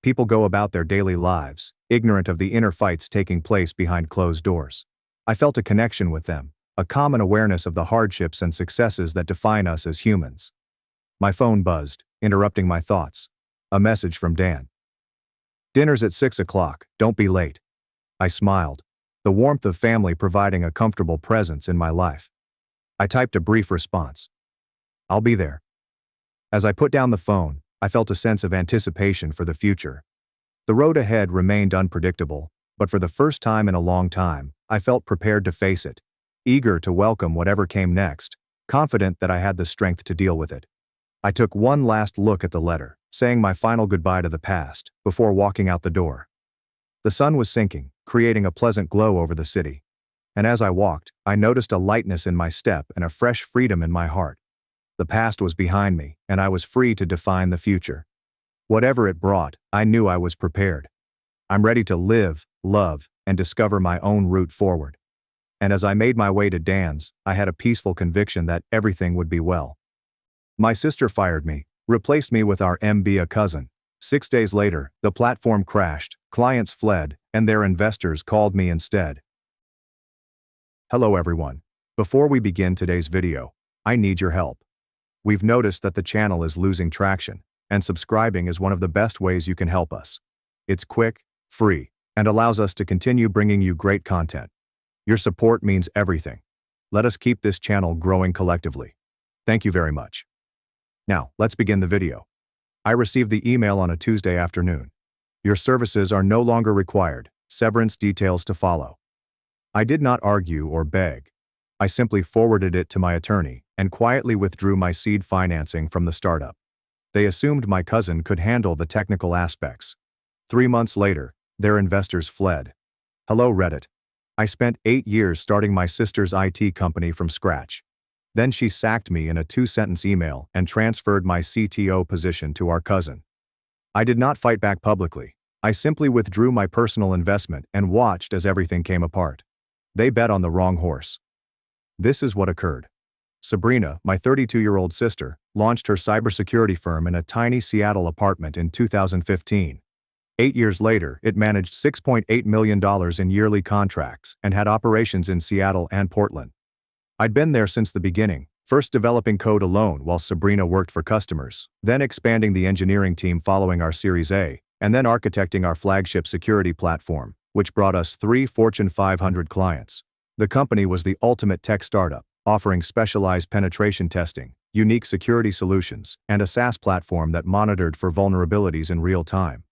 People go about their daily lives, ignorant of the inner fights taking place behind closed doors. I felt a connection with them, a common awareness of the hardships and successes that define us as humans. My phone buzzed, interrupting my thoughts. A message from Dan. "Dinner's at 6 o'clock, don't be late." I smiled, the warmth of family providing a comfortable presence in my life. I typed a brief response. "I'll be there." As I put down the phone, I felt a sense of anticipation for the future. The road ahead remained unpredictable, but for the first time in a long time, I felt prepared to face it, eager to welcome whatever came next, confident that I had the strength to deal with it. I took one last look at the letter, saying my final goodbye to the past, before walking out the door. The sun was sinking, creating a pleasant glow over the city. And as I walked, I noticed a lightness in my step and a fresh freedom in my heart. The past was behind me, and I was free to define the future. Whatever it brought, I knew I was prepared. I'm ready to live, love, and discover my own route forward. And as I made my way to Dan's, I had a peaceful conviction that everything would be well. My sister fired me, replaced me with our MBA cousin. 6 days later, the platform crashed, clients fled, and their investors called me instead. Hello everyone. Before we begin today's video, I need your help. We've noticed that the channel is losing traction, and subscribing is one of the best ways you can help us. It's quick, free, and allows us to continue bringing you great content. Your support means everything. Let us keep this channel growing collectively. Thank you very much. Now, let's begin the video. I received the email on a Tuesday afternoon. Your services are no longer required. Severance details to follow. I did not argue or beg. I simply forwarded it to my attorney and quietly withdrew my seed financing from the startup. They assumed my cousin could handle the technical aspects. 3 months later, their investors fled. Hello, Reddit. I spent 8 years starting my sister's IT company from scratch. Then she sacked me in a 2-sentence email and transferred my CTO position to our cousin. I did not fight back publicly. I simply withdrew my personal investment and watched as everything came apart. They bet on the wrong horse. This is what occurred. Sabrina, my 32-year-old sister, launched her cybersecurity firm in a tiny Seattle apartment in 2015. 8 years later, it managed $6.8 million in yearly contracts and had operations in Seattle and Portland. I'd been there since the beginning, first developing code alone while Sabrina worked for customers, then expanding the engineering team following our Series A, and then architecting our flagship security platform, which brought us 3 Fortune 500 clients. The company was the ultimate tech startup, offering specialized penetration testing, unique security solutions, and a SaaS platform that monitored for vulnerabilities in real time.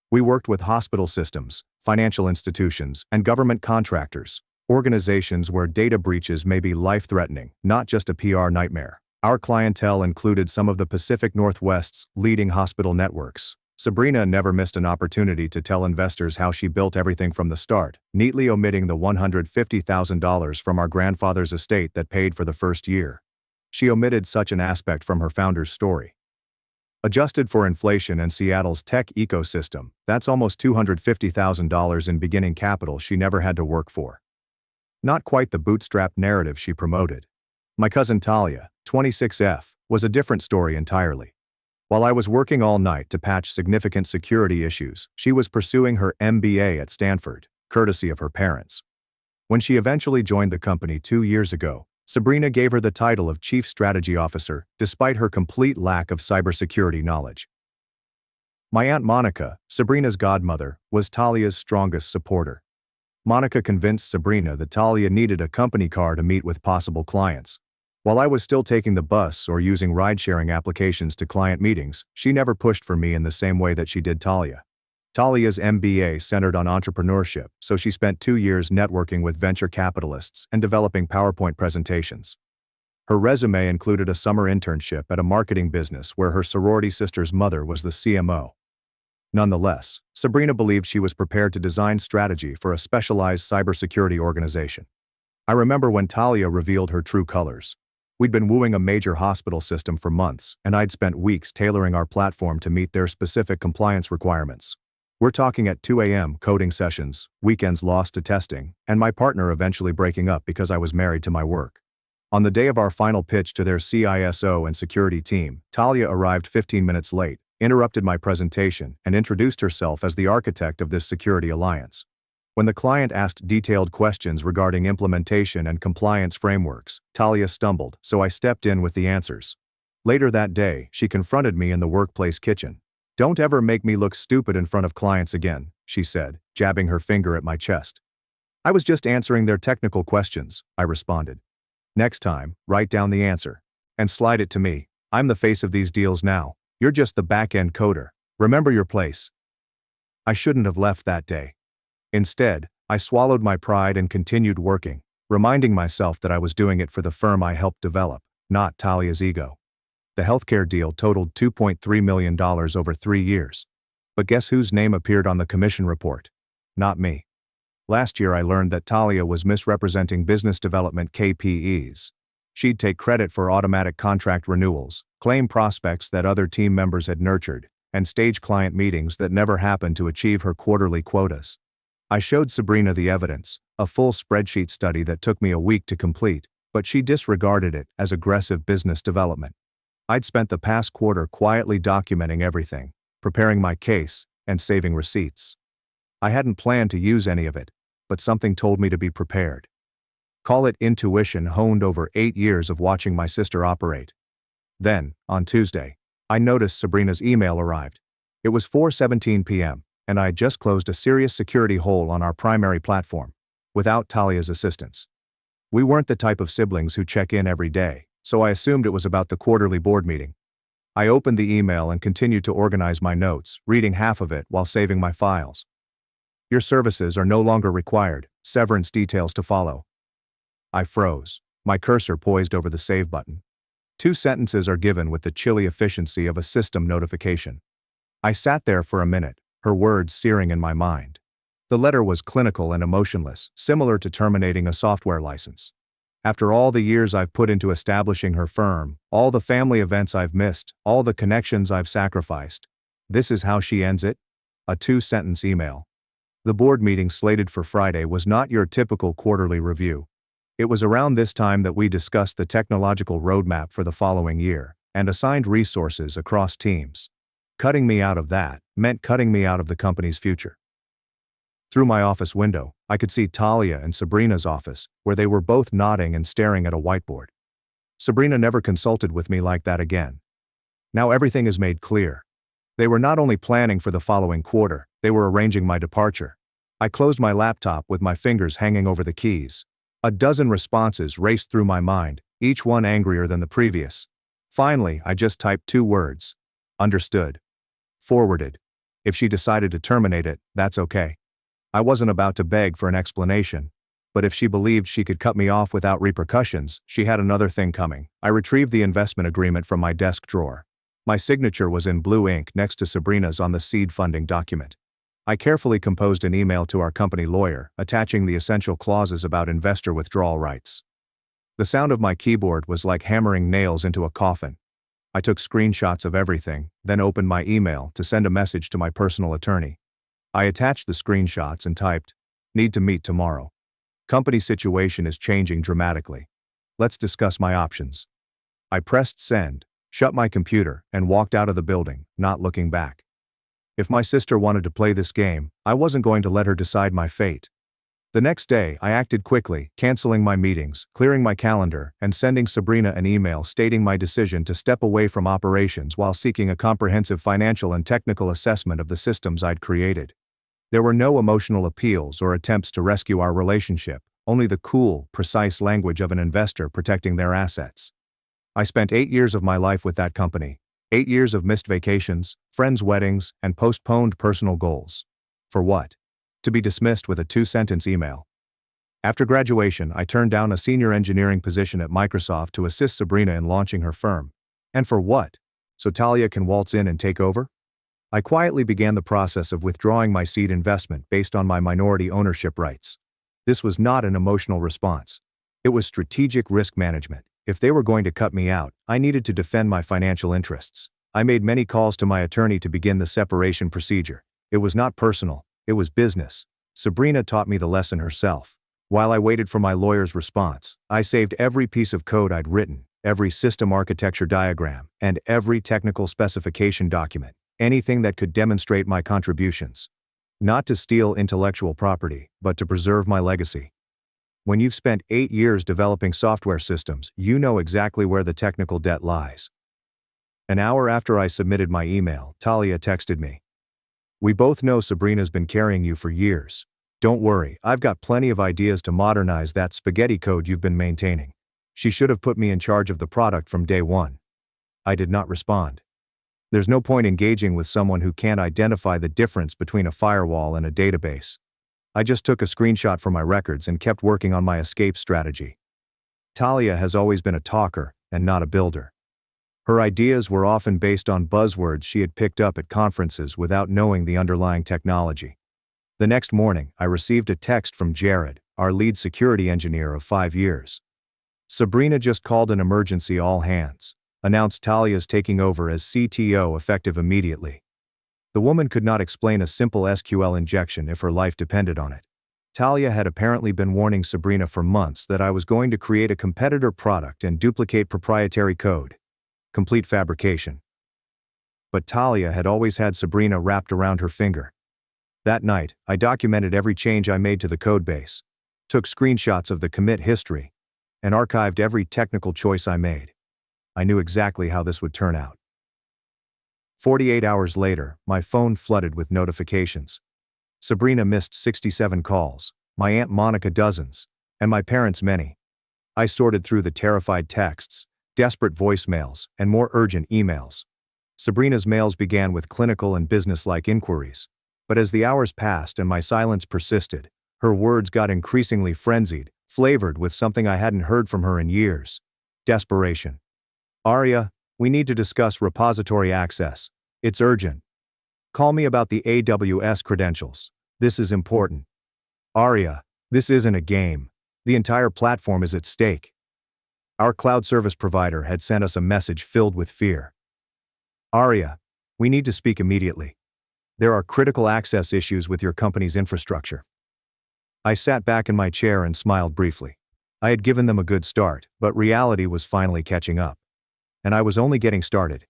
We worked with hospital systems, financial institutions, and government contractors, organizations where data breaches may be life-threatening, not just a PR nightmare. Our clientele included some of the Pacific Northwest's leading hospital networks. Sabrina never missed an opportunity to tell investors how she built everything from the start, neatly omitting the $150,000 from our grandfather's estate that paid for the first year. She omitted such an aspect from her founder's story. Adjusted for inflation and Seattle's tech ecosystem, that's almost $250,000 in beginning capital she never had to work for. Not quite the bootstrap narrative she promoted. My cousin Talia, 26F, was a different story entirely. While I was working all night to patch significant security issues, she was pursuing her MBA at Stanford, courtesy of her parents. When she eventually joined the company 2 years ago, Sabrina gave her the title of Chief Strategy Officer, despite her complete lack of cybersecurity knowledge. My Aunt Monica, Sabrina's godmother, was Talia's strongest supporter. Monica convinced Sabrina that Talia needed a company car to meet with possible clients. While I was still taking the bus or using ride-sharing applications to client meetings, she never pushed for me in the same way that she did Talia. Talia's MBA centered on entrepreneurship, so she spent 2 years networking with venture capitalists and developing PowerPoint presentations. Her resume included a summer internship at a marketing business where her sorority sister's mother was the CMO. Nonetheless, Sabrina believed she was prepared to design strategy for a specialized cybersecurity organization. I remember when Talia revealed her true colors. We'd been wooing a major hospital system for months, and I'd spent weeks tailoring our platform to meet their specific compliance requirements. We're talking at 2 a.m. coding sessions, weekends lost to testing, and my partner eventually breaking up because I was married to my work. On the day of our final pitch to their CISO and security team, Talia arrived 15 minutes late, interrupted my presentation, and introduced herself as the architect of this security alliance. When the client asked detailed questions regarding implementation and compliance frameworks, Talia stumbled, so I stepped in with the answers. Later that day, she confronted me in the workplace kitchen. "Don't ever make me look stupid in front of clients again," she said, jabbing her finger at my chest. "I was just answering their technical questions," I responded. "Next time, write down the answer. And slide it to me. I'm the face of these deals now. You're just the back-end coder. Remember your place." I shouldn't have left that day. Instead, I swallowed my pride and continued working, reminding myself that I was doing it for the firm I helped develop, not Talia's ego. The healthcare deal totaled $2.3 million over 3 years. But guess whose name appeared on the commission report? Not me. Last year I learned that Talia was misrepresenting business development KPIs. She'd take credit for automatic contract renewals, claim prospects that other team members had nurtured, and stage client meetings that never happened to achieve her quarterly quotas. I showed Sabrina the evidence, a full spreadsheet study that took me a week to complete, but she disregarded it as aggressive business development. I'd spent the past quarter quietly documenting everything, preparing my case, and saving receipts. I hadn't planned to use any of it, but something told me to be prepared. Call it intuition honed over 8 years of watching my sister operate. Then, on Tuesday, I noticed Sabrina's email arrived. It was 4:17 p.m., and I had just closed a serious security hole on our primary platform, without Talia's assistance. We weren't the type of siblings who check in every day, so I assumed it was about the quarterly board meeting. I opened the email and continued to organize my notes, reading half of it while saving my files. Your services are no longer required, severance details to follow. I froze, my cursor poised over the save button. 2 sentences are given with the chilly efficiency of a system notification. I sat there for a minute, her words searing in my mind. The letter was clinical and emotionless, similar to terminating a software license. After all the years I've put into establishing her firm, all the family events I've missed, all the connections I've sacrificed, this is how she ends it? A 2-sentence email. The board meeting slated for Friday was not your typical quarterly review. It was around this time that we discussed the technological roadmap for the following year, and assigned resources across teams. Cutting me out of that meant cutting me out of the company's future. Through my office window, I could see Talia and Sabrina's office, where they were both nodding and staring at a whiteboard. Sabrina never consulted with me like that again. Now everything is made clear. They were not only planning for the following quarter, they were arranging my departure. I closed my laptop with my fingers hanging over the keys. A dozen responses raced through my mind, each one angrier than the previous. Finally, I just typed 2 words. Understood. Forwarded. If she decided to terminate it, that's okay. I wasn't about to beg for an explanation, but if she believed she could cut me off without repercussions, she had another thing coming. I retrieved the investment agreement from my desk drawer. My signature was in blue ink next to Sabrina's on the seed funding document. I carefully composed an email to our company lawyer, attaching the essential clauses about investor withdrawal rights. The sound of my keyboard was like hammering nails into a coffin. I took screenshots of everything, then opened my email to send a message to my personal attorney. I attached the screenshots and typed, "Need to meet tomorrow. Company situation is changing dramatically. Let's discuss my options." I pressed send, shut my computer, and walked out of the building, not looking back. If my sister wanted to play this game, I wasn't going to let her decide my fate. The next day, I acted quickly, canceling my meetings, clearing my calendar, and sending Sabrina an email stating my decision to step away from operations while seeking a comprehensive financial and technical assessment of the systems I'd created. There were no emotional appeals or attempts to rescue our relationship, only the cool, precise language of an investor protecting their assets. I spent 8 years of my life with that company, 8 years of missed vacations, friends' weddings, and postponed personal goals. For what? To be dismissed with a 2-sentence email. After graduation, I turned down a senior engineering position at Microsoft to assist Sabrina in launching her firm. And for what? So Talia can waltz in and take over? I quietly began the process of withdrawing my seed investment based on my minority ownership rights. This was not an emotional response. It was strategic risk management. If they were going to cut me out, I needed to defend my financial interests. I made many calls to my attorney to begin the separation procedure. It was not personal, it was business. Sabrina taught me the lesson herself. While I waited for my lawyer's response, I saved every piece of code I'd written, every system architecture diagram, and every technical specification document. Anything that could demonstrate my contributions. Not to steal intellectual property, but to preserve my legacy. When you've spent 8 years developing software systems, you know exactly where the technical debt lies. An hour after I submitted my email, Talia texted me. "We both know Sabrina's been carrying you for years. Don't worry, I've got plenty of ideas to modernize that spaghetti code you've been maintaining. She should have put me in charge of the product from day one." I did not respond. There's no point engaging with someone who can't identify the difference between a firewall and a database. I just took a screenshot from my records and kept working on my escape strategy. Talia has always been a talker and not a builder. Her ideas were often based on buzzwords she had picked up at conferences without knowing the underlying technology. The next morning, I received a text from Jared, our lead security engineer of 5 years. "Sabrina just called an emergency all hands. Announced Talia's taking over as CTO effective immediately." The woman could not explain a simple SQL injection if her life depended on it. Talia had apparently been warning Sabrina for months that I was going to create a competitor product and duplicate proprietary code. Complete fabrication. But Talia had always had Sabrina wrapped around her finger. That night, I documented every change I made to the codebase, took screenshots of the commit history, and archived every technical choice I made. I knew exactly how this would turn out. 48 hours later, my phone flooded with notifications. Sabrina missed 67 calls, my Aunt Monica dozens, and my parents many. I sorted through the terrified texts, desperate voicemails, and more urgent emails. Sabrina's mails began with clinical and business-like inquiries. But as the hours passed and my silence persisted, her words got increasingly frenzied, flavored with something I hadn't heard from her in years. Desperation. "Arya, we need to discuss repository access. It's urgent. Call me about the AWS credentials. This is important. Arya, this isn't a game. The entire platform is at stake." Our cloud service provider had sent us a message filled with fear. "Arya, we need to speak immediately. There are critical access issues with your company's infrastructure." I sat back in my chair and smiled briefly. I had given them a good start, but reality was finally catching up. And I was only getting started.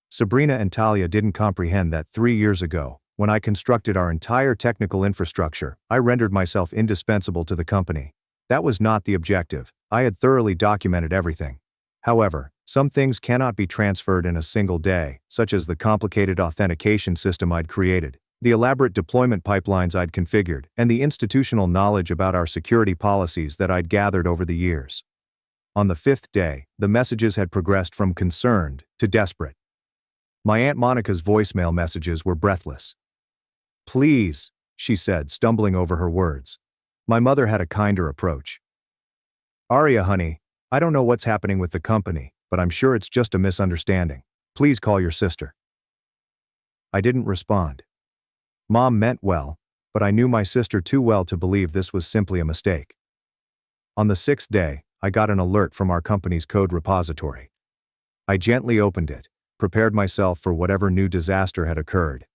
Sabrina and Talia didn't comprehend that 3 years ago, when I constructed our entire technical infrastructure, I rendered myself indispensable to the company. That was not the objective. I had thoroughly documented everything. However, some things cannot be transferred in a single day, such as the complicated authentication system I'd created, the elaborate deployment pipelines I'd configured, and the institutional knowledge about our security policies that I'd gathered over the years. On the 5th day, the messages had progressed from concerned to desperate. My Aunt Monica's voicemail messages were breathless. "Please," she said, stumbling over her words. My mother had a kinder approach. "Arya, honey, I don't know what's happening with the company, but I'm sure it's just a misunderstanding. Please call your sister." I didn't respond. Mom meant well, but I knew my sister too well to believe this was simply a mistake. On the 6th day, I got an alert from our company's code repository. I gently opened it, prepared myself for whatever new disaster had occurred.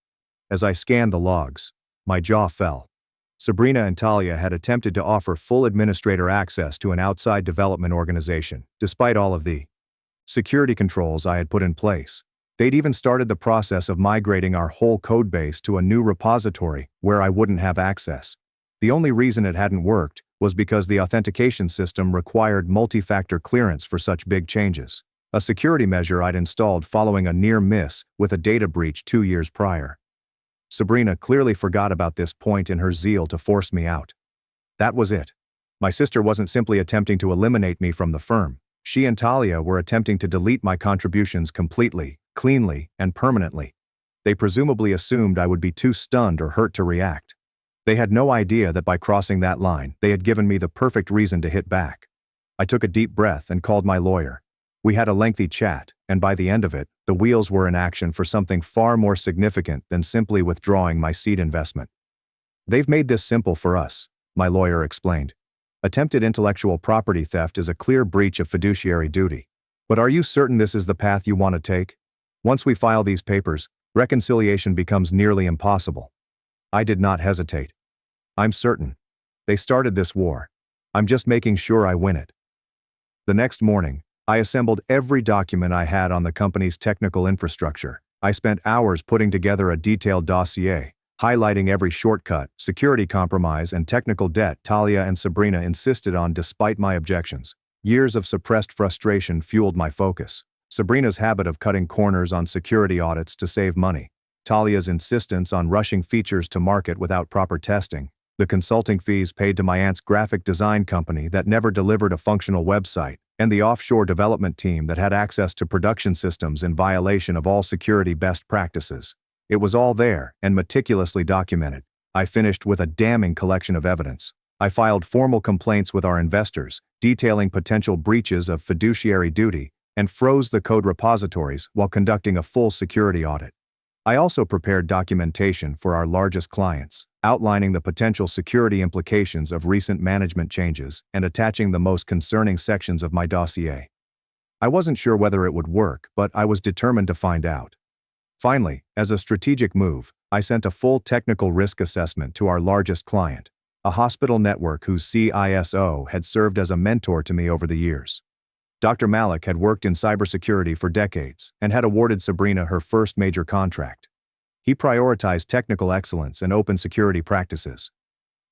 As I scanned the logs, my jaw fell. Sabrina and Talia had attempted to offer full administrator access to an outside development organization, despite all of the security controls I had put in place. They'd even started the process of migrating our whole codebase to a new repository where I wouldn't have access. The only reason it hadn't worked was because the authentication system required multi-factor clearance for such big changes, a security measure I'd installed following a near miss with a data breach 2 years prior. Sabrina clearly forgot about this point in her zeal to force me out. That was it. My sister wasn't simply attempting to eliminate me from the firm. She and Talia were attempting to delete my contributions completely, cleanly, and permanently. They presumably assumed I would be too stunned or hurt to react. They had no idea that by crossing that line, they had given me the perfect reason to hit back. I took a deep breath and called my lawyer. We had a lengthy chat, and by the end of it, the wheels were in action for something far more significant than simply withdrawing my seed investment. "They've made this simple for us," my lawyer explained. "Attempted intellectual property theft is a clear breach of fiduciary duty. But are you certain this is the path you want to take? Once we file these papers, reconciliation becomes nearly impossible." I did not hesitate. "I'm certain. They started this war. I'm just making sure I win it." The next morning, I assembled every document I had on the company's technical infrastructure. I spent hours putting together a detailed dossier, highlighting every shortcut, security compromise, and technical debt Talia and Sabrina insisted on despite my objections. Years of suppressed frustration fueled my focus. Sabrina's habit of cutting corners on security audits to save money, Talia's insistence on rushing features to market without proper testing, the consulting fees paid to my aunt's graphic design company that never delivered a functional website, and the offshore development team that had access to production systems in violation of all security best practices. It was all there and meticulously documented. I finished with a damning collection of evidence. I filed formal complaints with our investors, detailing potential breaches of fiduciary duty, and froze the code repositories while conducting a full security audit. I also prepared documentation for our largest clients, outlining the potential security implications of recent management changes and attaching the most concerning sections of my dossier. I wasn't sure whether it would work, but I was determined to find out. Finally, as a strategic move, I sent a full technical risk assessment to our largest client, a hospital network whose CISO had served as a mentor to me over the years. Dr. Malik had worked in cybersecurity for decades and had awarded Sabrina her first major contract. He prioritized technical excellence and open security practices.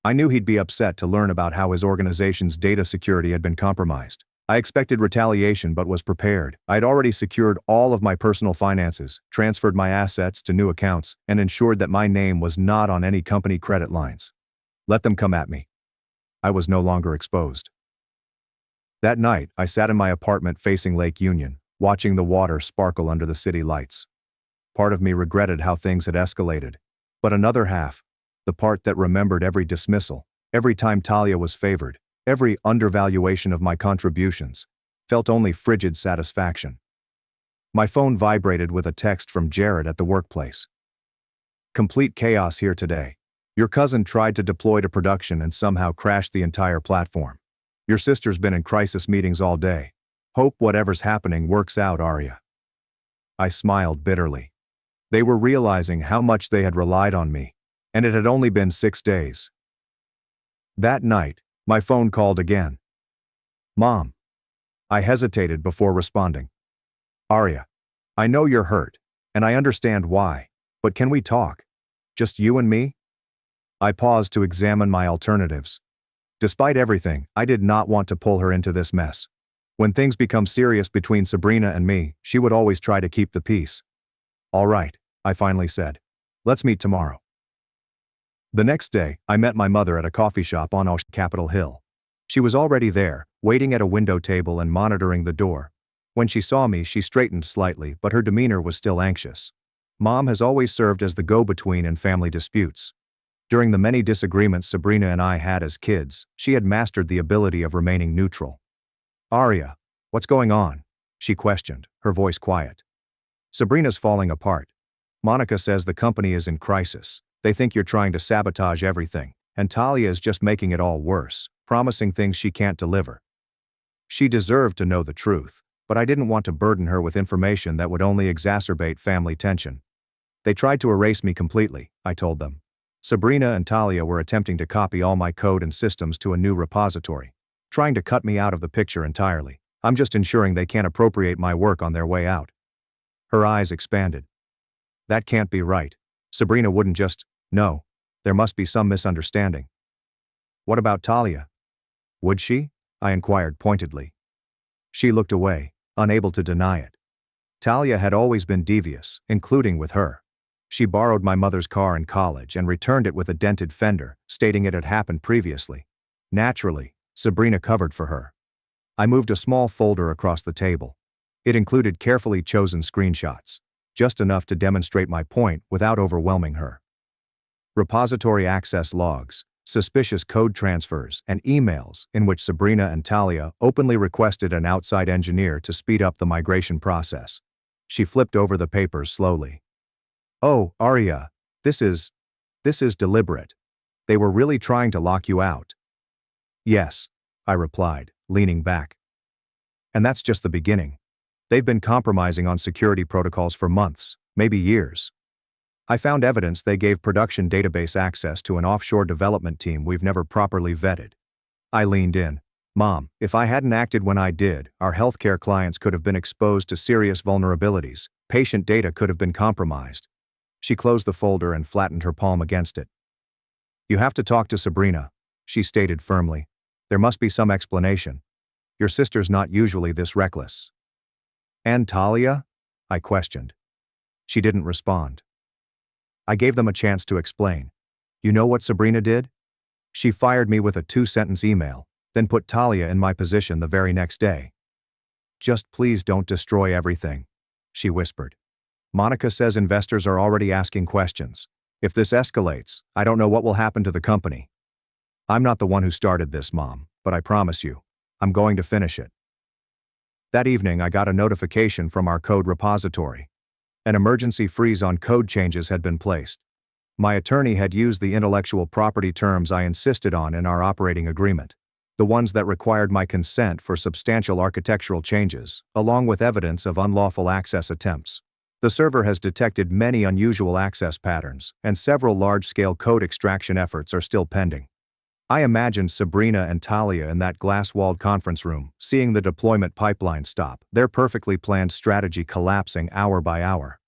I knew he'd be upset to learn about how his organization's data security had been compromised. I expected retaliation but was prepared. I had already secured all of my personal finances, transferred my assets to new accounts, and ensured that my name was not on any company credit lines. Let them come at me. I was no longer exposed. That night, I sat in my apartment facing Lake Union, watching the water sparkle under the city lights. Part of me regretted how things had escalated, but another half, the part that remembered every dismissal, every time Talia was favored, every undervaluation of my contributions, felt only frigid satisfaction. My phone vibrated with a text from Jared at the workplace. Complete chaos here today. Your cousin tried to deploy to production and somehow crashed the entire platform. Your sister's been in crisis meetings all day. Hope whatever's happening works out, Arya. I smiled bitterly. They were realizing how much they had relied on me, and it had only been 6 days. That night, my phone called again. Mom. I hesitated before responding. Arya, I know you're hurt, and I understand why, but can we talk? Just you and me? I paused to examine my alternatives. Despite everything, I did not want to pull her into this mess. When things become serious between Sabrina and me, she would always try to keep the peace. All right, I finally said. Let's meet tomorrow. The next day, I met my mother at a coffee shop on Capitol Hill. She was already there, waiting at a window table and monitoring the door. When she saw me, she straightened slightly, but her demeanor was still anxious. Mom has always served as the go-between in family disputes. During the many disagreements Sabrina and I had as kids, she had mastered the ability of remaining neutral. Arya, what's going on? She questioned, her voice quiet. Sabrina's falling apart. Monica says the company is in crisis. They think you're trying to sabotage everything, and Talia is just making it all worse, promising things she can't deliver. She deserved to know the truth, but I didn't want to burden her with information that would only exacerbate family tension. They tried to erase me completely, I told them. Sabrina and Talia were attempting to copy all my code and systems to a new repository, trying to cut me out of the picture entirely. I'm just ensuring they can't appropriate my work on their way out. Her eyes expanded. That can't be right. Sabrina wouldn't just, no. There must be some misunderstanding. What about Talia? Would she? I inquired pointedly. She looked away, unable to deny it. Talia had always been devious, including with her. She borrowed my mother's car in college and returned it with a dented fender, stating it had happened previously. Naturally, Sabrina covered for her. I moved a small folder across the table. It included carefully chosen screenshots, just enough to demonstrate my point without overwhelming her. Repository access logs, suspicious code transfers, and emails in which Sabrina and Talia openly requested an outside engineer to speed up the migration process. She flipped over the papers slowly. Oh, Arya, this is deliberate. They were really trying to lock you out. Yes, I replied, leaning back. And that's just the beginning. They've been compromising on security protocols for months, maybe years. I found evidence they gave production database access to an offshore development team we've never properly vetted. I leaned in. Mom, if I hadn't acted when I did, our healthcare clients could have been exposed to serious vulnerabilities. Patient data could have been compromised. She closed the folder and flattened her palm against it. You have to talk to Sabrina, she stated firmly. There must be some explanation. Your sister's not usually this reckless. And Talia? I questioned. She didn't respond. I gave them a chance to explain. You know what Sabrina did? She fired me with a 2-sentence email, then put Talia in my position the very next day. Just please don't destroy everything, she whispered. Monica says investors are already asking questions. If this escalates, I don't know what will happen to the company. I'm not the one who started this, Mom, but I promise you, I'm going to finish it. That evening I got a notification from our code repository. An emergency freeze on code changes had been placed. My attorney had used the intellectual property terms I insisted on in our operating agreement, the ones that required my consent for substantial architectural changes, along with evidence of unlawful access attempts. The server has detected many unusual access patterns, and several large-scale code extraction efforts are still pending. I imagined Sabrina and Talia in that glass-walled conference room, seeing the deployment pipeline stop, their perfectly planned strategy collapsing hour by hour.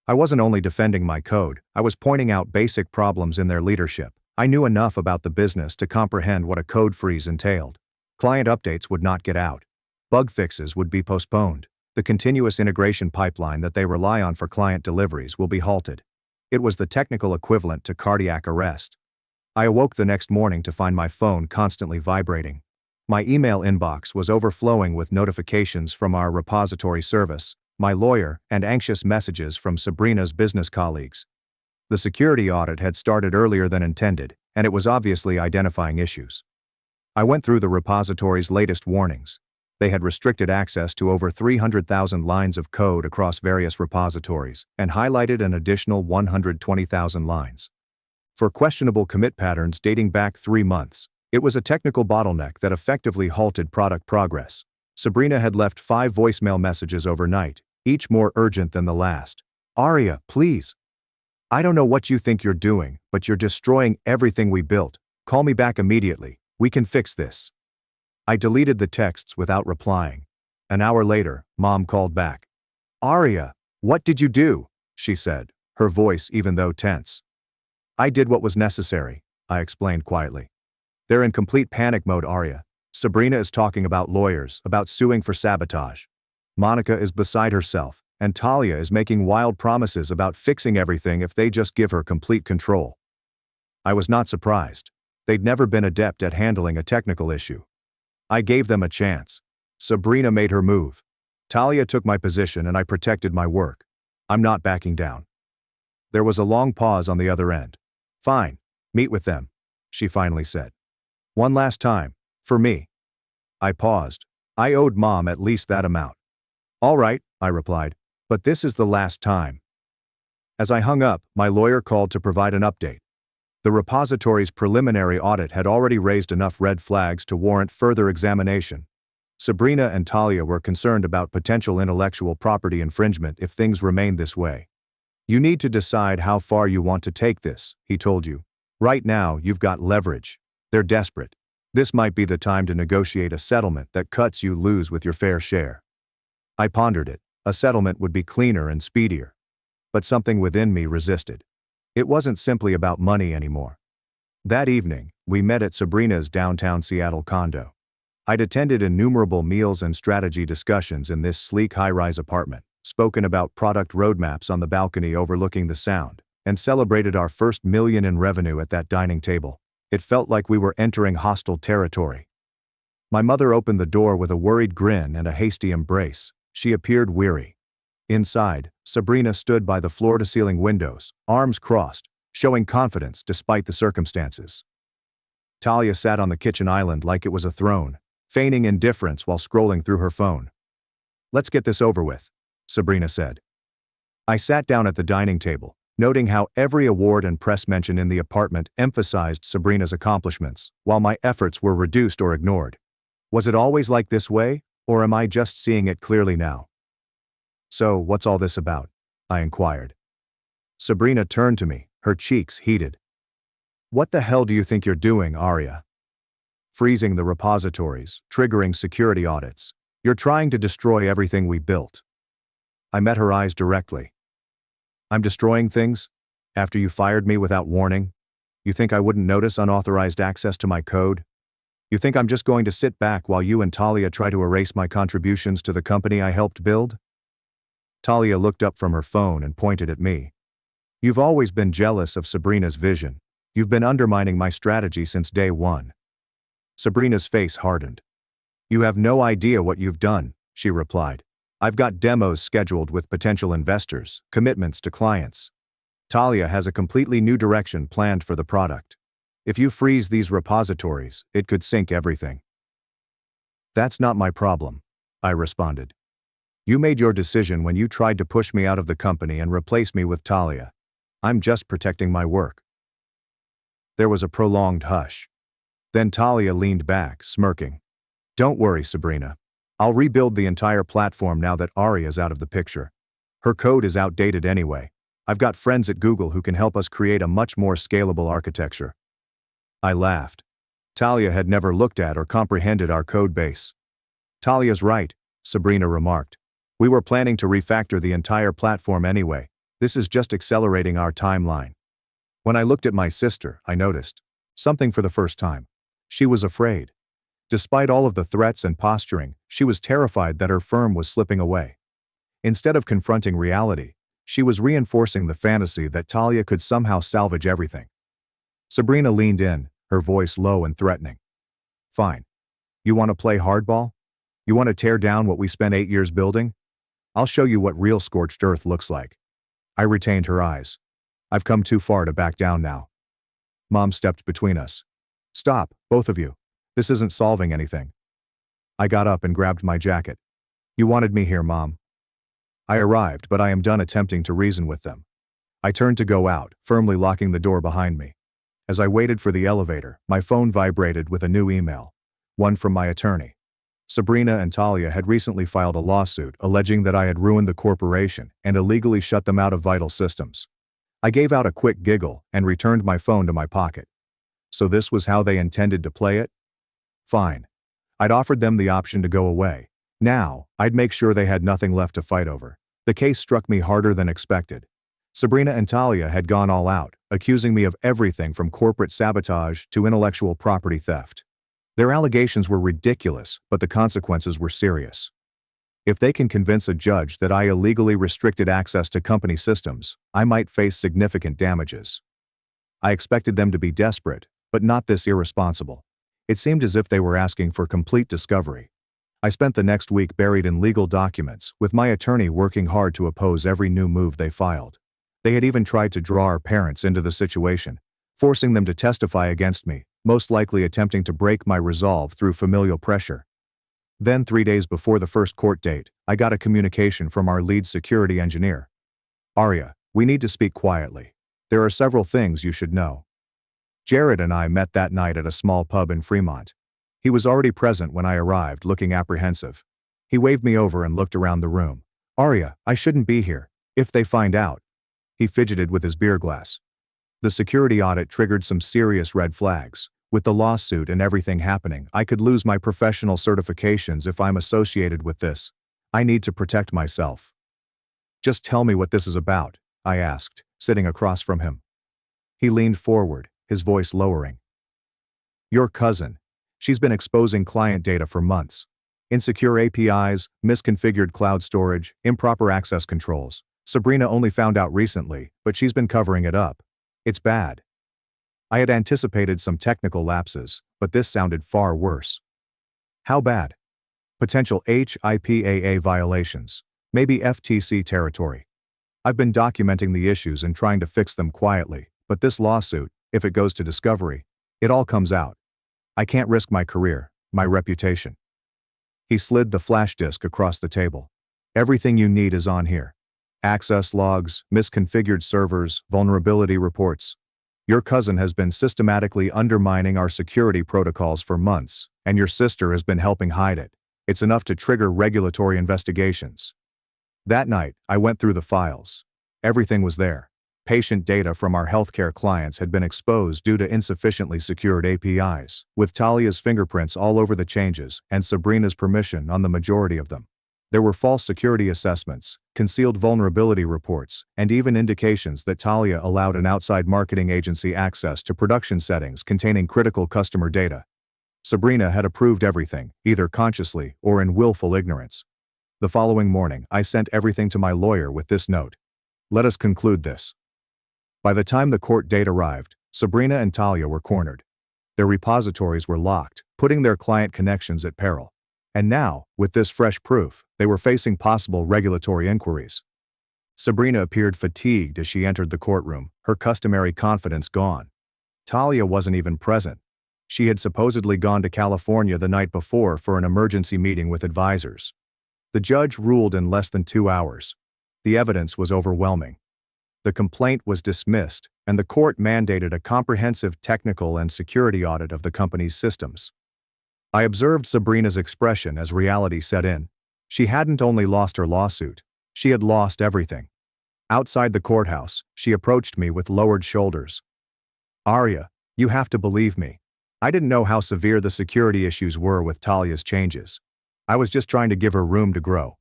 I wasn't only defending my code, I was pointing out basic problems in their leadership. I knew enough about the business to comprehend what a code freeze entailed. Client updates would not get out. Bug fixes would be postponed. The continuous integration pipeline that they rely on for client deliveries will be halted. It was the technical equivalent to cardiac arrest. I awoke the next morning to find my phone constantly vibrating. My email inbox was overflowing with notifications from our repository service, my lawyer, and anxious messages from Sabrina's business colleagues. The security audit had started earlier than intended, and it was obviously identifying issues. I went through the repository's latest warnings. They had restricted access to over 300,000 lines of code across various repositories and highlighted an additional 120,000 lines. For questionable commit patterns dating back 3 months, it was a technical bottleneck that effectively halted product progress. Sabrina had left 5 voicemail messages overnight, each more urgent than the last. "Aria, please. I don't know what you think you're doing, but you're destroying everything we built. Call me back immediately. We can fix this." I deleted the texts without replying. An hour later, Mom called back. "Aria, what did you do?" she said, her voice even though tense. "I did what was necessary," I explained quietly. "They're in complete panic mode, Aria. Sabrina is talking about lawyers, about suing for sabotage. Monica is beside herself, and Talia is making wild promises about fixing everything if they just give her complete control." I was not surprised. They'd never been adept at handling a technical issue. I gave them a chance. Sabrina made her move. Talia took my position and I protected my work. I'm not backing down. There was a long pause on the other end. "Fine, meet with them," she finally said. "One last time, for me." I paused. I owed Mom at least that amount. "All right," I replied, "but this is the last time." As I hung up, my lawyer called to provide an update. The repository's preliminary audit had already raised enough red flags to warrant further examination. Sabrina and Talia were concerned about potential intellectual property infringement if things remained this way. "You need to decide how far you want to take this," he told you. "Right now, you've got leverage. They're desperate. This might be the time to negotiate a settlement that cuts you loose with your fair share." I pondered it. A settlement would be cleaner and speedier. But something within me resisted. It wasn't simply about money anymore. That evening, we met at Sabrina's downtown Seattle condo. I'd attended innumerable meals and strategy discussions in this sleek high-rise apartment, spoken about product roadmaps on the balcony overlooking the Sound, and celebrated our first $1 million in revenue at that dining table. It felt like we were entering hostile territory. My mother opened the door with a worried grin and a hasty embrace. She appeared weary. Inside, Sabrina stood by the floor-to-ceiling windows, arms crossed, showing confidence despite the circumstances. Talia sat on the kitchen island like it was a throne, feigning indifference while scrolling through her phone. "Let's get this over with," Sabrina said. I sat down at the dining table, noting how every award and press mention in the apartment emphasized Sabrina's accomplishments, while my efforts were reduced or ignored. Was it always like this way, or am I just seeing it clearly now? "So, what's all this about?" I inquired. Sabrina turned to me, her cheeks heated. "What the hell do you think you're doing, Aria? Freezing the repositories, triggering security audits. You're trying to destroy everything we built." I met her eyes directly. "I'm destroying things? After you fired me without warning? You think I wouldn't notice unauthorized access to my code? You think I'm just going to sit back while you and Talia try to erase my contributions to the company I helped build?" Talia looked up from her phone and pointed at me. "You've always been jealous of Sabrina's vision. You've been undermining my strategy since day one." Sabrina's face hardened. "You have no idea what you've done," she replied. "I've got demos scheduled with potential investors, commitments to clients. Talia has a completely new direction planned for the product. If you freeze these repositories, it could sink everything." "That's not my problem," I responded. "You made your decision when you tried to push me out of the company and replace me with Talia. I'm just protecting my work." There was a prolonged hush. Then Talia leaned back, smirking. "Don't worry, Sabrina. I'll rebuild the entire platform now that Aria's out of the picture. Her code is outdated anyway. I've got friends at Google who can help us create a much more scalable architecture." I laughed. Talia had never looked at or comprehended our code base. "Talia's right," Sabrina remarked. "We were planning to refactor the entire platform anyway. This is just accelerating our timeline." When I looked at my sister, I noticed something for the first time. She was afraid. Despite all of the threats and posturing, she was terrified that her firm was slipping away. Instead of confronting reality, she was reinforcing the fantasy that Talia could somehow salvage everything. Sabrina leaned in, her voice low and threatening. "Fine. You want to play hardball? You want to tear down what we spent 8 years building? I'll show you what real scorched earth looks like. I retained her eyes. I've come too far to back down now. Mom stepped between us. Stop, both of you. This isn't solving anything. I got up and grabbed my jacket. You wanted me here, Mom. I arrived, but I am done attempting to reason with them. I turned to go out, firmly locking the door behind me. As I waited for the elevator, my phone vibrated with a new email. One from my attorney. Sabrina and Talia had recently filed a lawsuit alleging that I had ruined the corporation and illegally shut them out of vital systems. I gave out a quick giggle and returned my phone to my pocket. So this was how they intended to play it? Fine. I'd offered them the option to go away. Now, I'd make sure they had nothing left to fight over. The case struck me harder than expected. Sabrina and Talia had gone all out, accusing me of everything from corporate sabotage to intellectual property theft. Their allegations were ridiculous, but the consequences were serious. If they can convince a judge that I illegally restricted access to company systems, I might face significant damages. I expected them to be desperate, but not this irresponsible. It seemed as if they were asking for complete discovery. I spent the next week buried in legal documents, with my attorney working hard to oppose every new move they filed. They had even tried to draw our parents into the situation, forcing them to testify against me, most likely attempting to break my resolve through familial pressure. Then 3 days before the first court date, I got a communication from our lead security engineer. Arya, we need to speak quietly. There are several things you should know. Jared and I met that night at a small pub in Fremont. He was already present when I arrived, looking apprehensive. He waved me over and looked around the room. Arya, I shouldn't be here. If they find out. He fidgeted with his beer glass. The security audit triggered some serious red flags. With the lawsuit and everything happening, I could lose my professional certifications if I'm associated with this. I need to protect myself. Just tell me what this is about, I asked, sitting across from him. He leaned forward, his voice lowering. Your cousin. She's been exposing client data for months. Insecure APIs, misconfigured cloud storage, improper access controls. Sabrina only found out recently, but she's been covering it up. It's bad. I had anticipated some technical lapses, but this sounded far worse. How bad? Potential HIPAA violations, maybe FTC territory. I've been documenting the issues and trying to fix them quietly, but this lawsuit, if it goes to discovery, it all comes out. I can't risk my career, my reputation. He slid the flash disk across the table. Everything you need is on here. Access logs, misconfigured servers, vulnerability reports. Your cousin has been systematically undermining our security protocols for months, and your sister has been helping hide it. It's enough to trigger regulatory investigations. That night, I went through the files. Everything was there. Patient data from our healthcare clients had been exposed due to insufficiently secured APIs, with Talia's fingerprints all over the changes and Sabrina's permission on the majority of them. There were false security assessments, concealed vulnerability reports, and even indications that Talia allowed an outside marketing agency access to production settings containing critical customer data. Sabrina had approved everything, either consciously or in willful ignorance. The following morning, I sent everything to my lawyer with this note. Let us conclude this. By the time the court date arrived, Sabrina and Talia were cornered. Their repositories were locked, putting their client connections at peril. And now, with this fresh proof, they were facing possible regulatory inquiries. Sabrina appeared fatigued as she entered the courtroom, her customary confidence gone. Talia wasn't even present. She had supposedly gone to California the night before for an emergency meeting with advisors. The judge ruled in less than 2 hours. The evidence was overwhelming. The complaint was dismissed, and the court mandated a comprehensive technical and security audit of the company's systems. I observed Sabrina's expression as reality set in. She hadn't only lost her lawsuit, she had lost everything. Outside the courthouse, she approached me with lowered shoulders. Arya, you have to believe me. I didn't know how severe the security issues were with Talia's changes. I was just trying to give her room to grow.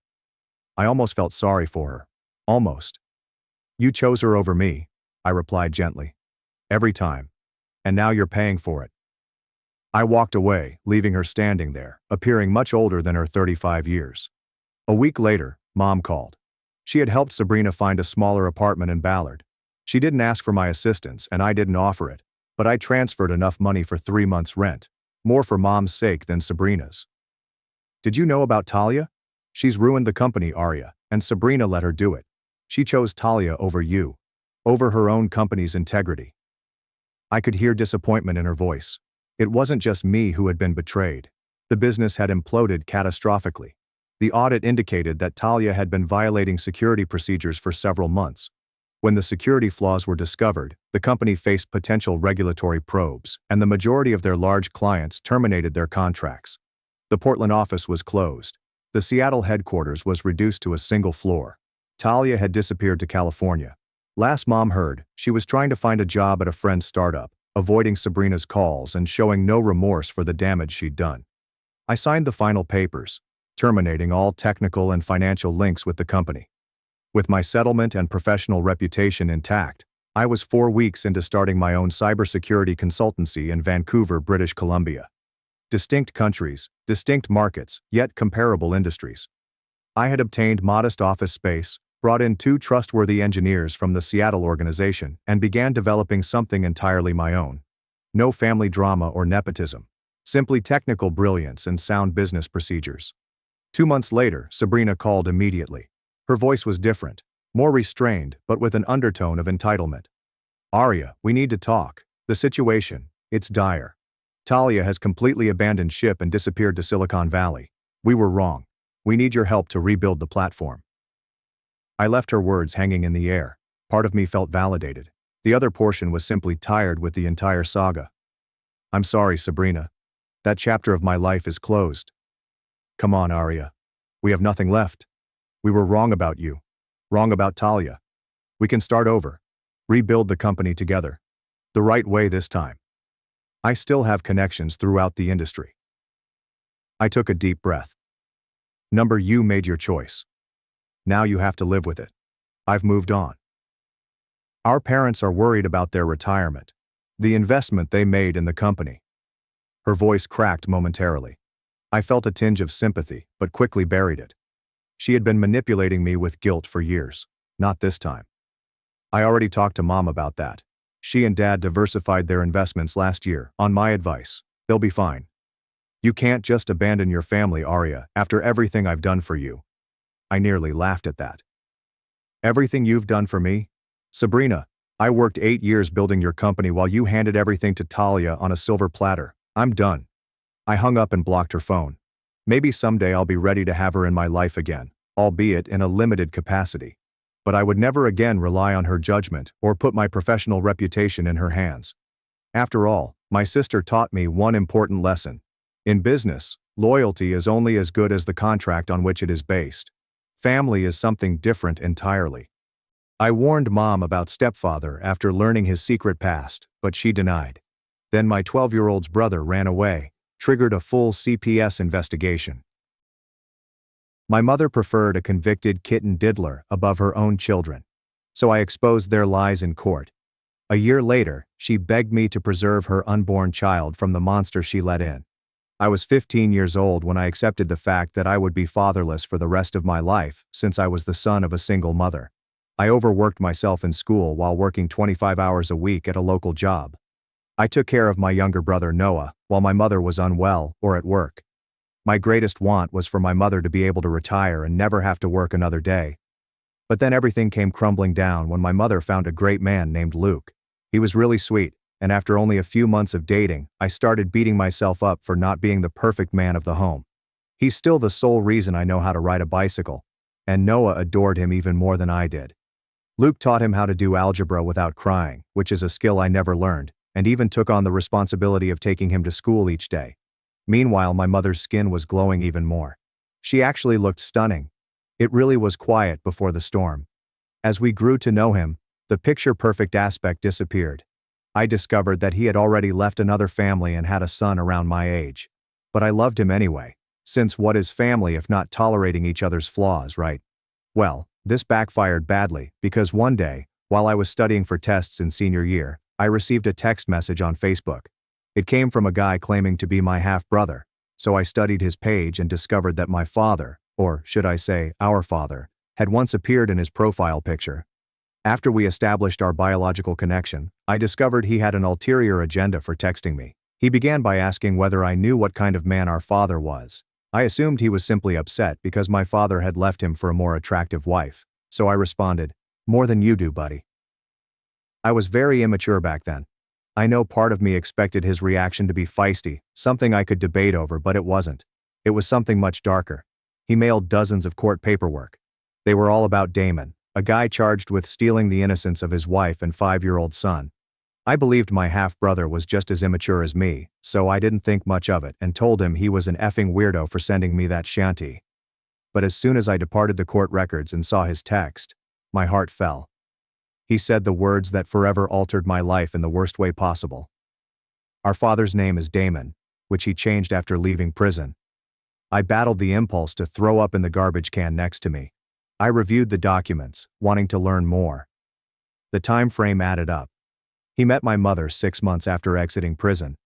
I almost felt sorry for her. Almost. You chose her over me, I replied gently. Every time. And now you're paying for it. I walked away, leaving her standing there, appearing much older than her 35 years. A week later, Mom called. She had helped Sabrina find a smaller apartment in Ballard. She didn't ask for my assistance and I didn't offer it, but I transferred enough money for 3 months' rent. More for Mom's sake than Sabrina's. Did you know about Talia? She's ruined the company, Arya, and Sabrina let her do it. She chose Talia over you. Over her own company's integrity. I could hear disappointment in her voice. It wasn't just me who had been betrayed. The business had imploded catastrophically. The audit indicated that Talia had been violating security procedures for several months. When the security flaws were discovered, the company faced potential regulatory probes, and the majority of their large clients terminated their contracts. The Portland office was closed. The Seattle headquarters was reduced to a single floor. Talia had disappeared to California. Last Mom heard, she was trying to find a job at a friend's startup, avoiding Sabrina's calls and showing no remorse for the damage she'd done. I signed the final papers, terminating all technical and financial links with the company. With my settlement and professional reputation intact, I was 4 weeks into starting my own cybersecurity consultancy in Vancouver, British Columbia. Distinct countries, distinct markets, yet comparable industries. I had obtained modest office space, brought in 2 trustworthy engineers from the Seattle organization, and began developing something entirely my own. No family drama or nepotism. Simply technical brilliance and sound business procedures. 2 months later, Sabrina called immediately. Her voice was different, more restrained, but with an undertone of entitlement. Arya, we need to talk. The situation, it's dire. Talia has completely abandoned ship and disappeared to Silicon Valley. We were wrong. We need your help to rebuild the platform. I left her words hanging in the air. Part of me felt validated. The other portion was simply tired with the entire saga. I'm sorry, Sabrina. That chapter of my life is closed. Come on, Arya. We have nothing left. We were wrong about you. Wrong about Talia. We can start over. Rebuild the company together. The right way this time. I still have connections throughout the industry. I took a deep breath. You made your choice. Now you have to live with it. I've moved on. Our parents are worried about their retirement. The investment they made in the company. Her voice cracked momentarily. I felt a tinge of sympathy, but quickly buried it. She had been manipulating me with guilt for years. Not this time. I already talked to Mom about that. She and Dad diversified their investments last year, on my advice. They'll be fine. You can't just abandon your family, Arya, after everything I've done for you. I nearly laughed at that. Everything you've done for me? Sabrina, I worked 8 years building your company while you handed everything to Talia on a silver platter. I'm done. I hung up and blocked her phone. Maybe someday I'll be ready to have her in my life again, albeit in a limited capacity. But I would never again rely on her judgment or put my professional reputation in her hands. After all, my sister taught me one important lesson. In business, loyalty is only as good as the contract on which it is based. Family is something different entirely. I warned Mom about stepfather after learning his secret past, but she denied. Then my 12-year-old's brother ran away, triggered a full CPS investigation. My mother preferred a convicted kitten diddler above her own children, so I exposed their lies in court. A year later, she begged me to preserve her unborn child from the monster she let in. I was 15 years old when I accepted the fact that I would be fatherless for the rest of my life since I was the son of a single mother. I overworked myself in school while working 25 hours a week at a local job. I took care of my younger brother Noah while my mother was unwell or at work. My greatest want was for my mother to be able to retire and never have to work another day. But then everything came crumbling down when my mother found a great man named Luke. He was really sweet, and after only a few months of dating, I started beating myself up for not being the perfect man of the home. He's still the sole reason I know how to ride a bicycle, and Noah adored him even more than I did. Luke taught him how to do algebra without crying, which is a skill I never learned, and even took on the responsibility of taking him to school each day. Meanwhile, my mother's skin was glowing even more. She actually looked stunning. It really was quiet before the storm. As we grew to know him, the picture-perfect aspect disappeared. I discovered that he had already left another family and had a son around my age. But I loved him anyway, since what is family if not tolerating each other's flaws, right? Well, this backfired badly because one day, while I was studying for tests in senior year, I received a text message on Facebook. It came from a guy claiming to be my half-brother, so I studied his page and discovered that my father, or should I say our father, had once appeared in his profile picture. After we established our biological connection, I discovered he had an ulterior agenda for texting me. He began by asking whether I knew what kind of man our father was. I assumed he was simply upset because my father had left him for a more attractive wife, so I responded, "More than you do, buddy." I was very immature back then. I know part of me expected his reaction to be feisty, something I could debate over, but it wasn't. It was something much darker. He mailed dozens of court paperwork. They were all about Damon, a guy charged with stealing the innocence of his wife and 5-year-old son. I believed my half-brother was just as immature as me, so I didn't think much of it and told him he was an effing weirdo for sending me that shanty. But as soon as I departed the court records and saw his text, my heart fell. He said the words that forever altered my life in the worst way possible. Our father's name is Damon, which he changed after leaving prison. I battled the impulse to throw up in the garbage can next to me. I reviewed the documents, wanting to learn more. The time frame added up. He met my mother 6 months after exiting prison.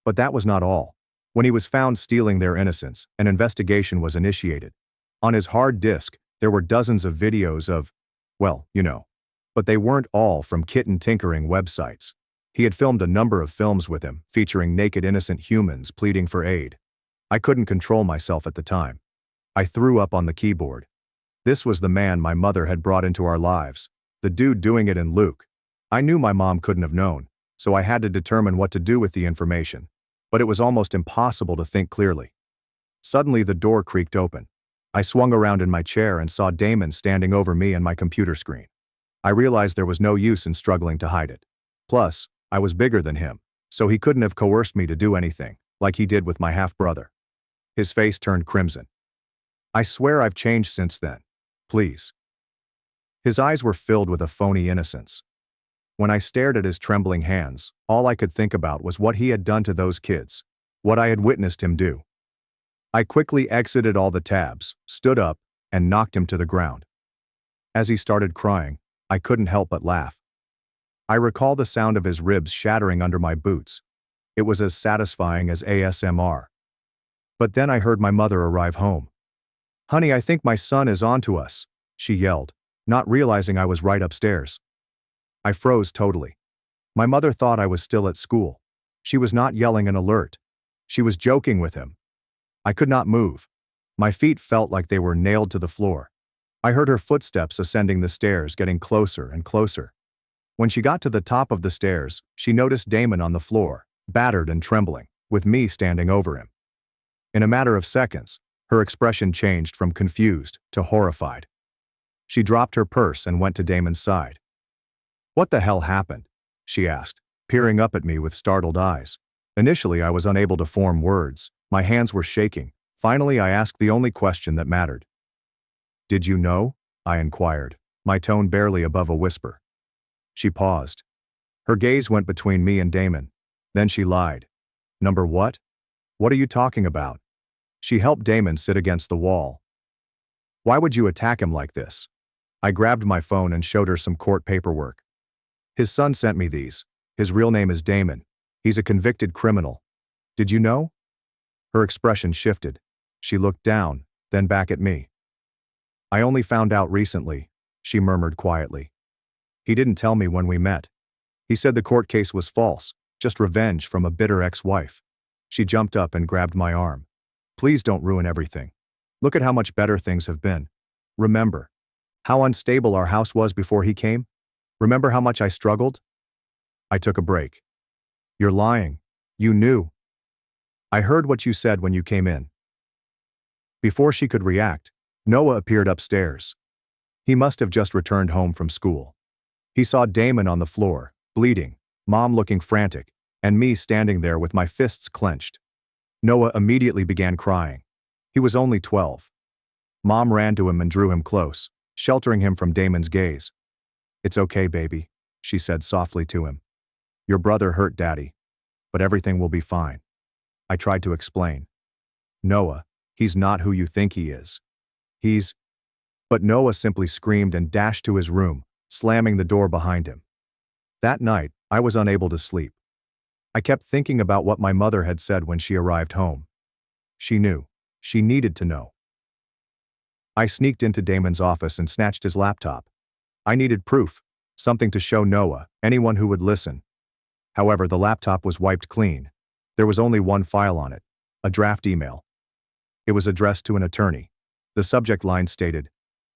But that was not all. When he was found stealing their innocence, an investigation was initiated. On his hard disk, there were dozens of videos of, well, you know. But they weren't all from kitten tinkering websites. He had filmed a number of films with him, featuring naked innocent humans pleading for aid. I couldn't control myself at the time. I threw up on the keyboard. This was the man my mother had brought into our lives, the dude doing it in Luke. I knew my mom couldn't have known, so I had to determine what to do with the information. But it was almost impossible to think clearly. Suddenly the door creaked open. I swung around in my chair and saw Damon standing over me and my computer screen. I realized there was no use in struggling to hide it. Plus, I was bigger than him, so he couldn't have coerced me to do anything, like he did with my half-brother. His face turned crimson. "I swear I've changed since then. Please." His eyes were filled with a phony innocence. When I stared at his trembling hands, all I could think about was what he had done to those kids, what I had witnessed him do. I quickly exited all the tabs, stood up, and knocked him to the ground. As he started crying, I couldn't help but laugh. I recall the sound of his ribs shattering under my boots. It was as satisfying as ASMR. But then I heard my mother arrive home. "Honey, I think my son is onto us," she yelled, not realizing I was right upstairs. I froze totally. My mother thought I was still at school. She was not yelling an alert. She was joking with him. I could not move. My feet felt like they were nailed to the floor. I heard her footsteps ascending the stairs, getting closer and closer. When she got to the top of the stairs, she noticed Damon on the floor, battered and trembling, with me standing over him. In a matter of seconds, her expression changed from confused to horrified. She dropped her purse and went to Damon's side. "What the hell happened?" she asked, peering up at me with startled eyes. Initially, I was unable to form words. My hands were shaking. Finally, I asked the only question that mattered. "Did you know?" I inquired, my tone barely above a whisper. She paused. Her gaze went between me and Damon. Then she lied. "Number what? What are you talking about?" She helped Damon sit against the wall. "Why would you attack him like this?" I grabbed my phone and showed her some court paperwork. "His son sent me these. His real name is Damon. He's a convicted criminal. Did you know?" Her expression shifted. She looked down, then back at me. "I only found out recently," she murmured quietly. "He didn't tell me when we met. He said the court case was false, just revenge from a bitter ex-wife." She jumped up and grabbed my arm. "Please don't ruin everything. Look at how much better things have been. Remember how unstable our house was before he came? Remember how much I struggled?" I took a break. "You're lying. You knew." "I heard what you said when you came in." Before she could react, Noah appeared upstairs. He must have just returned home from school. He saw Damon on the floor, bleeding, Mom looking frantic, and me standing there with my fists clenched. Noah immediately began crying. He was only 12. Mom ran to him and drew him close, sheltering him from Damon's gaze. "It's okay, baby," she said softly to him. "Your brother hurt Daddy, but everything will be fine." I tried to explain. "Noah, he's not who you think he is. He's—" But Noah simply screamed and dashed to his room, slamming the door behind him. That night, I was unable to sleep. I kept thinking about what my mother had said when she arrived home. She knew. She needed to know. I sneaked into Damon's office and snatched his laptop. I needed proof, something to show Noah, anyone who would listen. However, the laptop was wiped clean. There was only one file on it, a draft email. It was addressed to an attorney. The subject line stated,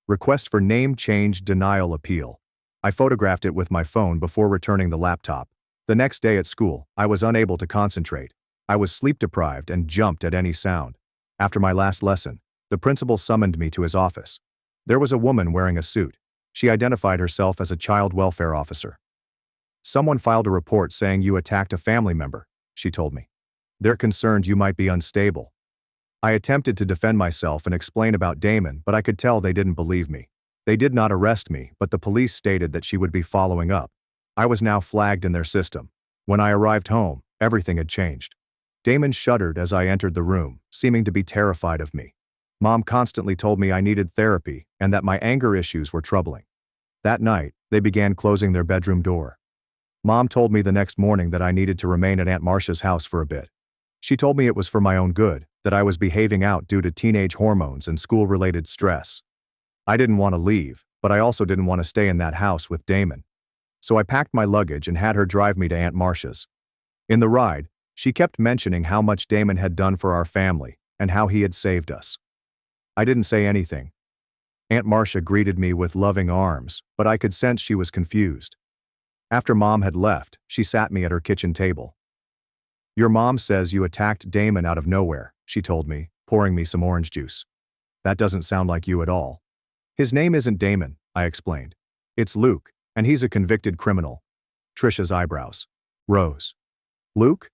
"Request for name change denial appeal." I photographed it with my phone before returning the laptop. The next day at school, I was unable to concentrate. I was sleep-deprived and jumped at any sound. After my last lesson, the principal summoned me to his office. There was a woman wearing a suit. She identified herself as a child welfare officer. "Someone filed a report saying you attacked a family member," she told me. "They're concerned you might be unstable." I attempted to defend myself and explain about Damon, but I could tell they didn't believe me. They did not arrest me, but the police stated that she would be following up. I was now flagged in their system. When I arrived home, everything had changed. Damon shuddered as I entered the room, seeming to be terrified of me. Mom constantly told me I needed therapy and that my anger issues were troubling. That night, they began closing their bedroom door. Mom told me the next morning that I needed to remain at Aunt Marcia's house for a bit. She told me it was for my own good, that I was behaving out due to teenage hormones and school-related stress. I didn't want to leave, but I also didn't want to stay in that house with Damon. So I packed my luggage and had her drive me to Aunt Marcia's. In the ride, she kept mentioning how much Damon had done for our family and how he had saved us. I didn't say anything. Aunt Marcia greeted me with loving arms, but I could sense she was confused. After Mom had left, she sat me at her kitchen table. "Your mom says you attacked Damon out of nowhere," she told me, pouring me some orange juice. "That doesn't sound like you at all." "His name isn't Damon," I explained. "It's Luke, and he's a convicted criminal." Trisha's eyebrows rose. "Luke?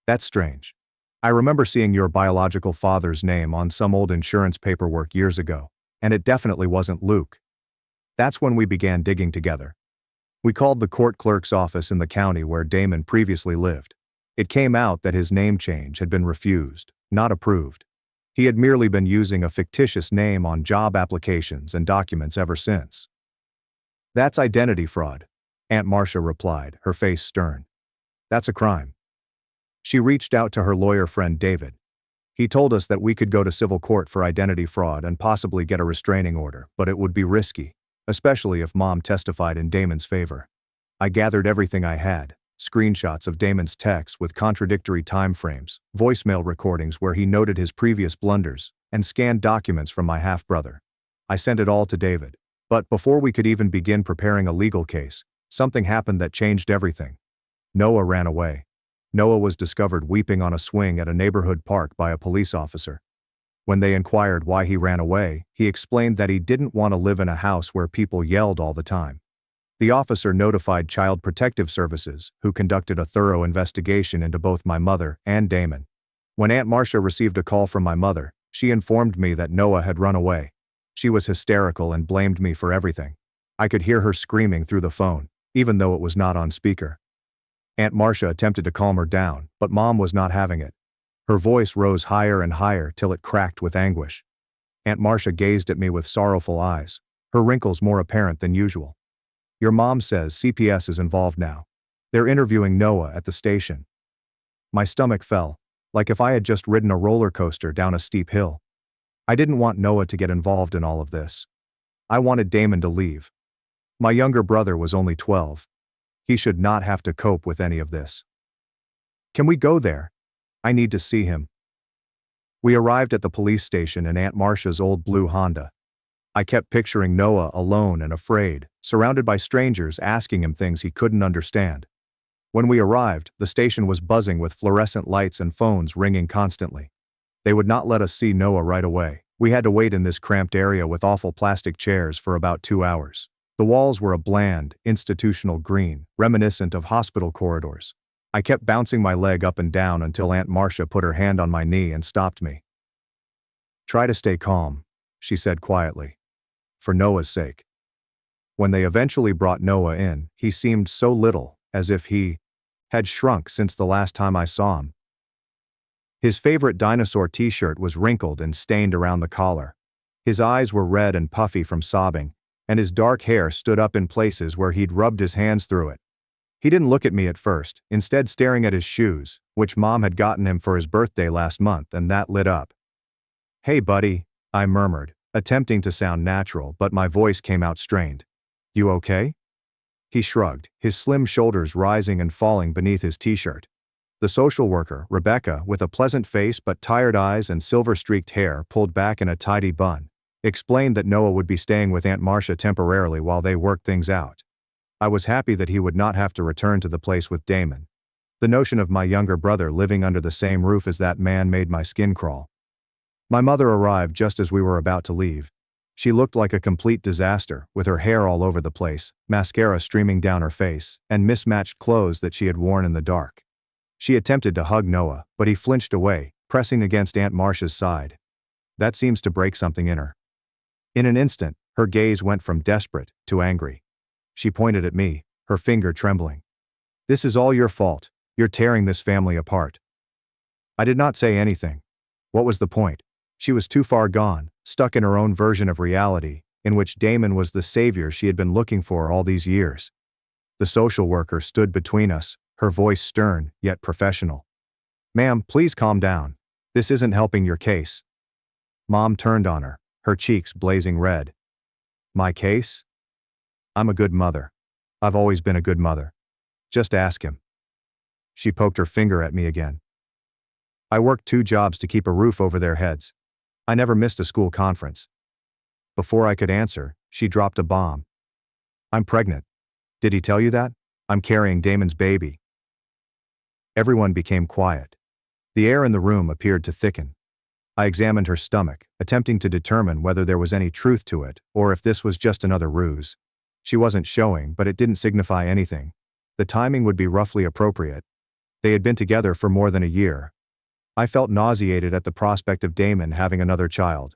That's strange. I remember seeing your biological father's name on some old insurance paperwork years ago, and it definitely wasn't Luke." That's when we began digging together. We called the court clerk's office in the county where Damon previously lived. It came out that his name change had been refused, not approved. He had merely been using a fictitious name on job applications and documents ever since. "That's identity fraud," Aunt Marcia replied, her face stern. "That's a crime." She reached out to her lawyer friend David. He told us that we could go to civil court for identity fraud and possibly get a restraining order, but it would be risky, especially if Mom testified in Damon's favor. I gathered everything I had, screenshots of Damon's texts with contradictory time frames, voicemail recordings where he noted his previous blunders, and scanned documents from my half-brother. I sent it all to David. But before we could even begin preparing a legal case, something happened that changed everything. Noah ran away. Noah was discovered weeping on a swing at a neighborhood park by a police officer. When they inquired why he ran away, he explained that he didn't want to live in a house where people yelled all the time. The officer notified Child Protective Services, who conducted a thorough investigation into both my mother and Damon. When Aunt Marcia received a call from my mother, she informed me that Noah had run away. She was hysterical and blamed me for everything. I could hear her screaming through the phone, even though it was not on speaker. Aunt Marcia attempted to calm her down, but Mom was not having it. Her voice rose higher and higher till it cracked with anguish. Aunt Marcia gazed at me with sorrowful eyes, her wrinkles more apparent than usual. "Your mom says CPS is involved now. They're interviewing Noah at the station." My stomach fell, like if I had just ridden a roller coaster down a steep hill. I didn't want Noah to get involved in all of this. I wanted Damon to leave. My younger brother was only 12. He should not have to cope with any of this. "Can we go there? I need to see him." We arrived at the police station in Aunt Marcia's old blue Honda. I kept picturing Noah alone and afraid, surrounded by strangers asking him things he couldn't understand. When we arrived, the station was buzzing with fluorescent lights and phones ringing constantly. They would not let us see Noah right away. We had to wait in this cramped area with awful plastic chairs for about 2 hours. The walls were a bland, institutional green, reminiscent of hospital corridors. I kept bouncing my leg up and down until Aunt Marcia put her hand on my knee and stopped me. "Try to stay calm," she said quietly. "For Noah's sake." When they eventually brought Noah in, he seemed so little, as if he had shrunk since the last time I saw him. His favorite dinosaur t-shirt was wrinkled and stained around the collar. His eyes were red and puffy from sobbing, and his dark hair stood up in places where he'd rubbed his hands through it. He didn't look at me at first, instead staring at his shoes, which Mom had gotten him for his birthday last month, and that lit up. "Hey buddy," I murmured, attempting to sound natural, but my voice came out strained. "You okay?" He shrugged, his slim shoulders rising and falling beneath his t-shirt. The social worker, Rebecca, with a pleasant face but tired eyes and silver-streaked hair pulled back in a tidy bun, explained that Noah would be staying with Aunt Marcia temporarily while they worked things out. I was happy that he would not have to return to the place with Damon. The notion of my younger brother living under the same roof as that man made my skin crawl. My mother arrived just as we were about to leave. She looked like a complete disaster, with her hair all over the place, mascara streaming down her face, and mismatched clothes that she had worn in the dark. She attempted to hug Noah, but he flinched away, pressing against Aunt Marcia's side. That seems to break something in her. In an instant, her gaze went from desperate to angry. She pointed at me, her finger trembling. "This is all your fault. You're tearing this family apart." I did not say anything. What was the point? She was too far gone, stuck in her own version of reality, in which Damon was the savior she had been looking for all these years. The social worker stood between us, her voice stern, yet professional. "Ma'am, please calm down. This isn't helping your case." Mom turned on her, her cheeks blazing red. "My case? I'm a good mother. I've always been a good mother. Just ask him." She poked her finger at me again. "I worked 2 jobs to keep a roof over their heads. I never missed a school conference." Before I could answer, she dropped a bomb. "I'm pregnant. Did he tell you that? I'm carrying Damon's baby." Everyone became quiet. The air in the room appeared to thicken. I examined her stomach, attempting to determine whether there was any truth to it, or if this was just another ruse. She wasn't showing, but it didn't signify anything. The timing would be roughly appropriate. They had been together for more than a year. I felt nauseated at the prospect of Damon having another child.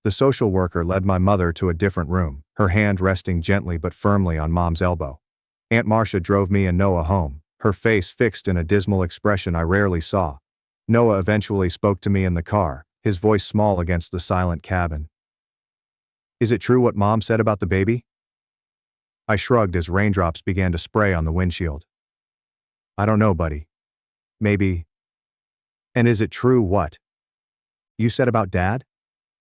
The social worker led my mother to a different room, her hand resting gently but firmly on Mom's elbow. Aunt Marcia drove me and Noah home, her face fixed in a dismal expression I rarely saw. Noah eventually spoke to me in the car, his voice small against the silent cabin. "Is it true what Mom said about the baby?" I shrugged as raindrops began to spray on the windshield. "I don't know, buddy. Maybe." "And is it true what you said about Dad?"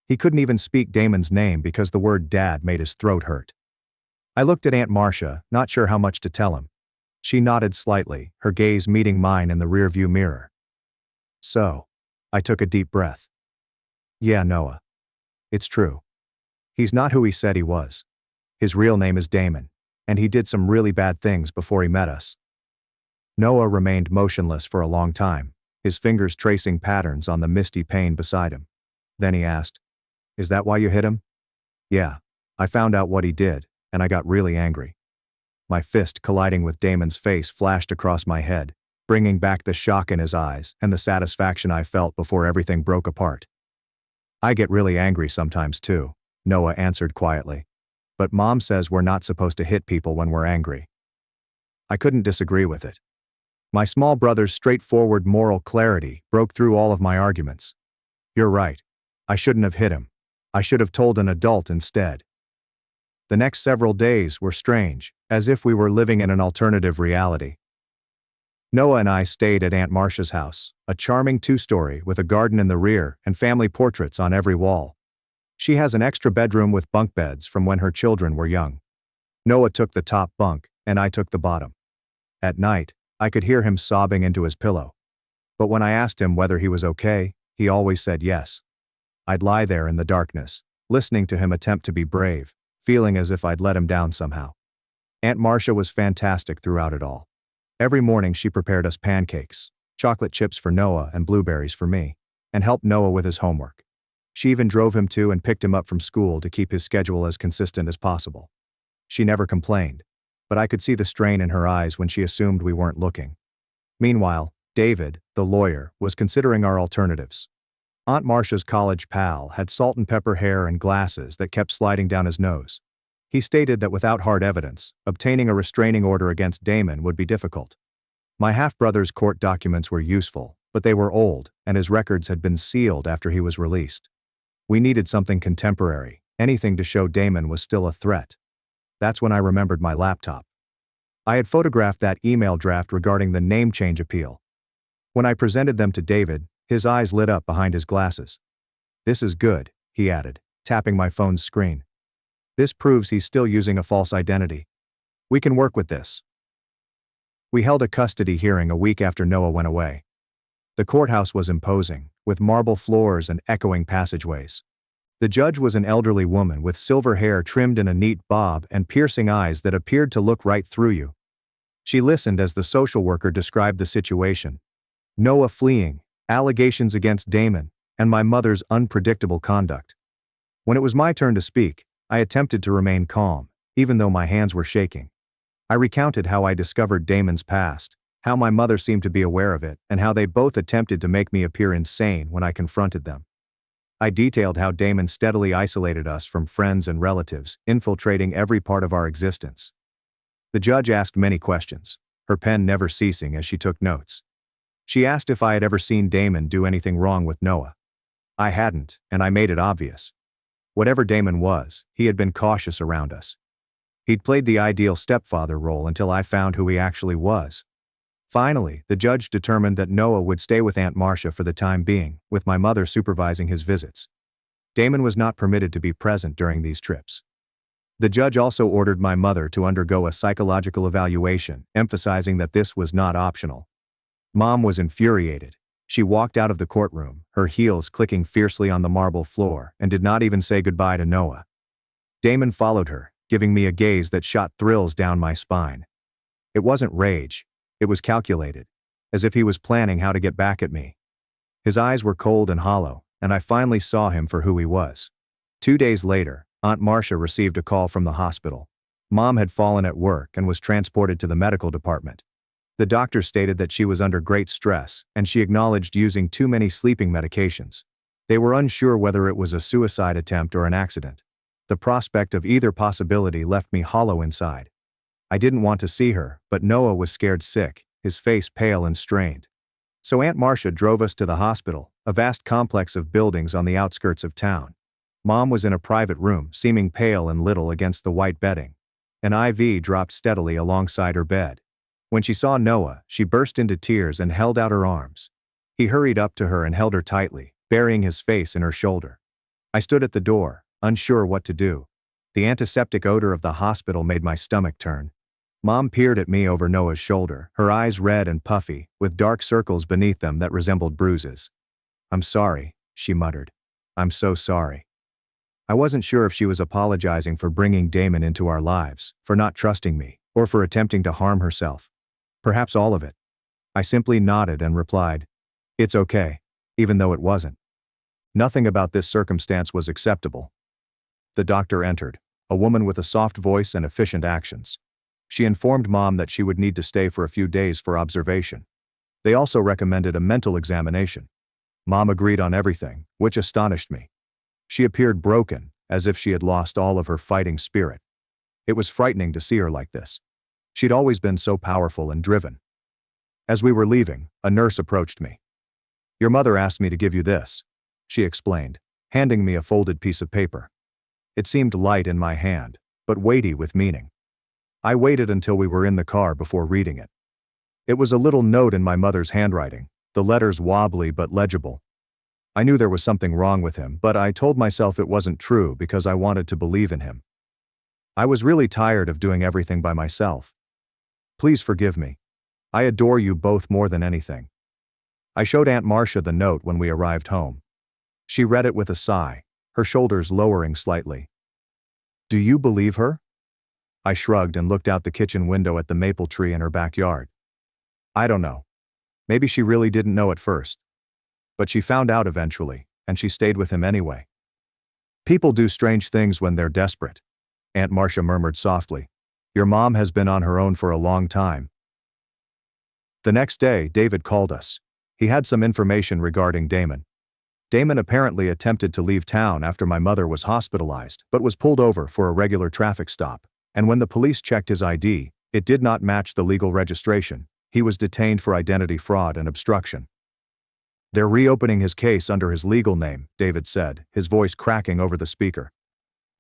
He couldn't even speak Damon's name because the word Dad made his throat hurt. I looked at Aunt Marcia, not sure how much to tell him. She nodded slightly, her gaze meeting mine in the rearview mirror. "So." I took a deep breath. "Yeah, Noah. It's true. He's not who he said he was. His real name is Damon, and he did some really bad things before he met us." Noah remained motionless for a long time, his fingers tracing patterns on the misty pane beside him. Then he asked, "Is that why you hit him?" "Yeah. I found out what he did, and I got really angry." My fist colliding with Damon's face flashed across my head, bringing back the shock in his eyes and the satisfaction I felt before everything broke apart. "I get really angry sometimes too," Noah answered quietly. "But Mom says we're not supposed to hit people when we're angry." I couldn't disagree with it. My small brother's straightforward moral clarity broke through all of my arguments. "You're right. I shouldn't have hit him. I should have told an adult instead." The next several days were strange, as if we were living in an alternative reality. Noah and I stayed at Aunt Marcia's house, a charming 2-story with a garden in the rear and family portraits on every wall. She has an extra bedroom with bunk beds from when her children were young. Noah took the top bunk, and I took the bottom. At night, I could hear him sobbing into his pillow. But when I asked him whether he was okay, he always said yes. I'd lie there in the darkness, listening to him attempt to be brave, feeling as if I'd let him down somehow. Aunt Marcia was fantastic throughout it all. Every morning she prepared us pancakes, chocolate chips for Noah and blueberries for me, and helped Noah with his homework. She even drove him to and picked him up from school to keep his schedule as consistent as possible. She never complained, but I could see the strain in her eyes when she assumed we weren't looking. Meanwhile, David, the lawyer, was considering our alternatives. Aunt Marcia's college pal had salt and pepper hair and glasses that kept sliding down his nose. He stated that without hard evidence, obtaining a restraining order against Damon would be difficult. My half-brother's court documents were useful, but they were old, and his records had been sealed after he was released. We needed something contemporary, anything to show Damon was still a threat. That's when I remembered my laptop. I had photographed that email draft regarding the name change appeal. When I presented them to David, his eyes lit up behind his glasses. "This is good," he added, tapping my phone's screen. "This proves he's still using a false identity. We can work with this." We held a custody hearing a week after Noah went away. The courthouse was imposing, with marble floors and echoing passageways. The judge was an elderly woman with silver hair trimmed in a neat bob and piercing eyes that appeared to look right through you. She listened as the social worker described the situation. Noah fleeing, allegations against Damon, and my mother's unpredictable conduct. When it was my turn to speak, I attempted to remain calm, even though my hands were shaking. I recounted how I discovered Damon's past, how my mother seemed to be aware of it, and how they both attempted to make me appear insane when I confronted them. I detailed how Damon steadily isolated us from friends and relatives, infiltrating every part of our existence. The judge asked many questions, her pen never ceasing as she took notes. She asked if I had ever seen Damon do anything wrong with Noah. I hadn't, and I made it obvious. Whatever Damon was, he had been cautious around us. He'd played the ideal stepfather role until I found who he actually was. Finally, the judge determined that Noah would stay with Aunt Marcia for the time being, with my mother supervising his visits. Damon was not permitted to be present during these trips. The judge also ordered my mother to undergo a psychological evaluation, emphasizing that this was not optional. Mom was infuriated. She walked out of the courtroom, her heels clicking fiercely on the marble floor, and did not even say goodbye to Noah. Damon followed her, giving me a gaze that shot thrills down my spine. It wasn't rage, it was calculated, as if he was planning how to get back at me. His eyes were cold and hollow, and I finally saw him for who he was. 2 days later, Aunt Marcia received a call from the hospital. Mom had fallen at work and was transported to the medical department. The doctor stated that she was under great stress, and she acknowledged using too many sleeping medications. They were unsure whether it was a suicide attempt or an accident. The prospect of either possibility left me hollow inside. I didn't want to see her, but Noah was scared sick, his face pale and strained. So Aunt Marcia drove us to the hospital, a vast complex of buildings on the outskirts of town. Mom was in a private room, seeming pale and little against the white bedding. An IV dropped steadily alongside her bed. When she saw Noah, she burst into tears and held out her arms. He hurried up to her and held her tightly, burying his face in her shoulder. I stood at the door, unsure what to do. The antiseptic odor of the hospital made my stomach turn. Mom peered at me over Noah's shoulder, her eyes red and puffy, with dark circles beneath them that resembled bruises. "I'm sorry," she muttered. "I'm so sorry." I wasn't sure if she was apologizing for bringing Damon into our lives, for not trusting me, or for attempting to harm herself. Perhaps all of it. I simply nodded and replied, "It's okay," even though it wasn't. Nothing about this circumstance was acceptable. The doctor entered, a woman with a soft voice and efficient actions. She informed Mom that she would need to stay for a few days for observation. They also recommended a mental examination. Mom agreed on everything, which astonished me. She appeared broken, as if she had lost all of her fighting spirit. It was frightening to see her like this. She'd always been so powerful and driven. As we were leaving, a nurse approached me. "Your mother asked me to give you this," she explained, handing me a folded piece of paper. It seemed light in my hand, but weighty with meaning. I waited until we were in the car before reading it. It was a little note in my mother's handwriting, the letters wobbly but legible. I knew there was something wrong with him, but I told myself it wasn't true because I wanted to believe in him. I was really tired of doing everything by myself. Please forgive me. I adore you both more than anything. I showed Aunt Marcia the note when we arrived home. She read it with a sigh, her shoulders lowering slightly. "Do you believe her?" I shrugged and looked out the kitchen window at the maple tree in her backyard. I don't know. Maybe she really didn't know at first. But she found out eventually, and she stayed with him anyway. "People do strange things when they're desperate," Aunt Marcia murmured softly. "Your mom has been on her own for a long time." The next day, David called us. He had some information regarding Damon. Damon apparently attempted to leave town after my mother was hospitalized, but was pulled over for a regular traffic stop, and when the police checked his ID, it did not match the legal registration. He was detained for identity fraud and obstruction. "They're reopening his case under his legal name," David said, his voice cracking over the speaker.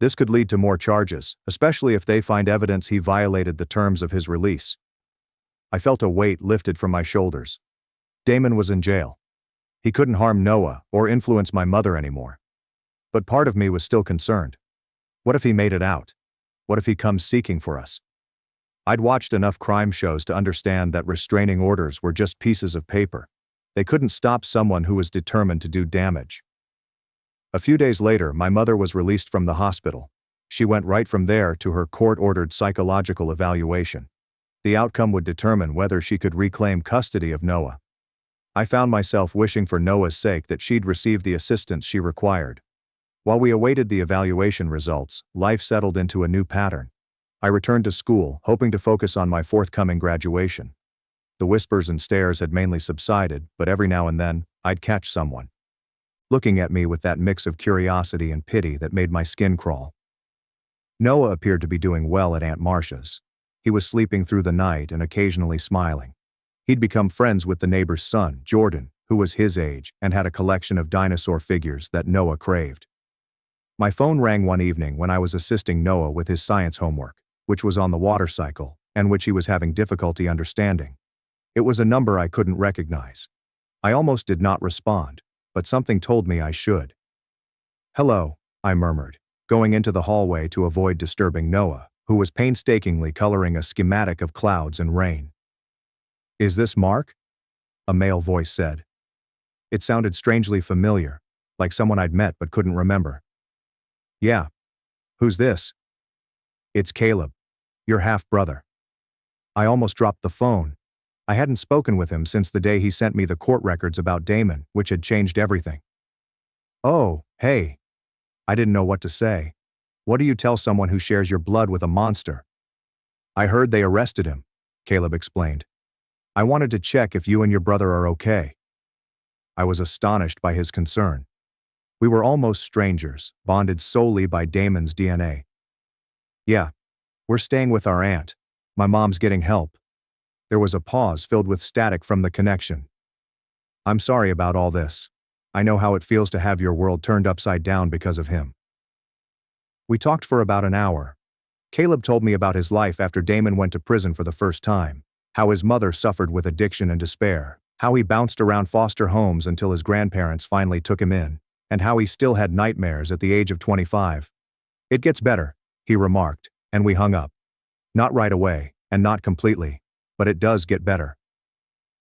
"This could lead to more charges, especially if they find evidence he violated the terms of his release." I felt a weight lifted from my shoulders. Damon was in jail. He couldn't harm Noah or influence my mother anymore. But part of me was still concerned. What if he made it out? What if he comes seeking for us? I'd watched enough crime shows to understand that restraining orders were just pieces of paper. They couldn't stop someone who was determined to do damage. A few days later, my mother was released from the hospital. She went right from there to her court-ordered psychological evaluation. The outcome would determine whether she could reclaim custody of Noah. I found myself wishing for Noah's sake that she'd receive the assistance she required. While we awaited the evaluation results, life settled into a new pattern. I returned to school, hoping to focus on my forthcoming graduation. The whispers and stares had mainly subsided, but every now and then, I'd catch someone looking at me with that mix of curiosity and pity that made my skin crawl. Noah appeared to be doing well at Aunt Marcia's. He was sleeping through the night and occasionally smiling. He'd become friends with the neighbor's son, Jordan, who was his age and had a collection of dinosaur figures that Noah craved. My phone rang one evening when I was assisting Noah with his science homework, which was on the water cycle, and which he was having difficulty understanding. It was a number I couldn't recognize. I almost did not respond, but something told me I should. "Hello," I murmured, going into the hallway to avoid disturbing Noah, who was painstakingly coloring a schematic of clouds and rain. "Is this Mark?" a male voice said. It sounded strangely familiar, like someone I'd met but couldn't remember. "Yeah. Who's this?" "It's Caleb, your half-brother." I almost dropped the phone. I hadn't spoken with him since the day he sent me the court records about Damon, which had changed everything. "Oh, hey." I didn't know what to say. What do you tell someone who shares your blood with a monster? "I heard they arrested him," Caleb explained. "I wanted to check if you and your brother are okay." I was astonished by his concern. We were almost strangers, bonded solely by Damon's DNA. "Yeah. We're staying with our aunt. My mom's getting help." There was a pause filled with static from the connection. "I'm sorry about all this. I know how it feels to have your world turned upside down because of him." We talked for about an hour. Caleb told me about his life after Damon went to prison for the first time, how his mother suffered with addiction and despair, how he bounced around foster homes until his grandparents finally took him in, and how he still had nightmares at the age of 25. "It gets better," he remarked, and we hung up. Not right away, and not completely, but it does get better.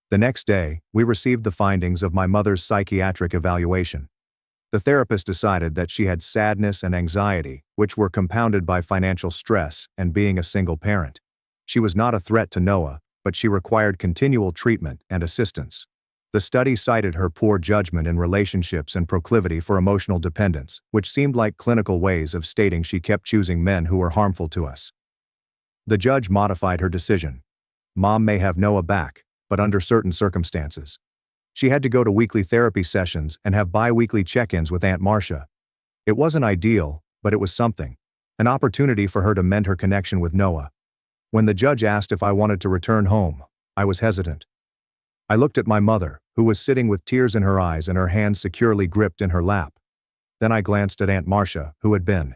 The next day, we received the findings of my mother's psychiatric evaluation. The therapist decided that she had sadness and anxiety, which were compounded by financial stress and being a single parent. She was not a threat to Noah, but she required continual treatment and assistance. The study cited her poor judgment in relationships and proclivity for emotional dependence, which seemed like clinical ways of stating she kept choosing men who were harmful to us. The judge modified her decision. Mom may have Noah back, but under certain circumstances. She had to go to weekly therapy sessions and have bi-weekly check-ins with Aunt Marcia. It wasn't ideal, but it was something. An opportunity for her to mend her connection with Noah. When the judge asked if I wanted to return home, I was hesitant. I looked at my mother, who was sitting with tears in her eyes and her hands securely gripped in her lap. Then I glanced at Aunt Marcia, who had been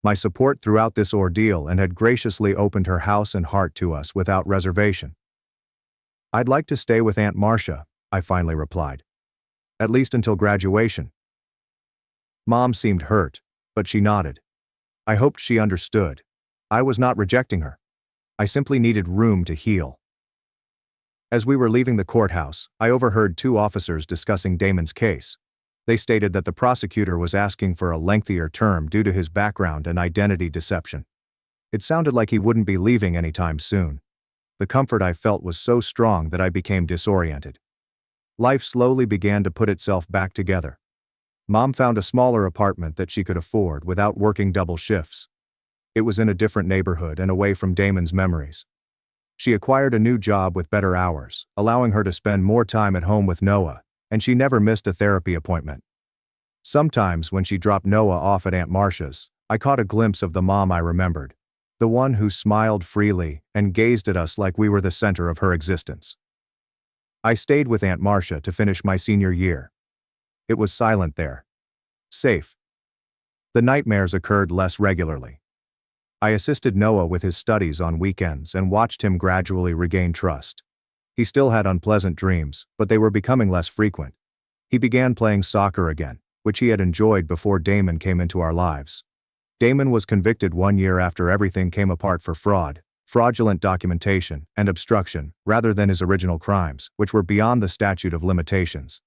my support throughout this ordeal and had graciously opened her house and heart to us without reservation. "I'd like to stay with Aunt Marcia," I finally replied. "At least until graduation." Mom seemed hurt, but she nodded. I hoped she understood. I was not rejecting her. I simply needed room to heal. As we were leaving the courthouse, I overheard two officers discussing Damon's case. They stated that the prosecutor was asking for a lengthier term due to his background and identity deception. It sounded like he wouldn't be leaving anytime soon. The comfort I felt was so strong that I became disoriented. Life slowly began to put itself back together. Mom found a smaller apartment that she could afford without working double shifts. It was in a different neighborhood and away from Damon's memories. She acquired a new job with better hours, allowing her to spend more time at home with Noah, and she never missed a therapy appointment. Sometimes when she dropped Noah off at Aunt Marcia's, I caught a glimpse of the mom I remembered, the one who smiled freely and gazed at us like we were the center of her existence. I stayed with Aunt Marcia to finish my senior year. It was silent there. Safe. The nightmares occurred less regularly. I assisted Noah with his studies on weekends and watched him gradually regain trust. He still had unpleasant dreams, but they were becoming less frequent. He began playing soccer again, which he had enjoyed before Damon came into our lives. Damon was convicted 1 year after everything came apart for fraud, fraudulent documentation, and obstruction, rather than his original crimes, which were beyond the statute of limitations.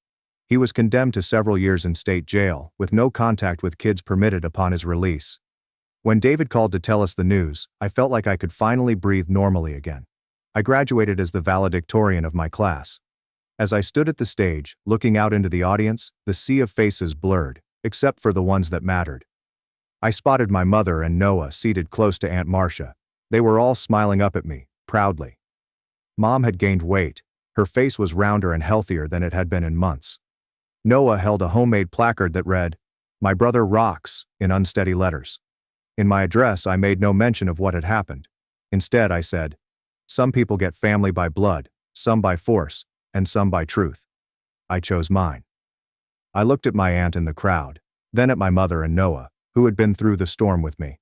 He was condemned to several years in state jail, with no contact with kids permitted upon his release. When David called to tell us the news, I felt like I could finally breathe normally again. I graduated as the valedictorian of my class. As I stood at the stage, looking out into the audience, the sea of faces blurred, except for the ones that mattered. I spotted my mother and Noah seated close to Aunt Marcia. They were all smiling up at me, proudly. Mom had gained weight. Her face was rounder and healthier than it had been in months. Noah held a homemade placard that read, "My brother rocks," in unsteady letters. In my address, I made no mention of what had happened. Instead, I said, "Some people get family by blood, some by force, and some by truth. I chose mine." I looked at my aunt in the crowd, then at my mother and Noah, who had been through the storm with me.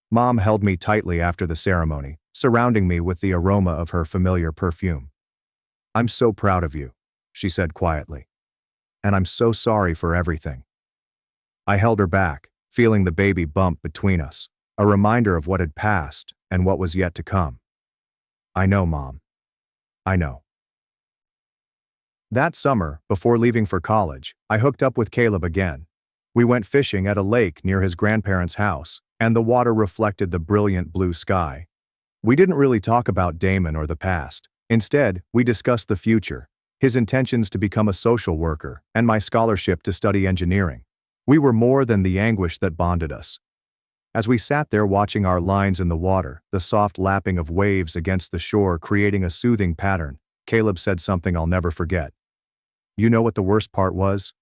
Mom held me tightly after the ceremony, surrounding me with the aroma of her familiar perfume. "I'm so proud of you," she said quietly. "And I'm so sorry for everything." I held her back, feeling the baby bump between us, a reminder of what had passed and what was yet to come. "I know, Mom. I know." That summer, before leaving for college, I hooked up with Caleb again. We went fishing at a lake near his grandparents' house, and the water reflected the brilliant blue sky. We didn't really talk about Damon or the past. Instead, we discussed the future, his intentions to become a social worker, and my scholarship to study engineering. We were more than the anguish that bonded us. As we sat there watching our lines in the water, the soft lapping of waves against the shore creating a soothing pattern, Caleb said something I'll never forget. "You know what the worst part was?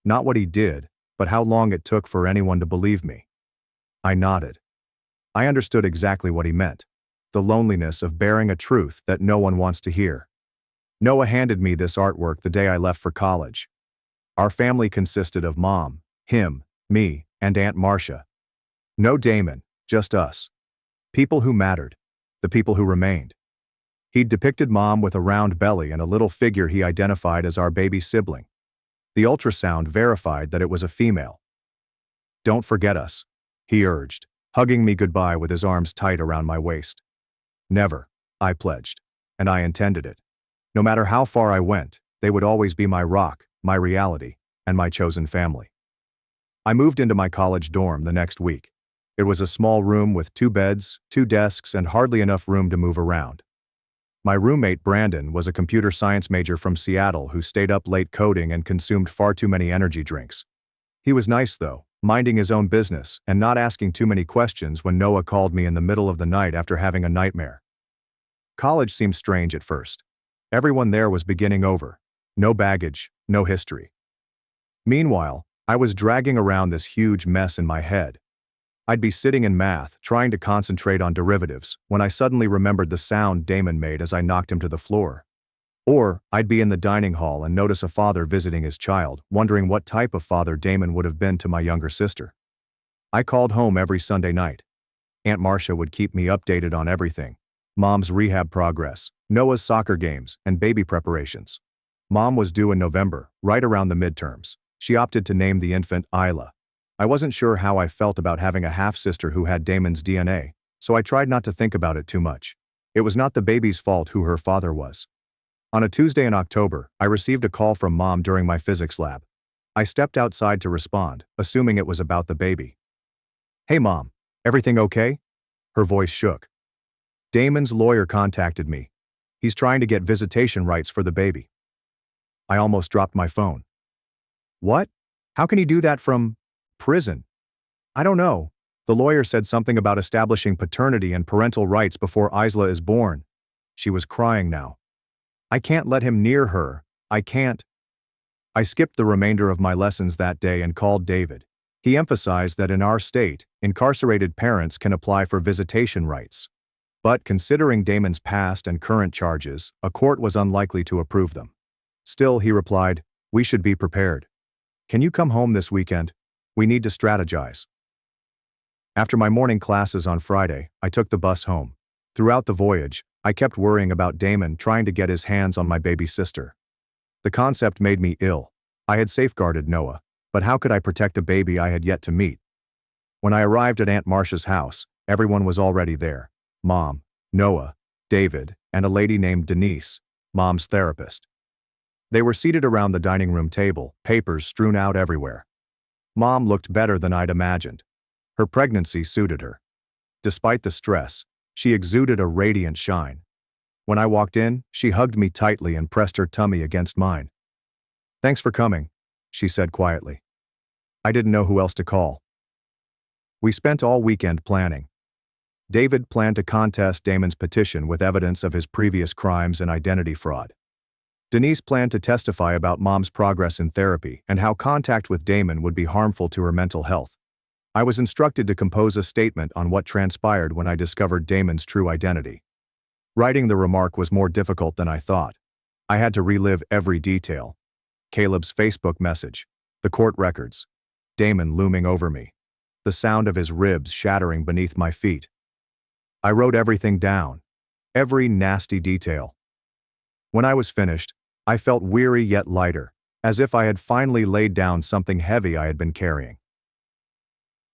Not what he did, but how long it took for anyone to believe me." I nodded. I understood exactly what he meant. The loneliness of bearing a truth that no one wants to hear. Noah handed me this artwork the day I left for college. Our family consisted of Mom, him, me, and Aunt Marcia. No Damon, just us. People who mattered. The people who remained. He'd depicted Mom with a round belly and a little figure he identified as our baby sibling. The ultrasound verified that it was a female. "Don't forget us," he urged, hugging me goodbye with his arms tight around my waist. "Never," I pledged, and I intended it. No matter how far I went, they would always be my rock, my reality, and my chosen family. I moved into my college dorm the next week. It was a small room with 2 beds, 2 desks, and hardly enough room to move around. My roommate, Brandon, was a computer science major from Seattle who stayed up late coding and consumed far too many energy drinks. He was nice though, minding his own business and not asking too many questions when Noah called me in the middle of the night after having a nightmare. College seemed strange at first. Everyone there was beginning over. No baggage, no history. Meanwhile, I was dragging around this huge mess in my head. I'd be sitting in math, trying to concentrate on derivatives, when I suddenly remembered the sound Damon made as I knocked him to the floor. Or, I'd be in the dining hall and notice a father visiting his child, wondering what type of father Damon would have been to my younger sister. I called home every Sunday night. Aunt Marcia would keep me updated on everything. Mom's rehab progress, Noah's soccer games, and baby preparations. Mom was due in November, right around the midterms. She opted to name the infant AITA. I wasn't sure how I felt about having a half-sister who had Damon's DNA, so I tried not to think about it too much. It was not the baby's fault who her father was. On a Tuesday in October, I received a call from Mom during my physics lab. I stepped outside to respond, assuming it was about the baby. "Hey Mom, everything okay?" Her voice shook. "Damon's lawyer contacted me. He's trying to get visitation rights for the baby." I almost dropped my phone. "What? How can he do that from prison?" "I don't know. The lawyer said something about establishing paternity and parental rights before Isla is born." She was crying now. "I can't let him near her. I can't." I skipped the remainder of my lessons that day and called David. He emphasized that in our state, incarcerated parents can apply for visitation rights. But considering Damon's past and current charges, a court was unlikely to approve them. Still, he replied, "We should be prepared. Can you come home this weekend? We need to strategize." After my morning classes on Friday, I took the bus home. Throughout the voyage, I kept worrying about Damon trying to get his hands on my baby sister. The concept made me ill. I had safeguarded Noah, but how could I protect a baby I had yet to meet? When I arrived at Aunt Marcia's house, everyone was already there. Mom, Noah, David, and a lady named Denise, Mom's therapist. They were seated around the dining room table, papers strewn out everywhere. Mom looked better than I'd imagined. Her pregnancy suited her. Despite the stress, she exuded a radiant shine. When I walked in, she hugged me tightly and pressed her tummy against mine. "Thanks for coming," she said quietly. I didn't know who else to call. We spent all weekend planning. David planned to contest Damon's petition with evidence of his previous crimes and identity fraud. Denise planned to testify about Mom's progress in therapy and how contact with Damon would be harmful to her mental health. I was instructed to compose a statement on what transpired when I discovered Damon's true identity. Writing the remark was more difficult than I thought. I had to relive every detail. Caleb's Facebook message, the court records, Damon looming over me, the sound of his ribs shattering beneath my feet. I wrote everything down, every nasty detail. When I was finished, I felt weary yet lighter, as if I had finally laid down something heavy I had been carrying.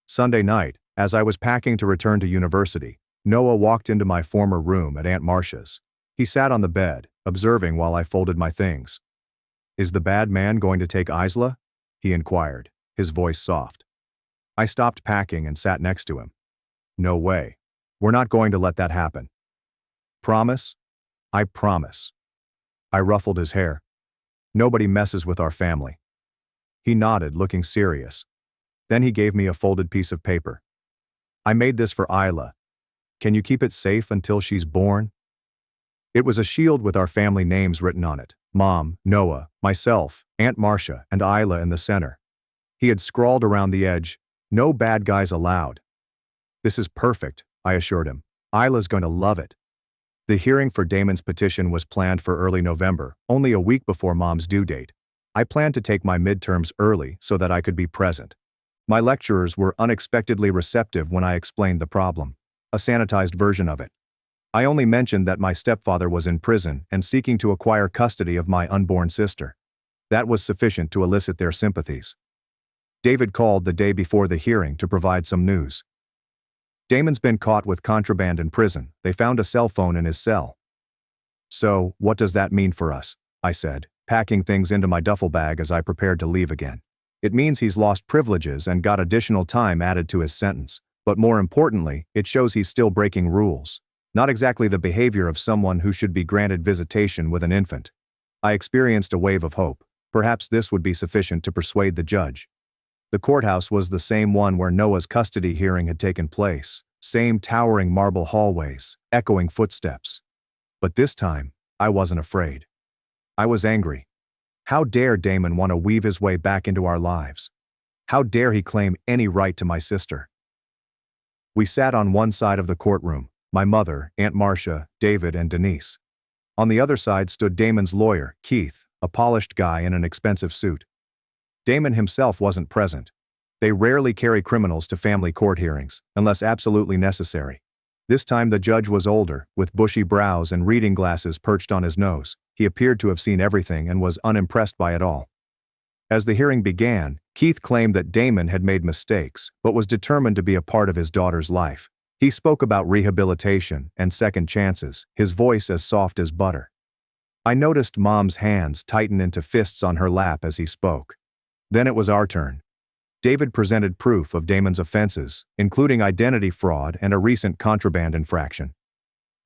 Sunday night, as I was packing to return to university, Noah walked into my former room at Aunt Marcia's. He sat on the bed, observing while I folded my things. "Is the bad man going to take Isla?" he inquired, his voice soft. I stopped packing and sat next to him. "No way. We're not going to let that happen." "Promise?" "I promise." I ruffled his hair. "Nobody messes with our family." He nodded, looking serious. Then he gave me a folded piece of paper. "I made this for Isla. Can you keep it safe until she's born?" It was a shield with our family names written on it. Mom, Noah, myself, Aunt Marcia, and Isla in the center. He had scrawled around the edge, "No bad guys allowed." "This is perfect," I assured him. "Isla's going to love it." The hearing for Damon's petition was planned for early November, only a week before Mom's due date. I planned to take my midterms early so that I could be present. My lecturers were unexpectedly receptive when I explained the problem, a sanitized version of it. I only mentioned that my stepfather was in prison and seeking to acquire custody of my unborn sister. That was sufficient to elicit their sympathies. David called the day before the hearing to provide some news. "Damon's been caught with contraband in prison. They found a cell phone in his cell." "So, what does that mean for us?" I said, packing things into my duffel bag as I prepared to leave again. "It means he's lost privileges and got additional time added to his sentence. But more importantly, it shows he's still breaking rules. Not exactly the behavior of someone who should be granted visitation with an infant." I experienced a wave of hope. Perhaps this would be sufficient to persuade the judge. The courthouse was the same one where Noah's custody hearing had taken place. Same towering marble hallways, echoing footsteps. But this time, I wasn't afraid. I was angry. How dare Damon want to weave his way back into our lives? How dare he claim any right to my sister? We sat on one side of the courtroom, my mother, Aunt Marcia, David, and Denise. On the other side stood Damon's lawyer, Keith, a polished guy in an expensive suit. Damon himself wasn't present. They rarely carry criminals to family court hearings, unless absolutely necessary. This time the judge was older, with bushy brows and reading glasses perched on his nose. He appeared to have seen everything and was unimpressed by it all. As the hearing began, Keith claimed that Damon had made mistakes, but was determined to be a part of his daughter's life. He spoke about rehabilitation and second chances, his voice as soft as butter. I noticed Mom's hands tighten into fists on her lap as he spoke. Then it was our turn. David presented proof of Damon's offenses, including identity fraud and a recent contraband infraction.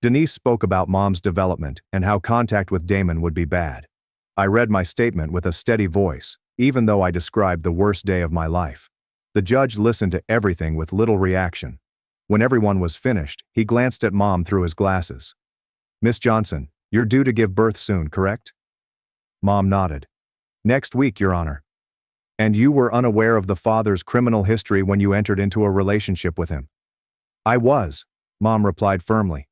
Denise spoke about Mom's development and how contact with Damon would be bad. I read my statement with a steady voice, even though I described the worst day of my life. The judge listened to everything with little reaction. When everyone was finished, he glanced at Mom through his glasses. "Miss Johnson, you're due to give birth soon, correct?" Mom nodded. "Next week, Your Honor." "And you were unaware of the father's criminal history when you entered into a relationship with him?" "I was," Mom replied firmly.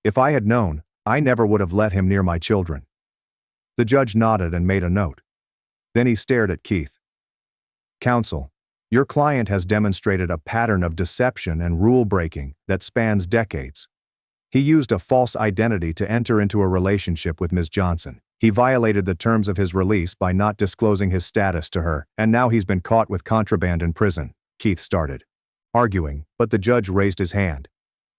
"If I had known, I never would have let him near my children." The judge nodded and made a note. Then he stared at Keith. "Counsel, your client has demonstrated a pattern of deception and rule-breaking that spans decades. He used a false identity to enter into a relationship with Ms. Johnson. He violated the terms of his release by not disclosing his status to her, and now he's been caught with contraband in prison," Keith started, arguing, but the judge raised his hand.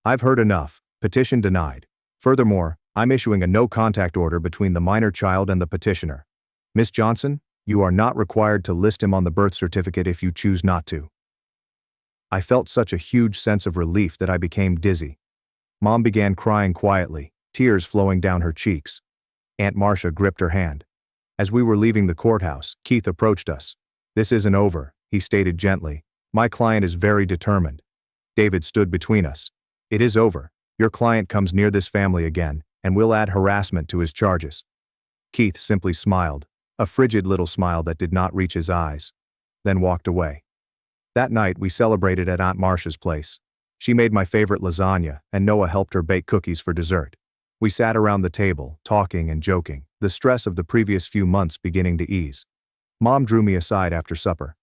"I've heard enough. Petition denied. Furthermore, I'm issuing a no-contact order between the minor child and the petitioner. Miss Johnson, you are not required to list him on the birth certificate if you choose not to. I felt such a huge sense of relief that I became dizzy. Mom began crying quietly, tears flowing down her cheeks. Aunt Marcia gripped her hand. As we were leaving the courthouse, Keith approached us. This isn't over, he stated gently. My client is very determined. David stood between us. It is over. Your client comes near this family again, and we'll add harassment to his charges. Keith simply smiled, a frigid little smile that did not reach his eyes, then walked away. That night we celebrated at Aunt Marcia's place. She made my favorite lasagna, and Noah helped her bake cookies for dessert. We sat around the table, talking and joking, the stress of the previous few months beginning to ease. Mom drew me aside after supper.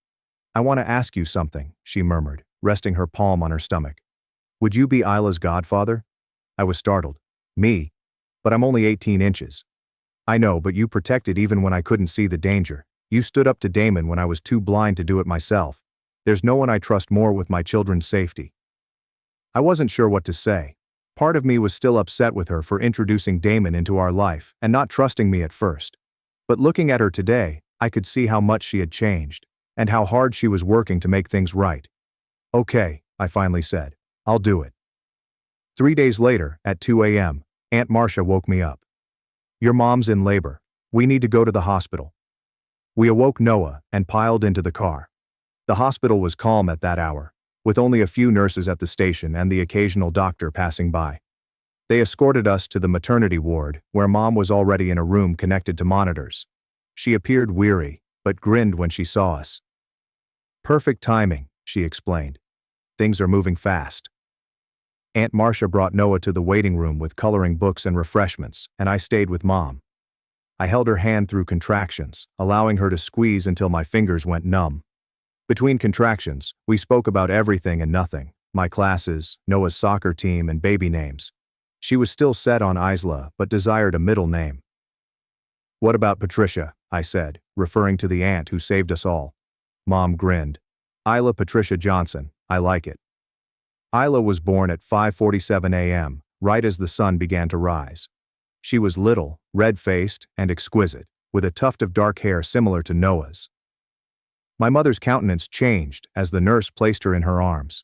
I want to ask you something, she murmured, resting her palm on her stomach. Would you be Isla's godfather? I was startled. Me? But I'm only 18 inches. I know, but you protected even when I couldn't see the danger. You stood up to Damon when I was too blind to do it myself. There's no one I trust more with my children's safety. I wasn't sure what to say. Part of me was still upset with her for introducing Damon into our life and not trusting me at first. But looking at her today, I could see how much she had changed, and how hard she was working to make things right. Okay, I finally said. I'll do it. 3 days later, at 2 a.m., Aunt Marcia woke me up. Your mom's in labor. We need to go to the hospital. We awoke Noah and piled into the car. The hospital was calm at that hour, with only a few nurses at the station and the occasional doctor passing by. They escorted us to the maternity ward, where Mom was already in a room connected to monitors. She appeared weary, but grinned when she saw us. Perfect timing, she explained. Things are moving fast. Aunt Marcia brought Noah to the waiting room with coloring books and refreshments, and I stayed with Mom. I held her hand through contractions, allowing her to squeeze until my fingers went numb. Between contractions, we spoke about everything and nothing, my classes, Noah's soccer team, and baby names. She was still set on Isla, but desired a middle name. What about Patricia? I said, referring to the aunt who saved us all. Mom grinned. Isla Patricia Johnson, I like it. Isla was born at 5:47 a.m., right as the sun began to rise. She was little, red-faced, and exquisite, with a tuft of dark hair similar to Noah's. My mother's countenance changed as the nurse placed her in her arms.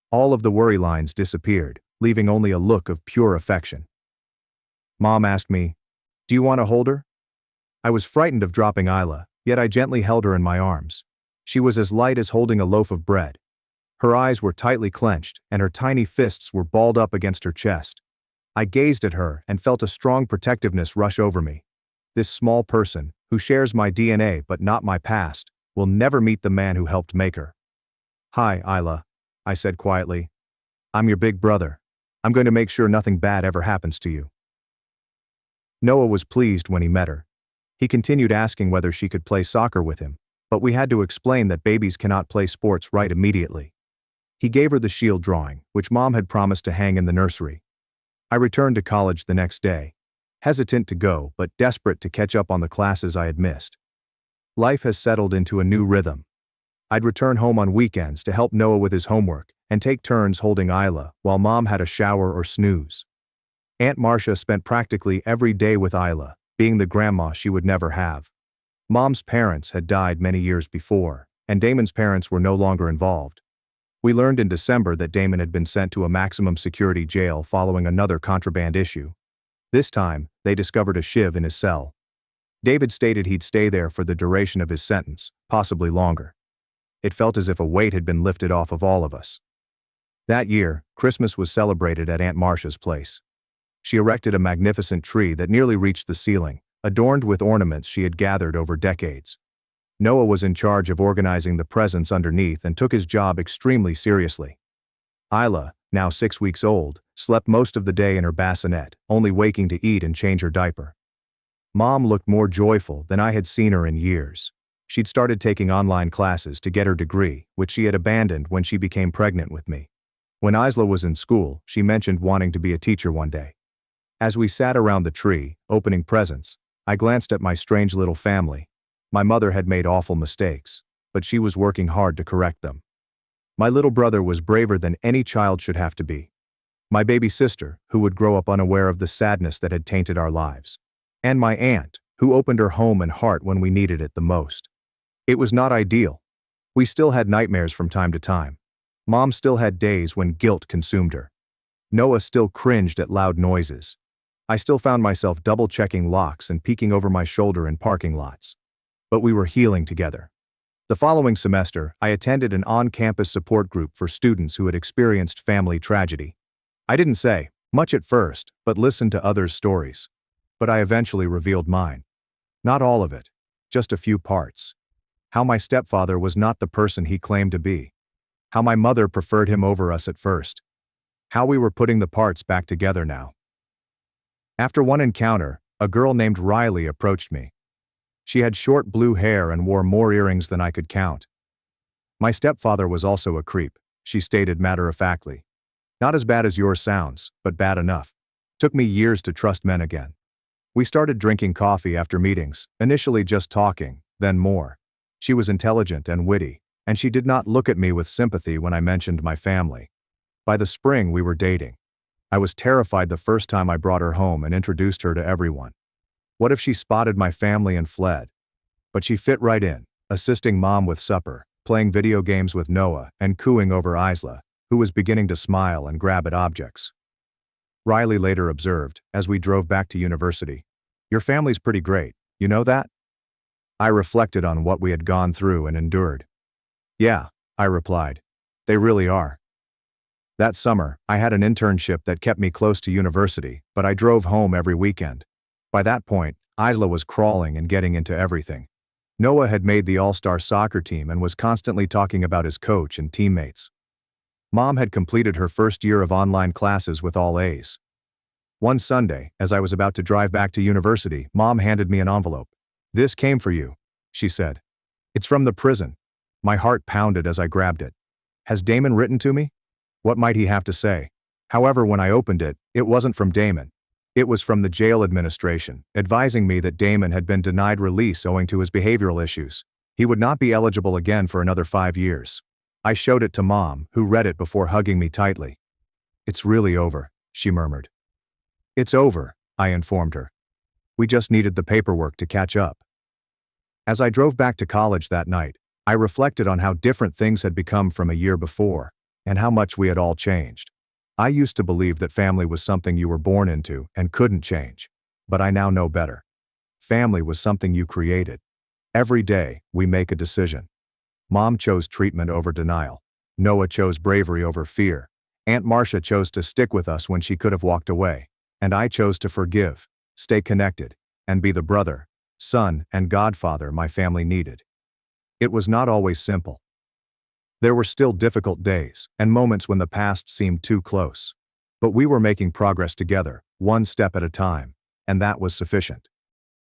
All of the worry lines disappeared, leaving only a look of pure affection. Mom asked me, "Do you want to hold her?" I was frightened of dropping Isla, yet I gently held her in my arms. She was as light as holding a loaf of bread. Her eyes were tightly clenched, and her tiny fists were balled up against her chest. I gazed at her and felt a strong protectiveness rush over me. This small person, who shares my DNA but not my past, will never meet the man who helped make her. Hi, Isla, I said quietly. I'm your big brother. I'm going to make sure nothing bad ever happens to you. Noah was pleased when he met her. He continued asking whether she could play soccer with him, but we had to explain that babies cannot play sports right immediately. He gave her the shield drawing, which Mom had promised to hang in the nursery. I returned to college the next day, hesitant to go but desperate to catch up on the classes I had missed. Life has settled into a new rhythm. I'd return home on weekends to help Noah with his homework and take turns holding Isla while Mom had a shower or snooze. Aunt Marcia spent practically every day with Isla, being the grandma she would never have. Mom's parents had died many years before, and Damon's parents were no longer involved. We learned in December that Damon had been sent to a maximum security jail following another contraband issue. This time, they discovered a shiv in his cell. David stated he'd stay there for the duration of his sentence, possibly longer. It felt as if a weight had been lifted off of all of us. That year, Christmas was celebrated at Aunt Marcia's place. She erected a magnificent tree that nearly reached the ceiling, adorned with ornaments she had gathered over decades. Noah was in charge of organizing the presents underneath and took his job extremely seriously. Isla, now 6 weeks old, slept most of the day in her bassinet, only waking to eat and change her diaper. Mom looked more joyful than I had seen her in years. She'd started taking online classes to get her degree, which she had abandoned when she became pregnant with me. When Isla was in school, she mentioned wanting to be a teacher one day. As we sat around the tree, opening presents, I glanced at my strange little family. My mother had made awful mistakes, but she was working hard to correct them. My little brother was braver than any child should have to be. My baby sister, who would grow up unaware of the sadness that had tainted our lives. And my aunt, who opened her home and heart when we needed it the most. It was not ideal. We still had nightmares from time to time. Mom still had days when guilt consumed her. Noah still cringed at loud noises. I still found myself double-checking locks and peeking over my shoulder in parking lots. But we were healing together. The following semester, I attended an on-campus support group for students who had experienced family tragedy. I didn't say much at first, but listened to others' stories. But I eventually revealed mine. Not all of it, just a few parts. How my stepfather was not the person he claimed to be. How my mother preferred him over us at first. How we were putting the parts back together now. After one encounter, a girl named Riley approached me. She had short blue hair and wore more earrings than I could count. My stepfather was also a creep, she stated matter-of-factly. Not as bad as yours sounds, but bad enough. Took me years to trust men again. We started drinking coffee after meetings, initially just talking, then more. She was intelligent and witty, and she did not look at me with sympathy when I mentioned my family. By the spring, we were dating. I was terrified the first time I brought her home and introduced her to everyone. What if she spotted my family and fled? But she fit right in, assisting Mom with supper, playing video games with Noah, and cooing over Isla, who was beginning to smile and grab at objects. Riley later observed, as we drove back to university, "Your family's pretty great, you know that?" I reflected on what we had gone through and endured. "Yeah," I replied. "They really are." That summer, I had an internship that kept me close to university, but I drove home every weekend. By that point, Isla was crawling and getting into everything. Noah had made the all-star soccer team and was constantly talking about his coach and teammates. Mom had completed her first year of online classes with all A's. One Sunday, as I was about to drive back to university, Mom handed me an envelope. "This came for you," she said. "It's from the prison." My heart pounded as I grabbed it. Has Damon written to me? What might he have to say? However, when I opened it, it wasn't from Damon. It was from the jail administration, advising me that Damon had been denied release owing to his behavioral issues. He would not be eligible again for another 5 years. I showed it to Mom, who read it before hugging me tightly. "It's really over," she murmured. "It's over," I informed her. "We just needed the paperwork to catch up." As I drove back to college that night, I reflected on how different things had become from a year before, and how much we had all changed. I used to believe that family was something you were born into and couldn't change. But I now know better. Family was something you created. Every day, we make a decision. Mom chose treatment over denial. Noah chose bravery over fear. Aunt Marcia chose to stick with us when she could have walked away. And I chose to forgive, stay connected, and be the brother, son, and godfather my family needed. It was not always simple. There were still difficult days, and moments when the past seemed too close. But we were making progress together, one step at a time, and that was sufficient.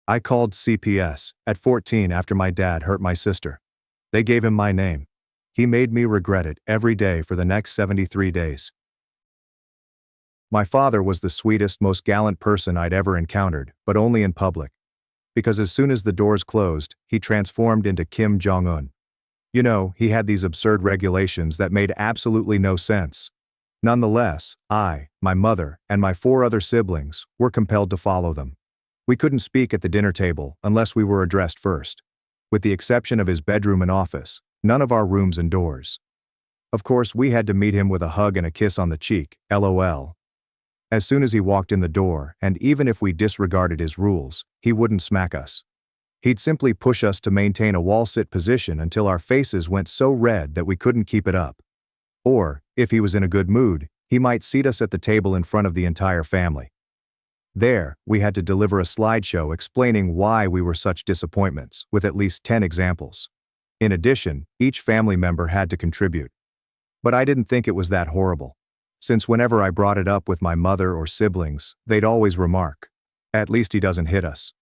I called CPS at 14 after my dad hurt my sister. They gave him my name. He made me regret it every day for the next 73 days. My father was the sweetest, most gallant person I'd ever encountered, but only in public. Because as soon as the doors closed, he transformed into Kim Jong-un. You know, he had these absurd regulations that made absolutely no sense. Nonetheless, I, my mother, and my 4 other siblings were compelled to follow them. We couldn't speak at the dinner table unless we were addressed first. With the exception of his bedroom and office, none of our rooms and doors. Of course, we had to meet him with a hug and a kiss on the cheek, LOL. As soon as he walked in the door, and even if we disregarded his rules, he wouldn't smack us. He'd simply push us to maintain a wall-sit position until our faces went so red that we couldn't keep it up. Or, if he was in a good mood, he might seat us at the table in front of the entire family. There, we had to deliver a slideshow explaining why we were such disappointments, with at least 10 examples. In addition, each family member had to contribute. But I didn't think it was that horrible, since whenever I brought it up with my mother or siblings, they'd always remark, "At least he doesn't hit us."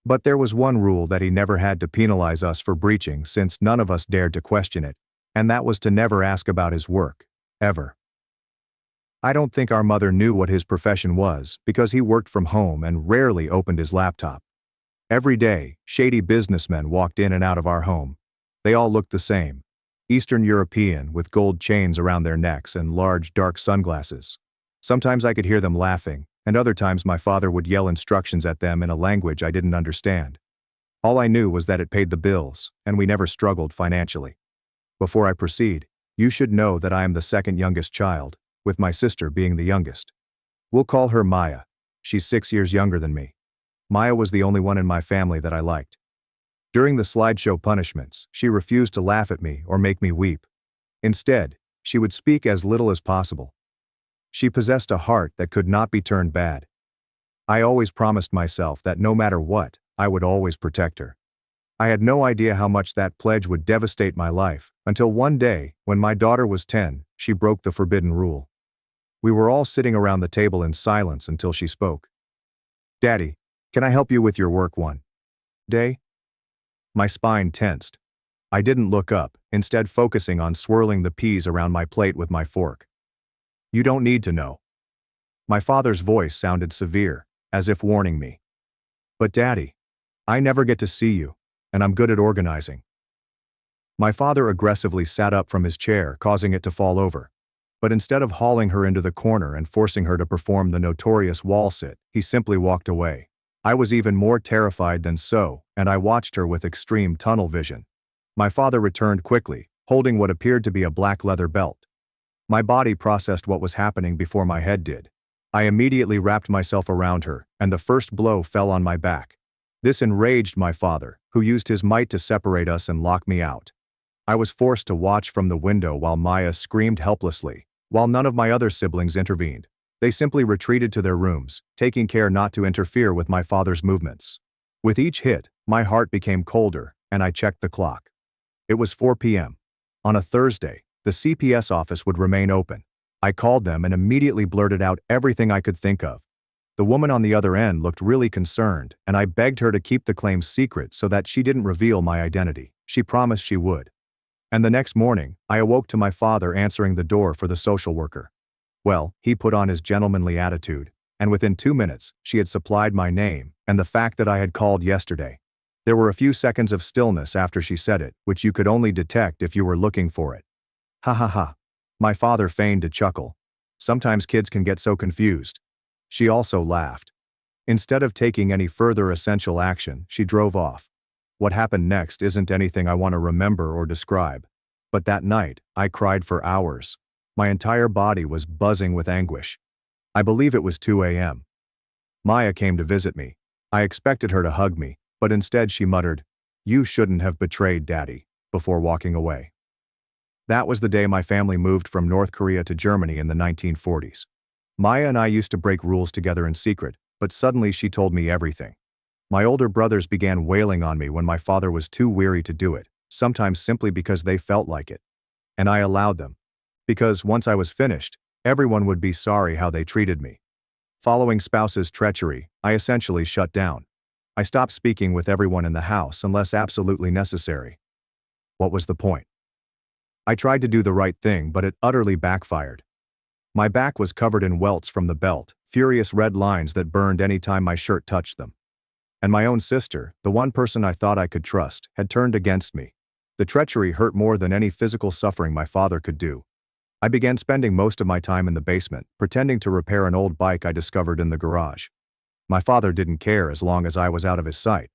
But there was one rule that he never had to penalize us for breaching since none of us dared to question it, and that was to never ask about his work, ever. I don't think our mother knew what his profession was because he worked from home and rarely opened his laptop. Every day, shady businessmen walked in and out of our home. They all looked the same. Eastern European with gold chains around their necks and large dark sunglasses. Sometimes I could hear them laughing, and other times my father would yell instructions at them in a language I didn't understand. All I knew was that it paid the bills, and we never struggled financially. Before I proceed, you should know that I am the second youngest child, with my sister being the youngest. We'll call her Maya. She's 6 years younger than me. Maya was the only one in my family that I liked. During the slideshow punishments, she refused to laugh at me or make me weep. Instead, she would speak as little as possible. She possessed a heart that could not be turned bad. I always promised myself that no matter what, I would always protect her. I had no idea how much that pledge would devastate my life, until one day, when my daughter was 10, she broke the forbidden rule. We were all sitting around the table in silence until she spoke. "Daddy, can I help you with your work one day?" My spine tensed. I didn't look up, instead focusing on swirling the peas around my plate with my fork. "You don't need to know." My father's voice sounded severe, as if warning me. "But Daddy, I never get to see you, and I'm good at organizing." My father aggressively sat up from his chair, causing it to fall over. But instead of hauling her into the corner and forcing her to perform the notorious wall sit, he simply walked away. I was even more terrified than so, and I watched her with extreme tunnel vision. My father returned quickly, holding what appeared to be a black leather belt. My body processed what was happening before my head did. I immediately wrapped myself around her, and the first blow fell on my back. This enraged my father, who used his might to separate us and lock me out. I was forced to watch from the window while Maya screamed helplessly, while none of my other siblings intervened. They simply retreated to their rooms, taking care not to interfere with my father's movements. With each hit, my heart became colder, and I checked the clock. It was 4 p.m. On a Thursday, the CPS office would remain open. I called them and immediately blurted out everything I could think of. The woman on the other end looked really concerned, and I begged her to keep the claim secret so that she didn't reveal my identity. She promised she would. And the next morning, I awoke to my father answering the door for the social worker. Well, he put on his gentlemanly attitude, and within 2 minutes, she had supplied my name and the fact that I had called yesterday. There were a few seconds of stillness after she said it, which you could only detect if you were looking for it. "Ha ha ha." My father feigned a chuckle. Sometimes kids can get so confused. She also laughed. Instead of taking any further essential action, she drove off. What happened next isn't anything I want to remember or describe. But that night, I cried for hours. My entire body was buzzing with anguish. I believe it was 2 a.m. Maya came to visit me. I expected her to hug me, but instead she muttered, "You shouldn't have betrayed Daddy," before walking away. That was the day my family moved from North Korea to Germany in the 1940s. Maya and I used to break rules together in secret, but suddenly she told me everything. My older brothers began wailing on me when my father was too weary to do it, sometimes simply because they felt like it. And I allowed them. Because once I was finished, everyone would be sorry how they treated me. Following spouse's treachery, I essentially shut down. I stopped speaking with everyone in the house unless absolutely necessary. What was the point? I tried to do the right thing, but it utterly backfired. My back was covered in welts from the belt, furious red lines that burned any time my shirt touched them. And my own sister, the one person I thought I could trust, had turned against me. The treachery hurt more than any physical suffering my father could do. I began spending most of my time in the basement, pretending to repair an old bike I discovered in the garage. My father didn't care as long as I was out of his sight.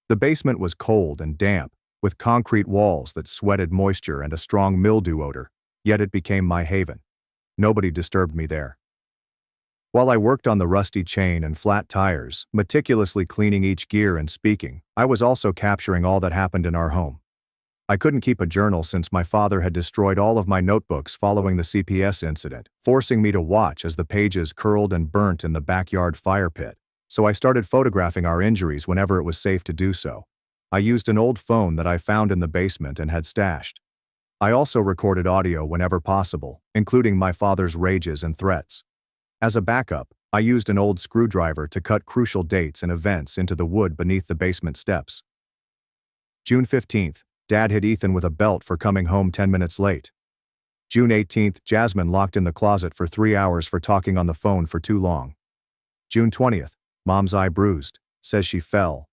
The basement was cold and damp, with concrete walls that sweated moisture and a strong mildew odor, yet it became my haven. Nobody disturbed me there. While I worked on the rusty chain and flat tires, meticulously cleaning each gear and speaking, I was also capturing all that happened in our home. I couldn't keep a journal since my father had destroyed all of my notebooks following the CPS incident, forcing me to watch as the pages curled and burnt in the backyard fire pit. So I started photographing our injuries whenever it was safe to do so. I used an old phone that I found in the basement and had stashed. I also recorded audio whenever possible, including my father's rages and threats. As a backup, I used an old screwdriver to cut crucial dates and events into the wood beneath the basement steps. June 15th, Dad hit Ethan with a belt for coming home 10 minutes late. June 18th, Jasmine locked in the closet for 3 hours for talking on the phone for too long. June 20th, Mom's eye bruised, says she fell.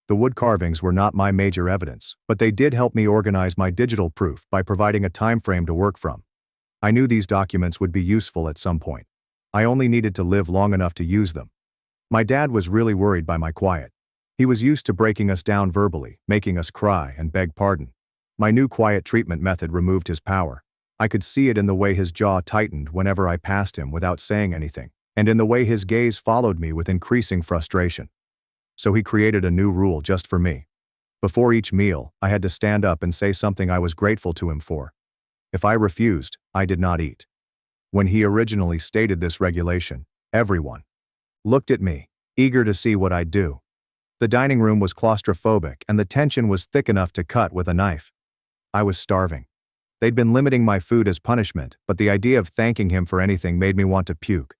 The wood carvings were not my major evidence, but they did help me organize my digital proof by providing a time frame to work from. I knew these documents would be useful at some point. I only needed to live long enough to use them. My dad was really worried by my quiet. He was used to breaking us down verbally, making us cry and beg pardon. My new quiet treatment method removed his power. I could see it in the way his jaw tightened whenever I passed him without saying anything, and in the way his gaze followed me with increasing frustration. So he created a new rule just for me. Before each meal, I had to stand up and say something I was grateful to him for. If I refused, I did not eat. When he originally stated this regulation, everyone looked at me, eager to see what I'd do. The dining room was claustrophobic and the tension was thick enough to cut with a knife. I was starving. They'd been limiting my food as punishment, but the idea of thanking him for anything made me want to puke.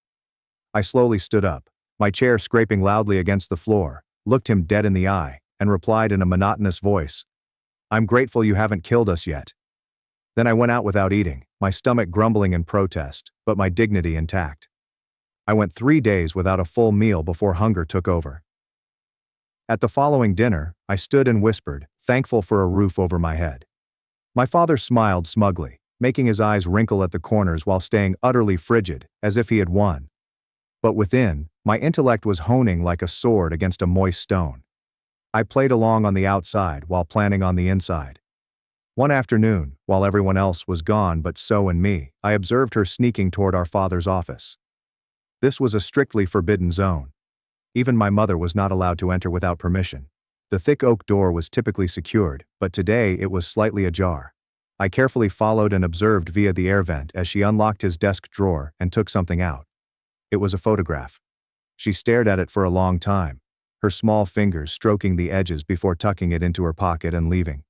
I slowly stood up, my chair scraping loudly against the floor, looked him dead in the eye, and replied in a monotonous voice, "I'm grateful you haven't killed us yet." Then I went out without eating, my stomach grumbling in protest, but my dignity intact. I went 3 days without a full meal before hunger took over. At the following dinner, I stood and whispered, thankful for a roof over my head. My father smiled smugly, making his eyes wrinkle at the corners while staying utterly frigid, as if he had won. But within, my intellect was honing like a sword against a moist stone. I played along on the outside while planning on the inside. One afternoon, while everyone else was gone but So and me, I observed her sneaking toward our father's office. This was a strictly forbidden zone. Even my mother was not allowed to enter without permission. The thick oak door was typically secured, but today it was slightly ajar. I carefully followed and observed via the air vent as she unlocked his desk drawer and took something out. It was a photograph. She stared at it for a long time, her small fingers stroking the edges before tucking it into her pocket and leaving.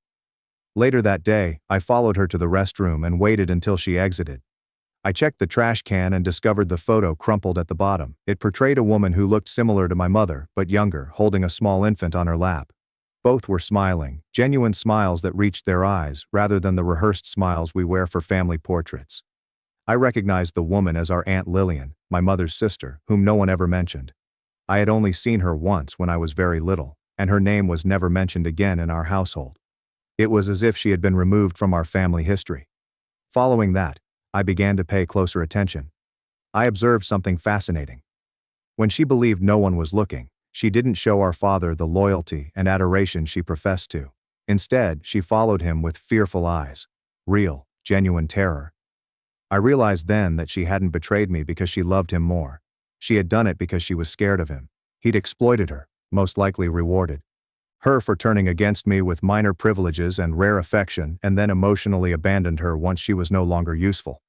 Later that day, I followed her to the restroom and waited until she exited. I checked the trash can and discovered the photo crumpled at the bottom. It portrayed a woman who looked similar to my mother, but younger, holding a small infant on her lap. Both were smiling, genuine smiles that reached their eyes, rather than the rehearsed smiles we wear for family portraits. I recognized the woman as our Aunt Lillian, my mother's sister, whom no one ever mentioned. I had only seen her once when I was very little, and her name was never mentioned again in our household. It was as if she had been removed from our family history. Following that, I began to pay closer attention. I observed something fascinating. When she believed no one was looking, she didn't show our father the loyalty and adoration she professed to. Instead, she followed him with fearful eyes. Real, genuine terror. I realized then that she hadn't betrayed me because she loved him more. She had done it because she was scared of him. He'd exploited her, most likely rewarded her for turning against me with minor privileges and rare affection, and then emotionally abandoned her once she was no longer useful.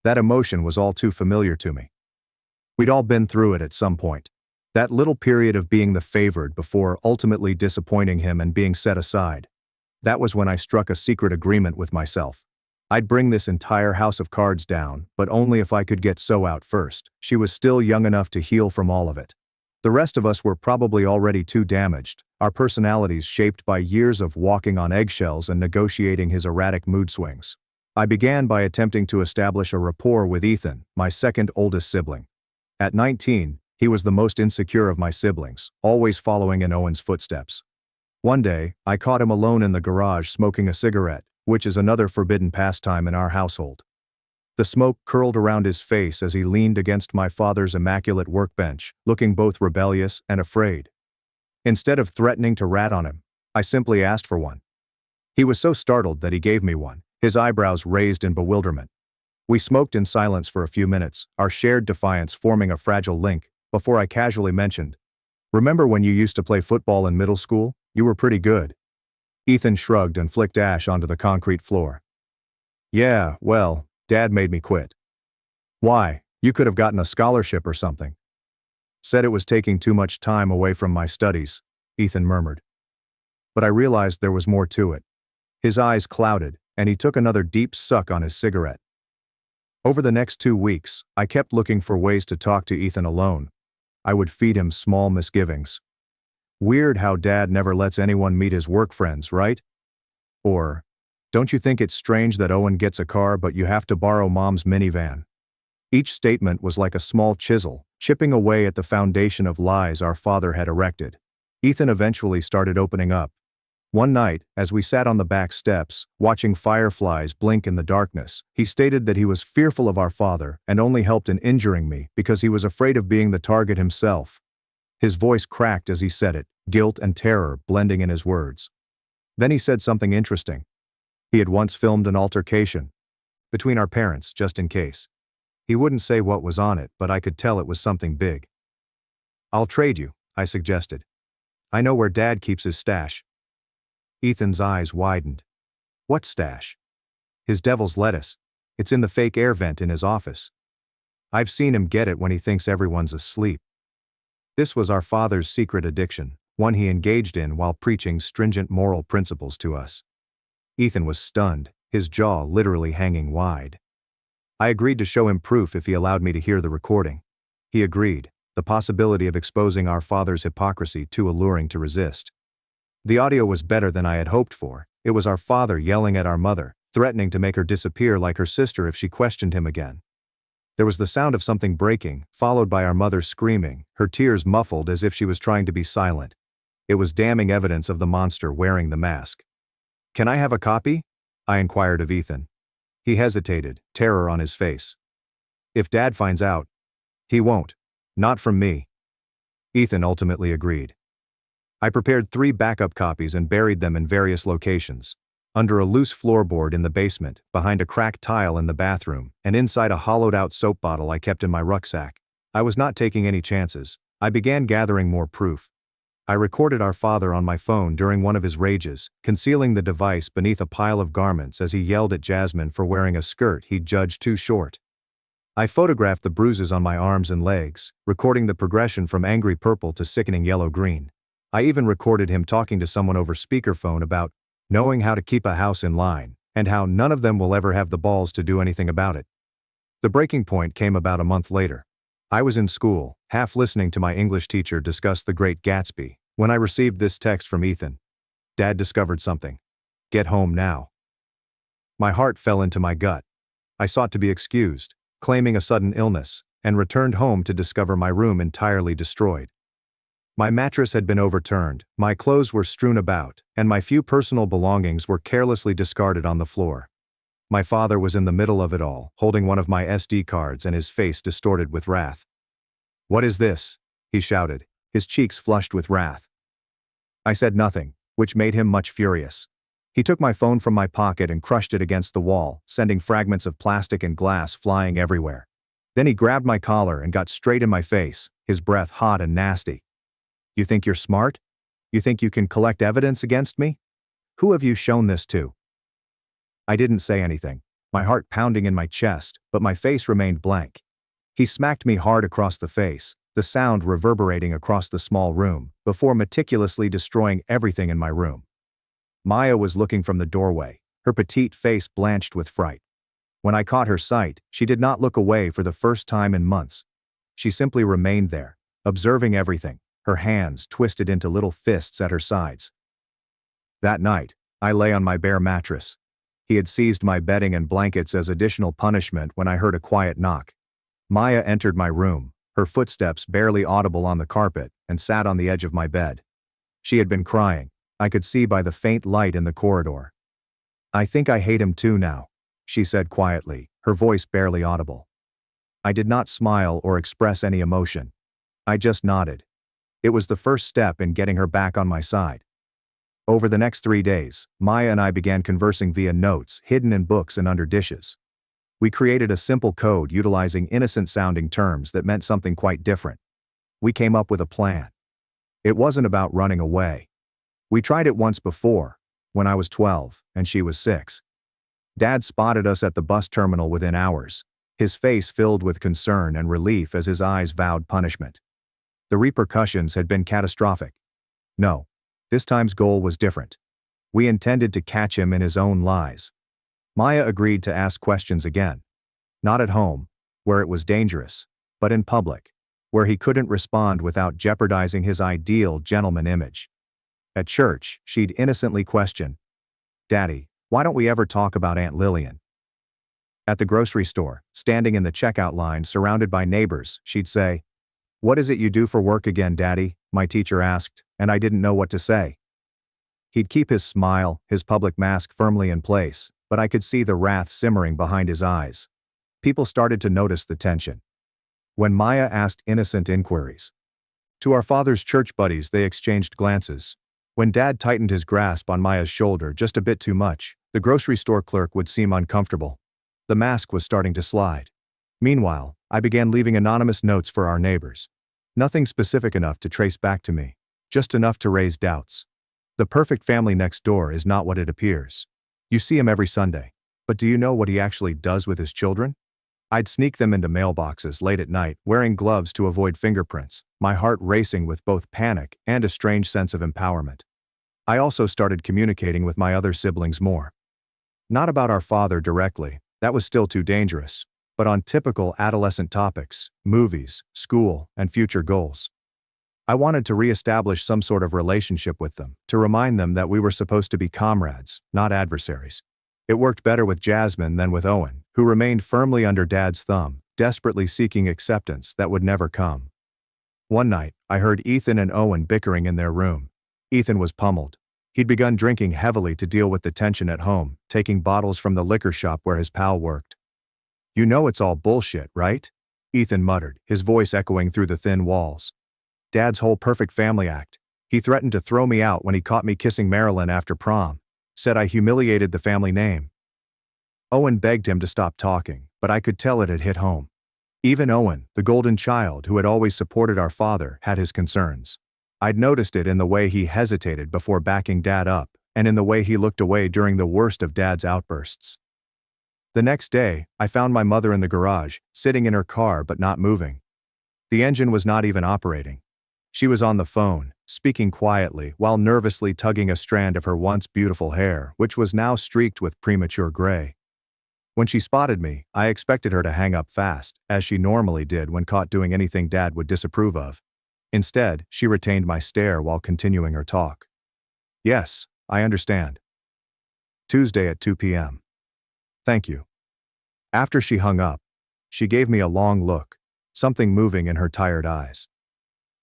That emotion was all too familiar to me. We'd all been through it at some point. That little period of being the favored before ultimately disappointing him and being set aside. That was when I struck a secret agreement with myself. I'd bring this entire house of cards down, but only if I could get So out first. She was still young enough to heal from all of it. The rest of us were probably already too damaged, our personalities shaped by years of walking on eggshells and negotiating his erratic mood swings. I began by attempting to establish a rapport with Ethan, my second oldest sibling. At 19, he was the most insecure of my siblings, always following in Owen's footsteps. One day, I caught him alone in the garage smoking a cigarette, which is another forbidden pastime in our household. The smoke curled around his face as he leaned against my father's immaculate workbench, looking both rebellious and afraid. Instead of threatening to rat on him, I simply asked for one. He was so startled that he gave me one, his eyebrows raised in bewilderment. We smoked in silence for a few minutes, our shared defiance forming a fragile link, before I casually mentioned, "Remember when you used to play football in middle school? You were pretty good." Ethan shrugged and flicked ash onto the concrete floor. "Yeah, well, Dad made me quit." "Why? You could have gotten a scholarship or something." "Said it was taking too much time away from my studies," Ethan murmured. But I realized there was more to it. His eyes clouded, and he took another deep suck on his cigarette. Over the next 2 weeks, I kept looking for ways to talk to Ethan alone. I would feed him small misgivings. Weird how Dad never lets anyone meet his work friends, right? Or, don't you think it's strange that Owen gets a car but you have to borrow Mom's minivan? Each statement was like a small chisel, chipping away at the foundation of lies our father had erected. Ethan eventually started opening up. One night, as we sat on the back steps, watching fireflies blink in the darkness, he stated that he was fearful of our father and only helped in injuring me because he was afraid of being the target himself. His voice cracked as he said it, guilt and terror blending in his words. Then he said something interesting. He had once filmed an altercation between our parents, just in case. He wouldn't say what was on it, but I could tell it was something big. "I'll trade you," I suggested. "I know where Dad keeps his stash." Ethan's eyes widened. "What stash?" "His devil's lettuce. It's in the fake air vent in his office. I've seen him get it when he thinks everyone's asleep." This was our father's secret addiction, one he engaged in while preaching stringent moral principles to us. Ethan was stunned, his jaw literally hanging wide. I agreed to show him proof if he allowed me to hear the recording. He agreed, the possibility of exposing our father's hypocrisy too alluring to resist. The audio was better than I had hoped for. It was our father yelling at our mother, threatening to make her disappear like her sister if she questioned him again. There was the sound of something breaking, followed by our mother screaming, her tears muffled as if she was trying to be silent. It was damning evidence of the monster wearing the mask. "Can I have a copy?" I inquired of Ethan. He hesitated, terror on his face. "If Dad finds out." "He won't. Not from me." Ethan ultimately agreed. I prepared 3 backup copies and buried them in various locations. Under a loose floorboard in the basement, behind a cracked tile in the bathroom, and inside a hollowed-out soap bottle I kept in my rucksack. I was not taking any chances. I began gathering more proof. I recorded our father on my phone during one of his rages, concealing the device beneath a pile of garments as he yelled at Jasmine for wearing a skirt he'd judged too short. I photographed the bruises on my arms and legs, recording the progression from angry purple to sickening yellow-green. I even recorded him talking to someone over speakerphone about knowing how to keep a house in line, and how none of them will ever have the balls to do anything about it. The breaking point came about a month later. I was in school, half listening to my English teacher discuss The Great Gatsby, when I received this text from Ethan. "Dad discovered something. Get home now." My heart fell into my gut. I sought to be excused, claiming a sudden illness, and returned home to discover my room entirely destroyed. My mattress had been overturned, my clothes were strewn about, and my few personal belongings were carelessly discarded on the floor. My father was in the middle of it all, holding one of my SD cards and his face distorted with wrath. "What is this?" he shouted, his cheeks flushed with wrath. I said nothing, which made him much furious. He took my phone from my pocket and crushed it against the wall, sending fragments of plastic and glass flying everywhere. Then he grabbed my collar and got straight in my face, his breath hot and nasty. "You think you're smart? You think you can collect evidence against me? Who have you shown this to?" I didn't say anything, my heart pounding in my chest, but my face remained blank. He smacked me hard across the face, the sound reverberating across the small room, before meticulously destroying everything in my room. Maya was looking from the doorway, her petite face blanched with fright. When I caught her sight, she did not look away for the first time in months. She simply remained there, observing everything, her hands twisted into little fists at her sides. That night, I lay on my bare mattress. He had seized my bedding and blankets as additional punishment when I heard a quiet knock. Maya entered my room, her footsteps barely audible on the carpet, and sat on the edge of my bed. She had been crying. I could see by the faint light in the corridor. "I think I hate him too now," she said quietly, her voice barely audible. I did not smile or express any emotion. I just nodded. It was the first step in getting her back on my side. Over the next 3 days, Maya and I began conversing via notes hidden in books and under dishes. We created a simple code utilizing innocent-sounding terms that meant something quite different. We came up with a plan. It wasn't about running away. We tried it once before, when I was 12 and she was 6. Dad spotted us at the bus terminal within hours, his face filled with concern and relief as his eyes vowed punishment. The repercussions had been catastrophic. No, this time's goal was different. We intended to catch him in his own lies. Maya agreed to ask questions again. Not at home, where it was dangerous, but in public, where he couldn't respond without jeopardizing his ideal gentleman image. At church, she'd innocently question, "Daddy, why don't we ever talk about Aunt Lillian?" At the grocery store, standing in the checkout line surrounded by neighbors, she'd say, "What is it you do for work again, Daddy?" my teacher asked, and I didn't know what to say. He'd keep his smile, his public mask firmly in place, but I could see the wrath simmering behind his eyes. People started to notice the tension. When Maya asked innocent inquiries to our father's church buddies, they exchanged glances. When Dad tightened his grasp on Maya's shoulder just a bit too much, the grocery store clerk would seem uncomfortable. The mask was starting to slide. Meanwhile, I began leaving anonymous notes for our neighbors. Nothing specific enough to trace back to me, just enough to raise doubts. The perfect family next door is not what it appears. You see him every Sunday, but do you know what he actually does with his children? I'd sneak them into mailboxes late at night, wearing gloves to avoid fingerprints, my heart racing with both panic and a strange sense of empowerment. I also started communicating with my other siblings more. Not about our father directly, that was still too dangerous, but on typical adolescent topics, movies, school, and future goals. I wanted to re-establish some sort of relationship with them, to remind them that we were supposed to be comrades, not adversaries. It worked better with Jasmine than with Owen, who remained firmly under Dad's thumb, desperately seeking acceptance that would never come. One night, I heard Ethan and Owen bickering in their room. Ethan was pummeled. He'd begun drinking heavily to deal with the tension at home, taking bottles from the liquor shop where his pal worked. "You know it's all bullshit, right?" Ethan muttered, his voice echoing through the thin walls. "Dad's whole perfect family act. He threatened to throw me out when he caught me kissing Marilyn after prom. Said I humiliated the family name." Owen begged him to stop talking, but I could tell it had hit home. Even Owen, the golden child who had always supported our father, had his concerns. I'd noticed it in the way he hesitated before backing Dad up, and in the way he looked away during the worst of Dad's outbursts. The next day, I found my mother in the garage, sitting in her car but not moving. The engine was not even operating. She was on the phone, speaking quietly while nervously tugging a strand of her once beautiful hair, which was now streaked with premature gray. When she spotted me, I expected her to hang up fast, as she normally did when caught doing anything Dad would disapprove of. Instead, she retained my stare while continuing her talk. "Yes, I understand. Tuesday at 2 p.m. Thank you." After she hung up, she gave me a long look, something moving in her tired eyes.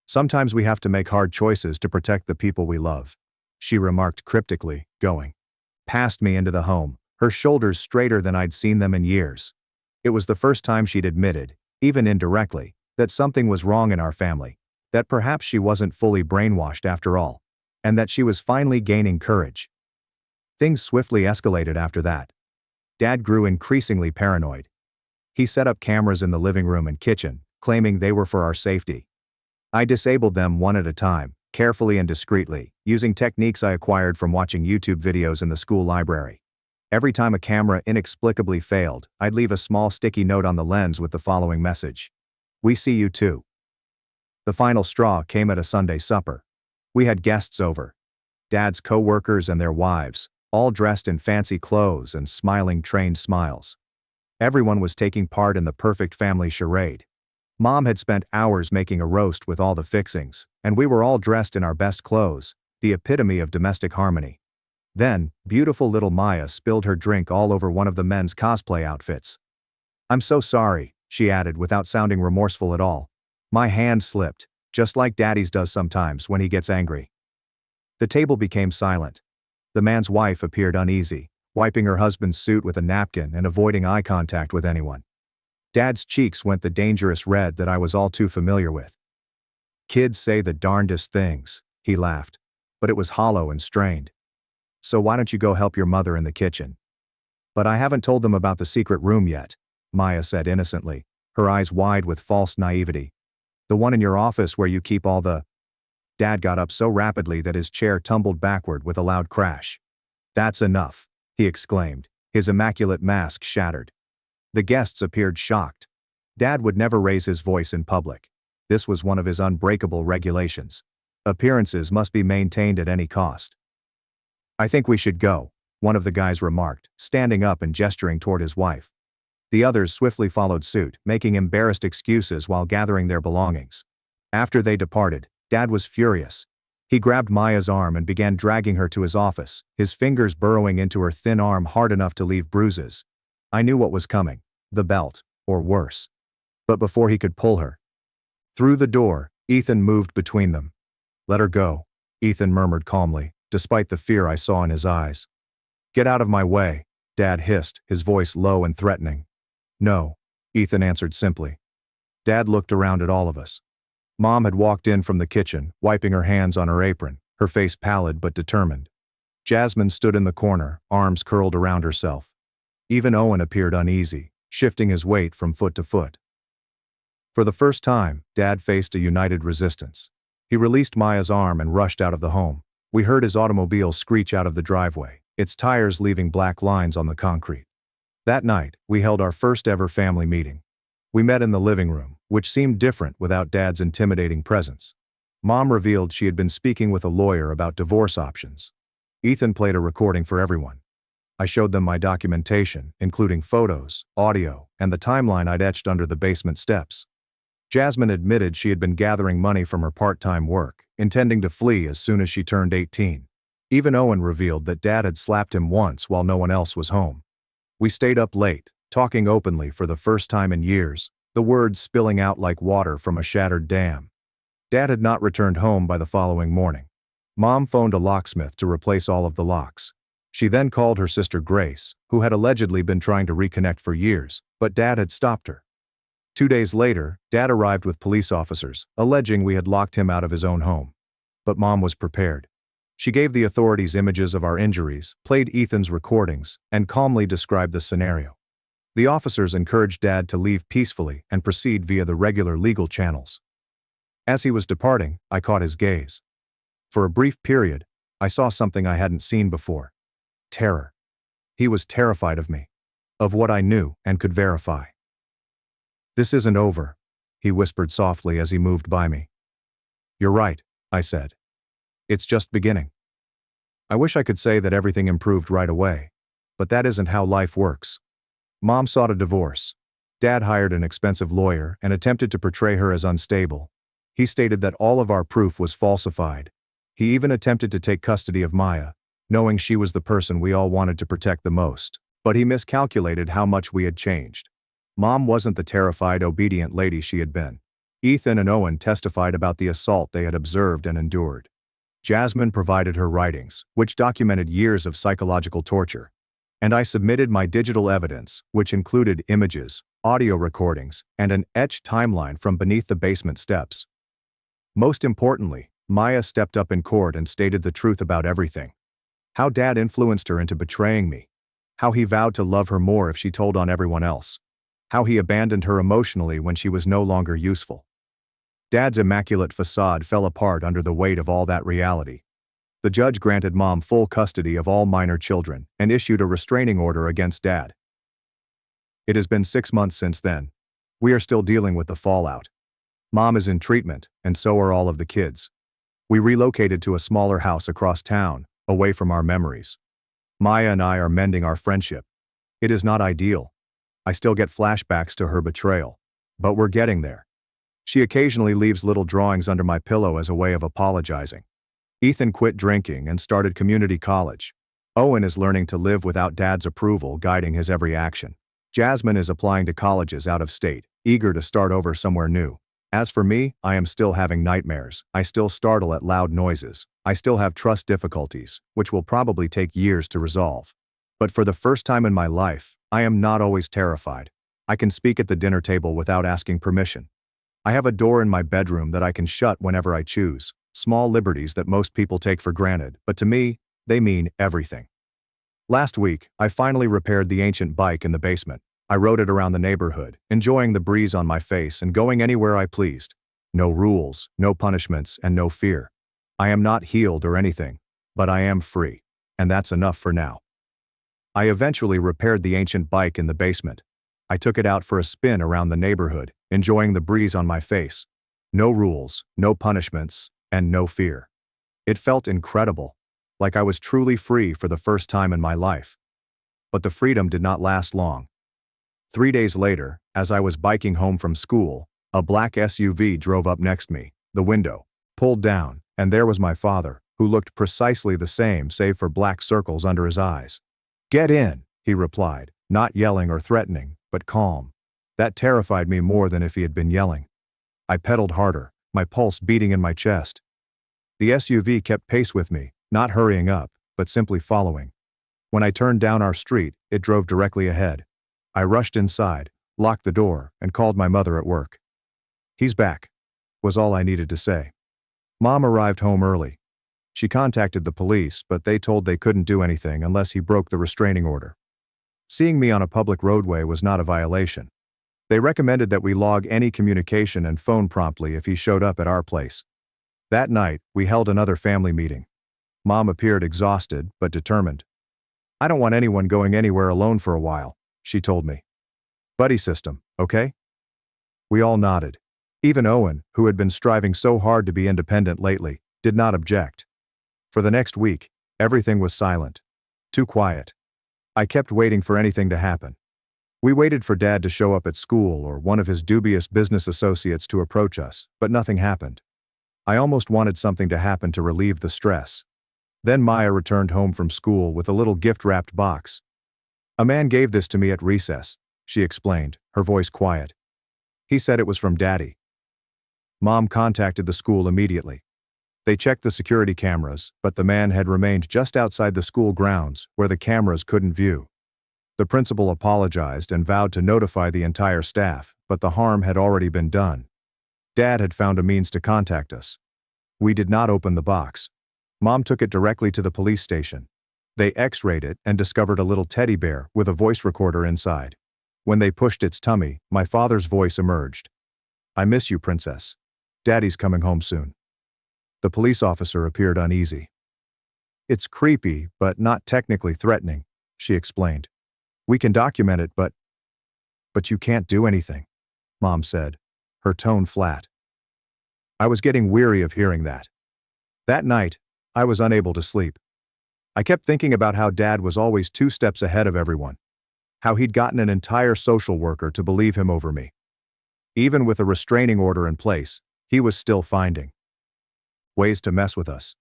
"Sometimes we have to make hard choices to protect the people we love," she remarked cryptically, going past me into the home, her shoulders straighter than I'd seen them in years. It was the first time she'd admitted, even indirectly, that something was wrong in our family, that perhaps she wasn't fully brainwashed after all, and that she was finally gaining courage. Things swiftly escalated after that. Dad grew increasingly paranoid. He set up cameras in the living room and kitchen, claiming they were for our safety. I disabled them one at a time, carefully and discreetly, using techniques I acquired from watching YouTube videos in the school library. Every time a camera inexplicably failed, I'd leave a small sticky note on the lens with the following message: "We see you too." The final straw came at a Sunday supper. We had guests over. Dad's co-workers and their wives, all dressed in fancy clothes and smiling trained smiles. Everyone was taking part in the perfect family charade. Mom had spent hours making a roast with all the fixings, and we were all dressed in our best clothes, the epitome of domestic harmony. Then, beautiful little Maya spilled her drink all over one of the men's cosplay outfits. "I'm so sorry," she added without sounding remorseful at all. My hand slipped, just like Daddy's does sometimes when he gets angry. The table became silent. The man's wife appeared uneasy, wiping her husband's suit with a napkin and avoiding eye contact with anyone. Dad's cheeks went the dangerous red that I was all too familiar with. "Kids say the darndest things," he laughed, but it was hollow and strained. "So why don't you go help your mother in the kitchen?" "But I haven't told them about the secret room yet," Maya said innocently, her eyes wide with false naivety. "The one in your office where you keep all the—" Dad got up so rapidly that his chair tumbled backward with a loud crash. "That's enough," he exclaimed, his immaculate mask shattered. The guests appeared shocked. Dad would never raise his voice in public. This was one of his unbreakable regulations. Appearances must be maintained at any cost. "I think we should go," one of the guys remarked, standing up and gesturing toward his wife. The others swiftly followed suit, making embarrassed excuses while gathering their belongings. After they departed, Dad was furious. He grabbed Maya's arm and began dragging her to his office, his fingers burrowing into her thin arm hard enough to leave bruises. I knew what was coming, the belt, or worse. But before he could pull her through the door, Ethan moved between them. "Let her go," Ethan murmured calmly, despite the fear I saw in his eyes. "Get out of my way," Dad hissed, his voice low and threatening. "No," Ethan answered simply. Dad looked around at all of us. Mom had walked in from the kitchen, wiping her hands on her apron, her face pallid but determined. Jasmine stood in the corner, arms curled around herself. Even Owen appeared uneasy, shifting his weight from foot to foot. For the first time, Dad faced a united resistance. He released Maya's arm and rushed out of the home. We heard his automobile screech out of the driveway, its tires leaving black lines on the concrete. That night, we held our first ever family meeting. We met in the living room, which seemed different without Dad's intimidating presence. Mom revealed she had been speaking with a lawyer about divorce options. Ethan played a recording for everyone. I showed them my documentation, including photos, audio, and the timeline I'd etched under the basement steps. Jasmine admitted she had been gathering money from her part-time work, intending to flee as soon as she turned 18. Even Owen revealed that Dad had slapped him once while no one else was home. We stayed up late, talking openly for the first time in years, the words spilling out like water from a shattered dam. Dad had not returned home by the following morning. Mom phoned a locksmith to replace all of the locks. She then called her sister Grace, who had allegedly been trying to reconnect for years, but Dad had stopped her. 2 days later, Dad arrived with police officers, alleging we had locked him out of his own home. But Mom was prepared. She gave the authorities images of our injuries, played Ethan's recordings, and calmly described the scenario. The officers encouraged Dad to leave peacefully and proceed via the regular legal channels. As he was departing, I caught his gaze. For a brief period, I saw something I hadn't seen before. Terror. He was terrified of me. Of what I knew and could verify. "This isn't over," he whispered softly as he moved by me. "You're right," I said. "It's just beginning." I wish I could say that everything improved right away, but that isn't how life works. Mom sought a divorce. Dad hired an expensive lawyer and attempted to portray her as unstable. He stated that all of our proof was falsified. He even attempted to take custody of Maya, knowing she was the person we all wanted to protect the most, but he miscalculated how much we had changed. Mom wasn't the terrified, obedient lady she had been. Ethan and Owen testified about the assault they had observed and endured. Jasmine provided her writings, which documented years of psychological torture. And I submitted my digital evidence, which included images, audio recordings, and an etched timeline from beneath the basement steps. Most importantly, Maya stepped up in court and stated the truth about everything. How Dad influenced her into betraying me. How he vowed to love her more if she told on everyone else. How he abandoned her emotionally when she was no longer useful. Dad's immaculate facade fell apart under the weight of all that reality. The judge granted Mom full custody of all minor children and issued a restraining order against Dad. It has been 6 months since then. We are still dealing with the fallout. Mom is in treatment, and so are all of the kids. We relocated to a smaller house across town, away from our memories. Maya and I are mending our friendship. It is not ideal. I still get flashbacks to her betrayal. But we're getting there. She occasionally leaves little drawings under my pillow as a way of apologizing. Ethan quit drinking and started community college. Owen is learning to live without Dad's approval guiding his every action. Jasmine is applying to colleges out of state, eager to start over somewhere new. As for me, I am still having nightmares. I still startle at loud noises. I still have trust difficulties, which will probably take years to resolve. But for the first time in my life, I am not always terrified. I can speak at the dinner table without asking permission. I have a door in my bedroom that I can shut whenever I choose. Small liberties that most people take for granted, but to me, they mean everything. Last week, I finally repaired the ancient bike in the basement. I rode it around the neighborhood, enjoying the breeze on my face and going anywhere I pleased. No rules, no punishments, and no fear. I am not healed or anything, but I am free, and that's enough for now. I eventually repaired the ancient bike in the basement. I took it out for a spin around the neighborhood, enjoying the breeze on my face. No rules, no punishments, and no fear. It felt incredible, like I was truly free for the first time in my life. But the freedom did not last long. 3 days later, as I was biking home from school, a black SUV drove up next me, the window pulled down, and there was my father, who looked precisely the same save for black circles under his eyes. "Get in," he replied, not yelling or threatening, but calm. That terrified me more than if he had been yelling. I pedaled harder, my pulse beating in my chest. The SUV kept pace with me, not hurrying up, but simply following. When I turned down our street, it drove directly ahead. I rushed inside, locked the door, and called my mother at work. "He's back," was all I needed to say. Mom arrived home early. She contacted the police, but they told they couldn't do anything unless he broke the restraining order. Seeing me on a public roadway was not a violation. They recommended that we log any communication and phone promptly if he showed up at our place. That night, we held another family meeting. Mom appeared exhausted, but determined. "I don't want anyone going anywhere alone for a while," she told me. "Buddy system, okay?" We all nodded. Even Owen, who had been striving so hard to be independent lately, did not object. For the next week, everything was silent. Too quiet. I kept waiting for anything to happen. We waited for Dad to show up at school or one of his dubious business associates to approach us, but nothing happened. I almost wanted something to happen to relieve the stress. Then Maya returned home from school with a little gift-wrapped box. "A man gave this to me at recess," she explained, her voice quiet. "He said it was from Daddy." Mom contacted the school immediately. They checked the security cameras, but the man had remained just outside the school grounds, where the cameras couldn't view. The principal apologized and vowed to notify the entire staff, but the harm had already been done. Dad had found a means to contact us. We did not open the box. Mom took it directly to the police station. They X-rayed it and discovered a little teddy bear with a voice recorder inside. When they pushed its tummy, my father's voice emerged. "I miss you, Princess. Daddy's coming home soon." The police officer appeared uneasy. "It's creepy, but not technically threatening," she explained. "We can document it, but you can't do anything," Mom said, her tone flat. I was getting weary of hearing that. That night, I was unable to sleep. I kept thinking about how Dad was always 2 steps ahead of everyone. How he'd gotten an entire social worker to believe him over me. Even with a restraining order in place, he was still finding ways to mess with us.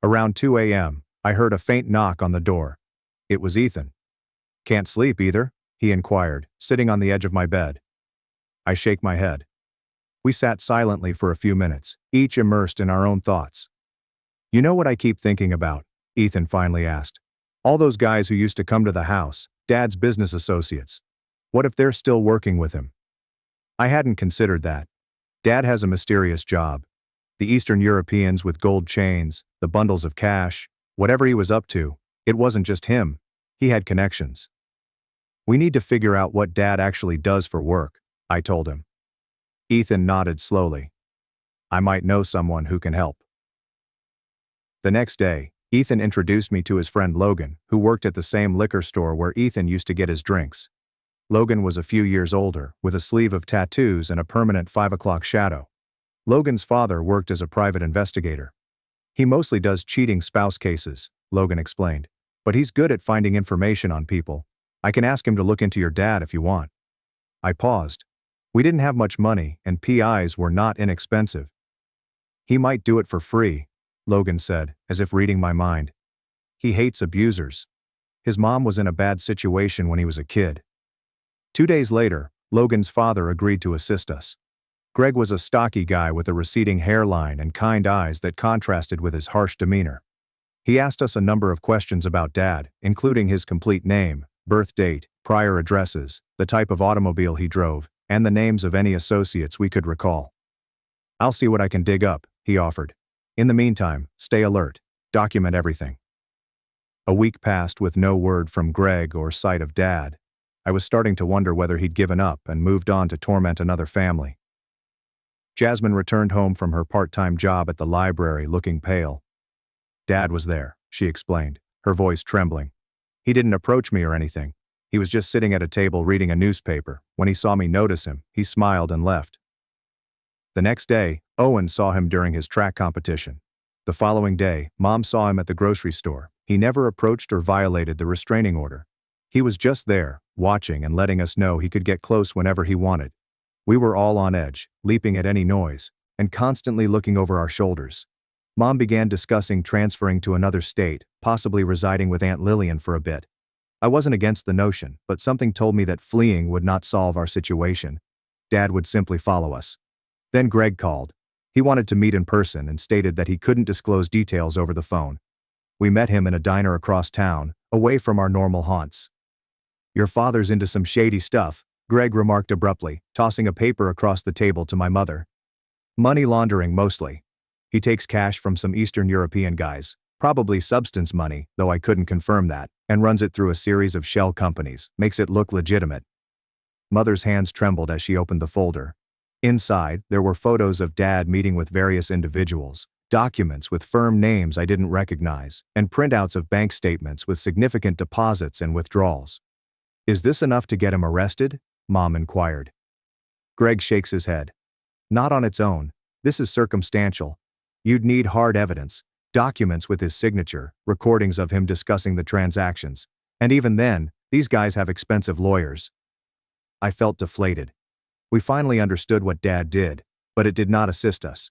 Around 2 a.m., I heard a faint knock on the door. It was Ethan. "Can't sleep either?" he inquired, sitting on the edge of my bed. I shake my head. We sat silently for a few minutes, each immersed in our own thoughts. "You know what I keep thinking about?" Ethan finally asked. "All those guys who used to come to the house, Dad's business associates. What if they're still working with him?" I hadn't considered that. Dad has a mysterious job. The Eastern Europeans with gold chains, the bundles of cash, whatever he was up to, it wasn't just him. He had connections. "We need to figure out what Dad actually does for work," I told him. Ethan nodded slowly. "I might know someone who can help." The next day, Ethan introduced me to his friend Logan, who worked at the same liquor store where Ethan used to get his drinks. Logan was a few years older, with a sleeve of tattoos and a permanent 5 o'clock shadow. Logan's father worked as a private investigator. "He mostly does cheating spouse cases," Logan explained. "But he's good at finding information on people. I can ask him to look into your dad if you want." I paused. We didn't have much money, and PIs were not inexpensive. "He might do it for free," Logan said, as if reading my mind. "He hates abusers. His mom was in a bad situation when he was a kid." 2 days later, Logan's father agreed to assist us. Greg was a stocky guy with a receding hairline and kind eyes that contrasted with his harsh demeanor. He asked us a number of questions about Dad, including his complete name, birth date, prior addresses, the type of automobile he drove, and the names of any associates we could recall. "I'll see what I can dig up," he offered. "In the meantime, stay alert. Document everything." A week passed with no word from Greg or sight of Dad. I was starting to wonder whether he'd given up and moved on to torment another family. Jasmine returned home from her part-time job at the library looking pale. "Dad was there," she explained, her voice trembling. "He didn't approach me or anything. He was just sitting at a table reading a newspaper. When he saw me notice him, he smiled and left." The next day, Owen saw him during his track competition. The following day, Mom saw him at the grocery store. He never approached or violated the restraining order. He was just there, watching and letting us know he could get close whenever he wanted. We were all on edge, leaping at any noise, and constantly looking over our shoulders. Mom began discussing transferring to another state, possibly residing with Aunt Lillian for a bit. I wasn't against the notion, but something told me that fleeing would not solve our situation. Dad would simply follow us. Then Greg called. He wanted to meet in person and stated that he couldn't disclose details over the phone. We met him in a diner across town, away from our normal haunts. "Your father's into some shady stuff," Greg remarked abruptly, tossing a paper across the table to my mother. "Money laundering mostly. He takes cash from some Eastern European guys, probably substance money, though I couldn't confirm that, and runs it through a series of shell companies, makes it look legitimate." Mother's hands trembled as she opened the folder. Inside, there were photos of Dad meeting with various individuals, documents with firm names I didn't recognize, and printouts of bank statements with significant deposits and withdrawals. "Is this enough to get him arrested?" Mom inquired. Greg shakes his head. "Not on its own. This is circumstantial. You'd need hard evidence, documents with his signature, recordings of him discussing the transactions, and even then, these guys have expensive lawyers." I felt deflated. We finally understood what Dad did, but it did not assist us.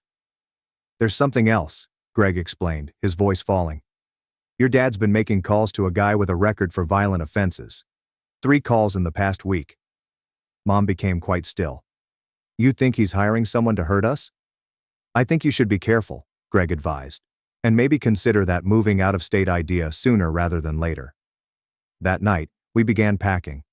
"There's something else," Greg explained, his voice falling. "Your dad's been making calls to a guy with a record for violent offenses. 3 calls in the past week." Mom became quite still. "You think he's hiring someone to hurt us?" "I think you should be careful," Greg advised, "and maybe consider that moving out of state idea sooner rather than later." That night, we began packing.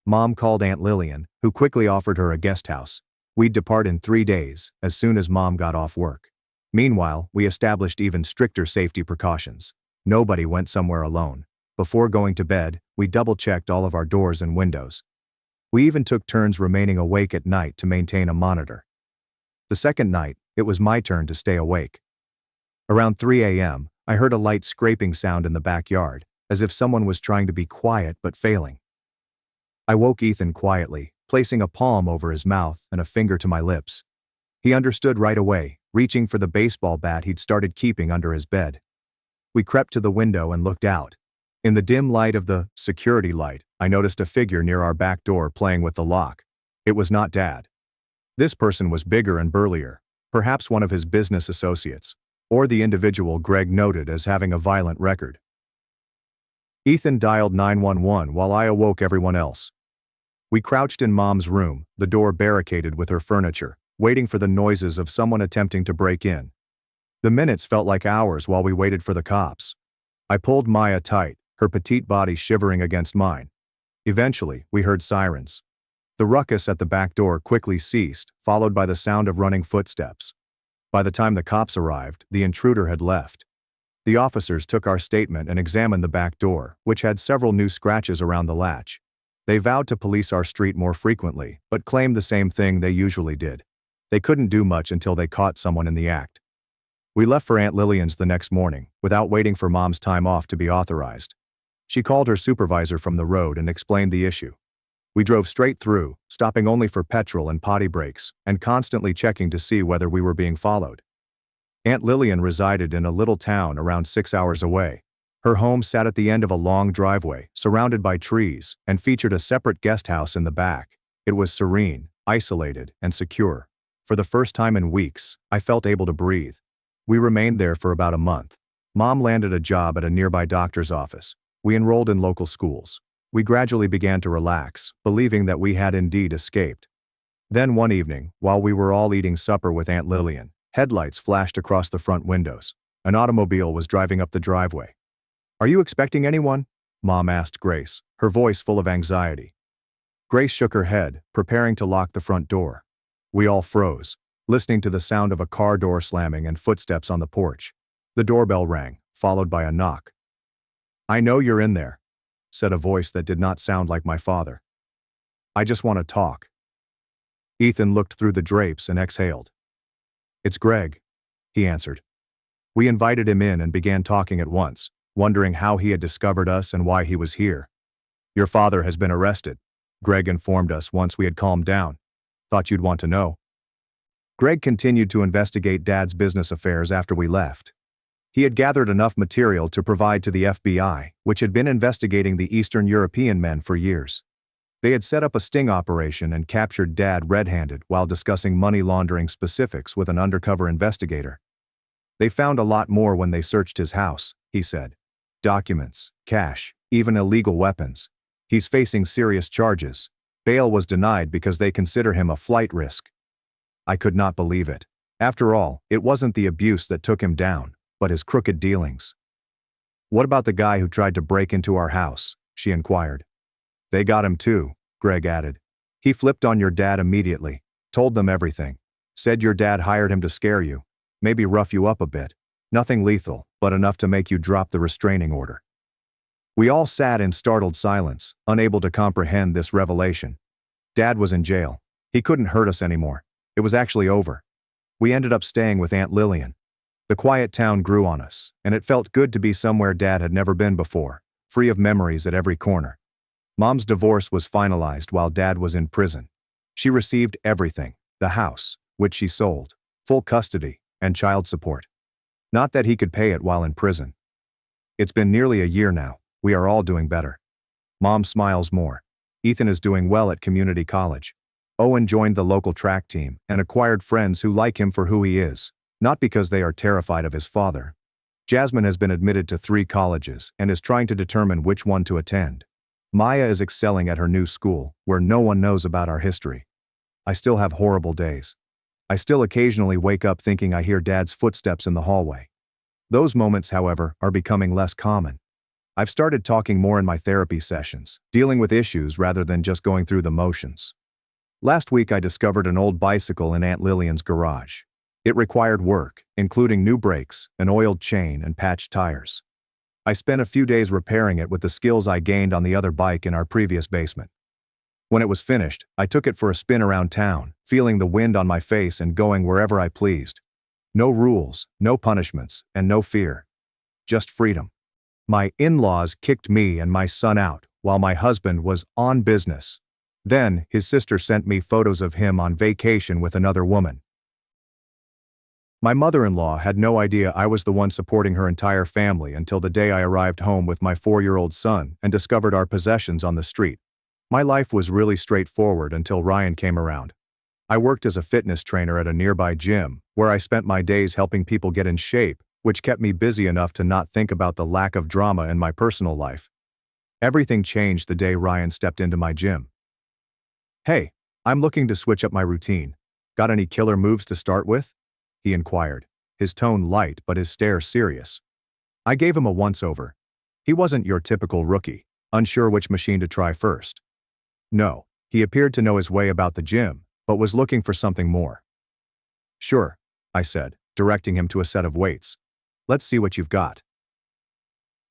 Mom called Aunt Lillian, who quickly offered her a guest house. We'd depart in 3 days, as soon as Mom got off work. Meanwhile, we established even stricter safety precautions. Nobody went somewhere alone. Before going to bed, we double-checked all of our doors and windows. We even took turns remaining awake at night to maintain a monitor. The second night, it was my turn to stay awake. Around 3 a.m., I heard a light scraping sound in the backyard, as if someone was trying to be quiet but failing. I woke Ethan quietly, placing a palm over his mouth and a finger to my lips. He understood right away, reaching for the baseball bat he'd started keeping under his bed. We crept to the window and looked out. In the dim light of the security light, I noticed a figure near our back door playing with the lock. It was not Dad. This person was bigger and burlier, perhaps one of his business associates, or the individual Greg noted as having a violent record. Ethan dialed 911 while I awoke everyone else. We crouched in Mom's room, the door barricaded with her furniture, waiting for the noises of someone attempting to break in. The minutes felt like hours while we waited for the cops. I pulled Maya tight, her petite body shivering against mine. Eventually, we heard sirens. The ruckus at the back door quickly ceased, followed by the sound of running footsteps. By the time the cops arrived, the intruder had left. The officers took our statement and examined the back door, which had several new scratches around the latch. They vowed to police our street more frequently, but claimed the same thing they usually did. They couldn't do much until they caught someone in the act. We left for Aunt Lillian's the next morning, without waiting for Mom's time off to be authorized. She called her supervisor from the road and explained the issue. We drove straight through, stopping only for petrol and potty breaks, and constantly checking to see whether we were being followed. Aunt Lillian resided in a little town around 6 hours away. Her home sat at the end of a long driveway, surrounded by trees, and featured a separate guest house in the back. It was serene, isolated, and secure. For the first time in weeks, I felt able to breathe. We remained there for about a month. Mom landed a job at a nearby doctor's office. We enrolled in local schools. We gradually began to relax, believing that we had indeed escaped. Then one evening, while we were all eating supper with Aunt Lillian, headlights flashed across the front windows. An automobile was driving up the driveway. "Are you expecting anyone?" Mom asked Grace, her voice full of anxiety. Grace shook her head, preparing to lock the front door. We all froze, listening to the sound of a car door slamming and footsteps on the porch. The doorbell rang, followed by a knock. "I know you're in there," said a voice that did not sound like my father. "I just want to talk." Ethan looked through the drapes and exhaled. "It's Greg," he answered. We invited him in and began talking at once, wondering how he had discovered us and why he was here. "Your father has been arrested," Greg informed us once we had calmed down. "Thought you'd want to know." Greg continued to investigate Dad's business affairs after we left. He had gathered enough material to provide to the FBI, which had been investigating the Eastern European men for years. They had set up a sting operation and captured Dad red-handed while discussing money laundering specifics with an undercover investigator. "They found a lot more when they searched his house," he said. "Documents, cash, even illegal weapons. He's facing serious charges. Bail was denied because they consider him a flight risk." I could not believe it. After all, it wasn't the abuse that took him down, but his crooked dealings. What about the guy who tried to break into our house? She inquired. They got him too, Greg added. He flipped on your dad immediately, told them everything. Said your dad hired him to scare you, maybe rough you up a bit. Nothing lethal, but enough to make you drop the restraining order. We all sat in startled silence, unable to comprehend this revelation. Dad was in jail. He couldn't hurt us anymore. It was actually over. We ended up staying with Aunt Lillian. The quiet town grew on us, and it felt good to be somewhere Dad had never been before, free of memories at every corner. Mom's divorce was finalized while Dad was in prison. She received everything, the house, which she sold, full custody, and child support. Not that he could pay it while in prison. It's been nearly a year now. We are all doing better. Mom smiles more. Ethan is doing well at community college. Owen joined the local track team and acquired friends who like him for who he is, not because they are terrified of his father. Jasmine has been admitted to 3 colleges and is trying to determine which one to attend. Maya is excelling at her new school, where no one knows about our history. I still have horrible days. I still occasionally wake up thinking I hear Dad's footsteps in the hallway. Those moments, however, are becoming less common. I've started talking more in my therapy sessions, dealing with issues rather than just going through the motions. Last week I discovered an old bicycle in Aunt Lillian's garage. It required work, including new brakes, an oiled chain, and patched tires. I spent a few days repairing it with the skills I gained on the other bike in our previous basement. When it was finished, I took it for a spin around town, feeling the wind on my face and going wherever I pleased. No rules, no punishments, and no fear. Just freedom. My in-laws kicked me and my son out while my husband was on business. Then, his sister sent me photos of him on vacation with another woman. My mother-in-law had no idea I was the one supporting her entire family until the day I arrived home with my 4-year-old son and discovered our possessions on the street. My life was really straightforward until Ryan came around. I worked as a fitness trainer at a nearby gym, where I spent my days helping people get in shape, which kept me busy enough to not think about the lack of drama in my personal life. Everything changed the day Ryan stepped into my gym. Hey, I'm looking to switch up my routine. Got any killer moves to start with? He inquired, his tone light but his stare serious. I gave him a once-over. He wasn't your typical rookie, unsure which machine to try first. No, he appeared to know his way about the gym, but was looking for something more. Sure, I said, directing him to a set of weights. Let's see what you've got.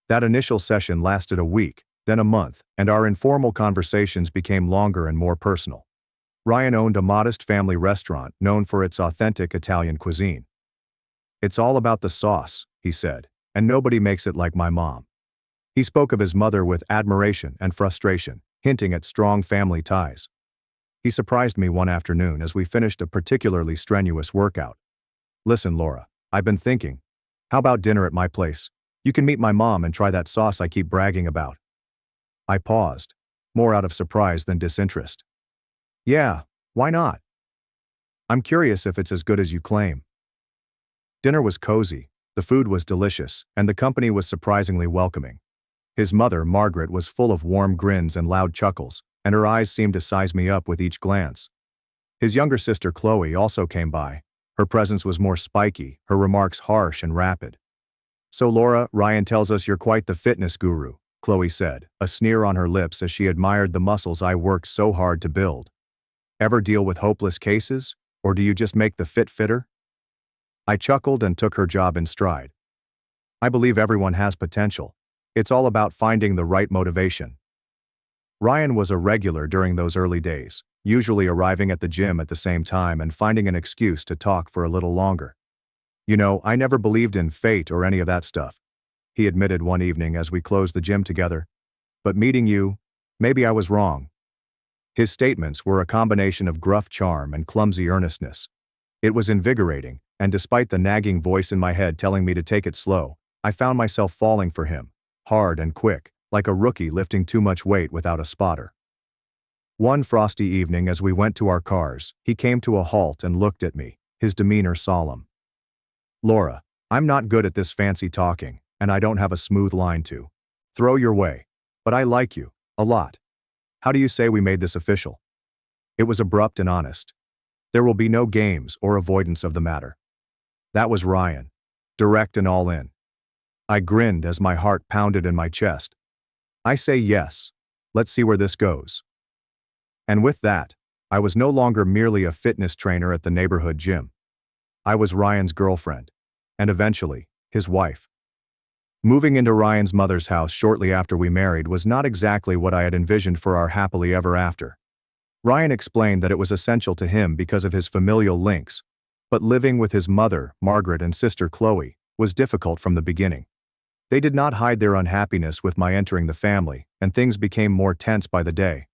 That initial session lasted a week, then a month, and our informal conversations became longer and more personal. Ryan owned a modest family restaurant known for its authentic Italian cuisine. It's all about the sauce, he said, and nobody makes it like my mom. He spoke of his mother with admiration and frustration, hinting at strong family ties. He surprised me one afternoon as we finished a particularly strenuous workout. Listen, Laura, I've been thinking. How about dinner at my place? You can meet my mom and try that sauce I keep bragging about. I paused, more out of surprise than disinterest. Yeah, why not? I'm curious if it's as good as you claim. Dinner was cozy, the food was delicious, and the company was surprisingly welcoming. His mother, Margaret, was full of warm grins and loud chuckles, and her eyes seemed to size me up with each glance. His younger sister, Chloe, also came by. Her presence was more spiky, her remarks harsh and rapid. So Laura, Ryan tells us you're quite the fitness guru, Chloe said, a sneer on her lips as she admired the muscles I worked so hard to build. Ever deal with hopeless cases, or do you just make the fit fitter? I chuckled and took her job in stride. I believe everyone has potential. It's all about finding the right motivation. Ryan was a regular during those early days, usually arriving at the gym at the same time and finding an excuse to talk for a little longer. You know, I never believed in fate or any of that stuff, he admitted one evening as we closed the gym together. But meeting you, maybe I was wrong. His statements were a combination of gruff charm and clumsy earnestness. It was invigorating, and despite the nagging voice in my head telling me to take it slow, I found myself falling for him, hard and quick, like a rookie lifting too much weight without a spotter. One frosty evening as we went to our cars, he came to a halt and looked at me, his demeanor solemn. Laura, I'm not good at this fancy talking, and I don't have a smooth line to throw your way, but I like you, a lot. How do you say we made this official? It was abrupt and honest. There will be no games or avoidance of the matter. That was Ryan, direct and all in. I grinned as my heart pounded in my chest. I say yes. Let's see where this goes. And with that, I was no longer merely a fitness trainer at the neighborhood gym. I was Ryan's girlfriend, and eventually, his wife. Moving into Ryan's mother's house shortly after we married was not exactly what I had envisioned for our happily ever after. Ryan explained that it was essential to him because of his familial links, but living with his mother, Margaret, and sister Chloe was difficult from the beginning. They did not hide their unhappiness with my entering the family, and things became more tense by the day.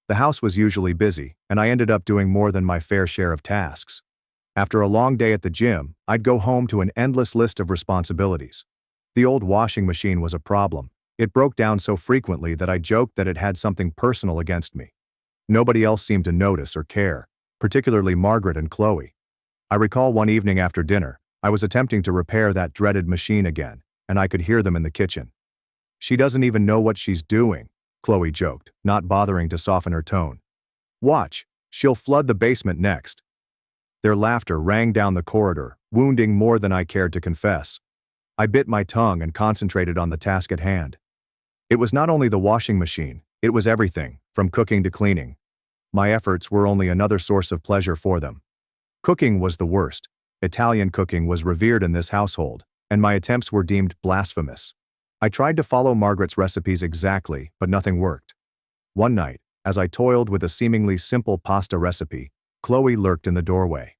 The house was usually busy, and I ended up doing more than my fair share of tasks. After a long day at the gym, I'd go home to an endless list of responsibilities. The old washing machine was a problem. It broke down so frequently that I joked that it had something personal against me. Nobody else seemed to notice or care, particularly Margaret and Chloe. I recall one evening after dinner, I was attempting to repair that dreaded machine again, and I could hear them in the kitchen. "She doesn't even know what she's doing," Chloe joked, not bothering to soften her tone. "Watch, she'll flood the basement next." Their laughter rang down the corridor, wounding more than I cared to confess. I bit my tongue and concentrated on the task at hand. It was not only the washing machine, it was everything, from cooking to cleaning. My efforts were only another source of pleasure for them. Cooking was the worst. Italian cooking was revered in this household, and my attempts were deemed blasphemous. I tried to follow Margaret's recipes exactly, but nothing worked. One night, as I toiled with a seemingly simple pasta recipe, Chloe lurked in the doorway.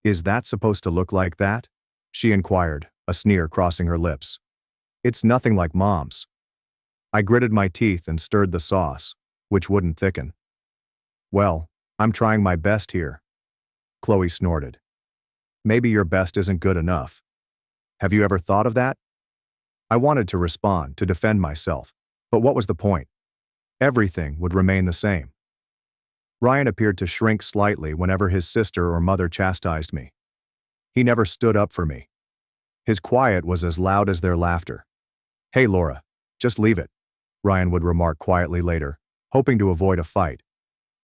"Is that supposed to look like that?" she inquired, a sneer crossing her lips. "It's nothing like Mom's." I gritted my teeth and stirred the sauce, which wouldn't thicken. "Well, I'm trying my best here." Chloe snorted. "Maybe your best isn't good enough. Have you ever thought of that?" I wanted to respond, to defend myself, but what was the point? Everything would remain the same. Ryan appeared to shrink slightly whenever his sister or mother chastised me. He never stood up for me. His quiet was as loud as their laughter. "Hey Laura, just leave it," Ryan would remark quietly later, hoping to avoid a fight.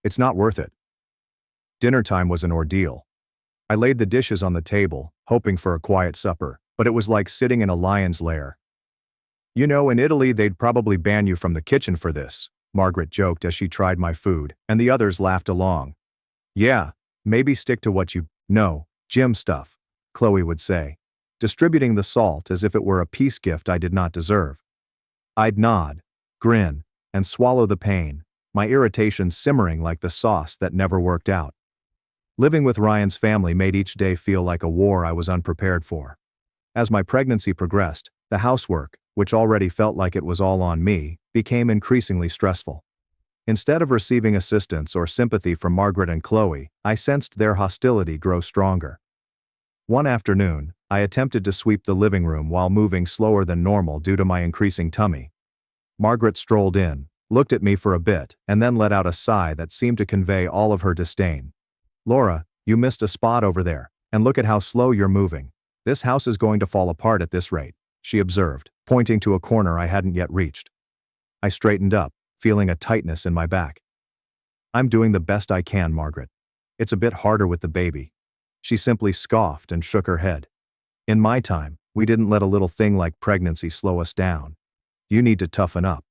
"It's not worth it." Dinner time was an ordeal. I laid the dishes on the table, hoping for a quiet supper, but it was like sitting in a lion's lair. "You know, in Italy they'd probably ban you from the kitchen for this," Margaret joked as she tried my food, and the others laughed along. "Yeah, maybe stick to what you know, gym stuff," Chloe would say, distributing the salt as if it were a peace gift I did not deserve. I'd nod, grin, and swallow the pain, my irritation simmering like the sauce that never worked out. Living with Ryan's family made each day feel like a war I was unprepared for. As my pregnancy progressed, the housework, which already felt like it was all on me, became increasingly stressful. Instead of receiving assistance or sympathy from Margaret and Chloe, I sensed their hostility grow stronger. One afternoon, I attempted to sweep the living room while moving slower than normal due to my increasing tummy. Margaret strolled in, looked at me for a bit, and then let out a sigh that seemed to convey all of her disdain. "Laura, you missed a spot over there, and look at how slow you're moving. This house is going to fall apart at this rate," she observed, pointing to a corner I hadn't yet reached. I straightened up, feeling a tightness in my back. "I'm doing the best I can, Margaret. It's a bit harder with the baby." She simply scoffed and shook her head. "In my time, we didn't let a little thing like pregnancy slow us down. You need to toughen up."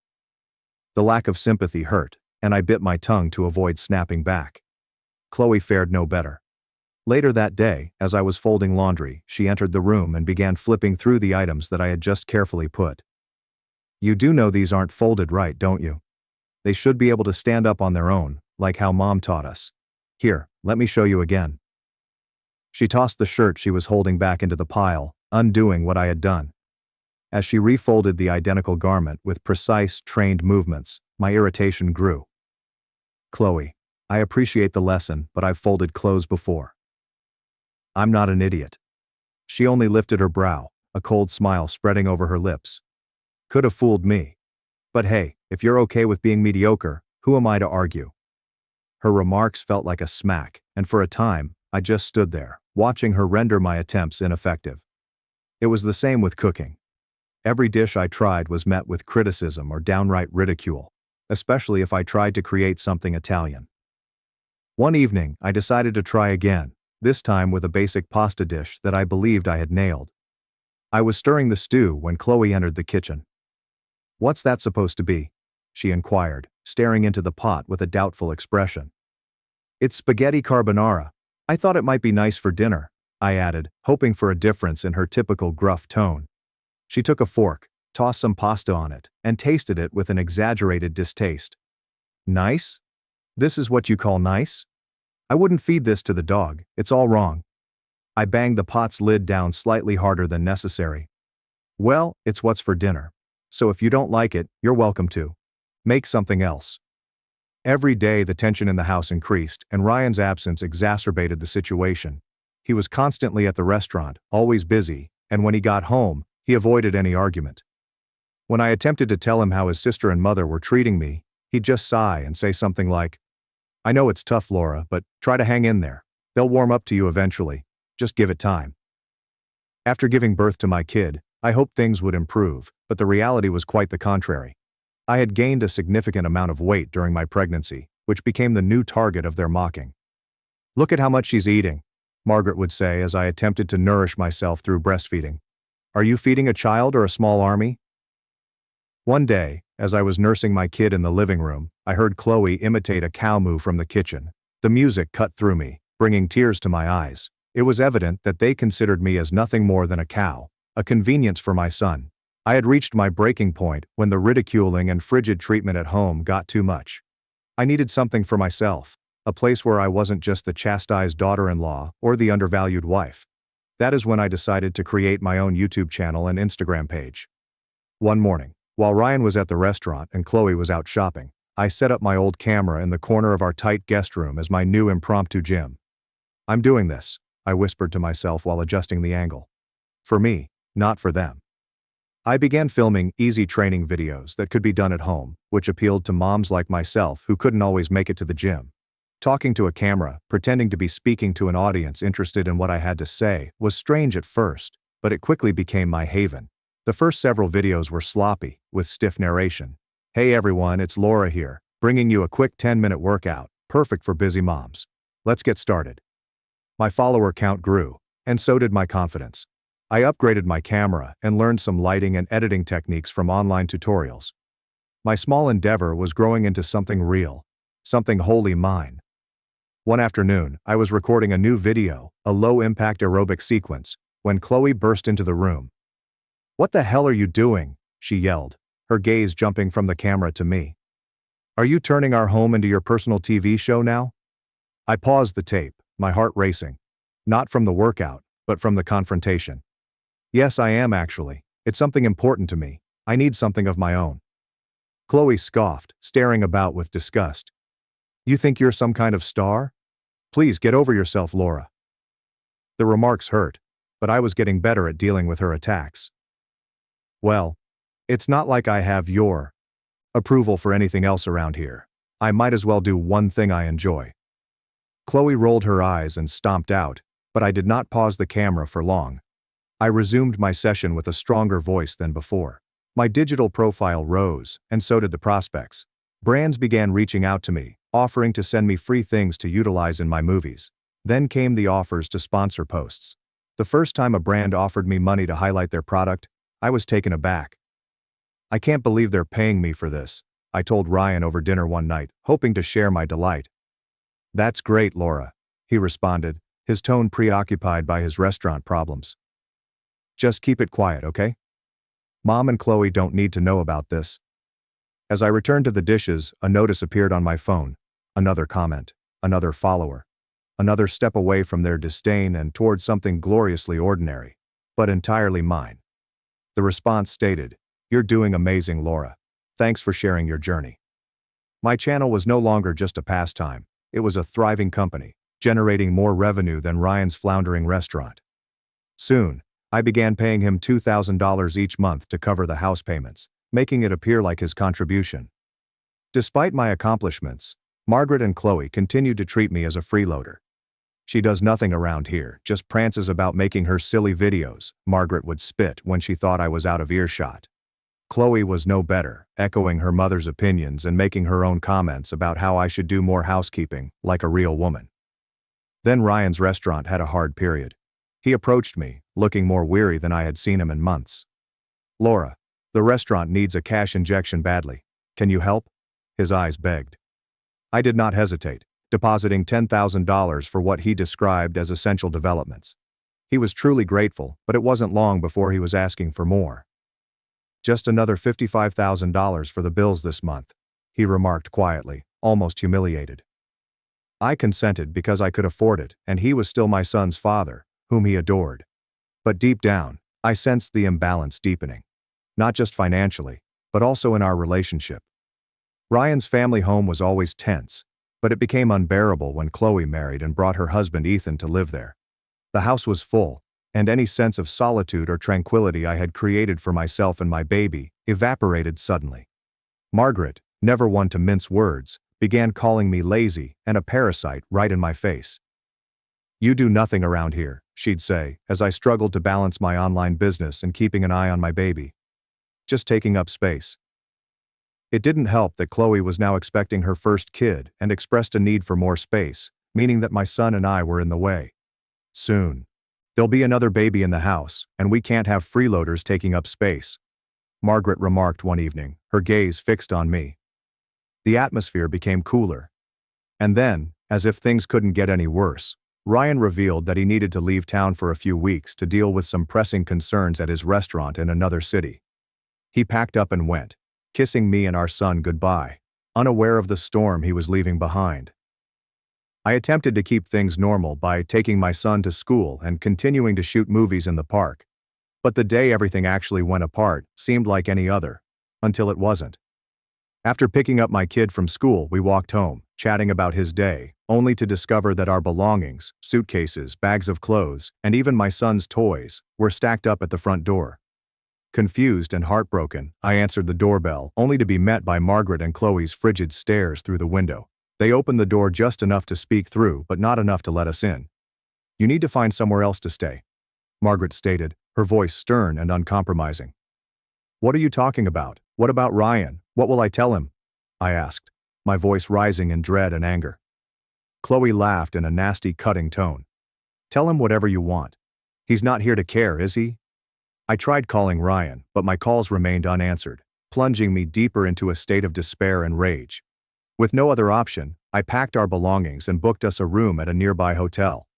The lack of sympathy hurt, and I bit my tongue to avoid snapping back. Chloe fared no better. Later that day, as I was folding laundry, she entered the room and began flipping through the items that I had just carefully put. "You do know these aren't folded right, don't you? They should be able to stand up on their own, like how Mom taught us. Here, let me show you again." She tossed the shirt she was holding back into the pile, undoing what I had done. As she refolded the identical garment with precise, trained movements, my irritation grew. "Chloe, I appreciate the lesson, but I've folded clothes before." "I'm not an idiot." She only lifted her brow, a cold smile spreading over her lips. "Could have fooled me. But hey, if you're okay with being mediocre, who am I to argue?" Her remarks felt like a smack, and for a time, I just stood there, watching her render my attempts ineffective. It was the same with cooking. Every dish I tried was met with criticism or downright ridicule, especially if I tried to create something Italian. One evening, I decided to try again, this time with a basic pasta dish that I believed I had nailed. I was stirring the stew when Chloe entered the kitchen. "What's that supposed to be?" she inquired, staring into the pot with a doubtful expression. "It's spaghetti carbonara. I thought it might be nice for dinner," I added, hoping for a difference in her typical gruff tone. She took a fork, tossed some pasta on it, and tasted it with an exaggerated distaste. "Nice? This is what you call nice? I wouldn't feed this to the dog, it's all wrong." I banged the pot's lid down slightly harder than necessary. "Well, it's what's for dinner. So if you don't like it, you're welcome to. Make something else." Every day the tension in the house increased, and Ryan's absence exacerbated the situation. He was constantly at the restaurant, always busy, and when he got home, he avoided any argument. When I attempted to tell him how his sister and mother were treating me, he'd just sigh and say something like, "I know it's tough, Laura, but try to hang in there. They'll warm up to you eventually. Just give it time." After giving birth to my kid, I hoped things would improve, but the reality was quite the contrary. I had gained a significant amount of weight during my pregnancy, which became the new target of their mocking. "Look at how much she's eating," Margaret would say as I attempted to nourish myself through breastfeeding. "Are you feeding a child or a small army?" One day, as I was nursing my kid in the living room, I heard Chloe imitate a cow moo from the kitchen. The music cut through me, bringing tears to my eyes. It was evident that they considered me as nothing more than a cow, a convenience for my son. I had reached my breaking point when the ridiculing and frigid treatment at home got too much. I needed something for myself, a place where I wasn't just the chastised daughter-in-law or the undervalued wife. That is when I decided to create my own YouTube channel and Instagram page. One morning, while Ryan was at the restaurant and Chloe was out shopping, I set up my old camera in the corner of our tight guest room as my new impromptu gym. "I'm doing this," I whispered to myself while adjusting the angle. "For me, not for them." I began filming easy training videos that could be done at home, which appealed to moms like myself who couldn't always make it to the gym. Talking to a camera, pretending to be speaking to an audience interested in what I had to say, was strange at first, but it quickly became my haven. The first several videos were sloppy, with stiff narration. "Hey everyone, it's Laura here, bringing you a quick 10-minute workout, perfect for busy moms. Let's get started." My follower count grew, and so did my confidence. I upgraded my camera and learned some lighting and editing techniques from online tutorials. My small endeavor was growing into something real, something wholly mine. One afternoon, I was recording a new video, a low-impact aerobic sequence, when Chloe burst into the room. "What the hell are you doing?" she yelled, her gaze jumping from the camera to me. "Are you turning our home into your personal TV show now?" I paused the tape, my heart racing. Not from the workout, but from the confrontation. "Yes, I am actually. It's something important to me. I need something of my own." Chloe scoffed, staring about with disgust. "You think you're some kind of star? Please get over yourself, Laura." The remarks hurt, but I was getting better at dealing with her attacks. "Well, it's not like I have your approval for anything else around here. I might as well do one thing I enjoy." Chloe rolled her eyes and stomped out, but I did not pause the camera for long. I resumed my session with a stronger voice than before. My digital profile rose, and so did the prospects. Brands began reaching out to me, offering to send me free things to utilize in my movies. Then came the offers to sponsor posts. The first time a brand offered me money to highlight their product, I was taken aback. "I can't believe they're paying me for this," I told Ryan over dinner one night, hoping to share my delight. "That's great, Laura," he responded, his tone preoccupied by his restaurant problems. "Just keep it quiet, okay? Mom and Chloe don't need to know about this." As I returned to the dishes, a notice appeared on my phone. Another comment, another follower. Another step away from their disdain and toward something gloriously ordinary, but entirely mine. The response stated, "You're doing amazing, Laura. Thanks for sharing your journey." My channel was no longer just a pastime, it was a thriving company, generating more revenue than Ryan's floundering restaurant. Soon, I began paying him $2,000 each month to cover the house payments, making it appear like his contribution. Despite my accomplishments, Margaret and Chloe continued to treat me as a freeloader. "She does nothing around here, just prances about making her silly videos," Margaret would spit when she thought I was out of earshot. Chloe was no better, echoing her mother's opinions and making her own comments about how I should do more housekeeping, like a real woman. Then Ryan's restaurant had a hard period. He approached me, looking more weary than I had seen him in months. "Laura, the restaurant needs a cash injection badly. Can you help?" his eyes begged. I did not hesitate, depositing $10,000 for what he described as essential developments. He was truly grateful, but it wasn't long before he was asking for more. "Just another $55,000 for the bills this month," he remarked quietly, almost humiliated. I consented because I could afford it, and he was still my son's father, whom he adored. But deep down, I sensed the imbalance deepening. Not just financially, but also in our relationship. Ryan's family home was always tense, but it became unbearable when Chloe married and brought her husband Ethan to live there. The house was full, and any sense of solitude or tranquility I had created for myself and my baby evaporated suddenly. Margaret, never one to mince words, began calling me lazy and a parasite right in my face. "You do nothing around here," she'd say, as I struggled to balance my online business and keeping an eye on my baby. "Just taking up space." It didn't help that Chloe was now expecting her first kid and expressed a need for more space, meaning that my son and I were in the way. "Soon. There'll be another baby in the house, and we can't have freeloaders taking up space," Margaret remarked one evening, her gaze fixed on me. The atmosphere became cooler. And then, as if things couldn't get any worse, Ryan revealed that he needed to leave town for a few weeks to deal with some pressing concerns at his restaurant in another city. He packed up and went, kissing me and our son goodbye, unaware of the storm he was leaving behind. I attempted to keep things normal by taking my son to school and continuing to shoot movies in the park. But the day everything actually went apart seemed like any other, until it wasn't. After picking up my kid from school, we walked home, chatting about his day, only to discover that our belongings, suitcases, bags of clothes, and even my son's toys, were stacked up at the front door. Confused and heartbroken, I answered the doorbell, only to be met by Margaret and Chloe's frigid stares through the window. They opened the door just enough to speak through, but not enough to let us in. "You need to find somewhere else to stay," Margaret stated, her voice stern and uncompromising. "What are you talking about? What about Ryan? What will I tell him?" I asked, my voice rising in dread and anger. Chloe laughed in a nasty, cutting tone. "Tell him whatever you want. He's not here to care, is he?" I tried calling Ryan, but my calls remained unanswered, plunging me deeper into a state of despair and rage. With no other option, I packed our belongings and booked us a room at a nearby hotel.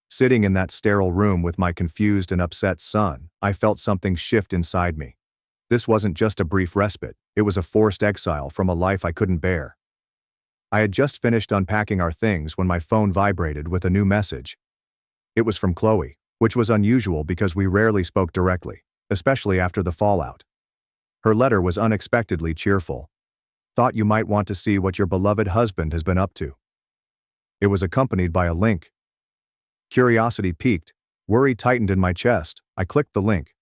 Sitting in that sterile room with my confused and upset son, I felt something shift inside me. This wasn't just a brief respite, it was a forced exile from a life I couldn't bear. I had just finished unpacking our things when my phone vibrated with a new message. It was from Chloe, which was unusual because we rarely spoke directly, especially after the fallout. Her letter was unexpectedly cheerful. "Thought you might want to see what your beloved husband has been up to." It was accompanied by a link. Curiosity piqued, worry tightened in my chest. I clicked the link.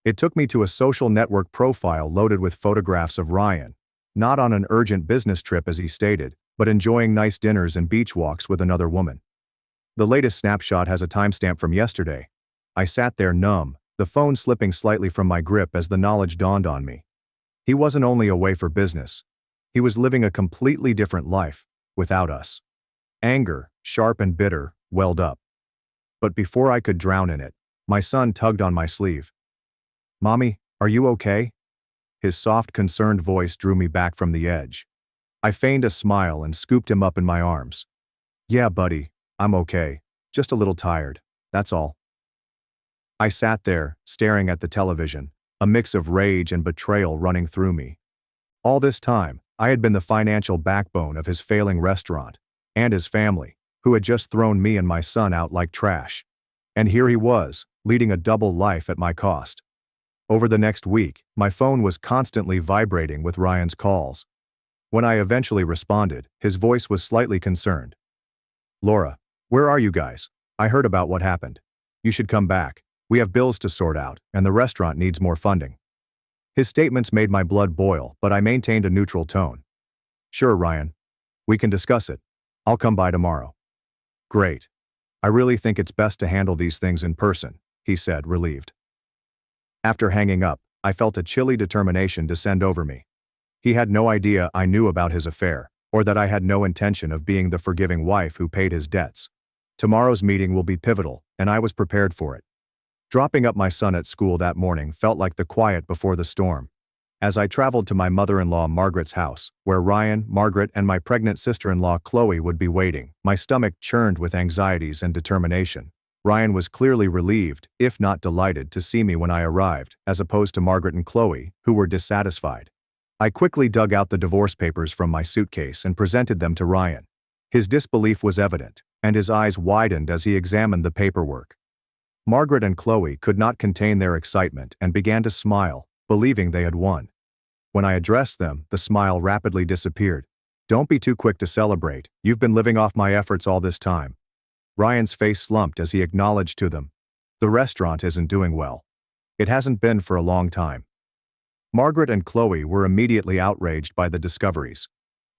It took me to a social network profile loaded with photographs of Ryan, not on an urgent business trip as he stated, but enjoying nice dinners and beach walks with another woman. The latest snapshot has a timestamp from yesterday. I sat there numb, the phone slipping slightly from my grip as the knowledge dawned on me. He wasn't only away for business. He was living a completely different life, without us. Anger, sharp and bitter, welled up. But before I could drown in it, my son tugged on my sleeve. "Mommy, are you okay?" His soft, concerned voice drew me back from the edge. I feigned a smile and scooped him up in my arms. "Yeah, buddy, I'm okay. Just a little tired, that's all." I sat there, staring at the television, a mix of rage and betrayal running through me. All this time, I had been the financial backbone of his failing restaurant, and his family, who had just thrown me and my son out like trash. And here he was, leading a double life at my cost. Over the next week, my phone was constantly vibrating with Ryan's calls. When I eventually responded, his voice was slightly concerned. "Laura, where are you guys? I heard about what happened. You should come back. We have bills to sort out, and the restaurant needs more funding." His statements made my blood boil, but I maintained a neutral tone. "Sure, Ryan. We can discuss it. I'll come by tomorrow." "Great. I really think it's best to handle these things in person," he said, relieved. After hanging up, I felt a chilly determination descend over me. He had no idea I knew about his affair, or that I had no intention of being the forgiving wife who paid his debts. Tomorrow's meeting will be pivotal, and I was prepared for it. Dropping up my son at school that morning felt like the quiet before the storm. As I traveled to my mother-in-law Margaret's house, where Ryan, Margaret, and my pregnant sister-in-law Chloe would be waiting, my stomach churned with anxieties and determination. Ryan was clearly relieved, if not delighted, to see me when I arrived, as opposed to Margaret and Chloe, who were dissatisfied. I quickly dug out the divorce papers from my suitcase and presented them to Ryan. His disbelief was evident, and his eyes widened as he examined the paperwork. Margaret and Chloe could not contain their excitement and began to smile, believing they had won. When I addressed them, the smile rapidly disappeared. "Don't be too quick to celebrate, you've been living off my efforts all this time." Ryan's face slumped as he acknowledged to them, "The restaurant isn't doing well. It hasn't been for a long time." Margaret and Chloe were immediately outraged by the discoveries.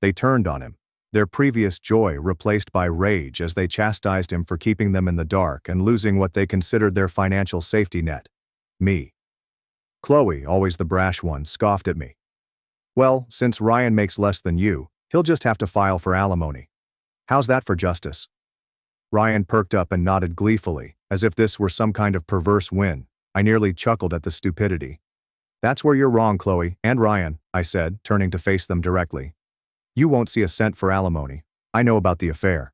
They turned on him, their previous joy replaced by rage as they chastised him for keeping them in the dark and losing what they considered their financial safety net: me. Chloe, always the brash one, scoffed at me. "Well, since Ryan makes less than you, he'll just have to file for alimony. How's that for justice?" Ryan perked up and nodded gleefully, as if this were some kind of perverse win. I nearly chuckled at the stupidity. "That's where you're wrong, Chloe, and Ryan," I said, turning to face them directly. "You won't see a cent for alimony. I know about the affair."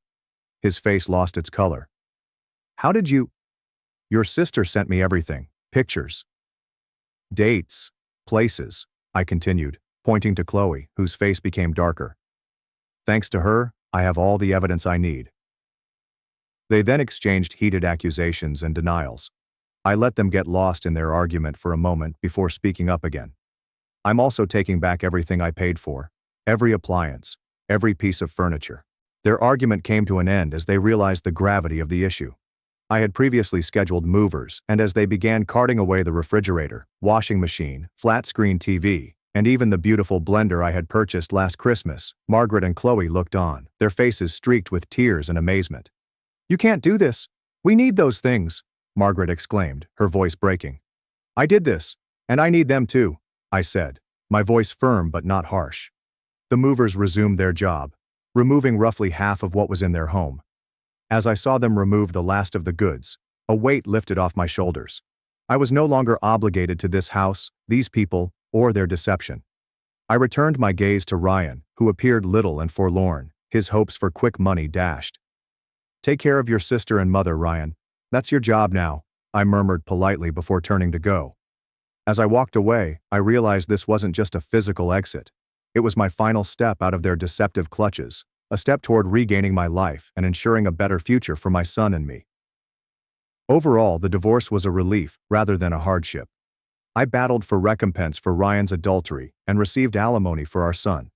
His face lost its color. "How did you—" "Your sister sent me everything. Pictures. Dates. Places," I continued, pointing to Chloe, whose face became darker. "Thanks to her, I have all the evidence I need." They then exchanged heated accusations and denials. I let them get lost in their argument for a moment before speaking up again. "I'm also taking back everything I paid for. Every appliance, every piece of furniture." Their argument came to an end as they realized the gravity of the issue. I had previously scheduled movers, and as they began carting away the refrigerator, washing machine, flat-screen TV, and even the beautiful blender I had purchased last Christmas, Margaret and Chloe looked on, their faces streaked with tears and amazement. "You can't do this. We need those things," Margaret exclaimed, her voice breaking. "I did this, and I need them too," I said, my voice firm but not harsh. The movers resumed their job, removing roughly half of what was in their home. As I saw them remove the last of the goods, a weight lifted off my shoulders. I was no longer obligated to this house, these people, or their deception. I returned my gaze to Ryan, who appeared little and forlorn, his hopes for quick money dashed. "Take care of your sister and mother, Ryan. That's your job now," I murmured politely before turning to go. As I walked away, I realized this wasn't just a physical exit. It was my final step out of their deceptive clutches, a step toward regaining my life and ensuring a better future for my son and me. Overall, the divorce was a relief rather than a hardship. I battled for recompense for Ryan's adultery and received alimony for our son.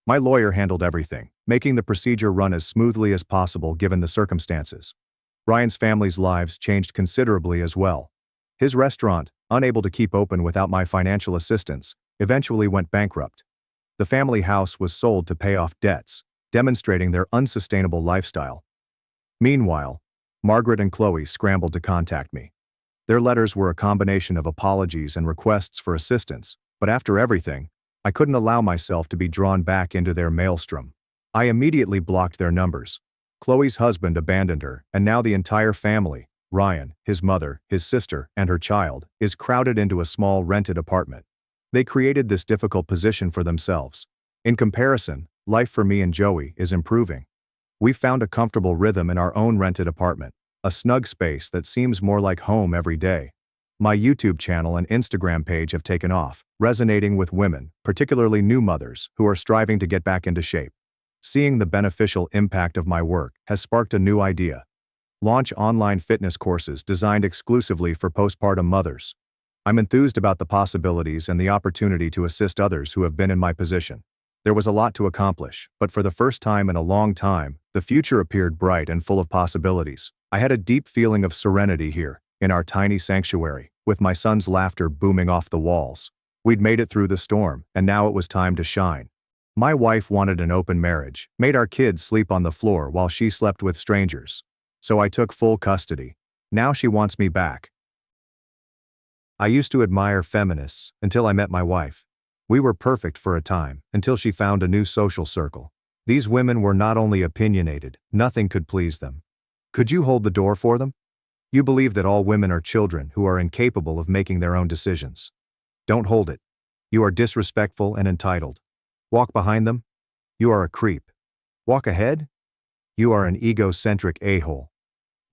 My lawyer handled everything, making the procedure run as smoothly as possible given the circumstances. Ryan's family's lives changed considerably as well. His restaurant, unable to keep open without my financial assistance, eventually went bankrupt. The family house was sold to pay off debts, demonstrating their unsustainable lifestyle. Meanwhile, Margaret and Chloe scrambled to contact me. Their letters were a combination of apologies and requests for assistance, but after everything, I couldn't allow myself to be drawn back into their maelstrom. I immediately blocked their numbers. Chloe's husband abandoned her, and now the entire family, Ryan, his mother, his sister, and her child, is crowded into a small rented apartment. They created this difficult position for themselves. In comparison, life for me and Joey is improving. We've found a comfortable rhythm in our own rented apartment, a snug space that seems more like home every day. My YouTube channel and Instagram page have taken off, resonating with women, particularly new mothers, who are striving to get back into shape. Seeing the beneficial impact of my work has sparked a new idea. Launch online fitness courses designed exclusively for postpartum mothers. I'm enthused about the possibilities and the opportunity to assist others who have been in my position. There was a lot to accomplish, but for the first time in a long time, the future appeared bright and full of possibilities. I had a deep feeling of serenity here, in our tiny sanctuary, with my son's laughter booming off the walls. We'd made it through the storm, and now it was time to shine. My wife wanted an open marriage, made our kids sleep on the floor while she slept with strangers. So I took full custody. Now she wants me back. I used to admire feminists until I met my wife. We were perfect for a time, until she found a new social circle. These women were not only opinionated, nothing could please them. "Could you hold the door for them?" You believe that all women are children who are incapable of making their own decisions. Don't hold it. You are disrespectful and entitled. Walk behind them? You are a creep. Walk ahead? You are an egocentric a-hole.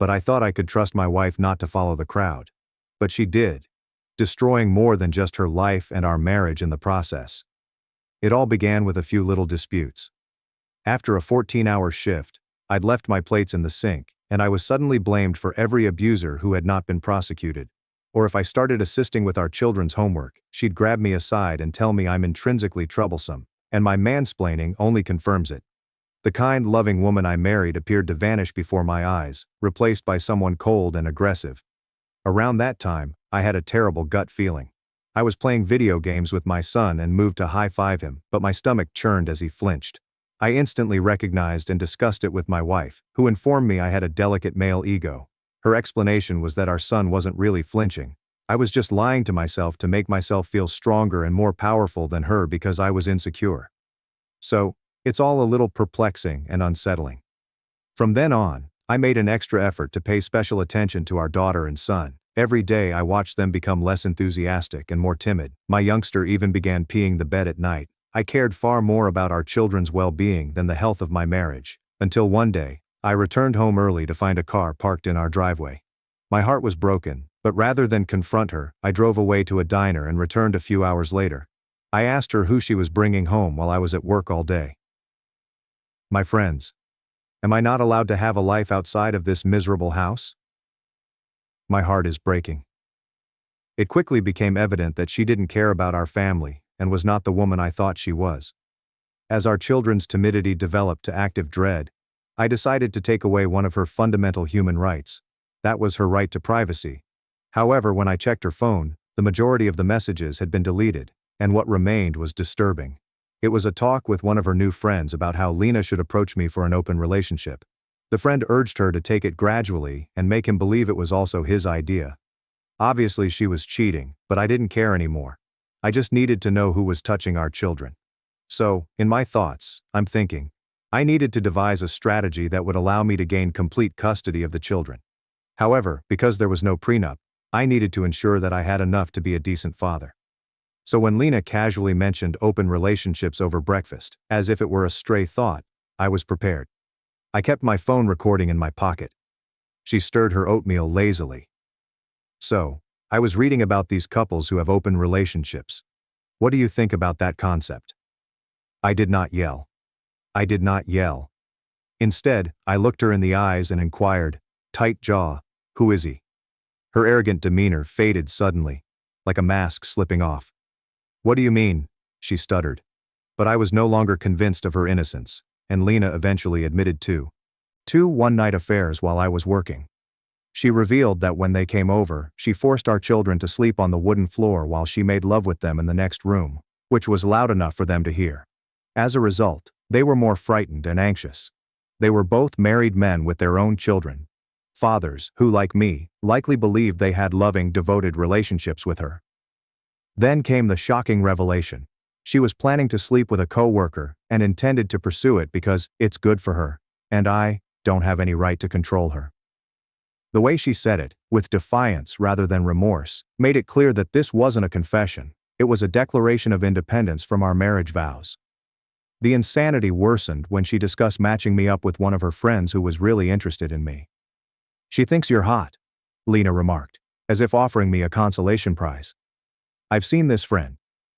But I thought I could trust my wife not to follow the crowd. But she did, destroying more than just her life and our marriage in the process. It all began with a few little disputes. After a 14-hour shift, I'd left my plates in the sink, and I was suddenly blamed for every abuser who had not been prosecuted. Or if I started assisting with our children's homework, she'd grab me aside and tell me I'm intrinsically troublesome, and my mansplaining only confirms it. The kind, loving woman I married appeared to vanish before my eyes, replaced by someone cold and aggressive. Around that time, I had a terrible gut feeling. I was playing video games with my son and moved to high-five him, but my stomach churned as he flinched. I instantly recognized and discussed it with my wife, who informed me I had a delicate male ego. Her explanation was that our son wasn't really flinching. I was just lying to myself to make myself feel stronger and more powerful than her because I was insecure. So, it's all a little perplexing and unsettling. From then on, I made an extra effort to pay special attention to our daughter and son. Every day I watched them become less enthusiastic and more timid. My youngster even began peeing the bed at night. I cared far more about our children's well-being than the health of my marriage, until one day, I returned home early to find a car parked in our driveway. My heart was broken, but rather than confront her, I drove away to a diner and returned a few hours later. I asked her who she was bringing home while I was at work all day. My friends. Am I not allowed to have a life outside of this miserable house? My heart is breaking. It quickly became evident that she didn't care about our family and was not the woman I thought she was. As our children's timidity developed to active dread, I decided to take away one of her fundamental human rights. That was her right to privacy. However, when I checked her phone, the majority of the messages had been deleted, and what remained was disturbing. It was a talk with one of her new friends about how Lena should approach me for an open relationship. The friend urged her to take it gradually and make him believe it was also his idea. Obviously she was cheating, but I didn't care anymore. I just needed to know who was touching our children. So, in my thoughts, I'm thinking, I needed to devise a strategy that would allow me to gain complete custody of the children. However, because there was no prenup, I needed to ensure that I had enough to be a decent father. So when Lena casually mentioned open relationships over breakfast, as if it were a stray thought, I was prepared. I kept my phone recording in my pocket. She stirred her oatmeal lazily. So, I was reading about these couples who have open relationships. What do you think about that concept? I did not yell. I did not yell. Instead, I looked her in the eyes and inquired, tight jaw, who is he? Her arrogant demeanor faded suddenly, like a mask slipping off. What do you mean? She stuttered. But I was no longer convinced of her innocence, and Lena eventually admitted to 2 one-night affairs while I was working. She revealed that when they came over, she forced our children to sleep on the wooden floor while she made love with them in the next room, which was loud enough for them to hear. As a result, they were more frightened and anxious. They were both married men with their own children. Fathers who, like me, likely believed they had loving, devoted relationships with her. Then came the shocking revelation. She was planning to sleep with a co-worker and intended to pursue it because it's good for her, and I don't have any right to control her. The way she said it, with defiance rather than remorse, made it clear that this wasn't a confession. It was a declaration of independence from our marriage vows. The insanity worsened when she discussed matching me up with one of her friends who was really interested in me. She thinks you're hot, Lena remarked, as if offering me a consolation prize. I've seen this friend.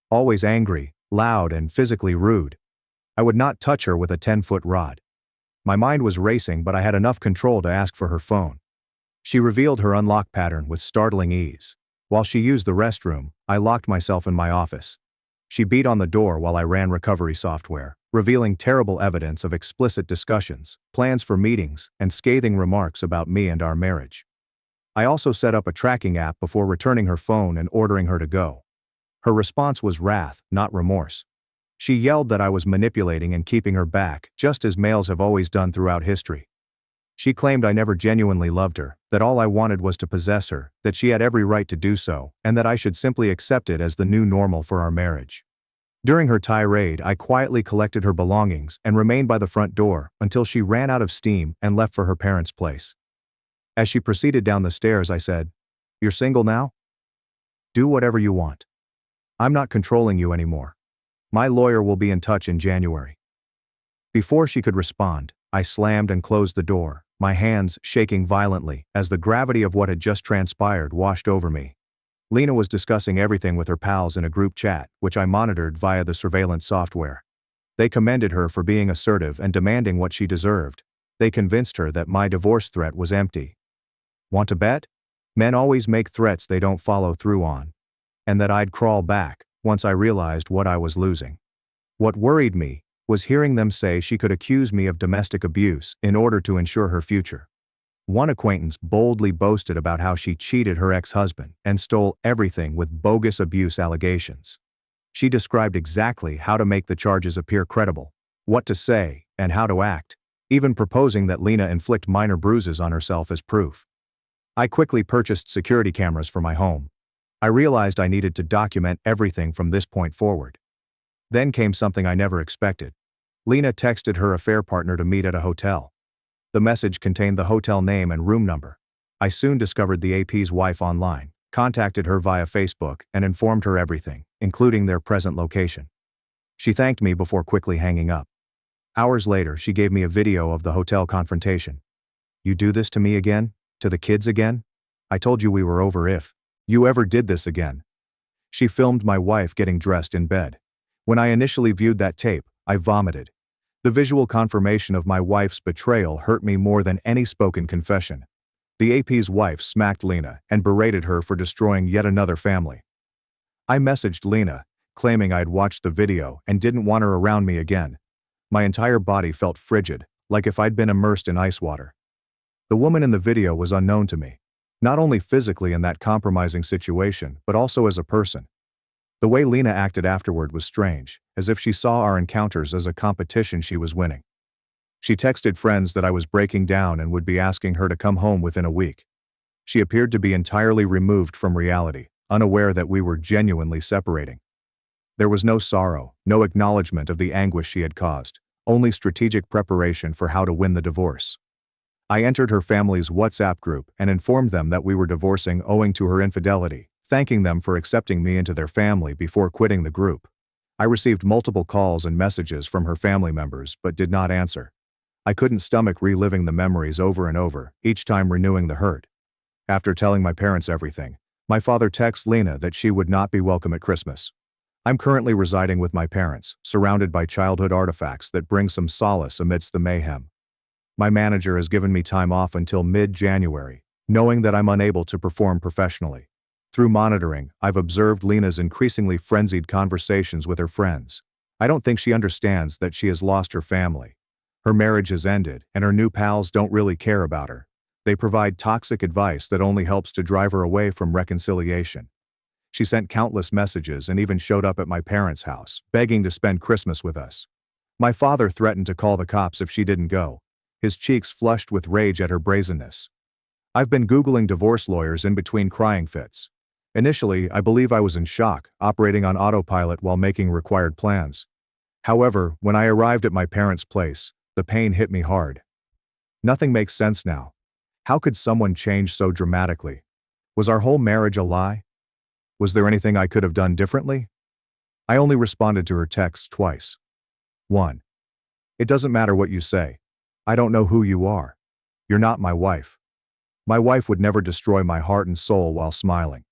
Always angry, loud, and physically rude. I would not touch her with a 10-foot rod. My mind was racing, but I had enough control to ask for her phone. She revealed her unlock pattern with startling ease. While she used the restroom, I locked myself in my office. She beat on the door while I ran recovery software, revealing terrible evidence of explicit discussions, plans for meetings, and scathing remarks about me and our marriage. I also set up a tracking app before returning her phone and ordering her to go. Her response was wrath, not remorse. She yelled that I was manipulating and keeping her back, just as males have always done throughout history. She claimed I never genuinely loved her, that all I wanted was to possess her, that she had every right to do so, and that I should simply accept it as the new normal for our marriage. During her tirade, I quietly collected her belongings and remained by the front door until she ran out of steam and left for her parents' place. As she proceeded down the stairs, I said, "You're single now? Do whatever you want. I'm not controlling you anymore. My lawyer will be in touch in January." Before she could respond, I slammed and closed the door, my hands shaking violently as the gravity of what had just transpired washed over me. Lena was discussing everything with her pals in a group chat, which I monitored via the surveillance software. They commended her for being assertive and demanding what she deserved. They convinced her that my divorce threat was empty. Want to bet? Men always make threats they don't follow through on. And that I'd crawl back once I realized what I was losing. What worried me was hearing them say she could accuse me of domestic abuse in order to ensure her future. One acquaintance boldly boasted about how she cheated her ex-husband and stole everything with bogus abuse allegations. She described exactly how to make the charges appear credible, what to say, and how to act, even proposing that Lena inflict minor bruises on herself as proof. I quickly purchased security cameras for my home. I realized I needed to document everything from this point forward. Then came something I never expected. Lena texted her affair partner to meet at a hotel. The message contained the hotel name and room number. I soon discovered the AP's wife online, contacted her via Facebook, and informed her everything, including their present location. She thanked me before quickly hanging up. Hours later, she gave me a video of the hotel confrontation. "You do this to me again? To the kids again? I told you we were over if you ever did this again." She filmed my wife getting dressed in bed. When I initially viewed that tape, I vomited. The visual confirmation of my wife's betrayal hurt me more than any spoken confession. The AP's wife smacked Lena and berated her for destroying yet another family. I messaged Lena, claiming I'd watched the video and didn't want her around me again. My entire body felt frigid, like if I'd been immersed in ice water. The woman in the video was unknown to me, not only physically in that compromising situation, but also as a person. The way Lena acted afterward was strange, as if she saw our encounters as a competition she was winning. She texted friends that I was breaking down and would be asking her to come home within a week. She appeared to be entirely removed from reality, unaware that we were genuinely separating. There was no sorrow, no acknowledgement of the anguish she had caused, only strategic preparation for how to win the divorce. I entered her family's WhatsApp group and informed them that we were divorcing owing to her infidelity, thanking them for accepting me into their family before quitting the group. I received multiple calls and messages from her family members but did not answer. I couldn't stomach reliving the memories over and over, each time renewing the hurt. After telling my parents everything, my father texted Lena that she would not be welcome at Christmas. I'm currently residing with my parents, surrounded by childhood artifacts that bring some solace amidst the mayhem. My manager has given me time off until mid-January, knowing that I'm unable to perform professionally. Through monitoring, I've observed Lena's increasingly frenzied conversations with her friends. I don't think she understands that she has lost her family. Her marriage has ended, and her new pals don't really care about her. They provide toxic advice that only helps to drive her away from reconciliation. She sent countless messages and even showed up at my parents' house, begging to spend Christmas with us. My father threatened to call the cops if she didn't go, his cheeks flushed with rage at her brazenness. I've been Googling divorce lawyers in between crying fits. Initially, I believe I was in shock, operating on autopilot while making required plans. However, when I arrived at my parents' place, the pain hit me hard. Nothing makes sense now. How could someone change so dramatically? Was our whole marriage a lie? Was there anything I could have done differently? I only responded to her texts twice. 1. It doesn't matter what you say. I don't know who you are. You're not my wife. My wife would never destroy my heart and soul while smiling.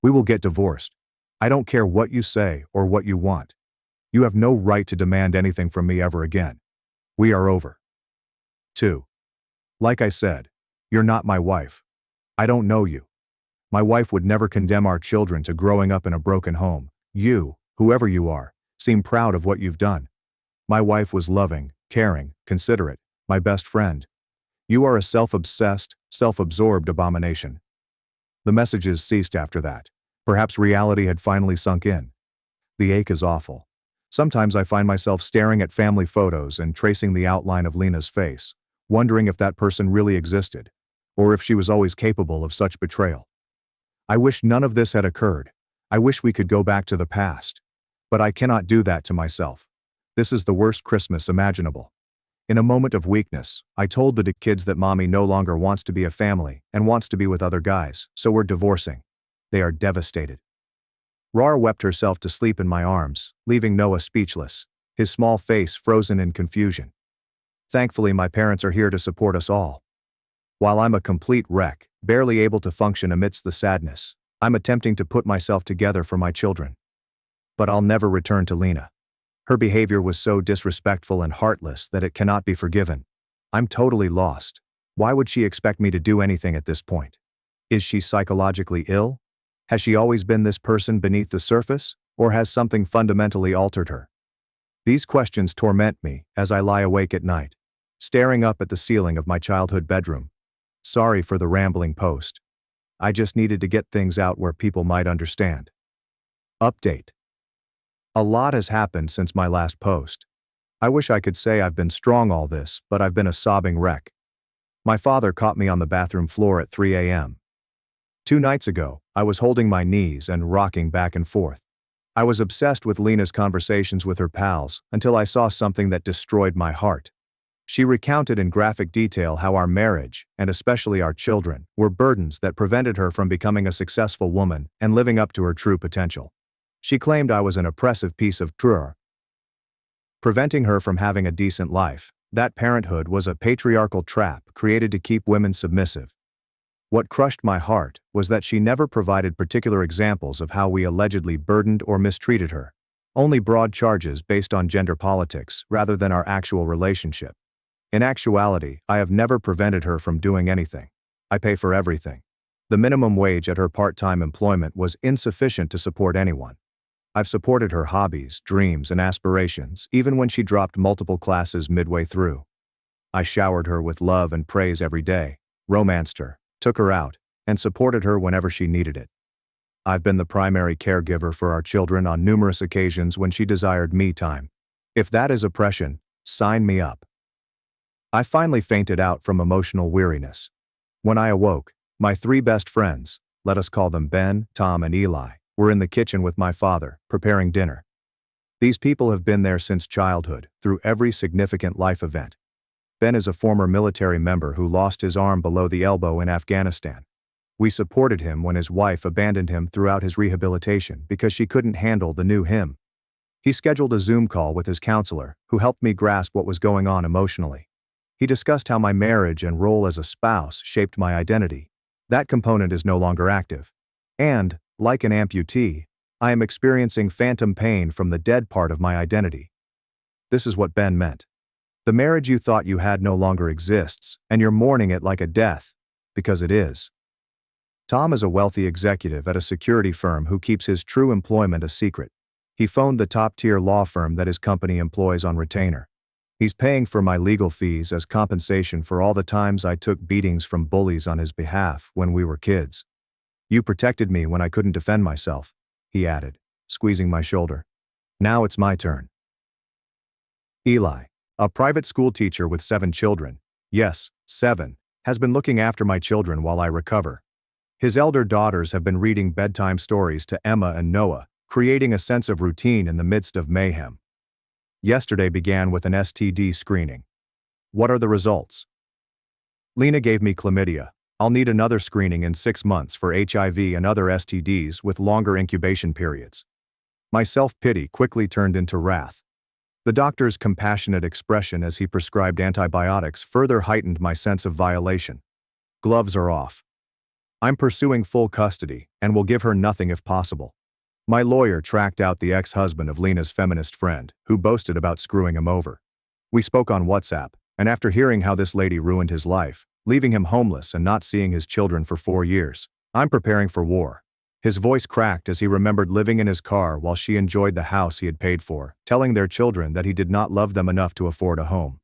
We will get divorced. I don't care what you say or what you want. You have no right to demand anything from me ever again. We are over. 2. Like I said, you're not my wife. I don't know you. My wife would never condemn our children to growing up in a broken home. You, whoever you are, seem proud of what you've done. My wife was loving, caring, considerate, my best friend. You are a self-obsessed, self-absorbed abomination. The messages ceased after that. Perhaps reality had finally sunk in. The ache is awful. Sometimes I find myself staring at family photos and tracing the outline of Lena's face, wondering if that person really existed, or if she was always capable of such betrayal. I wish none of this had occurred. I wish we could go back to the past. But I cannot do that to myself. This is the worst Christmas imaginable. In a moment of weakness, I told the kids that mommy no longer wants to be a family and wants to be with other guys, so we're divorcing. They are devastated. Rar wept herself to sleep in my arms, leaving Noah speechless, his small face frozen in confusion. Thankfully, my parents are here to support us all. While I'm a complete wreck, barely able to function amidst the sadness, I'm attempting to put myself together for my children. But I'll never return to Lena. Her behavior was so disrespectful and heartless that it cannot be forgiven. I'm totally lost. Why would she expect me to do anything at this point? Is she psychologically ill? Has she always been this person beneath the surface, or has something fundamentally altered her? These questions torment me as I lie awake at night, staring up at the ceiling of my childhood bedroom. Sorry for the rambling post. I just needed to get things out where people might understand. Update. A lot has happened since my last post. I wish I could say I've been strong all this, but I've been a sobbing wreck. My father caught me on the bathroom floor at 3 a.m. 2 nights ago, I was holding my knees and rocking back and forth. I was obsessed with Lena's conversations with her pals until I saw something that destroyed my heart. She recounted in graphic detail how our marriage, and especially our children, were burdens that prevented her from becoming a successful woman and living up to her true potential. She claimed I was an oppressive piece of trash, preventing her from having a decent life. That parenthood was a patriarchal trap created to keep women submissive. What crushed my heart was that she never provided particular examples of how we allegedly burdened or mistreated her. Only broad charges based on gender politics rather than our actual relationship. In actuality, I have never prevented her from doing anything. I pay for everything. The minimum wage at her part-time employment was insufficient to support anyone. I've supported her hobbies, dreams, and aspirations, even when she dropped multiple classes midway through. I showered her with love and praise every day, romanced her, took her out, and supported her whenever she needed it. I've been the primary caregiver for our children on numerous occasions when she desired me time. If that is oppression, sign me up. I finally fainted out from emotional weariness. When I awoke, my 3 best friends, let us call them Ben, Tom, and Eli, were in the kitchen with my father, preparing dinner. These people have been there since childhood, through every significant life event. Ben is a former military member who lost his arm below the elbow in Afghanistan. We supported him when his wife abandoned him throughout his rehabilitation because she couldn't handle the new him. He scheduled a Zoom call with his counselor, who helped me grasp what was going on emotionally. He discussed how my marriage and role as a spouse shaped my identity. That component is no longer active. And, like an amputee, I am experiencing phantom pain from the dead part of my identity. This is what Ben meant. The marriage you thought you had no longer exists, and you're mourning it like a death, because it is. Tom is a wealthy executive at a security firm who keeps his true employment a secret. He phoned the top-tier law firm that his company employs on retainer. He's paying for my legal fees as compensation for all the times I took beatings from bullies on his behalf when we were kids. You protected me when I couldn't defend myself, he added, squeezing my shoulder. Now it's my turn. Eli, a private school teacher with 7 children, yes, 7, has been looking after my children while I recover. His elder daughters have been reading bedtime stories to Emma and Noah, creating a sense of routine in the midst of mayhem. Yesterday began with an STD screening. What are the results? Lena gave me chlamydia. I'll need another screening in 6 months for HIV and other STDs with longer incubation periods. My self-pity quickly turned into wrath. The doctor's compassionate expression as he prescribed antibiotics further heightened my sense of violation. Gloves are off. I'm pursuing full custody and will give her nothing if possible. My lawyer tracked out the ex-husband of Lena's feminist friend, who boasted about screwing him over. We spoke on WhatsApp, and after hearing how this lady ruined his life, leaving him homeless and not seeing his children for 4 years, I'm preparing for war. His voice cracked as he remembered living in his car while she enjoyed the house he had paid for, telling their children that he did not love them enough to afford a home.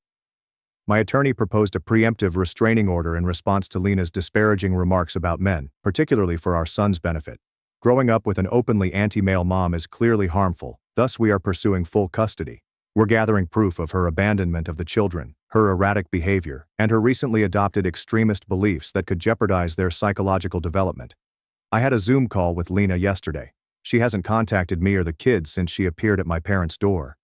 My attorney proposed a preemptive restraining order in response to Lena's disparaging remarks about men, particularly for our son's benefit. Growing up with an openly anti-male mom is clearly harmful, thus we are pursuing full custody. We're gathering proof of her abandonment of the children, her erratic behavior, and her recently adopted extremist beliefs that could jeopardize their psychological development. I had a Zoom call with Lena yesterday. She hasn't contacted me or the kids since she appeared at my parents' door.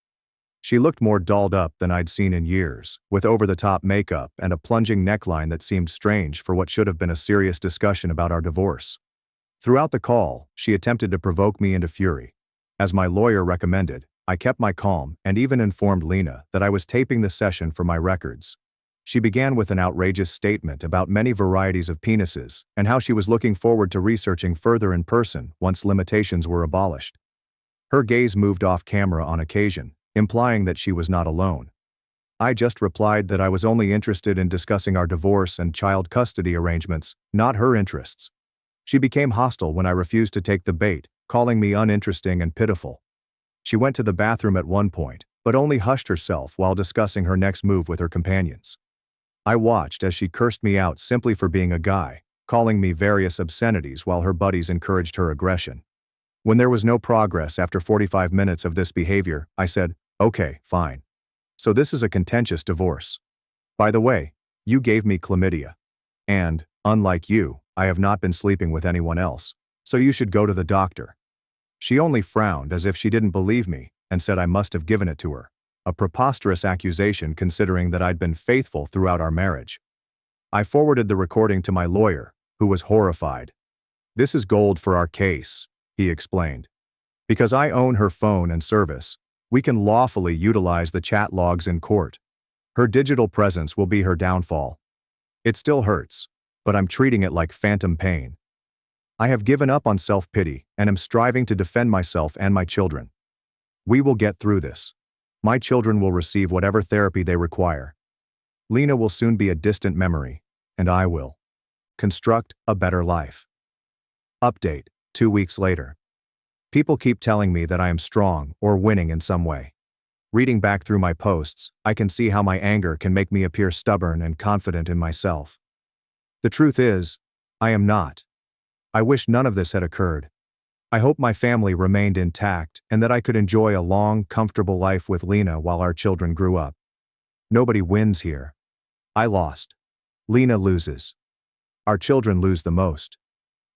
She looked more dolled up than I'd seen in years, with over-the-top makeup and a plunging neckline that seemed strange for what should have been a serious discussion about our divorce. Throughout the call, she attempted to provoke me into fury. As my lawyer recommended, I kept my calm and even informed Lena that I was taping the session for my records. She began with an outrageous statement about many varieties of penises and how she was looking forward to researching further in person once limitations were abolished. Her gaze moved off camera on occasion, implying that she was not alone. I just replied that I was only interested in discussing our divorce and child custody arrangements, not her interests. She became hostile when I refused to take the bait, calling me uninteresting and pitiful. She went to the bathroom at one point, but only hushed herself while discussing her next move with her companions. I watched as she cursed me out simply for being a guy, calling me various obscenities while her buddies encouraged her aggression. When there was no progress after 45 minutes of this behavior, I said, "Okay, fine. So this is a contentious divorce. By the way, you gave me chlamydia. And, unlike you, I have not been sleeping with anyone else, so you should go to the doctor." She only frowned as if she didn't believe me and said I must have given it to her. A preposterous accusation considering that I'd been faithful throughout our marriage. I forwarded the recording to my lawyer, who was horrified. "This is gold for our case," he explained. "Because I own her phone and service, we can lawfully utilize the chat logs in court. Her digital presence will be her downfall. It still hurts, but I'm treating it like phantom pain. I have given up on self-pity and am striving to defend myself and my children. We will get through this. My children will receive whatever therapy they require. Lena will soon be a distant memory, and I will construct a better life." Update, 2 weeks later. People keep telling me that I am strong or winning in some way. Reading back through my posts, I can see how my anger can make me appear stubborn and confident in myself. The truth is, I am not. I wish none of this had occurred. I hope my family remained intact and that I could enjoy a long, comfortable life with Lena while our children grew up. Nobody wins here. I lost. Lena loses. Our children lose the most.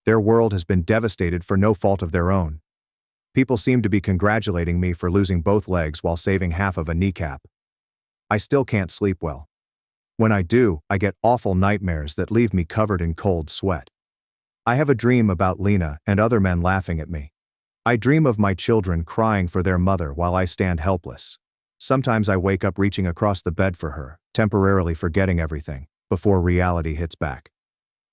Their world has been devastated for no fault of their own. People seem to be congratulating me for losing both legs while saving half of a kneecap. I still can't sleep well. When I do, I get awful nightmares that leave me covered in cold sweat. I have a dream about Lena and other men laughing at me. I dream of my children crying for their mother while I stand helpless. Sometimes I wake up reaching across the bed for her, temporarily forgetting everything, before reality hits back.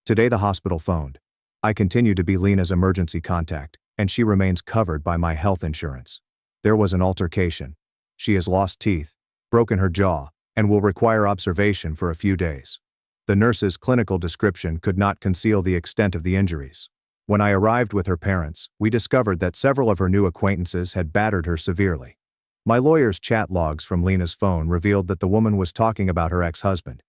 Today the hospital phoned. I continue to be Lena's emergency contact, and she remains covered by my health insurance. There was an altercation. She has lost teeth, broken her jaw, and will require observation for a few days. The nurse's clinical description could not conceal the extent of the injuries. When I arrived with her parents, we discovered that several of her new acquaintances had battered her severely. My lawyer's chat logs from Lena's phone revealed that the woman was talking about her ex-husband.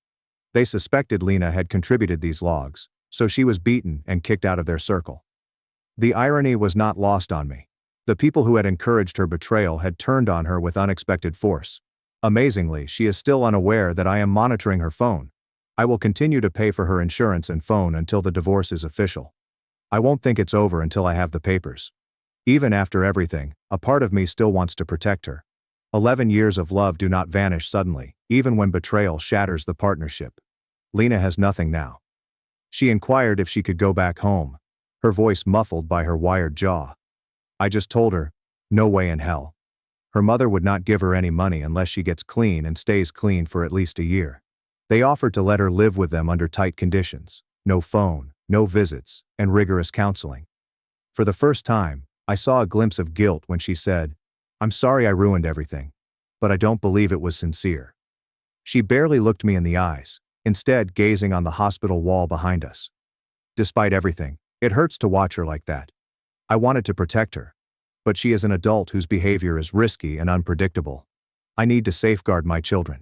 They suspected Lena had contributed these logs, so she was beaten and kicked out of their circle. The irony was not lost on me. The people who had encouraged her betrayal had turned on her with unexpected force. Amazingly, she is still unaware that I am monitoring her phone. I will continue to pay for her insurance and phone until the divorce is official. I won't think it's over until I have the papers. Even after everything, a part of me still wants to protect her. 11 years of love do not vanish suddenly, even when betrayal shatters the partnership. Lena has nothing now. She inquired if she could go back home, her voice muffled by her wired jaw. I just told her, no way in hell. Her mother would not give her any money unless she gets clean and stays clean for at least a year. They offered to let her live with them under tight conditions, no phone, no visits, and rigorous counseling. For the first time, I saw a glimpse of guilt when she said, "I'm sorry I ruined everything, but I don't believe it was sincere." She barely looked me in the eyes, instead gazing on the hospital wall behind us. Despite everything, it hurts to watch her like that. I wanted to protect her, but she is an adult whose behavior is risky and unpredictable. I need to safeguard my children.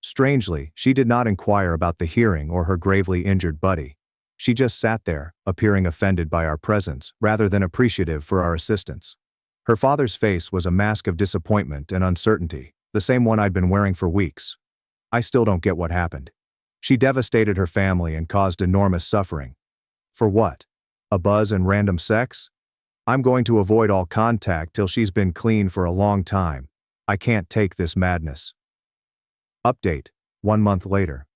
Strangely, she did not inquire about the hearing or her gravely injured buddy. She just sat there, appearing offended by our presence, rather than appreciative for our assistance. Her father's face was a mask of disappointment and uncertainty, the same one I'd been wearing for weeks. I still don't get what happened. She devastated her family and caused enormous suffering. For what? A buzz and random sex? I'm going to avoid all contact till she's been clean for a long time, I can't take this madness. Update, 1 month later.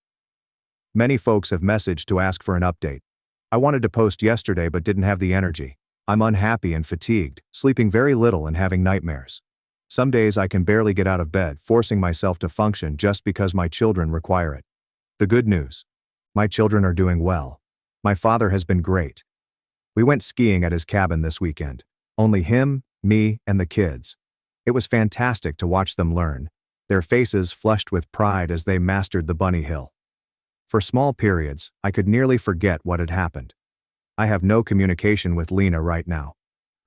Many folks have messaged to ask for an update. I wanted to post yesterday but didn't have the energy. I'm unhappy and fatigued, sleeping very little and having nightmares. Some days I can barely get out of bed, forcing myself to function just because my children require it. The good news. My children are doing well. My father has been great. We went skiing at his cabin this weekend. Only him, me, and the kids. It was fantastic to watch them learn, their faces flushed with pride as they mastered the bunny hill. For small periods, I could nearly forget what had happened. I have no communication with Lena right now.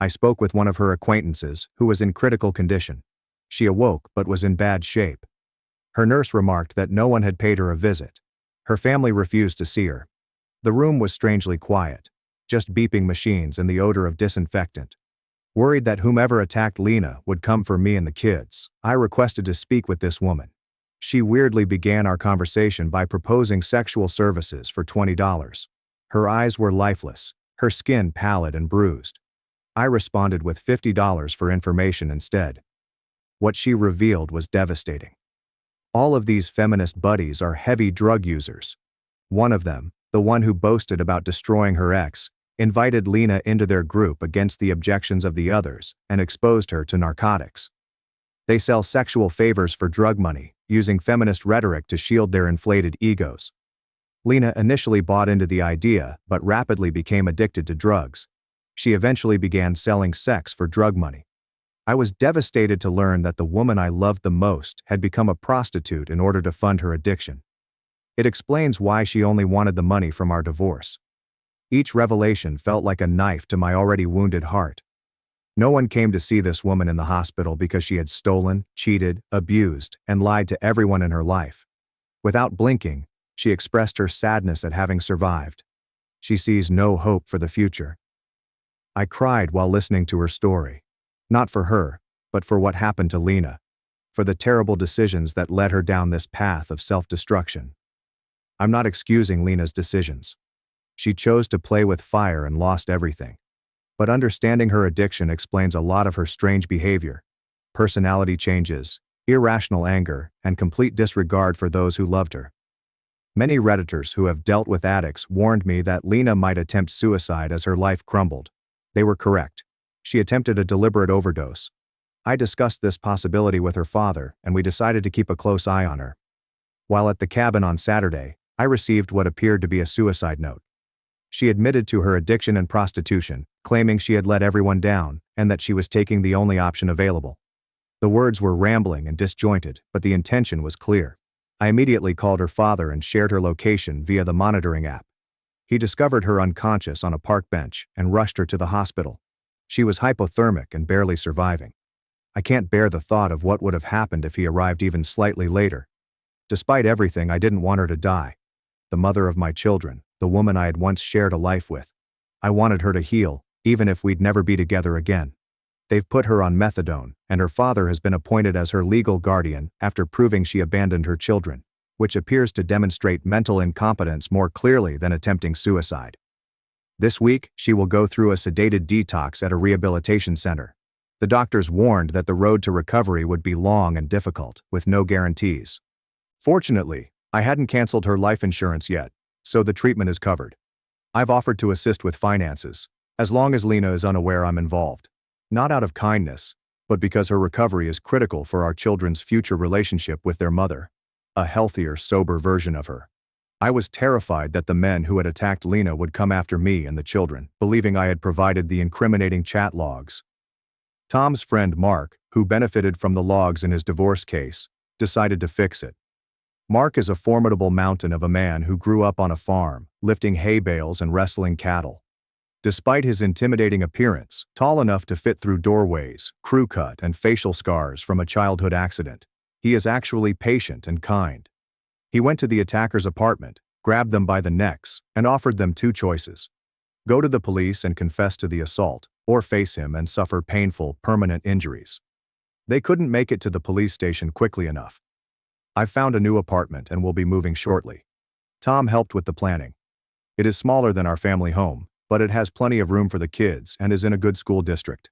I spoke with one of her acquaintances who was in critical condition. She awoke but was in bad shape. Her nurse remarked that no one had paid her a visit. Her family refused to see her. The room was strangely quiet, just beeping machines and the odor of disinfectant. Worried that whomever attacked Lena would come for me and the kids, I requested to speak with this woman. She weirdly began our conversation by proposing sexual services for $20. Her eyes were lifeless, her skin pallid and bruised. I responded with $50 for information instead. What she revealed was devastating. All of these feminist buddies are heavy drug users. One of them, the one who boasted about destroying her ex, invited Lena into their group against the objections of the others and exposed her to narcotics. They sell sexual favors for drug money, using feminist rhetoric to shield their inflated egos. Lena initially bought into the idea but rapidly became addicted to drugs. She eventually began selling sex for drug money. I was devastated to learn that the woman I loved the most had become a prostitute in order to fund her addiction. It explains why she only wanted the money from our divorce. Each revelation felt like a knife to my already wounded heart. No one came to see this woman in the hospital because she had stolen, cheated, abused, and lied to everyone in her life. Without blinking, she expressed her sadness at having survived. She sees no hope for the future. I cried while listening to her story. Not for her, but for what happened to Lena. For the terrible decisions that led her down this path of self-destruction. I'm not excusing Lena's decisions. She chose to play with fire and lost everything. But understanding her addiction explains a lot of her strange behavior, personality changes, irrational anger, and complete disregard for those who loved her. Many Redditors who have dealt with addicts warned me that Lena might attempt suicide as her life crumbled. They were correct. She attempted a deliberate overdose. I discussed this possibility with her father, and we decided to keep a close eye on her. While at the cabin on Saturday, I received what appeared to be a suicide note. She admitted to her addiction and prostitution, claiming she had let everyone down and that she was taking the only option available. The words were rambling and disjointed, but the intention was clear. I immediately called her father and shared her location via the monitoring app. He discovered her unconscious on a park bench and rushed her to the hospital. She was hypothermic and barely surviving. I can't bear the thought of what would have happened if he arrived even slightly later. Despite everything, I didn't want her to die. The mother of my children, the woman I had once shared a life with. I wanted her to heal, even if we'd never be together again. They've put her on methadone, and her father has been appointed as her legal guardian after proving she abandoned her children, which appears to demonstrate mental incompetence more clearly than attempting suicide. This week, she will go through a sedated detox at a rehabilitation center. The doctors warned that the road to recovery would be long and difficult, with no guarantees. Fortunately, I hadn't canceled her life insurance yet, so the treatment is covered. I've offered to assist with finances, as long as Lena is unaware I'm involved. Not out of kindness, but because her recovery is critical for our children's future relationship with their mother. A healthier, sober version of her. I was terrified that the men who had attacked Lena would come after me and the children, believing I had provided the incriminating chat logs. Tom's friend Mark, who benefited from the logs in his divorce case, decided to fix it. Mark is a formidable mountain of a man who grew up on a farm, lifting hay bales and wrestling cattle. Despite his intimidating appearance, tall enough to fit through doorways, crew cut, and facial scars from a childhood accident, he is actually patient and kind. He went to the attacker's apartment, grabbed them by the necks, and offered them two choices. Go to the police and confess to the assault, or face him and suffer painful, permanent injuries. They couldn't make it to the police station quickly enough. I've found a new apartment and will be moving shortly. Tom helped with the planning. It is smaller than our family home, but it has plenty of room for the kids and is in a good school district.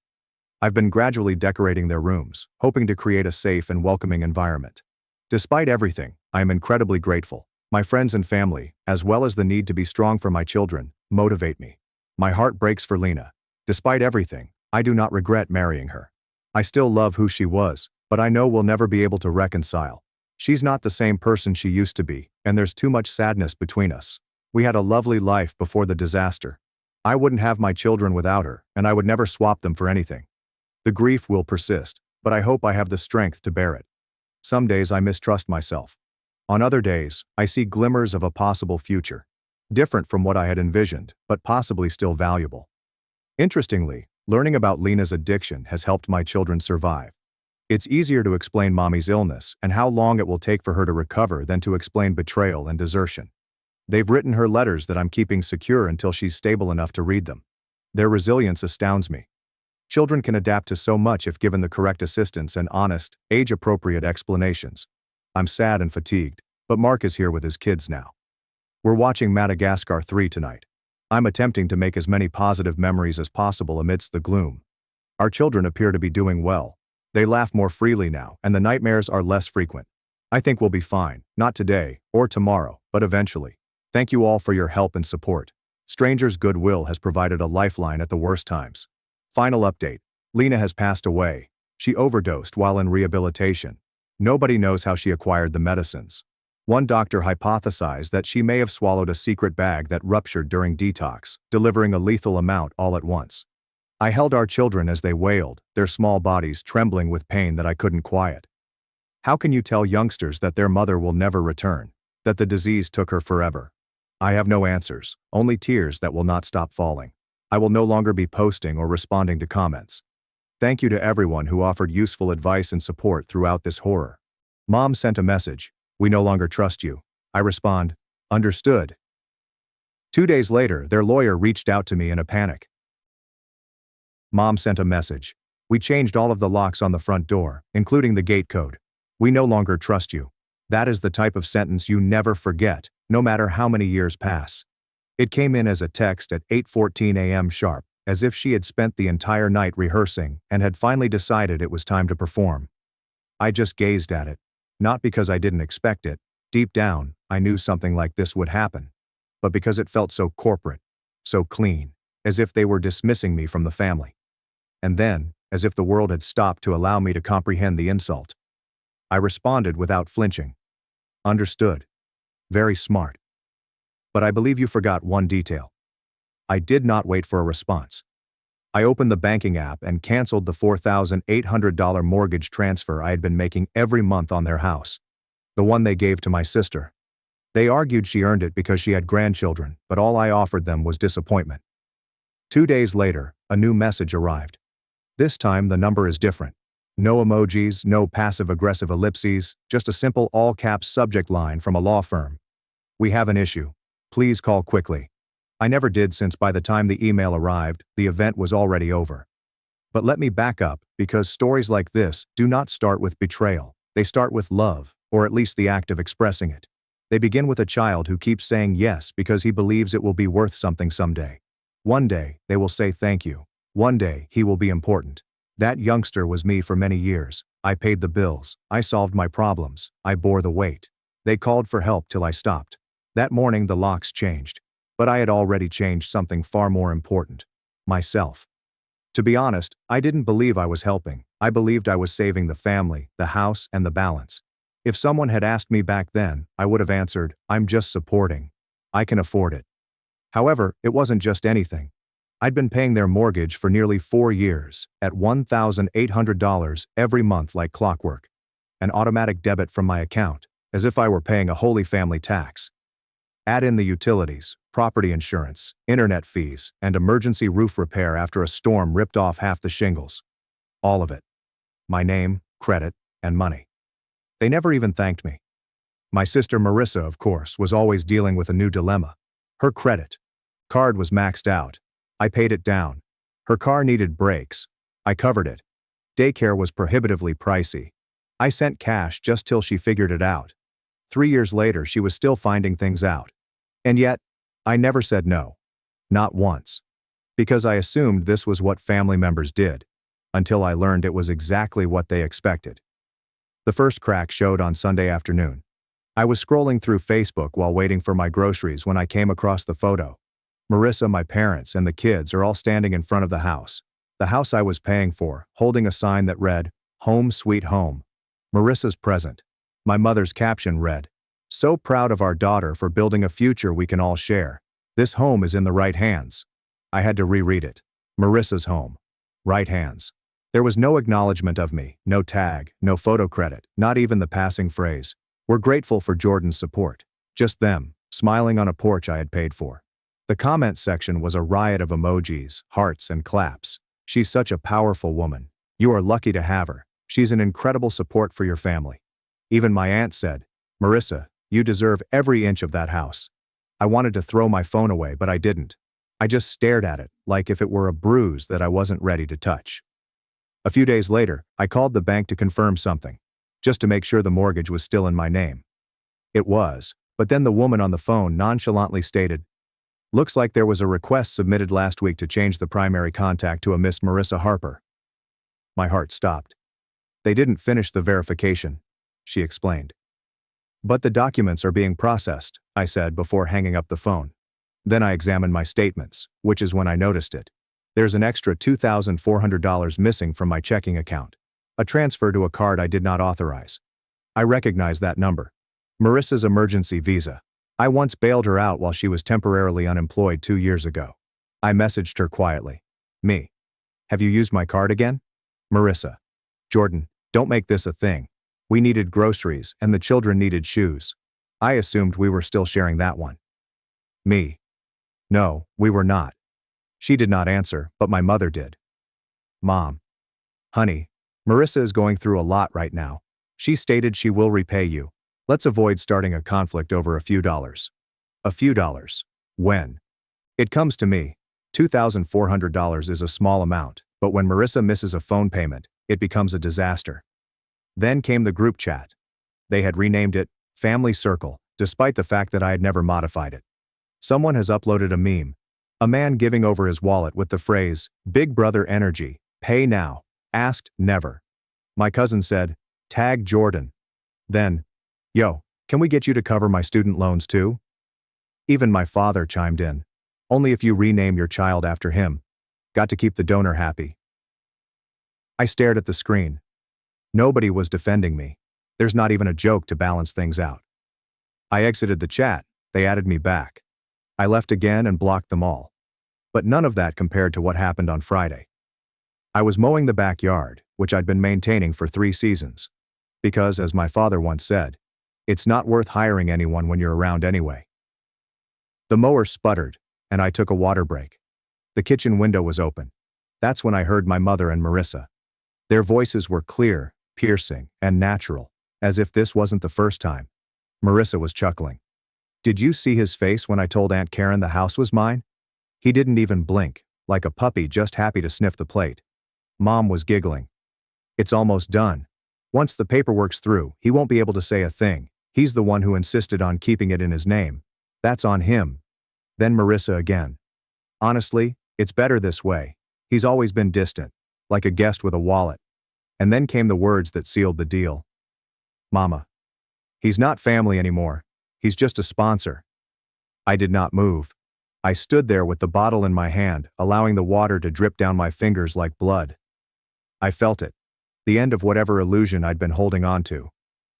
I've been gradually decorating their rooms, hoping to create a safe and welcoming environment. Despite everything, I am incredibly grateful. My friends and family, as well as the need to be strong for my children, motivate me. My heart breaks for Lena. Despite everything, I do not regret marrying her. I still love who she was, but I know we'll never be able to reconcile. She's not the same person she used to be, and there's too much sadness between us. We had a lovely life before the disaster. I wouldn't have my children without her, and I would never swap them for anything. The grief will persist, but I hope I have the strength to bear it. Some days I mistrust myself. On other days, I see glimmers of a possible future. Different from what I had envisioned, but possibly still valuable. Interestingly, learning about Lena's addiction has helped my children survive. It's easier to explain mommy's illness and how long it will take for her to recover than to explain betrayal and desertion. They've written her letters that I'm keeping secure until she's stable enough to read them. Their resilience astounds me. Children can adapt to so much if given the correct assistance and honest, age-appropriate explanations. I'm sad and fatigued, but Mark is here with his kids now. We're watching Madagascar 3 tonight. I'm attempting to make as many positive memories as possible amidst the gloom. Our children appear to be doing well. They laugh more freely now, and the nightmares are less frequent. I think we'll be fine, not today, or tomorrow, but eventually. Thank you all for your help and support. Strangers' goodwill has provided a lifeline at the worst times. Final update. Lena has passed away. She overdosed while in rehabilitation. Nobody knows how she acquired the medicines. One doctor hypothesized that she may have swallowed a secret bag that ruptured during detox, delivering a lethal amount all at once. I held our children as they wailed, their small bodies trembling with pain that I couldn't quiet. How can you tell youngsters that their mother will never return, that the disease took her forever? I have no answers, only tears that will not stop falling. I will no longer be posting or responding to comments. Thank you to everyone who offered useful advice and support throughout this horror. Mom sent a message. We no longer trust you. I respond, understood. 2 days later, their lawyer reached out to me in a panic. Mom sent a message. We changed all of the locks on the front door, including the gate code. We no longer trust you. That is the type of sentence you never forget, no matter how many years pass. It came in as a text at 8:14 a.m. sharp, as if she had spent the entire night rehearsing and had finally decided it was time to perform. I just gazed at it. Not because I didn't expect it. Deep down, I knew something like this would happen. But because it felt so corporate, so clean, as if they were dismissing me from the family. And then, as if the world had stopped to allow me to comprehend the insult. I responded without flinching. Understood. Very smart. But I believe you forgot one detail. I did not wait for a response. I opened the banking app and canceled the $4,800 mortgage transfer I had been making every month on their house. The one they gave to my sister. They argued she earned it because she had grandchildren, but all I offered them was disappointment. 2 days later, a new message arrived. This time the number is different. No emojis, no passive-aggressive ellipses, just a simple all-caps subject line from a law firm. We have an issue. Please call quickly. I never did since by the time the email arrived, the event was already over. But let me back up, because stories like this do not start with betrayal. They start with love, or at least the act of expressing it. They begin with a child who keeps saying yes because he believes it will be worth something someday. One day, they will say thank you. One day, he will be important. That youngster was me for many years. I paid the bills. I solved my problems. I bore the weight. They called for help till I stopped. That morning the locks changed. But I had already changed something far more important. Myself. To be honest, I didn't believe I was helping. I believed I was saving the family, the house, and the balance. If someone had asked me back then, I would have answered, I'm just supporting. I can afford it. However, it wasn't just anything. I'd been paying their mortgage for nearly 4 years, at $1,800 every month like clockwork. An automatic debit from my account, as if I were paying a holy family tax. Add in the utilities, property insurance, internet fees, and emergency roof repair after a storm ripped off half the shingles. All of it. My name, credit, and money. They never even thanked me. My sister Marissa, of course, was always dealing with a new dilemma. Her credit card was maxed out. I paid it down. Her car needed brakes. I covered it. Daycare was prohibitively pricey. I sent cash just till she figured it out. 3 years later, she was still finding things out. And yet, I never said no. Not once. Because I assumed this was what family members did. until I learned it was exactly what they expected. The first crack showed on Sunday afternoon. I was scrolling through Facebook while waiting for my groceries when I came across the photo. Marissa, my parents, and the kids are all standing in front of the house I was paying for, holding a sign that read, "Home Sweet Home." Marissa's present. My mother's caption read, "So proud of our daughter for building a future we can all share. This home is in the right hands." I had to reread it. Marissa's home. Right hands. There was no acknowledgement of me, no tag, no photo credit, not even the passing phrase, "We're grateful for Jordan's support." Just them, smiling on a porch I had paid for. The comment section was a riot of emojis, hearts, and claps. "She's such a powerful woman. You are lucky to have her. She's an incredible support for your family." Even my aunt said, "Marissa, you deserve every inch of that house." I wanted to throw my phone away, but I didn't. I just stared at it, like if it were a bruise that I wasn't ready to touch. A few days later, I called the bank to confirm something, just to make sure the mortgage was still in my name. It was, but then the woman on the phone nonchalantly stated, "Looks like there was a request submitted last week to change the primary contact to a Miss Marissa Harper." My heart stopped. "They didn't finish the verification," she explained. "But the documents are being processed," I said before hanging up the phone. Then I examined my statements, which is when I noticed it. There's an extra $2,400 missing from my checking account. A transfer to a card I did not authorize. I recognize that number. Marissa's emergency visa. I once bailed her out while she was temporarily unemployed 2 years ago. I messaged her quietly. Me. "Have you used my card again?" Marissa. "Jordan, don't make this a thing. We needed groceries and the children needed shoes." I assumed we were still sharing that one. Me. "No, we were not." She did not answer, but my mother did. Mom. "Honey, Marissa is going through a lot right now. She stated she will repay you. Let's avoid starting a conflict over a few dollars." A few dollars. When? It comes to me, $2,400 is a small amount, but when Marissa misses a phone payment, it becomes a disaster. Then came the group chat. They had renamed it Family Circle, despite the fact that I had never modified it. Someone has uploaded a meme. A man giving over his wallet with the phrase, "Big brother energy, pay now, asked never." My cousin said, "Tag Jordan." Then, "Yo, can we get you to cover my student loans too?" Even my father chimed in. "Only if you rename your child after him. Got to keep the donor happy." I stared at the screen. Nobody was defending me. There's not even a joke to balance things out. I exited the chat. They added me back. I left again and blocked them all. But none of that compared to what happened on Friday. I was mowing the backyard, which I'd been maintaining for 3 seasons. Because, as my father once said, it's not worth hiring anyone when you're around anyway. The mower sputtered, and I took a water break. The kitchen window was open. That's when I heard my mother and Marissa. Their voices were clear, piercing, and natural, as if this wasn't the first time. Marissa was chuckling. "Did you see his face when I told Aunt Karen the house was mine? He didn't even blink, like a puppy just happy to sniff the plate." Mom was giggling. "It's almost done. Once the paperwork's through, he won't be able to say a thing. He's the one who insisted on keeping it in his name. That's on him." Then Marissa again. "Honestly, it's better this way. He's always been distant, like a guest with a wallet." And then came the words that sealed the deal. "Mama. He's not family anymore. He's just a sponsor." I did not move. I stood there with the bottle in my hand, allowing the water to drip down my fingers like blood. I felt it. The end of whatever illusion I'd been holding on to.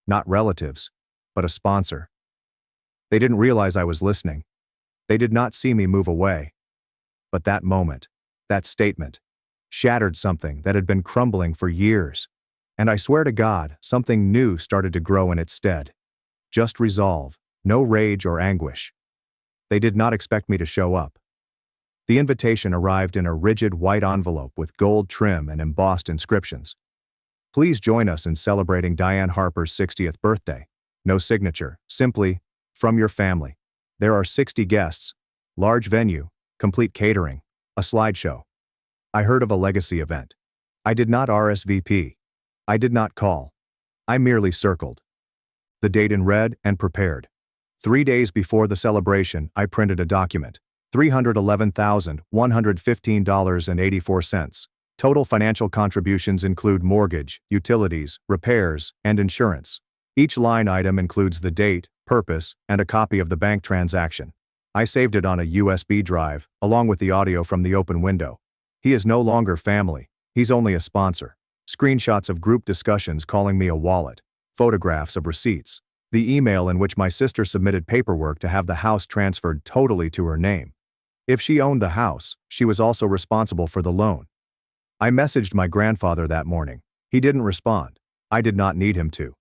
Not relatives, but a sponsor. They didn't realize I was listening. They did not see me move away. But that moment, that statement, shattered something that had been crumbling for years. And I swear to God, something new started to grow in its stead. Just resolve, no rage or anguish. They did not expect me to show up. The invitation arrived in a rigid white envelope with gold trim and embossed inscriptions. "Please join us in celebrating Diane Harper's 60th birthday." No signature, simply, "From your family." There are 60 guests, large venue, complete catering, a slideshow. I heard of a legacy event. I did not RSVP. I did not call. I merely circled the date in red and prepared. 3 days before the celebration, I printed a document. $311,115.84. Total financial contributions include mortgage, utilities, repairs, and insurance. Each line item includes the date, purpose, and a copy of the bank transaction. I saved it on a USB drive, along with the audio from the open window. He is no longer family, he's only a sponsor. Screenshots of group discussions calling me a wallet. Photographs of receipts. The email in which my sister submitted paperwork to have the house transferred totally to her name. If she owned the house, she was also responsible for the loan. I messaged my grandfather that morning. He didn't respond. I did not need him to.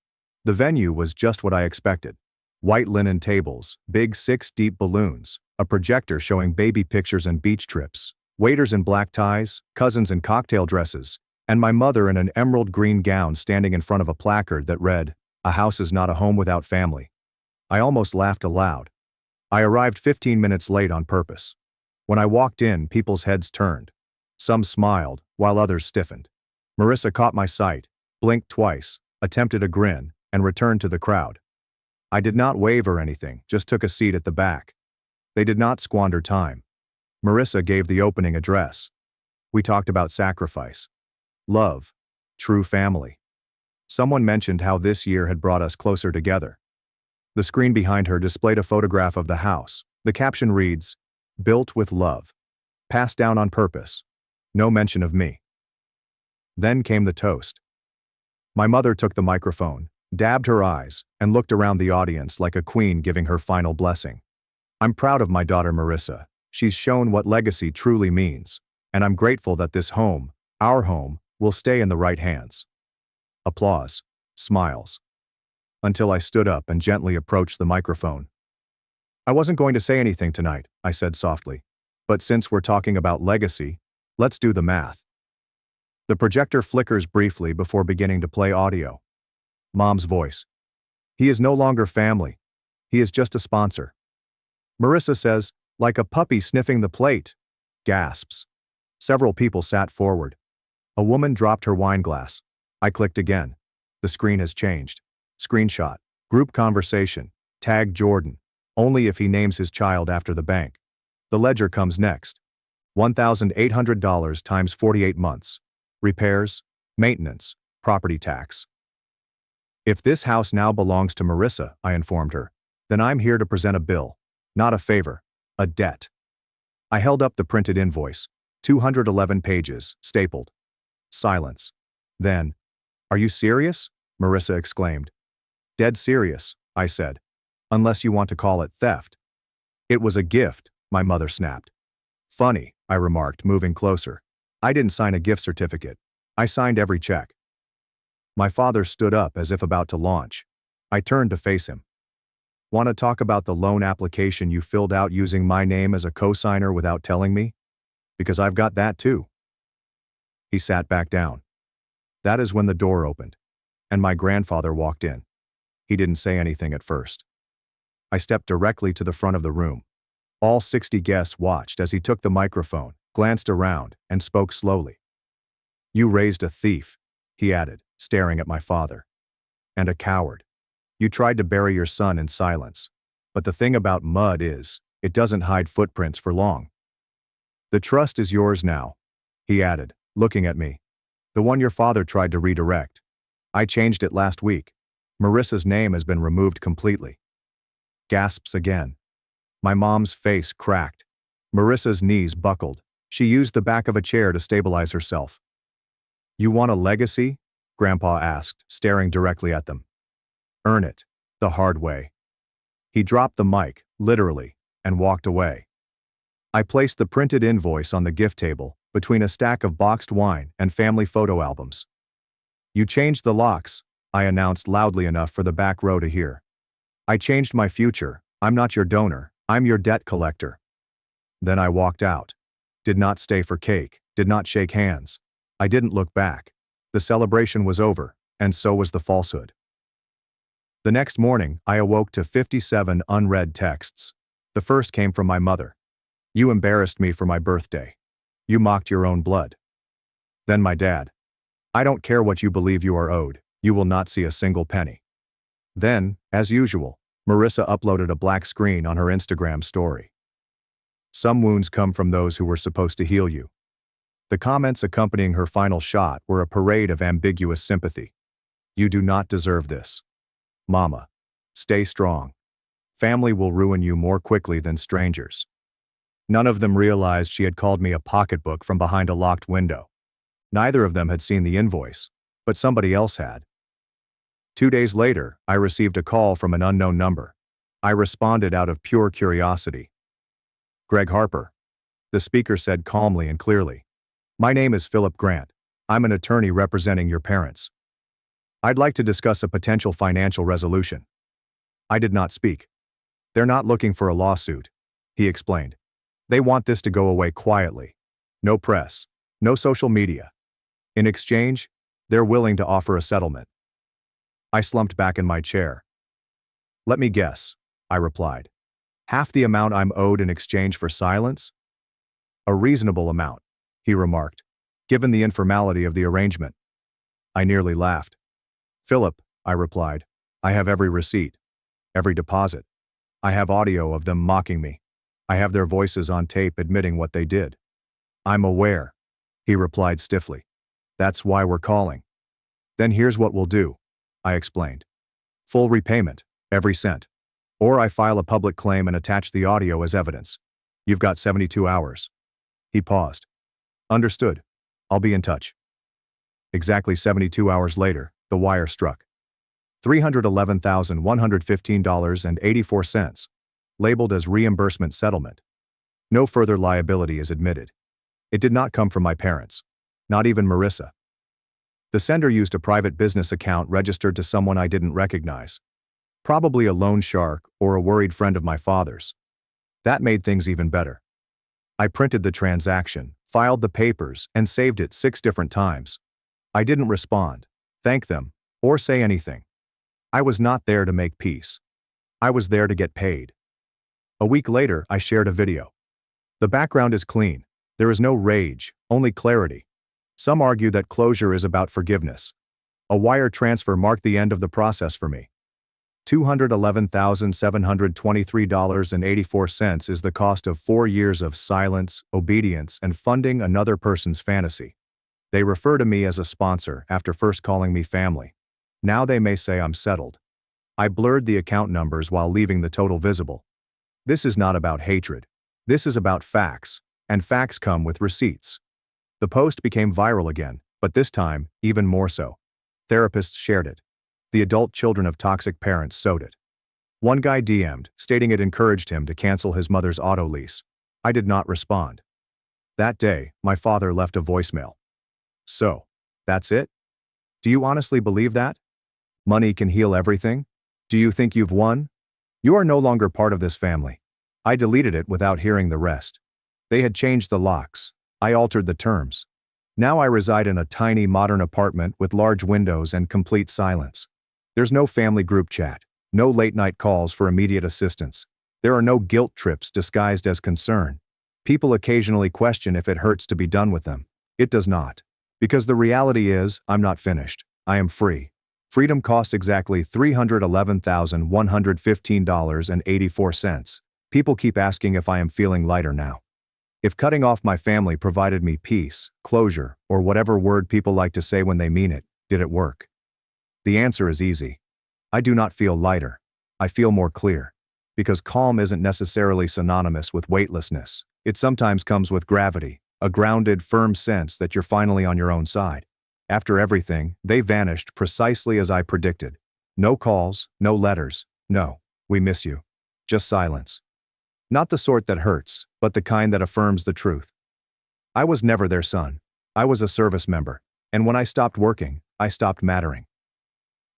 The venue was just what I expected. White linen tables, big 6-deep balloons, a projector showing baby pictures and beach trips, waiters in black ties, cousins in cocktail dresses, and my mother in an emerald green gown standing in front of a placard that read, "A house is not a home without family." I almost laughed aloud. I arrived 15 minutes late on purpose. When I walked in, people's heads turned. Some smiled, while others stiffened. Marissa caught my sight, blinked twice, attempted a grin, and returned to the crowd. I did not wave or anything, just took a seat at the back. They did not squander time. Marissa gave the opening address. We talked about sacrifice, love, true family. Someone mentioned how this year had brought us closer together. The screen behind her displayed a photograph of the house. The caption reads, "Built with love. Passed down on purpose. No mention of me." Then came the toast. My mother took the microphone, dabbed her eyes, and looked around the audience like a queen giving her final blessing. "I'm proud of my daughter Marissa. She's shown what legacy truly means, and I'm grateful that this home, our home, will stay in the right hands." Applause. Smiles. Until I stood up and gently approached the microphone. "I wasn't going to say anything tonight," I said softly. "But since we're talking about legacy, let's do the math." The projector flickers briefly before beginning to play audio. Mom's voice. "He is no longer family. He is just a sponsor." Marissa says, "Like a puppy sniffing the plate." Gasps. Several people sat forward. A woman dropped her wine glass. I clicked again. The screen has changed. Screenshot. Group conversation. Tag Jordan. Only if he names his child after the bank. The ledger comes next. $1,800 times 48 months. Repairs, maintenance, property tax. "If this house now belongs to Marissa," I informed her, "then I'm here to present a bill. Not a favor. A debt." I held up the printed invoice. 211 pages, stapled. Silence. Then, "Are you serious?" Marissa exclaimed. "Dead serious," I said. "Unless you want to call it theft." "It was a gift," my mother snapped. "Funny," I remarked, moving closer. "I didn't sign a gift certificate. I signed every check." My father stood up as if about to launch. I turned to face him. "Want to talk about the loan application you filled out using my name as a cosigner without telling me? Because I've got that too." He sat back down. That is when the door opened, and my grandfather walked in. He didn't say anything at first. I stepped directly to the front of the room. All 60 guests watched as he took the microphone, glanced around, and spoke slowly. "You raised a thief," he added, staring at my father. "And a coward. You tried to bury your son in silence. But the thing about mud is, it doesn't hide footprints for long. The trust is yours now," he added, looking at me. "The one your father tried to redirect. I changed it last week. Marissa's name has been removed completely." Gasps again. My mom's face cracked. Marissa's knees buckled. She used the back of a chair to stabilize herself. "You want a legacy?" Grandpa asked, staring directly at them. "Earn it, the hard way." He dropped the mic, literally, and walked away. I placed the printed invoice on the gift table, between a stack of boxed wine and family photo albums. "You changed the locks," I announced loudly enough for the back row to hear. "I changed my future. I'm not your donor, I'm your debt collector." Then I walked out. Did not stay for cake, did not shake hands. I didn't look back. The celebration was over, and so was the falsehood. The next morning, I awoke to 57 unread texts. The first came from my mother. "You embarrassed me for my birthday. You mocked your own blood." Then my dad. "I don't care what you believe you are owed, you will not see a single penny." Then, as usual, Marissa uploaded a black screen on her Instagram story. "Some wounds come from those who were supposed to heal you." The comments accompanying her final shot were a parade of ambiguous sympathy. You do not deserve this. Mama. Stay strong. Family will ruin you more quickly than strangers. None of them realized she had called me a pocketbook from behind a locked window. Neither of them had seen the invoice, but somebody else had. 2 days later, I received a call from an unknown number. I responded out of pure curiosity. Greg Harper. The speaker said calmly and clearly. My name is Philip Grant. I'm an attorney representing your parents. I'd like to discuss a potential financial resolution. I did not speak. They're not looking for a lawsuit, he explained. They want this to go away quietly. No press, no social media. In exchange, they're willing to offer a settlement. I slumped back in my chair. Let me guess, I replied. Half the amount I'm owed in exchange for silence? A reasonable amount, he remarked, given the informality of the arrangement. I nearly laughed. Philip, I replied, I have every receipt, every deposit. I have audio of them mocking me. I have their voices on tape admitting what they did. I'm aware, he replied stiffly. That's why we're calling. Then here's what we'll do, I explained. Full repayment, every cent. Or I file a public claim and attach the audio as evidence. You've got 72 hours. He paused. Understood. I'll be in touch. Exactly 72 hours later, the wire struck. $311,115.84, labeled as reimbursement settlement. No further liability is admitted. It did not come from my parents, not even Marissa. The sender used a private business account registered to someone I didn't recognize. Probably a loan shark or a worried friend of my father's. That made things even better. I printed the transaction, filed the papers, and saved it 6 different times. I didn't respond, thank them, or say anything. I was not there to make peace. I was there to get paid. A week later, I shared a video. The background is clean. There is no rage, only clarity. Some argue that closure is about forgiveness. A wire transfer marked the end of the process for me. $211,723.84 is the cost of 4 years of silence, obedience, and funding another person's fantasy. They refer to me as a sponsor after first calling me family. Now they may say I'm settled. I blurred the account numbers while leaving the total visible. This is not about hatred. This is about facts, and facts come with receipts. The post became viral again, but this time, even more so. Therapists shared it. The adult children of toxic parents sowed it. One guy DM'd, stating it encouraged him to cancel his mother's auto lease. I did not respond. That day, my father left a voicemail. So, that's it? Do you honestly believe that? Money can heal everything? Do you think you've won? You are no longer part of this family. I deleted it without hearing the rest. They had changed the locks. I altered the terms. Now I reside in a tiny modern apartment with large windows and complete silence. There's no family group chat, no late-night calls for immediate assistance. There are no guilt trips disguised as concern. People occasionally question if it hurts to be done with them. It does not. Because the reality is, I'm not finished. I am free. Freedom costs exactly $311,115.84. People keep asking if I am feeling lighter now. If cutting off my family provided me peace, closure, or whatever word people like to say when they mean it, did it work? The answer is easy. I do not feel lighter. I feel more clear. Because calm isn't necessarily synonymous with weightlessness. It sometimes comes with gravity, a grounded, firm sense that you're finally on your own side. After everything, they vanished precisely as I predicted. No calls, no letters, no, we miss you. Just silence. Not the sort that hurts, but the kind that affirms the truth. I was never their son. I was a service member, and when I stopped working, I stopped mattering.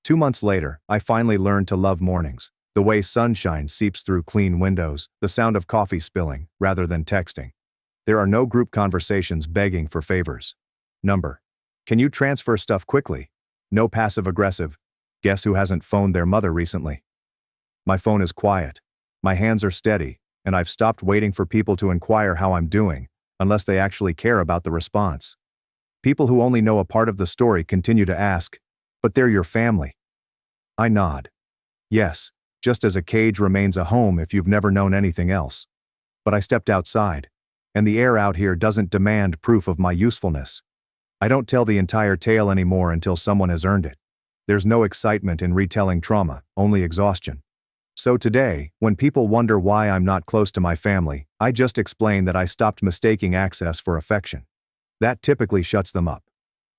2 months later, I finally learned to love mornings, the way sunshine seeps through clean windows, the sound of coffee spilling, rather than texting. There are no group conversations begging for favors. Number. Can you transfer stuff quickly? No passive-aggressive. Guess who hasn't phoned their mother recently? My phone is quiet. My hands are steady, and I've stopped waiting for people to inquire how I'm doing, unless they actually care about the response. People who only know a part of the story continue to ask, but they're your family. I nod. Yes, just as a cage remains a home if you've never known anything else. But I stepped outside. and the air out here doesn't demand proof of my usefulness. I don't tell the entire tale anymore until someone has earned it. There's no excitement in retelling trauma, only exhaustion. So today, when people wonder why I'm not close to my family, I just explain that I stopped mistaking access for affection. That typically shuts them up.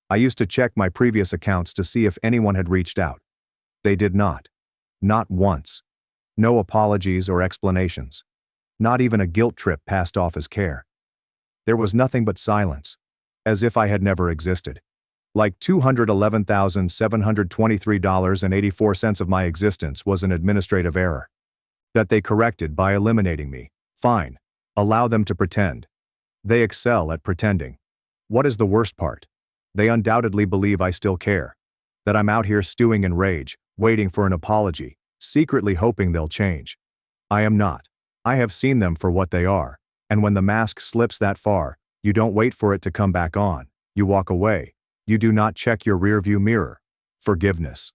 I used to check my previous accounts to see if anyone had reached out. They did not. Not once. No apologies or explanations. Not even a guilt trip passed off as care. There was nothing but silence, as if I had never existed. Like $211,723.84 of my existence was an administrative error. That they corrected by eliminating me. Fine. Allow them to pretend. They excel at pretending. What is the worst part? They undoubtedly believe I still care. That I'm out here stewing in rage, waiting for an apology, secretly hoping they'll change. I am not. I have seen them for what they are, and when the mask slips that far, you don't wait for it to come back on. You walk away. You do not check your rearview mirror. Forgiveness.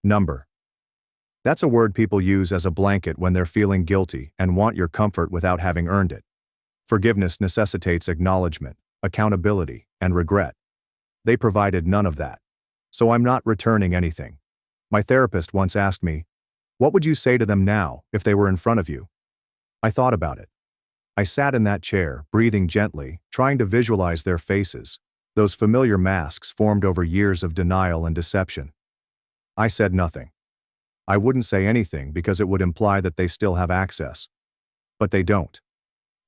Number. That's a word people use as a blanket when they're feeling guilty and want your comfort without having earned it. Forgiveness necessitates acknowledgement, accountability, and regret. They provided none of that. So I'm not returning anything. My therapist once asked me, "What would you say to them now if they were in front of you?" I thought about it. I sat in that chair, breathing gently, trying to visualize their faces, those familiar masks formed over years of denial and deception. I said nothing. I wouldn't say anything because it would imply that they still have access. But they don't.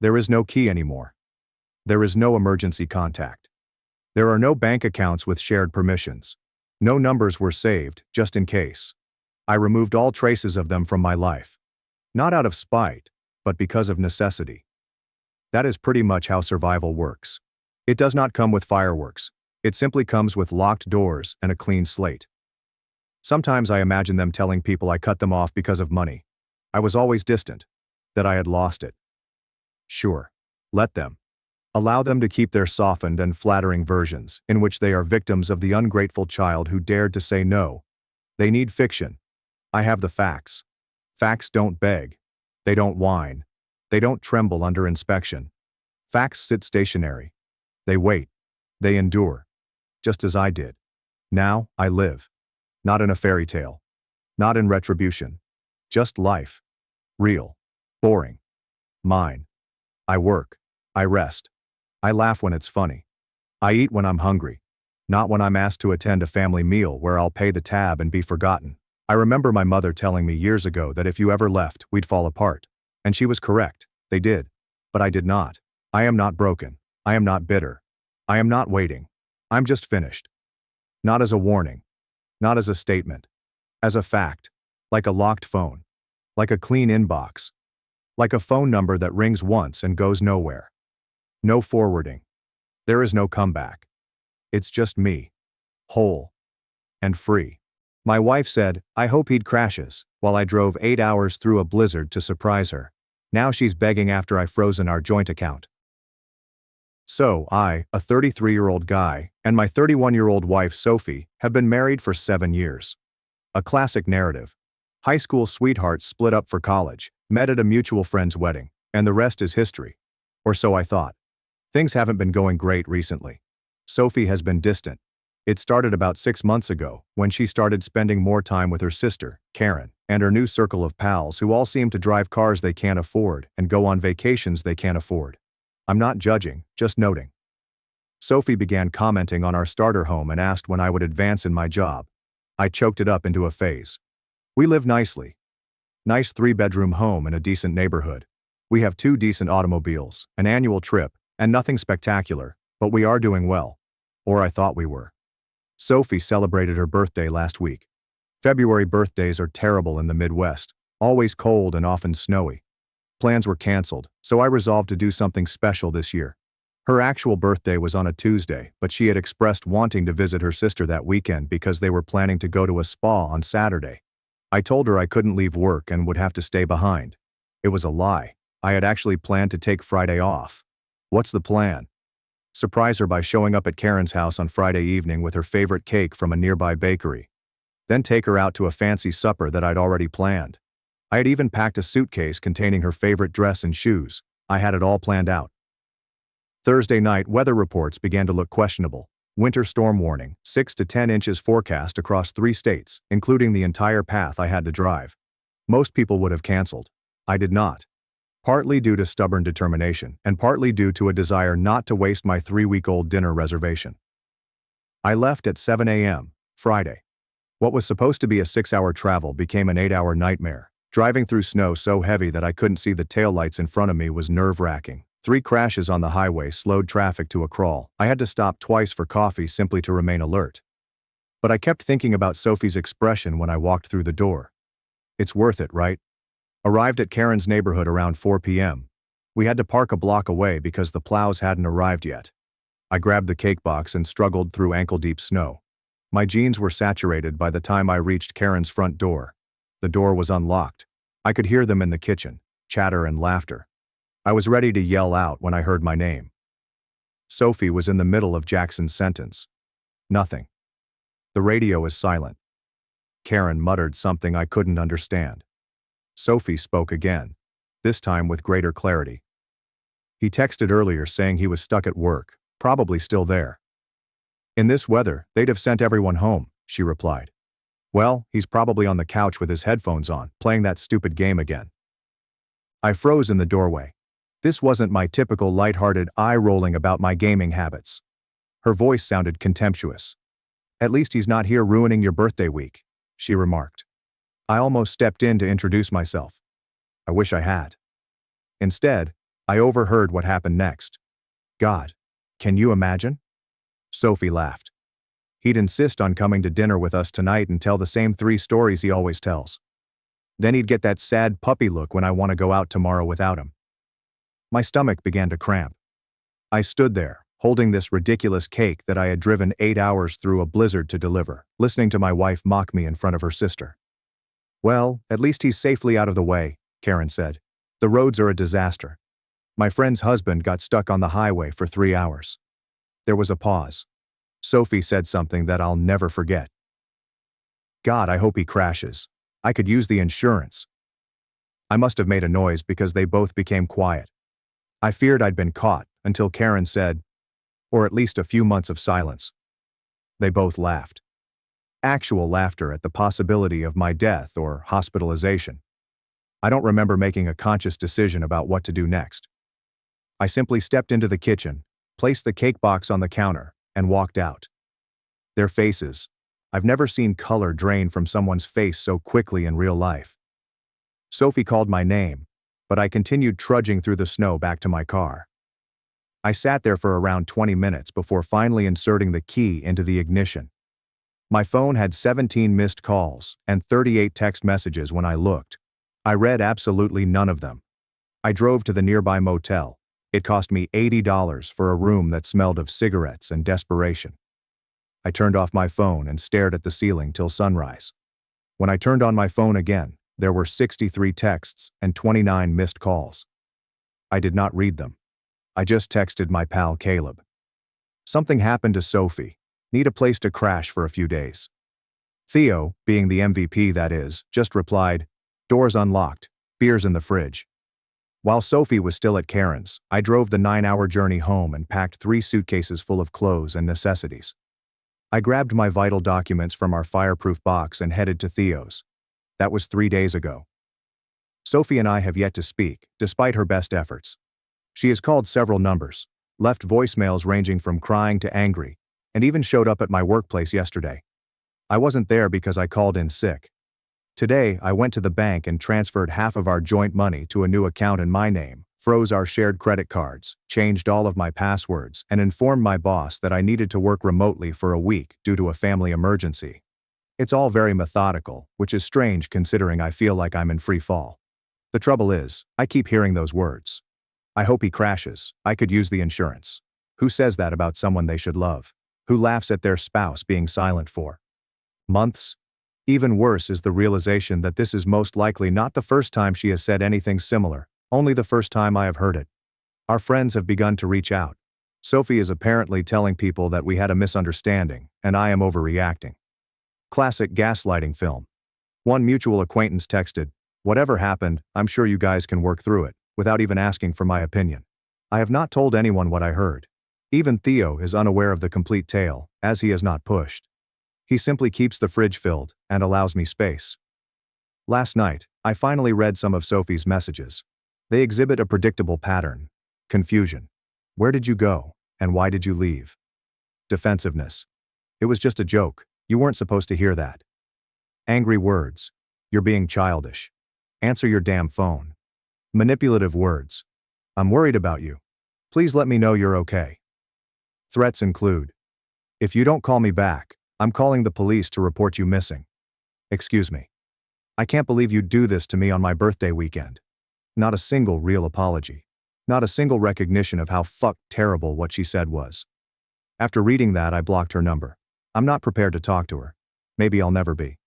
There is no key anymore. There is no emergency contact. There are no bank accounts with shared permissions. No numbers were saved, just in case. I removed all traces of them from my life. Not out of spite, but because of necessity. That is pretty much how survival works. It does not come with fireworks. It simply comes with locked doors and a clean slate. Sometimes I imagine them telling people I cut them off because of money. I was always distant. That I had lost it. Sure. Let them. Allow them to keep their softened and flattering versions, in which they are victims of the ungrateful child who dared to say no. They need fiction. I have the facts. Facts don't beg. They don't whine. They don't tremble under inspection. Facts sit stationary. They wait. They endure. Just as I did. Now, I live. Not in a fairy tale. Not in retribution. Just life. Real. Boring. Mine. I work. I rest. I laugh when it's funny. I eat when I'm hungry. Not when I'm asked to attend a family meal where I'll pay the tab and be forgotten. I remember my mother telling me years ago that if you ever left, we'd fall apart. And she was correct. They did. But I did not. I am not broken. I am not bitter. I am not waiting. I'm just finished. Not as a warning. Not as a statement. As a fact. Like a locked phone. Like a clean inbox. Like a phone number that rings once and goes nowhere. No forwarding. There is no comeback. It's just me. Whole. And free. My wife said, "I hope he'd crashes," while I drove 8 hours through a blizzard to surprise her. Now she's begging after I've frozen our joint account. So I, a 33-year-old guy, and my 31-year-old wife Sophie, have been married for 7 years. A classic narrative. High school sweethearts split up for college, met at a mutual friend's wedding, and the rest is history. Or so I thought. Things haven't been going great recently. Sophie has been distant. It started about 6 months ago, when she started spending more time with her sister, Karen, and her new circle of pals who all seem to drive cars they can't afford and go on vacations they can't afford. I'm not judging, just noting. Sophie began commenting on our starter home and asked when I would advance in my job. I choked it up into a phase. We live nicely. Nice 3-bedroom home in a decent neighborhood. We have 2 decent automobiles, an annual trip, and nothing spectacular, but we are doing well. Or I thought we were. Sophie celebrated her birthday last week. February birthdays are terrible in the Midwest, always cold and often snowy. Plans were canceled, so I resolved to do something special this year. Her actual birthday was on a Tuesday, but she had expressed wanting to visit her sister that weekend because they were planning to go to a spa on Saturday. I told her I couldn't leave work and would have to stay behind. It was a lie. I had actually planned to take Friday off. What's the plan? Surprise her by showing up at Karen's house on Friday evening with her favorite cake from a nearby bakery. Then take her out to a fancy supper that I'd already planned. I had even packed a suitcase containing her favorite dress and shoes. I had it all planned out. Thursday night, weather reports began to look questionable. Winter storm warning, 6 to 10 inches forecast across 3 states, including the entire path I had to drive. Most people would have canceled. I did not. Partly due to stubborn determination, and partly due to a desire not to waste my 3-week-old dinner reservation. I left at 7 a.m., Friday. What was supposed to be a 6-hour travel became an 8-hour nightmare. Driving through snow so heavy that I couldn't see the taillights in front of me was nerve-wracking. 3 crashes on the highway slowed traffic to a crawl. I had to stop twice for coffee simply to remain alert. But I kept thinking about Sophie's expression when I walked through the door. It's worth it, right? Arrived at Karen's neighborhood around 4 p.m. We had to park a block away because the plows hadn't arrived yet. I grabbed the cake box and struggled through ankle-deep snow. My jeans were saturated by the time I reached Karen's front door. The door was unlocked. I could hear them in the kitchen, chatter and laughter. I was ready to yell out when I heard my name. Sophie was in the middle of Jackson's sentence. Nothing. The radio is silent. Karen muttered something I couldn't understand. Sophie spoke again, this time with greater clarity. He texted earlier saying he was stuck at work, probably still there. In this weather, they'd have sent everyone home, she replied. Well, he's probably on the couch with his headphones on, playing that stupid game again. I froze in the doorway. This wasn't my typical lighthearted eye-rolling about my gaming habits. Her voice sounded contemptuous. At least he's not here ruining your birthday week, she remarked. I almost stepped in to introduce myself. I wish I had. Instead, I overheard what happened next. God, can you imagine? Sophie laughed. He'd insist on coming to dinner with us tonight and tell the same 3 stories he always tells. Then he'd get that sad puppy look when I want to go out tomorrow without him. My stomach began to cramp. I stood there, holding this ridiculous cake that I had driven 8 hours through a blizzard to deliver, listening to my wife mock me in front of her sister. Well, at least he's safely out of the way, Karen said. The roads are a disaster. My friend's husband got stuck on the highway for 3 hours. There was a pause. Sophie said something that I'll never forget. God, I hope he crashes. I could use the insurance. I must have made a noise because they both became quiet. I feared I'd been caught until Karen said, or at least a few months of silence. They both laughed. Actual laughter at the possibility of my death or hospitalization. I don't remember making a conscious decision about what to do next. I simply stepped into the kitchen, placed the cake box on the counter, and walked out. Their faces. I've never seen color drain from someone's face so quickly in real life. Sophie called my name, but I continued trudging through the snow back to my car. I sat there for around 20 minutes before finally inserting the key into the ignition. My phone had 17 missed calls and 38 text messages when I looked. I read absolutely none of them. I drove to the nearby motel. It cost me $80 for a room that smelled of cigarettes and desperation. I turned off my phone and stared at the ceiling till sunrise. When I turned on my phone again, there were 63 texts and 29 missed calls. I did not read them. I just texted my pal Caleb. Something happened to Sophie. Need a place to crash for a few days. Theo, being the MVP that is, just replied, doors unlocked, beers in the fridge. While Sophie was still at Karen's, I drove the 9-hour journey home and packed 3 suitcases full of clothes and necessities. I grabbed my vital documents from our fireproof box and headed to Theo's. That was 3 days ago. Sophie and I have yet to speak, despite her best efforts. She has called several numbers, left voicemails ranging from crying to angry, and even showed up at my workplace yesterday. I wasn't there because I called in sick. Today, I went to the bank and transferred half of our joint money to a new account in my name, froze our shared credit cards, changed all of my passwords, and informed my boss that I needed to work remotely for a week due to a family emergency. It's all very methodical, which is strange considering I feel like I'm in free fall. The trouble is, I keep hearing those words. I hope he crashes. I could use the insurance. Who says that about someone they should love? Who laughs at their spouse being silent for months? Even worse is the realization that this is most likely not the first time she has said anything similar, only the first time I have heard it. Our friends have begun to reach out. Sophie is apparently telling people that we had a misunderstanding, and I am overreacting. Classic gaslighting film. One mutual acquaintance texted, "Whatever happened, I'm sure you guys can work through it," without even asking for my opinion. I have not told anyone what I heard. Even Theo is unaware of the complete tale, as he is not pushed. He simply keeps the fridge filled and allows me space. Last night, I finally read some of Sophie's messages. They exhibit a predictable pattern. Confusion. Where did you go, and why did you leave? Defensiveness. It was just a joke, you weren't supposed to hear that. Angry words. You're being childish. Answer your damn phone. Manipulative words. I'm worried about you. Please let me know you're okay. Threats include, if you don't call me back, I'm calling the police to report you missing. Excuse me. I can't believe you'd do this to me on my birthday weekend. Not a single real apology. Not a single recognition of how terrible what she said was. After reading that, I blocked her number. I'm not prepared to talk to her. Maybe I'll never be.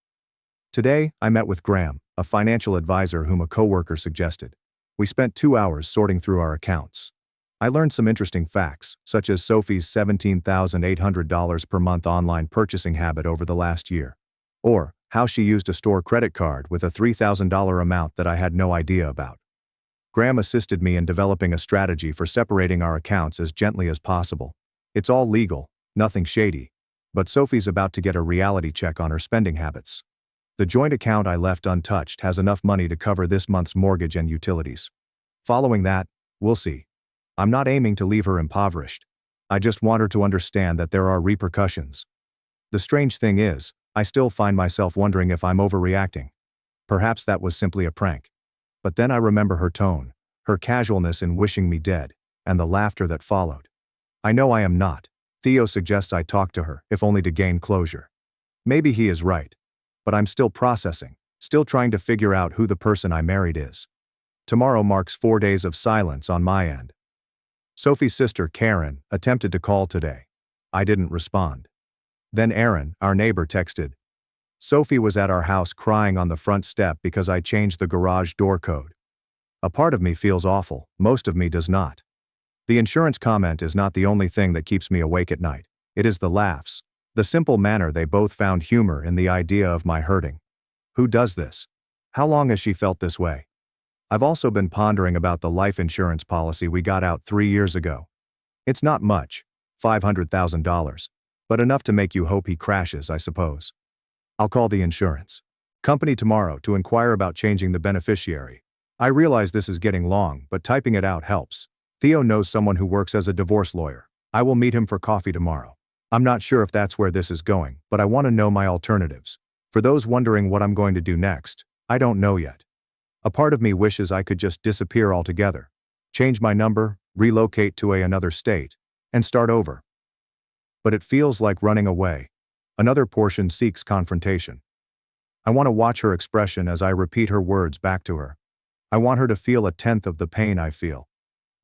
Today, I met with Graham, a financial advisor whom a coworker suggested. We spent 2 hours sorting through our accounts. I learned some interesting facts, such as Sophie's $17,800 per month online purchasing habit over the last year. Or, how she used a store credit card with a $3,000 amount that I had no idea about. Graham assisted me in developing a strategy for separating our accounts as gently as possible. It's all legal, nothing shady. But Sophie's about to get a reality check on her spending habits. The joint account I left untouched has enough money to cover this month's mortgage and utilities. Following that, we'll see. I'm not aiming to leave her impoverished. I just want her to understand that there are repercussions. The strange thing is, I still find myself wondering if I'm overreacting. Perhaps that was simply a prank. But then I remember her tone, her casualness in wishing me dead, and the laughter that followed. I know I am not. Theo suggests I talk to her, if only to gain closure. Maybe he is right. But I'm still processing, still trying to figure out who the person I married is. Tomorrow marks 4 days of silence on my end. Sophie's sister, Karen, attempted to call today. I didn't respond. Then Aaron, our neighbor, texted. Sophie was at our house crying on the front step because I changed the garage door code. A part of me feels awful, most of me does not. The insurance comment is not the only thing that keeps me awake at night. It is the laughs. The simple manner they both found humor in the idea of my hurting. Who does this? How long has she felt this way? I've also been pondering about the life insurance policy we got out 3 years ago. It's not much, $500,000, but enough to make you hope he crashes, I suppose. I'll call the insurance company tomorrow to inquire about changing the beneficiary. I realize this is getting long, but typing it out helps. Theo knows someone who works as a divorce lawyer. I will meet him for coffee tomorrow. I'm not sure if that's where this is going, but I want to know my alternatives. For those wondering what I'm going to do next, I don't know yet. A part of me wishes I could just disappear altogether, change my number, relocate to another state, and start over. But it feels like running away. Another portion seeks confrontation. I want to watch her expression as I repeat her words back to her. I want her to feel 1/10 of the pain I feel.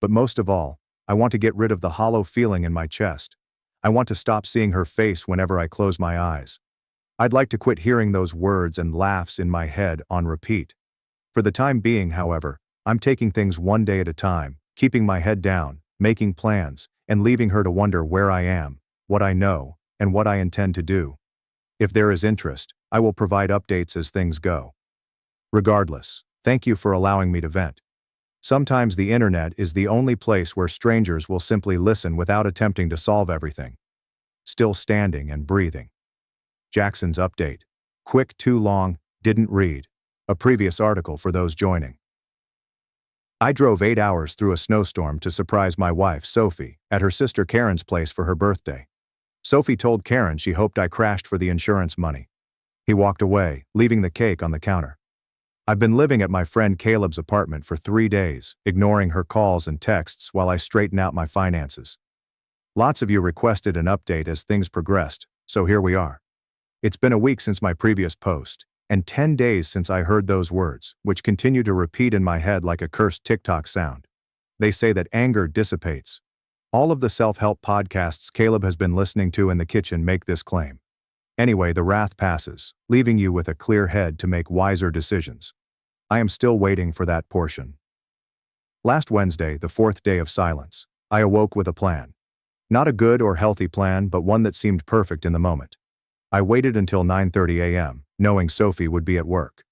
But most of all, I want to get rid of the hollow feeling in my chest. I want to stop seeing her face whenever I close my eyes. I'd like to quit hearing those words and laughs in my head on repeat. For the time being, however, I'm taking things one day at a time, keeping my head down, making plans, and leaving her to wonder where I am, what I know, and what I intend to do. If there is interest, I will provide updates as things go. Regardless, thank you for allowing me to vent. Sometimes the internet is the only place where strangers will simply listen without attempting to solve everything. Still standing and breathing. Jackson's update. Quick, too long, didn't read. A previous article for those joining. I drove 8 hours through a snowstorm to surprise my wife, Sophie, at her sister Karen's place for her birthday. Sophie told Karen she hoped I crashed for the insurance money. He walked away, leaving the cake on the counter. I've been living at my friend Caleb's apartment for 3 days, ignoring her calls and texts while I straighten out my finances. Lots of you requested an update as things progressed, so here we are. It's been a week since my previous post, and 10 days since I heard those words, which continue to repeat in my head like a cursed TikTok sound. They say that anger dissipates. All of the self-help podcasts Caleb has been listening to in the kitchen make this claim. Anyway, the wrath passes, leaving you with a clear head to make wiser decisions. I am still waiting for that portion. Last Wednesday, the 4th day of silence, I awoke with a plan. Not a good or healthy plan, but one that seemed perfect in the moment. I waited until 9:30 a.m., knowing Sophie would be at work.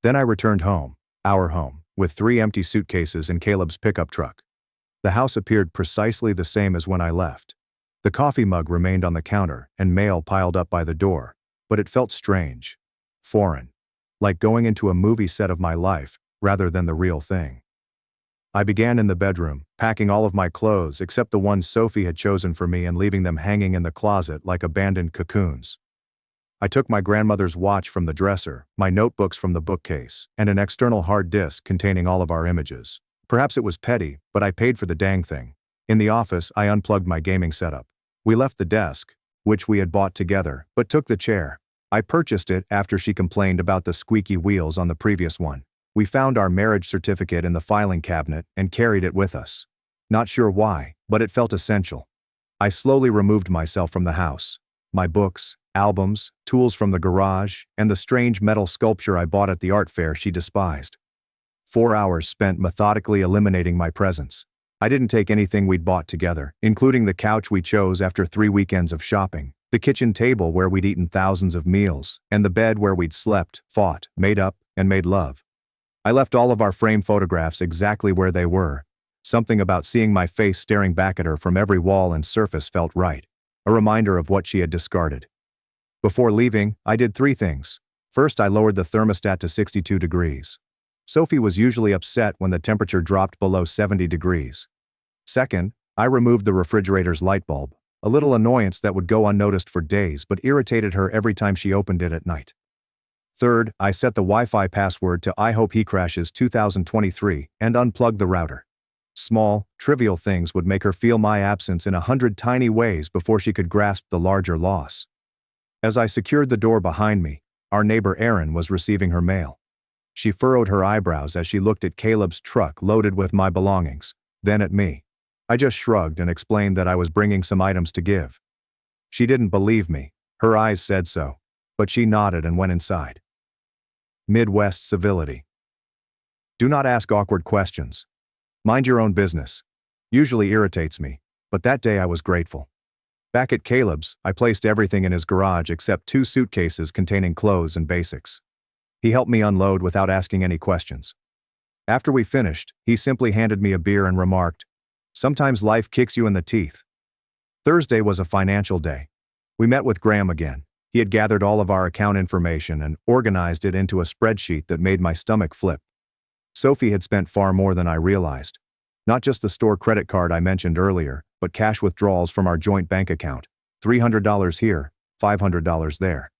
Then I returned home, our home, with 3 empty suitcases in Caleb's pickup truck. The house appeared precisely the same as when I left. The coffee mug remained on the counter and mail piled up by the door, but it felt strange, foreign, like going into a movie set of my life rather than the real thing. I began in the bedroom, packing all of my clothes except the ones Sophie had chosen for me and leaving them hanging in the closet like abandoned cocoons. I took my grandmother's watch from the dresser, my notebooks from the bookcase, and an external hard disk containing all of our images. Perhaps it was petty, but I paid for the dang thing. In the office, I unplugged my gaming setup. We left the desk, which we had bought together, but took the chair. I purchased it after she complained about the squeaky wheels on the previous one. We found our marriage certificate in the filing cabinet and carried it with us. Not sure why, but it felt essential. I slowly removed myself from the house. My books, albums, tools from the garage, and the strange metal sculpture I bought at the art fair she despised. 4 hours spent methodically eliminating my presence. I didn't take anything we'd bought together, including the couch we chose after 3 weekends of shopping, the kitchen table where we'd eaten thousands of meals, and the bed where we'd slept, fought, made up, and made love. I left all of our frame photographs exactly where they were. Something about seeing my face staring back at her from every wall and surface felt right, a reminder of what she had discarded. Before leaving, I did 3 things. First, I lowered the thermostat to 62 degrees. Sophie was usually upset when the temperature dropped below 70 degrees. Second, I removed the refrigerator's light bulb, a little annoyance that would go unnoticed for days but irritated her every time she opened it at night. Third, I set the Wi-Fi password to I hope he crashes 2023 and unplugged the router. Small, trivial things would make her feel my absence in 100 tiny ways before she could grasp the larger loss. As I secured the door behind me, our neighbor Erin was receiving her mail. She furrowed her eyebrows as she looked at Caleb's truck loaded with my belongings, then at me. I just shrugged and explained that I was bringing some items to give. She didn't believe me, her eyes said so, but she nodded and went inside. Midwest civility. Do not ask awkward questions. Mind your own business. Usually irritates me, but that day I was grateful. Back at Caleb's, I placed everything in his garage except 2 suitcases containing clothes and basics. He helped me unload without asking any questions. After we finished, he simply handed me a beer and remarked, "Sometimes life kicks you in the teeth." Thursday was a financial day. We met with Graham again. He had gathered all of our account information and organized it into a spreadsheet that made my stomach flip. Sophie had spent far more than I realized. Not just the store credit card I mentioned earlier, but cash withdrawals from our joint bank account. $300 here, $500 there.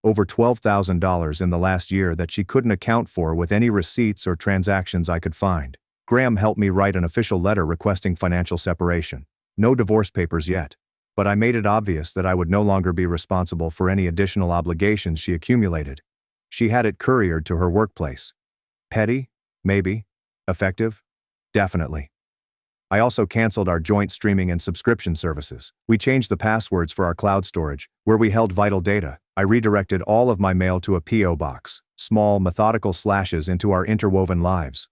Over $12,000 in the last year that she couldn't account for with any receipts or transactions I could find. Graham helped me write an official letter requesting financial separation. No divorce papers yet. But I made it obvious that I would no longer be responsible for any additional obligations she accumulated. She had it couriered to her workplace. Petty? Maybe. Effective? Definitely. I also canceled our joint streaming and subscription services. We changed the passwords for our cloud storage, where we held vital data. I redirected all of my mail to a P.O. box, small, methodical slashes into our interwoven lives.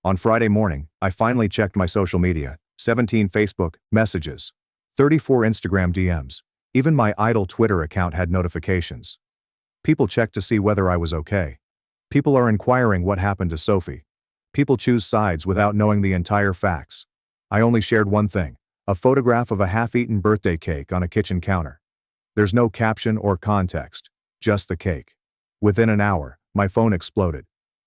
On Friday morning, I finally checked my social media, 17 Facebook messages. 34 Instagram DMs. Even my idle Twitter account had notifications. People checked to see whether I was okay. People are inquiring what happened to Sophie. People choose sides without knowing the entire facts. I only shared one thing, a photograph of a half-eaten birthday cake on a kitchen counter. There's no caption or context, just the cake. Within an hour, my phone exploded.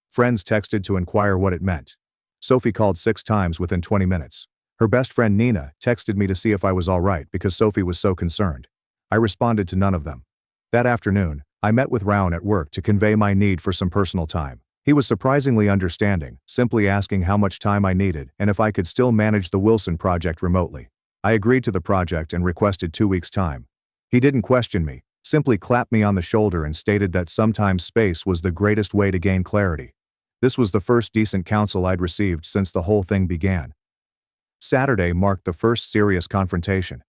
Friends texted to inquire what it meant. Sophie called 6 times within 20 minutes. Her best friend Nina texted me to see if I was all right because Sophie was so concerned. I responded to none of them. That afternoon, I met with Rowan at work to convey my need for some personal time. He was surprisingly understanding, simply asking how much time I needed and if I could still manage the Wilson project remotely. I agreed to the project and requested 2 weeks' time. He didn't question me, simply clapped me on the shoulder and stated that sometimes space was the greatest way to gain clarity. This was the first decent counsel I'd received since the whole thing began. Saturday marked the first serious confrontation.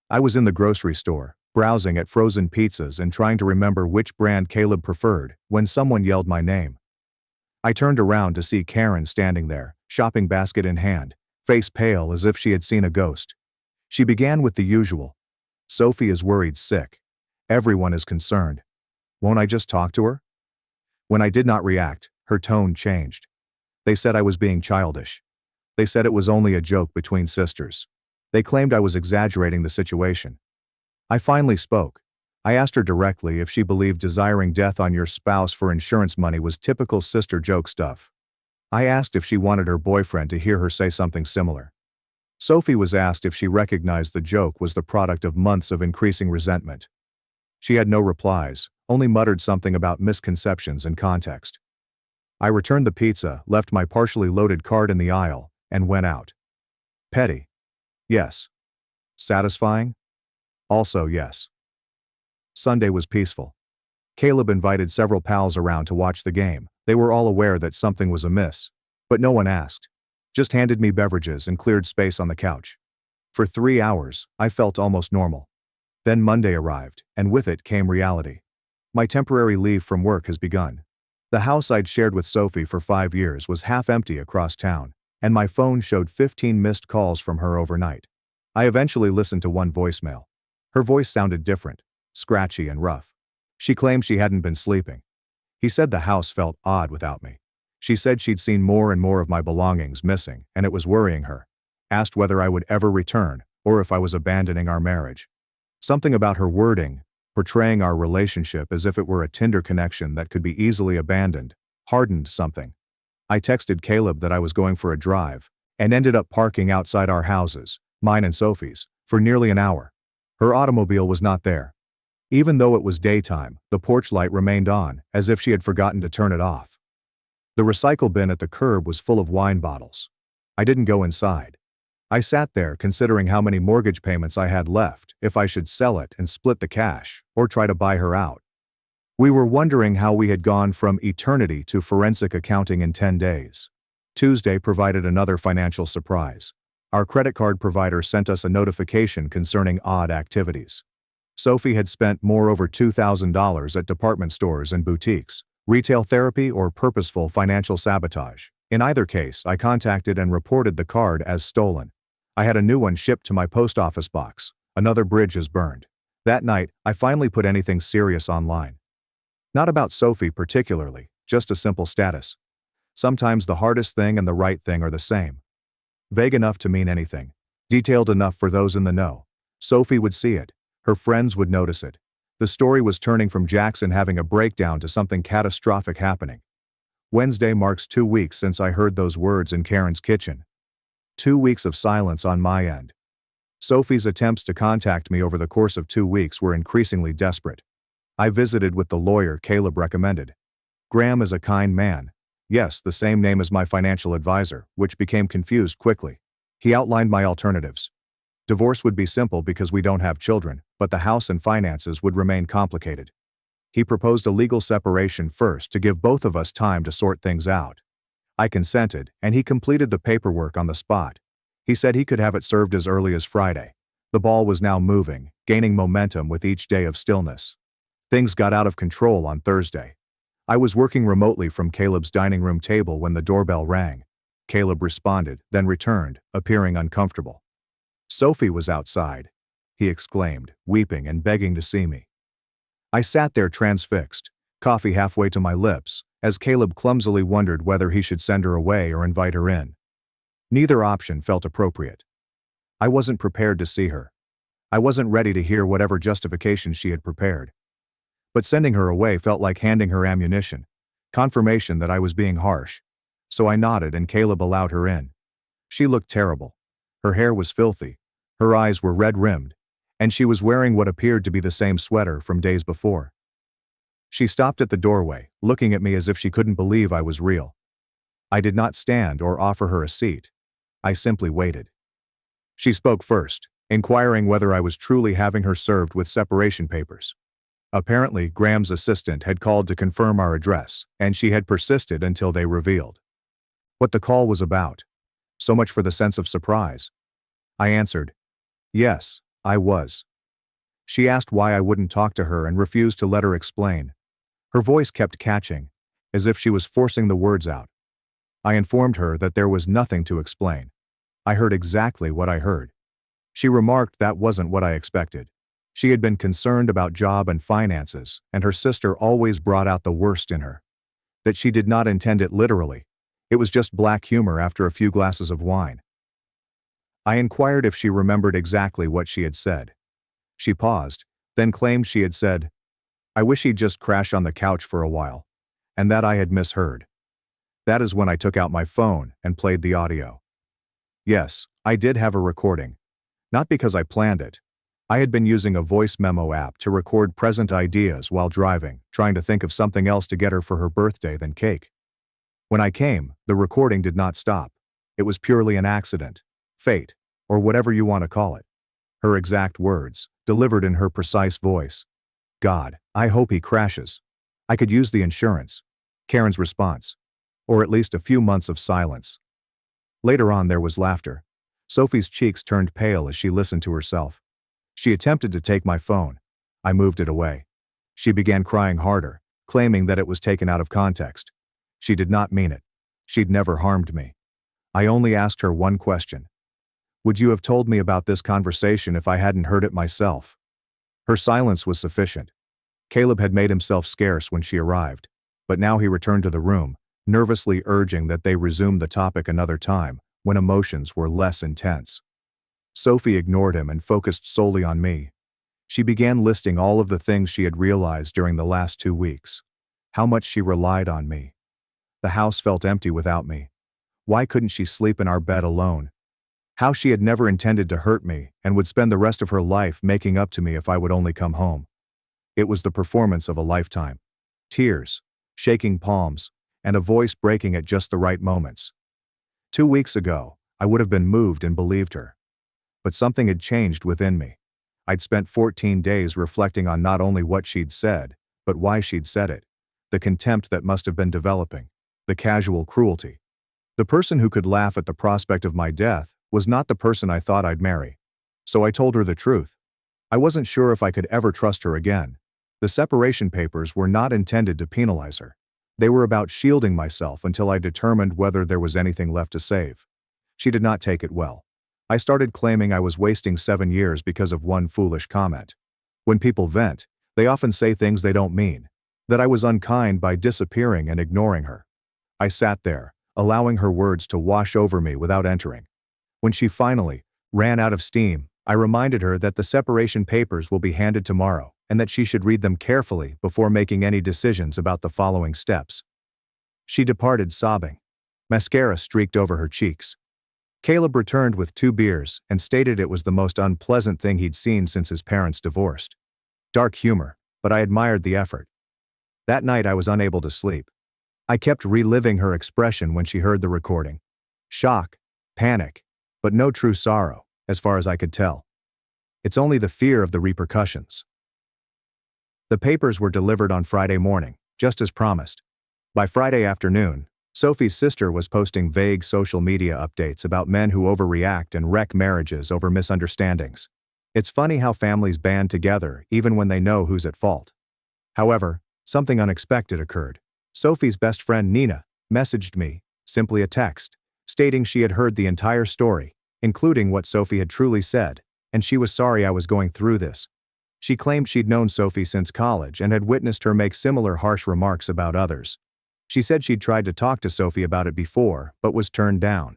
I was in the grocery store, browsing at frozen pizzas and trying to remember which brand Caleb preferred, when someone yelled my name. I turned around to see Karen standing there, shopping basket in hand, face pale as if she had seen a ghost. She began with the usual. "Sophie is worried sick. Everyone is concerned. Won't I just talk to her?" When I did not react, her tone changed. They said I was being childish. They said it was only a joke between sisters. They claimed I was exaggerating the situation. I finally spoke. I asked her directly if she believed desiring death on your spouse for insurance money was typical sister joke stuff. I asked if she wanted her boyfriend to hear her say something similar. Sophie was asked if she recognized the joke was the product of months of increasing resentment. She had no replies, only muttered something about misconceptions and context. I returned the pizza, left my partially loaded card in the aisle, and went out. Petty. Yes. Satisfying? Also yes. Sunday was peaceful. Caleb invited several pals around to watch the game. They were all aware that something was amiss. But no one asked. Just handed me beverages and cleared space on the couch. For 3 hours, I felt almost normal. Then Monday arrived, and with it came reality. My temporary leave from work has begun. The house I'd shared with Sophie for 5 years was half empty across town, and my phone showed 15 missed calls from her overnight. I eventually listened to one voicemail. Her voice sounded different, scratchy and rough. She claimed she hadn't been sleeping. He said the house felt odd without me. She said she'd seen more and more of my belongings missing, and it was worrying her. Asked whether I would ever return, or if I was abandoning our marriage. Something about her wording, portraying our relationship as if it were a Tinder connection that could be easily abandoned, hardened something. I texted Caleb that I was going for a drive, and ended up parking outside our houses, mine and Sophie's, for nearly an hour. Her automobile was not there. Even though it was daytime, the porch light remained on, as if she had forgotten to turn it off. The recycle bin at the curb was full of wine bottles. I didn't go inside. I sat there considering how many mortgage payments I had left, if I should sell it and split the cash, or try to buy her out. We were wondering how we had gone from eternity to forensic accounting in 10 days. Tuesday provided another financial surprise. Our credit card provider sent us a notification concerning odd activities. Sophie had spent over $2,000 at department stores and boutiques, retail therapy or purposeful financial sabotage. In either case, I contacted and reported the card as stolen. I had a new one shipped to my post office box. Another bridge is burned. That night, I finally put anything serious online. Not about Sophie particularly, just a simple status. Sometimes the hardest thing and the right thing are the same. Vague enough to mean anything. Detailed enough for those in the know. Sophie would see it. Her friends would notice it. The story was turning from Jackson having a breakdown to something catastrophic happening. Wednesday marks 2 weeks since I heard those words in Karen's kitchen. 2 weeks of silence on my end. Sophie's attempts to contact me over the course of 2 weeks were increasingly desperate. I visited with the lawyer Caleb recommended. Graham is a kind man. Yes, the same name as my financial advisor, which became confused quickly. He outlined my alternatives. Divorce would be simple because we don't have children, but the house and finances would remain complicated. He proposed a legal separation first to give both of us time to sort things out. I consented, and he completed the paperwork on the spot. He said he could have it served as early as Friday. The ball was now moving, gaining momentum with each day of stillness. Things got out of control on Thursday. I was working remotely from Caleb's dining room table when the doorbell rang. Caleb responded, then returned, appearing uncomfortable. Sophie was outside, he exclaimed, weeping and begging to see me. I sat there transfixed, coffee halfway to my lips, as Caleb clumsily wondered whether he should send her away or invite her in. Neither option felt appropriate. I wasn't prepared to see her. I wasn't ready to hear whatever justification she had prepared. But sending her away felt like handing her ammunition, confirmation that I was being harsh. So I nodded and Caleb allowed her in. She looked terrible. Her hair was filthy, her eyes were red-rimmed, and she was wearing what appeared to be the same sweater from days before. She stopped at the doorway, looking at me as if she couldn't believe I was real. I did not stand or offer her a seat. I simply waited. She spoke first, inquiring whether I was truly having her served with separation papers. Apparently, Graham's assistant had called to confirm our address, and she had persisted until they revealed what the call was about. So much for the sense of surprise. I answered, yes, I was. She asked why I wouldn't talk to her and refused to let her explain. Her voice kept catching, as if she was forcing the words out. I informed her that there was nothing to explain. I heard exactly what I heard. She remarked that wasn't what I expected. She had been concerned about job and finances, and her sister always brought out the worst in her. That she did not intend it literally. It was just black humor after a few glasses of wine. I inquired if she remembered exactly what she had said. She paused, then claimed she had said, "I wish he'd just crash on the couch for a while," and that I had misheard. That is when I took out my phone and played the audio. Yes, I did have a recording. Not because I planned it. I had been using a voice memo app to record present ideas while driving, trying to think of something else to get her for her birthday than cake. When I came, the recording did not stop. It was purely an accident, fate, or whatever you want to call it. Her exact words, delivered in her precise voice. "God, I hope he crashes. I could use the insurance." Karen's response. Or at least a few months of silence. Later on there was laughter. Sophie's cheeks turned pale as she listened to herself. She attempted to take my phone. I moved it away. She began crying harder, claiming that it was taken out of context. She did not mean it. She'd never harmed me. I only asked her one question. "Would you have told me about this conversation if I hadn't heard it myself?" Her silence was sufficient. Caleb had made himself scarce when she arrived, but now he returned to the room, nervously urging that they resume the topic another time, when emotions were less intense. Sophie ignored him and focused solely on me. She began listing all of the things she had realized during the last 2 weeks. How much she relied on me. The house felt empty without me. Why couldn't she sleep in our bed alone? How she had never intended to hurt me and would spend the rest of her life making up to me if I would only come home. It was the performance of a lifetime. Tears, shaking palms, and a voice breaking at just the right moments. 2 weeks ago, I would have been moved and believed her. But something had changed within me. I'd spent 14 days reflecting on not only what she'd said, but why she'd said it. The contempt that must have been developing. The casual cruelty. The person who could laugh at the prospect of my death was not the person I thought I'd marry. So I told her the truth. I wasn't sure if I could ever trust her again. The separation papers were not intended to penalize her. They were about shielding myself until I determined whether there was anything left to save. She did not take it well. I started claiming I was wasting 7 years because of one foolish comment. When people vent, they often say things they don't mean. That I was unkind by disappearing and ignoring her. I sat there, allowing her words to wash over me without entering. When she finally ran out of steam, I reminded her that the separation papers will be handed tomorrow and that she should read them carefully before making any decisions about the following steps. She departed sobbing. Mascara streaked over her cheeks. Caleb returned with 2 beers and stated it was the most unpleasant thing he'd seen since his parents divorced. Dark humor, but I admired the effort. That night I was unable to sleep. I kept reliving her expression when she heard the recording. Shock, panic, but no true sorrow, as far as I could tell. It's only the fear of the repercussions. The papers were delivered on Friday morning, just as promised. By Friday afternoon, Sophie's sister was posting vague social media updates about men who overreact and wreck marriages over misunderstandings. It's funny how families band together even when they know who's at fault. However, something unexpected occurred. Sophie's best friend Nina messaged me, simply a text, stating she had heard the entire story, including what Sophie had truly said, and she was sorry I was going through this. She claimed she'd known Sophie since college and had witnessed her make similar harsh remarks about others. She said she'd tried to talk to Sophie about it before, but was turned down.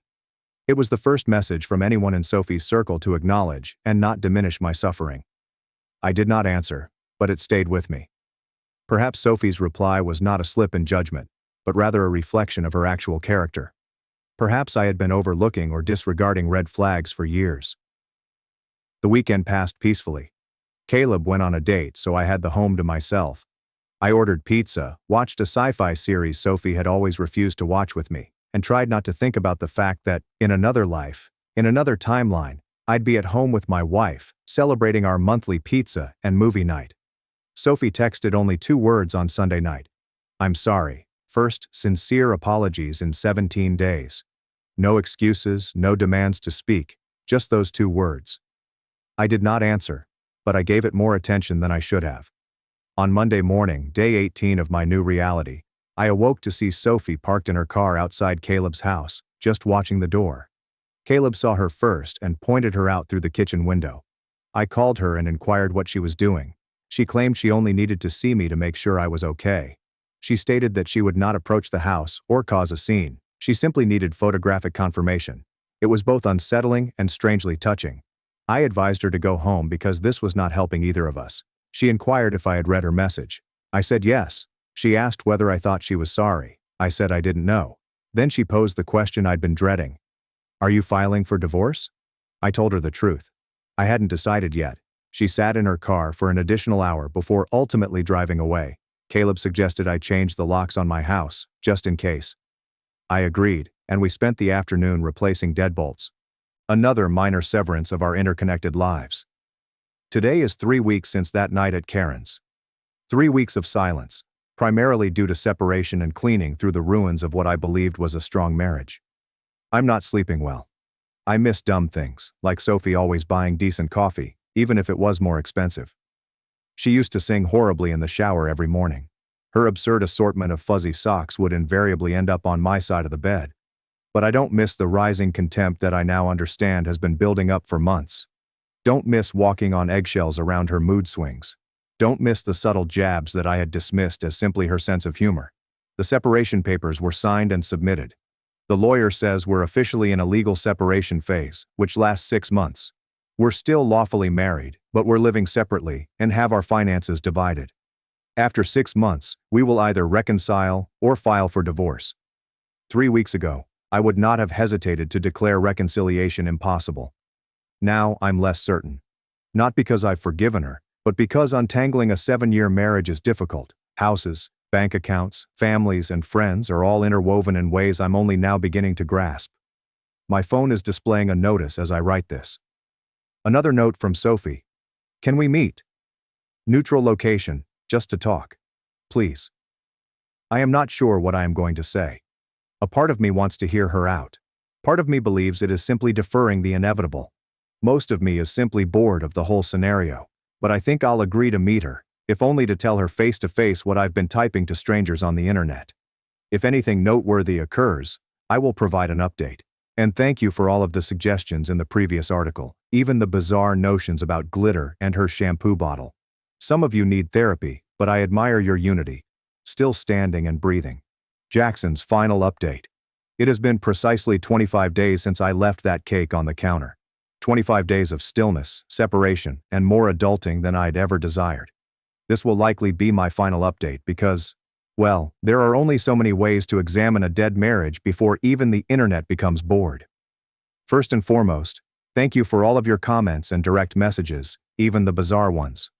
It was the first message from anyone in Sophie's circle to acknowledge and not diminish my suffering. I did not answer, but it stayed with me. Perhaps Sophie's reply was not a slip in judgment, but rather a reflection of her actual character. Perhaps I had been overlooking or disregarding red flags for years. The weekend passed peacefully. Caleb went on a date, so I had the home to myself. I ordered pizza, watched a sci-fi series Sophie had always refused to watch with me, and tried not to think about the fact that, in another life, in another timeline, I'd be at home with my wife, celebrating our monthly pizza and movie night. Sophie texted only 2 words on Sunday night. "I'm sorry. First, sincere apologies in 17 days. No excuses, no demands to speak, just those 2 words." I did not answer, but I gave it more attention than I should have. On Monday morning, day 18 of my new reality, I awoke to see Sophie parked in her car outside Caleb's house, just watching the door. Caleb saw her first and pointed her out through the kitchen window. I called her and inquired what she was doing. She claimed she only needed to see me to make sure I was okay. She stated that she would not approach the house or cause a scene. She simply needed photographic confirmation. It was both unsettling and strangely touching. I advised her to go home because this was not helping either of us. She inquired if I had read her message. I said yes. She asked whether I thought she was sorry. I said I didn't know. Then she posed the question I'd been dreading. Are you filing for divorce? I told her the truth. I hadn't decided yet. She sat in her car for an additional hour before ultimately driving away. Caleb suggested I change the locks on my house, just in case. I agreed, and we spent the afternoon replacing deadbolts. Another minor severance of our interconnected lives. Today is 3 weeks since that night at Karen's. 3 weeks of silence, primarily due to separation and cleaning through the ruins of what I believed was a strong marriage. I'm not sleeping well. I miss dumb things, like Sophie always buying decent coffee, even if it was more expensive. She used to sing horribly in the shower every morning. Her absurd assortment of fuzzy socks would invariably end up on my side of the bed. But I don't miss the rising contempt that I now understand has been building up for months. Don't miss walking on eggshells around her mood swings. Don't miss the subtle jabs that I had dismissed as simply her sense of humor. The separation papers were signed and submitted. The lawyer says we're officially in a legal separation phase, which lasts 6 months. We're still lawfully married, but we're living separately and have our finances divided. After 6 months, we will either reconcile or file for divorce. 3 weeks ago, I would not have hesitated to declare reconciliation impossible. Now I'm less certain. Not because I've forgiven her, but because untangling a 7-year marriage is difficult. Houses, bank accounts, families, and friends are all interwoven in ways I'm only now beginning to grasp. My phone is displaying a notice as I write this. Another note from Sophie. Can we meet? Neutral location, just to talk. Please. I am not sure what I am going to say. A part of me wants to hear her out. Part of me believes it is simply deferring the inevitable. Most of me is simply bored of the whole scenario. But I think I'll agree to meet her, if only to tell her face to face what I've been typing to strangers on the internet. If anything noteworthy occurs, I will provide an update. And thank you for all of the suggestions in the previous article, even the bizarre notions about glitter and her shampoo bottle. Some of you need therapy, but I admire your unity. Still standing and breathing. Jackson's final update. It has been precisely 25 days since I left that cake on the counter. 25 days of stillness, separation, and more adulting than I'd ever desired. This will likely be my final update because, well, there are only so many ways to examine a dead marriage before even the internet becomes bored. First and foremost, thank you for all of your comments and direct messages, even the bizarre ones.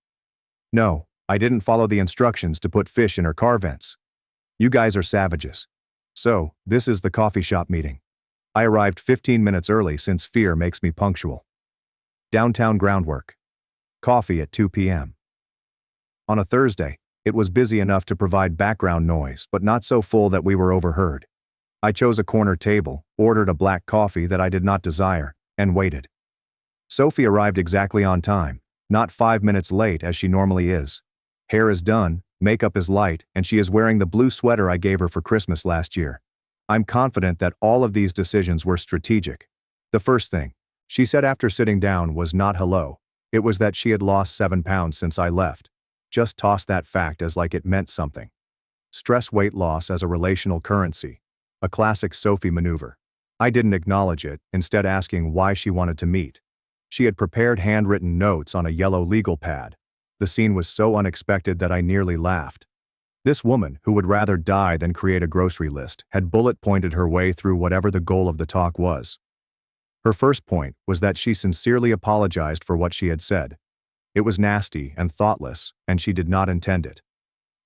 No, I didn't follow the instructions to put fish in her car vents. You guys are savages. So, this is the coffee shop meeting. I arrived 15 minutes early since fear makes me punctual. Downtown groundwork. Coffee at 2 p.m. On a Thursday, it was busy enough to provide background noise, but not so full that we were overheard. I chose a corner table, ordered a black coffee that I did not desire, and waited. Sophie arrived exactly on time, not 5 minutes late as she normally is. Hair is done, makeup is light, and she is wearing the blue sweater I gave her for Christmas last year. I'm confident that all of these decisions were strategic. The first thing she said after sitting down was not hello. It was that she had lost 7 pounds since I left. Just toss that fact as like it meant something. Stress weight loss as a relational currency. A classic Sophie maneuver. I didn't acknowledge it, instead asking why she wanted to meet. She had prepared handwritten notes on a yellow legal pad. The scene was so unexpected that I nearly laughed. This woman, who would rather die than create a grocery list, had bullet-pointed her way through whatever the goal of the talk was. Her first point was that she sincerely apologized for what she had said. It was nasty and thoughtless, and she did not intend it.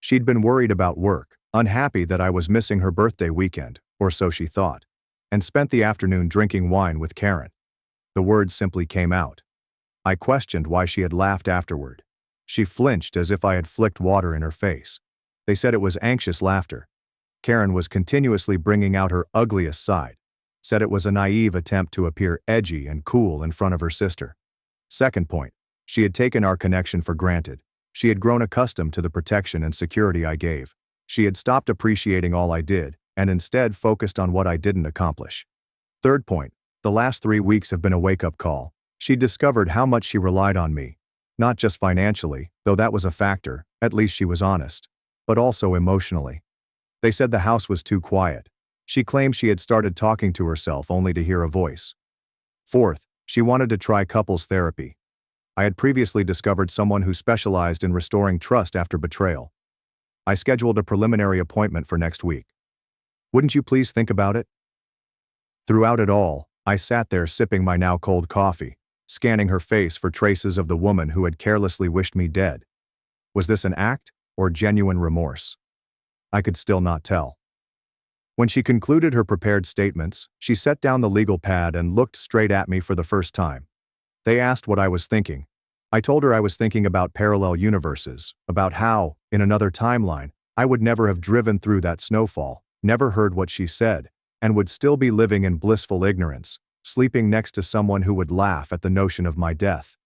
She'd been worried about work, unhappy that I was missing her birthday weekend, or so she thought, and spent the afternoon drinking wine with Karen. The words simply came out. I questioned why she had laughed afterward. She flinched as if I had flicked water in her face. They said it was anxious laughter. Karen was continuously bringing out her ugliest side. Said it was a naive attempt to appear edgy and cool in front of her sister. Second point, she had taken our connection for granted. She had grown accustomed to the protection and security I gave. She had stopped appreciating all I did, and instead focused on what I didn't accomplish. Third point, the last 3 weeks have been a wake-up call. She discovered how much she relied on me. Not just financially, though that was a factor, at least she was honest, but also emotionally. They said the house was too quiet. She claimed she had started talking to herself only to hear a voice. Fourth, she wanted to try couples therapy. I had previously discovered someone who specialized in restoring trust after betrayal. I scheduled a preliminary appointment for next week. Wouldn't you please think about it? Throughout it all, I sat there sipping my now cold coffee, scanning her face for traces of the woman who had carelessly wished me dead. Was this an act or genuine remorse? I could still not tell. When she concluded her prepared statements, she set down the legal pad and looked straight at me for the first time. They asked what I was thinking. I told her I was thinking about parallel universes, about how, in another timeline, I would never have driven through that snowfall, never heard what she said, and would still be living in blissful ignorance, sleeping next to someone who would laugh at the notion of my death.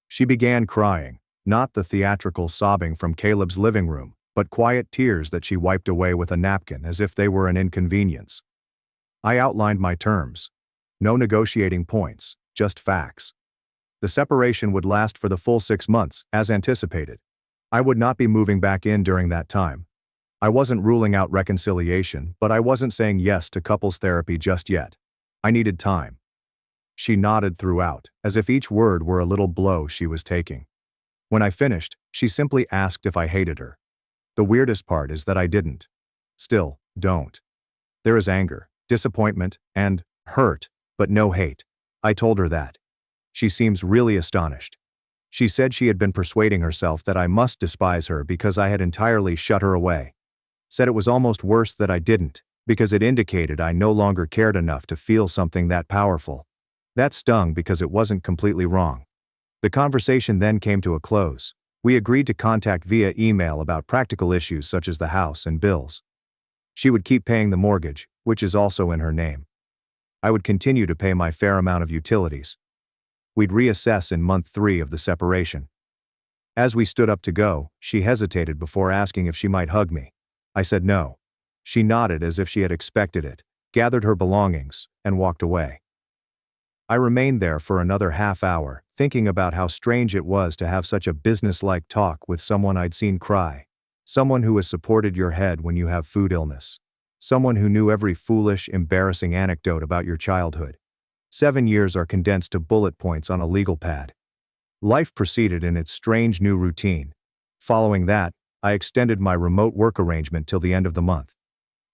She began crying, not the theatrical sobbing from Caleb's living room, but quiet tears that she wiped away with a napkin as if they were an inconvenience. I outlined my terms. No negotiating points, just facts. The separation would last for the full 6 months, as anticipated. I would not be moving back in during that time. I wasn't ruling out reconciliation, but I wasn't saying yes to couples therapy just yet. I needed time. She nodded throughout, as if each word were a little blow she was taking. When I finished, she simply asked if I hated her. The weirdest part is that I didn't. Still, don't. There is anger, disappointment, and hurt, but no hate. I told her that. She seems really astonished. She said she had been persuading herself that I must despise her because I had entirely shut her away. Said it was almost worse that I didn't, because it indicated I no longer cared enough to feel something that powerful. That stung because it wasn't completely wrong. The conversation then came to a close. We agreed to contact via email about practical issues such as the house and bills. She would keep paying the mortgage, which is also in her name. I would continue to pay my fair amount of utilities. We'd reassess in month 3 of the separation. As we stood up to go, she hesitated before asking if she might hug me. I said no. She nodded as if she had expected it, gathered her belongings, and walked away. I remained there for another half hour, thinking about how strange it was to have such a business-like talk with someone I'd seen cry. Someone who has supported your head when you have food illness. Someone who knew every foolish, embarrassing anecdote about your childhood. 7 years are condensed to bullet points on a legal pad. Life proceeded in its strange new routine. Following that, I extended my remote work arrangement till the end of the month.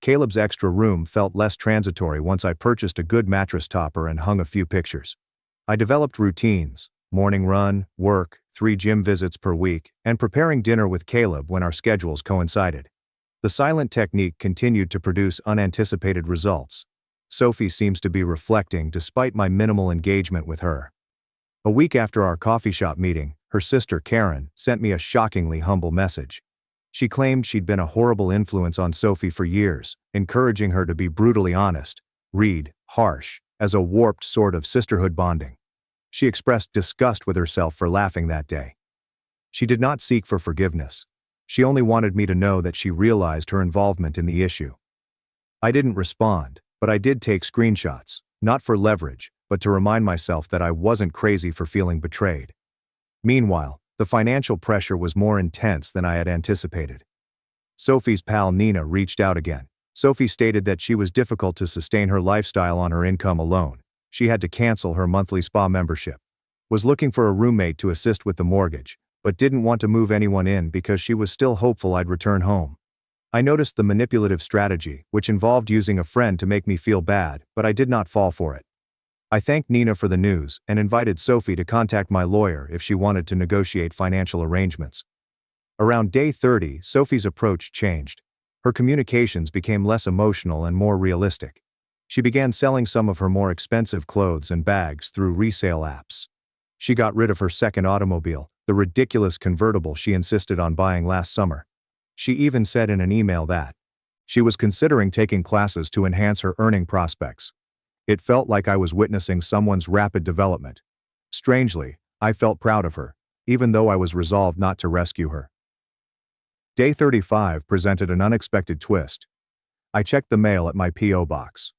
Caleb's extra room felt less transitory once I purchased a good mattress topper and hung a few pictures. I developed routines, morning run, work, 3 gym visits per week, and preparing dinner with Caleb when our schedules coincided. The silent technique continued to produce unanticipated results. Sophie seems to be reflecting despite my minimal engagement with her. A week after our coffee shop meeting, her sister Karen sent me a shockingly humble message. She claimed she'd been a horrible influence on Sophie for years, encouraging her to be brutally honest, read, harsh, as a warped sort of sisterhood bonding. She expressed disgust with herself for laughing that day. She did not seek for forgiveness. She only wanted me to know that she realized her involvement in the issue. I didn't respond, but I did take screenshots, not for leverage, but to remind myself that I wasn't crazy for feeling betrayed. Meanwhile, the financial pressure was more intense than I had anticipated. Sophie's pal Nina reached out again. Sophie stated that she was difficult to sustain her lifestyle on her income alone. She had to cancel her monthly spa membership. Was looking for a roommate to assist with the mortgage, but didn't want to move anyone in because she was still hopeful I'd return home. I noticed the manipulative strategy, which involved using a friend to make me feel bad, but I did not fall for it. I thanked Nina for the news and invited Sophie to contact my lawyer if she wanted to negotiate financial arrangements. Around day 30, Sophie's approach changed. Her communications became less emotional and more realistic. She began selling some of her more expensive clothes and bags through resale apps. She got rid of her second automobile, the ridiculous convertible she insisted on buying last summer. She even said in an email that she was considering taking classes to enhance her earning prospects. It felt like I was witnessing someone's rapid development. Strangely, I felt proud of her, even though I was resolved not to rescue her. Day 35 presented an unexpected twist. I checked the mail at my P.O. box.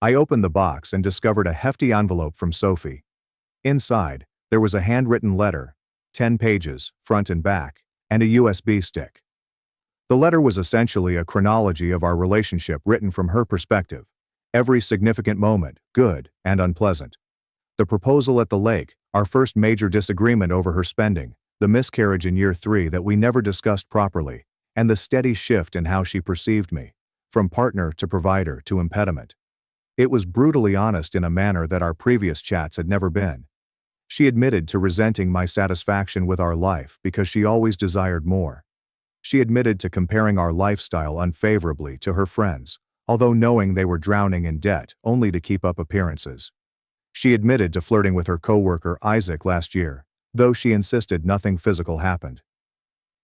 I opened the box and discovered a hefty envelope from Sophie. Inside, there was a handwritten letter, 10 pages, front and back, and a USB stick. The letter was essentially a chronology of our relationship written from her perspective. Every significant moment, good and unpleasant. The proposal at the lake, our first major disagreement over her spending, the miscarriage in year 3 that we never discussed properly, and the steady shift in how she perceived me, from partner to provider to impediment. It was brutally honest in a manner that our previous chats had never been. She admitted to resenting my satisfaction with our life because she always desired more. She admitted to comparing our lifestyle unfavorably to her friends, although knowing they were drowning in debt only to keep up appearances. She admitted to flirting with her coworker Isaac last year, though she insisted nothing physical happened.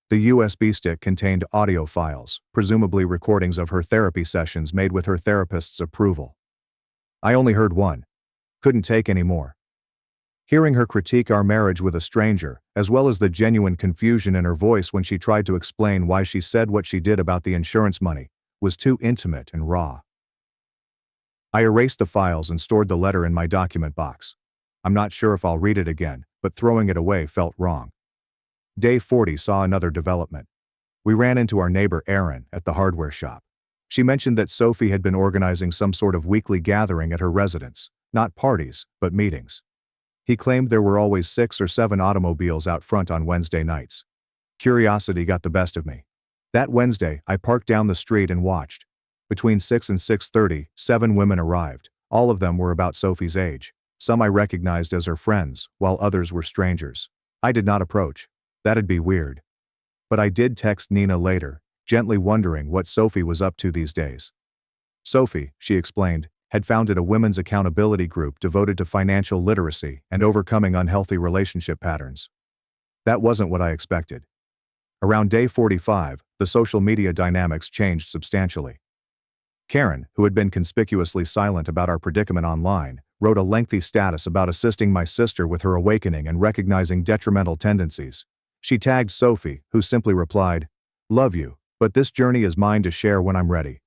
The USB stick contained audio files, presumably recordings of her therapy sessions made with her therapist's approval. I only heard one. Couldn't take any more. Hearing her critique our marriage with a stranger, as well as the genuine confusion in her voice when she tried to explain why she said what she did about the insurance money, was too intimate and raw. I erased the files and stored the letter in my document box. I'm not sure if I'll read it again, but throwing it away felt wrong. Day 40 saw another development. We ran into our neighbor Erin at the hardware shop. She mentioned that Sophie had been organizing some sort of weekly gathering at her residence, not parties, but meetings. He claimed there were always 6 or 7 automobiles out front on Wednesday nights. Curiosity got the best of me. That Wednesday, I parked down the street and watched. Between 6 and 6:30, 7 women arrived. All of them were about Sophie's age. Some I recognized as her friends, while others were strangers. I did not approach. That'd be weird. But I did text Nina later, gently wondering what Sophie was up to these days. Sophie, she explained, had founded a women's accountability group devoted to financial literacy and overcoming unhealthy relationship patterns. That wasn't what I expected. Around day 45, the social media dynamics changed substantially. Karen, who had been conspicuously silent about our predicament online, wrote a lengthy status about assisting my sister with her awakening and recognizing detrimental tendencies. She tagged Sophie, who simply replied, "Love you, but this journey is mine to share when I'm ready."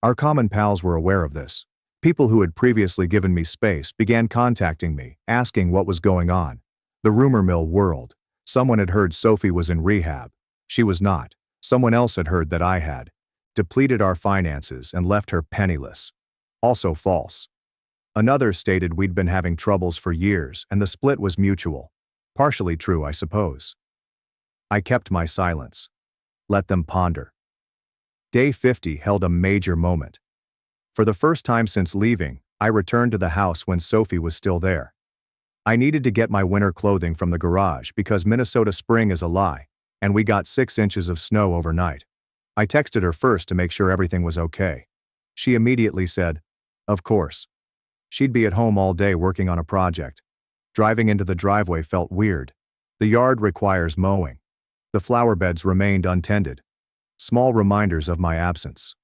Our common pals were aware of this. People who had previously given me space began contacting me, asking what was going on. The rumor mill whirled. Someone had heard Sophie was in rehab. She was not. Someone else had heard that I had depleted our finances and left her penniless. Also false. Another stated we'd been having troubles for years and the split was mutual. Partially true, I suppose. I kept my silence. Let them ponder. Day 50 held a major moment. For the first time since leaving, I returned to the house when Sophie was still there. I needed to get my winter clothing from the garage because Minnesota spring is a lie, and we got 6 inches of snow overnight. I texted her first to make sure everything was okay. She immediately said, "Of course." She'd be at home all day working on a project. Driving into the driveway felt weird. The yard requires mowing. The flower beds remained untended. Small reminders of my absence.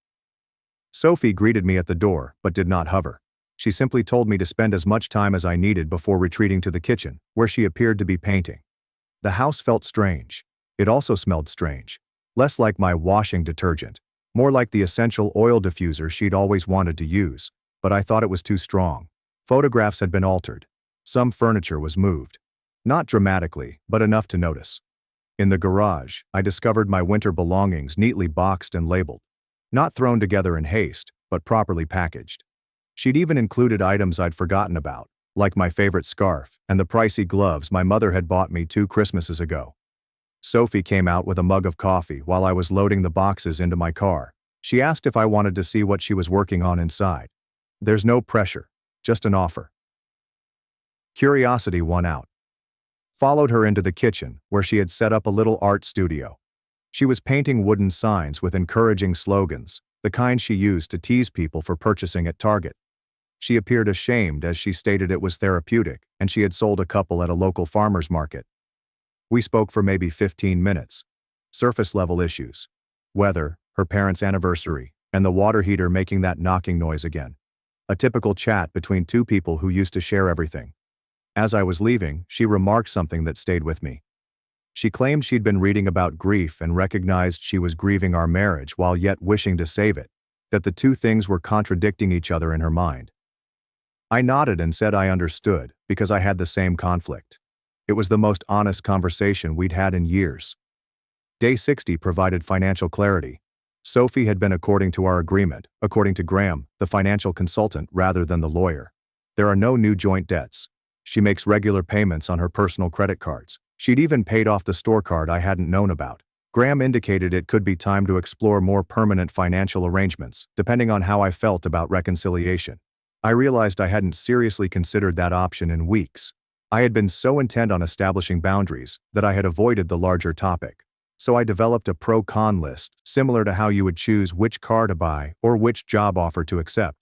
Sophie greeted me at the door, but did not hover. She simply told me to spend as much time as I needed before retreating to the kitchen, where she appeared to be painting. The house felt strange. It also smelled strange. Less like my washing detergent, more like the essential oil diffuser she'd always wanted to use, but I thought it was too strong. Photographs had been altered. Some furniture was moved. Not dramatically, but enough to notice. In the garage, I discovered my winter belongings neatly boxed and labeled. Not thrown together in haste, but properly packaged. She'd even included items I'd forgotten about, like my favorite scarf and the pricey gloves my mother had bought me 2 Christmases ago. Sophie came out with a mug of coffee while I was loading the boxes into my car. She asked if I wanted to see what she was working on inside. There's no pressure, just an offer. Curiosity won out. Followed her into the kitchen, where she had set up a little art studio. She was painting wooden signs with encouraging slogans, the kind she used to tease people for purchasing at Target. She appeared ashamed as she stated it was therapeutic, and she had sold a couple at a local farmer's market. We spoke for maybe 15 minutes. Surface-level issues. Weather, her parents' anniversary, and the water heater making that knocking noise again. A typical chat between 2 people who used to share everything. As I was leaving, she remarked something that stayed with me. She claimed she'd been reading about grief and recognized she was grieving our marriage while yet wishing to save it, that the 2 things were contradicting each other in her mind. I nodded and said I understood, because I had the same conflict. It was the most honest conversation we'd had in years. Day 60 provided financial clarity. Sophie had been according to our agreement, according to Graham, the financial consultant rather than the lawyer. There are no new joint debts. She makes regular payments on her personal credit cards. She'd even paid off the store card I hadn't known about. Graham indicated it could be time to explore more permanent financial arrangements, depending on how I felt about reconciliation. I realized I hadn't seriously considered that option in weeks. I had been so intent on establishing boundaries that I had avoided the larger topic. So I developed a pro-con list, similar to how you would choose which car to buy or which job offer to accept.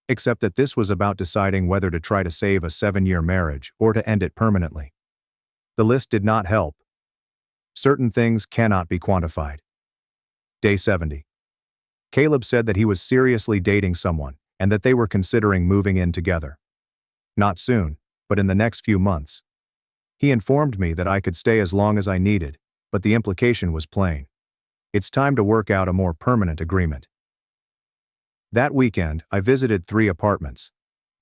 Except that this was about deciding whether to try to save a 7-year marriage or to end it permanently. The list did not help. Certain things cannot be quantified. Day 70. Caleb said that he was seriously dating someone and that they were considering moving in together. Not soon, but in the next few months. He informed me that I could stay as long as I needed, but the implication was plain. It's time to work out a more permanent agreement. That weekend, I visited 3 apartments.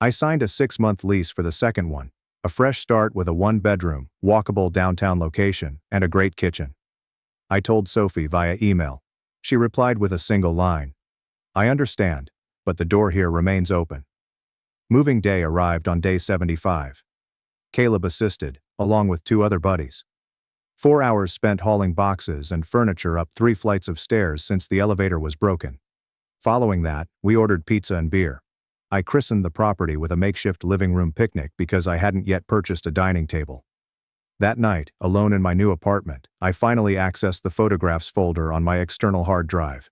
I signed a 6-month lease for the second one, a fresh start with a 1-bedroom, walkable downtown location, and a great kitchen. I told Sophie via email. She replied with a single line. I understand, but the door here remains open. Moving day arrived on day 75. Caleb assisted, along with 2 other buddies. 4 hours spent hauling boxes and furniture up 3 flights of stairs since the elevator was broken. Following that, we ordered pizza and beer. I christened the property with a makeshift living room picnic because I hadn't yet purchased a dining table. That night, alone in my new apartment, I finally accessed the photographs folder on my external hard drive.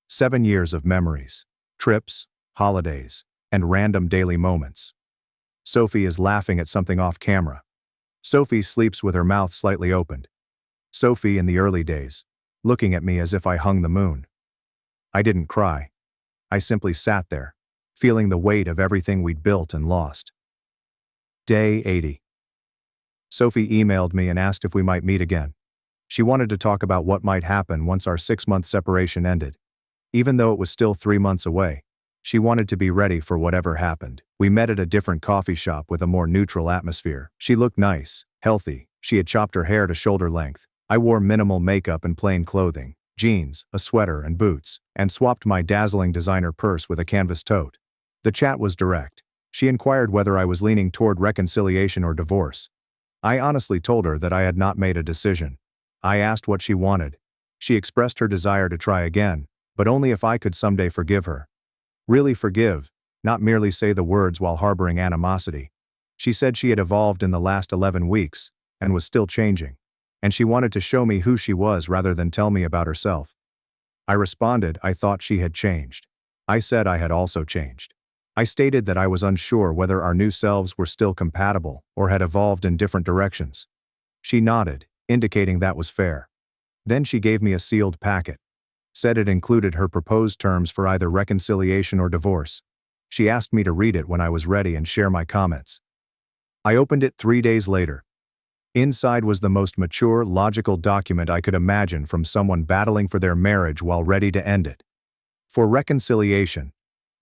7 years of memories, trips, holidays, and random daily moments. Sophie is laughing at something off camera. Sophie sleeps with her mouth slightly opened. Sophie in the early days, looking at me as if I hung the moon. I didn't cry. I simply sat there, feeling the weight of everything we'd built and lost. Day 80. Sophie emailed me and asked if we might meet again. She wanted to talk about what might happen once our 6-month separation ended. Even though it was still 3 months away, she wanted to be ready for whatever happened. We met at a different coffee shop with a more neutral atmosphere. She looked nice, healthy. She had chopped her hair to shoulder length. I wore minimal makeup and plain clothing, jeans, a sweater, and boots, and swapped my dazzling designer purse with a canvas tote. The chat was direct. She inquired whether I was leaning toward reconciliation or divorce. I honestly told her that I had not made a decision. I asked what she wanted. She expressed her desire to try again, but only if I could someday forgive her. Really forgive, not merely say the words while harboring animosity. She said she had evolved in the last 11 weeks, and was still changing. And she wanted to show me who she was rather than tell me about herself. I responded I thought she had changed. I said I had also changed. I stated that I was unsure whether our new selves were still compatible or had evolved in different directions. She nodded, indicating that was fair. Then she gave me a sealed packet. Said it included her proposed terms for either reconciliation or divorce. She asked me to read it when I was ready and share my comments. I opened it 3 days later. Inside was the most mature, logical document I could imagine from someone battling for their marriage while ready to end it. For reconciliation,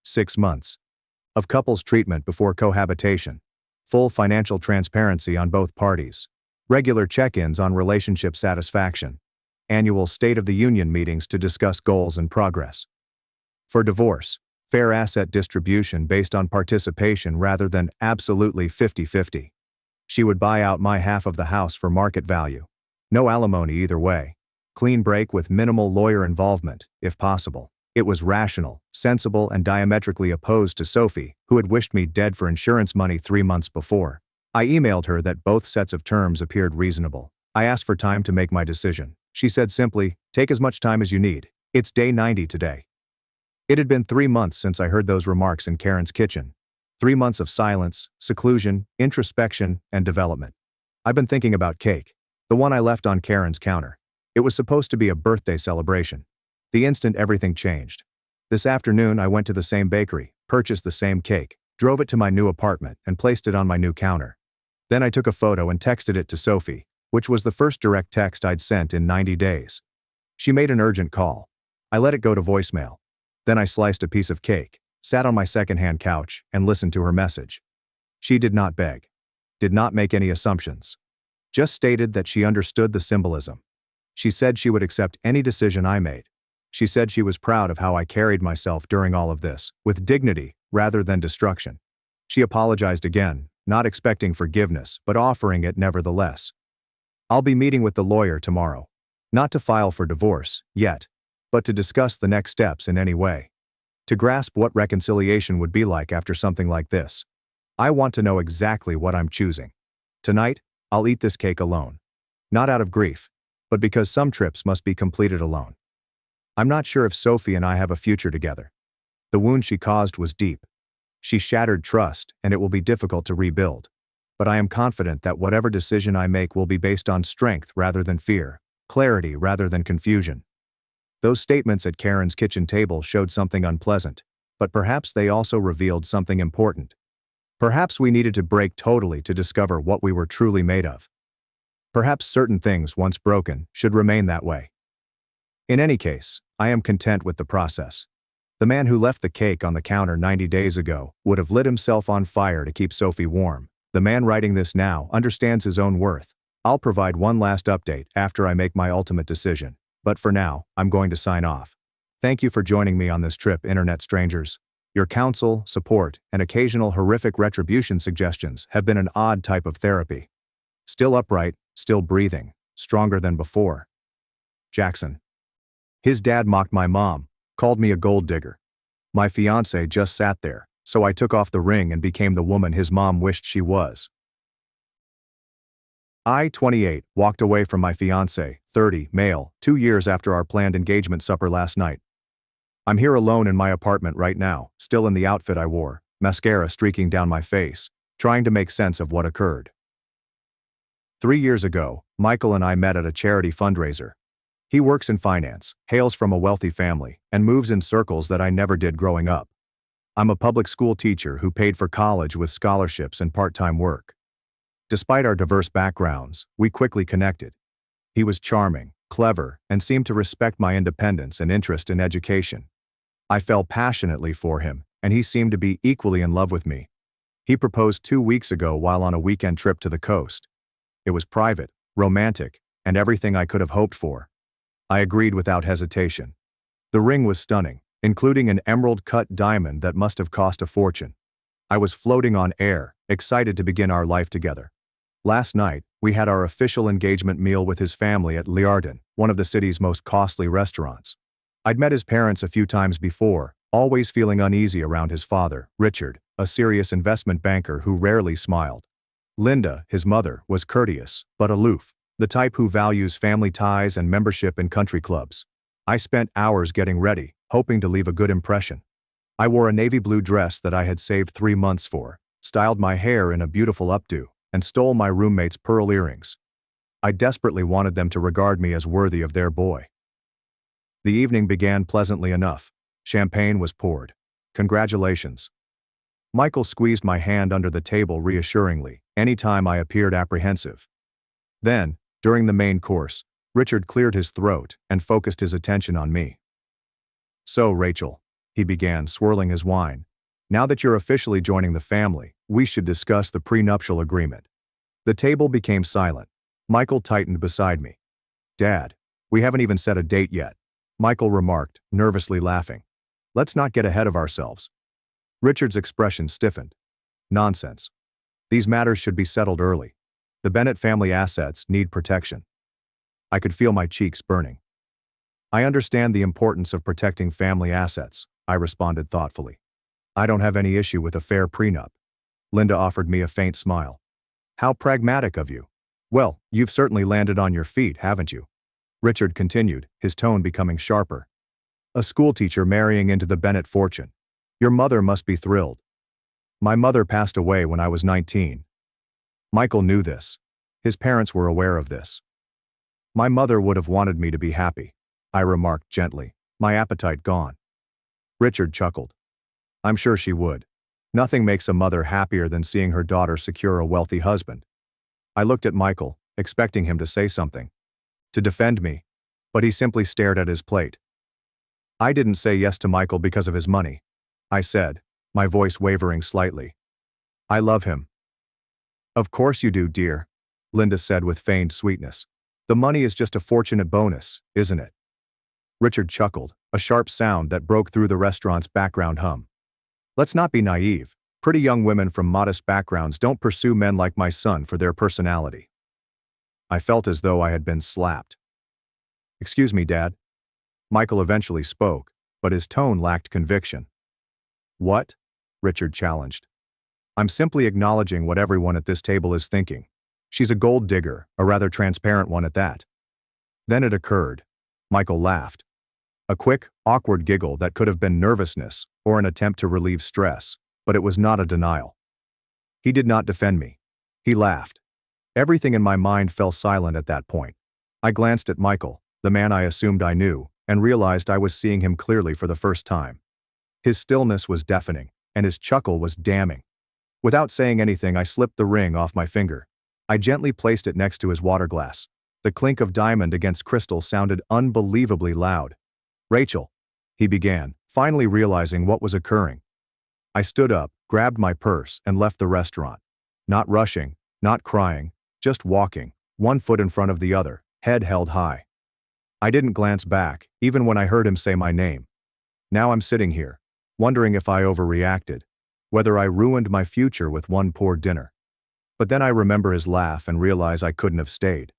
6 months. Of couples treatment before cohabitation. Full financial transparency on both parties. Regular check-ins on relationship satisfaction. Annual State of the Union meetings to discuss goals and progress. For divorce, fair asset distribution based on participation rather than absolutely 50-50. She would buy out my half of the house for market value. No alimony either way. Clean break with minimal lawyer involvement, if possible. It was rational, sensible, and diametrically opposed to Sophie, who had wished me dead for insurance money 3 months before. I emailed her that both sets of terms appeared reasonable. I asked for time to make my decision. She said simply, "Take as much time as you need. It's day 90 today." It had been 3 months since I heard those remarks in Karen's kitchen. 3 months of silence, seclusion, introspection, and development. I've been thinking about cake. The one I left on Karen's counter. It was supposed to be a birthday celebration. The instant everything changed. This afternoon I went to the same bakery, purchased the same cake, drove it to my new apartment, and placed it on my new counter. Then I took a photo and texted it to Sophie, which was the first direct text I'd sent in 90 days. She made an urgent call. I let it go to voicemail. Then I sliced a piece of cake, sat on my secondhand couch, and listened to her message. She did not beg. Did not make any assumptions. Just stated that she understood the symbolism. She said she would accept any decision I made. She said she was proud of how I carried myself during all of this, with dignity rather than destruction. She apologized again, not expecting forgiveness but offering it nevertheless. I'll be meeting with the lawyer tomorrow. Not to file for divorce, yet, but to discuss the next steps in any way. To grasp what reconciliation would be like after something like this. I want to know exactly what I'm choosing. Tonight, I'll eat this cake alone. Not out of grief, but because some trips must be completed alone. I'm not sure if Sophie and I have a future together. The wound she caused was deep. She shattered trust, and it will be difficult to rebuild. But I am confident that whatever decision I make will be based on strength rather than fear, clarity rather than confusion. Those statements at Karen's kitchen table showed something unpleasant, but perhaps they also revealed something important. Perhaps we needed to break totally to discover what we were truly made of. Perhaps certain things, once broken, should remain that way. In any case, I am content with the process. The man who left the cake on the counter 90 days ago would have lit himself on fire to keep Sophie warm. The man writing this now understands his own worth. I'll provide one last update after I make my ultimate decision, but for now, I'm going to sign off. Thank you for joining me on this trip, internet strangers. Your counsel, support, and occasional horrific retribution suggestions have been an odd type of therapy. Still upright, still breathing, stronger than before. Jackson. His dad mocked my mom, called me a gold digger. My fiancé just sat there, so I took off the ring and became the woman his mom wished she was. I, 28, walked away from my fiancé, 30, male, 2 years after our planned engagement supper last night. I'm here alone in my apartment right now, still in the outfit I wore, mascara streaking down my face, trying to make sense of what occurred. 3 years ago, Michael and I met at a charity fundraiser. He works in finance, hails from a wealthy family, and moves in circles that I never did growing up. I'm a public school teacher who paid for college with scholarships and part-time work. Despite our diverse backgrounds, we quickly connected. He was charming, clever, and seemed to respect my independence and interest in education. I fell passionately for him, and he seemed to be equally in love with me. He proposed 2 weeks ago while on a weekend trip to the coast. It was private, romantic, and everything I could have hoped for. I agreed without hesitation. The ring was stunning, including an emerald-cut diamond that must have cost a fortune. I was floating on air, excited to begin our life together. Last night, we had our official engagement meal with his family at Liarden, one of the city's most costly restaurants. I'd met his parents a few times before, always feeling uneasy around his father, Richard, a serious investment banker who rarely smiled. Linda, his mother, was courteous, but aloof, the type who values family ties and membership in country clubs. I spent hours getting ready, hoping to leave a good impression. I wore a navy blue dress that I had saved 3 months for, styled my hair in a beautiful updo, and stole my roommate's pearl earrings. I desperately wanted them to regard me as worthy of their boy. The evening began pleasantly enough. Champagne was poured. Congratulations. Michael squeezed my hand under the table reassuringly, any time I appeared apprehensive. Then, during the main course, Richard cleared his throat and focused his attention on me. So, Rachel, he began, swirling his wine, now that you're officially joining the family, we should discuss the prenuptial agreement. The table became silent. Michael tightened beside me. Dad, we haven't even set a date yet, Michael remarked, nervously laughing. Let's not get ahead of ourselves. Richard's expression stiffened. Nonsense. These matters should be settled early. The Bennett family assets need protection. I could feel my cheeks burning. I understand the importance of protecting family assets, I responded thoughtfully. I don't have any issue with a fair prenup. Linda offered me a faint smile. How pragmatic of you. Well, you've certainly landed on your feet, haven't you? Richard continued, his tone becoming sharper. A schoolteacher marrying into the Bennett fortune. Your mother must be thrilled. My mother passed away when I was 19. Michael knew this. His parents were aware of this. My mother would have wanted me to be happy, I remarked gently, my appetite gone. Richard chuckled. I'm sure she would. Nothing makes a mother happier than seeing her daughter secure a wealthy husband. I looked at Michael, expecting him to say something. To defend me, but he simply stared at his plate. I didn't say yes to Michael because of his money, I said, my voice wavering slightly. I love him. Of course you do, dear, Linda said with feigned sweetness. The money is just a fortunate bonus, isn't it? Richard chuckled, a sharp sound that broke through the restaurant's background hum. Let's not be naive. Pretty young women from modest backgrounds don't pursue men like my son for their personality. I felt as though I had been slapped. Excuse me, Dad. Michael eventually spoke, but his tone lacked conviction. What? Richard challenged. I'm simply acknowledging what everyone at this table is thinking. She's a gold digger, a rather transparent one at that. Then it occurred. Michael laughed. A quick, awkward giggle that could have been nervousness or an attempt to relieve stress, but it was not a denial. He did not defend me. He laughed. Everything in my mind fell silent at that point. I glanced at Michael, the man I assumed I knew, and realized I was seeing him clearly for the first time. His stillness was deafening, and his chuckle was damning. Without saying anything, I slipped the ring off my finger. I gently placed it next to his water glass. The clink of diamond against crystal sounded unbelievably loud. Rachel, he began, finally realizing what was occurring. I stood up, grabbed my purse, and left the restaurant. Not rushing, not crying, just walking, one foot in front of the other, head held high. I didn't glance back, even when I heard him say my name. Now I'm sitting here, wondering if I overreacted, whether I ruined my future with one poor dinner. But then I remember his laugh and realize I couldn't have stayed.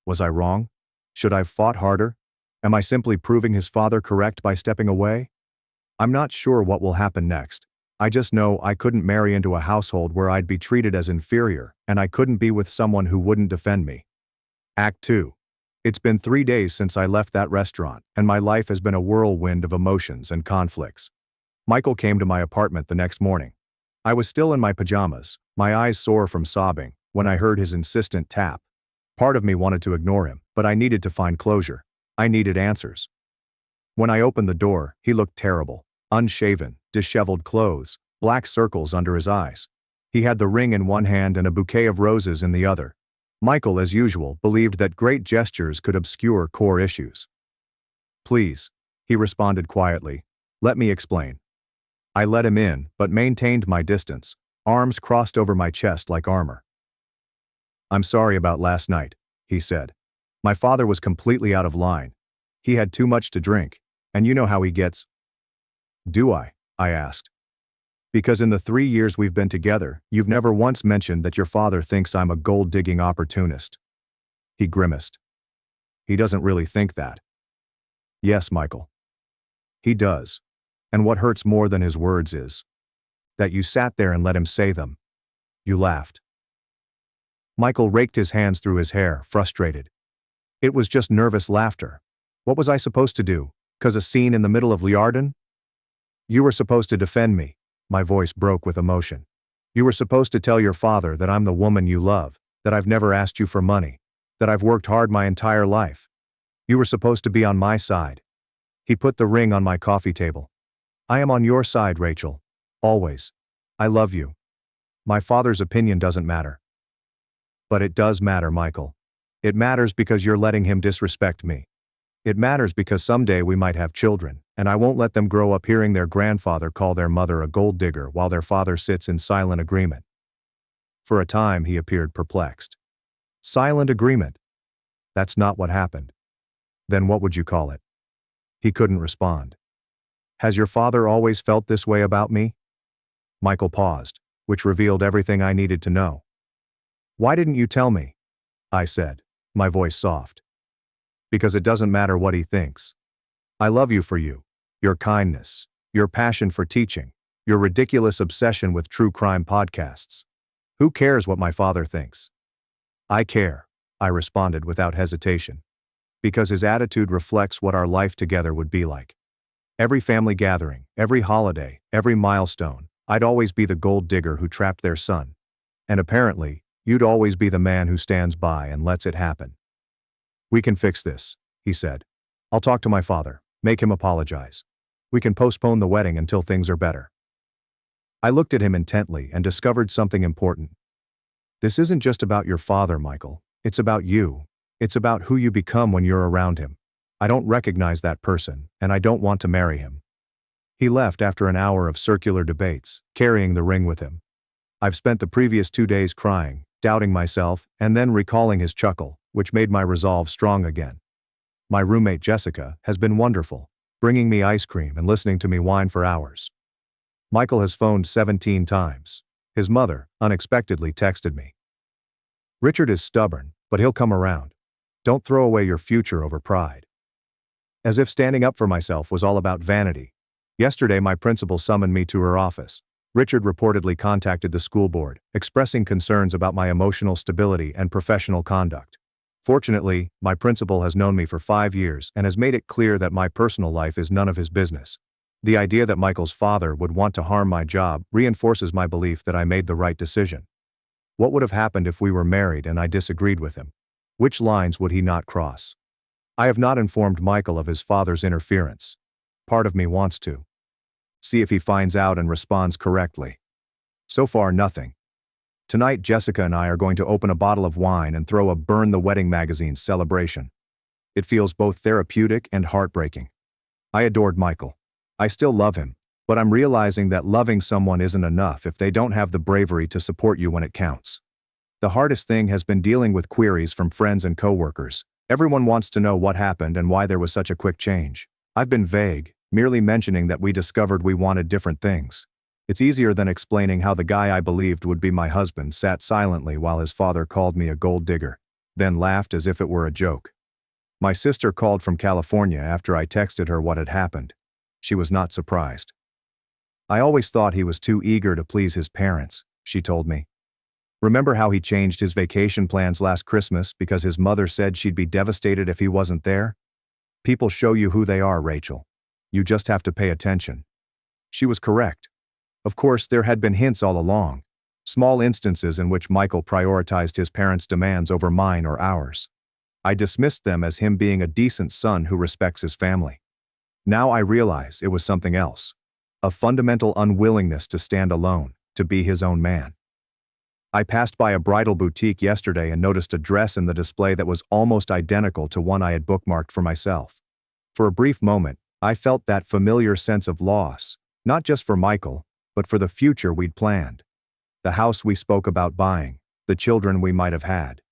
Was I wrong? Should I have fought harder? Am I simply proving his father correct by stepping away? I'm not sure what will happen next. I just know I couldn't marry into a household where I'd be treated as inferior, and I couldn't be with someone who wouldn't defend me. Act 2. It's been 3 days since I left that restaurant, and my life has been a whirlwind of emotions and conflicts. Michael came to my apartment the next morning. I was still in my pajamas, my eyes sore from sobbing, when I heard his insistent tap. Part of me wanted to ignore him, but I needed to find closure. I needed answers. When I opened the door, he looked terrible. Unshaven, disheveled clothes, black circles under his eyes. He had the ring in one hand and a bouquet of roses in the other. Michael, as usual, believed that great gestures could obscure core issues. Please, he responded quietly. Let me explain. I let him in, but maintained my distance, arms crossed over my chest like armor. I'm sorry about last night, he said. My father was completely out of line. He had too much to drink, and you know how he gets. Do I asked. Because in the 3 years we've been together, you've never once mentioned that your father thinks I'm a gold-digging opportunist. He grimaced. He doesn't really think that. Yes, Michael. He does. And what hurts more than his words is that you sat there and let him say them. You laughed. Michael raked his hands through his hair, frustrated. It was just nervous laughter. What was I supposed to do? 'Cause a scene in the middle of Liarden? You were supposed to defend me. My voice broke with emotion. You were supposed to tell your father that I'm the woman you love, that I've never asked you for money, that I've worked hard my entire life. You were supposed to be on my side. He put the ring on my coffee table. I am on your side, Rachel. Always. I love you. My father's opinion doesn't matter. But it does matter, Michael. It matters because you're letting him disrespect me. It matters because someday we might have children, and I won't let them grow up hearing their grandfather call their mother a gold digger while their father sits in silent agreement. For a time he appeared perplexed. Silent agreement? That's not what happened. Then what would you call it? He couldn't respond. Has your father always felt this way about me? Michael paused, which revealed everything I needed to know. Why didn't you tell me? I said, my voice soft. Because it doesn't matter what he thinks. I love you for you, your kindness, your passion for teaching, your ridiculous obsession with true crime podcasts. Who cares what my father thinks? I care, I responded without hesitation. Because his attitude reflects what our life together would be like. Every family gathering, every holiday, every milestone, I'd always be the gold digger who trapped their son. And apparently, you'd always be the man who stands by and lets it happen. We can fix this, he said. I'll talk to my father, make him apologize. We can postpone the wedding until things are better. I looked at him intently and discovered something important. This isn't just about your father, Michael. It's about you. It's about who you become when you're around him. I don't recognize that person, and I don't want to marry him. He left after an hour of circular debates, carrying the ring with him. I've spent the previous 2 days crying, doubting myself, and then recalling his chuckle, which made my resolve strong again. My roommate Jessica has been wonderful, bringing me ice cream and listening to me whine for hours. Michael has phoned 17 times. His mother unexpectedly texted me. Richard is stubborn, but he'll come around. Don't throw away your future over pride. As if standing up for myself was all about vanity. Yesterday my principal summoned me to her office. Richard reportedly contacted the school board, expressing concerns about my emotional stability and professional conduct. Fortunately, my principal has known me for 5 years and has made it clear that my personal life is none of his business. The idea that Michael's father would want to harm my job reinforces my belief that I made the right decision. What would have happened if we were married and I disagreed with him? Which lines would he not cross? I have not informed Michael of his father's interference. Part of me wants to. See if he finds out and responds correctly. So far, nothing. Tonight, Jessica and I are going to open a bottle of wine and throw a Burn the Wedding magazine celebration. It feels both therapeutic and heartbreaking. I adored Michael. I still love him, but I'm realizing that loving someone isn't enough if they don't have the bravery to support you when it counts. The hardest thing has been dealing with queries from friends and coworkers. Everyone wants to know what happened and why there was such a quick change. I've been vague, merely mentioning that we discovered we wanted different things. It's easier than explaining how the guy I believed would be my husband sat silently while his father called me a gold digger, then laughed as if it were a joke. My sister called from California after I texted her what had happened. She was not surprised. I always thought he was too eager to please his parents, she told me. Remember how he changed his vacation plans last Christmas because his mother said she'd be devastated if he wasn't there? People show you who they are, Rachel. You just have to pay attention. She was correct. Of course, there had been hints all along, small instances in which Michael prioritized his parents' demands over mine or ours. I dismissed them as him being a decent son who respects his family. Now I realize it was something else. A fundamental unwillingness to stand alone, to be his own man. I passed by a bridal boutique yesterday and noticed a dress in the display that was almost identical to one I had bookmarked for myself. For a brief moment, I felt that familiar sense of loss, not just for Michael, but for the future we'd planned. The house we spoke about buying, the children we might have had.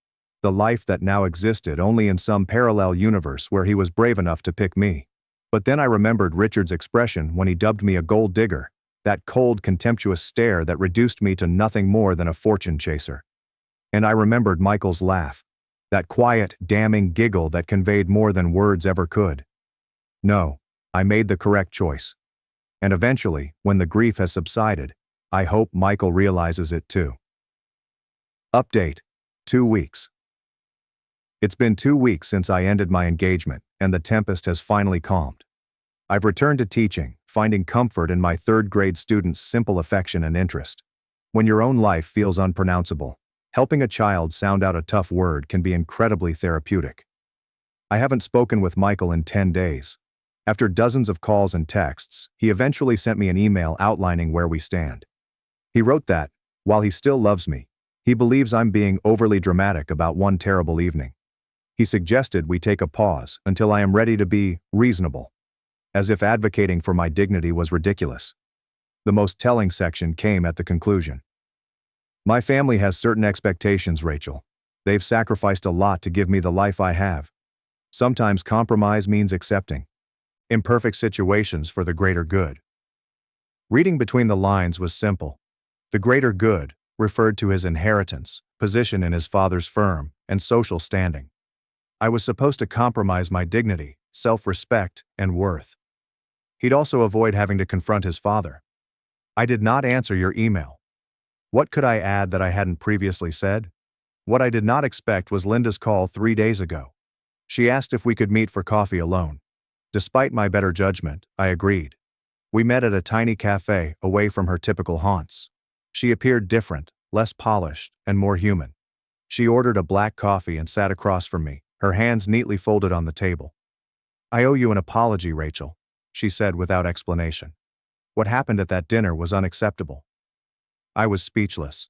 The life that now existed only in some parallel universe where he was brave enough to pick me. But then I remembered Richard's expression when he dubbed me a gold digger, that cold, contemptuous stare that reduced me to nothing more than a fortune chaser. And I remembered Michael's laugh, that quiet, damning giggle that conveyed more than words ever could. No, I made the correct choice. And eventually, when the grief has subsided, I hope Michael realizes it too. Update: 2 weeks. It's been 2 weeks since I ended my engagement, and the tempest has finally calmed. I've returned to teaching, finding comfort in my third-grade students' simple affection and interest. When your own life feels unpronounceable, helping a child sound out a tough word can be incredibly therapeutic. I haven't spoken with Michael in 10 days. After dozens of calls and texts, he eventually sent me an email outlining where we stand. He wrote that, while he still loves me, he believes I'm being overly dramatic about one terrible evening. He suggested we take a pause until I am ready to be reasonable, as if advocating for my dignity was ridiculous. The most telling section came at the conclusion. My family has certain expectations, Rachel. They've sacrificed a lot to give me the life I have. Sometimes compromise means accepting imperfect situations for the greater good. Reading between the lines was simple. The greater good referred to his inheritance, position in his father's firm, and social standing. I was supposed to compromise my dignity, self-respect, and worth. He'd also avoid having to confront his father. I did not answer your email. What could I add that I hadn't previously said? What I did not expect was Linda's call 3 days ago. She asked if we could meet for coffee alone. Despite my better judgment, I agreed. We met at a tiny cafe away from her typical haunts. She appeared different, less polished, and more human. She ordered a black coffee and sat across from me, her hands neatly folded on the table. I owe you an apology, Rachel, she said without explanation. What happened at that dinner was unacceptable. I was speechless.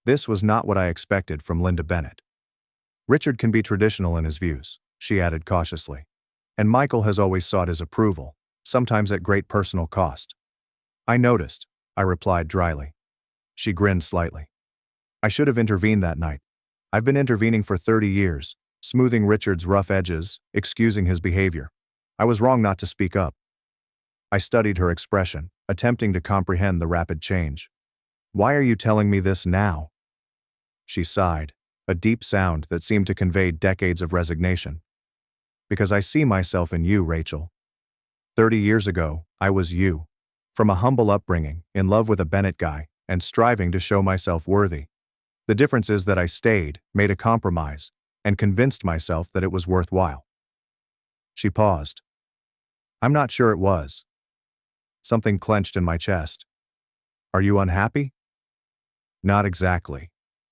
This was not what I expected from Linda Bennett. Richard can be traditional in his views, she added cautiously. And Michael has always sought his approval, sometimes at great personal cost. I noticed, I replied dryly. She grinned slightly. I should have intervened that night. I've been intervening for 30 years, smoothing Richard's rough edges, excusing his behavior. I was wrong not to speak up. I studied her expression, attempting to comprehend the rapid change. Why are you telling me this now? She sighed, a deep sound that seemed to convey decades of resignation. Because I see myself in you, Rachel. 30 years ago, I was you. From a humble upbringing, in love with a Bennett guy, and striving to show myself worthy. The difference is that I stayed, made a compromise, and convinced myself that it was worthwhile. She paused. I'm not sure it was. Something clenched in my chest. Are you unhappy? Not exactly.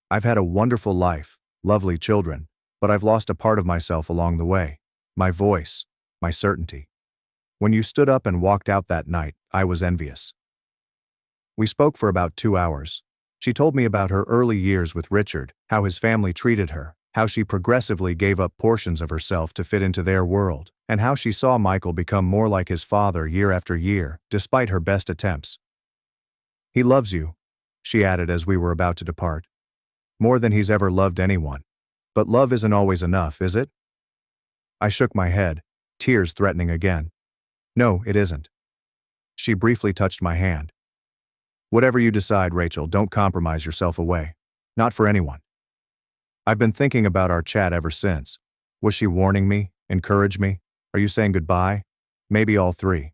I've had a wonderful life, lovely children, but I've lost a part of myself along the way. My voice, my certainty. When you stood up and walked out that night, I was envious. We spoke for about 2 hours. She told me about her early years with Richard, how his family treated her, how she progressively gave up portions of herself to fit into their world, and how she saw Michael become more like his father year after year, despite her best attempts. He loves you, she added as we were about to depart. More than he's ever loved anyone. But love isn't always enough, is it? I shook my head, tears threatening again. No, it isn't. She briefly touched my hand. Whatever you decide, Rachel, don't compromise yourself away. Not for anyone. I've been thinking about our chat ever since. Was she warning me, encourage me? Are you saying goodbye? Maybe all three.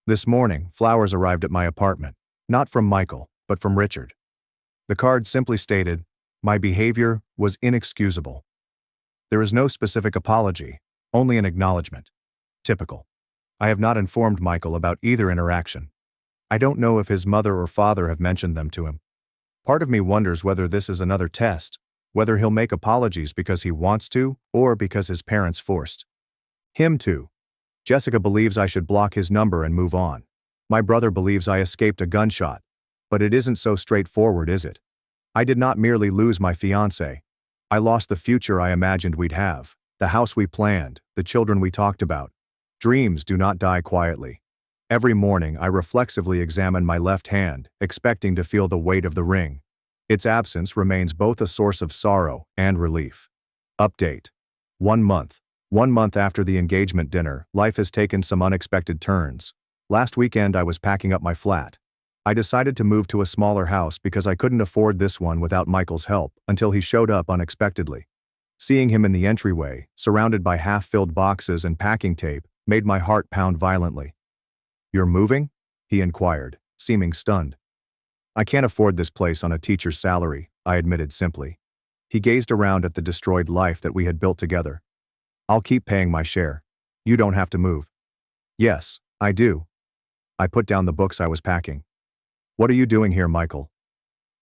This morning, flowers arrived at my apartment, not from Michael, but from Richard. The card simply stated, my behavior was inexcusable. There is no specific apology, only an acknowledgement. Typical. I have not informed Michael about either interaction. I don't know if his mother or father have mentioned them to him. Part of me wonders whether this is another test, whether he'll make apologies because he wants to or because his parents forced him to. Jessica believes I should block his number and move on. My brother believes I escaped a gunshot. But it isn't so straightforward, is it? I did not merely lose my fiancé. I lost the future I imagined we'd have, the house we planned, the children we talked about. Dreams do not die quietly. Every morning I reflexively examine my left hand, expecting to feel the weight of the ring. Its absence remains both a source of sorrow and relief. Update. 1 month. 1 month after the engagement dinner, life has taken some unexpected turns. Last weekend I was packing up my flat. I decided to move to a smaller house because I couldn't afford this one without Michael's help until he showed up unexpectedly. Seeing him in the entryway, surrounded by half-filled boxes and packing tape, made my heart pound violently. You're moving? He inquired, seeming stunned. I can't afford this place on a teacher's salary, I admitted simply. He gazed around at the destroyed life that we had built together. I'll keep paying my share. You don't have to move. Yes, I do. I put down the books I was packing. What are you doing here, Michael?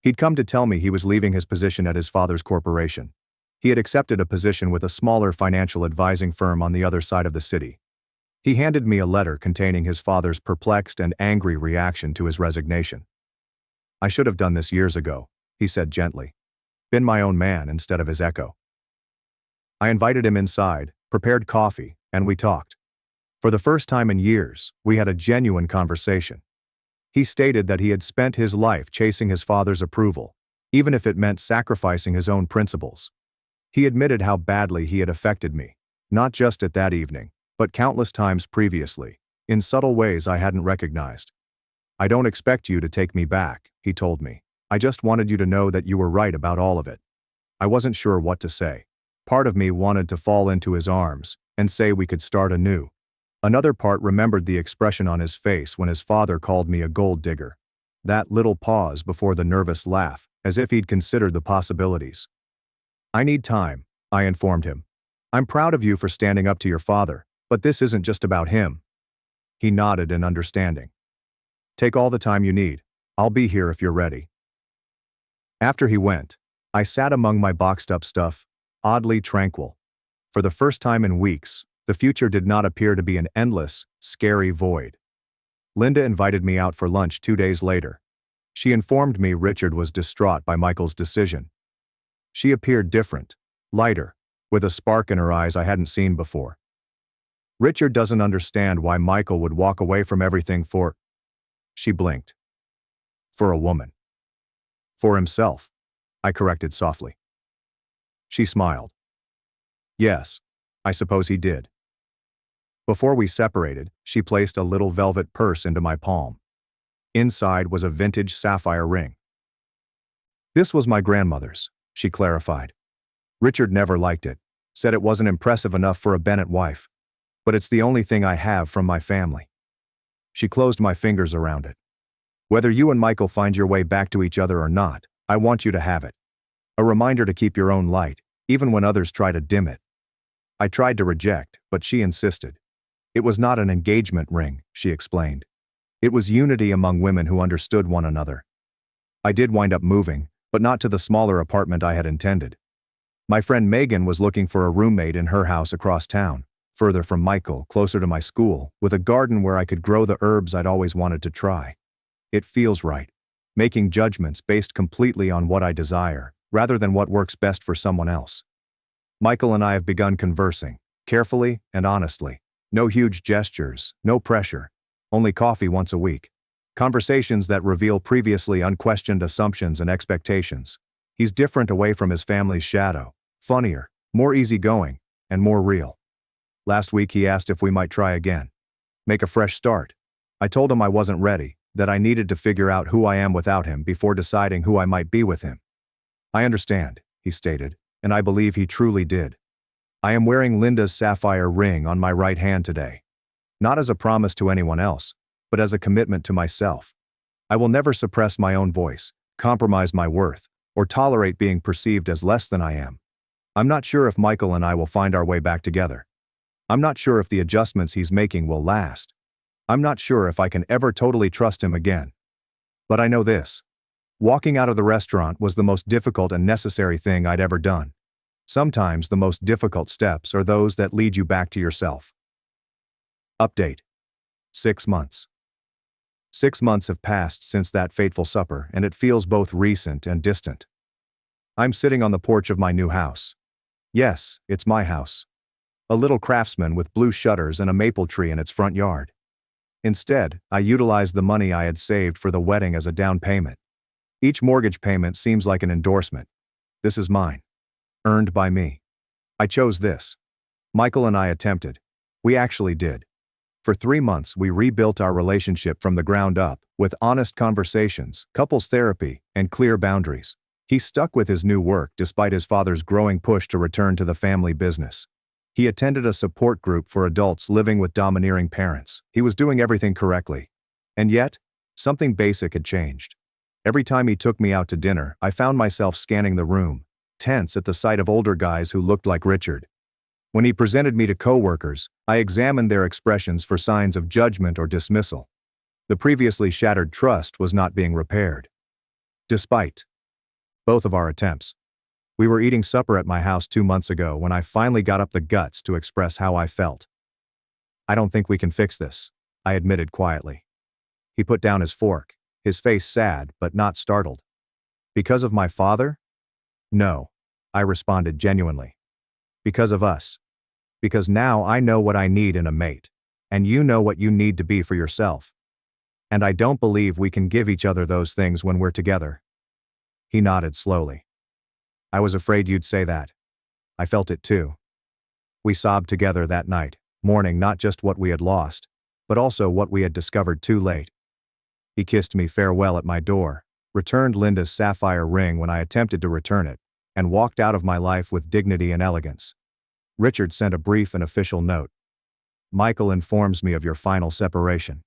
He'd come to tell me he was leaving his position at his father's corporation. He had accepted a position with a smaller financial advising firm on the other side of the city. He handed me a letter containing his father's perplexed and angry reaction to his resignation. I should have done this years ago, he said gently. Been my own man instead of his echo. I invited him inside, prepared coffee, and we talked. For the first time in years, we had a genuine conversation. He stated that he had spent his life chasing his father's approval, even if it meant sacrificing his own principles. He admitted how badly he had affected me, not just at that evening, but countless times previously, in subtle ways I hadn't recognized. I don't expect you to take me back, he told me. I just wanted you to know that you were right about all of it. I wasn't sure what to say. Part of me wanted to fall into his arms and say we could start anew. Another part remembered the expression on his face when his father called me a gold digger. That little pause before the nervous laugh, as if he'd considered the possibilities. I need time, I informed him. I'm proud of you for standing up to your father, but this isn't just about him. He nodded in understanding. Take all the time you need. I'll be here if you're ready. After he went, I sat among my boxed up stuff, oddly tranquil. For the first time in weeks, the future did not appear to be an endless, scary void. Linda invited me out for lunch 2 days later. She informed me Richard was distraught by Michael's decision. She appeared different, lighter, with a spark in her eyes I hadn't seen before. Richard doesn't understand why Michael would walk away from everything for... She blinked. For a woman. For himself, I corrected softly. She smiled. Yes, I suppose he did. Before we separated, she placed a little velvet purse into my palm. Inside was a vintage sapphire ring. This was my grandmother's, she clarified. Richard never liked it, said it wasn't impressive enough for a Bennett wife. But it's the only thing I have from my family. She closed my fingers around it. Whether you and Michael find your way back to each other or not, I want you to have it. A reminder to keep your own light, even when others try to dim it. I tried to reject, but she insisted. It was not an engagement ring, she explained. It was unity among women who understood one another. I did wind up moving, but not to the smaller apartment I had intended. My friend Megan was looking for a roommate in her house across town, further from Michael, closer to my school, with a garden where I could grow the herbs I'd always wanted to try. It feels right, making judgments based completely on what I desire, rather than what works best for someone else. Michael and I have begun conversing, carefully and honestly. No huge gestures, no pressure, only coffee once a week. Conversations that reveal previously unquestioned assumptions and expectations. He's different away from his family's shadow, funnier, more easygoing, and more real. Last week he asked if we might try again. Make a fresh start. I told him I wasn't ready, that I needed to figure out who I am without him before deciding who I might be with him. I understand, he stated, and I believe he truly did. I am wearing Linda's sapphire ring on my right hand today. Not as a promise to anyone else, but as a commitment to myself. I will never suppress my own voice, compromise my worth, or tolerate being perceived as less than I am. I'm not sure if Michael and I will find our way back together. I'm not sure if the adjustments he's making will last. I'm not sure if I can ever totally trust him again. But I know this. Walking out of the restaurant was the most difficult and necessary thing I'd ever done. Sometimes the most difficult steps are those that lead you back to yourself. Update. 6 months. 6 months have passed since that fateful supper, and it feels both recent and distant. I'm sitting on the porch of my new house. Yes, it's my house. A little craftsman with blue shutters and a maple tree in its front yard. Instead, I utilized the money I had saved for the wedding as a down payment. Each mortgage payment seems like an endorsement. This is mine. Earned by me. I chose this. Michael and I attempted. We actually did. For 3 months, we rebuilt our relationship from the ground up, with honest conversations, couples therapy, and clear boundaries. He stuck with his new work despite his father's growing push to return to the family business. He attended a support group for adults living with domineering parents. He was doing everything correctly. And yet, something basic had changed. Every time he took me out to dinner, I found myself scanning the room, tense at the sight of older guys who looked like Richard. When he presented me to coworkers, I examined their expressions for signs of judgment or dismissal. The previously shattered trust was not being repaired. Despite both of our attempts. We were eating supper at my house 2 months ago when I finally got up the guts to express how I felt. I don't think we can fix this, I admitted quietly. He put down his fork, his face sad but not startled. Because of my father? No, I responded genuinely. Because of us. Because now I know what I need in a mate, and you know what you need to be for yourself. And I don't believe we can give each other those things when we're together. He nodded slowly. I was afraid you'd say that. I felt it too. We sobbed together that night, mourning not just what we had lost, but also what we had discovered too late. He kissed me farewell at my door, returned Linda's sapphire ring when I attempted to return it, and walked out of my life with dignity and elegance. Richard sent a brief and official note. Michael informs me of your final separation.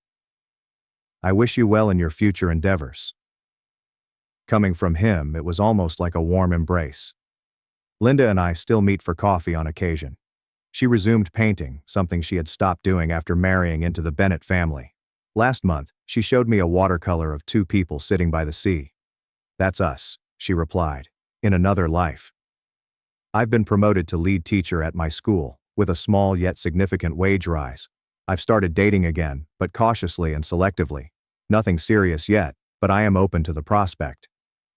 I wish you well in your future endeavors. Coming from him, it was almost like a warm embrace. Linda and I still meet for coffee on occasion. She resumed painting, something she had stopped doing after marrying into the Bennett family. Last month, she showed me a watercolor of 2 people sitting by the sea. That's us, she replied, in another life. I've been promoted to lead teacher at my school, with a small yet significant wage rise. I've started dating again, but cautiously and selectively. Nothing serious yet, but I am open to the prospect.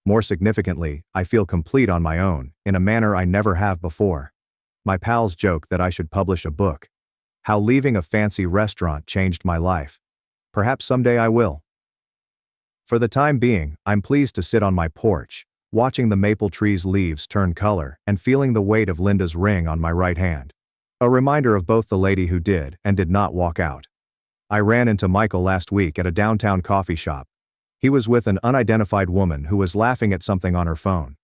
More significantly, I feel complete on my own, in a manner I never have before. My pals joke that I should publish a book. How leaving a fancy restaurant changed my life. Perhaps someday I will. For the time being, I'm pleased to sit on my porch, watching the maple tree's leaves turn color and feeling the weight of Linda's ring on my right hand. A reminder of both the lady who did and did not walk out. I ran into Michael last week at a downtown coffee shop. He was with an unidentified woman who was laughing at something on her phone.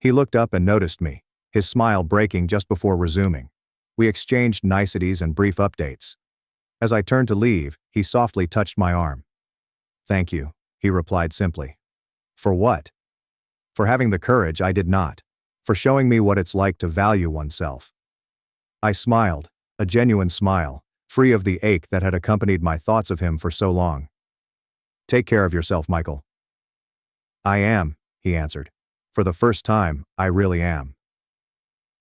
He looked up and noticed me, his smile breaking just before resuming. We exchanged niceties and brief updates. As I turned to leave, he softly touched my arm. "Thank you," he replied simply. "For what?" "For having the courage I did not. For showing me what it's like to value oneself." I smiled, a genuine smile, free of the ache that had accompanied my thoughts of him for so long. "Take care of yourself, Michael." "I am," he answered. "For the first time, I really am."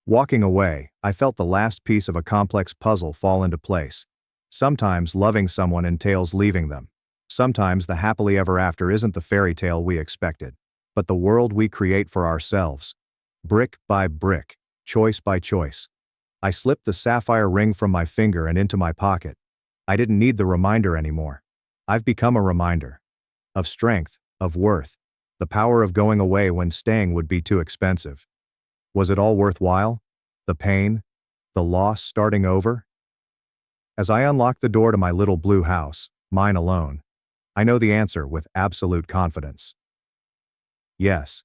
Walking away, I felt the last piece of a complex puzzle fall into place. Sometimes loving someone entails leaving them. Sometimes the happily ever after isn't the fairy tale we expected, but the world we create for ourselves. Brick by brick, choice by choice. I slipped the sapphire ring from my finger and into my pocket. I didn't need the reminder anymore. I've become a reminder. Of strength, of worth, the power of going away when staying would be too expensive. Was it all worthwhile? The pain? The loss starting over? As I unlock the door to my little blue house, mine alone, I know the answer with absolute confidence. Yes.